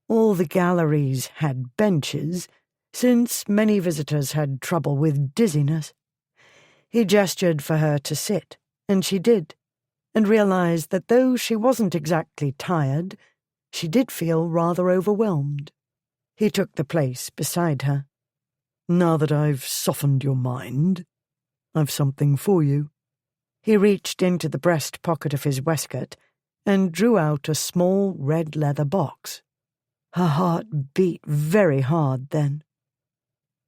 All the galleries had benches, since many visitors had trouble with dizziness. He gestured for her to sit, and she did, and realized that though she wasn't exactly tired, she did feel rather overwhelmed. He took the place beside her. "Now that I've softened your mind, I've something for you." He reached into the breast pocket of his waistcoat and drew out a small red leather box. Her heart beat very hard then.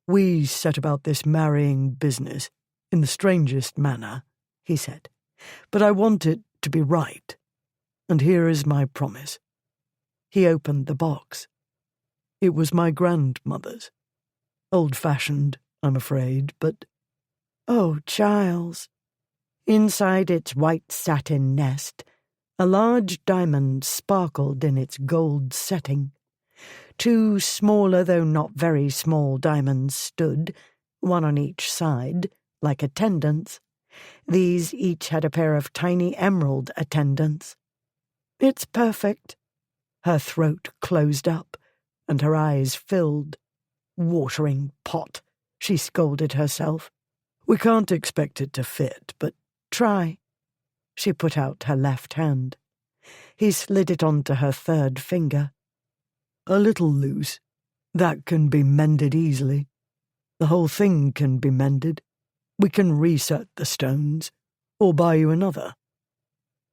"We set about this marrying business in the strangest manner," he said, "but I want it to be right, and here is my promise." He opened the box. It was my grandmother's. Old-fashioned, I'm afraid, but— "Oh, Giles." Inside its white satin nest, a large diamond sparkled in its gold setting. Two smaller, though not very small, diamonds stood, one on each side, like attendants. These each had a pair of tiny emerald attendants. "It's perfect." Her throat closed up, and her eyes filled. "Watering pot," she scolded herself. "We can't expect it to fit, but try." She put out her left hand. He slid it onto her third finger. "A little loose. That can be mended easily. The whole thing can be mended. We can reset the stones, or buy you another."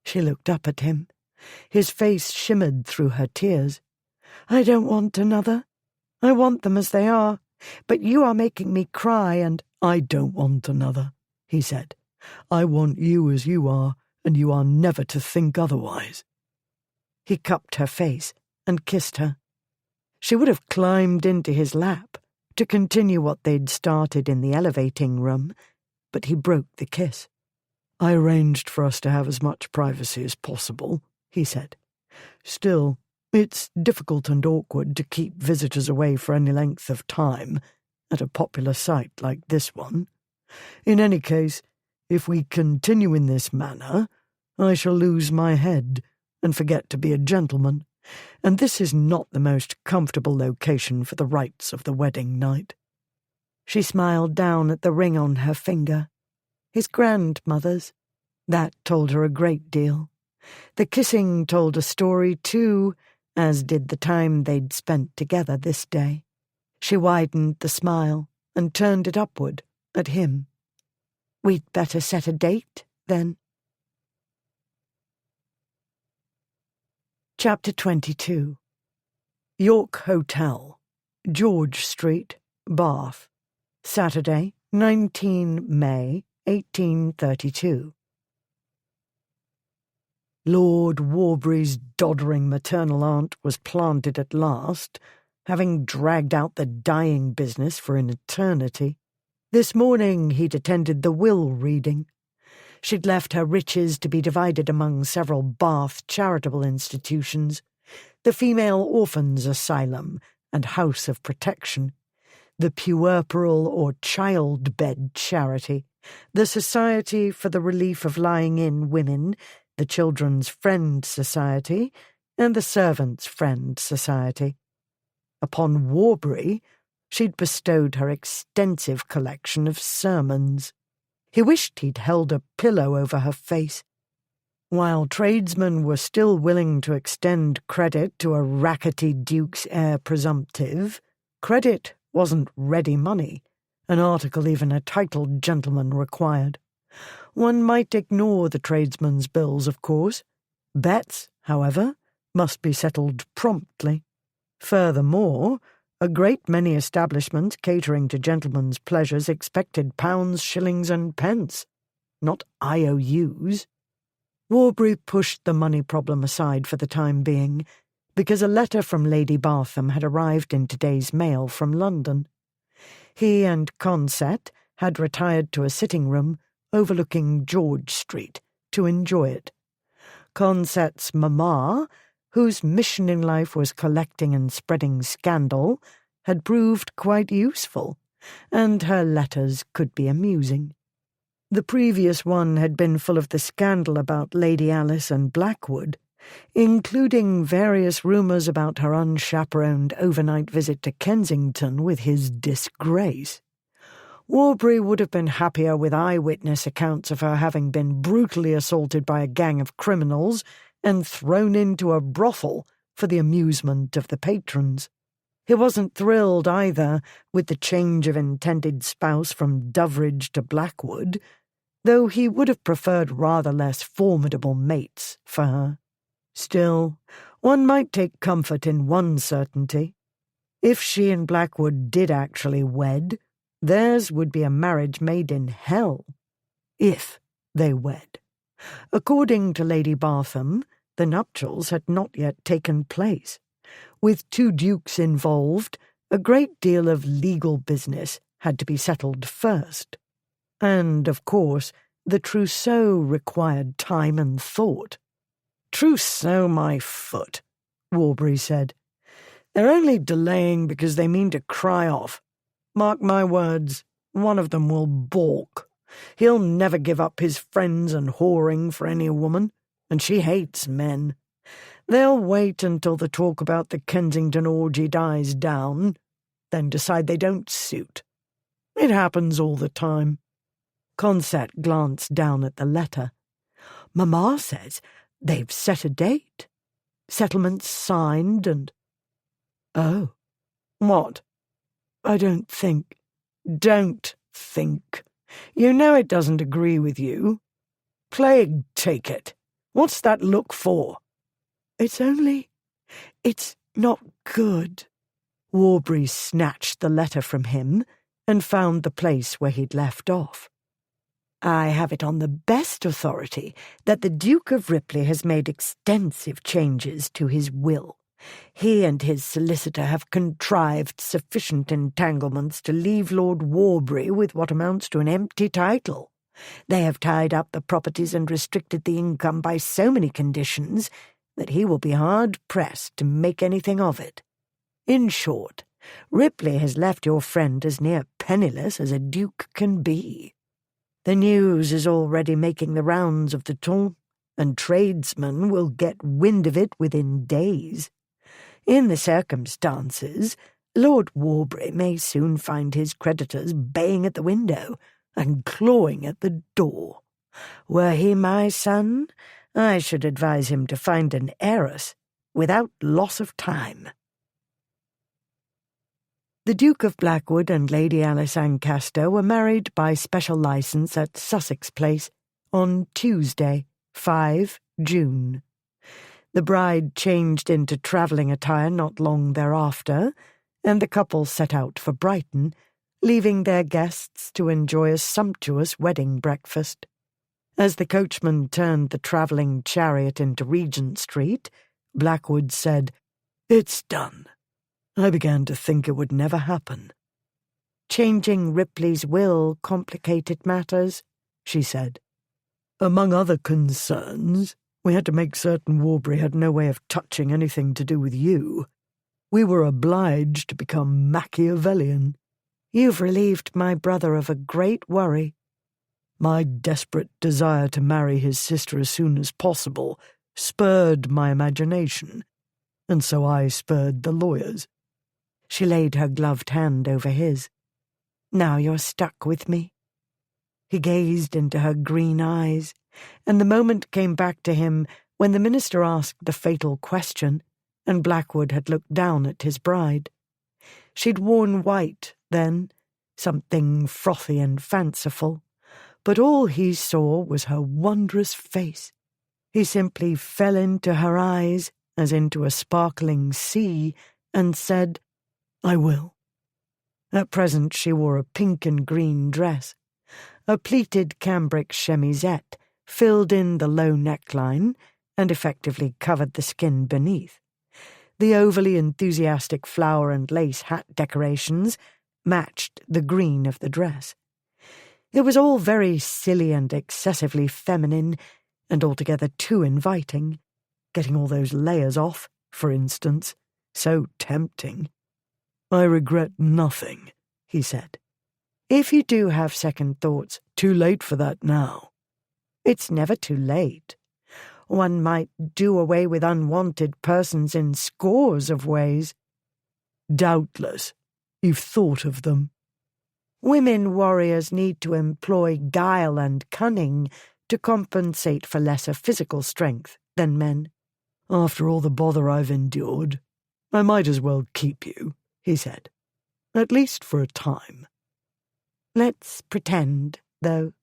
She looked up at him. His face shimmered through her tears. "I don't want another. I want them as they are, but you are making me cry, and—" "I don't want another," he said. "I want you as you are, and you are never to think otherwise." He cupped her face and kissed her. She would have climbed into his lap to continue what they'd started in the elevating room, but he broke the kiss. "I arranged for us to have as much privacy as possible," he said. "Still, it's difficult and awkward to keep visitors away for any length of time at a popular site like this one. In any case, if we continue in this manner, I shall lose my head and forget to be a gentleman, and this is not the most comfortable location for the rites of the wedding night." She smiled down at the ring on her finger. His grandmother's. That told her a great deal. The kissing told a story too, as did the time they'd spent together this day. She widened the smile and turned it upward at him. "We'd better set a date, then." Chapter 22. York Hotel, George Street, Bath, Saturday, 19 May, 1832. Lord Warbury's doddering maternal aunt was planted at last, having dragged out the dying business for an eternity. This morning he'd attended the will reading. She'd left her riches to be divided among several Bath charitable institutions, the Female Orphans Asylum and House of Protection, the Puerperal or Child Bed Charity, the Society for the Relief of Lying-in Women, the Children's Friend Society, and the Servants' Friend Society. Upon Warbury, she'd bestowed her extensive collection of sermons. He wished he'd held a pillow over her face. While tradesmen were still willing to extend credit to a rackety duke's heir presumptive, credit wasn't ready money, an article even a titled gentleman required. One might ignore the tradesman's bills, of course. Bets, however, must be settled promptly. Furthermore, a great many establishments catering to gentlemen's pleasures expected pounds, shillings, and pence, not IOUs. Warbury pushed the money problem aside for the time being, because a letter from Lady Bartham had arrived in today's mail from London. He and Consett had retired to a sitting room overlooking George Street to enjoy it. Consett's mamma, whose mission in life was collecting and spreading scandal, had proved quite useful, and her letters could be amusing. The previous one had been full of the scandal about Lady Alice and Blackwood, including various rumours about her unchaperoned overnight visit to Kensington with his disgrace. Warbury would have been happier with eyewitness accounts of her having been brutally assaulted by a gang of criminals and thrown into a brothel for the amusement of the patrons. He wasn't thrilled either with the change of intended spouse from Doveridge to Blackwood, though he would have preferred rather less formidable mates for her. Still, one might take comfort in one certainty. If she and Blackwood did actually wed, theirs would be a marriage made in hell. If they wed. According to Lady Bartham, the nuptials had not yet taken place. With two dukes involved, a great deal of legal business had to be settled first. And, of course, the trousseau required time and thought. "Trousseau my foot," Warbury said. "They're only delaying because they mean to cry off. Mark my words, one of them will balk. He'll never give up his friends and whoring for any woman, and she hates men. They'll wait until the talk about the Kensington orgy dies down, then decide they don't suit. It happens all the time." Consett glanced down at the letter. "Mamma says they've set a date. Settlements signed and—" "Oh, what?" "I don't think—" "Don't think. You know it doesn't agree with you. Plague take it. What's that look for?" It's not good." Warbury snatched the letter from him and found the place where he'd left off. "I have it on the best authority that the Duke of Ripley has made extensive changes to his will. He and his solicitor have contrived sufficient entanglements to leave Lord Warbury with what amounts to an empty title. They have tied up the properties and restricted the income by so many conditions that he will be hard-pressed to make anything of it. In short, Ripley has left your friend as near penniless as a duke can be. The news is already making the rounds of the ton, and tradesmen will get wind of it within days. In the circumstances, Lord Warbury may soon find his creditors baying at the window and clawing at the door. Were he my son, I should advise him to find an heiress without loss of time." The Duke of Blackwood and Lady Alice Ancaster were married by special licence at Sussex Place on Tuesday, 5 June. The bride changed into travelling attire not long thereafter, and the couple set out for Brighton, leaving their guests to enjoy a sumptuous wedding breakfast. As the coachman turned the travelling chariot into Regent Street, Blackwood said, "It's done. I began to think it would never happen." "Changing Ripley's will complicated matters," she said. "Among other concerns, we had to make certain Warbury had no way of touching anything to do with you. We were obliged to become Machiavellian." "You've relieved my brother of a great worry." "My desperate desire to marry his sister as soon as possible spurred my imagination, and so I spurred the lawyers." She laid her gloved hand over his. "Now you're stuck with me." He gazed into her green eyes, and the moment came back to him when the minister asked the fatal question, and Blackwood had looked down at his bride. She'd worn white then, something frothy and fanciful, but all he saw was her wondrous face. He simply fell into her eyes as into a sparkling sea and said, "I will." At present she wore a pink and green dress. A pleated cambric chemisette filled in the low neckline and effectively covered the skin beneath. The overly enthusiastic flower and lace hat decorations matched the green of the dress. It was all very silly and excessively feminine, and altogether too inviting. Getting all those layers off, for instance, so tempting. "I regret nothing," he said. "If you do have second thoughts, too late for that now." It's never too late. One might do away with unwanted persons in scores of ways." "Doubtless. You've thought of them." "Women warriors need to employ guile and cunning to compensate for lesser physical strength than men." "After all the bother I've endured, I might as well keep you," he said. "At least for a time." "Let's pretend, though.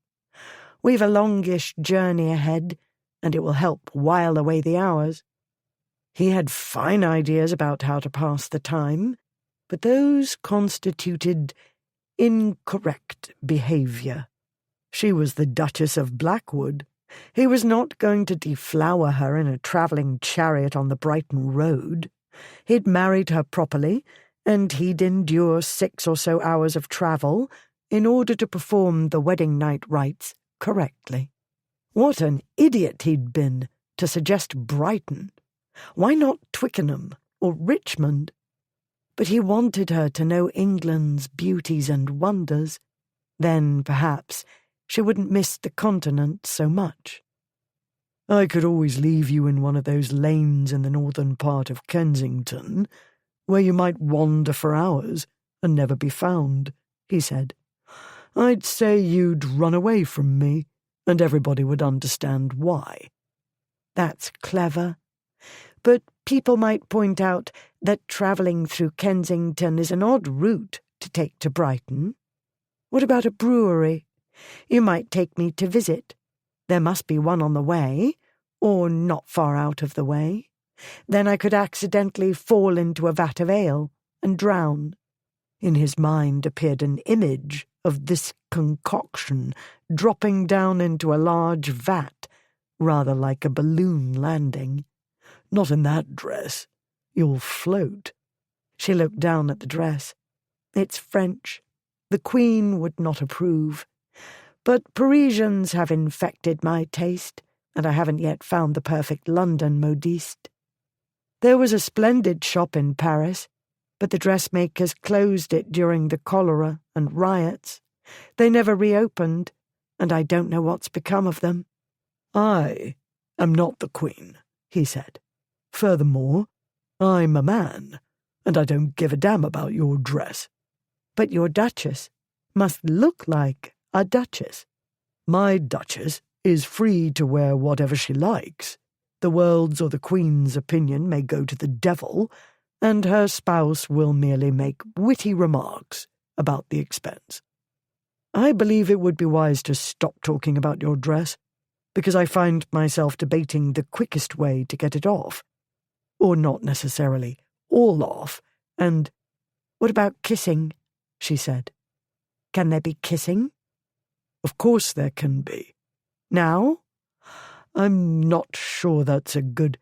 We've a longish journey ahead, and it will help while away the hours." He had fine ideas about how to pass the time, but those constituted incorrect behaviour. She was the Duchess of Blackwood. He was not going to deflower her in a travelling chariot on the Brighton Road. He'd married her properly, and he'd endure 6 or so hours of travel in order to perform the wedding night rites correctly. What an idiot he'd been to suggest Brighton. Why not Twickenham or Richmond? But he wanted her to know England's beauties and wonders. Then, perhaps, she wouldn't miss the continent so much. "I could always leave you in one of those lanes in the northern part of Kensington, where you might wander for hours and never be found," he said. "I'd say you'd run away from me, and everybody would understand why." "That's clever. But people might point out that travelling through Kensington is an odd route to take to Brighton. What about a brewery? You might take me to visit. There must be one on the way, or not far out of the way. Then I could accidentally fall into a vat of ale and drown." In his mind appeared an image of this concoction dropping down into a large vat, rather like a balloon landing. "Not in that dress. You'll float." She looked down at the dress. "It's French. The Queen would not approve. But Parisians have infected my taste, and I haven't yet found the perfect London modiste. There was a splendid shop in Paris, but the dressmakers closed it during the cholera and riots. They never reopened, and I don't know what's become of them." "I am not the Queen," he said. "Furthermore, I'm a man, and I don't give a damn about your dress." "But your Duchess must look like a duchess." "My Duchess is free to wear whatever she likes. The world's or the Queen's opinion may go to the devil, and her spouse will merely make witty remarks about the expense. I believe it would be wise to stop talking about your dress, because I find myself debating the quickest way to get it off. Or not necessarily all off, and—" "What about kissing?" she said. "Can there be kissing?" "Of course there can be." "Now?" "I'm not sure that's a good—"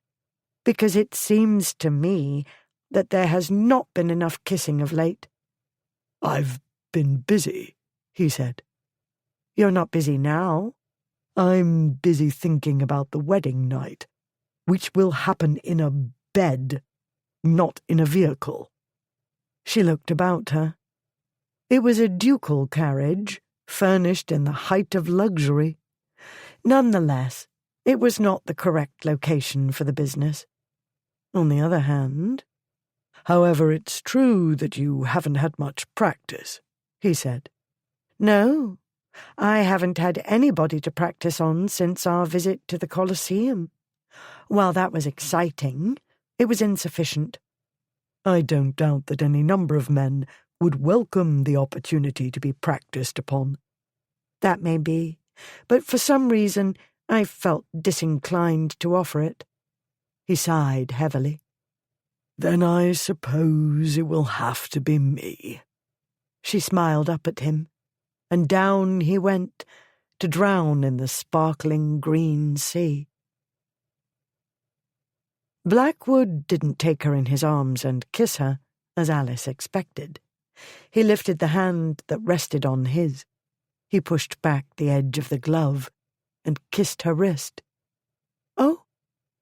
"Because it seems to me that there has not been enough kissing of late." "I've been busy," he said. "You're not busy now." "I'm busy thinking about the wedding night, which will happen in a bed, not in a vehicle." She looked about her. It was a ducal carriage, furnished in the height of luxury. Nonetheless, it was not the correct location for the business. On the other hand— "However, it's true that you haven't had much practice," he said. "No, I haven't had anybody to practice on since our visit to the Colosseum. While that was exciting, it was insufficient." "I don't doubt that any number of men would welcome the opportunity to be practised upon." "That may be, but for some reason I felt disinclined to offer it." He sighed heavily. "Then I suppose it will have to be me." She smiled up at him, and down he went to drown in the sparkling green sea. Blackwood didn't take her in his arms and kiss her, as Alice expected. He lifted the hand that rested on his. He pushed back the edge of the glove and kissed her wrist. Oh,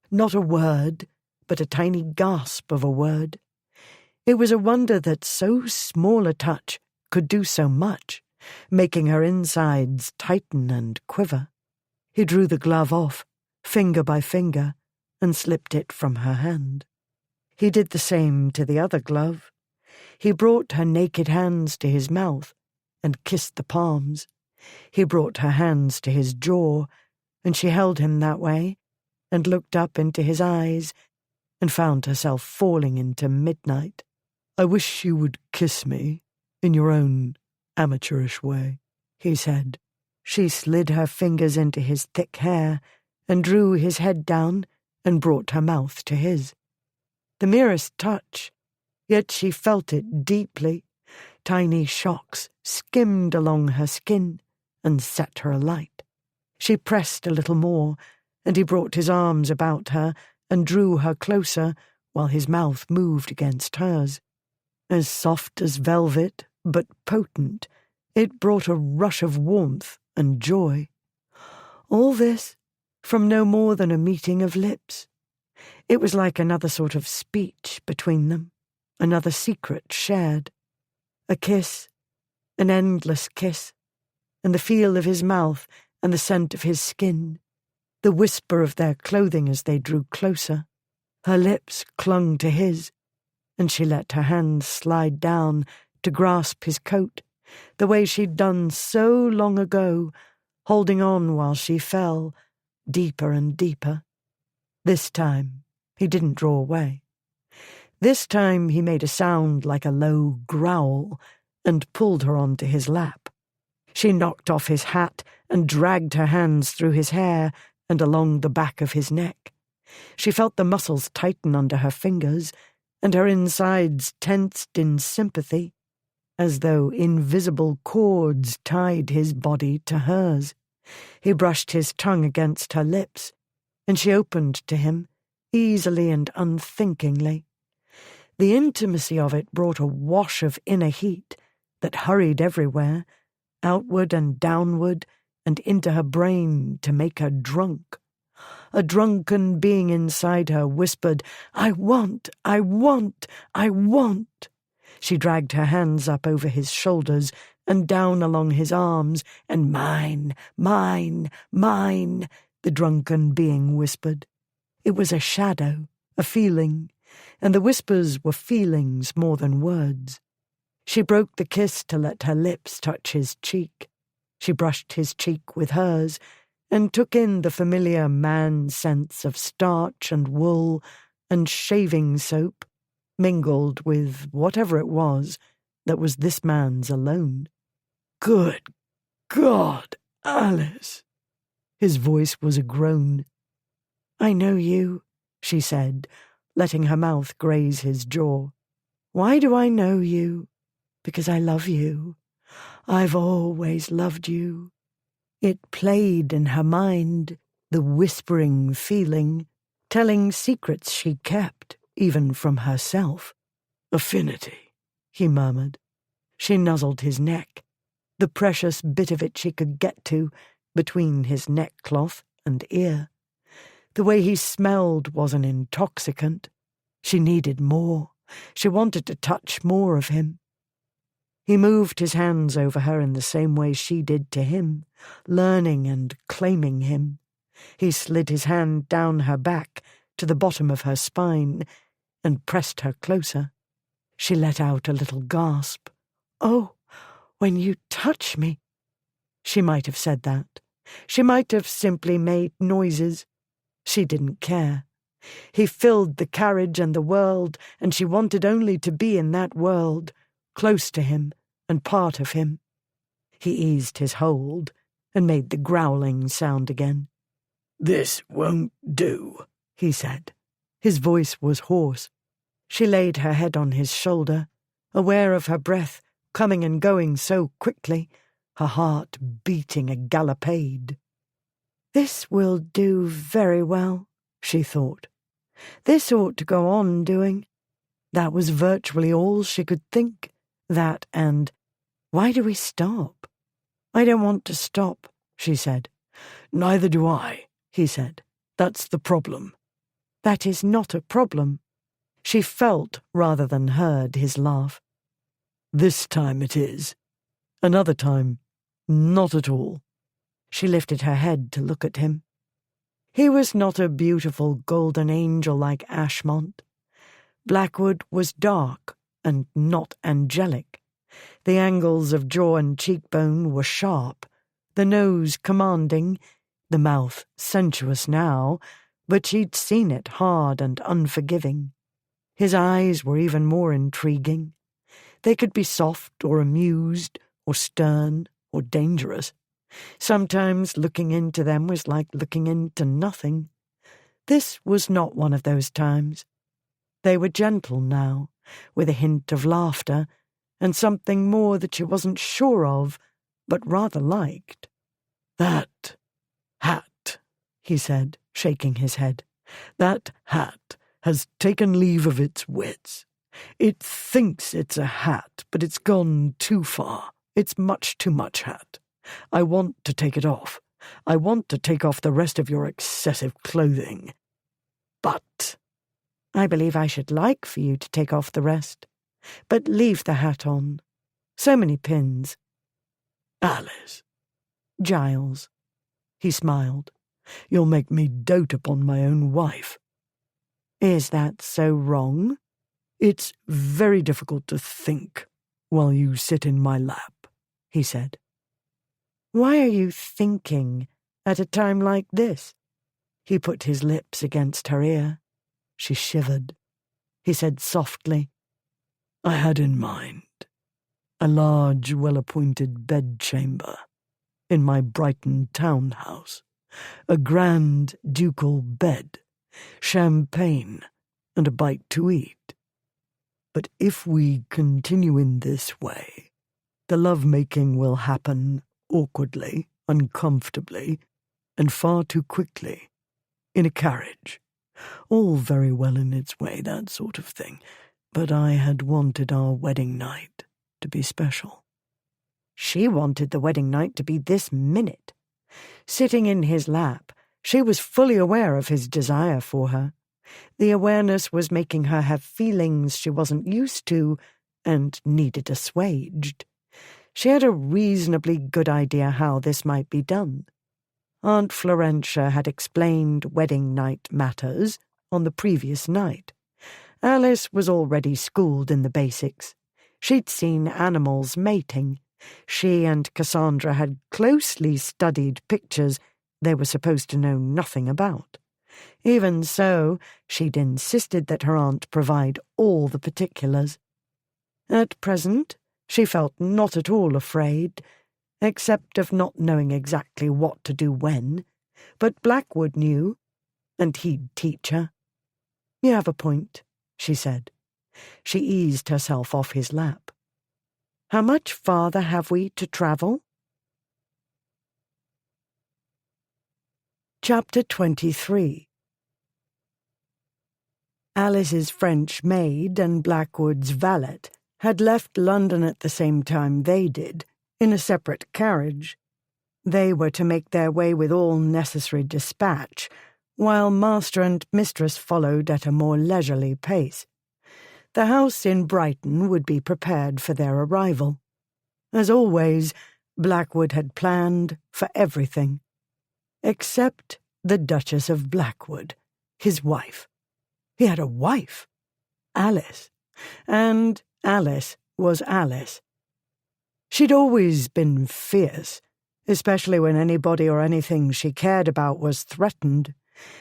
not a word, but a tiny gasp of a word. It was a wonder that so small a touch could do so much, making her insides tighten and quiver. He drew the glove off, finger by finger, and slipped it from her hand. He did the same to the other glove. He brought her naked hands to his mouth and kissed the palms. He brought her hands to his jaw, and she held him that way, and looked up into his eyes, and found herself falling into midnight. "I wish you would kiss me, in your own amateurish way," he said. She slid her fingers into his thick hair, and drew his head down, and brought her mouth to his. The merest touch, yet she felt it deeply. Tiny shocks skimmed along her skin, and set her alight. She pressed a little more, and he brought his arms about her and drew her closer, while his mouth moved against hers. As soft as velvet, but potent, it brought a rush of warmth and joy. All this from no more than a meeting of lips. It was like another sort of speech between them, another secret shared. A kiss, an endless kiss, and the feel of his mouth and the scent of his skin, the whisper of their clothing as they drew closer. Her lips clung to his, and she let her hands slide down to grasp his coat, the way she'd done so long ago, holding on while she fell, deeper and deeper. This time he didn't draw away. This time he made a sound like a low growl and pulled her onto his lap. She knocked off his hat and dragged her hands through his hair and along the back of his neck. She felt the muscles tighten under her fingers, and her insides tensed in sympathy, as though invisible cords tied his body to hers. He brushed his tongue against her lips, and she opened to him, easily and unthinkingly. The intimacy of it brought a wash of inner heat that hurried everywhere, outward and downward, and into her brain to make her drunk. A drunken being inside her whispered, "I want, I want, I want." She dragged her hands up over his shoulders and down along his arms, and "Mine, mine, mine," the drunken being whispered. It was a shadow, a feeling, and the whispers were feelings more than words. She broke the kiss to let her lips touch his cheek. She brushed his cheek with hers, and took in the familiar man sense of starch and wool and shaving soap, mingled with whatever it was that was this man's alone. "Good God, Alice!" His voice was a groan. "I know you," she said, letting her mouth graze his jaw. "Why do I know you? Because I love you. I've always loved you." It played in her mind, the whispering feeling, telling secrets she kept, even from herself. "Affinity," he murmured. She nuzzled his neck, the precious bit of it she could get to between his neckcloth and ear. The way he smelled was an intoxicant. She needed more. She wanted to touch more of him. He moved his hands over her in the same way she did to him, learning and claiming him. He slid his hand down her back to the bottom of her spine and pressed her closer. She let out a little gasp. "Oh, when you touch me." She might have said that. She might have simply made noises. She didn't care. He filled the carriage and the world, and she wanted only to be in that world, close to him and part of him. He eased his hold and made the growling sound again. "This won't do," he said. His voice was hoarse. She laid her head on his shoulder, aware of her breath coming and going so quickly, her heart beating a gallopade. "This will do very well," she thought. "This ought to go on doing." That was virtually all she could think. That and, why do we stop? I don't want to stop, she said. Neither do I, he said. That's the problem. That is not a problem. She felt rather than heard his laugh. This time it is. Another time, not at all. She lifted her head to look at him. He was not a beautiful golden angel like Ashmont. Blackwood was dark and not angelic. The angles of jaw and cheekbone were sharp, the nose commanding, the mouth sensuous now, but she'd seen it hard and unforgiving. His eyes were even more intriguing. They could be soft or amused or stern or dangerous. Sometimes looking into them was like looking into nothing. This was not one of those times. They were gentle now, with a hint of laughter, and something more that she wasn't sure of, but rather liked. That hat, he said, shaking his head. That hat has taken leave of its wits. It thinks it's a hat, but it's gone too far. It's much too much hat. I want to take it off. I want to take off the rest of your excessive clothing. But I believe I should like for you to take off the rest, but leave the hat on. So many pins. Alice. Giles. He smiled. You'll make me dote upon my own wife. Is that so wrong? It's very difficult to think while you sit in my lap, he said. Why are you thinking at a time like this? He put his lips against her ear. She shivered. He said softly, I had in mind a large, well-appointed bedchamber in my Brighton townhouse, a grand ducal bed, champagne, and a bite to eat. But if we continue in this way, the love-making will happen awkwardly, uncomfortably, and far too quickly, in a carriage. All very well in its way, that sort of thing, but I had wanted our wedding night to be special. She wanted the wedding night to be this minute. Sitting in his lap, she was fully aware of his desire for her. The awareness was making her have feelings she wasn't used to and needed assuaged. She had a reasonably good idea how this might be done. Aunt Florentia had explained wedding night matters on the previous night. Alice was already schooled in the basics. She'd seen animals mating. She and Cassandra had closely studied pictures they were supposed to know nothing about. Even so, she'd insisted that her aunt provide all the particulars. At present, she felt not at all afraid, except of not knowing exactly what to do when, but Blackwood knew, and he'd teach her. You have a point, she said. She eased herself off his lap. How much farther have we to travel? Chapter 23. Alice's French maid and Blackwood's valet had left London at the same time they did, in a separate carriage. They were to make their way with all necessary dispatch, while master and mistress followed at a more leisurely pace. The house in Brighton would be prepared for their arrival. As always, Blackwood had planned for everything. Except the Duchess of Blackwood, his wife. He had a wife, Alice, and Alice was Alice. She'd always been fierce, especially when anybody or anything she cared about was threatened.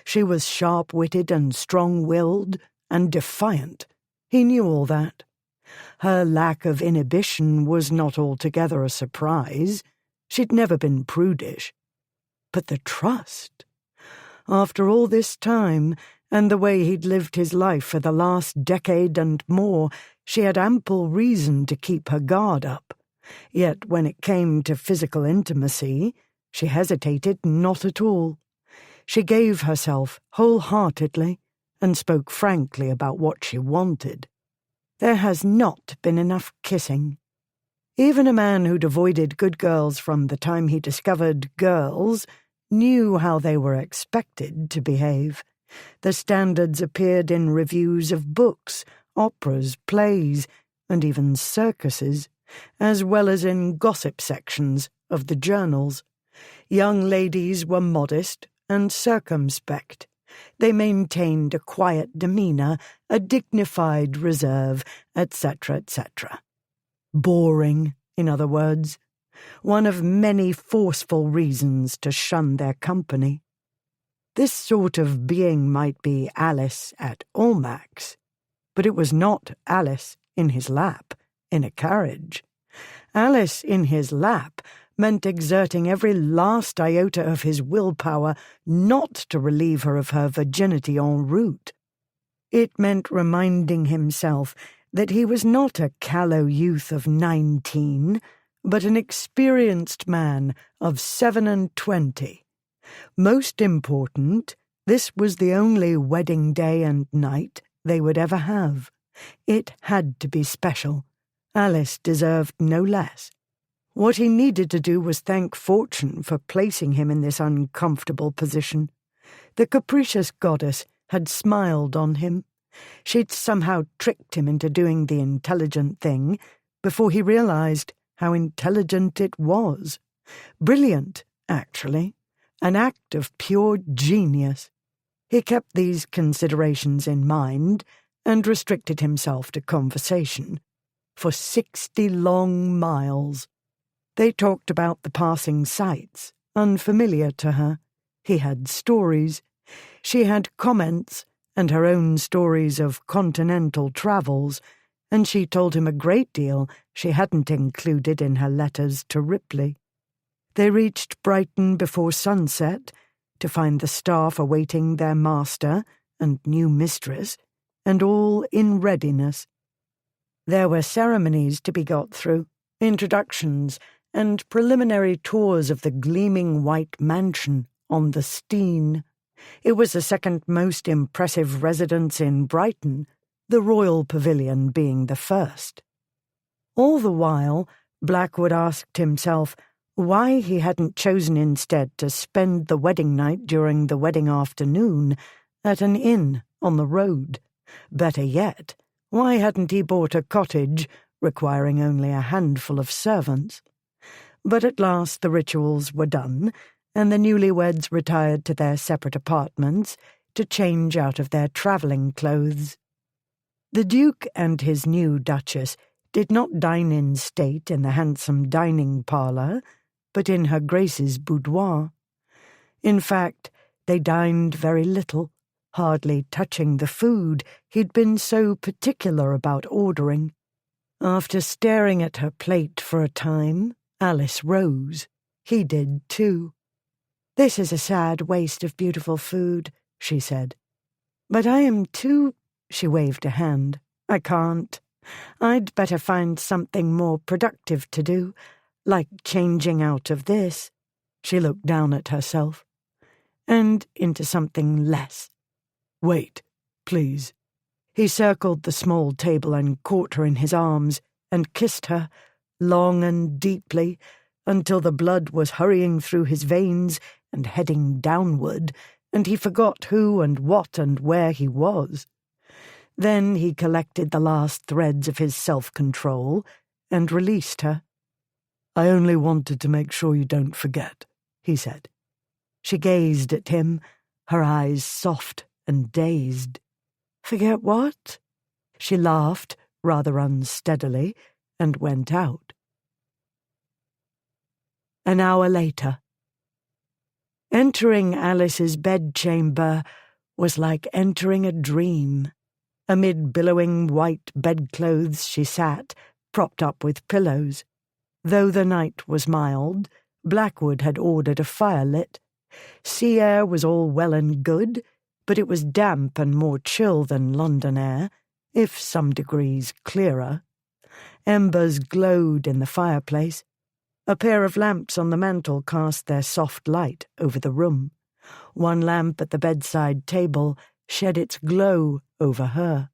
She was sharp-witted and strong-willed and defiant. He knew all that. Her lack of inhibition was not altogether a surprise. She'd never been prudish. But the trust. After all this time, and the way he'd lived his life for the last decade and more, she had ample reason to keep her guard up. Yet when it came to physical intimacy, she hesitated not at all. She gave herself wholeheartedly and spoke frankly about what she wanted. There has not been enough kissing, Even a man who'd avoided good girls from the time he discovered girls knew how they were expected to behave. The standards appeared in reviews of books, operas, plays, and even circuses, as well as in gossip sections of the journals. Young ladies were modest and circumspect. They maintained a quiet demeanour, a dignified reserve, etc., etc. Boring, in other words. One of many forceful reasons to shun their company. This sort of being might be Alice at Almack's, but it was not Alice in his lap, in a carriage. Alice in his lap meant exerting every last iota of his willpower not to relieve her of her virginity en route. It meant reminding himself that he was not a callow youth of 19, but an experienced man of 27. Most important, this was the only wedding day and night they would ever have. It had to be special. Alice deserved no less. What he needed to do was thank fortune for placing him in this uncomfortable position. The capricious goddess had smiled on him. She'd somehow tricked him into doing the intelligent thing before he realized how intelligent it was. Brilliant, actually. An act of pure genius. He kept these considerations in mind and restricted himself to conversation. For 60 long miles. They talked about the passing sights, unfamiliar to her. He had stories. She had comments and her own stories of continental travels, and she told him a great deal she hadn't included in her letters to Ripley. They reached Brighton before sunset to find the staff awaiting their master and new mistress, and all in readiness. There were ceremonies to be got through, introductions, and preliminary tours of the gleaming white mansion on the Steine. It was the second most impressive residence in Brighton, the Royal Pavilion being the first. All the while, Blackwood asked himself why he hadn't chosen instead to spend the wedding night during the wedding afternoon at an inn on the road. Better yet, why hadn't he bought a cottage requiring only a handful of servants? But at last the rituals were done, and the newlyweds retired to their separate apartments to change out of their travelling clothes. The Duke and his new Duchess did not dine in state in the handsome dining parlour, but in her Grace's boudoir. In fact, they dined very little, hardly touching the food he'd been so particular about ordering. After staring at her plate for a time, Alice rose. He did too. "This is a sad waste of beautiful food," she said. "But I am too—" she waved a hand. "I can't. I'd better find something more productive to do, like changing out of this." She looked down at herself. "And into something less." "Wait, please." He circled the small table and caught her in his arms and kissed her, long and deeply, until the blood was hurrying through his veins and heading downward, and he forgot who and what and where he was. Then he collected the last threads of his self-control and released her. "I only wanted to make sure you don't forget," he said. She gazed at him, her eyes soft and dazed. "Forget what?" She laughed, rather unsteadily, and went out. An hour later. Entering Alice's bedchamber was like entering a dream. Amid billowing white bedclothes she sat, propped up with pillows. Though the night was mild, Blackwood had ordered a fire lit. Sea air was all well and good, but it was damp and more chill than London air, if some degrees clearer. Embers glowed in the fireplace. A pair of lamps on the mantel cast their soft light over the room. One lamp at the bedside table shed its glow over her.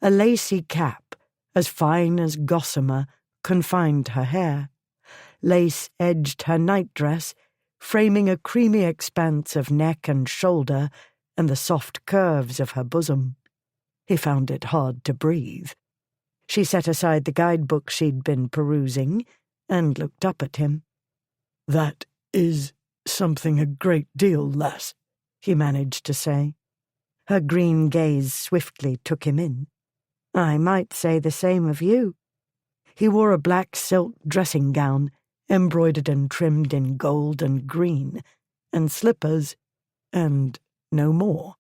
A lacy cap, as fine as gossamer, confined her hair. Lace edged her nightdress, framing a creamy expanse of neck and shoulder and the soft curves of her bosom. He found it hard to breathe. She set aside the guidebook she'd been perusing and looked up at him. "That is something a great deal less," he managed to say. Her green gaze swiftly took him in. "I might say the same of you." He wore a black silk dressing gown, embroidered and trimmed in gold and green, and slippers, and no more.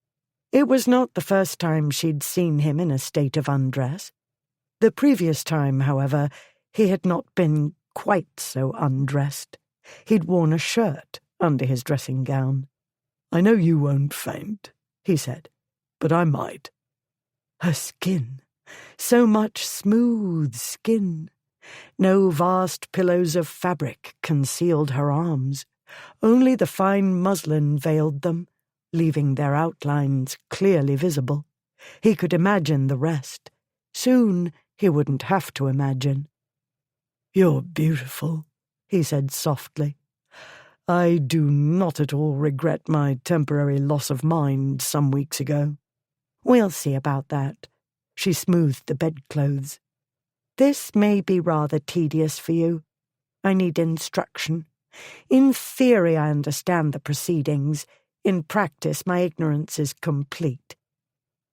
It was not the first time she'd seen him in a state of undress. The previous time, however, he had not been quite so undressed. He'd worn a shirt under his dressing gown. "I know you won't faint," he said, "but I might." Her skin, so much smooth skin. No vast pillows of fabric concealed her arms. Only the fine muslin veiled them, leaving their outlines clearly visible. He could imagine the rest. Soon he wouldn't have to imagine. "You're beautiful," he said softly. "I do not at all regret my temporary loss of mind some weeks ago." "We'll see about that." She smoothed the bedclothes. "This may be rather tedious for you. I need instruction. In theory, I understand the proceedings. In practice, my ignorance is complete."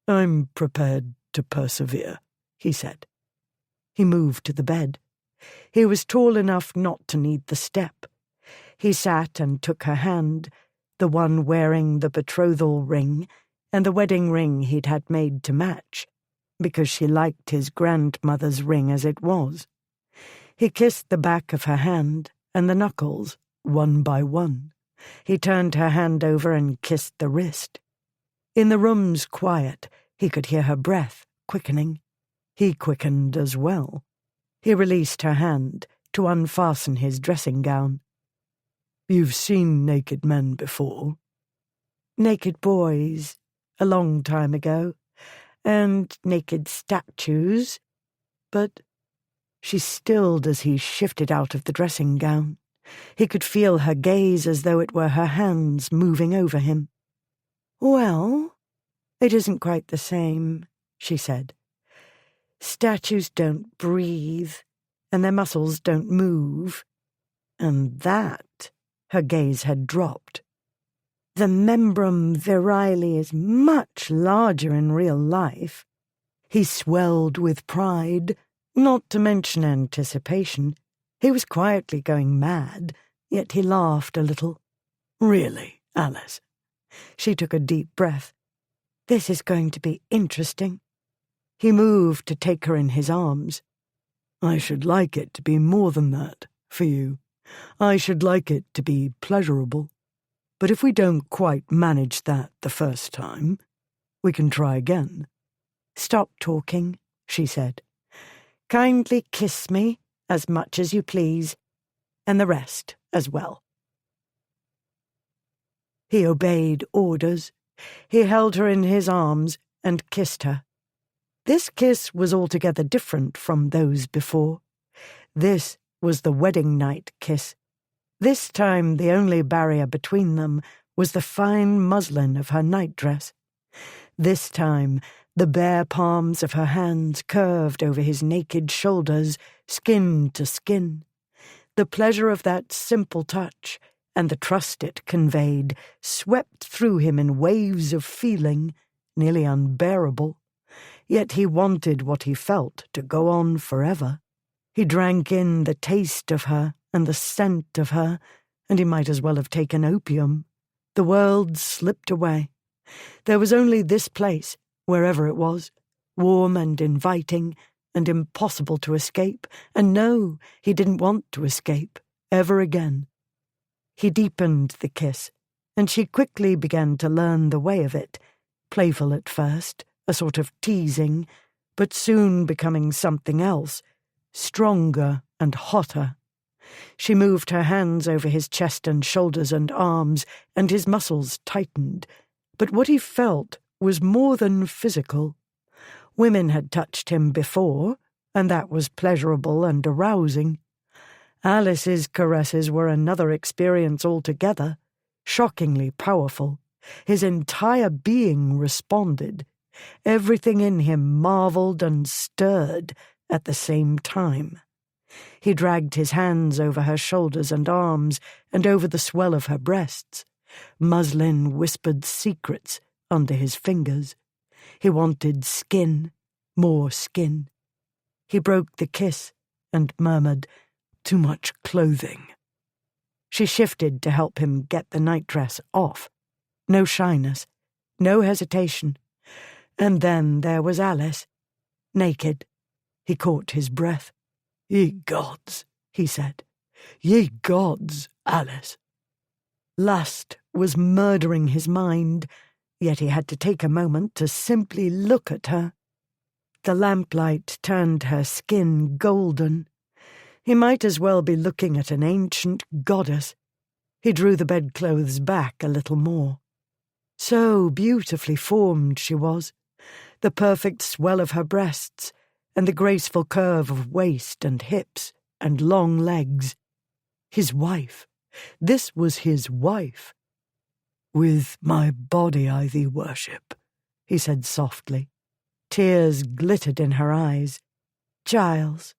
"I'm prepared to persevere," he said. He moved to the bed. He was tall enough not to need the step. He sat and took her hand, the one wearing the betrothal ring and the wedding ring he'd had made to match, because she liked his grandmother's ring as it was. He kissed the back of her hand and the knuckles, one by one. He turned her hand over and kissed the wrist. In the room's quiet, he could hear her breath quickening. He quickened as well. He released her hand to unfasten his dressing gown. "You've seen naked men before?" "Naked boys, a long time ago, and naked statues, but—" She stilled as he shifted out of the dressing gown. He could feel her gaze as though it were her hands moving over him. "Well, it isn't quite the same," she said. "Statues don't breathe, and their muscles don't move. And that," her gaze had dropped. "The membrum virile is much larger in real life." He swelled with pride, not to mention anticipation. He was quietly going mad, yet he laughed a little. "Really, Alice?" She took a deep breath. "This is going to be interesting." He moved to take her in his arms. "I should like it to be more than that, for you. I should like it to be pleasurable. But if we don't quite manage that the first time, we can try again." "Stop talking," she said. "Kindly kiss me as much as you please, and the rest as well." He obeyed orders. He held her in his arms and kissed her. This kiss was altogether different from those before. This was the wedding night kiss. This time the only barrier between them was the fine muslin of her nightdress. This time the bare palms of her hands curved over his naked shoulders, skin to skin. The pleasure of that simple touch, and the trust it conveyed, swept through him in waves of feeling, nearly unbearable. Yet he wanted what he felt to go on forever. He drank in the taste of her and the scent of her, and he might as well have taken opium. The world slipped away. There was only this place, wherever it was, warm and inviting, and impossible to escape, and no, he didn't want to escape, ever again. He deepened the kiss, and she quickly began to learn the way of it, playful at first, a sort of teasing, but soon becoming something else, stronger and hotter. She moved her hands over his chest and shoulders and arms, and his muscles tightened. But what he felt was more than physical. Women had touched him before, and that was pleasurable and arousing. Alice's caresses were another experience altogether, shockingly powerful. His entire being responded. Everything in him marveled and stirred at the same time. He dragged his hands over her shoulders and arms and over the swell of her breasts. Muslin whispered secrets under his fingers. He wanted skin, more skin. He broke the kiss and murmured, "Too much clothing." She shifted to help him get the nightdress off. No shyness, no hesitation. And then there was Alice, naked. He caught his breath. "Ye gods," he said. "Ye gods, Alice." Lust was murdering his mind, yet he had to take a moment to simply look at her. The lamplight turned her skin golden. He might as well be looking at an ancient goddess. He drew the bedclothes back a little more. So beautifully formed she was, the perfect swell of her breasts, and the graceful curve of waist and hips and long legs. His wife. This was his wife. "With my body I thee worship," he said softly. Tears glittered in her eyes. "Giles."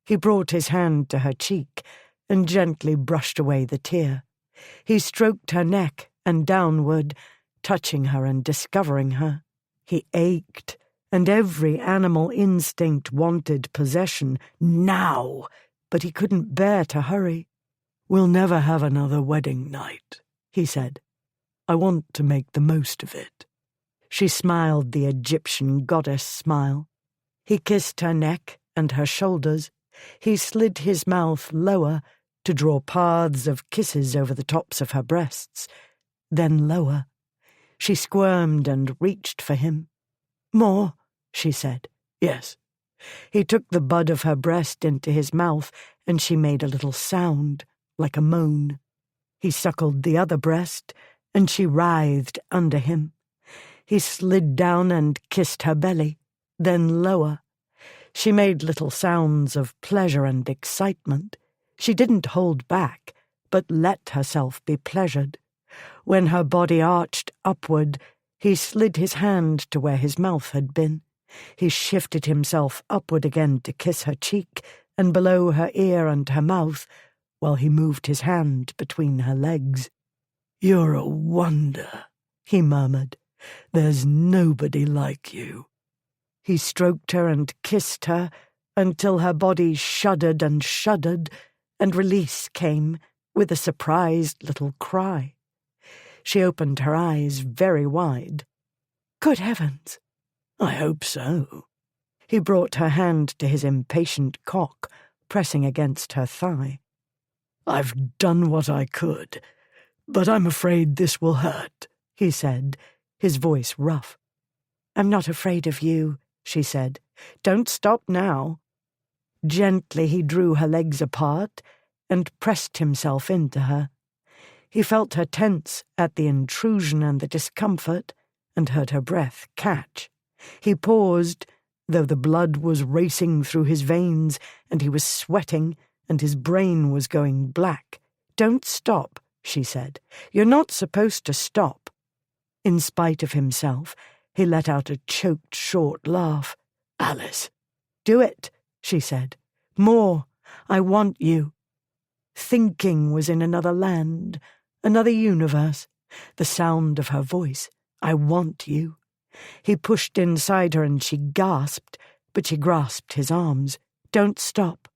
He brought his hand to her cheek and gently brushed away the tear. He stroked her neck and downward, touching her and discovering her. He ached, and every animal instinct wanted possession now, but he couldn't bear to hurry. "We'll never have another wedding night," he said. "I want to make the most of it." She smiled the Egyptian goddess smile. He kissed her neck and her shoulders. He slid his mouth lower to draw paths of kisses over the tops of her breasts, then lower. She squirmed and reached for him. "More," she said. "Yes." He took the bud of her breast into his mouth, and she made a little sound, like a moan. He suckled the other breast, and she writhed under him. He slid down and kissed her belly, then lower. She made little sounds of pleasure and excitement. She didn't hold back, but let herself be pleasured. When her body arched upward, he slid his hand to where his mouth had been. He shifted himself upward again to kiss her cheek and below her ear and her mouth, while he moved his hand between her legs. "You're a wonder," he murmured. "There's nobody like you." He stroked her and kissed her until her body shuddered, and release came with a surprised little cry. She opened her eyes very wide. "Good heavens!" "I hope so." He brought her hand to his impatient cock, pressing against her thigh. "I've done what I could, but I'm afraid this will hurt," he said, his voice rough. "I'm not afraid of you," she said. "Don't stop now." Gently he drew her legs apart and pressed himself into her. He felt her tense at the intrusion and the discomfort, and heard her breath catch. He paused, though the blood was racing through his veins, and he was sweating, and his brain was going black. "Don't stop," she said. "You're not supposed to stop." In spite of himself, he let out a choked, short laugh. "Alice." "Do it," she said. "More. I want you." Thinking was in another land, another universe. The sound of her voice. "I want you." He pushed inside her and she gasped, but she grasped his arms. "Don't stop."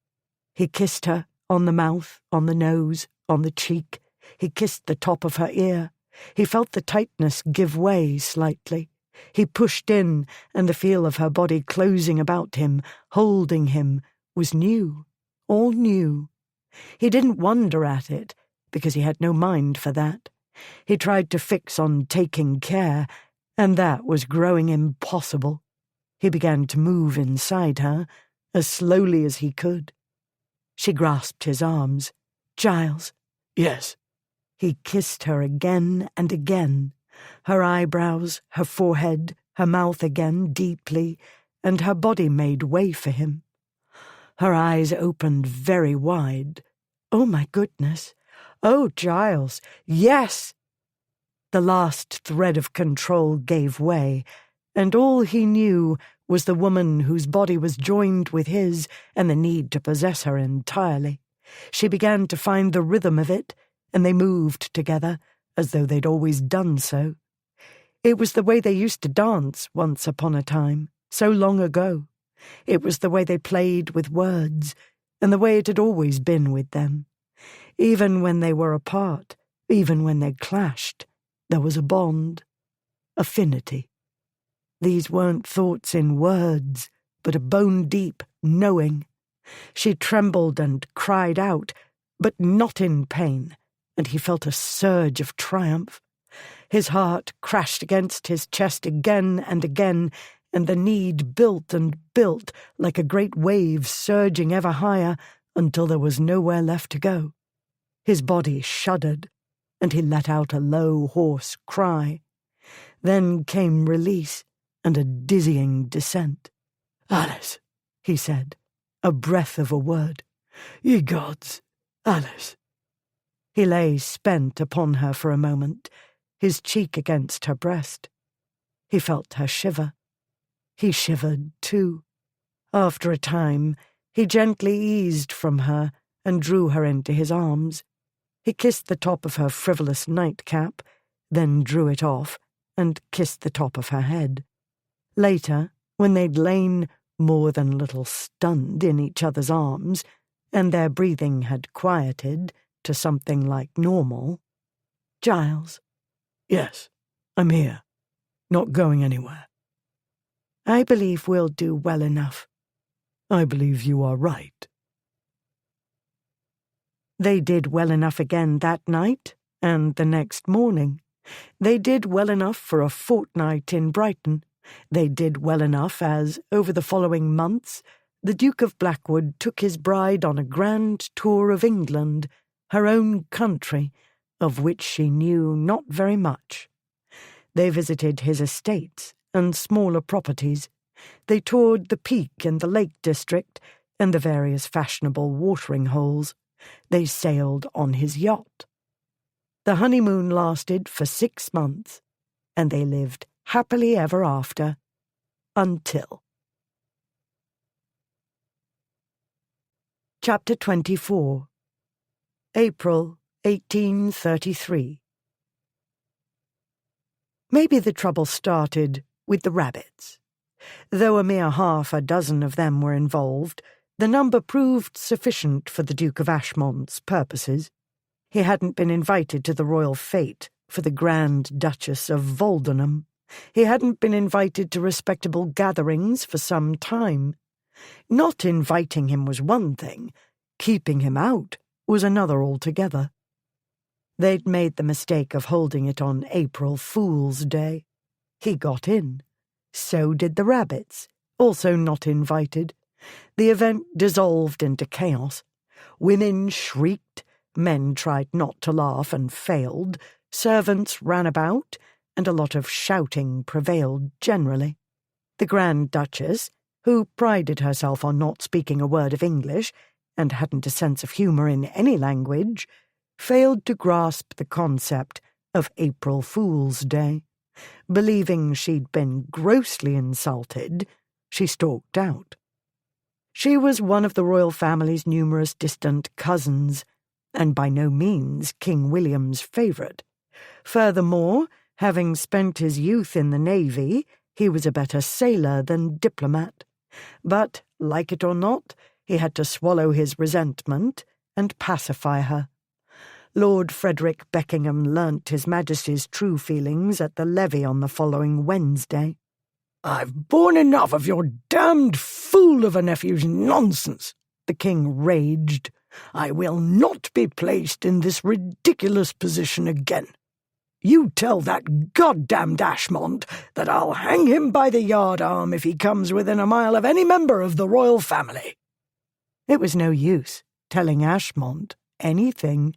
He kissed her, on the mouth, on the nose, on the cheek. He kissed the top of her ear. He felt the tightness give way slightly. He pushed in, and the feel of her body closing about him, holding him, was new, all new. He didn't wonder at it, because he had no mind for that. He tried to fix on taking care, and that was growing impossible. He began to move inside her, as slowly as he could. She grasped his arms. "Giles." "Yes." He kissed her again and again, her eyebrows, her forehead, her mouth again, deeply, and her body made way for him. Her eyes opened very wide. Oh, my goodness! Oh, Giles! Yes! The last thread of control gave way, and all he knew was the woman whose body was joined with his and the need to possess her entirely. She began to find the rhythm of it, and they moved together as though they'd always done so. It was the way they used to dance once upon a time, so long ago. It was the way they played with words, and the way it had always been with them. Even when they were apart, even when they clashed, there was a bond, affinity. These weren't thoughts in words, but a bone-deep knowing. She trembled and cried out, but not in pain, and he felt a surge of triumph. His heart crashed against his chest again and again, and the need built and built like a great wave surging ever higher until there was nowhere left to go. His body shuddered, and he let out a low, hoarse cry. Then came release and a dizzying descent. "Alice," he said, a breath of a word. "Ye gods, Alice." He lay spent upon her for a moment, his cheek against her breast. He felt her shiver. He shivered too. After a time, he gently eased from her and drew her into his arms. He kissed the top of her frivolous nightcap, then drew it off and kissed the top of her head. Later, when they'd lain more than a little stunned in each other's arms, and their breathing had quieted to something like normal, "Giles." "Yes, I'm here. Not going anywhere." "I believe we'll do well enough." "I believe you are right." They did well enough again that night, and the next morning. They did well enough for a fortnight in Brighton. They did well enough as, over the following months, the Duke of Blackwood took his bride on a grand tour of England, her own country, of which she knew not very much. They visited his estates and smaller properties. They toured the Peak and the Lake District and the various fashionable watering holes. They sailed on his yacht. The honeymoon lasted for 6 months, and they lived happily ever after, until. Chapter 24. April 1833. Maybe the trouble started with the rabbits. Though a mere half a dozen of them were involved, the number proved sufficient for the Duke of Ashmont's purposes. He hadn't been invited to the royal fete for the Grand Duchess of Voldenham. He hadn't been invited to respectable gatherings for some time. Not inviting him was one thing, keeping him out was another altogether. They'd made the mistake of holding it on April Fool's Day. He got in. So did the rabbits, also not invited. The event dissolved into chaos. Women shrieked, men tried not to laugh and failed, servants ran about, and a lot of shouting prevailed generally. The Grand Duchess, who prided herself on not speaking a word of English, and hadn't a sense of humour in any language, failed to grasp the concept of April Fool's Day. Believing she'd been grossly insulted, she stalked out. She was one of the royal family's numerous distant cousins, and by no means King William's favourite. Furthermore, having spent his youth in the Navy, he was a better sailor than diplomat. But, like it or not, he had to swallow his resentment and pacify her. Lord Frederick Beckingham learnt His Majesty's true feelings at the levee on the following Wednesday. "I've borne enough of your damned fool of a nephew's nonsense," the King raged. "I will not be placed in this ridiculous position again. You tell that goddamned Ashmont that I'll hang him by the yardarm if he comes within a mile of any member of the royal family." It was no use telling Ashmont anything.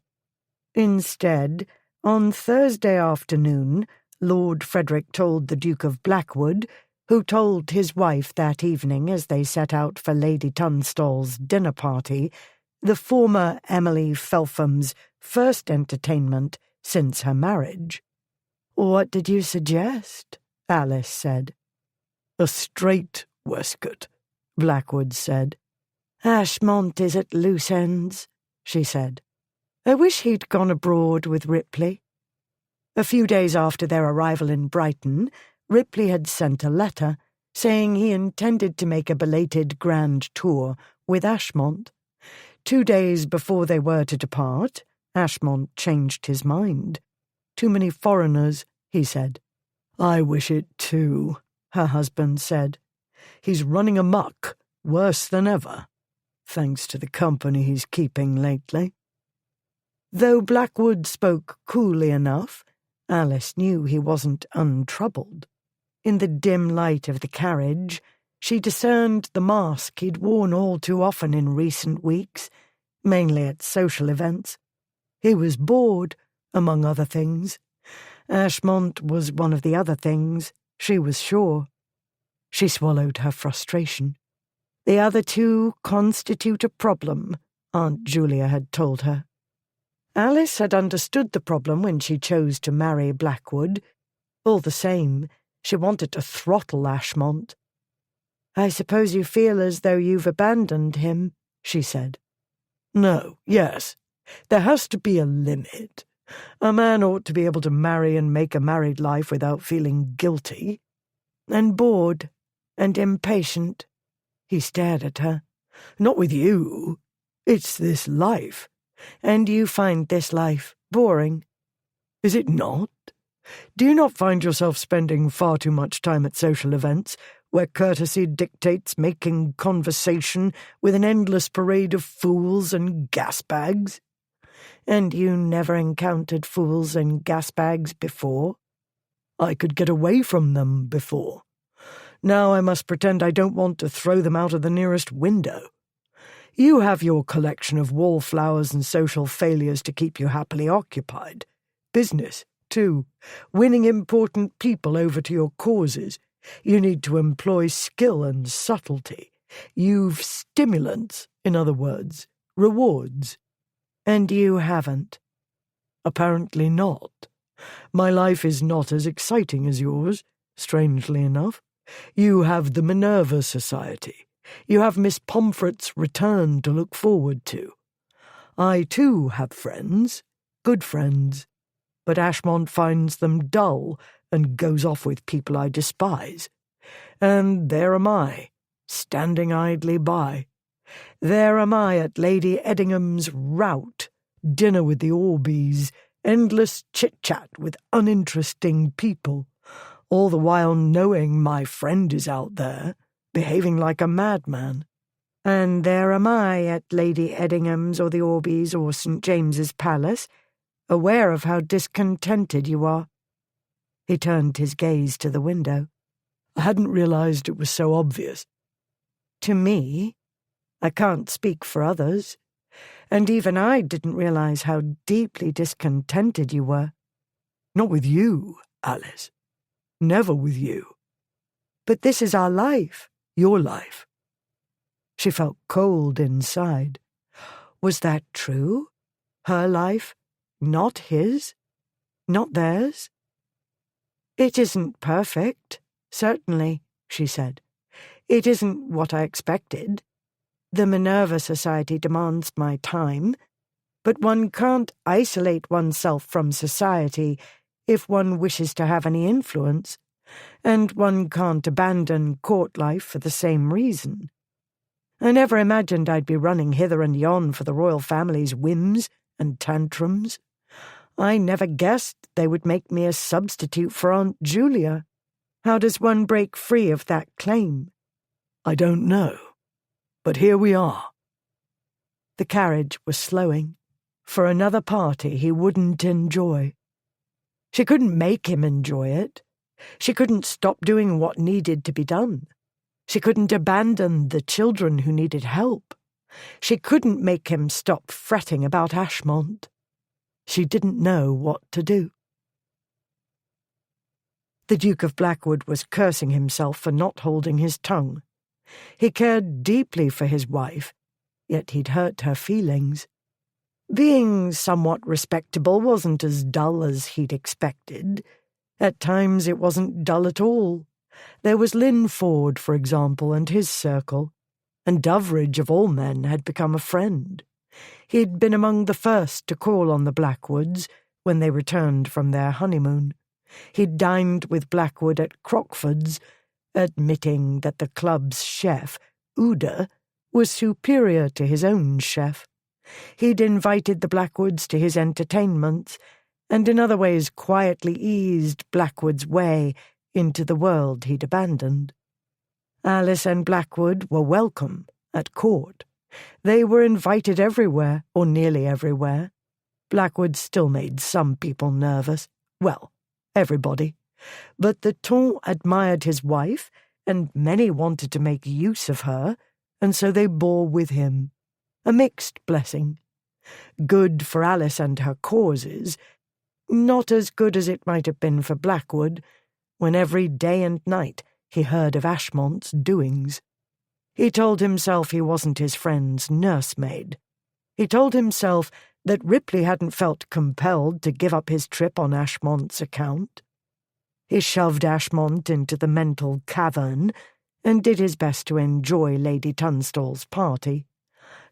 Instead, on Thursday afternoon, Lord Frederick told the Duke of Blackwood, who told his wife that evening as they set out for Lady Tunstall's dinner party, the former Emily Felpham's first entertainment since her marriage. "What did you suggest?" Alice said. "A straight waistcoat," Blackwood said. "Ashmont is at loose ends," she said. "I wish he'd gone abroad with Ripley." A few days after their arrival in Brighton, Ripley had sent a letter saying he intended to make a belated grand tour with Ashmont. 2 days before they were to depart, Ashmont changed his mind. "Too many foreigners," he said. "I wish it too," her husband said. "He's running amok, worse than ever, thanks to the company he's keeping lately." Though Blackwood spoke coolly enough, Alice knew he wasn't untroubled. In the dim light of the carriage, she discerned the mask he'd worn all too often in recent weeks, mainly at social events. He was bored, among other things. Ashmont was one of the other things, she was sure. She swallowed her frustration. The other two constitute a problem, Aunt Julia had told her. Alice had understood the problem when she chose to marry Blackwood. All the same, she wanted to throttle Ashmont. "I suppose you feel as though you've abandoned him," she said. "No, yes. There has to be a limit. A man ought to be able to marry and make a married life without feeling guilty." "And bored, and impatient." He stared at her. "Not with you. It's this life." "And you find this life boring?" "Is it not? Do you not find yourself spending far too much time at social events, where courtesy dictates making conversation with an endless parade of fools and gas-bags?" "And you never encountered fools and gas-bags before?" "I could get away from them before. Now I must pretend I don't want to throw them out of the nearest window. You have your collection of wallflowers and social failures to keep you happily occupied. Business, too. Winning important people over to your causes. You need to employ skill and subtlety. You've stimulants, in other words, rewards." "And you haven't?" "Apparently not. My life is not as exciting as yours, strangely enough. You have the Minerva Society. You have Miss Pomfret's return to look forward to. I, too, have friends, good friends, but Ashmont finds them dull and goes off with people I despise. And there am I, standing idly by. There am I at Lady Eddingham's rout, dinner with the Orbys, endless chit-chat with uninteresting people, all the while knowing my friend is out there, behaving like a madman. And there am I at Lady Eddingham's or the Orbys or St. James's Palace, aware of how discontented you are." He turned his gaze to the window. "I hadn't realized it was so obvious." "To me? I can't speak for others. And even I didn't realize how deeply discontented you were." "Not with you, Alice. Never with you." "But this is our life." "Your life." She felt cold inside. Was that true? Her life, not his? Not theirs? "It isn't perfect, certainly," she said. "It isn't what I expected. The Minerva Society demands my time, but one can't isolate oneself from society if one wishes to have any influence, and one can't abandon court life for the same reason. I never imagined I'd be running hither and yon for the royal family's whims and tantrums. I never guessed they would make me a substitute for Aunt Julia. How does one break free of that claim?" "I don't know. But here we are." The carriage was slowing. For another party he wouldn't enjoy. She couldn't make him enjoy it. She couldn't stop doing what needed to be done. She couldn't abandon the children who needed help. She couldn't make him stop fretting about Ashmont. She didn't know what to do. The Duke of Blackwood was cursing himself for not holding his tongue. He cared deeply for his wife, yet he'd hurt her feelings. Being somewhat respectable wasn't as dull as he'd expected. At times it wasn't dull at all. There was Lynn Ford, for example, and his circle, and Doveridge, of all men, had become a friend. He'd been among the first to call on the Blackwoods when they returned from their honeymoon. He'd dined with Blackwood at Crockford's, admitting that the club's chef, Uda, was superior to his own chef. He'd invited the Blackwoods to his entertainments, and in other ways quietly eased Blackwood's way into the world he'd abandoned. Alice and Blackwood were welcome at court. They were invited everywhere, or nearly everywhere. Blackwood still made some people nervous. Well, everybody. But the Ton admired his wife, and many wanted to make use of her, and so they bore with him. A mixed blessing. Good for Alice and her causes, not as good as it might have been for Blackwood, when every day and night he heard of Ashmont's doings. He told himself he wasn't his friend's nursemaid. He told himself that Ripley hadn't felt compelled to give up his trip on Ashmont's account. He shoved Ashmont into the mental cavern and did his best to enjoy Lady Tunstall's party.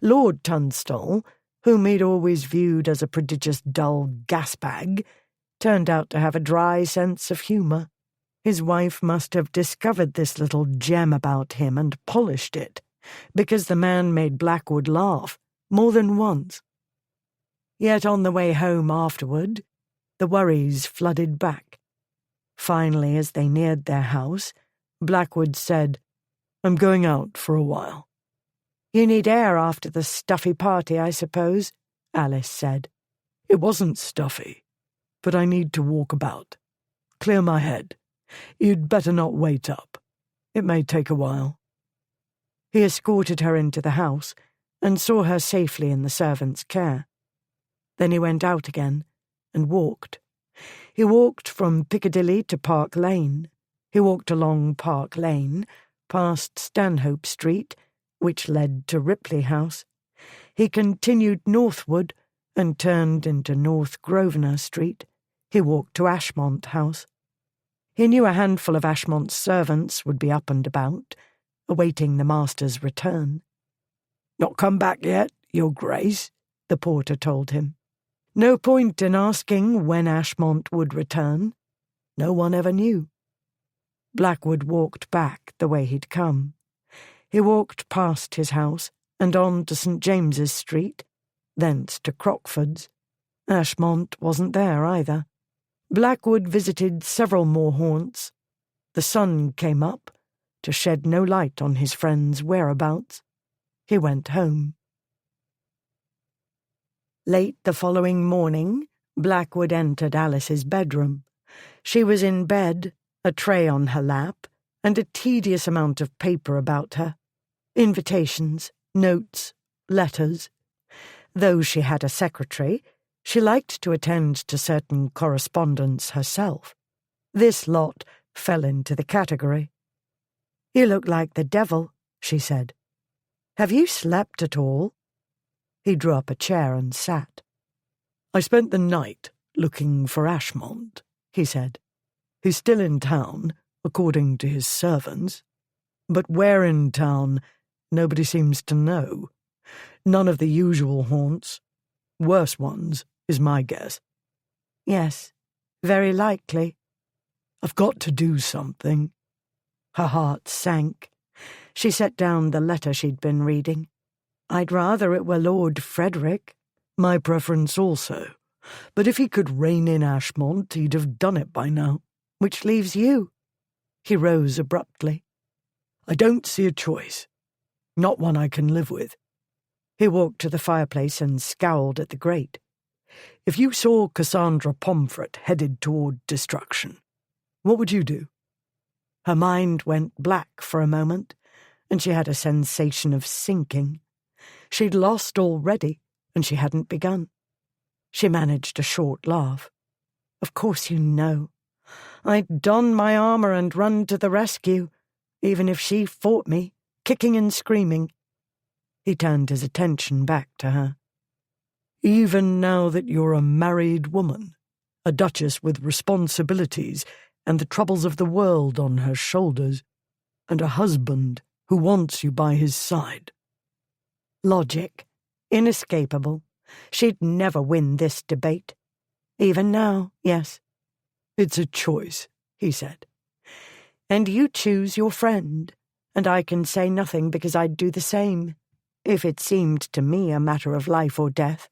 Lord Tunstall, whom he'd always viewed as a prodigious dull gasbag, turned out to have a dry sense of humour. His wife must have discovered this little gem about him and polished it, because the man made Blackwood laugh more than once. Yet on the way home afterward, the worries flooded back. Finally, as they neared their house, Blackwood said, "I'm going out for a while." "You need air after the stuffy party, I suppose," Alice said. "It wasn't stuffy, but I need to walk about. Clear my head. You'd better not wait up. It may take a while." He escorted her into the house and saw her safely in the servant's care. Then he went out again and walked. He walked from Piccadilly to Park Lane. He walked along Park Lane, past Stanhope Street, which led to Ripley House. He continued northward and turned into North Grosvenor Street. He walked to Ashmont House. He knew a handful of Ashmont's servants would be up and about, awaiting the master's return. "Not come back yet, Your Grace," the porter told him. No point in asking when Ashmont would return. No one ever knew. Blackwood walked back the way he'd come. He walked past his house and on to St. James's Street, thence to Crockford's. Ashmont wasn't there either. Blackwood visited several more haunts. The sun came up to shed no light on his friend's whereabouts. He went home. Late the following morning, Blackwood entered Alice's bedroom. She was in bed, a tray on her lap, and a tedious amount of paper about her. Invitations, notes, letters. Though she had a secretary, she liked to attend to certain correspondence herself. This lot fell into the category. "You look like the devil," she said. "Have you slept at all?" He drew up a chair and sat. "I spent the night looking for Ashmont," he said. "He's still in town, according to his servants. But where in town, nobody seems to know. None of the usual haunts. Worse ones, is my guess." "Yes, very likely." "I've got to do something." Her heart sank. She set down the letter she'd been reading. "I'd rather it were Lord Frederick." "My preference also. But if he could rein in Ashmont, he'd have done it by now." "Which leaves you." He rose abruptly. "I don't see a choice. Not one I can live with." He walked to the fireplace and scowled at the grate. "If you saw Cassandra Pomfret headed toward destruction, what would you do?" Her mind went black for a moment, and she had a sensation of sinking. She'd lost already, and she hadn't begun. She managed a short laugh. "Of course you know. I'd don my armour and run to the rescue, even if she fought me, kicking and screaming. He turned his attention back to her. Even now that you're a married woman, a duchess with responsibilities and the troubles of the world on her shoulders, and a husband who wants you by his side. Logic. Inescapable. She'd never win this debate. Even now, yes. It's a choice, he said. And you choose your friend, and I can say nothing because I'd do the same, if it seemed to me a matter of life or death.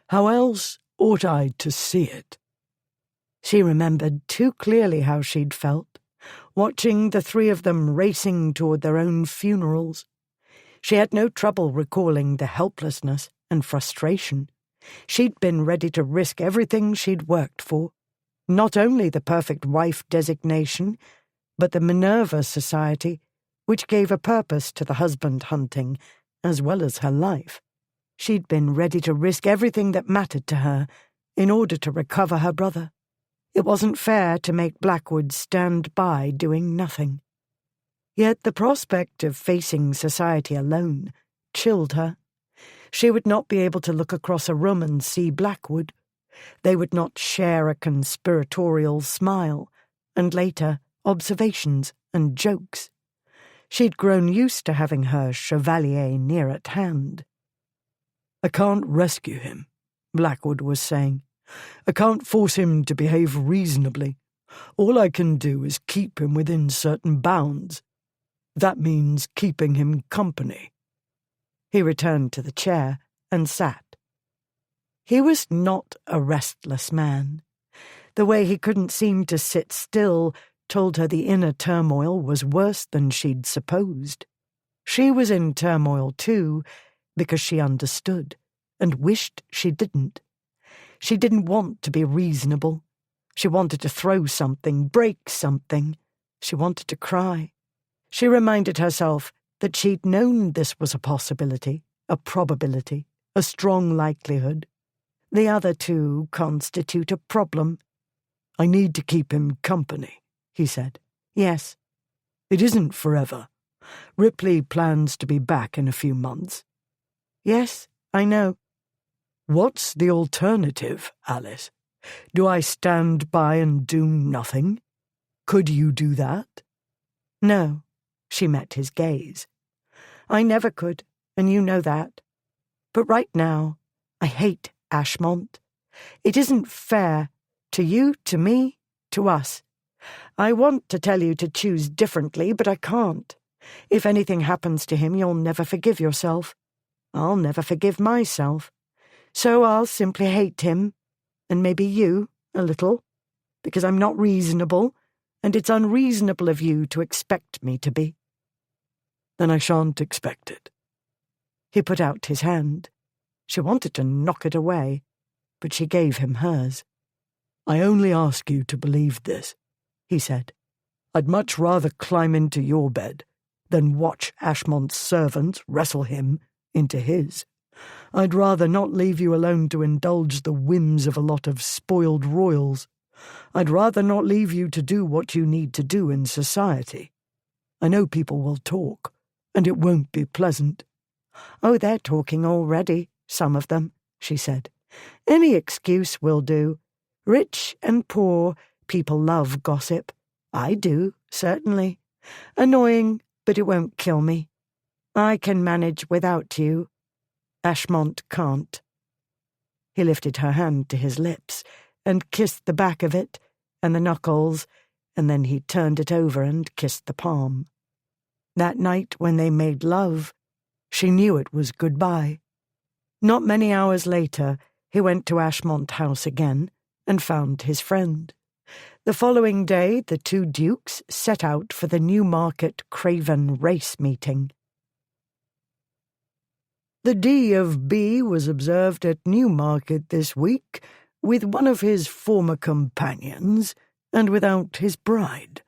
How else ought I to see it? She remembered too clearly how she'd felt, watching the three of them racing toward their own funerals. She had no trouble recalling the helplessness and frustration. She'd been ready to risk everything she'd worked for, not only the perfect wife designation, but the Minerva Society, which gave a purpose to the husband hunting, as well as her life. She'd been ready to risk everything that mattered to her in order to recover her brother. It wasn't fair to make Blackwood stand by doing nothing. Yet the prospect of facing society alone chilled her. She would not be able to look across a room and see Blackwood. They would not share a conspiratorial smile, and later observations and jokes. She'd grown used to having her chevalier near at hand. I can't rescue him, Blackwood was saying. I can't force him to behave reasonably. All I can do is keep him within certain bounds. That means keeping him company. He returned to the chair and sat. He was not a restless man. The way he couldn't seem to sit still told her the inner turmoil was worse than she'd supposed. She was in turmoil too, because she understood, and wished she didn't. She didn't want to be reasonable. She wanted to throw something, break something. She wanted to cry. She reminded herself that she'd known this was a possibility, a probability, a strong likelihood. The other two constitute a problem. I need to keep him company, he said. Yes. It isn't forever. Ripley plans to be back in a few months. Yes, I know. What's the alternative, Alice? Do I stand by and do nothing? Could you do that? No, she met his gaze. I never could, and you know that. But right now, I hate Ashmont. It isn't fair to you, to me, to us. I want to tell you to choose differently, but I can't. If anything happens to him, you'll never forgive yourself. I'll never forgive myself. So I'll simply hate him, and maybe you, a little, because I'm not reasonable, and it's unreasonable of you to expect me to be. Then I shan't expect it. He put out his hand. She wanted to knock it away, but she gave him hers. I only ask you to believe this, he said. I'd much rather climb into your bed than watch Ashmont's servants wrestle him into his. I'd rather not leave you alone to indulge the whims of a lot of spoiled royals. I'd rather not leave you to do what you need to do in society. I know people will talk, and it won't be pleasant. Oh, they're talking already, some of them, she said. Any excuse will do. Rich and poor, people love gossip. I do, certainly. Annoying, but it won't kill me. I can manage without you. Ashmont can't. He lifted her hand to his lips and kissed the back of it and the knuckles, and then he turned it over and kissed the palm. That night when they made love, she knew it was goodbye. Not many hours later, he went to Ashmont House again and found his friend. The following day, the two dukes set out for the Newmarket Craven race meeting. The D of B was observed at Newmarket this week with one of his former companions and without his bride.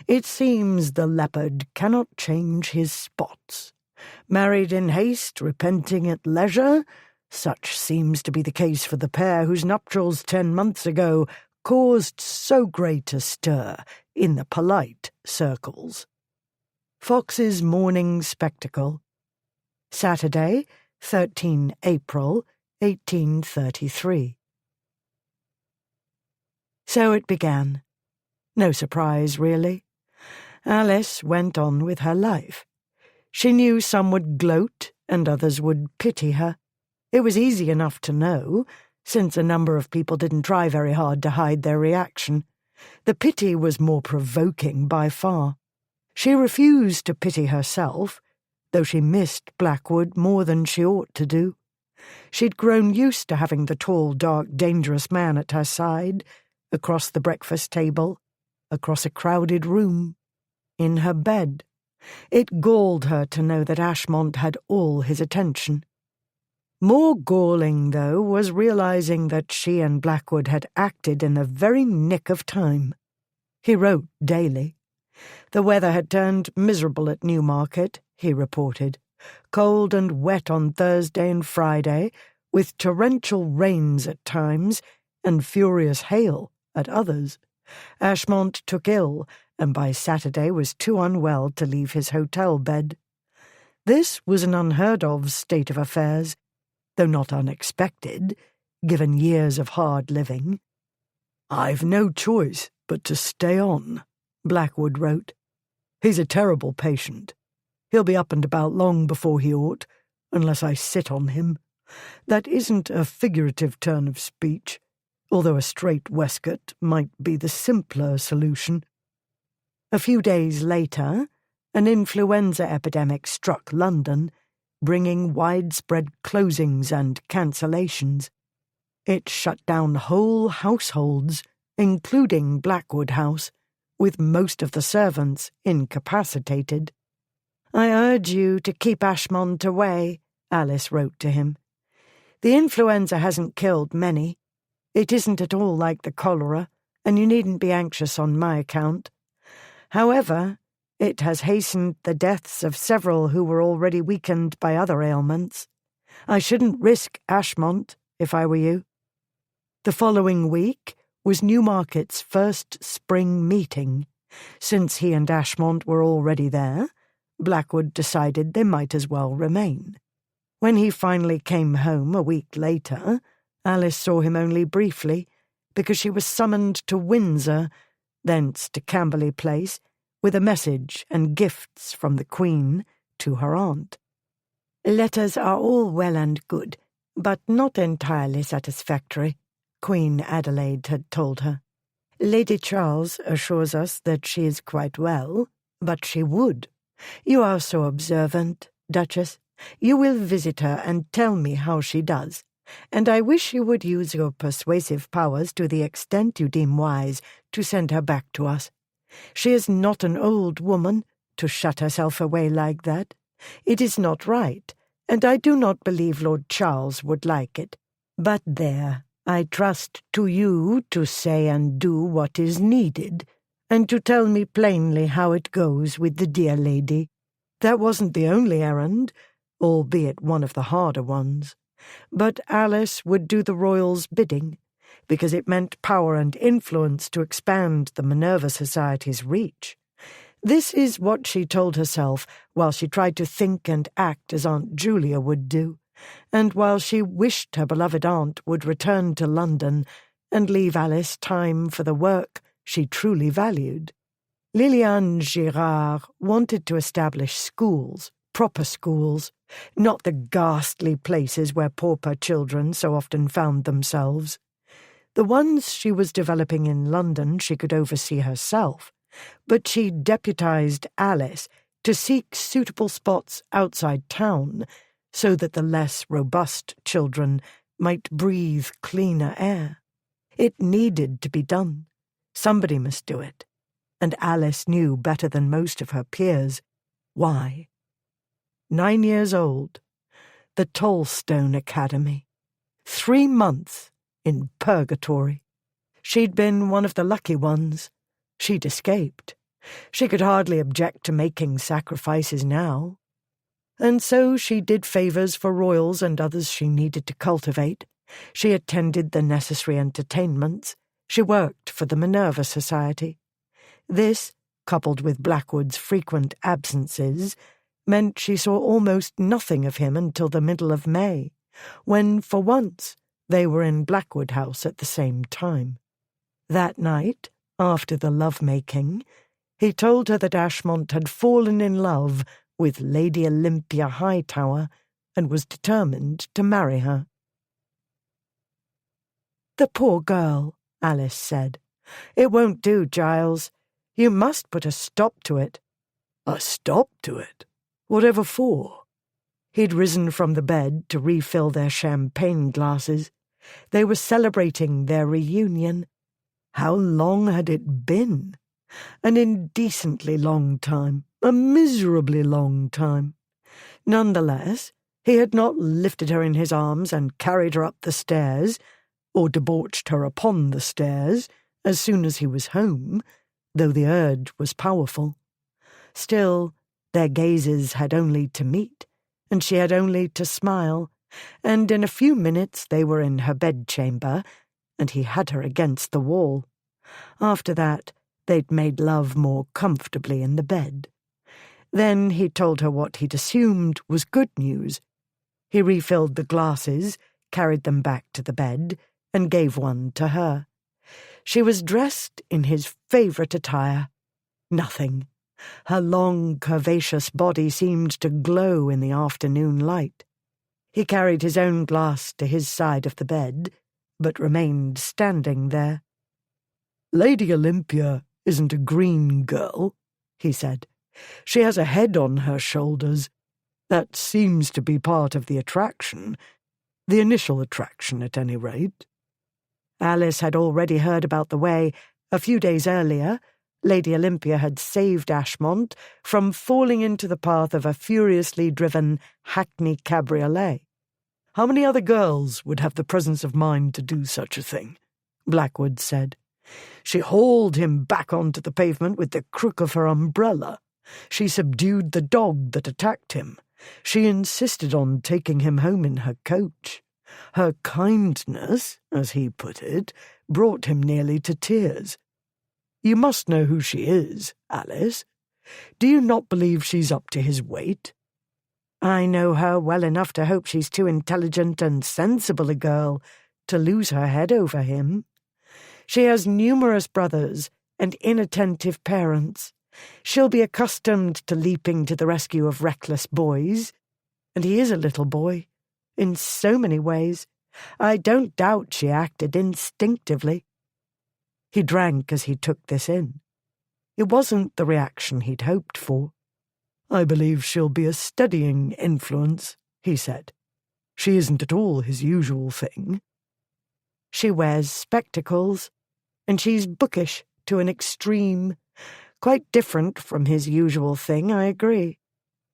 It seems the leopard cannot change his spots. Married in haste, repenting at leisure, such seems to be the case for the pair whose nuptials 10 months ago caused so great a stir in the polite circles. Fox's Morning Spectacle. Saturday, 13 April, 1833. So it began. No surprise, really. Alice went on with her life. She knew some would gloat and others would pity her. It was easy enough to know, since a number of people didn't try very hard to hide their reaction. The pity was more provoking by far. She refused to pity herself, though she missed Blackwood more than she ought to do. She'd grown used to having the tall, dark, dangerous man at her side, across the breakfast table, across a crowded room, in her bed. It galled her to know that Ashmont had all his attention. More galling, though, was realizing that she and Blackwood had acted in the very nick of time. He wrote daily. The weather had turned miserable at Newmarket, he reported. Cold and wet on Thursday and Friday, with torrential rains at times, and furious hail at others. Ashmont took ill, and by Saturday was too unwell to leave his hotel bed. This was an unheard-of state of affairs, though not unexpected, given years of hard living. "I've no choice but to stay on," Blackwood wrote. "He's a terrible patient. He'll be up and about long before he ought, unless I sit on him. That isn't a figurative turn of speech, although a strait waistcoat might be the simpler solution." A few days later, an influenza epidemic struck London, bringing widespread closings and cancellations. It shut down whole households, including Blackwood House, with most of the servants incapacitated. "I urge you to keep Ashmont away," Alice wrote to him. "The influenza hasn't killed many. It isn't at all like the cholera, and you needn't be anxious on my account. However, it has hastened the deaths of several who were already weakened by other ailments. I shouldn't risk Ashmont, if I were you." The following week was Newmarket's first spring meeting. Since he and Ashmont were already there, Blackwood decided they might as well remain. When he finally came home a week later, Alice saw him only briefly, because she was summoned to Windsor, thence to Camberley Place, with a message and gifts from the Queen to her aunt. "Letters are all well and good, but not entirely satisfactory," Queen Adelaide had told her. "Lady Charles assures us that she is quite well, but she would. You are so observant, Duchess. You will visit her and tell me how she does, and I wish you would use your persuasive powers to the extent you deem wise to send her back to us. She is not an old woman to shut herself away like that. It is not right, and I do not believe Lord Charles would like it. But there, I trust to you to say and do what is needed, and to tell me plainly how it goes with the dear lady. That wasn't the only errand, albeit one of the harder ones. But Alice would do the royal's bidding, because it meant power and influence to expand the Minerva Society's reach. This is what she told herself while she tried to think and act as Aunt Julia would do, and while she wished her beloved aunt would return to London and leave Alice time for the work she truly valued. Liliane Girard wanted to establish schools, proper schools, not the ghastly places where pauper children so often found themselves. The ones she was developing in London she could oversee herself, but she deputized Alice to seek suitable spots outside town so that the less robust children might breathe cleaner air. It needed to be done. Somebody must do it, and Alice knew better than most of her peers why. 9 years old, the Tollstone Academy. 3 months in purgatory. She'd been one of the lucky ones. She'd escaped. She could hardly object to making sacrifices now. And so she did favours for royals and others she needed to cultivate. She attended the necessary entertainments. She worked for the Minerva Society. This, coupled with Blackwood's frequent absences, meant she saw almost nothing of him until the middle of May, when, for once, they were in Blackwood House at the same time. That night, after the love-making, he told her that Ashmont had fallen in love with Lady Olympia Hightower and was determined to marry her. "The poor girl," Alice said. "It won't do, Giles. You must put a stop to it." "A stop to it? Whatever for?" He'd risen from the bed to refill their champagne glasses. They were celebrating their reunion. How long had it been? An indecently long time, a miserably long time. Nonetheless, he had not lifted her in his arms and carried her up the stairs, or debauched her upon the stairs, as soon as he was home, though the urge was powerful. Still, their gazes had only to meet, and she had only to smile, and in a few minutes they were in her bedchamber, and he had her against the wall. After that, they'd made love more comfortably in the bed. Then he told her what he'd assumed was good news. He refilled the glasses, carried them back to the bed, and gave one to her. She was dressed in his favourite attire. Nothing. Her long, curvaceous body seemed to glow in the afternoon light. He carried his own glass to his side of the bed, but remained standing there. "Lady Olympia isn't a green girl," he said. "She has a head on her shoulders. That seems to be part of the attraction. The initial attraction, at any rate." Alice had already heard about the way, a few days earlier, Lady Olympia had saved Ashmont from falling into the path of a furiously driven hackney cabriolet. "How many other girls would have the presence of mind to do such a thing?" Blackwood said. "She hauled him back onto the pavement with the crook of her umbrella. She subdued the dog that attacked him. She insisted on taking him home in her coach. Her kindness, as he put it, brought him nearly to tears. You must know who she is, Alice. Do you not believe she's up to his weight?" "I know her well enough to hope she's too intelligent and sensible a girl to lose her head over him. She has numerous brothers and inattentive parents. She'll be accustomed to leaping to the rescue of reckless boys. And he is a little boy, in so many ways. I don't doubt she acted instinctively." He drank as he took this in. It wasn't the reaction he'd hoped for. "I believe she'll be a steadying influence," he said. "She isn't at all his usual thing." "She wears spectacles, and she's bookish to an extreme. Quite different from his usual thing, I agree.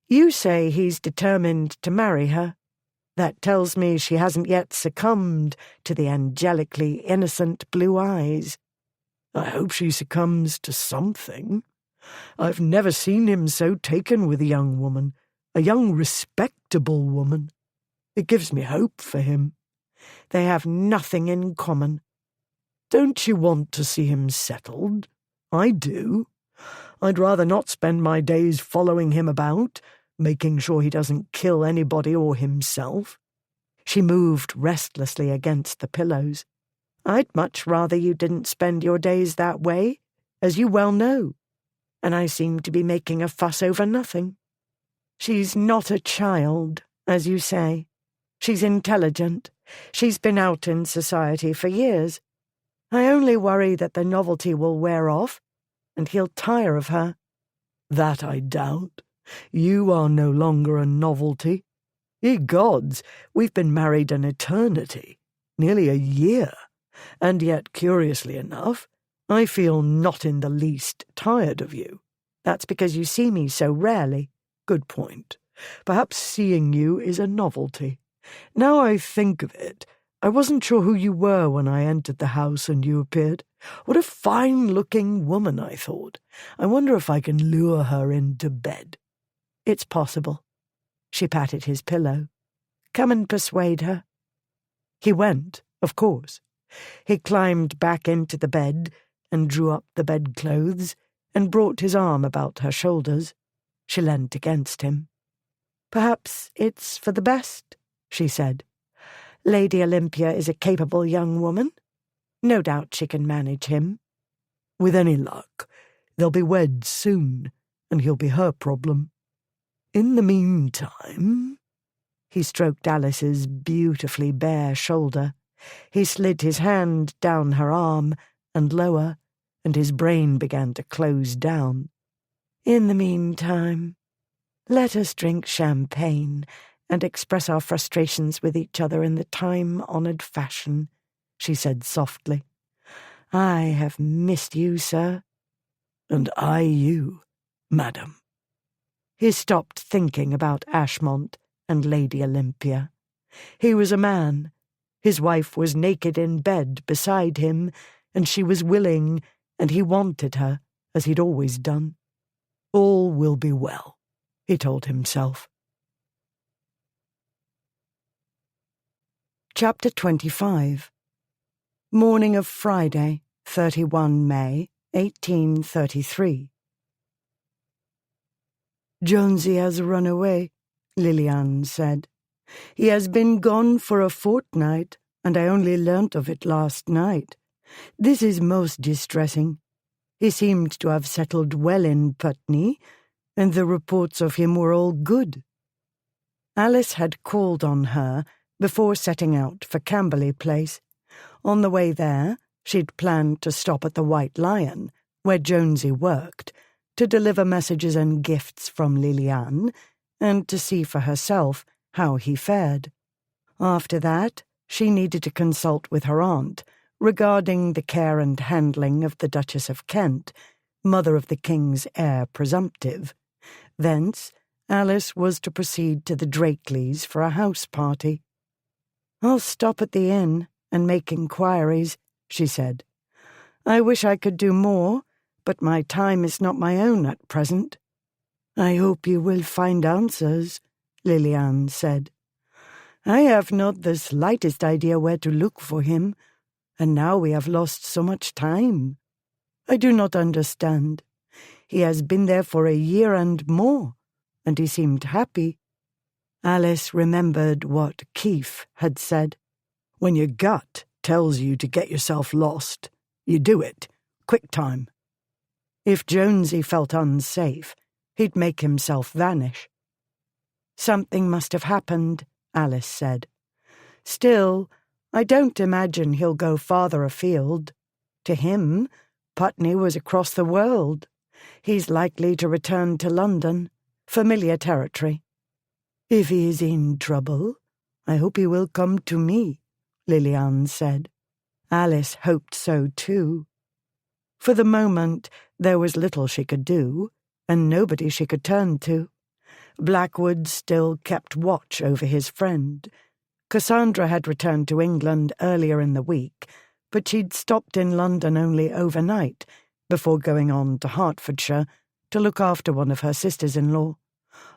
You say he's determined to marry her. That tells me she hasn't yet succumbed to the angelically innocent blue eyes." "I hope she succumbs to something. I've never seen him so taken with a young woman, a young respectable woman. It gives me hope for him." "They have nothing in common." "Don't you want to see him settled? I do. I'd rather not spend my days following him about, making sure he doesn't kill anybody or himself." She moved restlessly against the pillows. "I'd much rather you didn't spend your days that way, as you well know. And I seem to be making a fuss over nothing. She's not a child, as you say. She's intelligent. She's been out in society for years. I only worry that the novelty will wear off, and he'll tire of her." "That I doubt. You are no longer a novelty. Ye gods, we've been married an eternity, nearly a year, and yet, curiously enough, I feel not in the least tired of you." "That's because you see me so rarely." "Good point. Perhaps seeing you is a novelty. Now I think of it, I wasn't sure who you were when I entered the house and you appeared. What a fine-looking woman, I thought. I wonder if I can lure her into bed." "It's possible." She patted his pillow. "Come and persuade her." He went, of course. He climbed back into the bed and drew up the bedclothes and brought his arm about her shoulders. She leant against him. "Perhaps it's for the best," she said. "Lady Olympia is a capable young woman. No doubt she can manage him. With any luck, they'll be wed soon, and he'll be her problem. In the meantime—" He stroked Alice's beautifully bare shoulder. He slid his hand down her arm and lower, and his brain began to close down. "In the meantime, let us drink champagne and express our frustrations with each other in the time-honoured fashion," she said softly. "I have missed you, sir." "And I you, madam." He stopped thinking about Ashmont and Lady Olympia. He was a man. His wife was naked in bed beside him, and she was willing, and he wanted her, as he'd always done. All will be well, he told himself. Chapter 25. Morning of Friday, 31 May, 1833. "Jonesy has run away," Lilian said. "He has been gone for a fortnight, and I only learnt of it last night. This is most distressing. He seemed to have settled well in Putney, and the reports of him were all good." Alice had called on her before setting out for Camberley Place. On the way there, she'd planned to stop at the White Lion, where Jonesy worked, to deliver messages and gifts from Lilian, and to see for herself how he fared. After that, she needed to consult with her aunt regarding the care and handling of the Duchess of Kent, mother of the King's heir presumptive. Thence, Alice was to proceed to the Drakeleys for a house party. "I'll stop at the inn and make inquiries," she said. "I wish I could do more, but my time is not my own at present." "I hope you will find answers," Lilian said. "I have not the slightest idea where to look for him, and now we have lost so much time. I do not understand. He has been there for a year and more, and he seemed happy." Alice remembered what Keefe had said. "When your gut tells you to get yourself lost, you do it. Quick time." If Jonesy felt unsafe, he'd make himself vanish. "Something must have happened," Alice said. "Still, I don't imagine he'll go farther afield. To him, Putney was across the world. He's likely to return to London, familiar territory." "If he is in trouble, I hope he will come to me," Lilian said. Alice hoped so too. For the moment, there was little she could do, and nobody she could turn to. Blackwood still kept watch over his friend. Cassandra had returned to England earlier in the week, but she'd stopped in London only overnight, before going on to Hertfordshire to look after one of her sisters-in-law.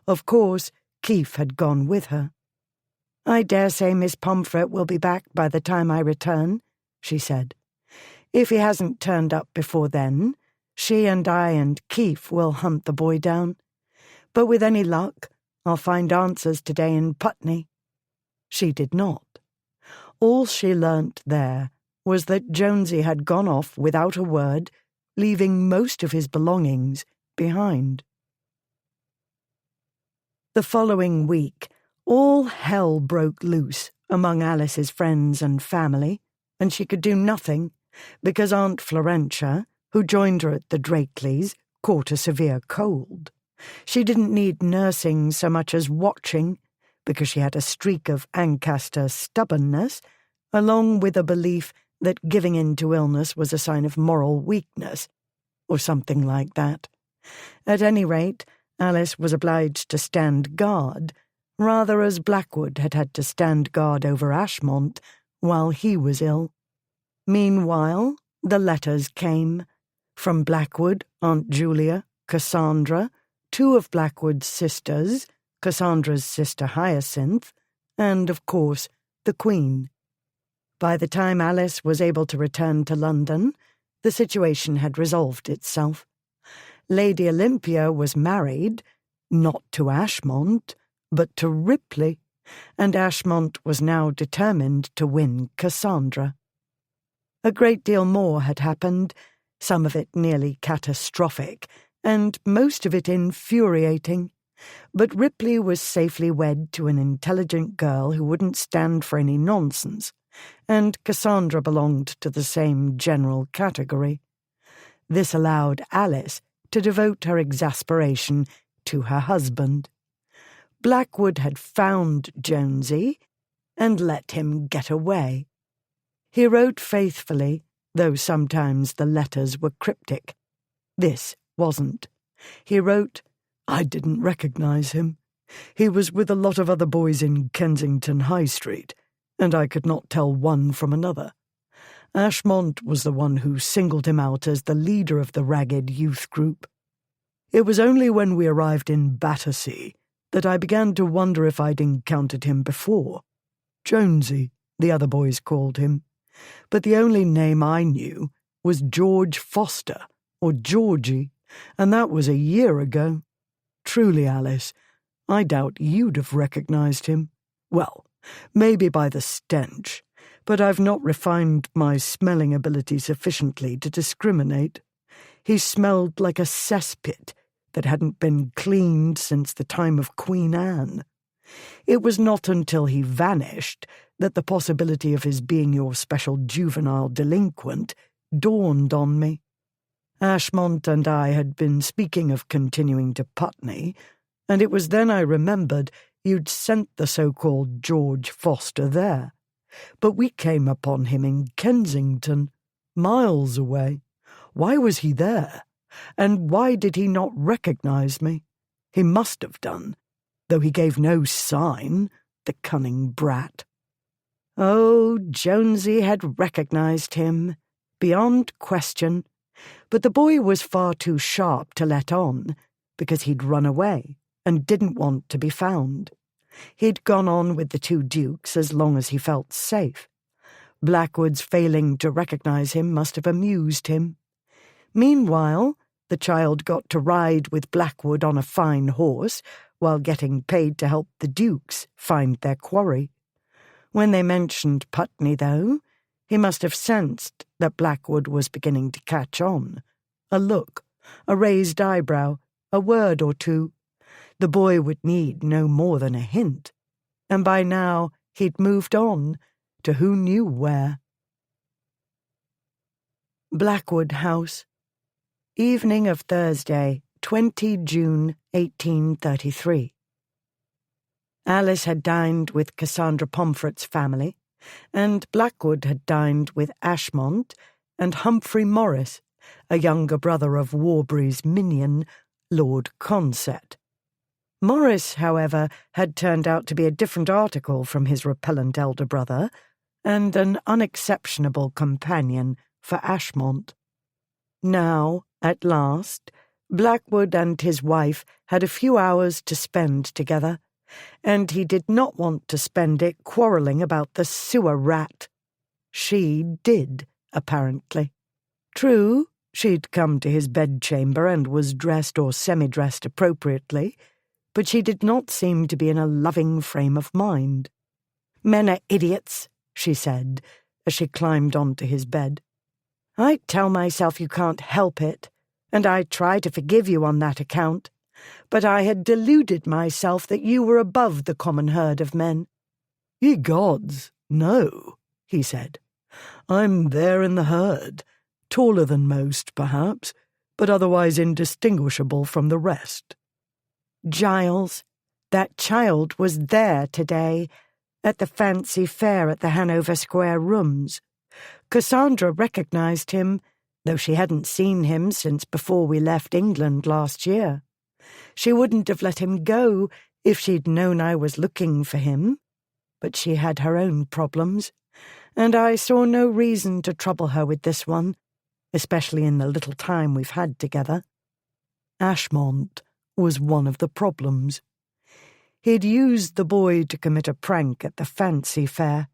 Of course, Keefe had gone with her. "I dare say Miss Pomfret will be back by the time I return," she said. "If he hasn't turned up before then, she and I and Keefe will hunt the boy down. But with any luck, I'll find answers today in Putney." She did not. All she learnt there was that Jonesy had gone off without a word, leaving most of his belongings behind. The following week, all hell broke loose among Alice's friends and family, and she could do nothing, because Aunt Florentia, who joined her at the Drakeleys, caught a severe cold. She didn't need nursing so much as watching, because she had a streak of Ancaster stubbornness, along with a belief that giving in to illness was a sign of moral weakness, or something like that. At any rate, Alice was obliged to stand guard, rather as Blackwood had had to stand guard over Ashmont while he was ill. Meanwhile, the letters came. From Blackwood, Aunt Julia, Cassandra, two of Blackwood's sisters, Cassandra's sister Hyacinth, and, of course, the Queen. By the time Alice was able to return to London, the situation had resolved itself. Lady Olympia was married, not to Ashmont, but to Ripley, and Ashmont was now determined to win Cassandra. A great deal more had happened, some of it nearly catastrophic, and most of it infuriating, but Ripley was safely wed to an intelligent girl who wouldn't stand for any nonsense, and Cassandra belonged to the same general category. This allowed Alice to devote her exasperation to her husband. Blackwood had found Jonesy and let him get away. He wrote faithfully, though sometimes the letters were cryptic. This wasn't. He wrote, "I didn't recognize him. He was with a lot of other boys in Kensington High Street, and I could not tell one from another. Ashmont was the one who singled him out as the leader of the ragged youth group. It was only when we arrived in Battersea that I began to wonder if I'd encountered him before. Jonesy, the other boys called him, but the only name I knew was George Foster, or Georgie, and that was a year ago. Truly, Alice, I doubt you'd have recognized him. Well, maybe by the stench, but I've not refined my smelling ability sufficiently to discriminate. He smelled like a cesspit that hadn't been cleaned since the time of Queen Anne. It was not until he vanished that the possibility of his being your special juvenile delinquent dawned on me. Ashmont and I had been speaking of continuing to Putney, and it was then I remembered you'd sent the so-called George Foster there. But we came upon him in Kensington, miles away. Why was he there? And why did he not recognize me? He must have done, though he gave no sign, the cunning brat. Oh, Jonesy had recognized him, beyond question, but the boy was far too sharp to let on, because he'd run away and didn't want to be found. He'd gone on with the two dukes as long as he felt safe. Blackwood's failing to recognize him must have amused him. Meanwhile, the child got to ride with Blackwood on a fine horse while getting paid to help the dukes find their quarry. When they mentioned Putney, though, he must have sensed that Blackwood was beginning to catch on. A look, a raised eyebrow, a word or two. The boy would need no more than a hint, and by now he'd moved on to who knew where. Blackwood House. Evening of Thursday, 20 June 1833. Alice had dined with Cassandra Pomfret's family, and Blackwood had dined with Ashmont and Humphrey Morris, a younger brother of Warbury's minion, Lord Consett. Morris, however, had turned out to be a different article from his repellent elder brother, and an unexceptionable companion for Ashmont. Now, at last, Blackwood and his wife had a few hours to spend together, and he did not want to spend it quarrelling about the sewer rat. She did, apparently. True, she'd come to his bedchamber and was dressed or semi-dressed appropriately, but she did not seem to be in a loving frame of mind. "Men are idiots," she said, as she climbed onto his bed. "I tell myself you can't help it, and I try to forgive you on that account, but I had deluded myself that you were above the common herd of men." "Ye gods, no," he said. "I'm there in the herd, taller than most, perhaps, but otherwise indistinguishable from the rest." "Giles, that child was there today, at the fancy fair at the Hanover Square Rooms. Cassandra recognized him, though she hadn't seen him since before we left England last year. She wouldn't have let him go if she'd known I was looking for him, but she had her own problems, and I saw no reason to trouble her with this one, especially in the little time we've had together. Ashmont was one of the problems. He'd used the boy to commit a prank at the fancy fair,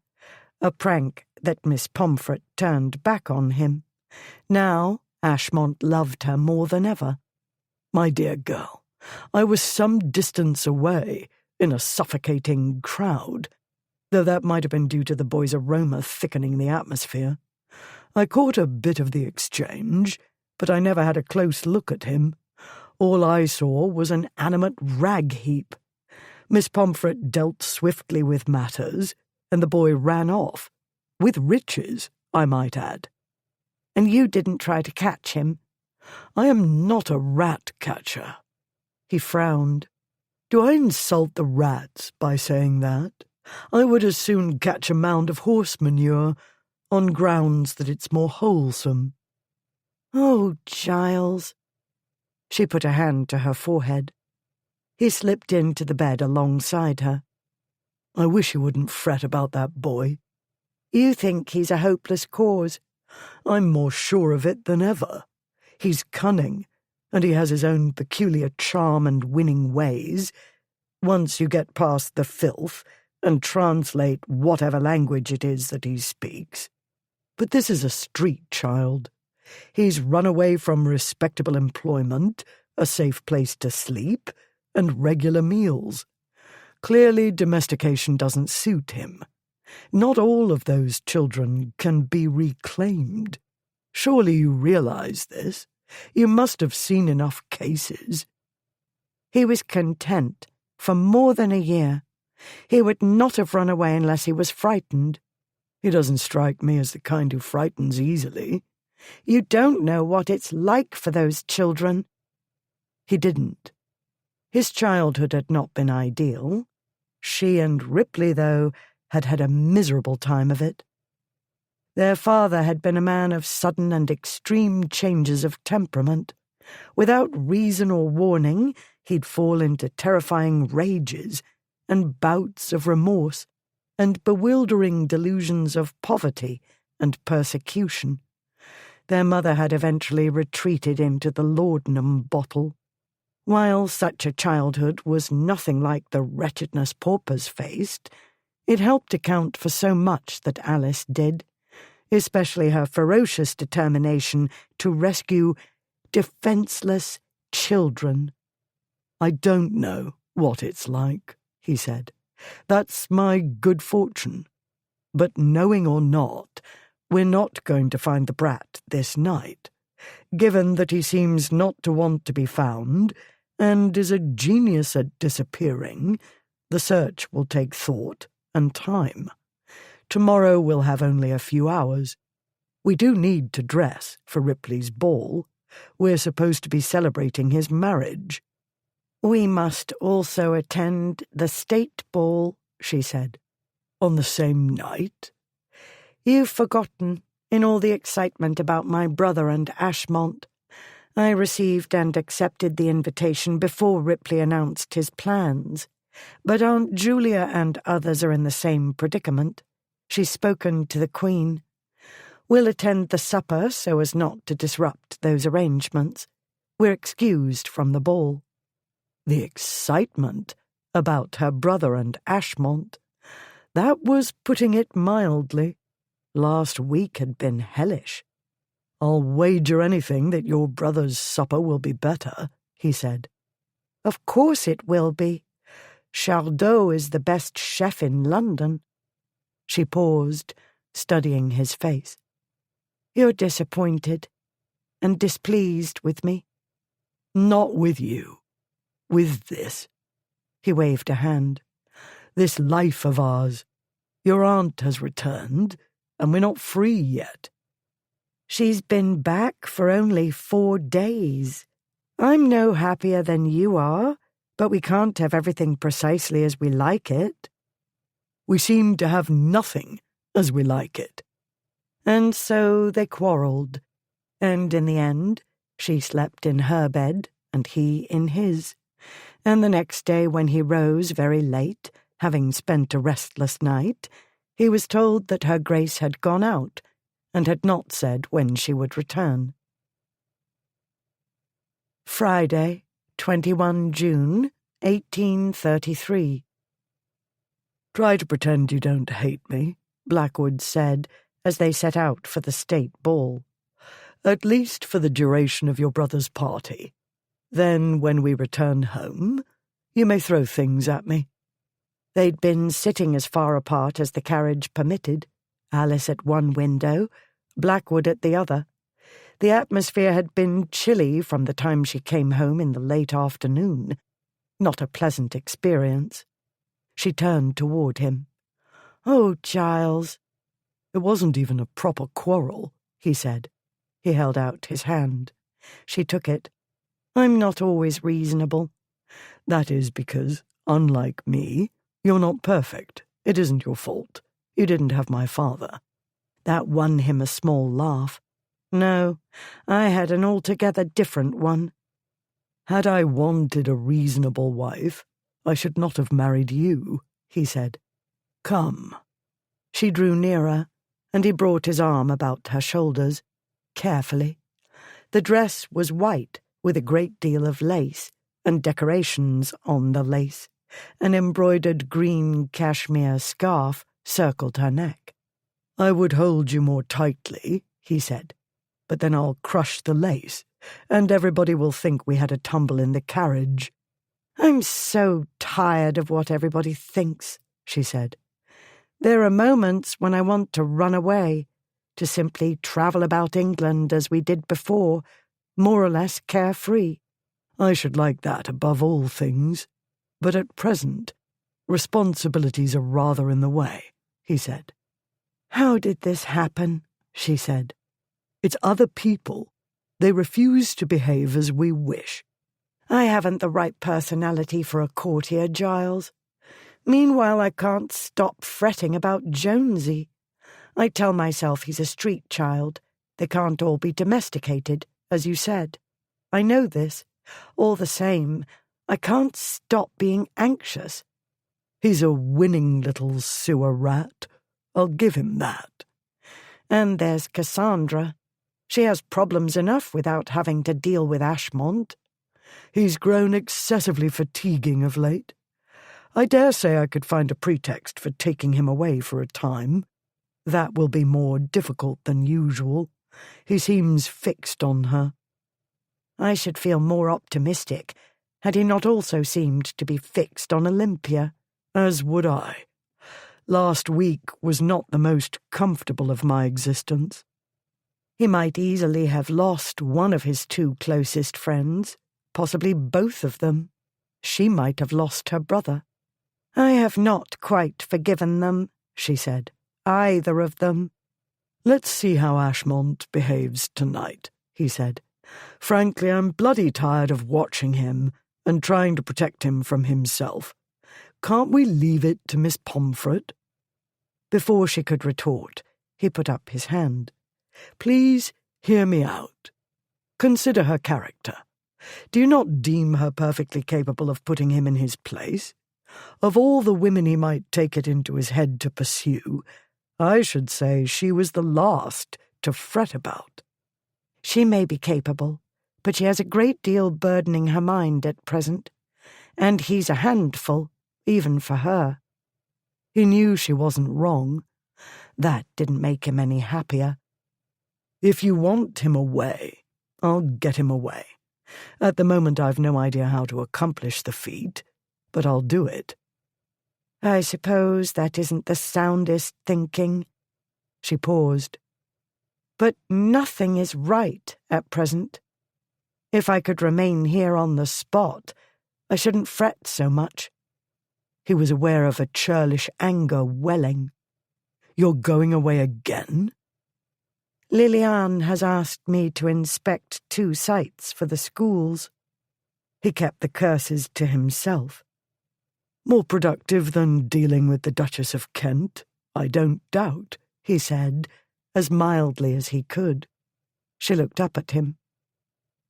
a prank that Miss Pomfret turned back on him. Now Ashmont loved her more than ever. My dear girl, I was some distance away, in a suffocating crowd, though that might have been due to the boy's aroma thickening the atmosphere. I caught a bit of the exchange, but I never had a close look at him. All I saw was an animate rag heap. Miss Pomfret dealt swiftly with matters, and the boy ran off. With riches, I might add. And you didn't try to catch him? I am not a rat catcher. He frowned. Do I insult the rats by saying that? I would as soon catch a mound of horse manure, on grounds that it's more wholesome. Oh, Giles. She put a hand to her forehead. He slipped into the bed alongside her. I wish you wouldn't fret about that boy. You think he's a hopeless cause? I'm more sure of it than ever. He's cunning, and he has his own peculiar charm and winning ways. Once you get past the filth and translate whatever language it is that he speaks. But this is a street child. He's run away from respectable employment, a safe place to sleep, and regular meals. Clearly domestication doesn't suit him. Not all of those children can be reclaimed. Surely you realize this. You must have seen enough cases. He was content for more than a year. He would not have run away unless he was frightened. He doesn't strike me as the kind who frightens easily. You don't know what it's like for those children. He didn't. His childhood had not been ideal. She and Ripley, though, had had a miserable time of it. Their father had been a man of sudden and extreme changes of temperament. Without reason or warning, he'd fall into terrifying rages and bouts of remorse and bewildering delusions of poverty and persecution. Their mother had eventually retreated into the laudanum bottle. While such a childhood was nothing like the wretchedness paupers faced, it helped account for so much that Alice did, especially her ferocious determination to rescue defenseless children. I don't know what it's like, he said. That's my good fortune. But knowing or not, we're not going to find the brat this night. Given that he seems not to want to be found, and is a genius at disappearing, the search will take thought and time. Tomorrow we'll have only a few hours. We do need to dress for Ripley's ball. We're supposed to be celebrating his marriage. We must also attend the state ball, she said. On the same night? You've forgotten, in all the excitement about my brother and Ashmont. I received and accepted the invitation before Ripley announced his plans. But Aunt Julia and others are in the same predicament. She's spoken to the Queen. We'll attend the supper so as not to disrupt those arrangements. We're excused from the ball. The excitement about her brother and Ashmont, that was putting it mildly. Last week had been hellish. I'll wager anything that your brother's supper will be better, he said. Of course it will be. Chardot is the best chef in London. She paused, studying his face. You're disappointed and displeased with me. Not with you. With this. He waved a hand. This life of ours. Your aunt has returned, and we're not free yet. She's been back for only 4 days. I'm no happier than you are, but we can't have everything precisely as we like it. We seem to have nothing as we like it. And so they quarrelled, and in the end she slept in her bed and he in his. And the next day when he rose very late, having spent a restless night, he was told that her Grace had gone out and had not said when she would return. Friday, 21 June, 1833. Try to pretend you don't hate me, Blackwood said, as they set out for the state ball. "At least for the duration of your brother's party. Then, when we return home, you may throw things at me." They'd been sitting as far apart as the carriage permitted, Alice at one window, Blackwood at the other. The atmosphere had been chilly from the time she came home in the late afternoon. Not a pleasant experience. She turned toward him. "Oh, Giles." "It wasn't even a proper quarrel," he said. He held out his hand. She took it. "I'm not always reasonable." "That is because, unlike me, you're not perfect. It isn't your fault. You didn't have my father." That won him a small laugh. "No, I had an altogether different one." "Had I wanted a reasonable wife, I should not have married you," he said. "Come." She drew nearer, and he brought his arm about her shoulders, carefully. The dress was white, with a great deal of lace, and decorations on the lace. An embroidered green cashmere scarf circled her neck. "I would hold you more tightly," he said, "but then I'll crush the lace, and everybody will think we had a tumble in the carriage." "I'm so tired of what everybody thinks," she said. "There are moments when I want to run away, to simply travel about England as we did before, more or less carefree." "I should like that above all things. But at present, responsibilities are rather in the way," he said. "How did this happen?" she said. "It's other people. They refuse to behave as we wish." "I haven't the right personality for a courtier, Giles. Meanwhile, I can't stop fretting about Jonesy. I tell myself he's a street child. They can't all be domesticated, as you said. I know this. All the same, I can't stop being anxious." "He's a winning little sewer rat. I'll give him that." "And there's Cassandra. She has problems enough without having to deal with Ashmont." "He's grown excessively fatiguing of late. I dare say I could find a pretext for taking him away for a time. That will be more difficult than usual. He seems fixed on her." "I should feel more optimistic had he not also seemed to be fixed on Olympia." "As would I. Last week was not the most comfortable of my existence." He might easily have lost one of his two closest friends, possibly both of them. She might have lost her brother. "I have not quite forgiven them," she said. "Either of them." "Let's see how Ashmont behaves tonight," he said. "Frankly, I'm bloody tired of watching him and trying to protect him from himself. Can't we leave it to Miss Pomfret?" Before she could retort, he put up his hand. "Please hear me out. Consider her character. Do you not deem her perfectly capable of putting him in his place? Of all the women he might take it into his head to pursue, I should say she was the last to fret about." "She may be capable, but she has a great deal burdening her mind at present, and he's a handful, even for her." He knew she wasn't wrong. That didn't make him any happier. "If you want him away, I'll get him away. At the moment I've no idea how to accomplish the feat, but I'll do it." "I suppose that isn't the soundest thinking." She paused. "But nothing is right at present. If I could remain here on the spot, I shouldn't fret so much." He was aware of a churlish anger welling. "You're going away again?" "Liliane has asked me to inspect 2 sites for the schools." He kept the curses to himself. "More productive than dealing with the Duchess of Kent, I don't doubt," he said, as mildly as he could. She looked up at him.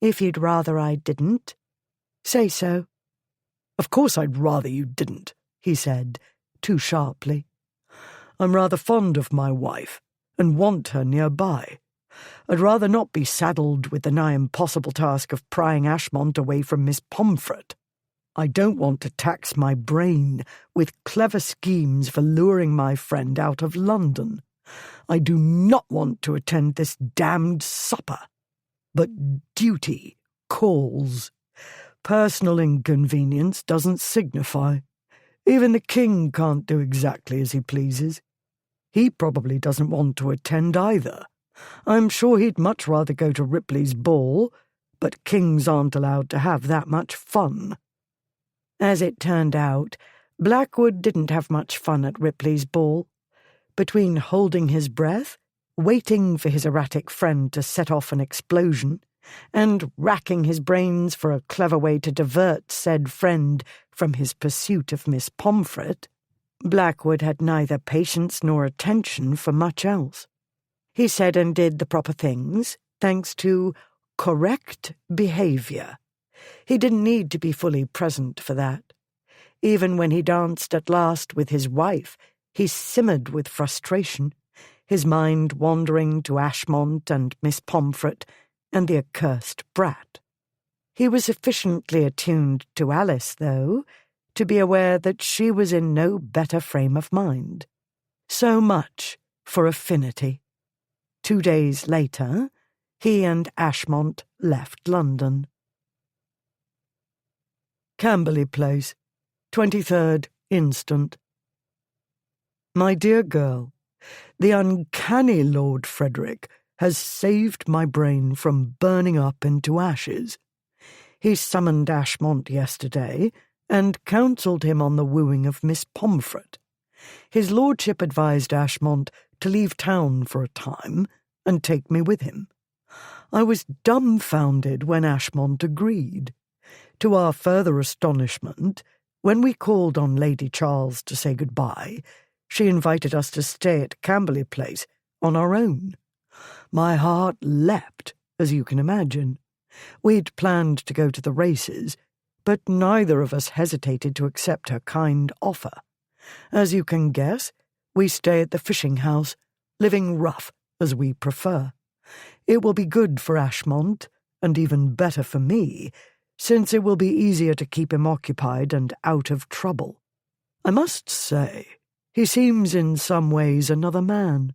"If you'd rather I didn't, say so." "Of course I'd rather you didn't," he said, too sharply. "I'm rather fond of my wife, and want her nearby. I'd rather not be saddled with the nigh impossible task of prying Ashmont away from Miss Pomfret. I don't want to tax my brain with clever schemes for luring my friend out of London. I do not want to attend this damned supper. But duty calls. Personal inconvenience doesn't signify. Even the king can't do exactly as he pleases. He probably doesn't want to attend either. I'm sure he'd much rather go to Ripley's ball, but kings aren't allowed to have that much fun. As it turned out, Blackwood didn't have much fun at Ripley's ball. Between holding his breath, waiting for his erratic friend to set off an explosion, and racking his brains for a clever way to divert said friend from his pursuit of Miss Pomfret, Blackwood had neither patience nor attention for much else. He said and did the proper things, thanks to correct behaviour. He didn't need to be fully present for that. Even when he danced at last with his wife, he simmered with frustration, his mind wandering to Ashmont and Miss Pomfret and the accursed brat. He was sufficiently attuned to Alice, though, to be aware that she was in no better frame of mind. So much for affinity. 2 days later, he and Ashmont left London. Camberley Place, 23rd instant. My dear girl, the uncanny Lord Frederick has saved my brain from burning up into ashes. He summoned Ashmont yesterday and counselled him on the wooing of Miss Pomfret. His lordship advised Ashmont to leave town for a time and take me with him. I was dumbfounded when Ashmont agreed. To our further astonishment, when we called on Lady Charles to say goodbye, she invited us to stay at Camberley Place on our own. My heart leapt, as you can imagine. We'd planned to go to the races, but neither of us hesitated to accept her kind offer. As you can guess, we stay at the fishing house, living rough as we prefer. It will be good for Ashmont, and even better for me, since it will be easier to keep him occupied and out of trouble. I must say, he seems in some ways another man,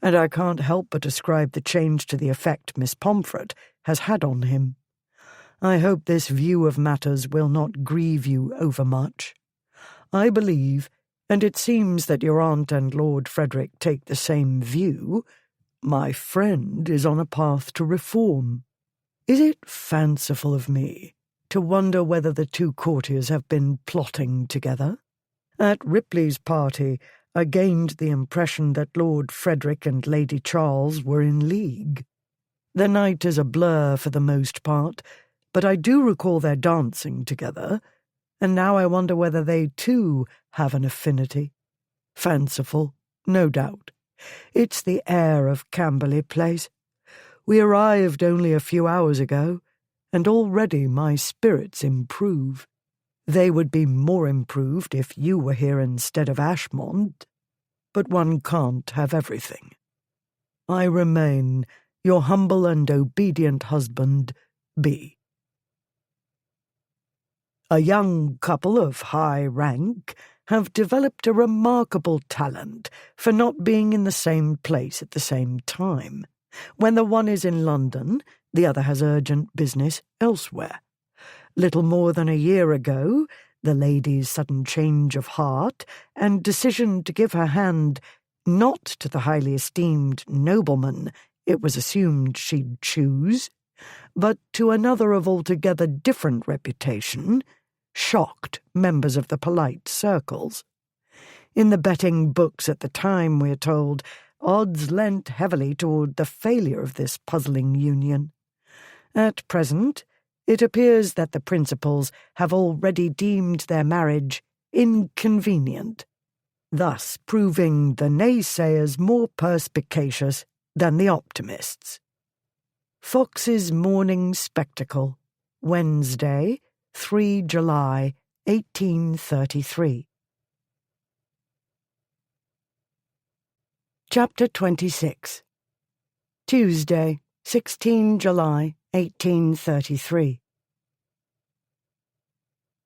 and I can't help but ascribe the change to the effect Miss Pomfret has had on him. I hope this view of matters will not grieve you overmuch. I believe, and it seems that your aunt and Lord Frederick take the same view, my friend is on a path to reform. Is it fanciful of me to wonder whether the two courtiers have been plotting together? At Ripley's party, I gained the impression that Lord Frederick and Lady Charles were in league. The night is a blur for the most part, but I do recall their dancing together, and now I wonder whether they too have an affinity. Fanciful, no doubt. It's the air of Camberley Place. We arrived only a few hours ago, and already my spirits improve. They would be more improved if you were here instead of Ashmont, but one can't have everything. I remain your humble and obedient husband, B. A young couple of high rank have developed a remarkable talent for not being in the same place at the same time. When the one is in London, the other has urgent business elsewhere. Little more than a year ago, the lady's sudden change of heart and decision to give her hand not to the highly esteemed nobleman it was assumed she'd choose, but to another of altogether different reputation, shocked members of the polite circles. In the betting books at the time, we're told, odds leant heavily toward the failure of this puzzling union. At present, it appears that the principals have already deemed their marriage inconvenient, thus proving the naysayers more perspicacious than the optimists. Fox's Morning Spectacle, Wednesday, 3 July, 1833. Chapter 26. Tuesday, 16 July, 1833.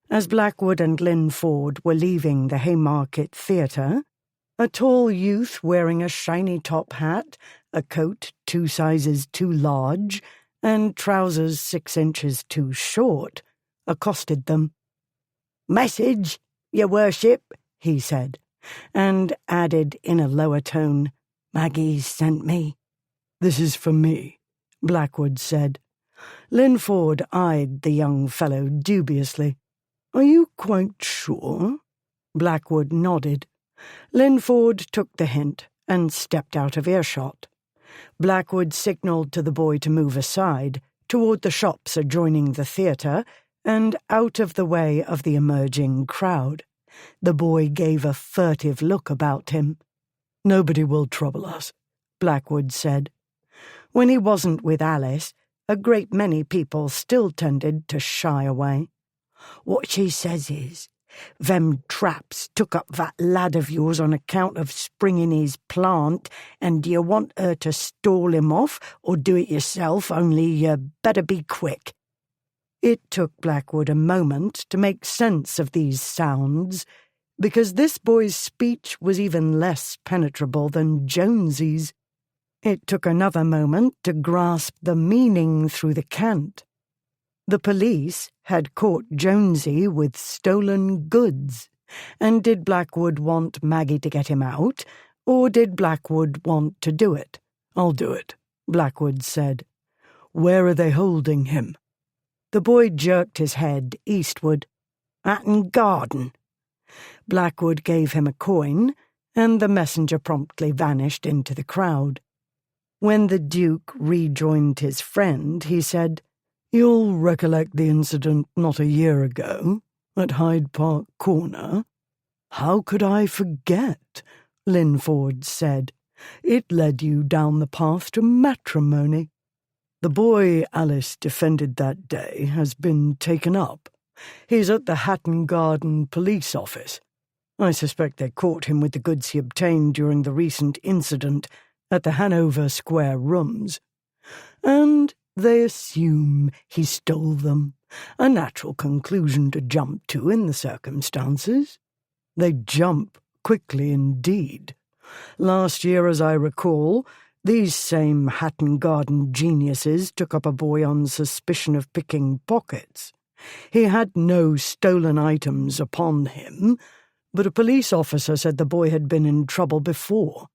As Blackwood and Lynn Ford were leaving the Haymarket Theatre, A tall youth wearing a shiny top hat, a coat 2 sizes too large, and trousers 6 inches too short, accosted them. "Message, your worship," he said, and added in a lower tone, "Maggie sent me." "This is for me," Blackwood said. Linford eyed the young fellow dubiously. "Are you quite sure?" Blackwood nodded. Linford took the hint and stepped out of earshot. Blackwood signalled to the boy to move aside, toward the shops adjoining the theatre, and out of the way of the emerging crowd. The boy gave a furtive look about him. "Nobody will trouble us," Blackwood said. When he wasn't with Alice, a great many people still tended to shy away. "What she says is, them traps took up that lad of yours on account of springing his plant, and do you want her to stall him off, or do it yourself, only you better be quick." It took Blackwood a moment to make sense of these sounds, because this boy's speech was even less penetrable than Jonesy's. It took another moment to grasp the meaning through the cant. The police had caught Jonesy with stolen goods, and did Blackwood want Maggie to get him out, or did Blackwood want to do it? "I'll do it," Blackwood said. "Where are they holding him?" The boy jerked his head eastward. "Hatton Garden." Blackwood gave him a coin, and the messenger promptly vanished into the crowd. When the Duke rejoined his friend, he said, "You'll recollect the incident not a year ago, at Hyde Park Corner?" "How could I forget?" Linford said. "It led you down the path to matrimony. The boy Alice defended that day has been taken up. He's at the Hatton Garden police office. I suspect they caught him with the goods he obtained during the recent incident at the Hanover Square Rooms. And they assume he stole them, a natural conclusion to jump to in the circumstances. They jump quickly indeed. Last year, as I recall, these same Hatton Garden geniuses took up a boy on suspicion of picking pockets. He had no stolen items upon him, but a police officer said the boy had been in trouble before.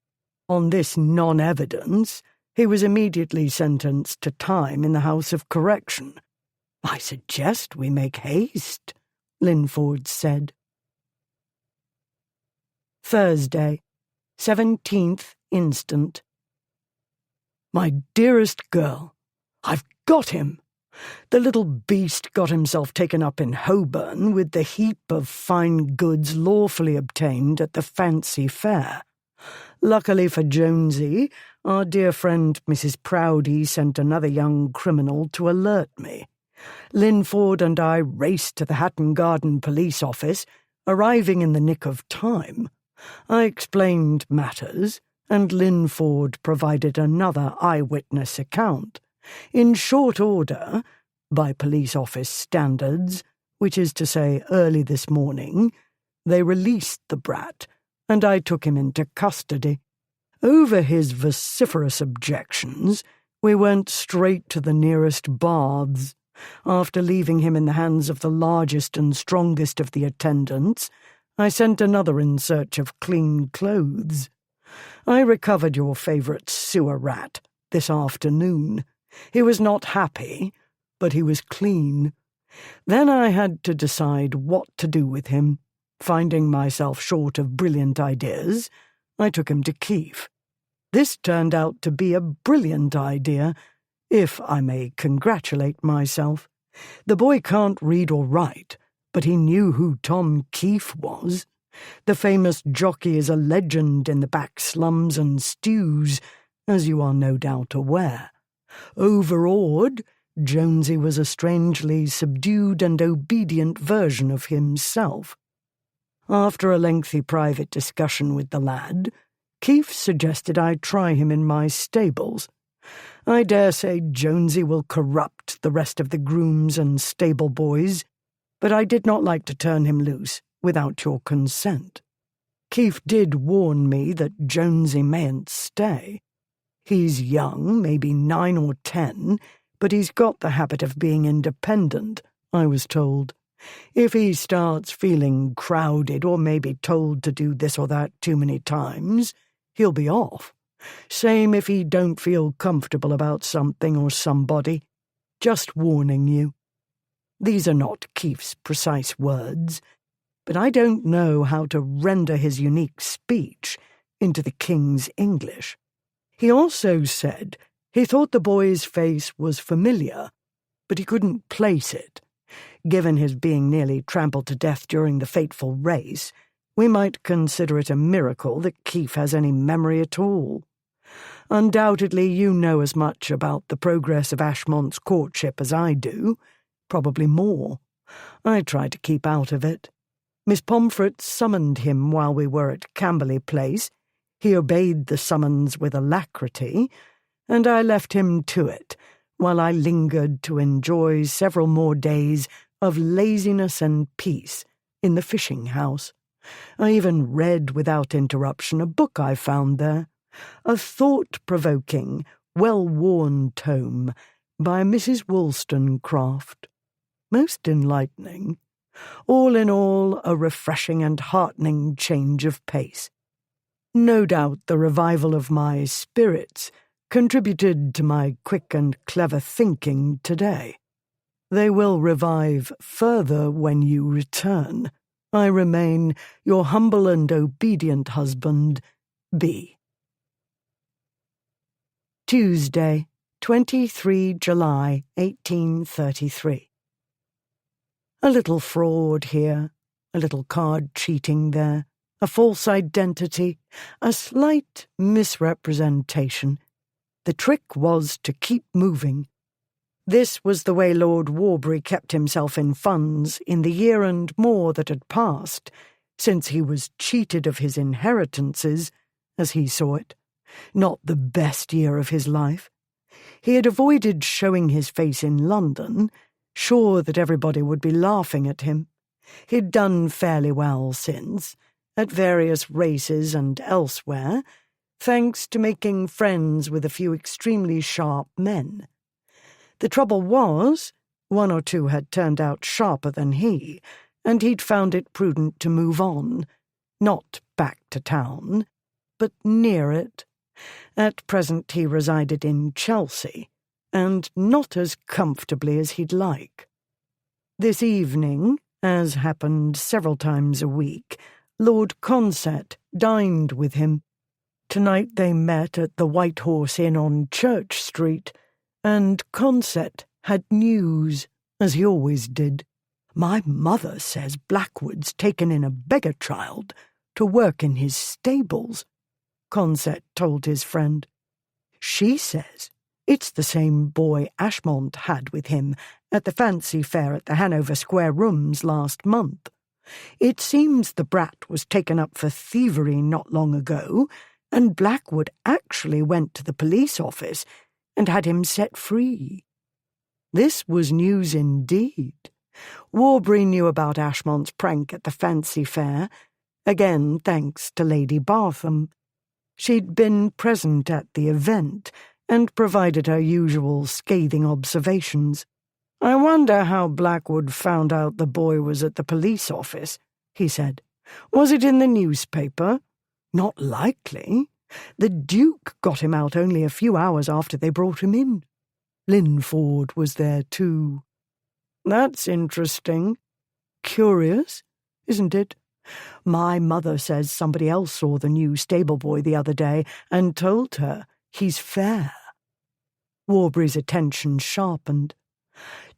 On this non-evidence, he was immediately sentenced to time in the House of Correction. "I suggest we make haste," Linford said. Thursday, 17th instant. "My dearest girl, I've got him. The little beast got himself taken up in Holborn with the heap of fine goods lawfully obtained at the fancy fair. Luckily for Jonesy, our dear friend Mrs. Proudie sent another young criminal to alert me. Linford and I raced to the Hatton Garden police office, arriving in the nick of time. I explained matters, and Linford provided another eyewitness account. In short order, by police office standards, which is to say early this morning, they released the brat, and I took him into custody. Over his vociferous objections, we went straight to the nearest baths. After leaving him in the hands of the largest and strongest of the attendants, I sent another in search of clean clothes. I recovered your favourite sewer rat this afternoon. He was not happy, but he was clean. Then I had to decide what to do with him. Finding myself short of brilliant ideas, I took him to Keefe. This turned out to be a brilliant idea, if I may congratulate myself. The boy can't read or write, but he knew who Tom Keefe was. The famous jockey is a legend in the back slums and stews, as you are no doubt aware. Overawed, Jonesy was a strangely subdued and obedient version of himself. After a lengthy private discussion with the lad, Keefe suggested I try him in my stables. I dare say Jonesy will corrupt the rest of the grooms and stable boys, but I did not like to turn him loose without your consent. Keith did warn me that Jonesy mayn't stay. He's young, maybe 9 or 10, but he's got the habit of being independent, I was told. If he starts feeling crowded or maybe told to do this or that too many times, he'll be off. Same if he don't feel comfortable about something or somebody. Just warning you. These are not Keith's precise words, but I don't know how to render his unique speech into the King's English. He also said he thought the boy's face was familiar, but he couldn't place it. Given his being nearly trampled to death during the fateful race, we might consider it a miracle that Keith has any memory at all. Undoubtedly you know as much about the progress of Ashmont's courtship as I do, probably more. I try to keep out of it. Miss Pomfret summoned him while we were at Camberley Place. He obeyed the summons with alacrity, and I left him to it, while I lingered to enjoy several more days of laziness and peace in the fishing house. I even read without interruption a book I found there, a thought-provoking, well-worn tome by Mrs. Wollstonecraft. Most enlightening. All in all, a refreshing and heartening change of pace. No doubt the revival of my spirits contributed to my quick and clever thinking today. They will revive further when you return. I remain your humble and obedient husband, B. Tuesday, 23 July 1833. A little fraud here, a little card cheating there, a false identity, a slight misrepresentation. The trick was to keep moving. This was the way Lord Warbury kept himself in funds in the year and more that had passed, since he was cheated of his inheritances, as he saw it. Not the best year of his life. He had avoided showing his face in London, sure that everybody would be laughing at him. He'd done fairly well since, at various races and elsewhere, thanks to making friends with a few extremely sharp men. The trouble was, one or two had turned out sharper than he, and he'd found it prudent to move on, not back to town, but near it. At present he resided in Chelsea, and not as comfortably as he'd like. This evening, as happened several times a week, Lord Consett dined with him. Tonight they met at the White Horse Inn on Church Street, and Consett had news, as he always did. My mother says Blackwood's taken in a beggar child to work in his stables, Consett told his friend. She says it's the same boy Ashmont had with him at the fancy fair at the Hanover Square Rooms last month. It seems the brat was taken up for thievery not long ago, and Blackwood actually went to the police office and had him set free. This was news indeed. Warbury knew about Ashmont's prank at the fancy fair, again thanks to Lady Bartham. She'd been present at the event and provided her usual scathing observations. "I wonder how Blackwood found out the boy was at the police office," he said. "Was it in the newspaper? Not likely. The Duke got him out only a few hours after they brought him in. Linford was there too. That's interesting. Curious, isn't it? My mother says somebody else saw the new stable boy the other day and told her he's fair." Warbury's attention sharpened.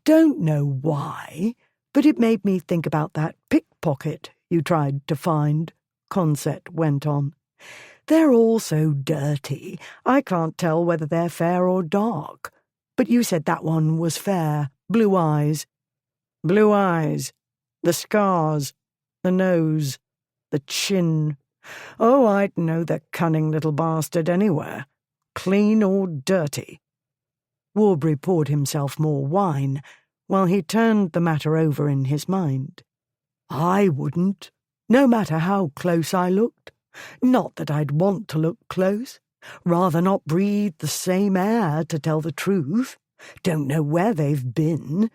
"Don't know why, but it made me think about that pickpocket you tried to find," Consett went on. "They're all so dirty, I can't tell whether they're fair or dark. But you said that one was fair, blue eyes." "Blue eyes, the scars, the nose, the chin. Oh, I'd know the cunning little bastard anywhere, clean or dirty." Warbury poured himself more wine, while he turned the matter over in his mind. "I wouldn't. no matter how close I looked. Not that I'd want to look close. Rather not breathe the same air, to tell the truth. Don't know where they've been.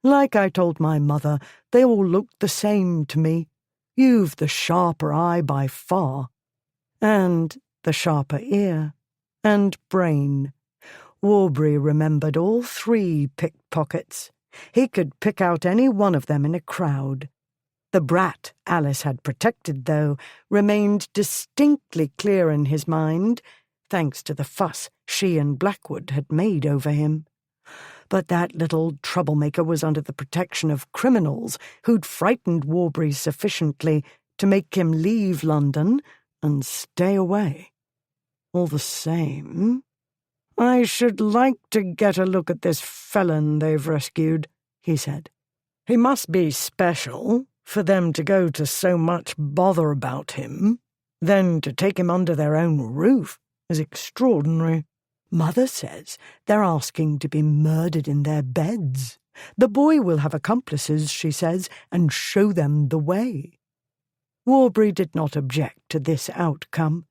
Like I told my mother, they all looked the same to me. You've the sharper eye by far. And the sharper ear. And brain. Warbury remembered all 3 pickpockets. He could pick out any one of them in a crowd. The brat Alice had protected, though, remained distinctly clear in his mind, thanks to the fuss she and Blackwood had made over him. But that little troublemaker was under the protection of criminals who'd frightened Warbury sufficiently to make him leave London and stay away. All the same, I should like to get a look at this felon they've rescued, he said. He must be special for them to go to so much bother about him. Then to take him under their own roof is extraordinary. Mother says they're asking to be murdered in their beds. The boy will have accomplices, she says, and show them the way. Warbury did not object to this outcome.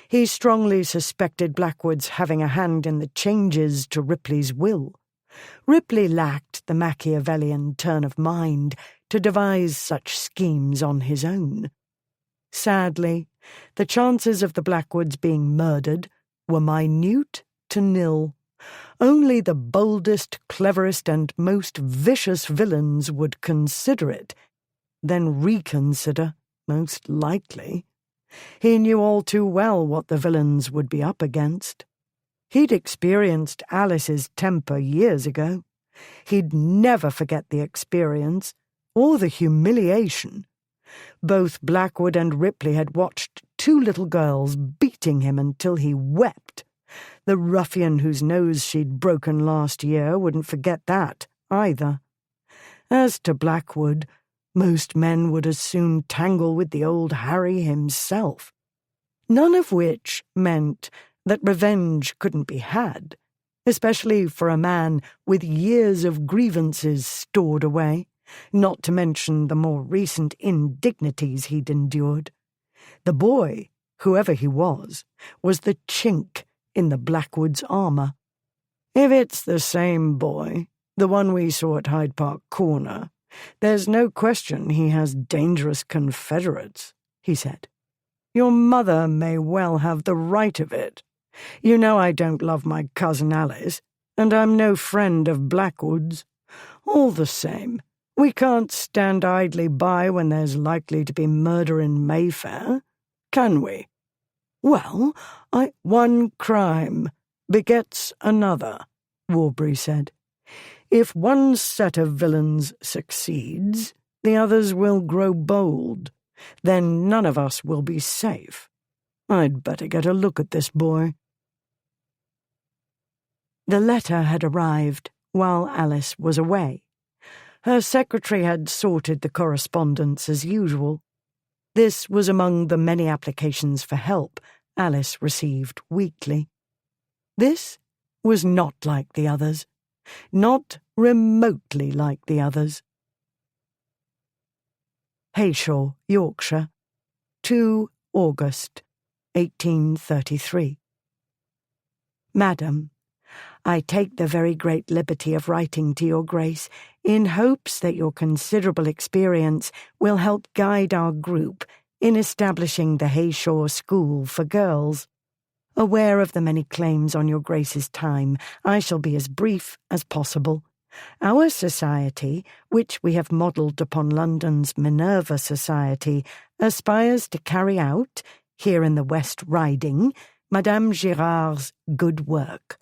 He strongly suspected Blackwood's having a hand in the changes to Ripley's will. Ripley lacked the Machiavellian turn of mind to devise such schemes on his own. Sadly, the chances of the Blackwoods being murdered were minute to nil. Only the boldest, cleverest, and most vicious villains would consider it, then reconsider, most likely. He knew all too well what the villains would be up against. He'd experienced Alice's temper years ago. He'd never forget the experience, or the humiliation. Both Blackwood and Ripley had watched 2 little girls beating him until he wept. The ruffian whose nose she'd broken last year wouldn't forget that, either. As to Blackwood, most men would as soon tangle with the old Harry himself. None of which meant that revenge couldn't be had, especially for a man with years of grievances stored away, not to mention the more recent indignities he'd endured. The boy, whoever he was the chink in the Blackwood's armour. If it's the same boy, the one we saw at Hyde Park Corner, there's no question he has dangerous confederates, he said. Your mother may well have the right of it. You know I don't love my cousin Alice, and I'm no friend of Blackwood's. All the same, we can't stand idly by when there's likely to be murder in Mayfair, can we? Well, one crime begets another, Warbury said. If one set of villains succeeds, the others will grow bold. Then none of us will be safe. I'd better get a look at this boy. The letter had arrived while Alice was away. Her secretary had sorted the correspondence as usual. This was among the many applications for help Alice received weekly. This was not like the others, not remotely like the others. Hayshaw, Yorkshire, 2 August, 1833. Madam, I take the very great liberty of writing to your Grace in hopes that your considerable experience will help guide our group in establishing the Hayshaw School for Girls. Aware of the many claims on your Grace's time, I shall be as brief as possible. Our society, which we have modelled upon London's Minerva Society, aspires to carry out, here in the West Riding, Madame Girard's good work.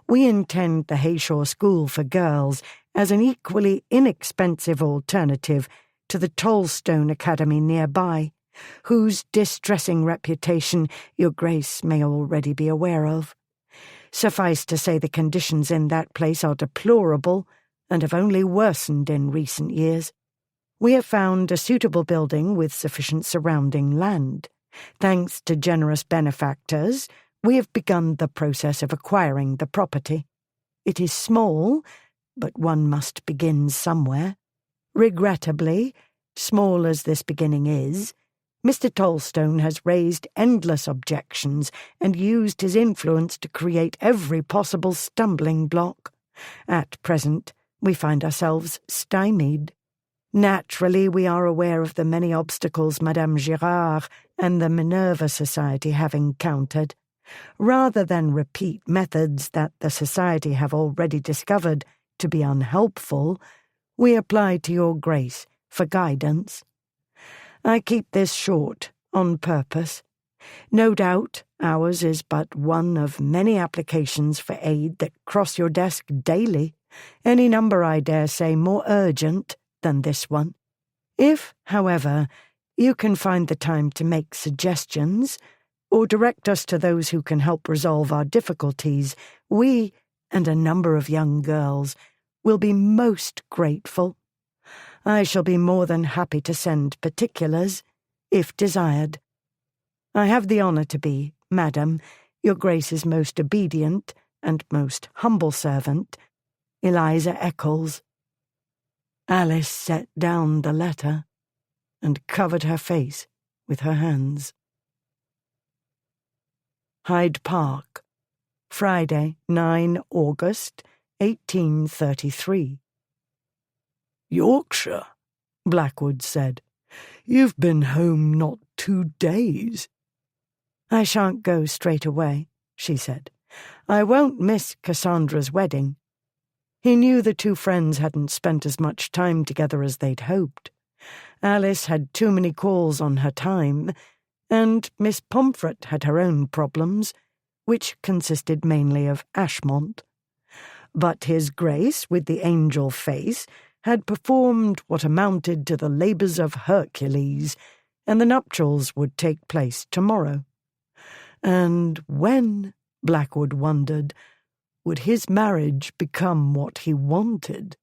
We intend the Hayshaw School for Girls as an equally inexpensive alternative to the Tollstone Academy nearby, whose distressing reputation your Grace may already be aware of. Suffice to say the conditions in that place are deplorable and have only worsened in recent years. We have found a suitable building with sufficient surrounding land. Thanks to generous benefactors, we have begun the process of acquiring the property. It is small, but one must begin somewhere. Regrettably, Small as this beginning is, Mr. Tolstone has raised endless objections and used his influence to create every possible stumbling block. At present, we find ourselves stymied. Naturally, we are aware of the many obstacles Madame Girard and the Minerva Society have encountered. Rather than repeat methods that the Society have already discovered to be unhelpful, we apply to your Grace for guidance. I keep this short on purpose. No doubt ours is but one of many applications for aid that cross your desk daily, any number, I dare say, more urgent than this one. If, however, you can find the time to make suggestions, or direct us to those who can help resolve our difficulties, we, and a number of young girls, will be most grateful. I shall be more than happy to send particulars, if desired. I have the honour to be, Madam, your Grace's most obedient and most humble servant, Eliza Eccles. Alice set down the letter and covered her face with her hands. Hyde Park, Friday, 9 August, 1833. Yorkshire, Blackwood said. You've been home not 2 days. I shan't go straight away, she said. I won't miss Cassandra's wedding. He knew the two friends hadn't spent as much time together as they'd hoped. Alice had too many calls on her time, and Miss Pomfret had her own problems, which consisted mainly of Ashmont. But his Grace, with the angel face, had performed what amounted to the labours of Hercules, and the nuptials would take place tomorrow. And when, Blackwood wondered, would his marriage become what he wanted?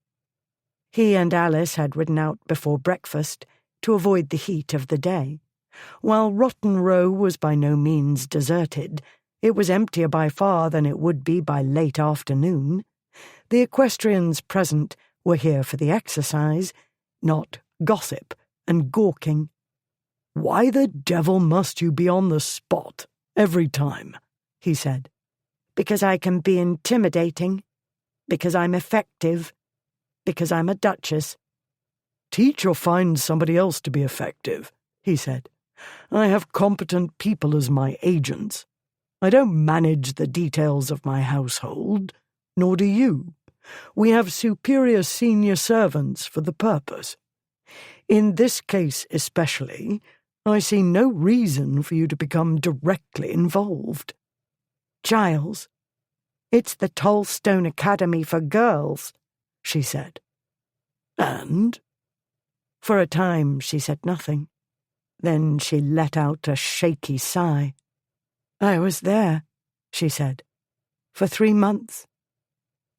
He and Alice had ridden out before breakfast to avoid the heat of the day. While Rotten Row was by no means deserted, it was emptier by far than it would be by late afternoon. The equestrians present were here for the exercise, not gossip and gawking. "Why the devil must you be on the spot every time?" he said. Because I can be intimidating, because I'm effective, because I'm a duchess. "Teach or find somebody else to be effective," he said. "I have competent people as my agents. I don't manage the details of my household, nor do you. We have superior senior servants for the purpose. In this case especially, I see no reason for you to become directly involved." "Giles, it's the Tolstone Academy for girls," she said. "And?" For a time she said nothing. Then she let out a shaky sigh. "I was there," she said, "for 3 months.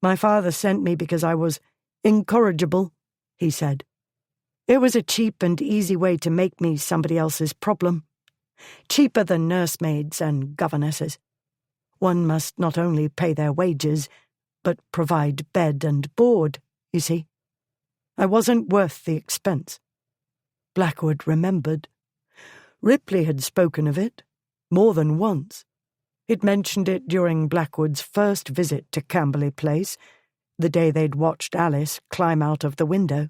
My father sent me because I was incorrigible," he said. "It was a cheap and easy way to make me somebody else's problem. Cheaper than nursemaids and governesses. One must not only pay their wages, but provide bed and board, you see. I wasn't worth the expense." Blackwood remembered. Ripley had spoken of it, more than once. He'd mentioned it during Blackwood's first visit to Camberley Place, the day they'd watched Alice climb out of the window.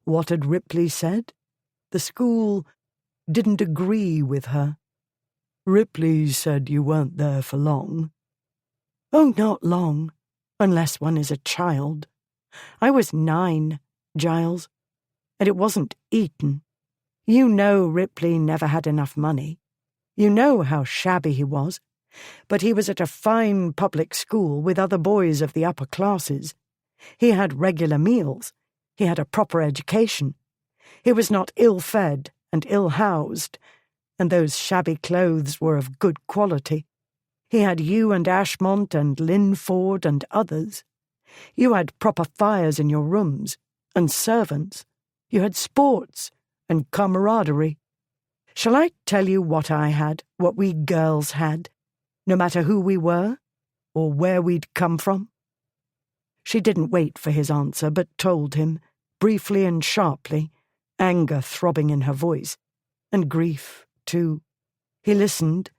What had Ripley said? The school didn't agree with her. "Ripley said you weren't there for long." "Oh, not long, unless one is a child. I was 9, Giles, and it wasn't Eton. You know Ripley never had enough money. You know how shabby he was, but he was at a fine public school with other boys of the upper classes. He had regular meals. He had a proper education. He was not ill-fed and ill-housed, and those shabby clothes were of good quality. He had you and Ashmont and Linford and others. You had proper fires in your rooms, and servants. You had sports and camaraderie. Shall I tell you what I had, what we girls had, no matter who we were, or where we'd come from?" She didn't wait for his answer, but told him, briefly and sharply, anger throbbing in her voice, and grief, too. He listened,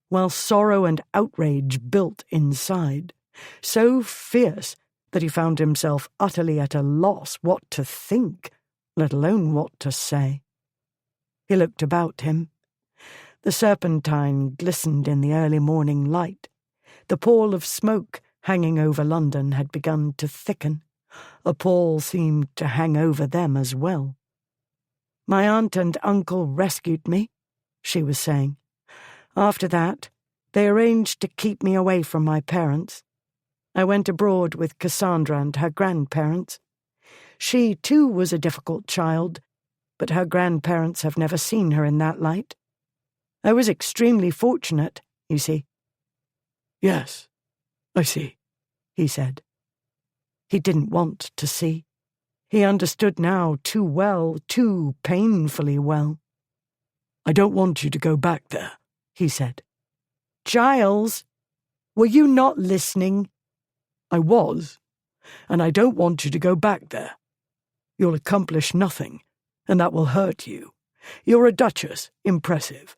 while sorrow and outrage built inside, so fierce that he found himself utterly at a loss what to think, let alone what to say. He looked about him. The Serpentine glistened in the early morning light. The pall of smoke hanging over London had begun to thicken. A pall seemed to hang over them as well. "My aunt and uncle rescued me," she was saying. "After that, they arranged to keep me away from my parents. I went abroad with Cassandra and her grandparents. She, too, was a difficult child, but her grandparents have never seen her in that light. I was extremely fortunate, you see." "Yes, I see," he said. He didn't want to see. He understood now too well, too painfully well. "I don't want you to go back there," he said. "Giles, were you not listening?" "I was, and I don't want you to go back there. You'll accomplish nothing, and that will hurt you. You're a duchess, impressive.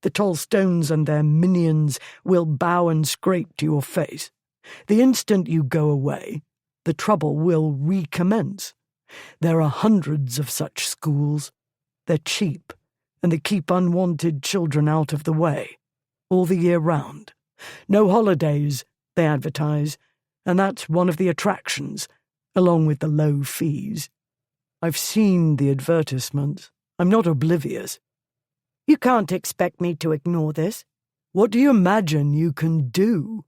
The Tolstones and their minions will bow and scrape to your face. The instant you go away, the trouble will recommence. There are hundreds of such schools. They're cheap, and they keep unwanted children out of the way, all the year round. No holidays, they advertise, and that's one of the attractions, along with the low fees. I've seen the advertisements. I'm not oblivious. You can't expect me to ignore this. What do you imagine you can do?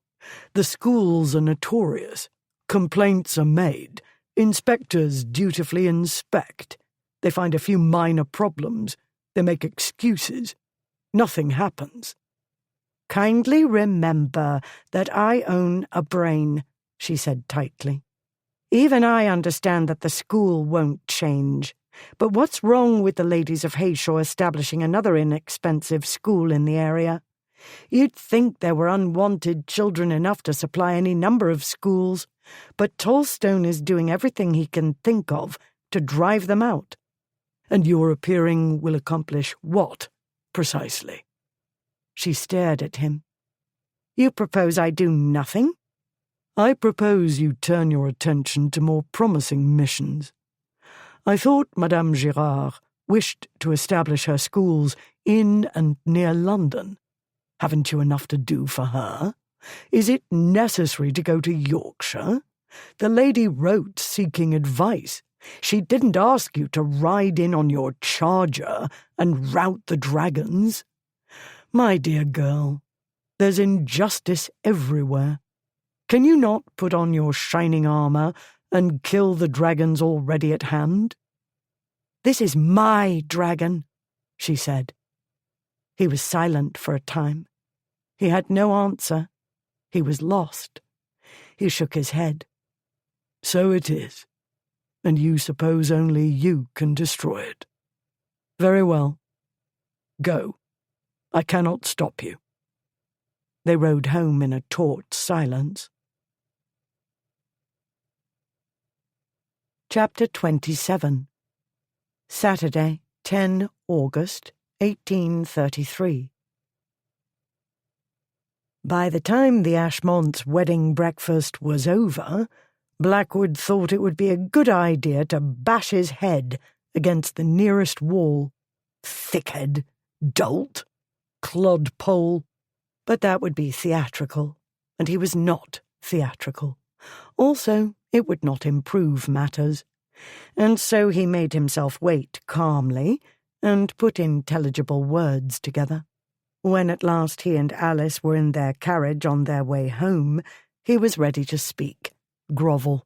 The schools are notorious. Complaints are made. Inspectors dutifully inspect. They find a few minor problems. They make excuses. Nothing happens. "Kindly remember that I own a brain," she said tightly. "Even I understand that the school won't change. But what's wrong with the ladies of Hayshaw establishing another inexpensive school in the area? You'd think there were unwanted children enough to supply any number of schools, but Tolstone is doing everything he can think of to drive them out." "And your appearing will accomplish what, precisely?" She stared at him. "You propose I do nothing?" "I propose you turn your attention to more promising missions. I thought Madame Girard wished to establish her schools in and near London. Haven't you enough to do for her? Is it necessary to go to Yorkshire? The lady wrote seeking advice. She didn't ask you to ride in on your charger and rout the dragons. My dear girl, there's injustice everywhere. Can you not put on your shining armour and kill the dragons already at hand?" "This is my dragon," she said. He was silent for a time. He had no answer. He was lost. He shook his head. "So it is, and you suppose only you can destroy it. Very well. Go. I cannot stop you." They rode home in a taut silence. Chapter 27. Saturday, 10 August, 1833. By the time the Ashmonts' wedding breakfast was over, Blackwood thought it would be a good idea to bash his head against the nearest wall. Thickhead, dolt, clodpole. But that would be theatrical, and he was not theatrical. Also, it would not improve matters. And so he made himself wait calmly and put intelligible words together. When at last he and Alice were in their carriage on their way home, he was ready to speak, grovel,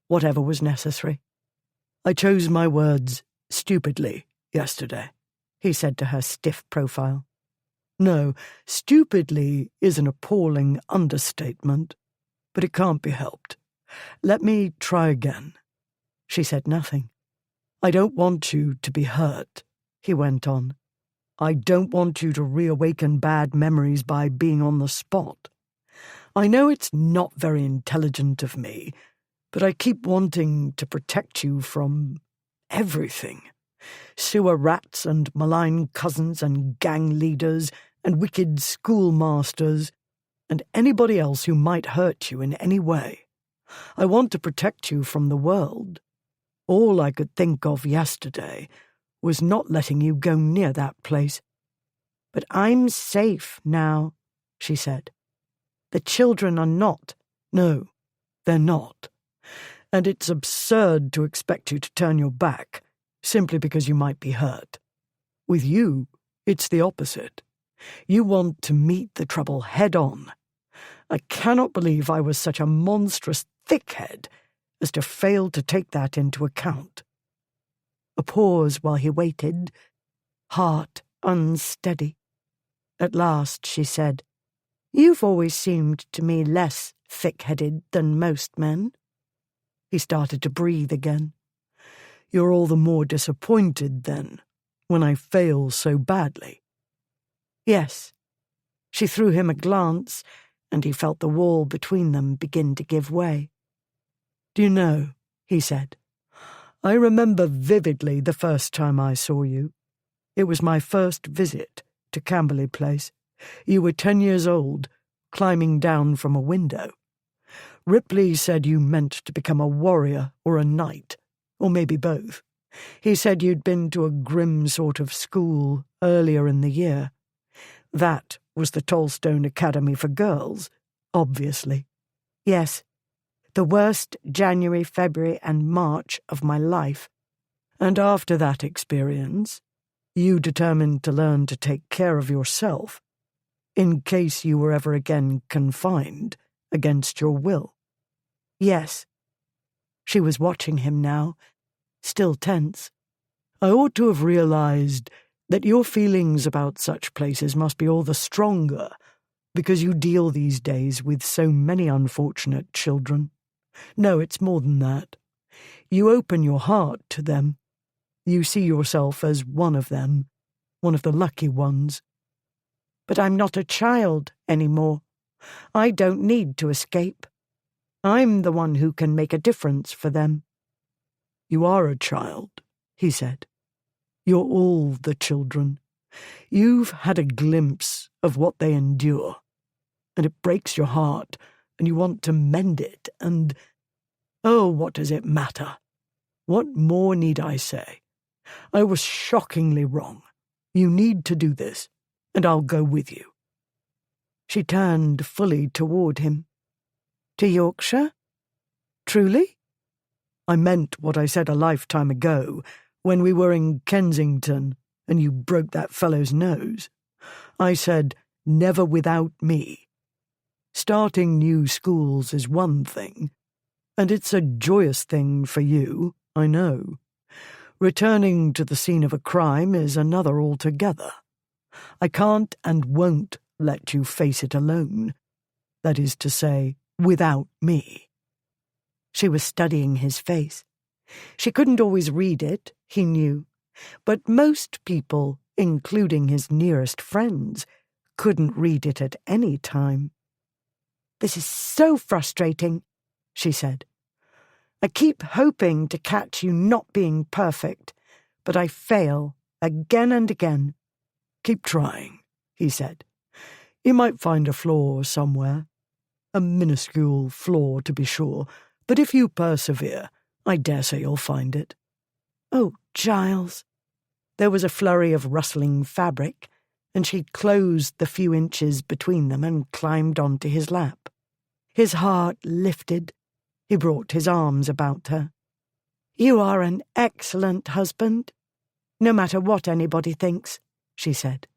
whatever was necessary. "I chose my words stupidly yesterday," he said to her stiff profile. "No, stupidly is an appalling understatement, but it can't be helped. Let me try again." She said nothing. "I don't want you to be hurt," he went on. "I don't want you to reawaken bad memories by being on the spot. I know it's not very intelligent of me, but I keep wanting to protect you from everything. Sewer rats and malign cousins and gang leaders and wicked schoolmasters and anybody else who might hurt you in any way. I want to protect you from the world. All I could think of yesterday was not letting you go near that place. But I'm safe now, she said. The children are not. No, they're not. And it's absurd to expect you to turn your back simply because you might be hurt. With you, it's the opposite. You want to meet the trouble head on. I cannot believe I was such a monstrous thickhead as to fail to take that into account. A pause while he waited, heart unsteady. At last she said, "You've always seemed to me less thick-headed than most men." He started to breathe again. You're all the more disappointed, then, when I fail so badly. Yes. She threw him a glance, and he felt the wall between them begin to give way. Do you know, he said, I remember vividly the first time I saw you. It was my first visit to Camberley Place. You were 10 years old, climbing down from a window. Ripley said you meant to become a warrior or a knight, or maybe both. He said you'd been to a grim sort of school earlier in the year. That was the Tollstone Academy for Girls, obviously. Yes, the worst January, February, and March of my life. And after that experience, you determined to learn to take care of yourself, in case you were ever again confined against your will. Yes. She was watching him now, still tense. I ought to have realized that your feelings about such places must be all the stronger because you deal these days with so many unfortunate children. No, it's more than that. You open your heart to them. You see yourself as one of them, one of the lucky ones. But I'm not a child anymore. I don't need to escape. I'm the one who can make a difference for them. You are a child, he said. You're all the children. You've had a glimpse of what they endure, and it breaks your heart, and you want to mend it, and, oh, what does it matter? What more need I say? I was shockingly wrong. You need to do this, and I'll go with you. She turned fully toward him. To Yorkshire? Truly? I meant what I said a lifetime ago, when we were in Kensington and you broke that fellow's nose. I said, never without me. Starting new schools is one thing, and it's a joyous thing for you, I know. Returning to the scene of a crime is another altogether. I can't and won't let you face it alone. That is to say, without me. She was studying his face. She couldn't always read it, he knew, but most people, including his nearest friends, couldn't read it at any time. "This is so frustrating," she said. "I keep hoping to catch you not being perfect, but I fail again and again." Keep trying, he said. You might find a flaw somewhere. A minuscule flaw, to be sure, but if you persevere, I dare say you'll find it. "Oh, Giles." There was a flurry of rustling fabric, and she closed the few inches between them and climbed onto his lap. His heart lifted. He brought his arms about her. "You are an excellent husband, no matter what anybody thinks," she said.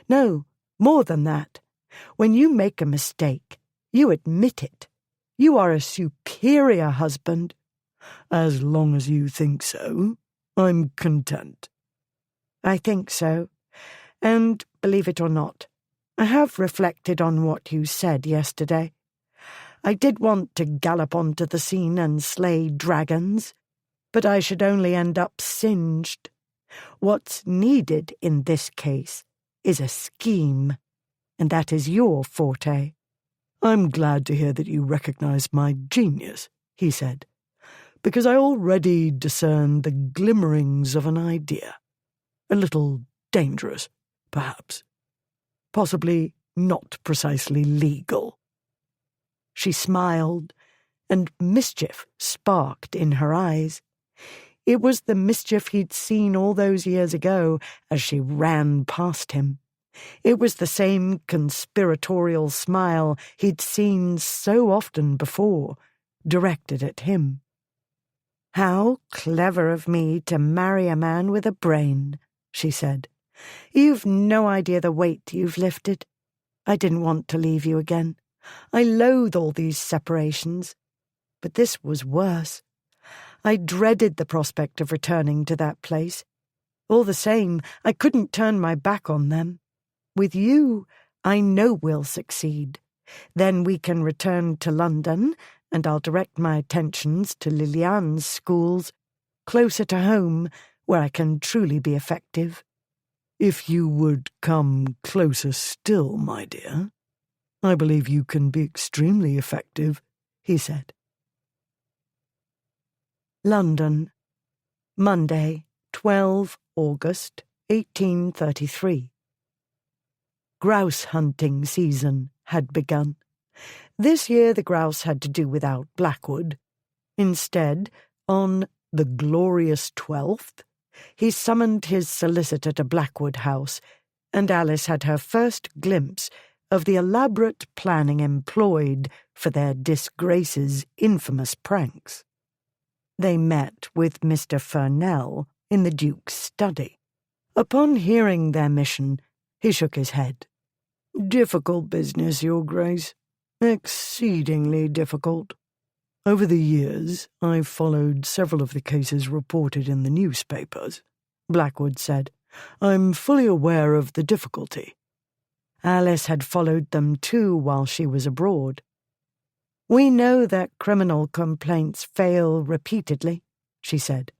"No, more than that. When you make a mistake, you admit it. You are a superior husband." As long as you think so, I'm content. "I think so, and believe it or not, I have reflected on what you said yesterday. I did want to gallop onto the scene and slay dragons, but I should only end up singed. What's needed in this case is a scheme, and that is your forte." I'm glad to hear that you recognize my genius, he said. because I already discern the glimmerings of an idea. A little dangerous, perhaps. Possibly not precisely legal." She smiled, and mischief sparked in her eyes. It was the mischief he'd seen all those years ago as she ran past him. It was the same conspiratorial smile he'd seen so often before, directed at him. "How clever of me to marry a man with a brain," she said. "You've no idea the weight you've lifted. I didn't want to leave you again. I loathe all these separations. But this was worse. I dreaded the prospect of returning to that place. All the same, I couldn't turn my back on them. With you, I know we'll succeed. Then we can return to London, and I'll direct my attentions to Liliane's schools, closer to home, where I can truly be effective." "If you would come closer still, my dear, I believe you can be extremely effective," he said. London, Monday, 12 August 1833. Grouse hunting season had begun. This year the grouse had to do without Blackwood. Instead, on the glorious 12th, he summoned his solicitor to Blackwood House, and Alice had her first glimpse of the elaborate planning employed for their disgrace's infamous pranks. They met with Mr. Furnell in the Duke's study. Upon hearing their mission, he shook his head. "Difficult business, Your Grace. Exceedingly difficult. Over the years, I've followed several of the cases reported in the newspapers," Blackwood said. "I'm fully aware of the difficulty." Alice had followed them too while she was abroad. "We know that criminal complaints fail repeatedly," she said.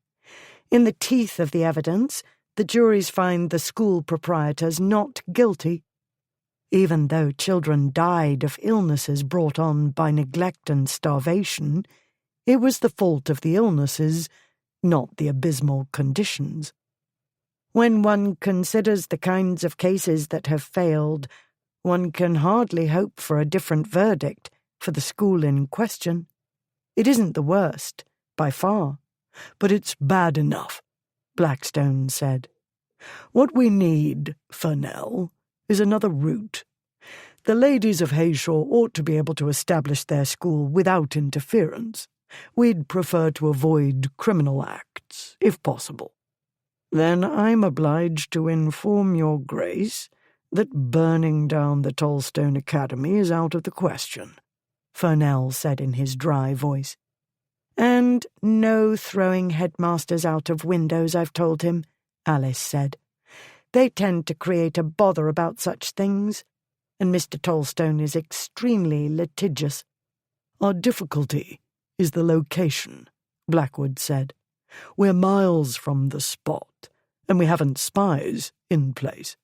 "In the teeth of the evidence, the juries find the school proprietors not guilty. Even though children died of illnesses brought on by neglect and starvation, it was the fault of the illnesses, not the abysmal conditions. When one considers the kinds of cases that have failed, one can hardly hope for a different verdict for the school in question. It isn't the worst, by far." "But it's bad enough," Blackstone said. "What we need, Furnell, is another route. The ladies of Hayshaw ought to be able to establish their school without interference. We'd prefer to avoid criminal acts, if possible. Then I'm obliged to inform Your Grace that burning down the Tolstone Academy is out of the question," Furnell said in his dry voice. "And no throwing headmasters out of windows, I've told him," Alice said. "They tend to create a bother about such things, and Mr. Tolstone is extremely litigious." "Our difficulty is the location," Blackwood said. "We're miles from the spot, and we haven't spies in place.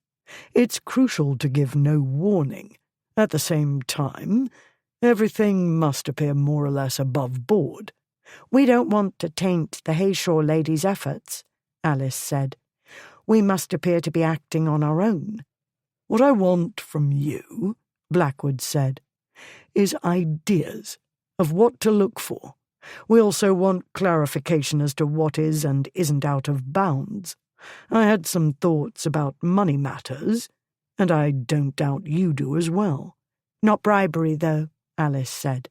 It's crucial to give no warning. At the same time, everything must appear more or less above board." "We don't want to taint the Hayshaw ladies' efforts," Alice said. "We must appear to be acting on our own." "What I want from you," Blackwood said, "is ideas of what to look for. We also want clarification as to what is and isn't out of bounds. I had some thoughts about money matters, and I don't doubt you do as well." "Not bribery, though," Alice said.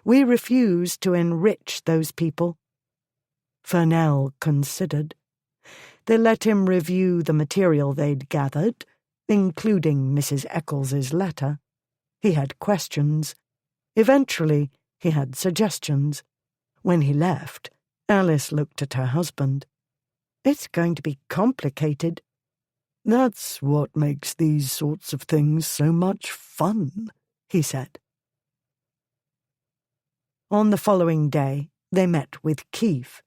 "We refuse to enrich those people." Furnell considered. They let him review the material they'd gathered, including Mrs. Eccles's letter. He had questions. Eventually, he had suggestions. When he left, Alice looked at her husband. "It's going to be complicated." "That's what makes these sorts of things so much fun," he said. On the following day, they met with Keith.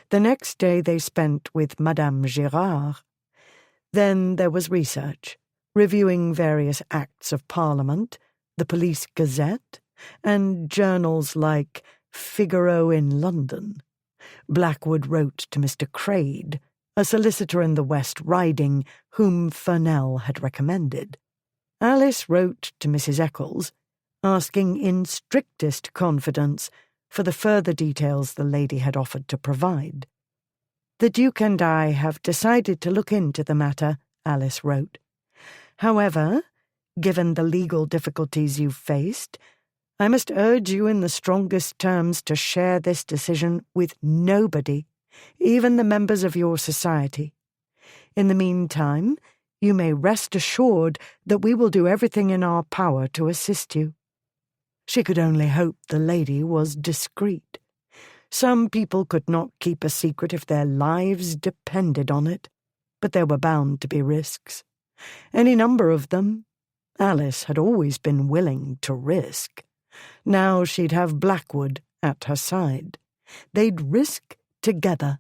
The next day they spent with Madame Girard. Then there was research, reviewing various acts of Parliament, the Police Gazette, and journals like Figaro in London. Blackwood wrote to Mr. Crade, a solicitor in the West Riding whom Furnell had recommended. Alice wrote to Mrs. Eccles, asking in strictest confidence for the further details the lady had offered to provide. "The Duke and I have decided to look into the matter," Alice wrote. "However, given the legal difficulties you've faced, I must urge you in the strongest terms to share this decision with nobody, even the members of your society. In the meantime, you may rest assured that we will do everything in our power to assist you." She could only hope the lady was discreet. Some people could not keep a secret if their lives depended on it, but there were bound to be risks. Any number of them. Alice had always been willing to risk. Now she'd have Blackwood at her side. They'd risk together.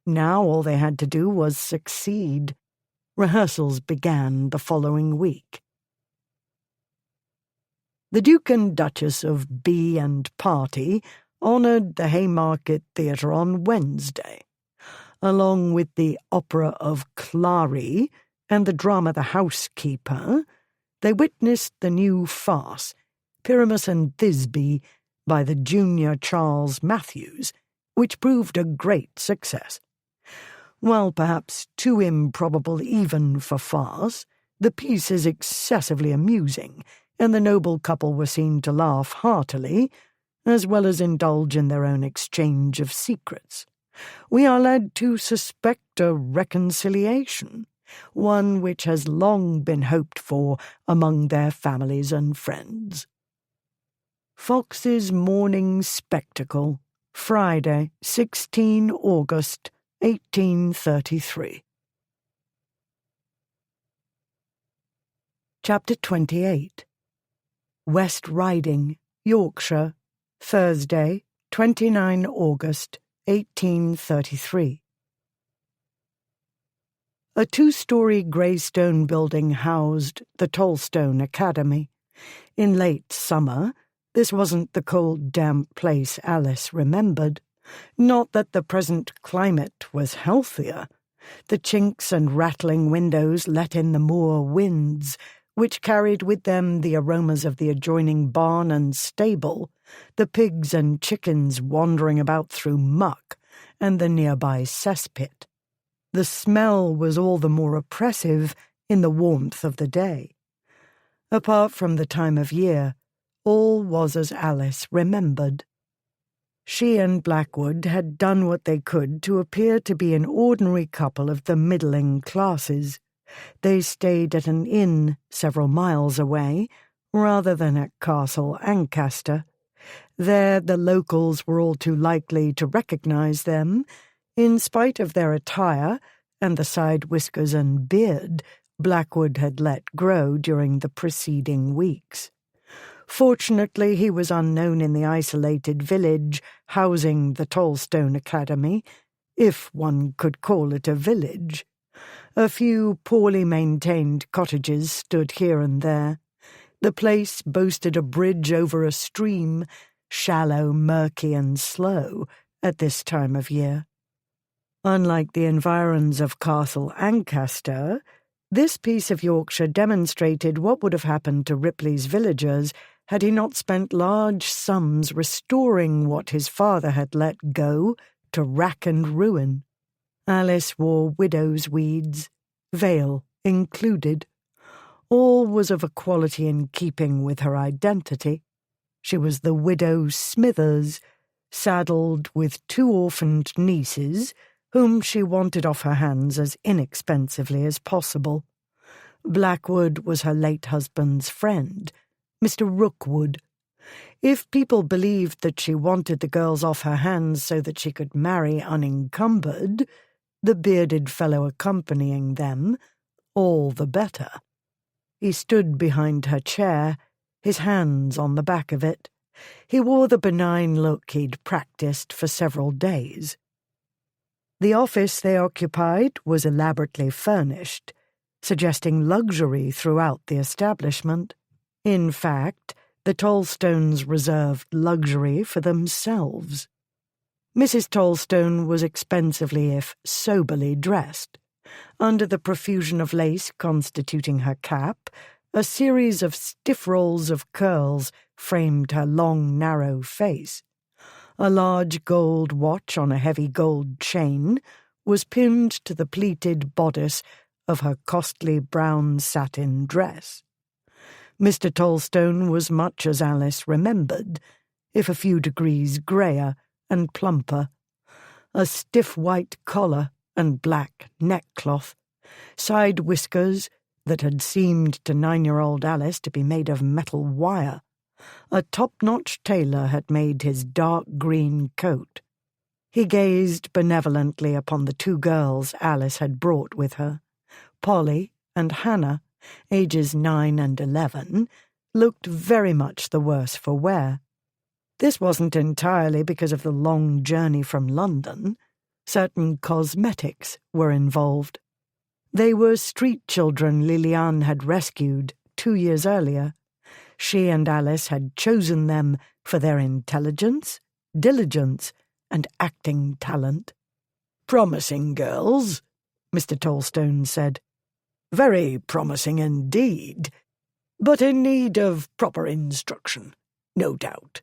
Now all they had to do was succeed. Rehearsals began the following week. The Duke and Duchess of B and Party honoured the Haymarket Theatre on Wednesday. Along with the opera of Clary and the drama The Housekeeper, they witnessed the new farce, Pyramus and Thisbe, by the junior Charles Matthews, which proved a great success. While perhaps too improbable even for farce, the piece is excessively amusing, and the noble couple were seen to laugh heartily, as well as indulge in their own exchange of secrets. We are led to suspect a reconciliation, one which has long been hoped for among their families and friends. Fox's Morning Spectacle, Friday, 16 August, 1833. Chapter 28. West Riding, Yorkshire, Thursday, 29 August, 1833. A two-storey grey stone building housed the Tollstone Academy. In late summer, this wasn't the cold, damp place Alice remembered. Not that the present climate was healthier. The chinks and rattling windows let in the moor winds, which carried with them the aromas of the adjoining barn and stable, the pigs and chickens wandering about through muck, and the nearby cesspit. The smell was all the more oppressive in the warmth of the day. Apart from the time of year, all was as Alice remembered. She and Blackwood had done what they could to appear to be an ordinary couple of the middling classes. They stayed at an inn several miles away, rather than at Castle Ancaster. There the locals were all too likely to recognize them, in spite of their attire and the side whiskers and beard Blackwood had let grow during the preceding weeks. Fortunately, he was unknown in the isolated village housing the Tollstone Academy, if one could call it a village. A few poorly maintained cottages stood here and there. The place boasted a bridge over a stream, shallow, murky, and slow at this time of year. Unlike the environs of Castle Ancaster, this piece of Yorkshire demonstrated what would have happened to Ripley's villagers had he not spent large sums restoring what his father had let go to rack and ruin. Alice wore widow's weeds, veil included. All was of a quality in keeping with her identity. She was the widow Smithers, saddled with two orphaned nieces, whom she wanted off her hands as inexpensively as possible. Blackwood was her late husband's friend, Mr. Rookwood. If people believed that she wanted the girls off her hands so that she could marry unencumbered, the bearded fellow accompanying them, all the better. He stood behind her chair, his hands on the back of it. He wore the benign look he'd practiced for several days. The office they occupied was elaborately furnished, suggesting luxury throughout the establishment. In fact, the Tollstones reserved luxury for themselves. Mrs. Tolstone was expensively if soberly dressed. Under the profusion of lace constituting her cap, a series of stiff rolls of curls framed her long, narrow face. A large gold watch on a heavy gold chain was pinned to the pleated bodice of her costly brown satin dress. Mr. Tolstone was much as Alice remembered, if a few degrees greyer and plumper. A stiff white collar and black neckcloth, side whiskers that had seemed to 9-year-old Alice to be made of metal wire. A top-notch tailor had made his dark green coat. He gazed benevolently upon the 2 girls Alice had brought with her. Polly and Hannah, ages 9 and 11, looked very much the worse for wear. This wasn't entirely because of the long journey from London. Certain cosmetics were involved. They were street children Liliane had rescued 2 years earlier. She and Alice had chosen them for their intelligence, diligence, and acting talent. "Promising girls," Mr. Tolstone said. "Very promising indeed, but in need of proper instruction, no doubt."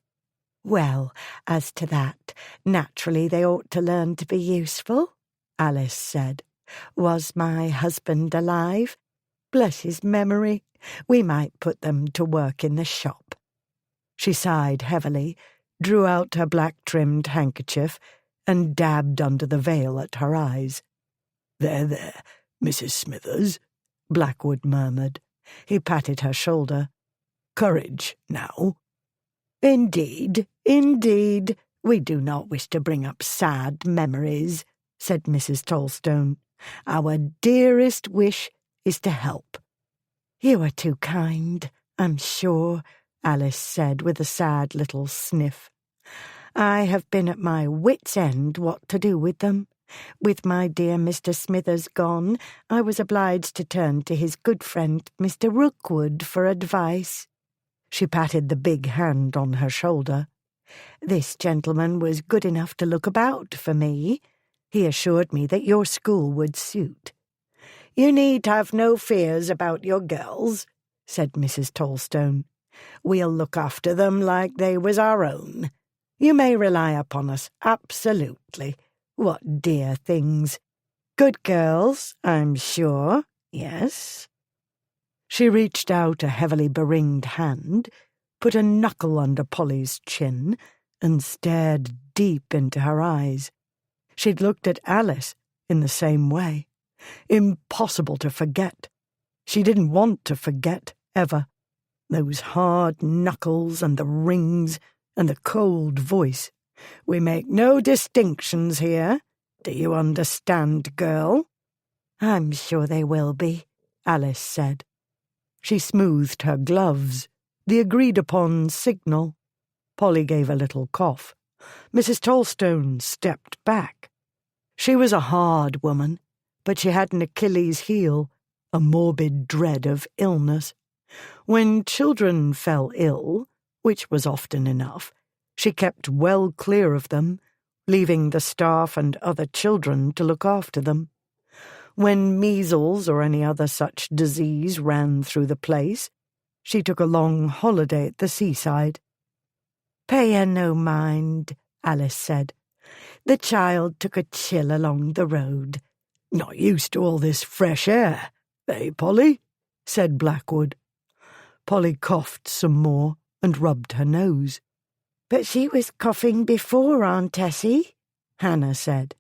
"Well, as to that, naturally they ought to learn to be useful," Alice said. "Was my husband alive? Bless his memory, we might put them to work in the shop." She sighed heavily, drew out her black-trimmed handkerchief, and dabbed under the veil at her eyes. There, Mrs. Smithers," Blackwood murmured. He patted her shoulder. "Courage, now." Indeed, we do not wish to bring up sad memories," said Mrs. Tolstone. "Our dearest wish is to help." "You are too kind, I'm sure," Alice said with a sad little sniff. "I have been at my wits' end what to do with them. With my dear Mr. Smithers gone, I was obliged to turn to his good friend Mr. Rookwood for advice." She patted the big hand on her shoulder. "This gentleman was good enough to look about for me. He assured me that your school would suit." "You need have no fears about your girls," said Mrs. Tolstone. "We'll look after them like they was our own. You may rely upon us, absolutely. What dear things. Good girls, I'm sure, yes?" She reached out a heavily beringed hand, put a knuckle under Polly's chin, and stared deep into her eyes. She'd looked at Alice in the same way. Impossible to forget. She didn't want to forget, ever. Those hard knuckles and the rings and the cold voice. "We make no distinctions here. Do you understand, girl?" "I'm sure they will be," Alice said. She smoothed her gloves, the agreed-upon signal. Polly gave a little cough. Mrs. Tolstone stepped back. She was a hard woman, but she had an Achilles heel, a morbid dread of illness. When children fell ill, which was often enough, she kept well clear of them, leaving the staff and other children to look after them. When measles or any other such disease ran through the place, she took a long holiday at the seaside. "Pay her no mind," Alice said. "The child took a chill along the road." "Not used to all this fresh air, eh, Polly?" said Blackwood. Polly coughed some more and rubbed her nose. "But she was coughing before, Aunt Tessie," Hannah said.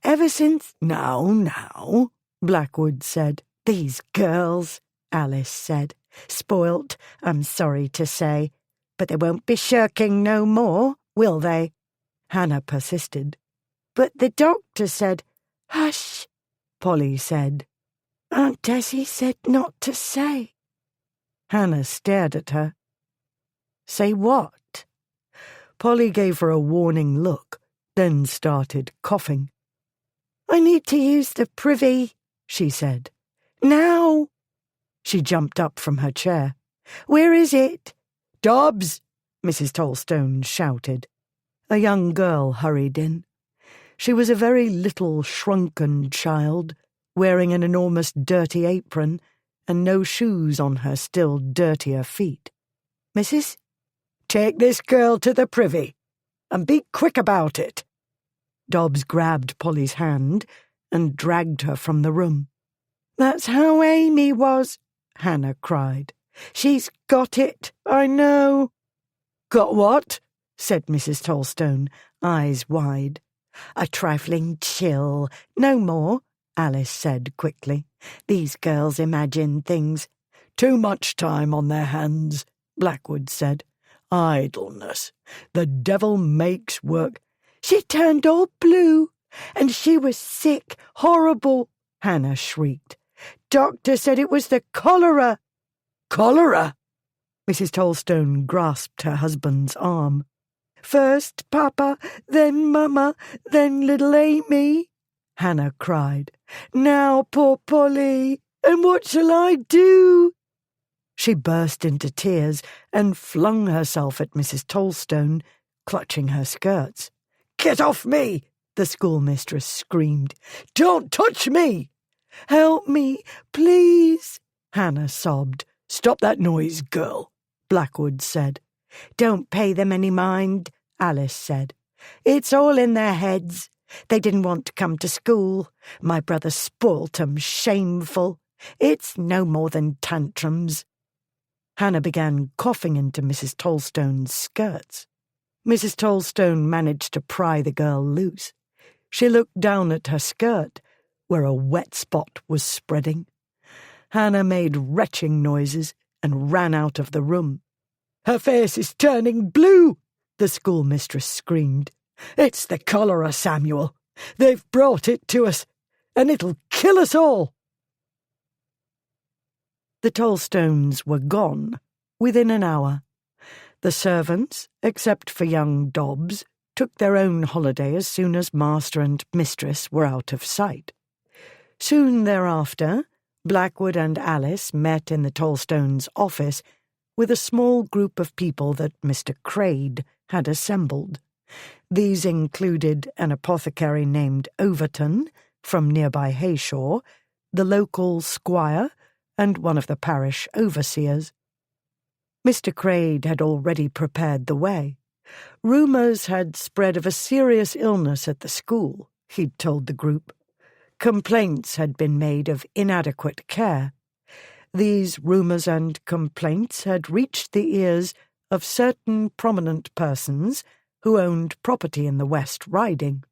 "Ever since—" Now, Blackwood said. "These girls," Alice said. "Spoilt, I'm sorry to say. But they won't be shirking no more, will they?" Hannah persisted. "But the doctor said—" "Hush," Polly said. "Aunt Tessie said not to say." Hannah stared at her. "Say what?" Polly gave her a warning look, then started coughing. "I need to use the privy," she said. "Now!" She jumped up from her chair. "Where is it?" "Dobbs!" Mrs. Tolstone shouted. A young girl hurried in. She was a very little, shrunken child, wearing an enormous dirty apron and no shoes on her still dirtier feet. "Missus, take this girl to the privy, and be quick about it." Dobbs grabbed Polly's hand and dragged her from the room. "That's how Amy was," Hannah cried. "She's got it, I know." "Got what?" said Mrs. Tolstone, eyes wide. "A trifling chill, no more," Alice said quickly. "These girls imagine things." "Too much time on their hands," Blackwood said. "Idleness. The devil makes work." "She turned all blue, and she was sick, horrible," Hannah shrieked. "Doctor said it was the cholera." "Cholera?" Mrs. Tolstone grasped her husband's arm. "First Papa, then Mama, then little Amy," Hannah cried. "Now poor Polly, and what shall I do?" She burst into tears and flung herself at Mrs. Tolstone, clutching her skirts. "Get off me!" the schoolmistress screamed. "Don't touch me!" "Help me, please," Hannah sobbed. "Stop that noise, girl," Blackwood said. "Don't pay them any mind," Alice said. "It's all in their heads. They didn't want to come to school. My brother spoilt 'em shameful. It's no more than tantrums." Hannah began coughing into Mrs. Tolstone's skirts. Mrs. Tolstone managed to pry the girl loose. She looked down at her skirt, where a wet spot was spreading. Hannah made retching noises and ran out of the room. "Her face is turning blue," the schoolmistress screamed. "It's the cholera, Samuel. They've brought it to us, and it'll kill us all." The Tolstones were gone within an hour. The servants, except for young Dobbs, took their own holiday as soon as master and mistress were out of sight. Soon thereafter, Blackwood and Alice met in the Tolstones' office with a small group of people that Mr. Crade had assembled. These included an apothecary named Overton from nearby Hayshaw, the local squire, and one of the parish overseers. Mr. Crade had already prepared the way. Rumours had spread of a serious illness at the school, he'd told the group. Complaints had been made of inadequate care. These rumours and complaints had reached the ears of certain prominent persons who owned property in the West Riding.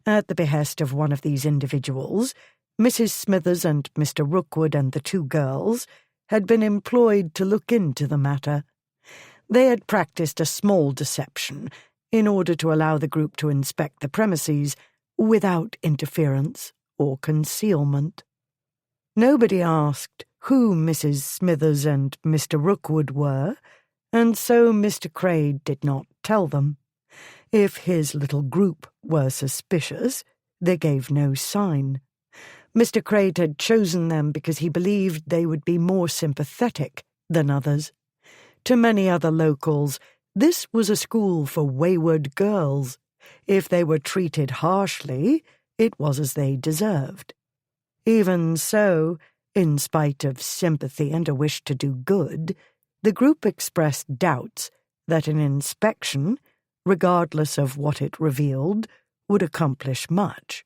At the behest of one of these individuals, Mrs. Smithers and Mr. Rookwood and the two girls had been employed to look into the matter. They had practised a small deception in order to allow the group to inspect the premises without interference or concealment. Nobody asked who Mrs. Smithers and Mr. Rookwood were, and so Mr. Crade did not tell them. If his little group were suspicious, they gave no sign. Mr. Crade had chosen them because he believed they would be more sympathetic than others. To many other locals, this was a school for wayward girls. If they were treated harshly, it was as they deserved. Even so, in spite of sympathy and a wish to do good, the group expressed doubts that an inspection, regardless of what it revealed, would accomplish much.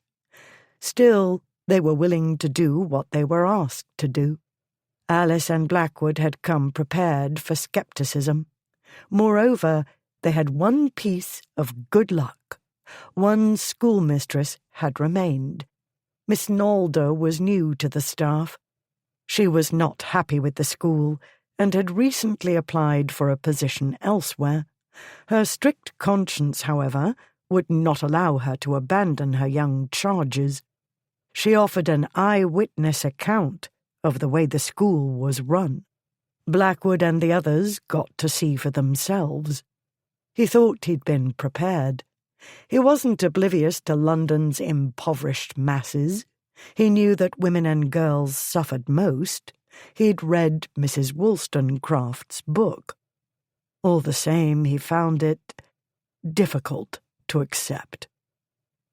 Still, they were willing to do what they were asked to do. Alice and Blackwood had come prepared for scepticism. Moreover, they had one piece of good luck. One schoolmistress had remained. Miss Nalder was new to the staff. She was not happy with the school and had recently applied for a position elsewhere. Her strict conscience, however, would not allow her to abandon her young charges. She offered an eyewitness account of the way the school was run. Blackwood and the others got to see for themselves. He thought he'd been prepared. He wasn't oblivious to London's impoverished masses. He knew that women and girls suffered most. He'd read Mrs. Wollstonecraft's book. All the same, he found it difficult to accept.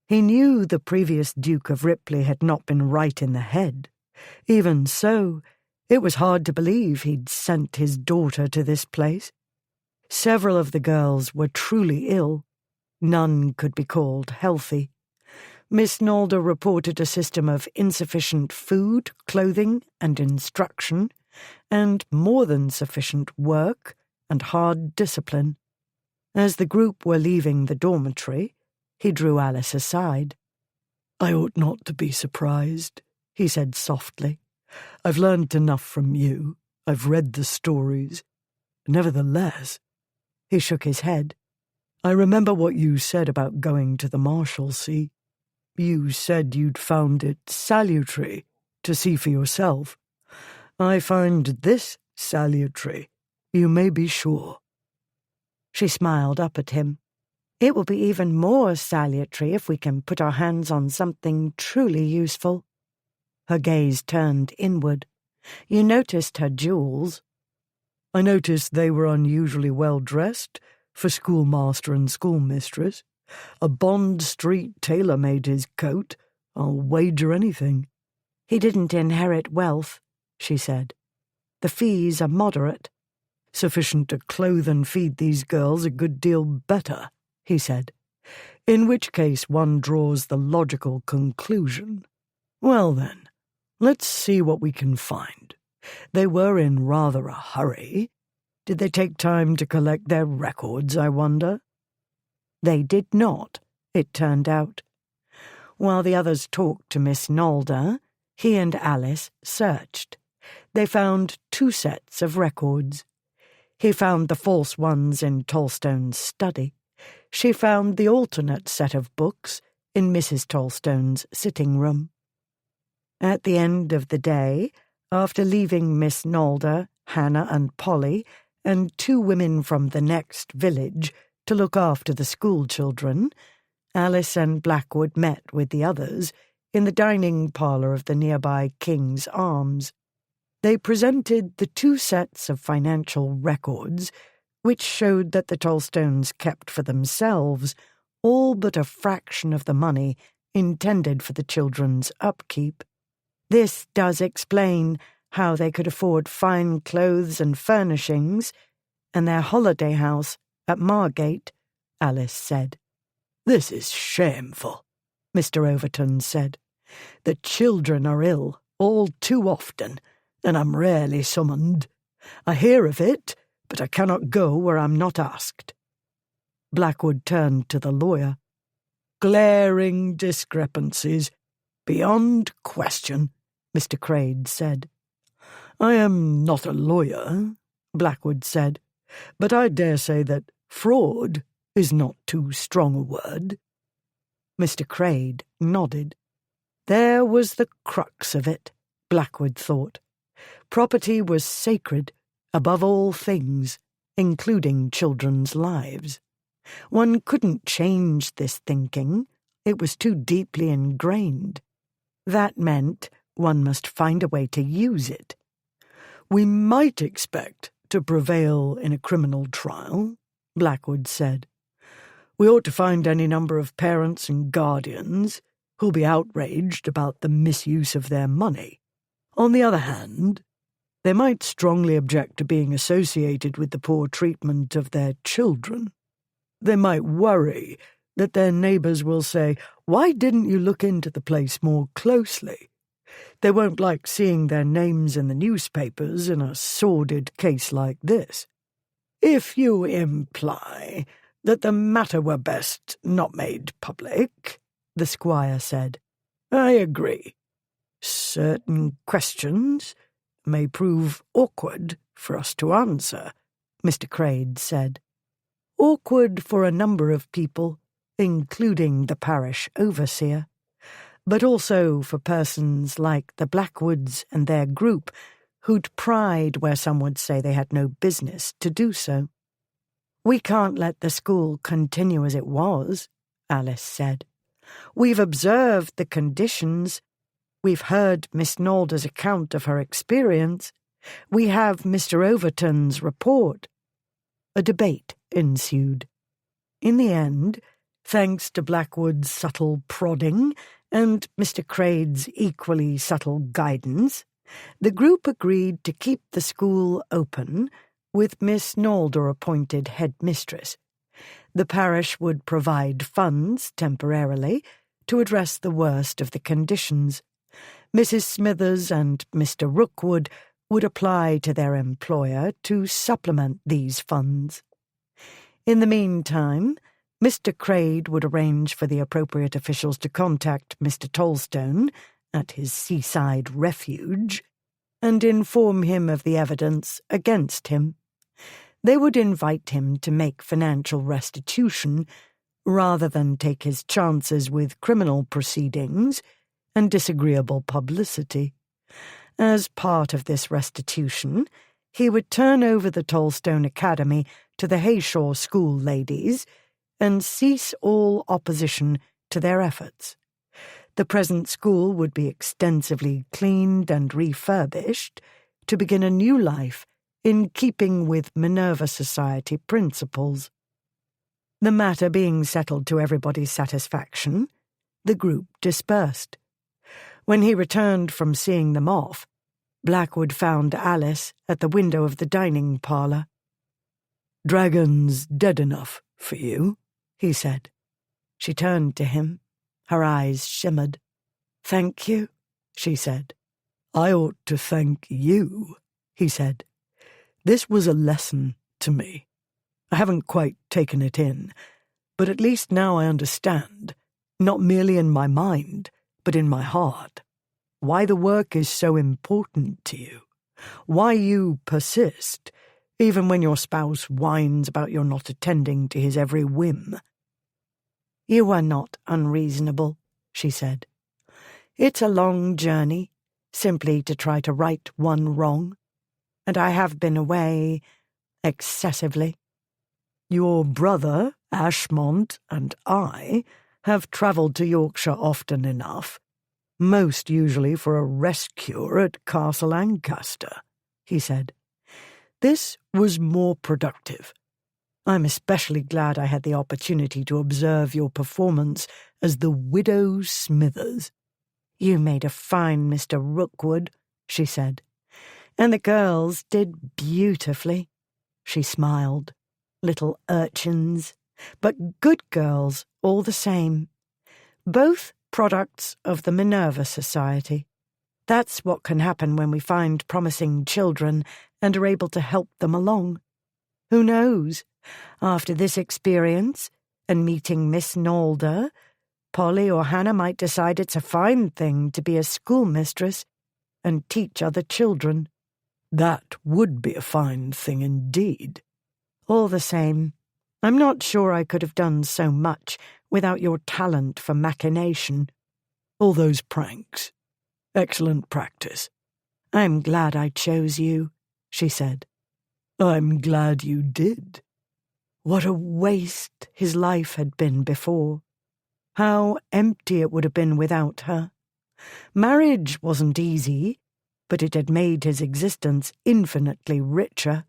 He knew the previous Duke of Ripley had not been right in the head. Even so, it was hard to believe he'd sent his daughter to this place. Several of the girls were truly ill. None could be called healthy. Miss Nalder reported a system of insufficient food, clothing, and instruction, and more than sufficient work and hard discipline. As the group were leaving the dormitory, he drew Alice aside. "I ought not to be surprised," he said softly. "I've learned enough from you. I've read the stories. Nevertheless," he shook his head, "I remember what you said about going to the Marshalsea. You said you'd found it salutary to see for yourself. I find this salutary, you may be sure." She smiled up at him. "It will be even more salutary if we can put our hands on something truly useful." Her gaze turned inward. "You noticed her jewels." "I noticed they were unusually well dressed for schoolmaster and schoolmistress. A Bond Street tailor made his coat. I'll wager anything." "He didn't inherit wealth," she said. "The fees are moderate." "Sufficient to clothe and feed these girls a good deal better," he said. "In which case one draws the logical conclusion. Well then, let's see what we can find. They were in rather a hurry. Did they take time to collect their records, I wonder?" They did not, it turned out. While the others talked to Miss Nalder, he and Alice searched. They found 2 sets of records. He found the false ones in Tolstone's study. She found the alternate set of books in Mrs. Tolstone's sitting room. At the end of the day, after leaving Miss Nalder, Hannah and Polly, and 2 women from the next village to look after the school children, Alice and Blackwood met with the others in the dining parlour of the nearby King's Arms. They presented the 2 sets of financial records, which showed that the Tolstones kept for themselves all but a fraction of the money intended for the children's upkeep. This does explain how they could afford fine clothes and furnishings, and their holiday house at Margate, Alice said. "This is shameful," Mr. Overton said. "The children are ill all too often, and I'm rarely summoned. I hear of it, but I cannot go where I'm not asked." Blackwood turned to the lawyer. "Glaring discrepancies, beyond question," Mr. Crade said. "I am not a lawyer," Blackwood said, "but I dare say that fraud is not too strong a word." Mr. Crade nodded. There was the crux of it, Blackwood thought. Property was sacred, above all things, including children's lives. One couldn't change this thinking. It was too deeply ingrained. That meant one must find a way to use it. "We might expect to prevail in a criminal trial," Blackwood said. "We ought to find any number of parents and guardians who'll be outraged about the misuse of their money. On the other hand, they might strongly object to being associated with the poor treatment of their children. They might worry that their neighbours will say, 'Why didn't you look into the place more closely?' They won't like seeing their names in the newspapers in a sordid case like this." "If you imply that the matter were best not made public," the squire said, "I agree. Certain questions may prove awkward for us to answer," Mr. Crade said. Awkward for a number of people, including the parish overseer, but also for persons like the Blackwoods and their group who'd pried where some would say they had no business to do so. "We can't let the school continue as it was," Alice said. "We've observed the conditions. We've heard Miss Nalder's account of her experience. We have Mr. Overton's report." A debate ensued. In the end, Thanks to Blackwood's subtle prodding and Mr. Crade's equally subtle guidance, the group agreed to keep the school open with Miss Nalder appointed headmistress. The parish would provide funds temporarily to address the worst of the conditions. Mrs. Smithers and Mr. Rookwood would apply to their employer to supplement these funds. In the meantime, Mr. Crade would arrange for the appropriate officials to contact Mr. Tolstone at his seaside refuge and inform him of the evidence against him. They would invite him to make financial restitution rather than take his chances with criminal proceedings and disagreeable publicity. As part of this restitution, he would turn over the Tolstone Academy to the Hayshaw school ladies and cease all opposition to their efforts. The present school would be extensively cleaned and refurbished to begin a new life in keeping with Minerva Society principles. The matter being settled to everybody's satisfaction, the group dispersed. When he returned from seeing them off, Blackwood found Alice at the window of the dining parlour. "Dragon's dead enough for you," he said. She turned to him. Her eyes shimmered. "Thank you," she said. "I ought to thank you," he said. "This was a lesson to me. I haven't quite taken it in, but at least now I understand, not merely in my mind, but in my heart, why the work is so important to you, why you persist, even when your spouse whines about your not attending to his every whim." "You are not unreasonable," she said. "It's a long journey, simply to try to right one wrong, and I have been away excessively. Your brother, Ashmont, and I have travelled to Yorkshire often enough, most usually for a rest cure at Castle Ancaster," he said. "This was more productive. I'm especially glad I had the opportunity to observe your performance as the Widow Smithers." "You made a fine Mr. Rookwood," she said. "And the girls did beautifully." She smiled. "Little urchins, but good girls all the same. Both products of the Minerva Society. That's what can happen when we find promising children and are able to help them along. Who knows? After this experience, and meeting Miss Nalder, Polly or Hannah might decide it's a fine thing to be a schoolmistress and teach other children." "That would be a fine thing indeed." "All the same, I'm not sure I could have done so much without your talent for machination." "All those pranks. Excellent practice." "I'm glad I chose you," she said. "I'm glad you did." What a waste his life had been before. How empty it would have been without her. Marriage wasn't easy, but it had made his existence infinitely richer.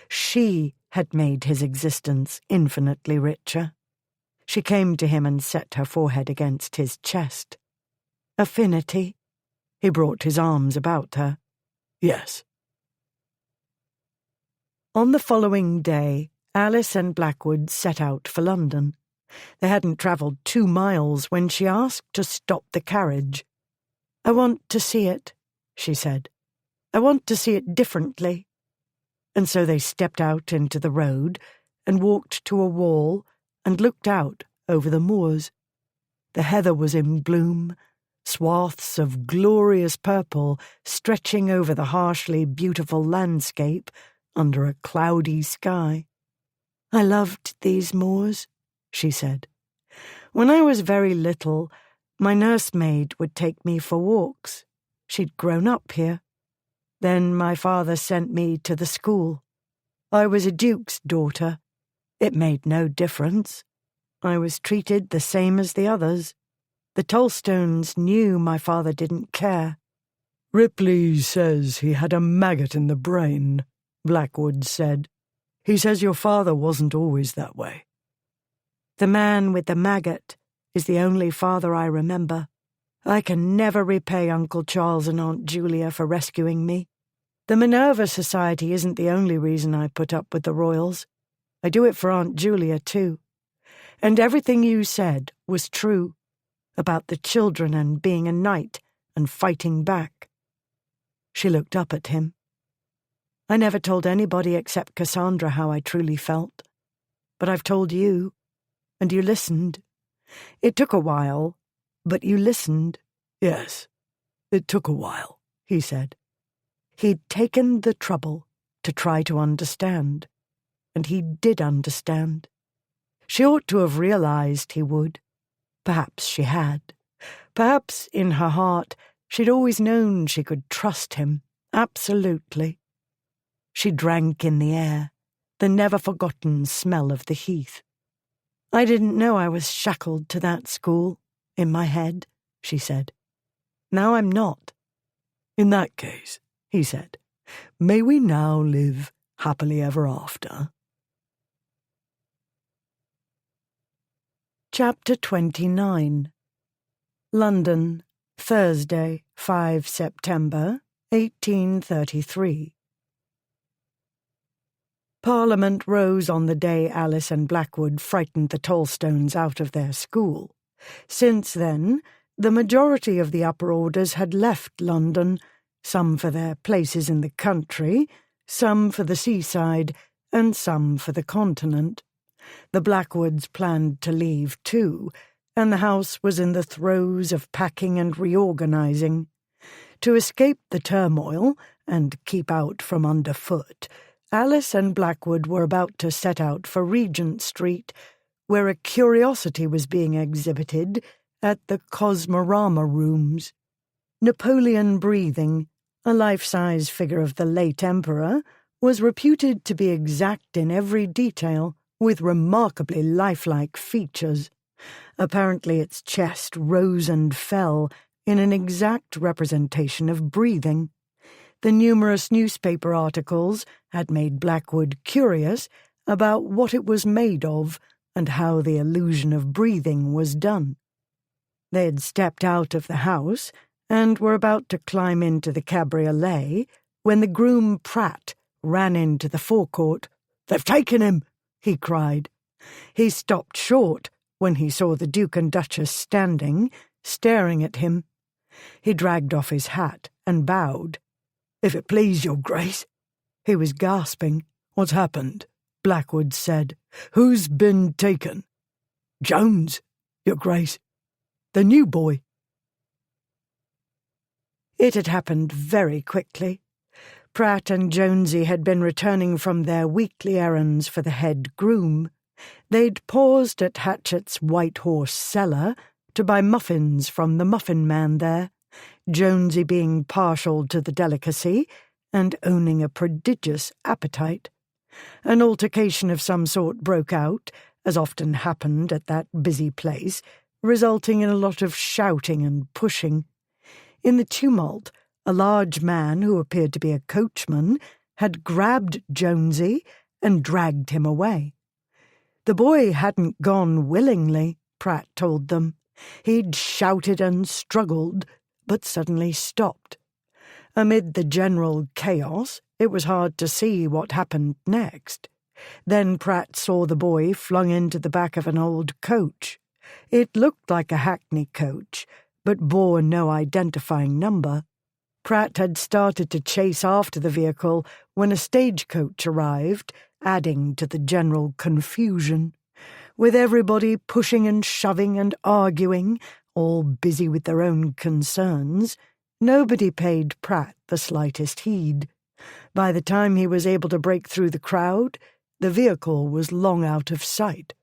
She had made his existence infinitely richer. She came to him and set her forehead against his chest. "Affinity?" He brought his arms about her. "Yes." On the following day, Alice and Blackwood set out for London. They hadn't travelled 2 miles when she asked to stop the carriage. "I want to see it," she said. "I want to see it differently." And so they stepped out into the road and walked to a wall and looked out over the moors. The heather was in bloom, swaths of glorious purple stretching over the harshly beautiful landscape under a cloudy sky. "I loved these moors," she said. "When I was very little, my nursemaid would take me for walks. She'd grown up here. Then my father sent me to the school. I was a duke's daughter. It made no difference. I was treated the same as the others. The Tolstones knew my father didn't care." "Ripley says he had a maggot in the brain," Blackwood said. "He says your father wasn't always that way." The man with the maggot is the only father I remember. I can never repay Uncle Charles and Aunt Julia for rescuing me. The Minerva Society isn't the only reason I put up with the Royals. I do it for Aunt Julia, too. And everything you said was true about the children and being a knight and fighting back. She looked up at him. I never told anybody except Cassandra how I truly felt. But I've told you, and you listened. It took a while, but you listened. Yes, it took a while, he said. He'd taken the trouble to try to understand, and he did understand. She ought to have realized he would. Perhaps she had. Perhaps, in her heart, she'd always known she could trust him, absolutely. She drank in the air, the never-forgotten smell of the heath. I didn't know I was shackled to that school, in my head, she said. Now I'm not. In that case, he said, may we now live happily ever after? Chapter 29. London, Thursday, 5 September, 1833. Parliament rose on the day Alice and Blackwood frightened the Tolstones out of their school. Since then, the majority of the upper orders had left London, some for their places in the country, some for the seaside, and some for the continent. The Blackwoods planned to leave too, and the house was in the throes of packing and reorganizing. To escape the turmoil and keep out from underfoot, Alice and Blackwood were about to set out for Regent Street, where a curiosity was being exhibited at the Cosmorama Rooms. Napoleon breathing, a life-size figure of the late Emperor, was reputed to be exact in every detail, with remarkably lifelike features. Apparently its chest rose and fell in an exact representation of breathing. The numerous newspaper articles had made Blackwood curious about what it was made of and how the illusion of breathing was done. They had stepped out of the house and were about to climb into the cabriolet when the groom Pratt ran into the forecourt. "They've taken him!" he cried. He stopped short when he saw the Duke and Duchess standing, staring at him. He dragged off his hat and bowed. "If it please your Grace." He was gasping. "What's happened?" Blackwood said. "Who's been taken?" "Jones, your Grace. The new boy." It had happened very quickly. Pratt and Jonesy had been returning from their weekly errands for the head groom. They'd paused at Hatchett's White Horse cellar to buy muffins from the muffin man there, Jonesy being partial to the delicacy and owning a prodigious appetite. An altercation of some sort broke out, as often happened at that busy place, resulting in a lot of shouting and pushing. In the tumult, a large man who appeared to be a coachman had grabbed Jonesy and dragged him away. The boy hadn't gone willingly, Pratt told them. He'd shouted and struggled, but suddenly stopped. Amid the general chaos, it was hard to see what happened next. Then Pratt saw the boy flung into the back of an old coach. It looked like a hackney coach, but bore no identifying number. Pratt had started to chase after the vehicle when a stagecoach arrived, adding to the general confusion. With everybody pushing and shoving and arguing, all busy with their own concerns, nobody paid Pratt the slightest heed. By the time he was able to break through the crowd, the vehicle was long out of sight.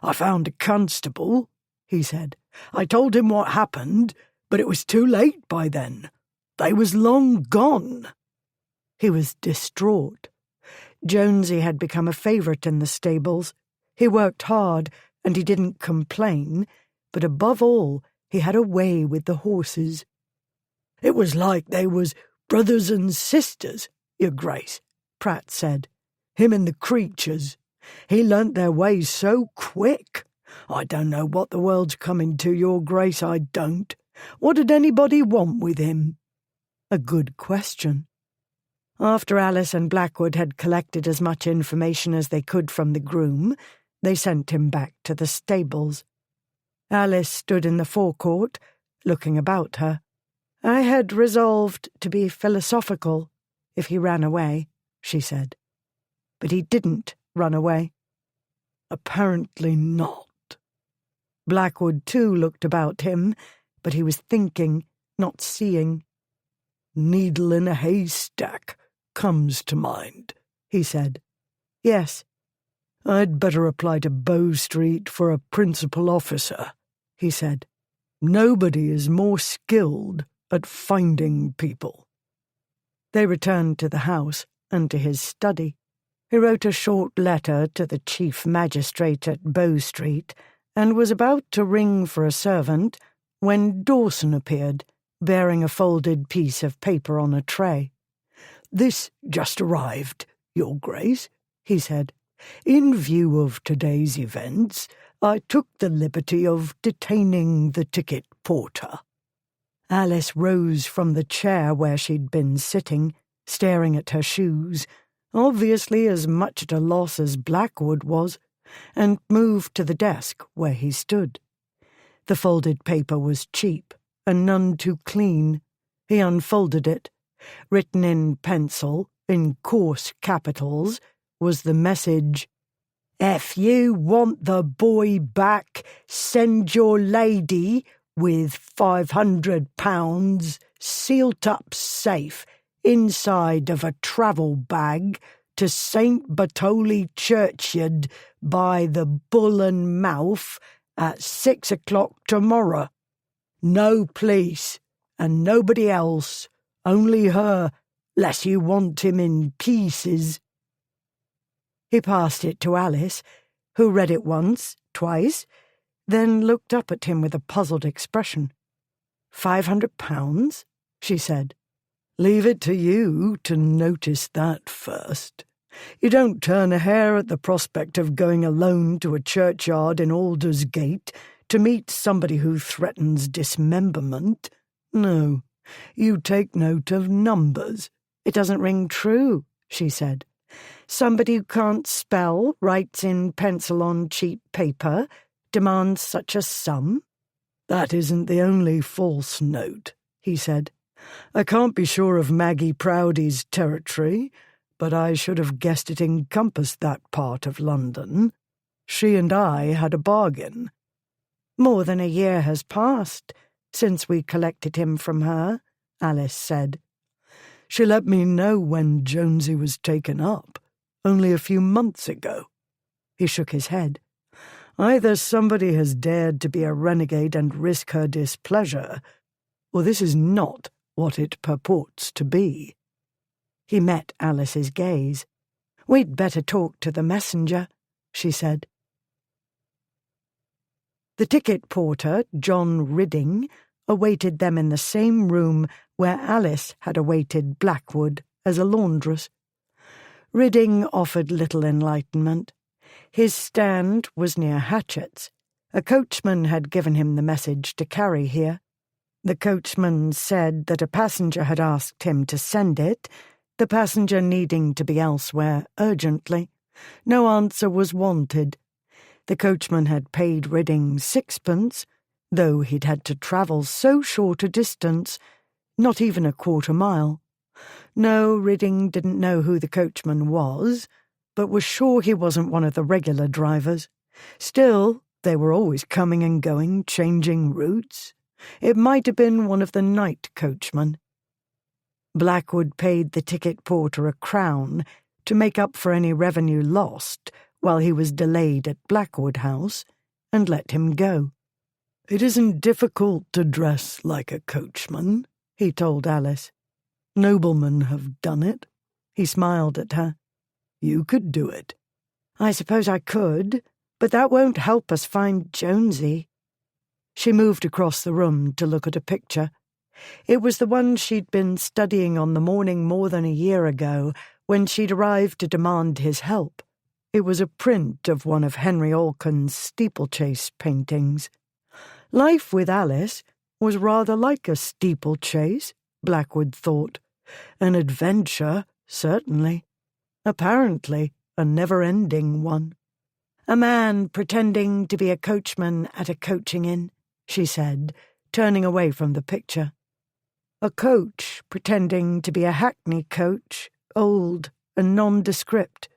"I found a constable," he said. "I told him what happened, but it was too late by then. They was long gone." He was distraught. Jonesy had become a favourite in the stables. He worked hard, and he didn't complain, but above all, he had a way with the horses. "It was like they was brothers and sisters, your Grace," Pratt said. "Him and the creatures. He learnt their ways so quick. I don't know what the world's coming to, Your Grace, I don't. What did anybody want with him? A good question. After Alice and Blackwood had collected as much information as they could from the groom, they sent him back to the stables. Alice stood in the forecourt, looking about her. I had resolved to be philosophical if he ran away, she said. But he didn't run away. Apparently not. Blackwood, too, looked about him, but he was thinking, not seeing. Needle in a haystack comes to mind, he said. Yes. I'd better apply to Bow Street for a principal officer, he said. Nobody is more skilled at finding people. They returned to the house and to his study. He wrote a short letter to the chief magistrate at Bow Street and was about to ring for a servant when Dawson appeared, bearing a folded piece of paper on a tray. "This just arrived, Your Grace," he said. "In view of today's events, I took the liberty of detaining the ticket porter." Alice rose from the chair where she'd been sitting, staring at her shoes, obviously as much at a loss as Blackwood was, and moved to the desk where he stood. The folded paper was cheap and none too clean. He unfolded it. Written in pencil, in coarse capitals, was the message, "If you want the boy back, send your lady with £500 sealed up safe inside of a travel bag to St. Bartoli Churchyard by the Bull and Mouth at 6 o'clock tomorrow. No police, and nobody else, only her, less you want him in pieces." He passed it to Alice, who read it once, twice, then looked up at him with a puzzled expression. £500? she said. "Leave it to you to notice that first. You don't turn a hair at the prospect of going alone to a churchyard in Aldersgate to meet somebody who threatens dismemberment. No, you take note of numbers." "It doesn't ring true," she said. "Somebody who can't spell, writes in pencil on cheap paper, demands such a sum?" "That isn't the only false note," he said. "I can't be sure of Maggie Proudy's territory, but I should have guessed it encompassed that part of London. She and I had a bargain." "More than a year has passed since we collected him from her," Alice said. "She let me know when Jonesy was taken up, only a few months ago." He shook his head. "Either somebody has dared to be a renegade and risk her displeasure, or this is not what it purports to be." He met Alice's gaze. "We'd better talk to the messenger," she said. The ticket porter, John Ridding, awaited them in the same room where Alice had awaited Blackwood as a laundress. Ridding offered little enlightenment. His stand was near Hatchett's. A coachman had given him the message to carry here. The coachman said that a passenger had asked him to send it, the passenger needing to be elsewhere urgently. No answer was wanted. The coachman had paid Ridding 6pence, though he'd had to travel so short a distance, not even a quarter-mile. No, Ridding didn't know who the coachman was, but was sure he wasn't one of the regular drivers. Still, they were always coming and going, changing routes. It might have been one of the night coachmen. Blackwood paid the ticket porter £1 to make up for any revenue lost while he was delayed at Blackwood House, and let him go. "It isn't difficult to dress like a coachman," he told Alice. "Noblemen have done it." He smiled at her. "You could do it." "I suppose I could, but that won't help us find Jonesy." She moved across the room to look at a picture. It was the one she'd been studying on the morning more than a year ago when she'd arrived to demand his help. It was a print of one of Henry Alcon's steeplechase paintings. Life with Alice was rather like a steeplechase, Blackwood thought. An adventure, certainly. Apparently, a never-ending one. A man pretending to be a coachman at a coaching inn, she said, turning away from the picture. A coach pretending to be a hackney coach, old and nondescript.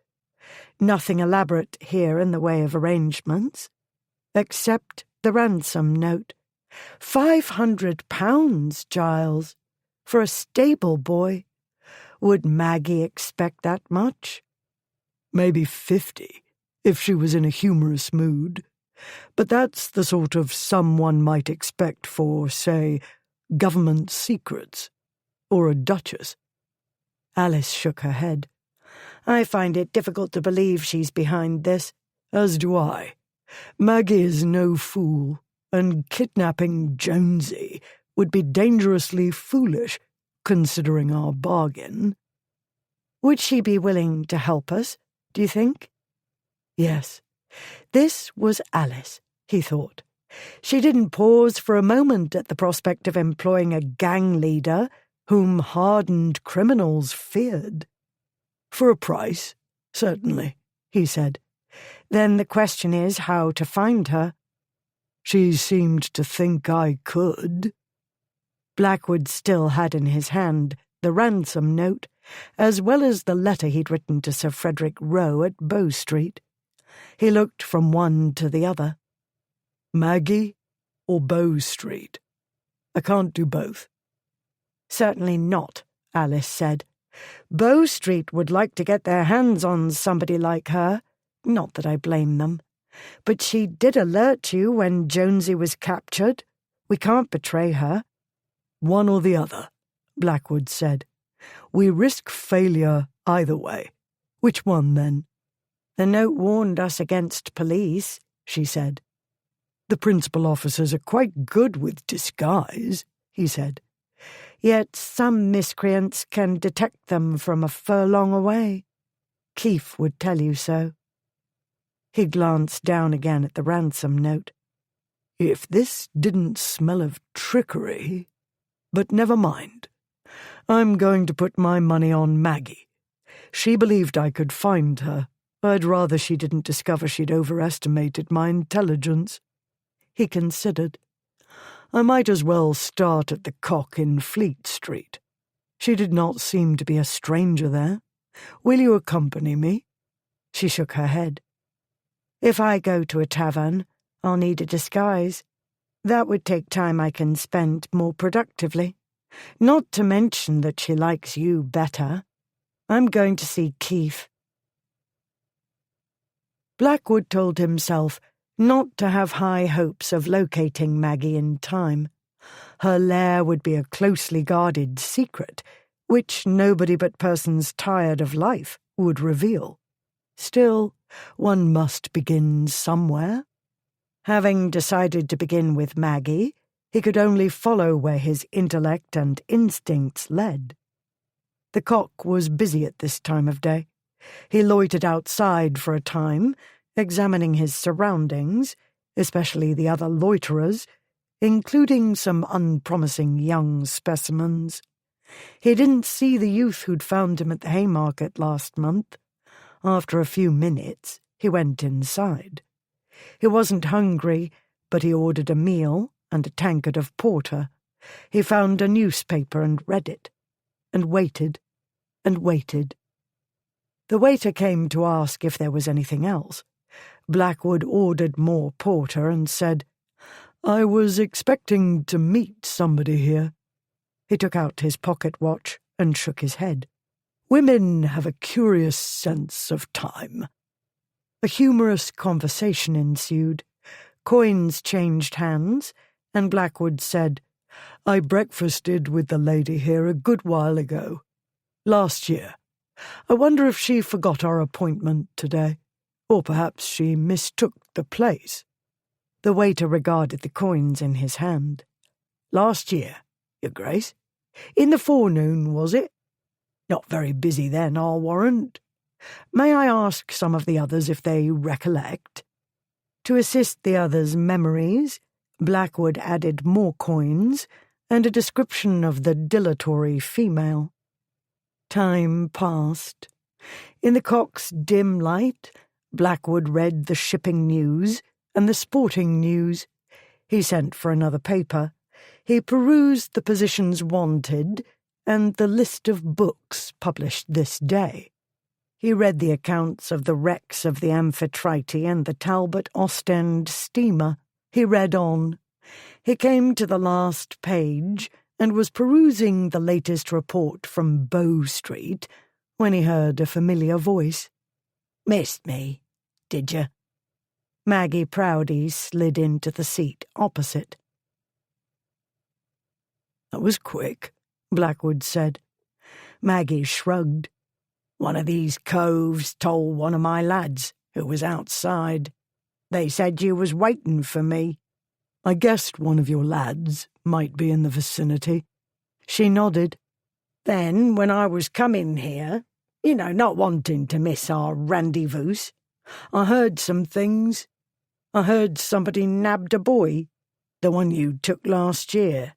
Nothing elaborate here in the way of arrangements, except the ransom note. £500, Giles, for a stable boy. Would Maggie expect that much? Maybe 50, if she was in a humorous mood. But that's the sort of sum one might expect for, say, government secrets, or a duchess. Alice shook her head. I find it difficult to believe she's behind this. As do I. Maggie is no fool, and kidnapping Jonesy would be dangerously foolish, considering our bargain. Would she be willing to help us, do you think? Yes. This was Alice, he thought. She didn't pause for a moment at the prospect of employing a gang leader whom hardened criminals feared. For a price, certainly, he said. Then the question is how to find her. She seemed to think I could. Blackwood still had in his hand the ransom note, as well as the letter he'd written to Sir Frederick Rowe at Bow Street. He looked from one to the other. Maggie or Bow Street? I can't do both. Certainly not, Alice said. Bow Street would like to get their hands on somebody like her. Not that I blame them. But she did alert you when Jonesy was captured. We can't betray her. One or the other, Blackwood said. We risk failure either way. Which one, then? The note warned us against police, she said. The principal officers are quite good with disguise, he said. Yet some miscreants can detect them from a furlong away. Keefe would tell you so. He glanced down again at the ransom note. If this didn't smell of trickery... But never mind. I'm going to put my money on Maggie. She believed I could find her. I'd rather she didn't discover she'd overestimated my intelligence. He considered. I might as well start at the Cock in Fleet Street. She did not seem to be a stranger there. Will you accompany me? She shook her head. If I go to a tavern, I'll need a disguise. That would take time I can spend more productively. Not to mention that she likes you better. I'm going to see Keefe. Blackwood told himself not to have high hopes of locating Maggie in time. Her lair would be a closely guarded secret, which nobody but persons tired of life would reveal. Still, one must begin somewhere. Having decided to begin with Maggie, he could only follow where his intellect and instincts led. The Cock was busy at this time of day. He loitered outside for a time, examining his surroundings, especially the other loiterers, including some unpromising young specimens. He didn't see the youth who'd found him at the Haymarket last month. After a few minutes, he went inside. He wasn't hungry, but he ordered a meal and a tankard of porter. He found a newspaper and read it, and waited, and waited. The waiter came to ask if there was anything else. Blackwood ordered more porter and said, I was expecting to meet somebody here. He took out his pocket watch and shook his head. Women have a curious sense of time. A humorous conversation ensued. Coins changed hands, and Blackwood said, I breakfasted with the lady here a good while ago. Last year. I wonder if she forgot our appointment today, or perhaps she mistook the place. The waiter regarded the coins in his hand. Last year, Your Grace? In the forenoon, was it? Not very busy then, I'll warrant. May I ask some of the others if they recollect?" To assist the others' memories, Blackwood added more coins and a description of the dilatory female. Time passed. In the cock's dim light, Blackwood read the shipping news and the sporting news. He sent for another paper. He perused the positions wanted and the list of books published this day. He read the accounts of the wrecks of the Amphitrite and the Talbot Ostend steamer. He read on. He came to the last page and was perusing the latest report from Bow Street when he heard a familiar voice. "Missed me, did you?" Maggie Proudy slid into the seat opposite. "That was quick," Blackwood said. Maggie shrugged. "One of these coves told one of my lads who was outside. They said you was waiting for me." "I guessed one of your lads might be in the vicinity." She nodded. "Then, when I was coming here, not wanting to miss our rendezvous, I heard some things. I heard somebody nabbed a boy, the one you took last year.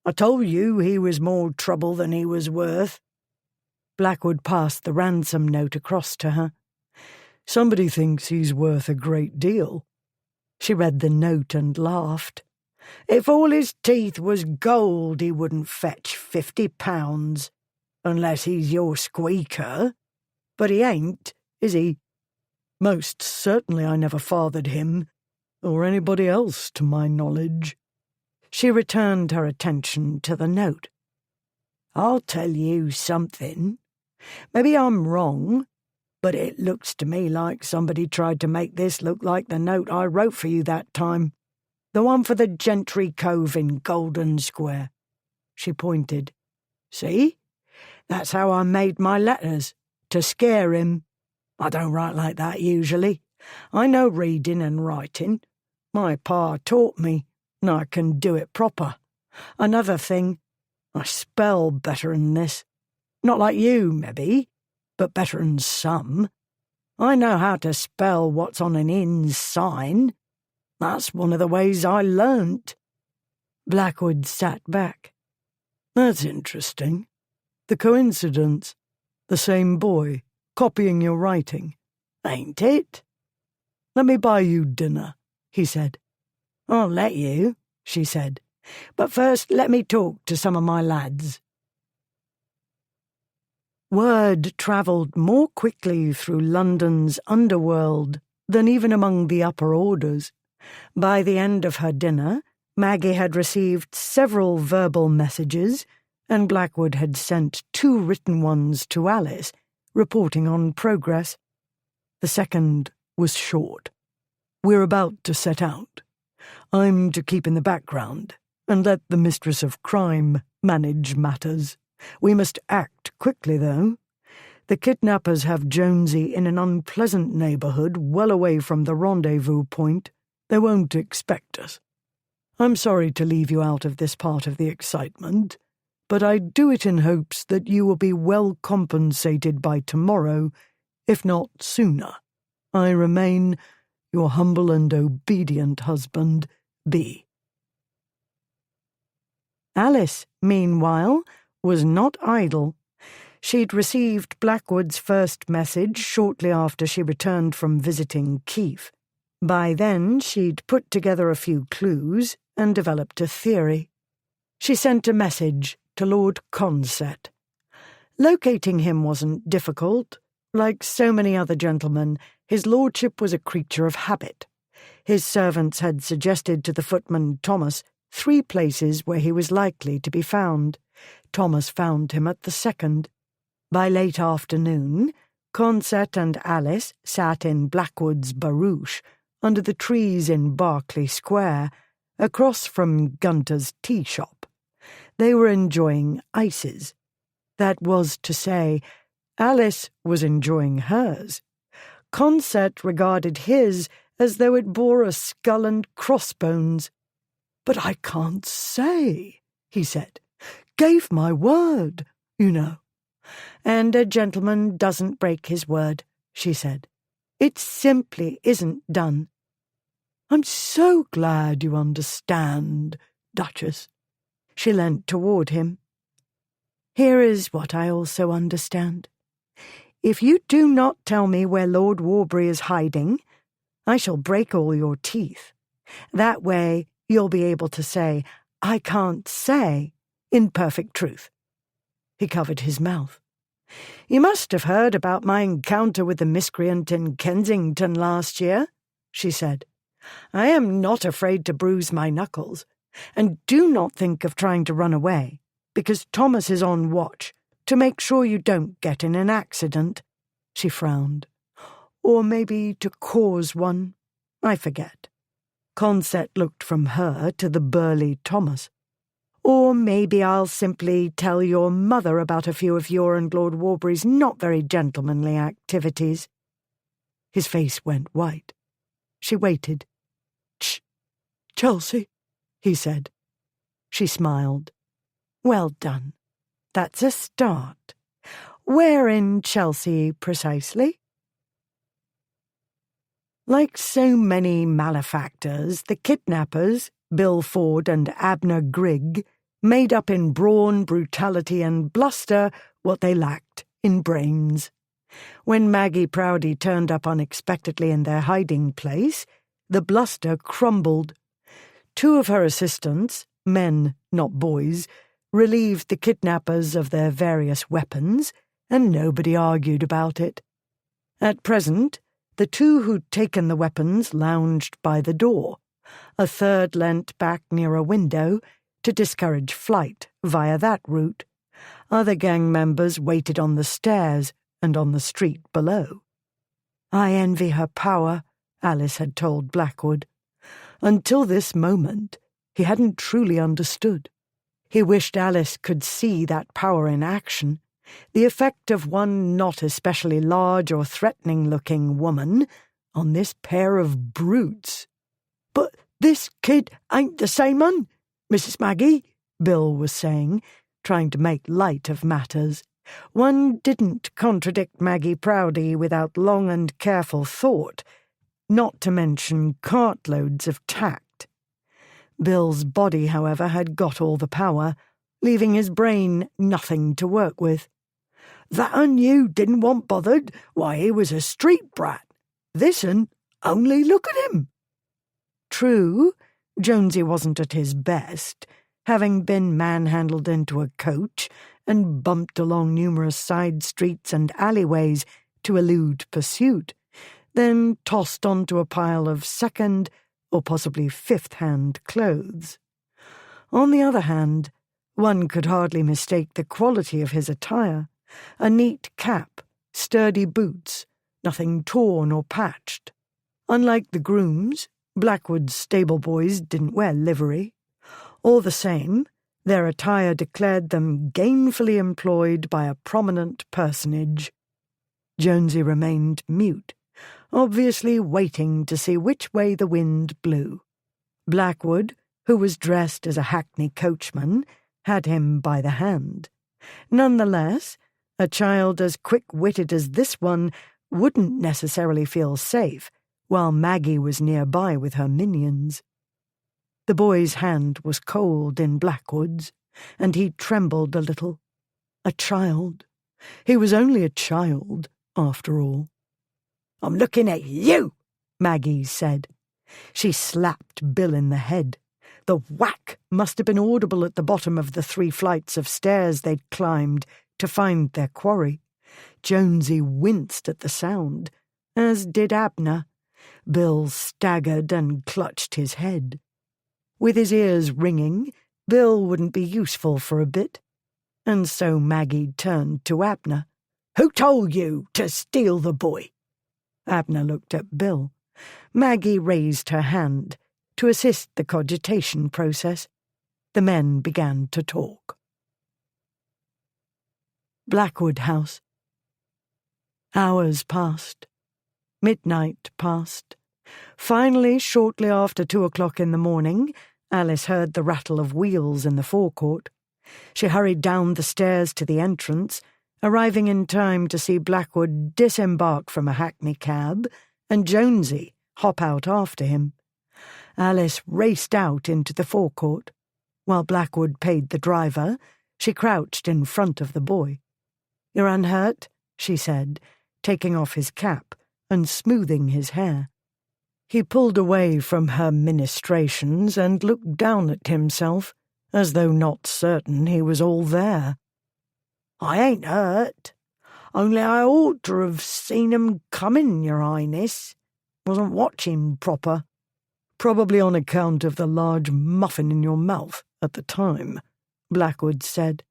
I told you he was more trouble than he was worth." Blackwood passed the ransom note across to her. "Somebody thinks he's worth a great deal." She read the note and laughed. "If all his teeth was gold, he wouldn't fetch £50, unless he's your squeaker. But he ain't, is he?" "Most certainly I never fathered him, or anybody else to my knowledge." She returned her attention to the note. "I'll tell you something. Maybe I'm wrong, but it looks to me like somebody tried to make this look like the note I wrote for you that time. The one for the Gentry Cove in Golden Square." She pointed. "See? That's how I made my letters, to scare him. I don't write like that usually. I know reading and writing. My pa taught me, and I can do it proper. Another thing, I spell better'n this. Not like you, maybe, but better'n some. I know how to spell what's on an inn's sign. That's one of the ways I learnt." Blackwood sat back. "That's interesting. The coincidence. The same boy, copying your writing. Ain't it?" "Let me buy you dinner," he said. "I'll let you," she said. "But first let me talk to some of my lads." Word travelled more quickly through London's underworld than even among the upper orders. By the end of her dinner, Maggie had received several verbal messages, and Blackwood had sent 2 written ones to Alice, reporting on progress. The second was short. "We're about to set out. I'm to keep in the background and let the mistress of crime manage matters. We must act quickly, though. The kidnappers have Jonesy in an unpleasant neighbourhood well away from the rendezvous point. They won't expect us. I'm sorry to leave you out of this part of the excitement, but I do it in hopes that you will be well compensated by tomorrow, if not sooner. I remain your humble and obedient husband, B." Alice, meanwhile, was not idle. She'd received Blackwood's first message shortly after she returned from visiting Keith. By then, she'd put together a few clues and developed a theory. She sent a message to Lord Consett. Locating him wasn't difficult. Like so many other gentlemen, his lordship was a creature of habit. His servants had suggested to the footman Thomas 3 places where he was likely to be found. Thomas found him at the second. By late afternoon, Consett and Alice sat in Blackwood's barouche under the trees in Berkeley Square, across from Gunter's tea shop. They were enjoying ices. That was to say, Alice was enjoying hers. Consett regarded his as though it bore a skull and crossbones. "But I can't say," he said. "Gave my word, you know. And a gentleman doesn't break his word, she said. It simply isn't done. I'm so glad you understand, Duchess. She leant toward him. Here is what I also understand. If you do not tell me where Lord Warbury is hiding, I shall break all your teeth. That way you'll be able to say, I can't say, in perfect truth. He covered his mouth. You must have heard about my encounter with the miscreant in Kensington last year, she said. I am not afraid to bruise my knuckles, and do not think of trying to run away, because Thomas is on watch to make sure you don't get in an accident. She frowned. Or maybe to cause one. I forget. Consett looked from her to the burly Thomas. Or maybe I'll simply tell your mother about a few of your and Lord Warbury's not very gentlemanly activities. His face went white. She waited. Shh, Chelsea, he said. She smiled. Well done. That's a start. Where in Chelsea, precisely? Like so many malefactors, the kidnappers, Bill Ford and Abner Grigg, made up in brawn, brutality and bluster what they lacked in brains. When Maggie Proudy turned up unexpectedly in their hiding place, the bluster crumbled. Two of her assistants, men, not boys, relieved the kidnappers of their various weapons, and nobody argued about it. At present, the two who'd taken the weapons lounged by the door. A third leant back near a window to discourage flight via that route. Other gang members waited on the stairs and on the street below. I envy her power, Alice had told Blackwood. Until this moment, he hadn't truly understood. He wished Alice could see that power in action, the effect of one not especially large or threatening-looking woman on this pair of brutes. But this kid ain't the same un, Mrs. Maggie, Bill was saying, trying to make light of matters. One didn't contradict Maggie Proudy without long and careful thought, not to mention cartloads of tact. Bill's body, however, had got all the power, leaving his brain nothing to work with. That un you didn't want bothered, why he was a street brat. This un, only look at him. True, Jonesy wasn't at his best, having been manhandled into a coach and bumped along numerous side streets and alleyways to elude pursuit, then tossed onto a pile of second or possibly fifth-hand clothes. On the other hand, one could hardly mistake the quality of his attire. A neat cap, sturdy boots, nothing torn or patched. Unlike the grooms, Blackwood's stable boys didn't wear livery. All the same, their attire declared them gainfully employed by a prominent personage. Jonesy remained mute, obviously waiting to see which way the wind blew. Blackwood, who was dressed as a hackney coachman, had him by the hand. Nonetheless, a child as quick-witted as this one wouldn't necessarily feel safe while Maggie was nearby with her minions. The boy's hand was cold in Blackwood's, and he trembled a little. A child. He was only a child, after all. I'm looking at you, Maggie said. She slapped Bill in the head. The whack must have been audible at the bottom of the 3 flights of stairs they'd climbed to find their quarry. Jonesy winced at the sound, as did Abner. Bill staggered and clutched his head. With his ears ringing, Bill wouldn't be useful for a bit. And so Maggie turned to Abner. Who told you to steal the boy? Abner looked at Bill. Maggie raised her hand to assist the cogitation process. The men began to talk. Blackwood House. Hours passed. Midnight passed. Finally, shortly after 2 o'clock in the morning, Alice heard the rattle of wheels in the forecourt. She hurried down the stairs to the entrance, arriving in time to see Blackwood disembark from a hackney cab and Jonesy hop out after him. Alice raced out into the forecourt. While Blackwood paid the driver, she crouched in front of the boy. "You're unhurt?" she said, taking off his cap and smoothing his hair. He pulled away from her ministrations and looked down at himself, as though not certain he was all there. "I ain't hurt. Only I ought to have seen 'em coming, Your Highness. Wasn't watching proper." "Probably on account of the large muffin in your mouth at the time," Blackwood said.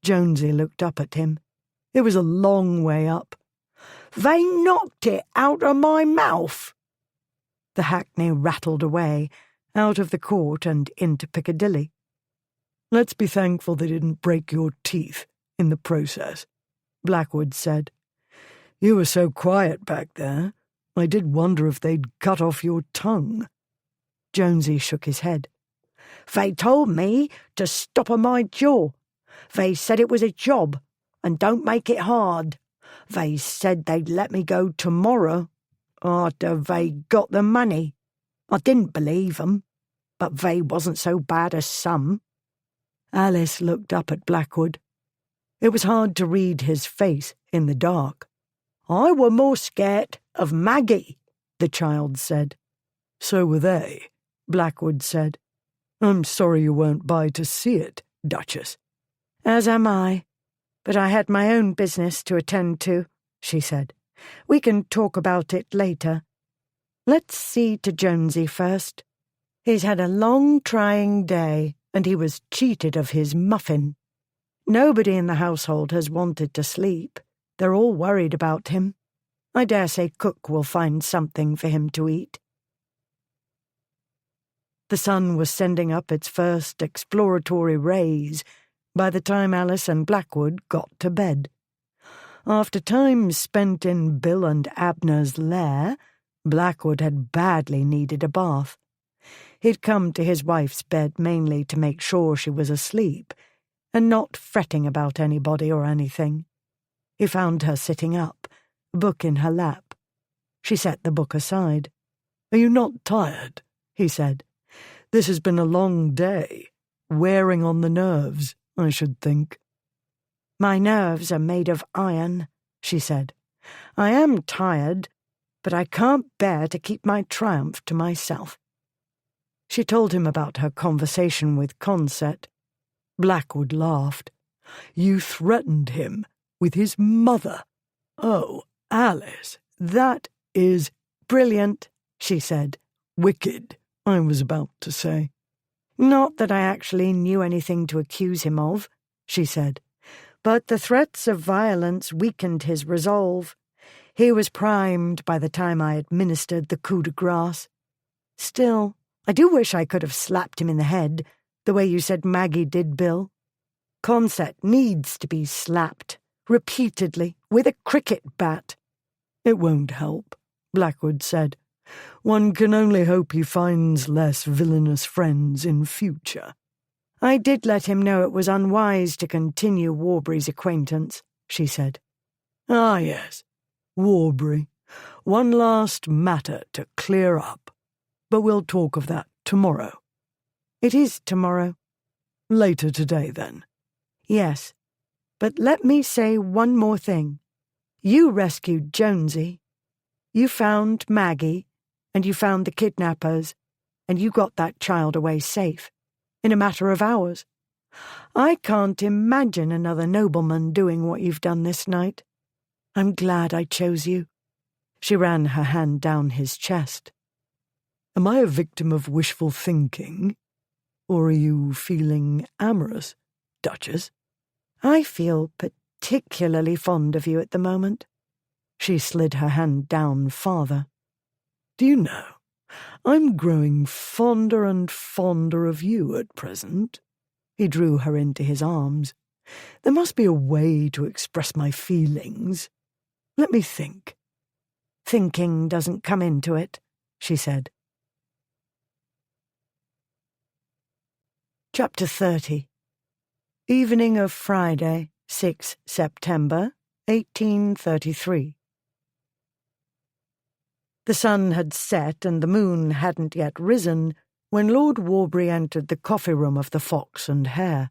Jonesy looked up at him. It was a long way up. "They knocked it out of my mouth." The hackney rattled away, out of the court and into Piccadilly. "Let's be thankful they didn't break your teeth in the process," Blackwood said. "You were so quiet back there, I did wonder if they'd cut off your tongue." Jonesy shook his head. "They told me to stop on my jaw. They said it was a job, and don't make it hard. They said they'd let me go tomorrow, after they got the money. I didn't believe 'em, but they wasn't so bad as some." Alice looked up at Blackwood. It was hard to read his face in the dark. "I were more scared of Maggie," the child said. "So were they," Blackwood said. "I'm sorry you weren't by to see it, Duchess." "As am I, but I had my own business to attend to," she said. "We can talk about it later. Let's see to Jonesy first. He's had a long, trying day, and he was cheated of his muffin. Nobody in the household has wanted to sleep. They're all worried about him. I dare say cook will find something for him to eat." The sun was sending up its first exploratory rays by the time Alice and Blackwood got to bed. After time spent in Bill and Abner's lair, Blackwood had badly needed a bath. He'd come to his wife's bed mainly to make sure she was asleep and not fretting about anybody or anything. He found her sitting up, a book in her lap. She set the book aside. "Are you not tired?" he said. "This has been a long day, wearing on the nerves, I should think." "My nerves are made of iron," she said. "I am tired, but I can't bear to keep my triumph to myself." She told him about her conversation with Consett. Blackwood laughed. "You threatened him with his mother. Oh, Alice, that is—" "Brilliant," she said. "Wicked, I was about to say." "Not that I actually knew anything to accuse him of," she said. "But the threats of violence weakened his resolve. He was primed by the time I administered the coup de grace. Still, I do wish I could have slapped him in the head, the way you said Maggie did, Bill. Consett needs to be slapped, repeatedly, with a cricket bat." "It won't help," Blackwood said. "One can only hope he finds less villainous friends in future." "I did let him know it was unwise to continue Warbury's acquaintance," she said. "Ah, yes, Warbury. One last matter to clear up. But we'll talk of that tomorrow." "It is tomorrow." "Later today, then." "Yes, but let me say one more thing. You rescued Jonesy. You found Maggie, and you found the kidnappers, and you got that child away safe, in a matter of hours. I can't imagine another nobleman doing what you've done this night. I'm glad I chose you." She ran her hand down his chest. "Am I a victim of wishful thinking? Or are you feeling amorous, Duchess?" "I feel particularly fond of you at the moment." She slid her hand down farther. "Do you know, I'm growing fonder and fonder of you at present." He drew her into his arms. "There must be a way to express my feelings. Let me think." "Thinking doesn't come into it," she said. Chapter 30. Evening of Friday, 6 September 1833. The sun had set and the moon hadn't yet risen when Lord Warbury entered the coffee-room of the Fox and Hare.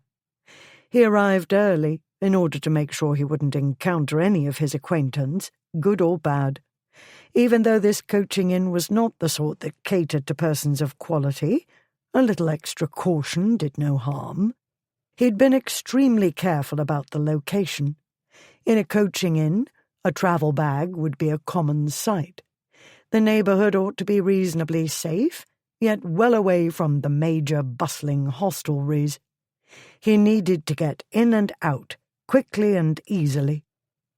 He arrived early in order to make sure he wouldn't encounter any of his acquaintance, good or bad. Even though this coaching inn was not the sort that catered to persons of quality, a little extra caution did no harm. He'd been extremely careful about the location. In a coaching inn, a travel bag would be a common sight. The neighbourhood ought to be reasonably safe, yet well away from the major bustling hostelries. He needed to get in and out, quickly and easily.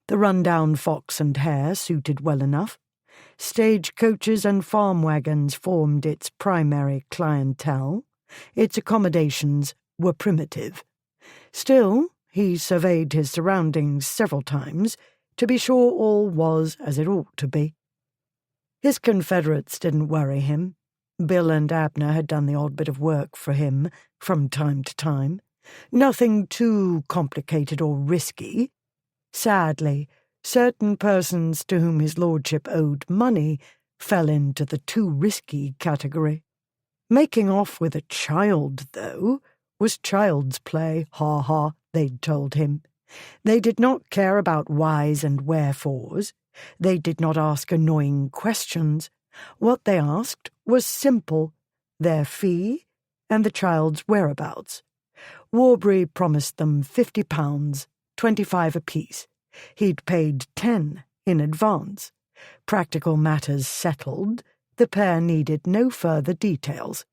The run-down Fox and Hare suited well enough. Stage-coaches and farm wagons formed its primary clientele. Its accommodations were primitive. Still, he surveyed his surroundings several times to be sure all was as it ought to be. His confederates didn't worry him. Bill and Abner had done the odd bit of work for him from time to time. Nothing too complicated or risky. Sadly, certain persons to whom his lordship owed money fell into the too risky category. Making off with a child, though, was child's play, ha-ha, they'd told him. They did not care about whys and wherefores. They did not ask annoying questions. What they asked was simple, their fee and the child's whereabouts. Warbury promised them £50, 25 apiece. He'd paid 10 in advance. Practical matters settled, the pair needed no further details.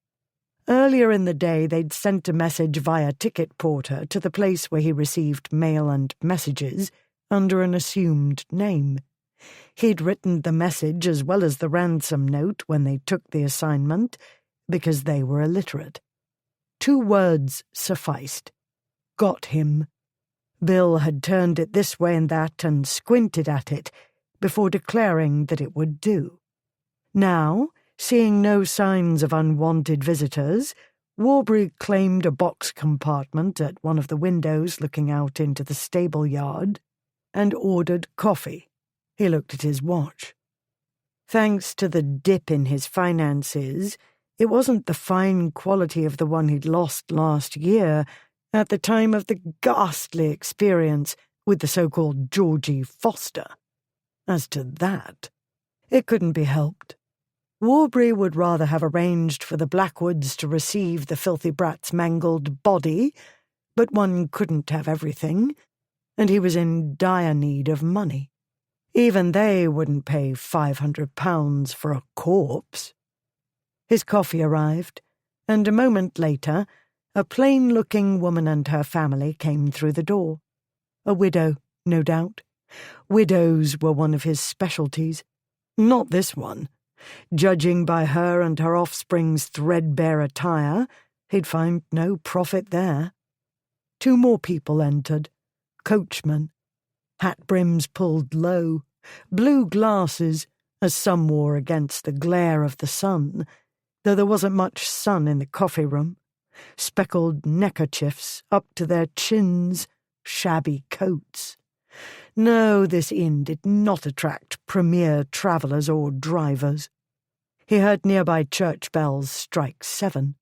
Earlier in the day they'd sent a message via ticket porter to the place where he received mail and messages under an assumed name. He'd written the message as well as the ransom note when they took the assignment, because they were illiterate. 2 words sufficed. Got him. Bill had turned it this way and that and squinted at it before declaring that it would do. Now, seeing no signs of unwanted visitors, Warbury claimed a box compartment at one of the windows looking out into the stable yard and ordered coffee. He looked at his watch. Thanks to the dip in his finances, it wasn't the fine quality of the one he'd lost last year at the time of the ghastly experience with the so-called Georgie Foster. As to that, it couldn't be helped. Warbury would rather have arranged for the Blackwoods to receive the filthy brat's mangled body, but one couldn't have everything, and he was in dire need of money. Even they wouldn't pay £500 for a corpse. His coffee arrived, and a moment later, a plain-looking woman and her family came through the door. A widow, no doubt. Widows were one of his specialties. Not this one. Judging by her and her offspring's threadbare attire, he'd find no profit there. 2 more people entered. Coachmen. Hat brims pulled low, blue glasses, as some wore against the glare of the sun, though there wasn't much sun in the coffee-room, speckled neckerchiefs up to their chins, shabby coats. No, this inn did not attract premier travellers or drivers. He heard nearby church bells strike 7.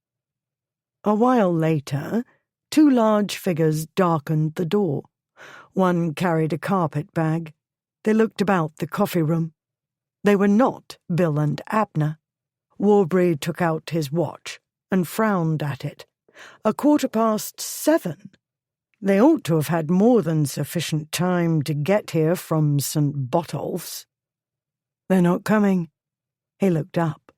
A while later, 2 large figures darkened the door. One carried a carpet bag. They looked about the coffee-room. They were not Bill and Abner. Warbury took out his watch and frowned at it. 7:15. They ought to have had more than sufficient time to get here from St. Botolph's. They're not coming. He looked up.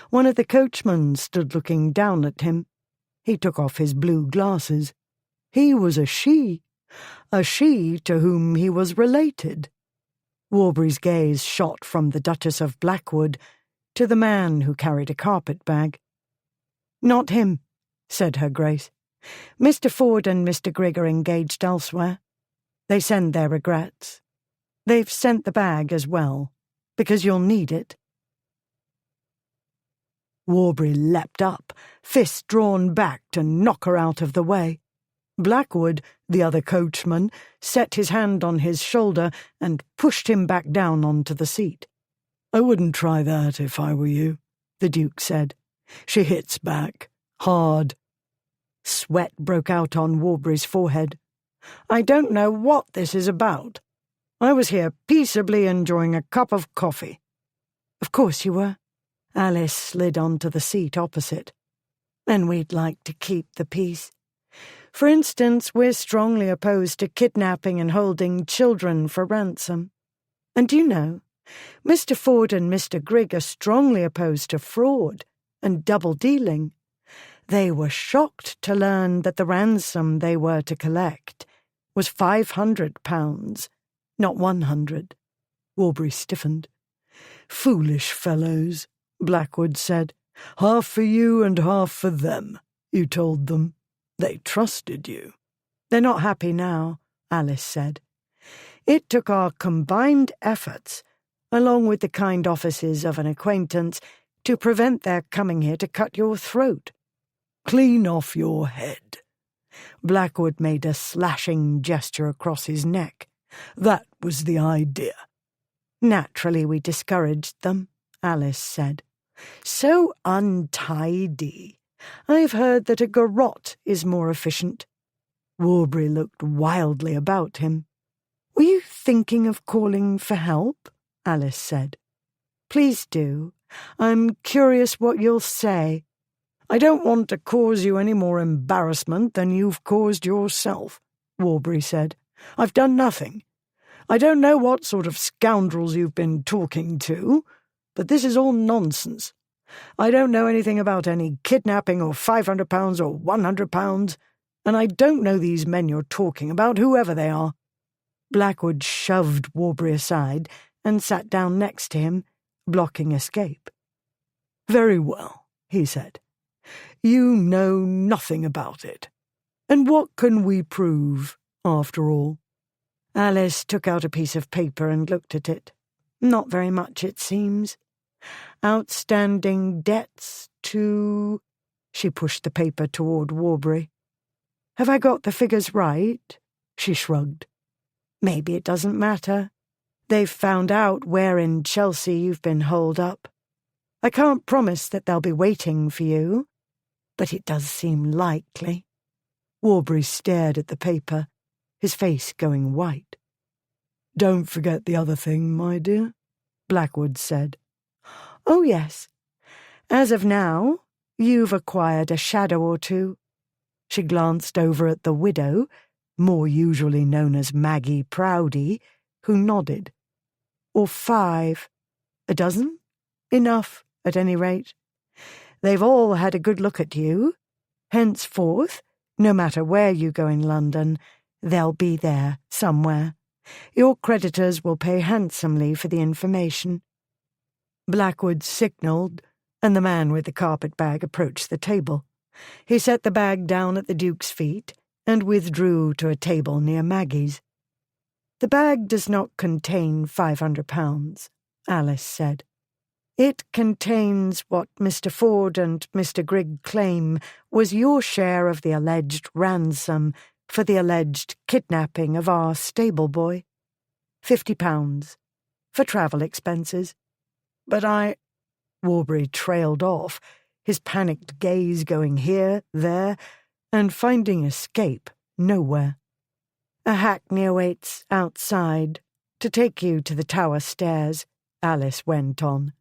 One of the coachmen stood looking down at him. He took off his blue glasses. He was a she to whom he was related. Warbury's gaze shot from the Duchess of Blackwood to the man who carried a carpet-bag. "Not him," said Her Grace. "Mr. Ford and Mr. Grigg are engaged elsewhere. They send their regrets. They've sent the bag as well, because you'll need it." Warbury leapt up, fist drawn back to knock her out of the way. Blackwood, the other coachman, set his hand on his shoulder and pushed him back down onto the seat. "I wouldn't try that if I were you," the Duke said. "She hits back. Hard." Sweat broke out on Warbury's forehead. "I don't know what this is about. I was here peaceably enjoying a cup of coffee." "Of course you were." Alice slid onto the seat opposite. "And we'd like to keep the peace. For instance, we're strongly opposed to kidnapping and holding children for ransom. And do you know, Mr. Ford and Mr. Grigg are strongly opposed to fraud and double-dealing. They were shocked to learn that the ransom they were to collect was £500, not 100. Warbury stiffened. "Foolish fellows," Blackwood said. "Half for you and half for them, you told them. They trusted you." "They're not happy now," Alice said. "It took our combined efforts, along with the kind offices of an acquaintance, to prevent their coming here to cut your throat." "Clean off your head." Blackwood made a slashing gesture across his neck. "That was the idea." "Naturally we discouraged them," Alice said. "So untidy. I've heard that a garrote is more efficient." Warbury looked wildly about him. "Were you thinking of calling for help?" Alice said. "Please do. I'm curious what you'll say." "I don't want to cause you any more embarrassment than you've caused yourself," Warbury said. "I've done nothing. I don't know what sort of scoundrels you've been talking to, but this is all nonsense. I don't know anything about any kidnapping or £500 or £100, and I don't know these men you're talking about, whoever they are." Blackwood shoved Warbury aside and sat down next to him, blocking escape. "Very well," he said. "You know nothing about it. And what can we prove, after all?" Alice took out a piece of paper and looked at it. "Not very much, it seems. Outstanding debts to—" She pushed the paper toward Warbury. "Have I got the figures right?" She shrugged. "Maybe it doesn't matter. They've found out where in Chelsea you've been holed up. I can't promise that they'll be waiting for you, but it does seem likely." Warbury stared at the paper, his face going white. "Don't forget the other thing, my dear," Blackwood said. "Oh, yes. As of now, you've acquired a shadow or two." She glanced over at the widow, more usually known as Maggie Proudy, who nodded. "Or 5. A dozen? Enough, at any rate. They've all had a good look at you. Henceforth, no matter where you go in London, they'll be there somewhere. Your creditors will pay handsomely for the information." Blackwood signalled, and the man with the carpet bag approached the table. He set the bag down at the Duke's feet and withdrew to a table near Maggie's. "The bag does not contain £500, Alice said. "It contains what Mr. Ford and Mr. Grigg claim was your share of the alleged ransom for the alleged kidnapping of our stable boy. £50, for travel expenses. But Warbury trailed off, his panicked gaze going here, there, and finding escape nowhere. "A hackney awaits outside to take you to the tower stairs," Alice went on.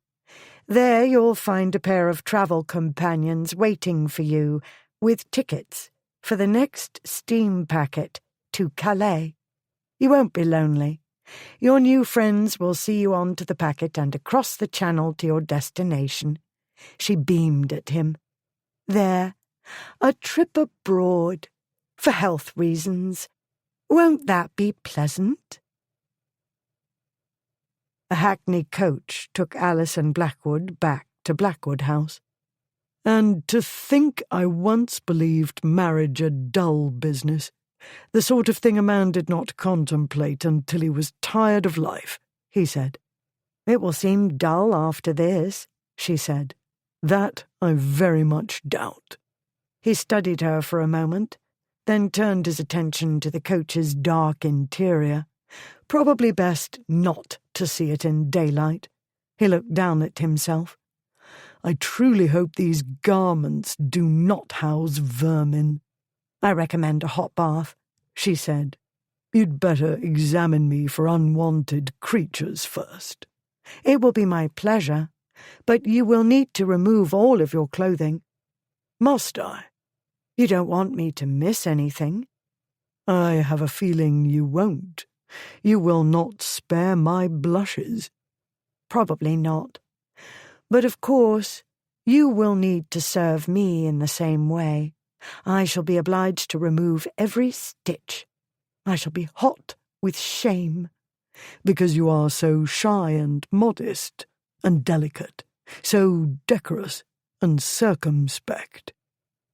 "There you'll find a pair of travel companions waiting for you with tickets for the next steam packet to Calais. You won't be lonely. Your new friends will see you on to the packet and across the channel to your destination." She beamed at him. "There, a trip abroad, for health reasons. Won't that be pleasant?" A hackney coach took Alice and Blackwood back to Blackwood House. "And to think I once believed marriage a dull business, the sort of thing a man did not contemplate until he was tired of life," he said. "It will seem dull after this," she said. "That I very much doubt." He studied her for a moment, then turned his attention to the coach's dark interior. Probably best not to see it in daylight. He looked down at himself. I truly hope these garments do not house vermin. I recommend a hot bath, she said. You'd better examine me for unwanted creatures first. It will be my pleasure, but you will need to remove all of your clothing. Must I? You don't want me to miss anything? I have a feeling you won't. You will not spare my blushes. Probably not. But of course, you will need to serve me in the same way. I shall be obliged to remove every stitch. I shall be hot with shame. Because you are so shy and modest and delicate, so decorous and circumspect.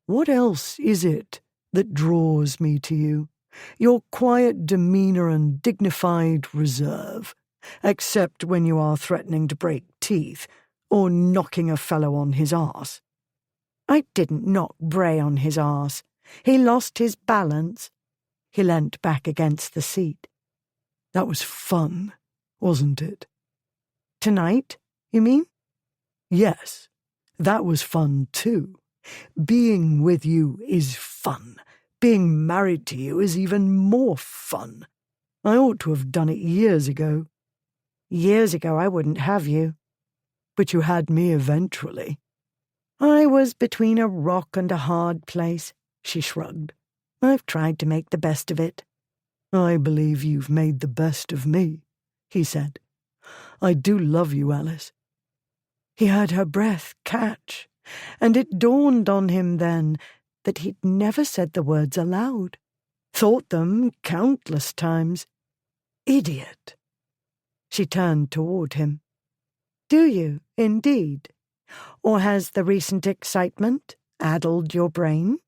What else is it that draws me to you? Your quiet demeanour and dignified reserve, except when you are threatening to break teeth or knocking a fellow on his arse. I didn't knock Bray on his arse. He lost his balance. He leant back against the seat. That was fun, wasn't it? Tonight, you mean? Yes, that was fun too. Being with you is fun. Being married to you is even more fun. I ought to have done it years ago. Years ago I wouldn't have you. But you had me eventually. I was between a rock and a hard place, she shrugged. I've tried to make the best of it. I believe you've made the best of me, he said. I do love you, Alice. He heard her breath catch, and it dawned on him then that he'd never said the words aloud, thought them countless times. Idiot. She turned toward him. Do you, indeed? Or has the recent excitement addled your brain?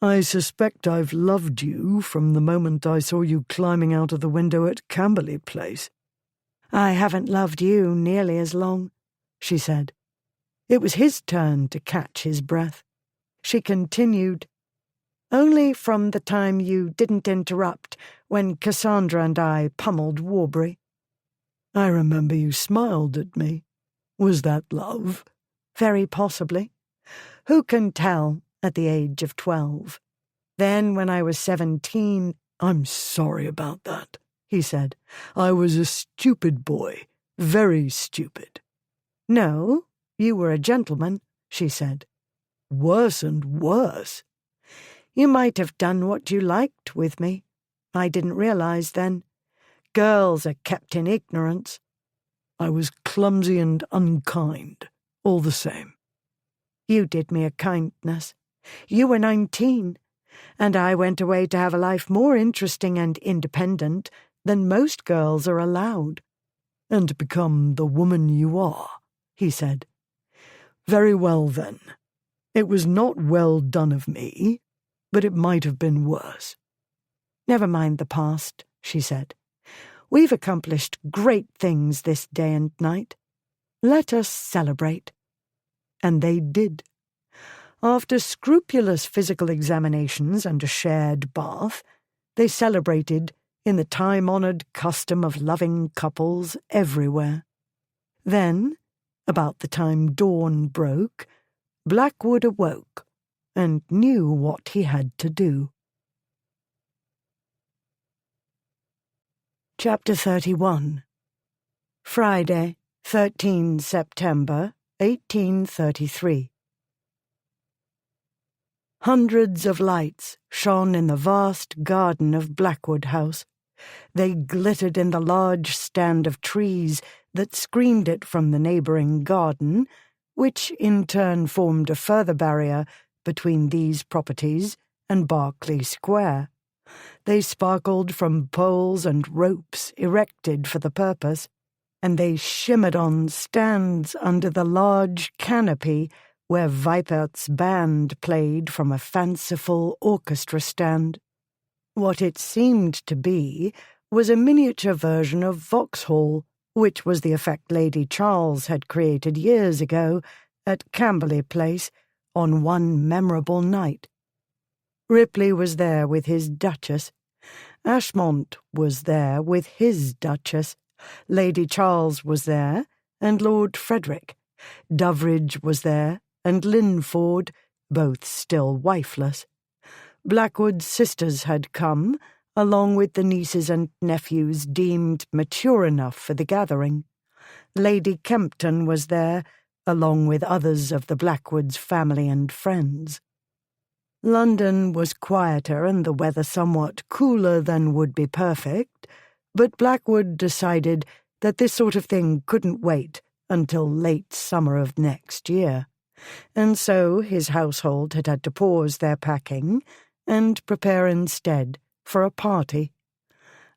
I suspect I've loved you from the moment I saw you climbing out of the window at Camberley Place. I haven't loved you nearly as long, she said. It was his turn to catch his breath. She continued, only from the time you didn't interrupt when Cassandra and I pummeled Warbury. I remember you smiled at me. Was that love? Very possibly. Who can tell at the age of 12? Then, when I was 17... I'm sorry about that, he said. I was a stupid boy. Very stupid. No, you were a gentleman, she said. Worse and worse. You might have done what you liked with me. I didn't realize then. Girls are kept in ignorance. I was clumsy and unkind, all the same. You did me a kindness. You were 19, and I went away to have a life more interesting and independent than most girls are allowed. And become the woman you are, he said. Very well, then. It was not well done of me, but it might have been worse. Never mind the past, she said. We've accomplished great things this day and night. Let us celebrate. And they did. After scrupulous physical examinations and a shared bath, they celebrated in the time-honoured custom of loving couples everywhere. Then, about the time dawn broke, Blackwood awoke and knew what he had to do. Chapter 31. Friday, 13 September, 1833. Hundreds of lights shone in the vast garden of Blackwood House. They glittered in the large stand of trees that screened it from the neighbouring garden, which in turn formed a further barrier between these properties and Berkeley Square. They sparkled from poles and ropes erected for the purpose, and they shimmered on stands under the large canopy where Weipert's band played from a fanciful orchestra stand. What it seemed to be was a miniature version of Vauxhall, which was the effect Lady Charles had created years ago at Camberley Place on one memorable night. Ripley was there with his Duchess. Ashmont was there with his Duchess. Lady Charles was there, and Lord Frederick. Doveridge was there, and Linford, both still wifeless. Blackwood's sisters had come, along with the nieces and nephews deemed mature enough for the gathering. Lady Kempton was there, along with others of the Blackwoods' family and friends. London was quieter and the weather somewhat cooler than would be perfect, but Blackwood decided that this sort of thing couldn't wait until late summer of next year, and so his household had to pause their packing and prepare instead for a party.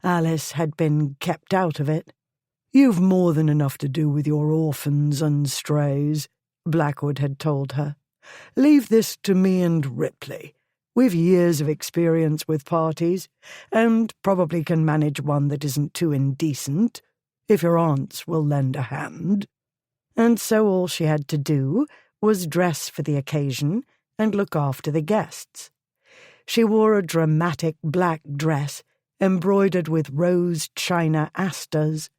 Alice had been kept out of it. "You've more than enough to do with your orphans and strays," Blackwood had told her. "Leave this to me and Ripley. We've years of experience with parties, and probably can manage one that isn't too indecent, if your aunts will lend a hand." And so all she had to do was dress for the occasion and look after the guests. She wore a dramatic black dress embroidered with rose china asters.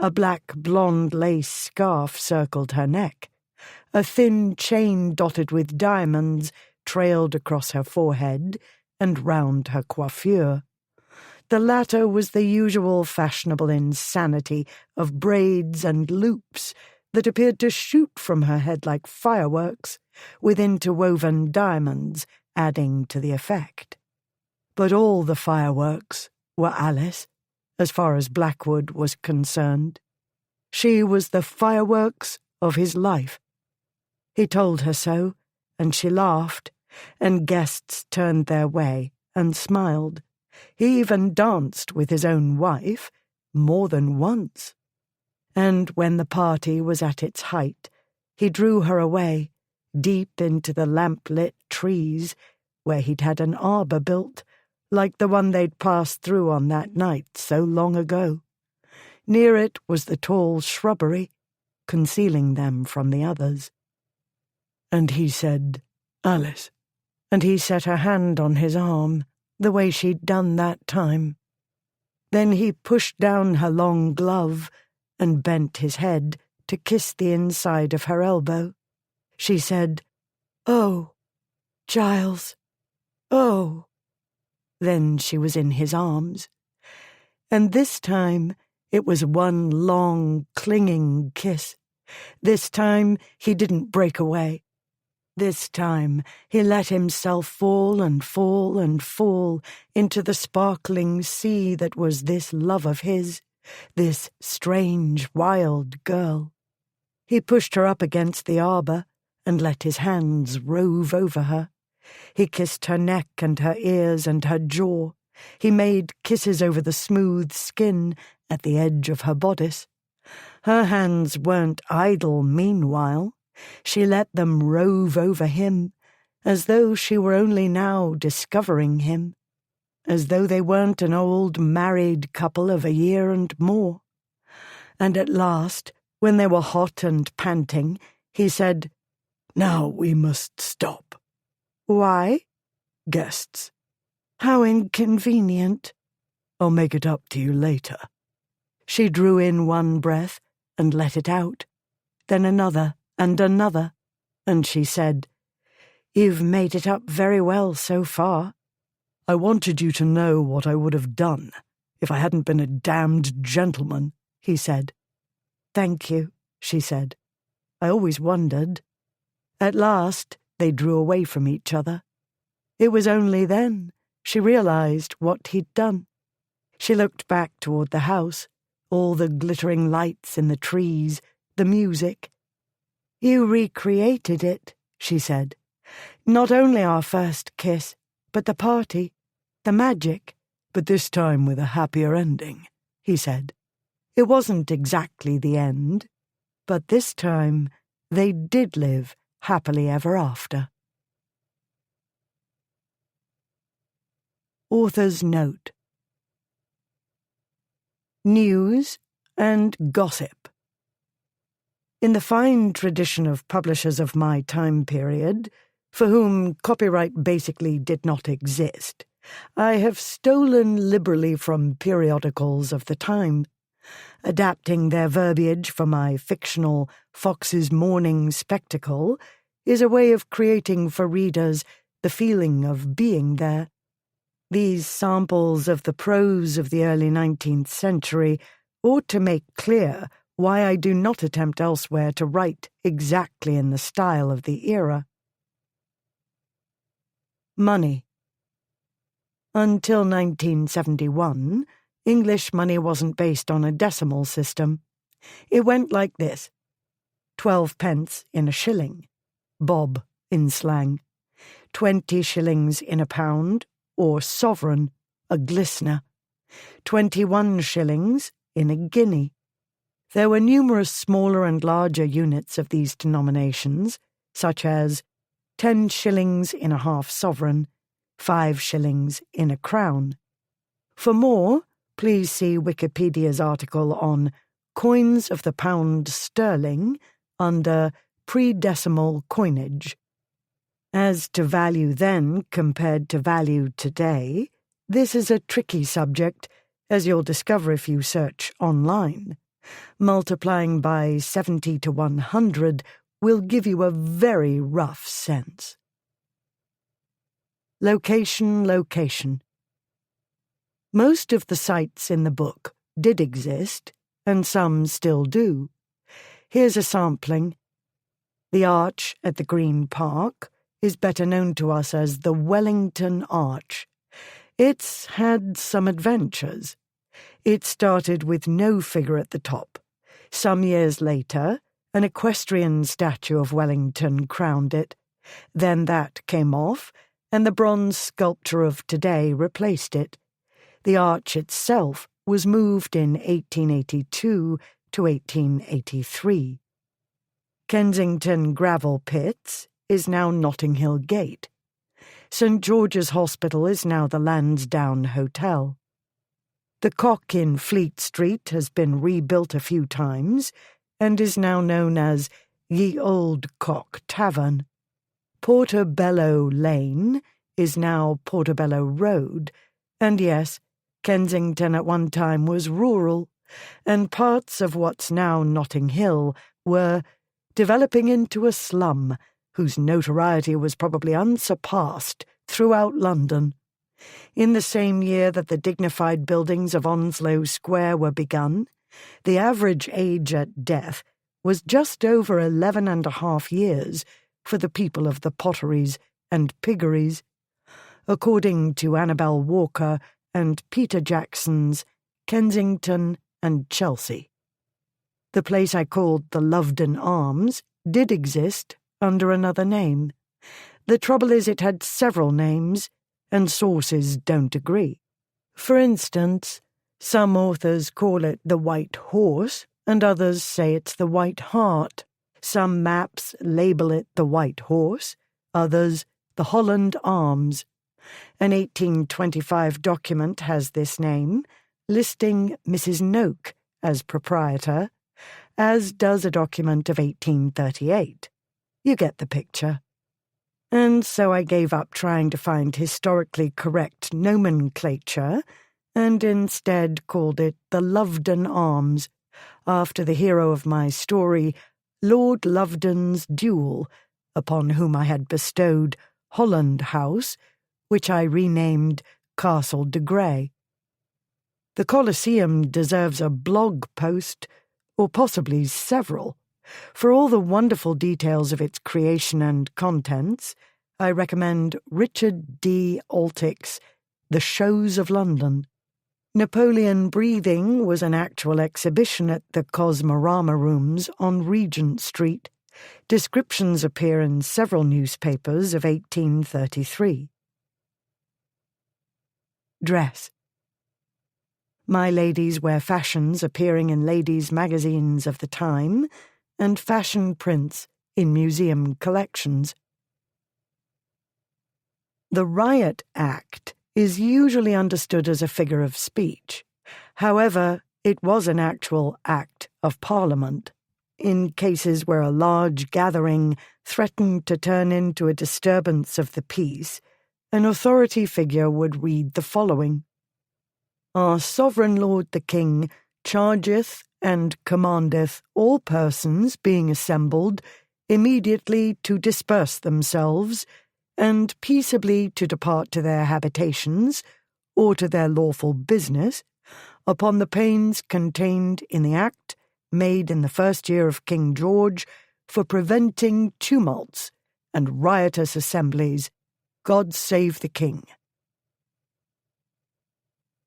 A black blonde lace scarf circled her neck. A thin chain dotted with diamonds trailed across her forehead and round her coiffure. The latter was the usual fashionable insanity of braids and loops that appeared to shoot from her head like fireworks, with interwoven diamonds adding to the effect. But all the fireworks were Alice, as far as Blackwood was concerned. She was the fireworks of his life. He told her so, and she laughed, and guests turned their way and smiled. He even danced with his own wife more than once. And when the party was at its height, he drew her away, deep into the lamp-lit trees, where he'd had an arbour built, like the one they'd passed through on that night so long ago. Near it was the tall shrubbery, concealing them from the others. And he said, "Alice," and he set her hand on his arm, the way she'd done that time. Then he pushed down her long glove and bent his head to kiss the inside of her elbow. She said, "Oh, Giles, oh." Then she was in his arms. And this time it was one long, clinging kiss. This time he didn't break away. This time he let himself fall and fall and fall into the sparkling sea that was this love of his, this strange, wild girl. He pushed her up against the arbour and let his hands rove over her. He kissed her neck and her ears and her jaw. He made kisses over the smooth skin at the edge of her bodice. Her hands weren't idle meanwhile. She let them rove over him, as though she were only now discovering him, as though they weren't an old married couple of a year and more. And at last, when they were hot and panting, he said, "Now we must stop." "Why?" "Guests." "How inconvenient." "I'll make it up to you later." She drew in one breath and let it out, then another and another, and she said, "You've made it up very well so far." "I wanted you to know what I would have done if I hadn't been a damned gentleman," he said. "Thank you," she said. "I always wondered." At last they drew away from each other. It was only then she realized what he'd done. She looked back toward the house, all the glittering lights in the trees, the music. "You recreated it," she said. "Not only our first kiss, but the party, the magic." "But this time with a happier ending," he said. It wasn't exactly the end, but this time they did live happily ever after. Author's note: news and gossip. In the fine tradition of publishers of my time period, for whom copyright basically did not exist, I have stolen liberally from periodicals of the time, adapting their verbiage for my fictional Fox's Morning Spectacle is a way of creating for readers the feeling of being there. These samples of the prose of the early 19th century ought to make clear why I do not attempt elsewhere to write exactly in the style of the era. Money. Until 1971, English money wasn't based on a decimal system. It went like this: 12 pence in a shilling, bob in slang, 20 shillings in a pound, or sovereign, a glistener, 21 shillings in a guinea. There were numerous smaller and larger units of these denominations, such as 10 shillings in a half sovereign, 5 shillings in a crown. For more, please see Wikipedia's article on Coins of the Pound Sterling under Pre-Decimal Coinage. As to value then compared to value today, this is a tricky subject, as you'll discover if you search online. Multiplying by 70 to 100 will give you a very rough sense. Location. Most of the sites in the book did exist, and some still do. Here's a sampling. The arch at the Green Park is better known to us as the Wellington Arch. It's had some adventures. It started with no figure at the top. Some years later, an equestrian statue of Wellington crowned it. Then that came off, and the bronze sculpture of today replaced it. The arch itself was moved in 1882 to 1883. Kensington Gravel Pits is now Notting Hill Gate. St George's Hospital is now the Lansdowne Hotel. The Cock in Fleet Street has been rebuilt a few times and is now known as Ye Old Cock Tavern. Portobello Lane is now Portobello Road, and yes, Kensington at one time was rural, and parts of what's now Notting Hill were developing into a slum whose notoriety was probably unsurpassed throughout London. In the same year that the dignified buildings of Onslow Square were begun, the average age at death was just over 11.5 years for the people of the Potteries and Piggeries, according to Annabel Walker and Peter Jackson's Kensington and Chelsea. The place I called the Lovedon Arms did exist under another name. The trouble is it had several names, and sources don't agree. For instance, some authors call it the White Horse, and others say it's the White Hart. Some maps label it the White Horse, others the Holland Arms. An 1825 document has this name, listing Mrs. Noak as proprietor, as does a document of 1838. You get the picture. And so I gave up trying to find historically correct nomenclature and instead called it the Lovedon Arms, after the hero of my story, Lord Lovedon's duel, upon whom I had bestowed Holland House, which I renamed Castle de Grey. The Colosseum deserves a blog post, or possibly several. For all the wonderful details of its creation and contents, I recommend Richard D. Altick's The Shows of London. Napoleon Breathing was an actual exhibition at the Cosmorama Rooms on Regent Street. Descriptions appear in several newspapers of 1833. Dress. My ladies wear fashions appearing in ladies' magazines of the time, and fashion prints in museum collections. The Riot Act is usually understood as a figure of speech. However, it was an actual Act of Parliament. In cases where a large gathering threatened to turn into a disturbance of the peace, an authority figure would read the following: Our sovereign lord the king chargeth and commandeth all persons being assembled immediately to disperse themselves, and peaceably to depart to their habitations, or to their lawful business, upon the pains contained in the Act made in the first year of King George for preventing tumults and riotous assemblies. God save the King.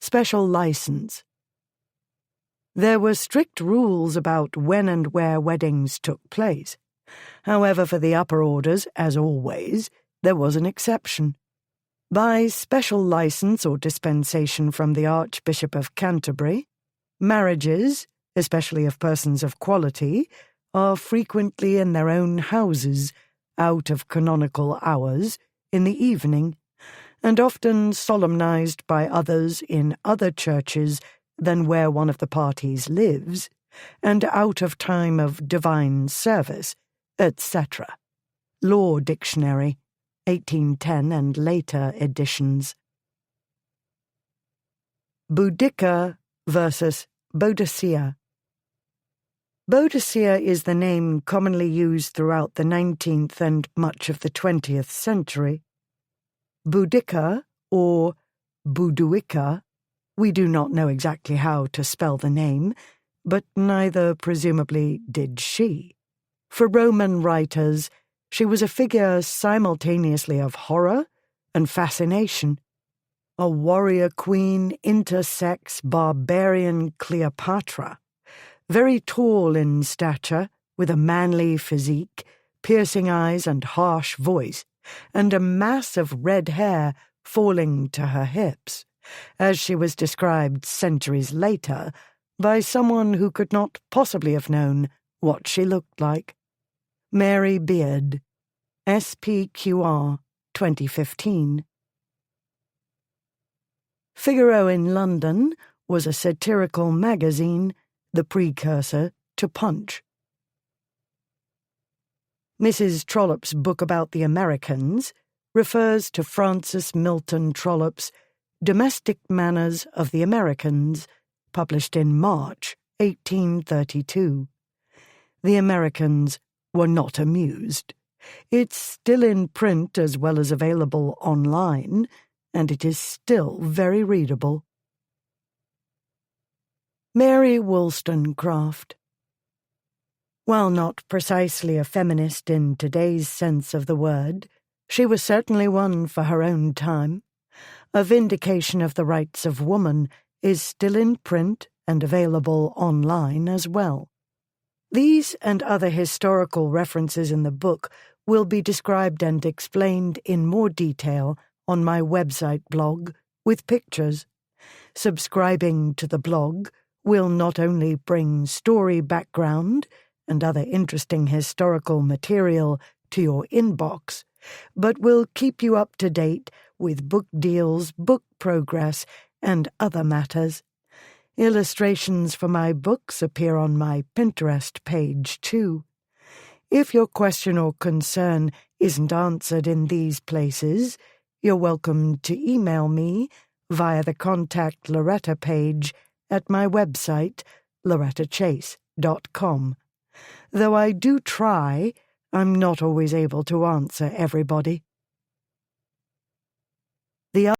Special License. There were strict rules about when and where weddings took place. However, for the upper orders, as always, there was an exception. By special license or dispensation from the Archbishop of Canterbury, marriages, especially of persons of quality, are frequently in their own houses, out of canonical hours, in the evening, and often solemnized by others in other churches than where one of the parties lives, and out of time of divine service, etc. Law Dictionary, 1810 and later editions. Boudica versus Boadicea. Boadicea is the name commonly used throughout the 19th and much of the 20th century. Boudica, or Bouduica, we do not know exactly how to spell the name, but neither, presumably, did she. For Roman writers, she was a figure simultaneously of horror and fascination, a warrior queen intersex barbarian Cleopatra, very tall in stature, with a manly physique, piercing eyes and harsh voice, and a mass of red hair falling to her hips, as she was described centuries later by someone who could not possibly have known what she looked like. Mary Beard, SPQR, 2015. Figaro in London was a satirical magazine, the precursor to Punch. Mrs. Trollope's book about the Americans refers to Francis Milton Trollope's Domestic Manners of the Americans, published in March 1832. The Americans were not amused. It's still in print as well as available online, and it is still very readable. Mary Wollstonecraft. While not precisely a feminist in today's sense of the word, she was certainly one for her own time. A Vindication of the Rights of Woman is still in print and available online as well. These and other historical references in the book will be described and explained in more detail on my website blog with pictures. Subscribing to the blog will not only bring story background and other interesting historical material to your inbox, but will keep you up to date with book deals, book progress, and other matters. Illustrations for my books appear on my Pinterest page, too. If your question or concern isn't answered in these places, you're welcome to email me via the Contact Loretta page at my website, lorettachase.com. Though I do try, I'm not always able to answer everybody.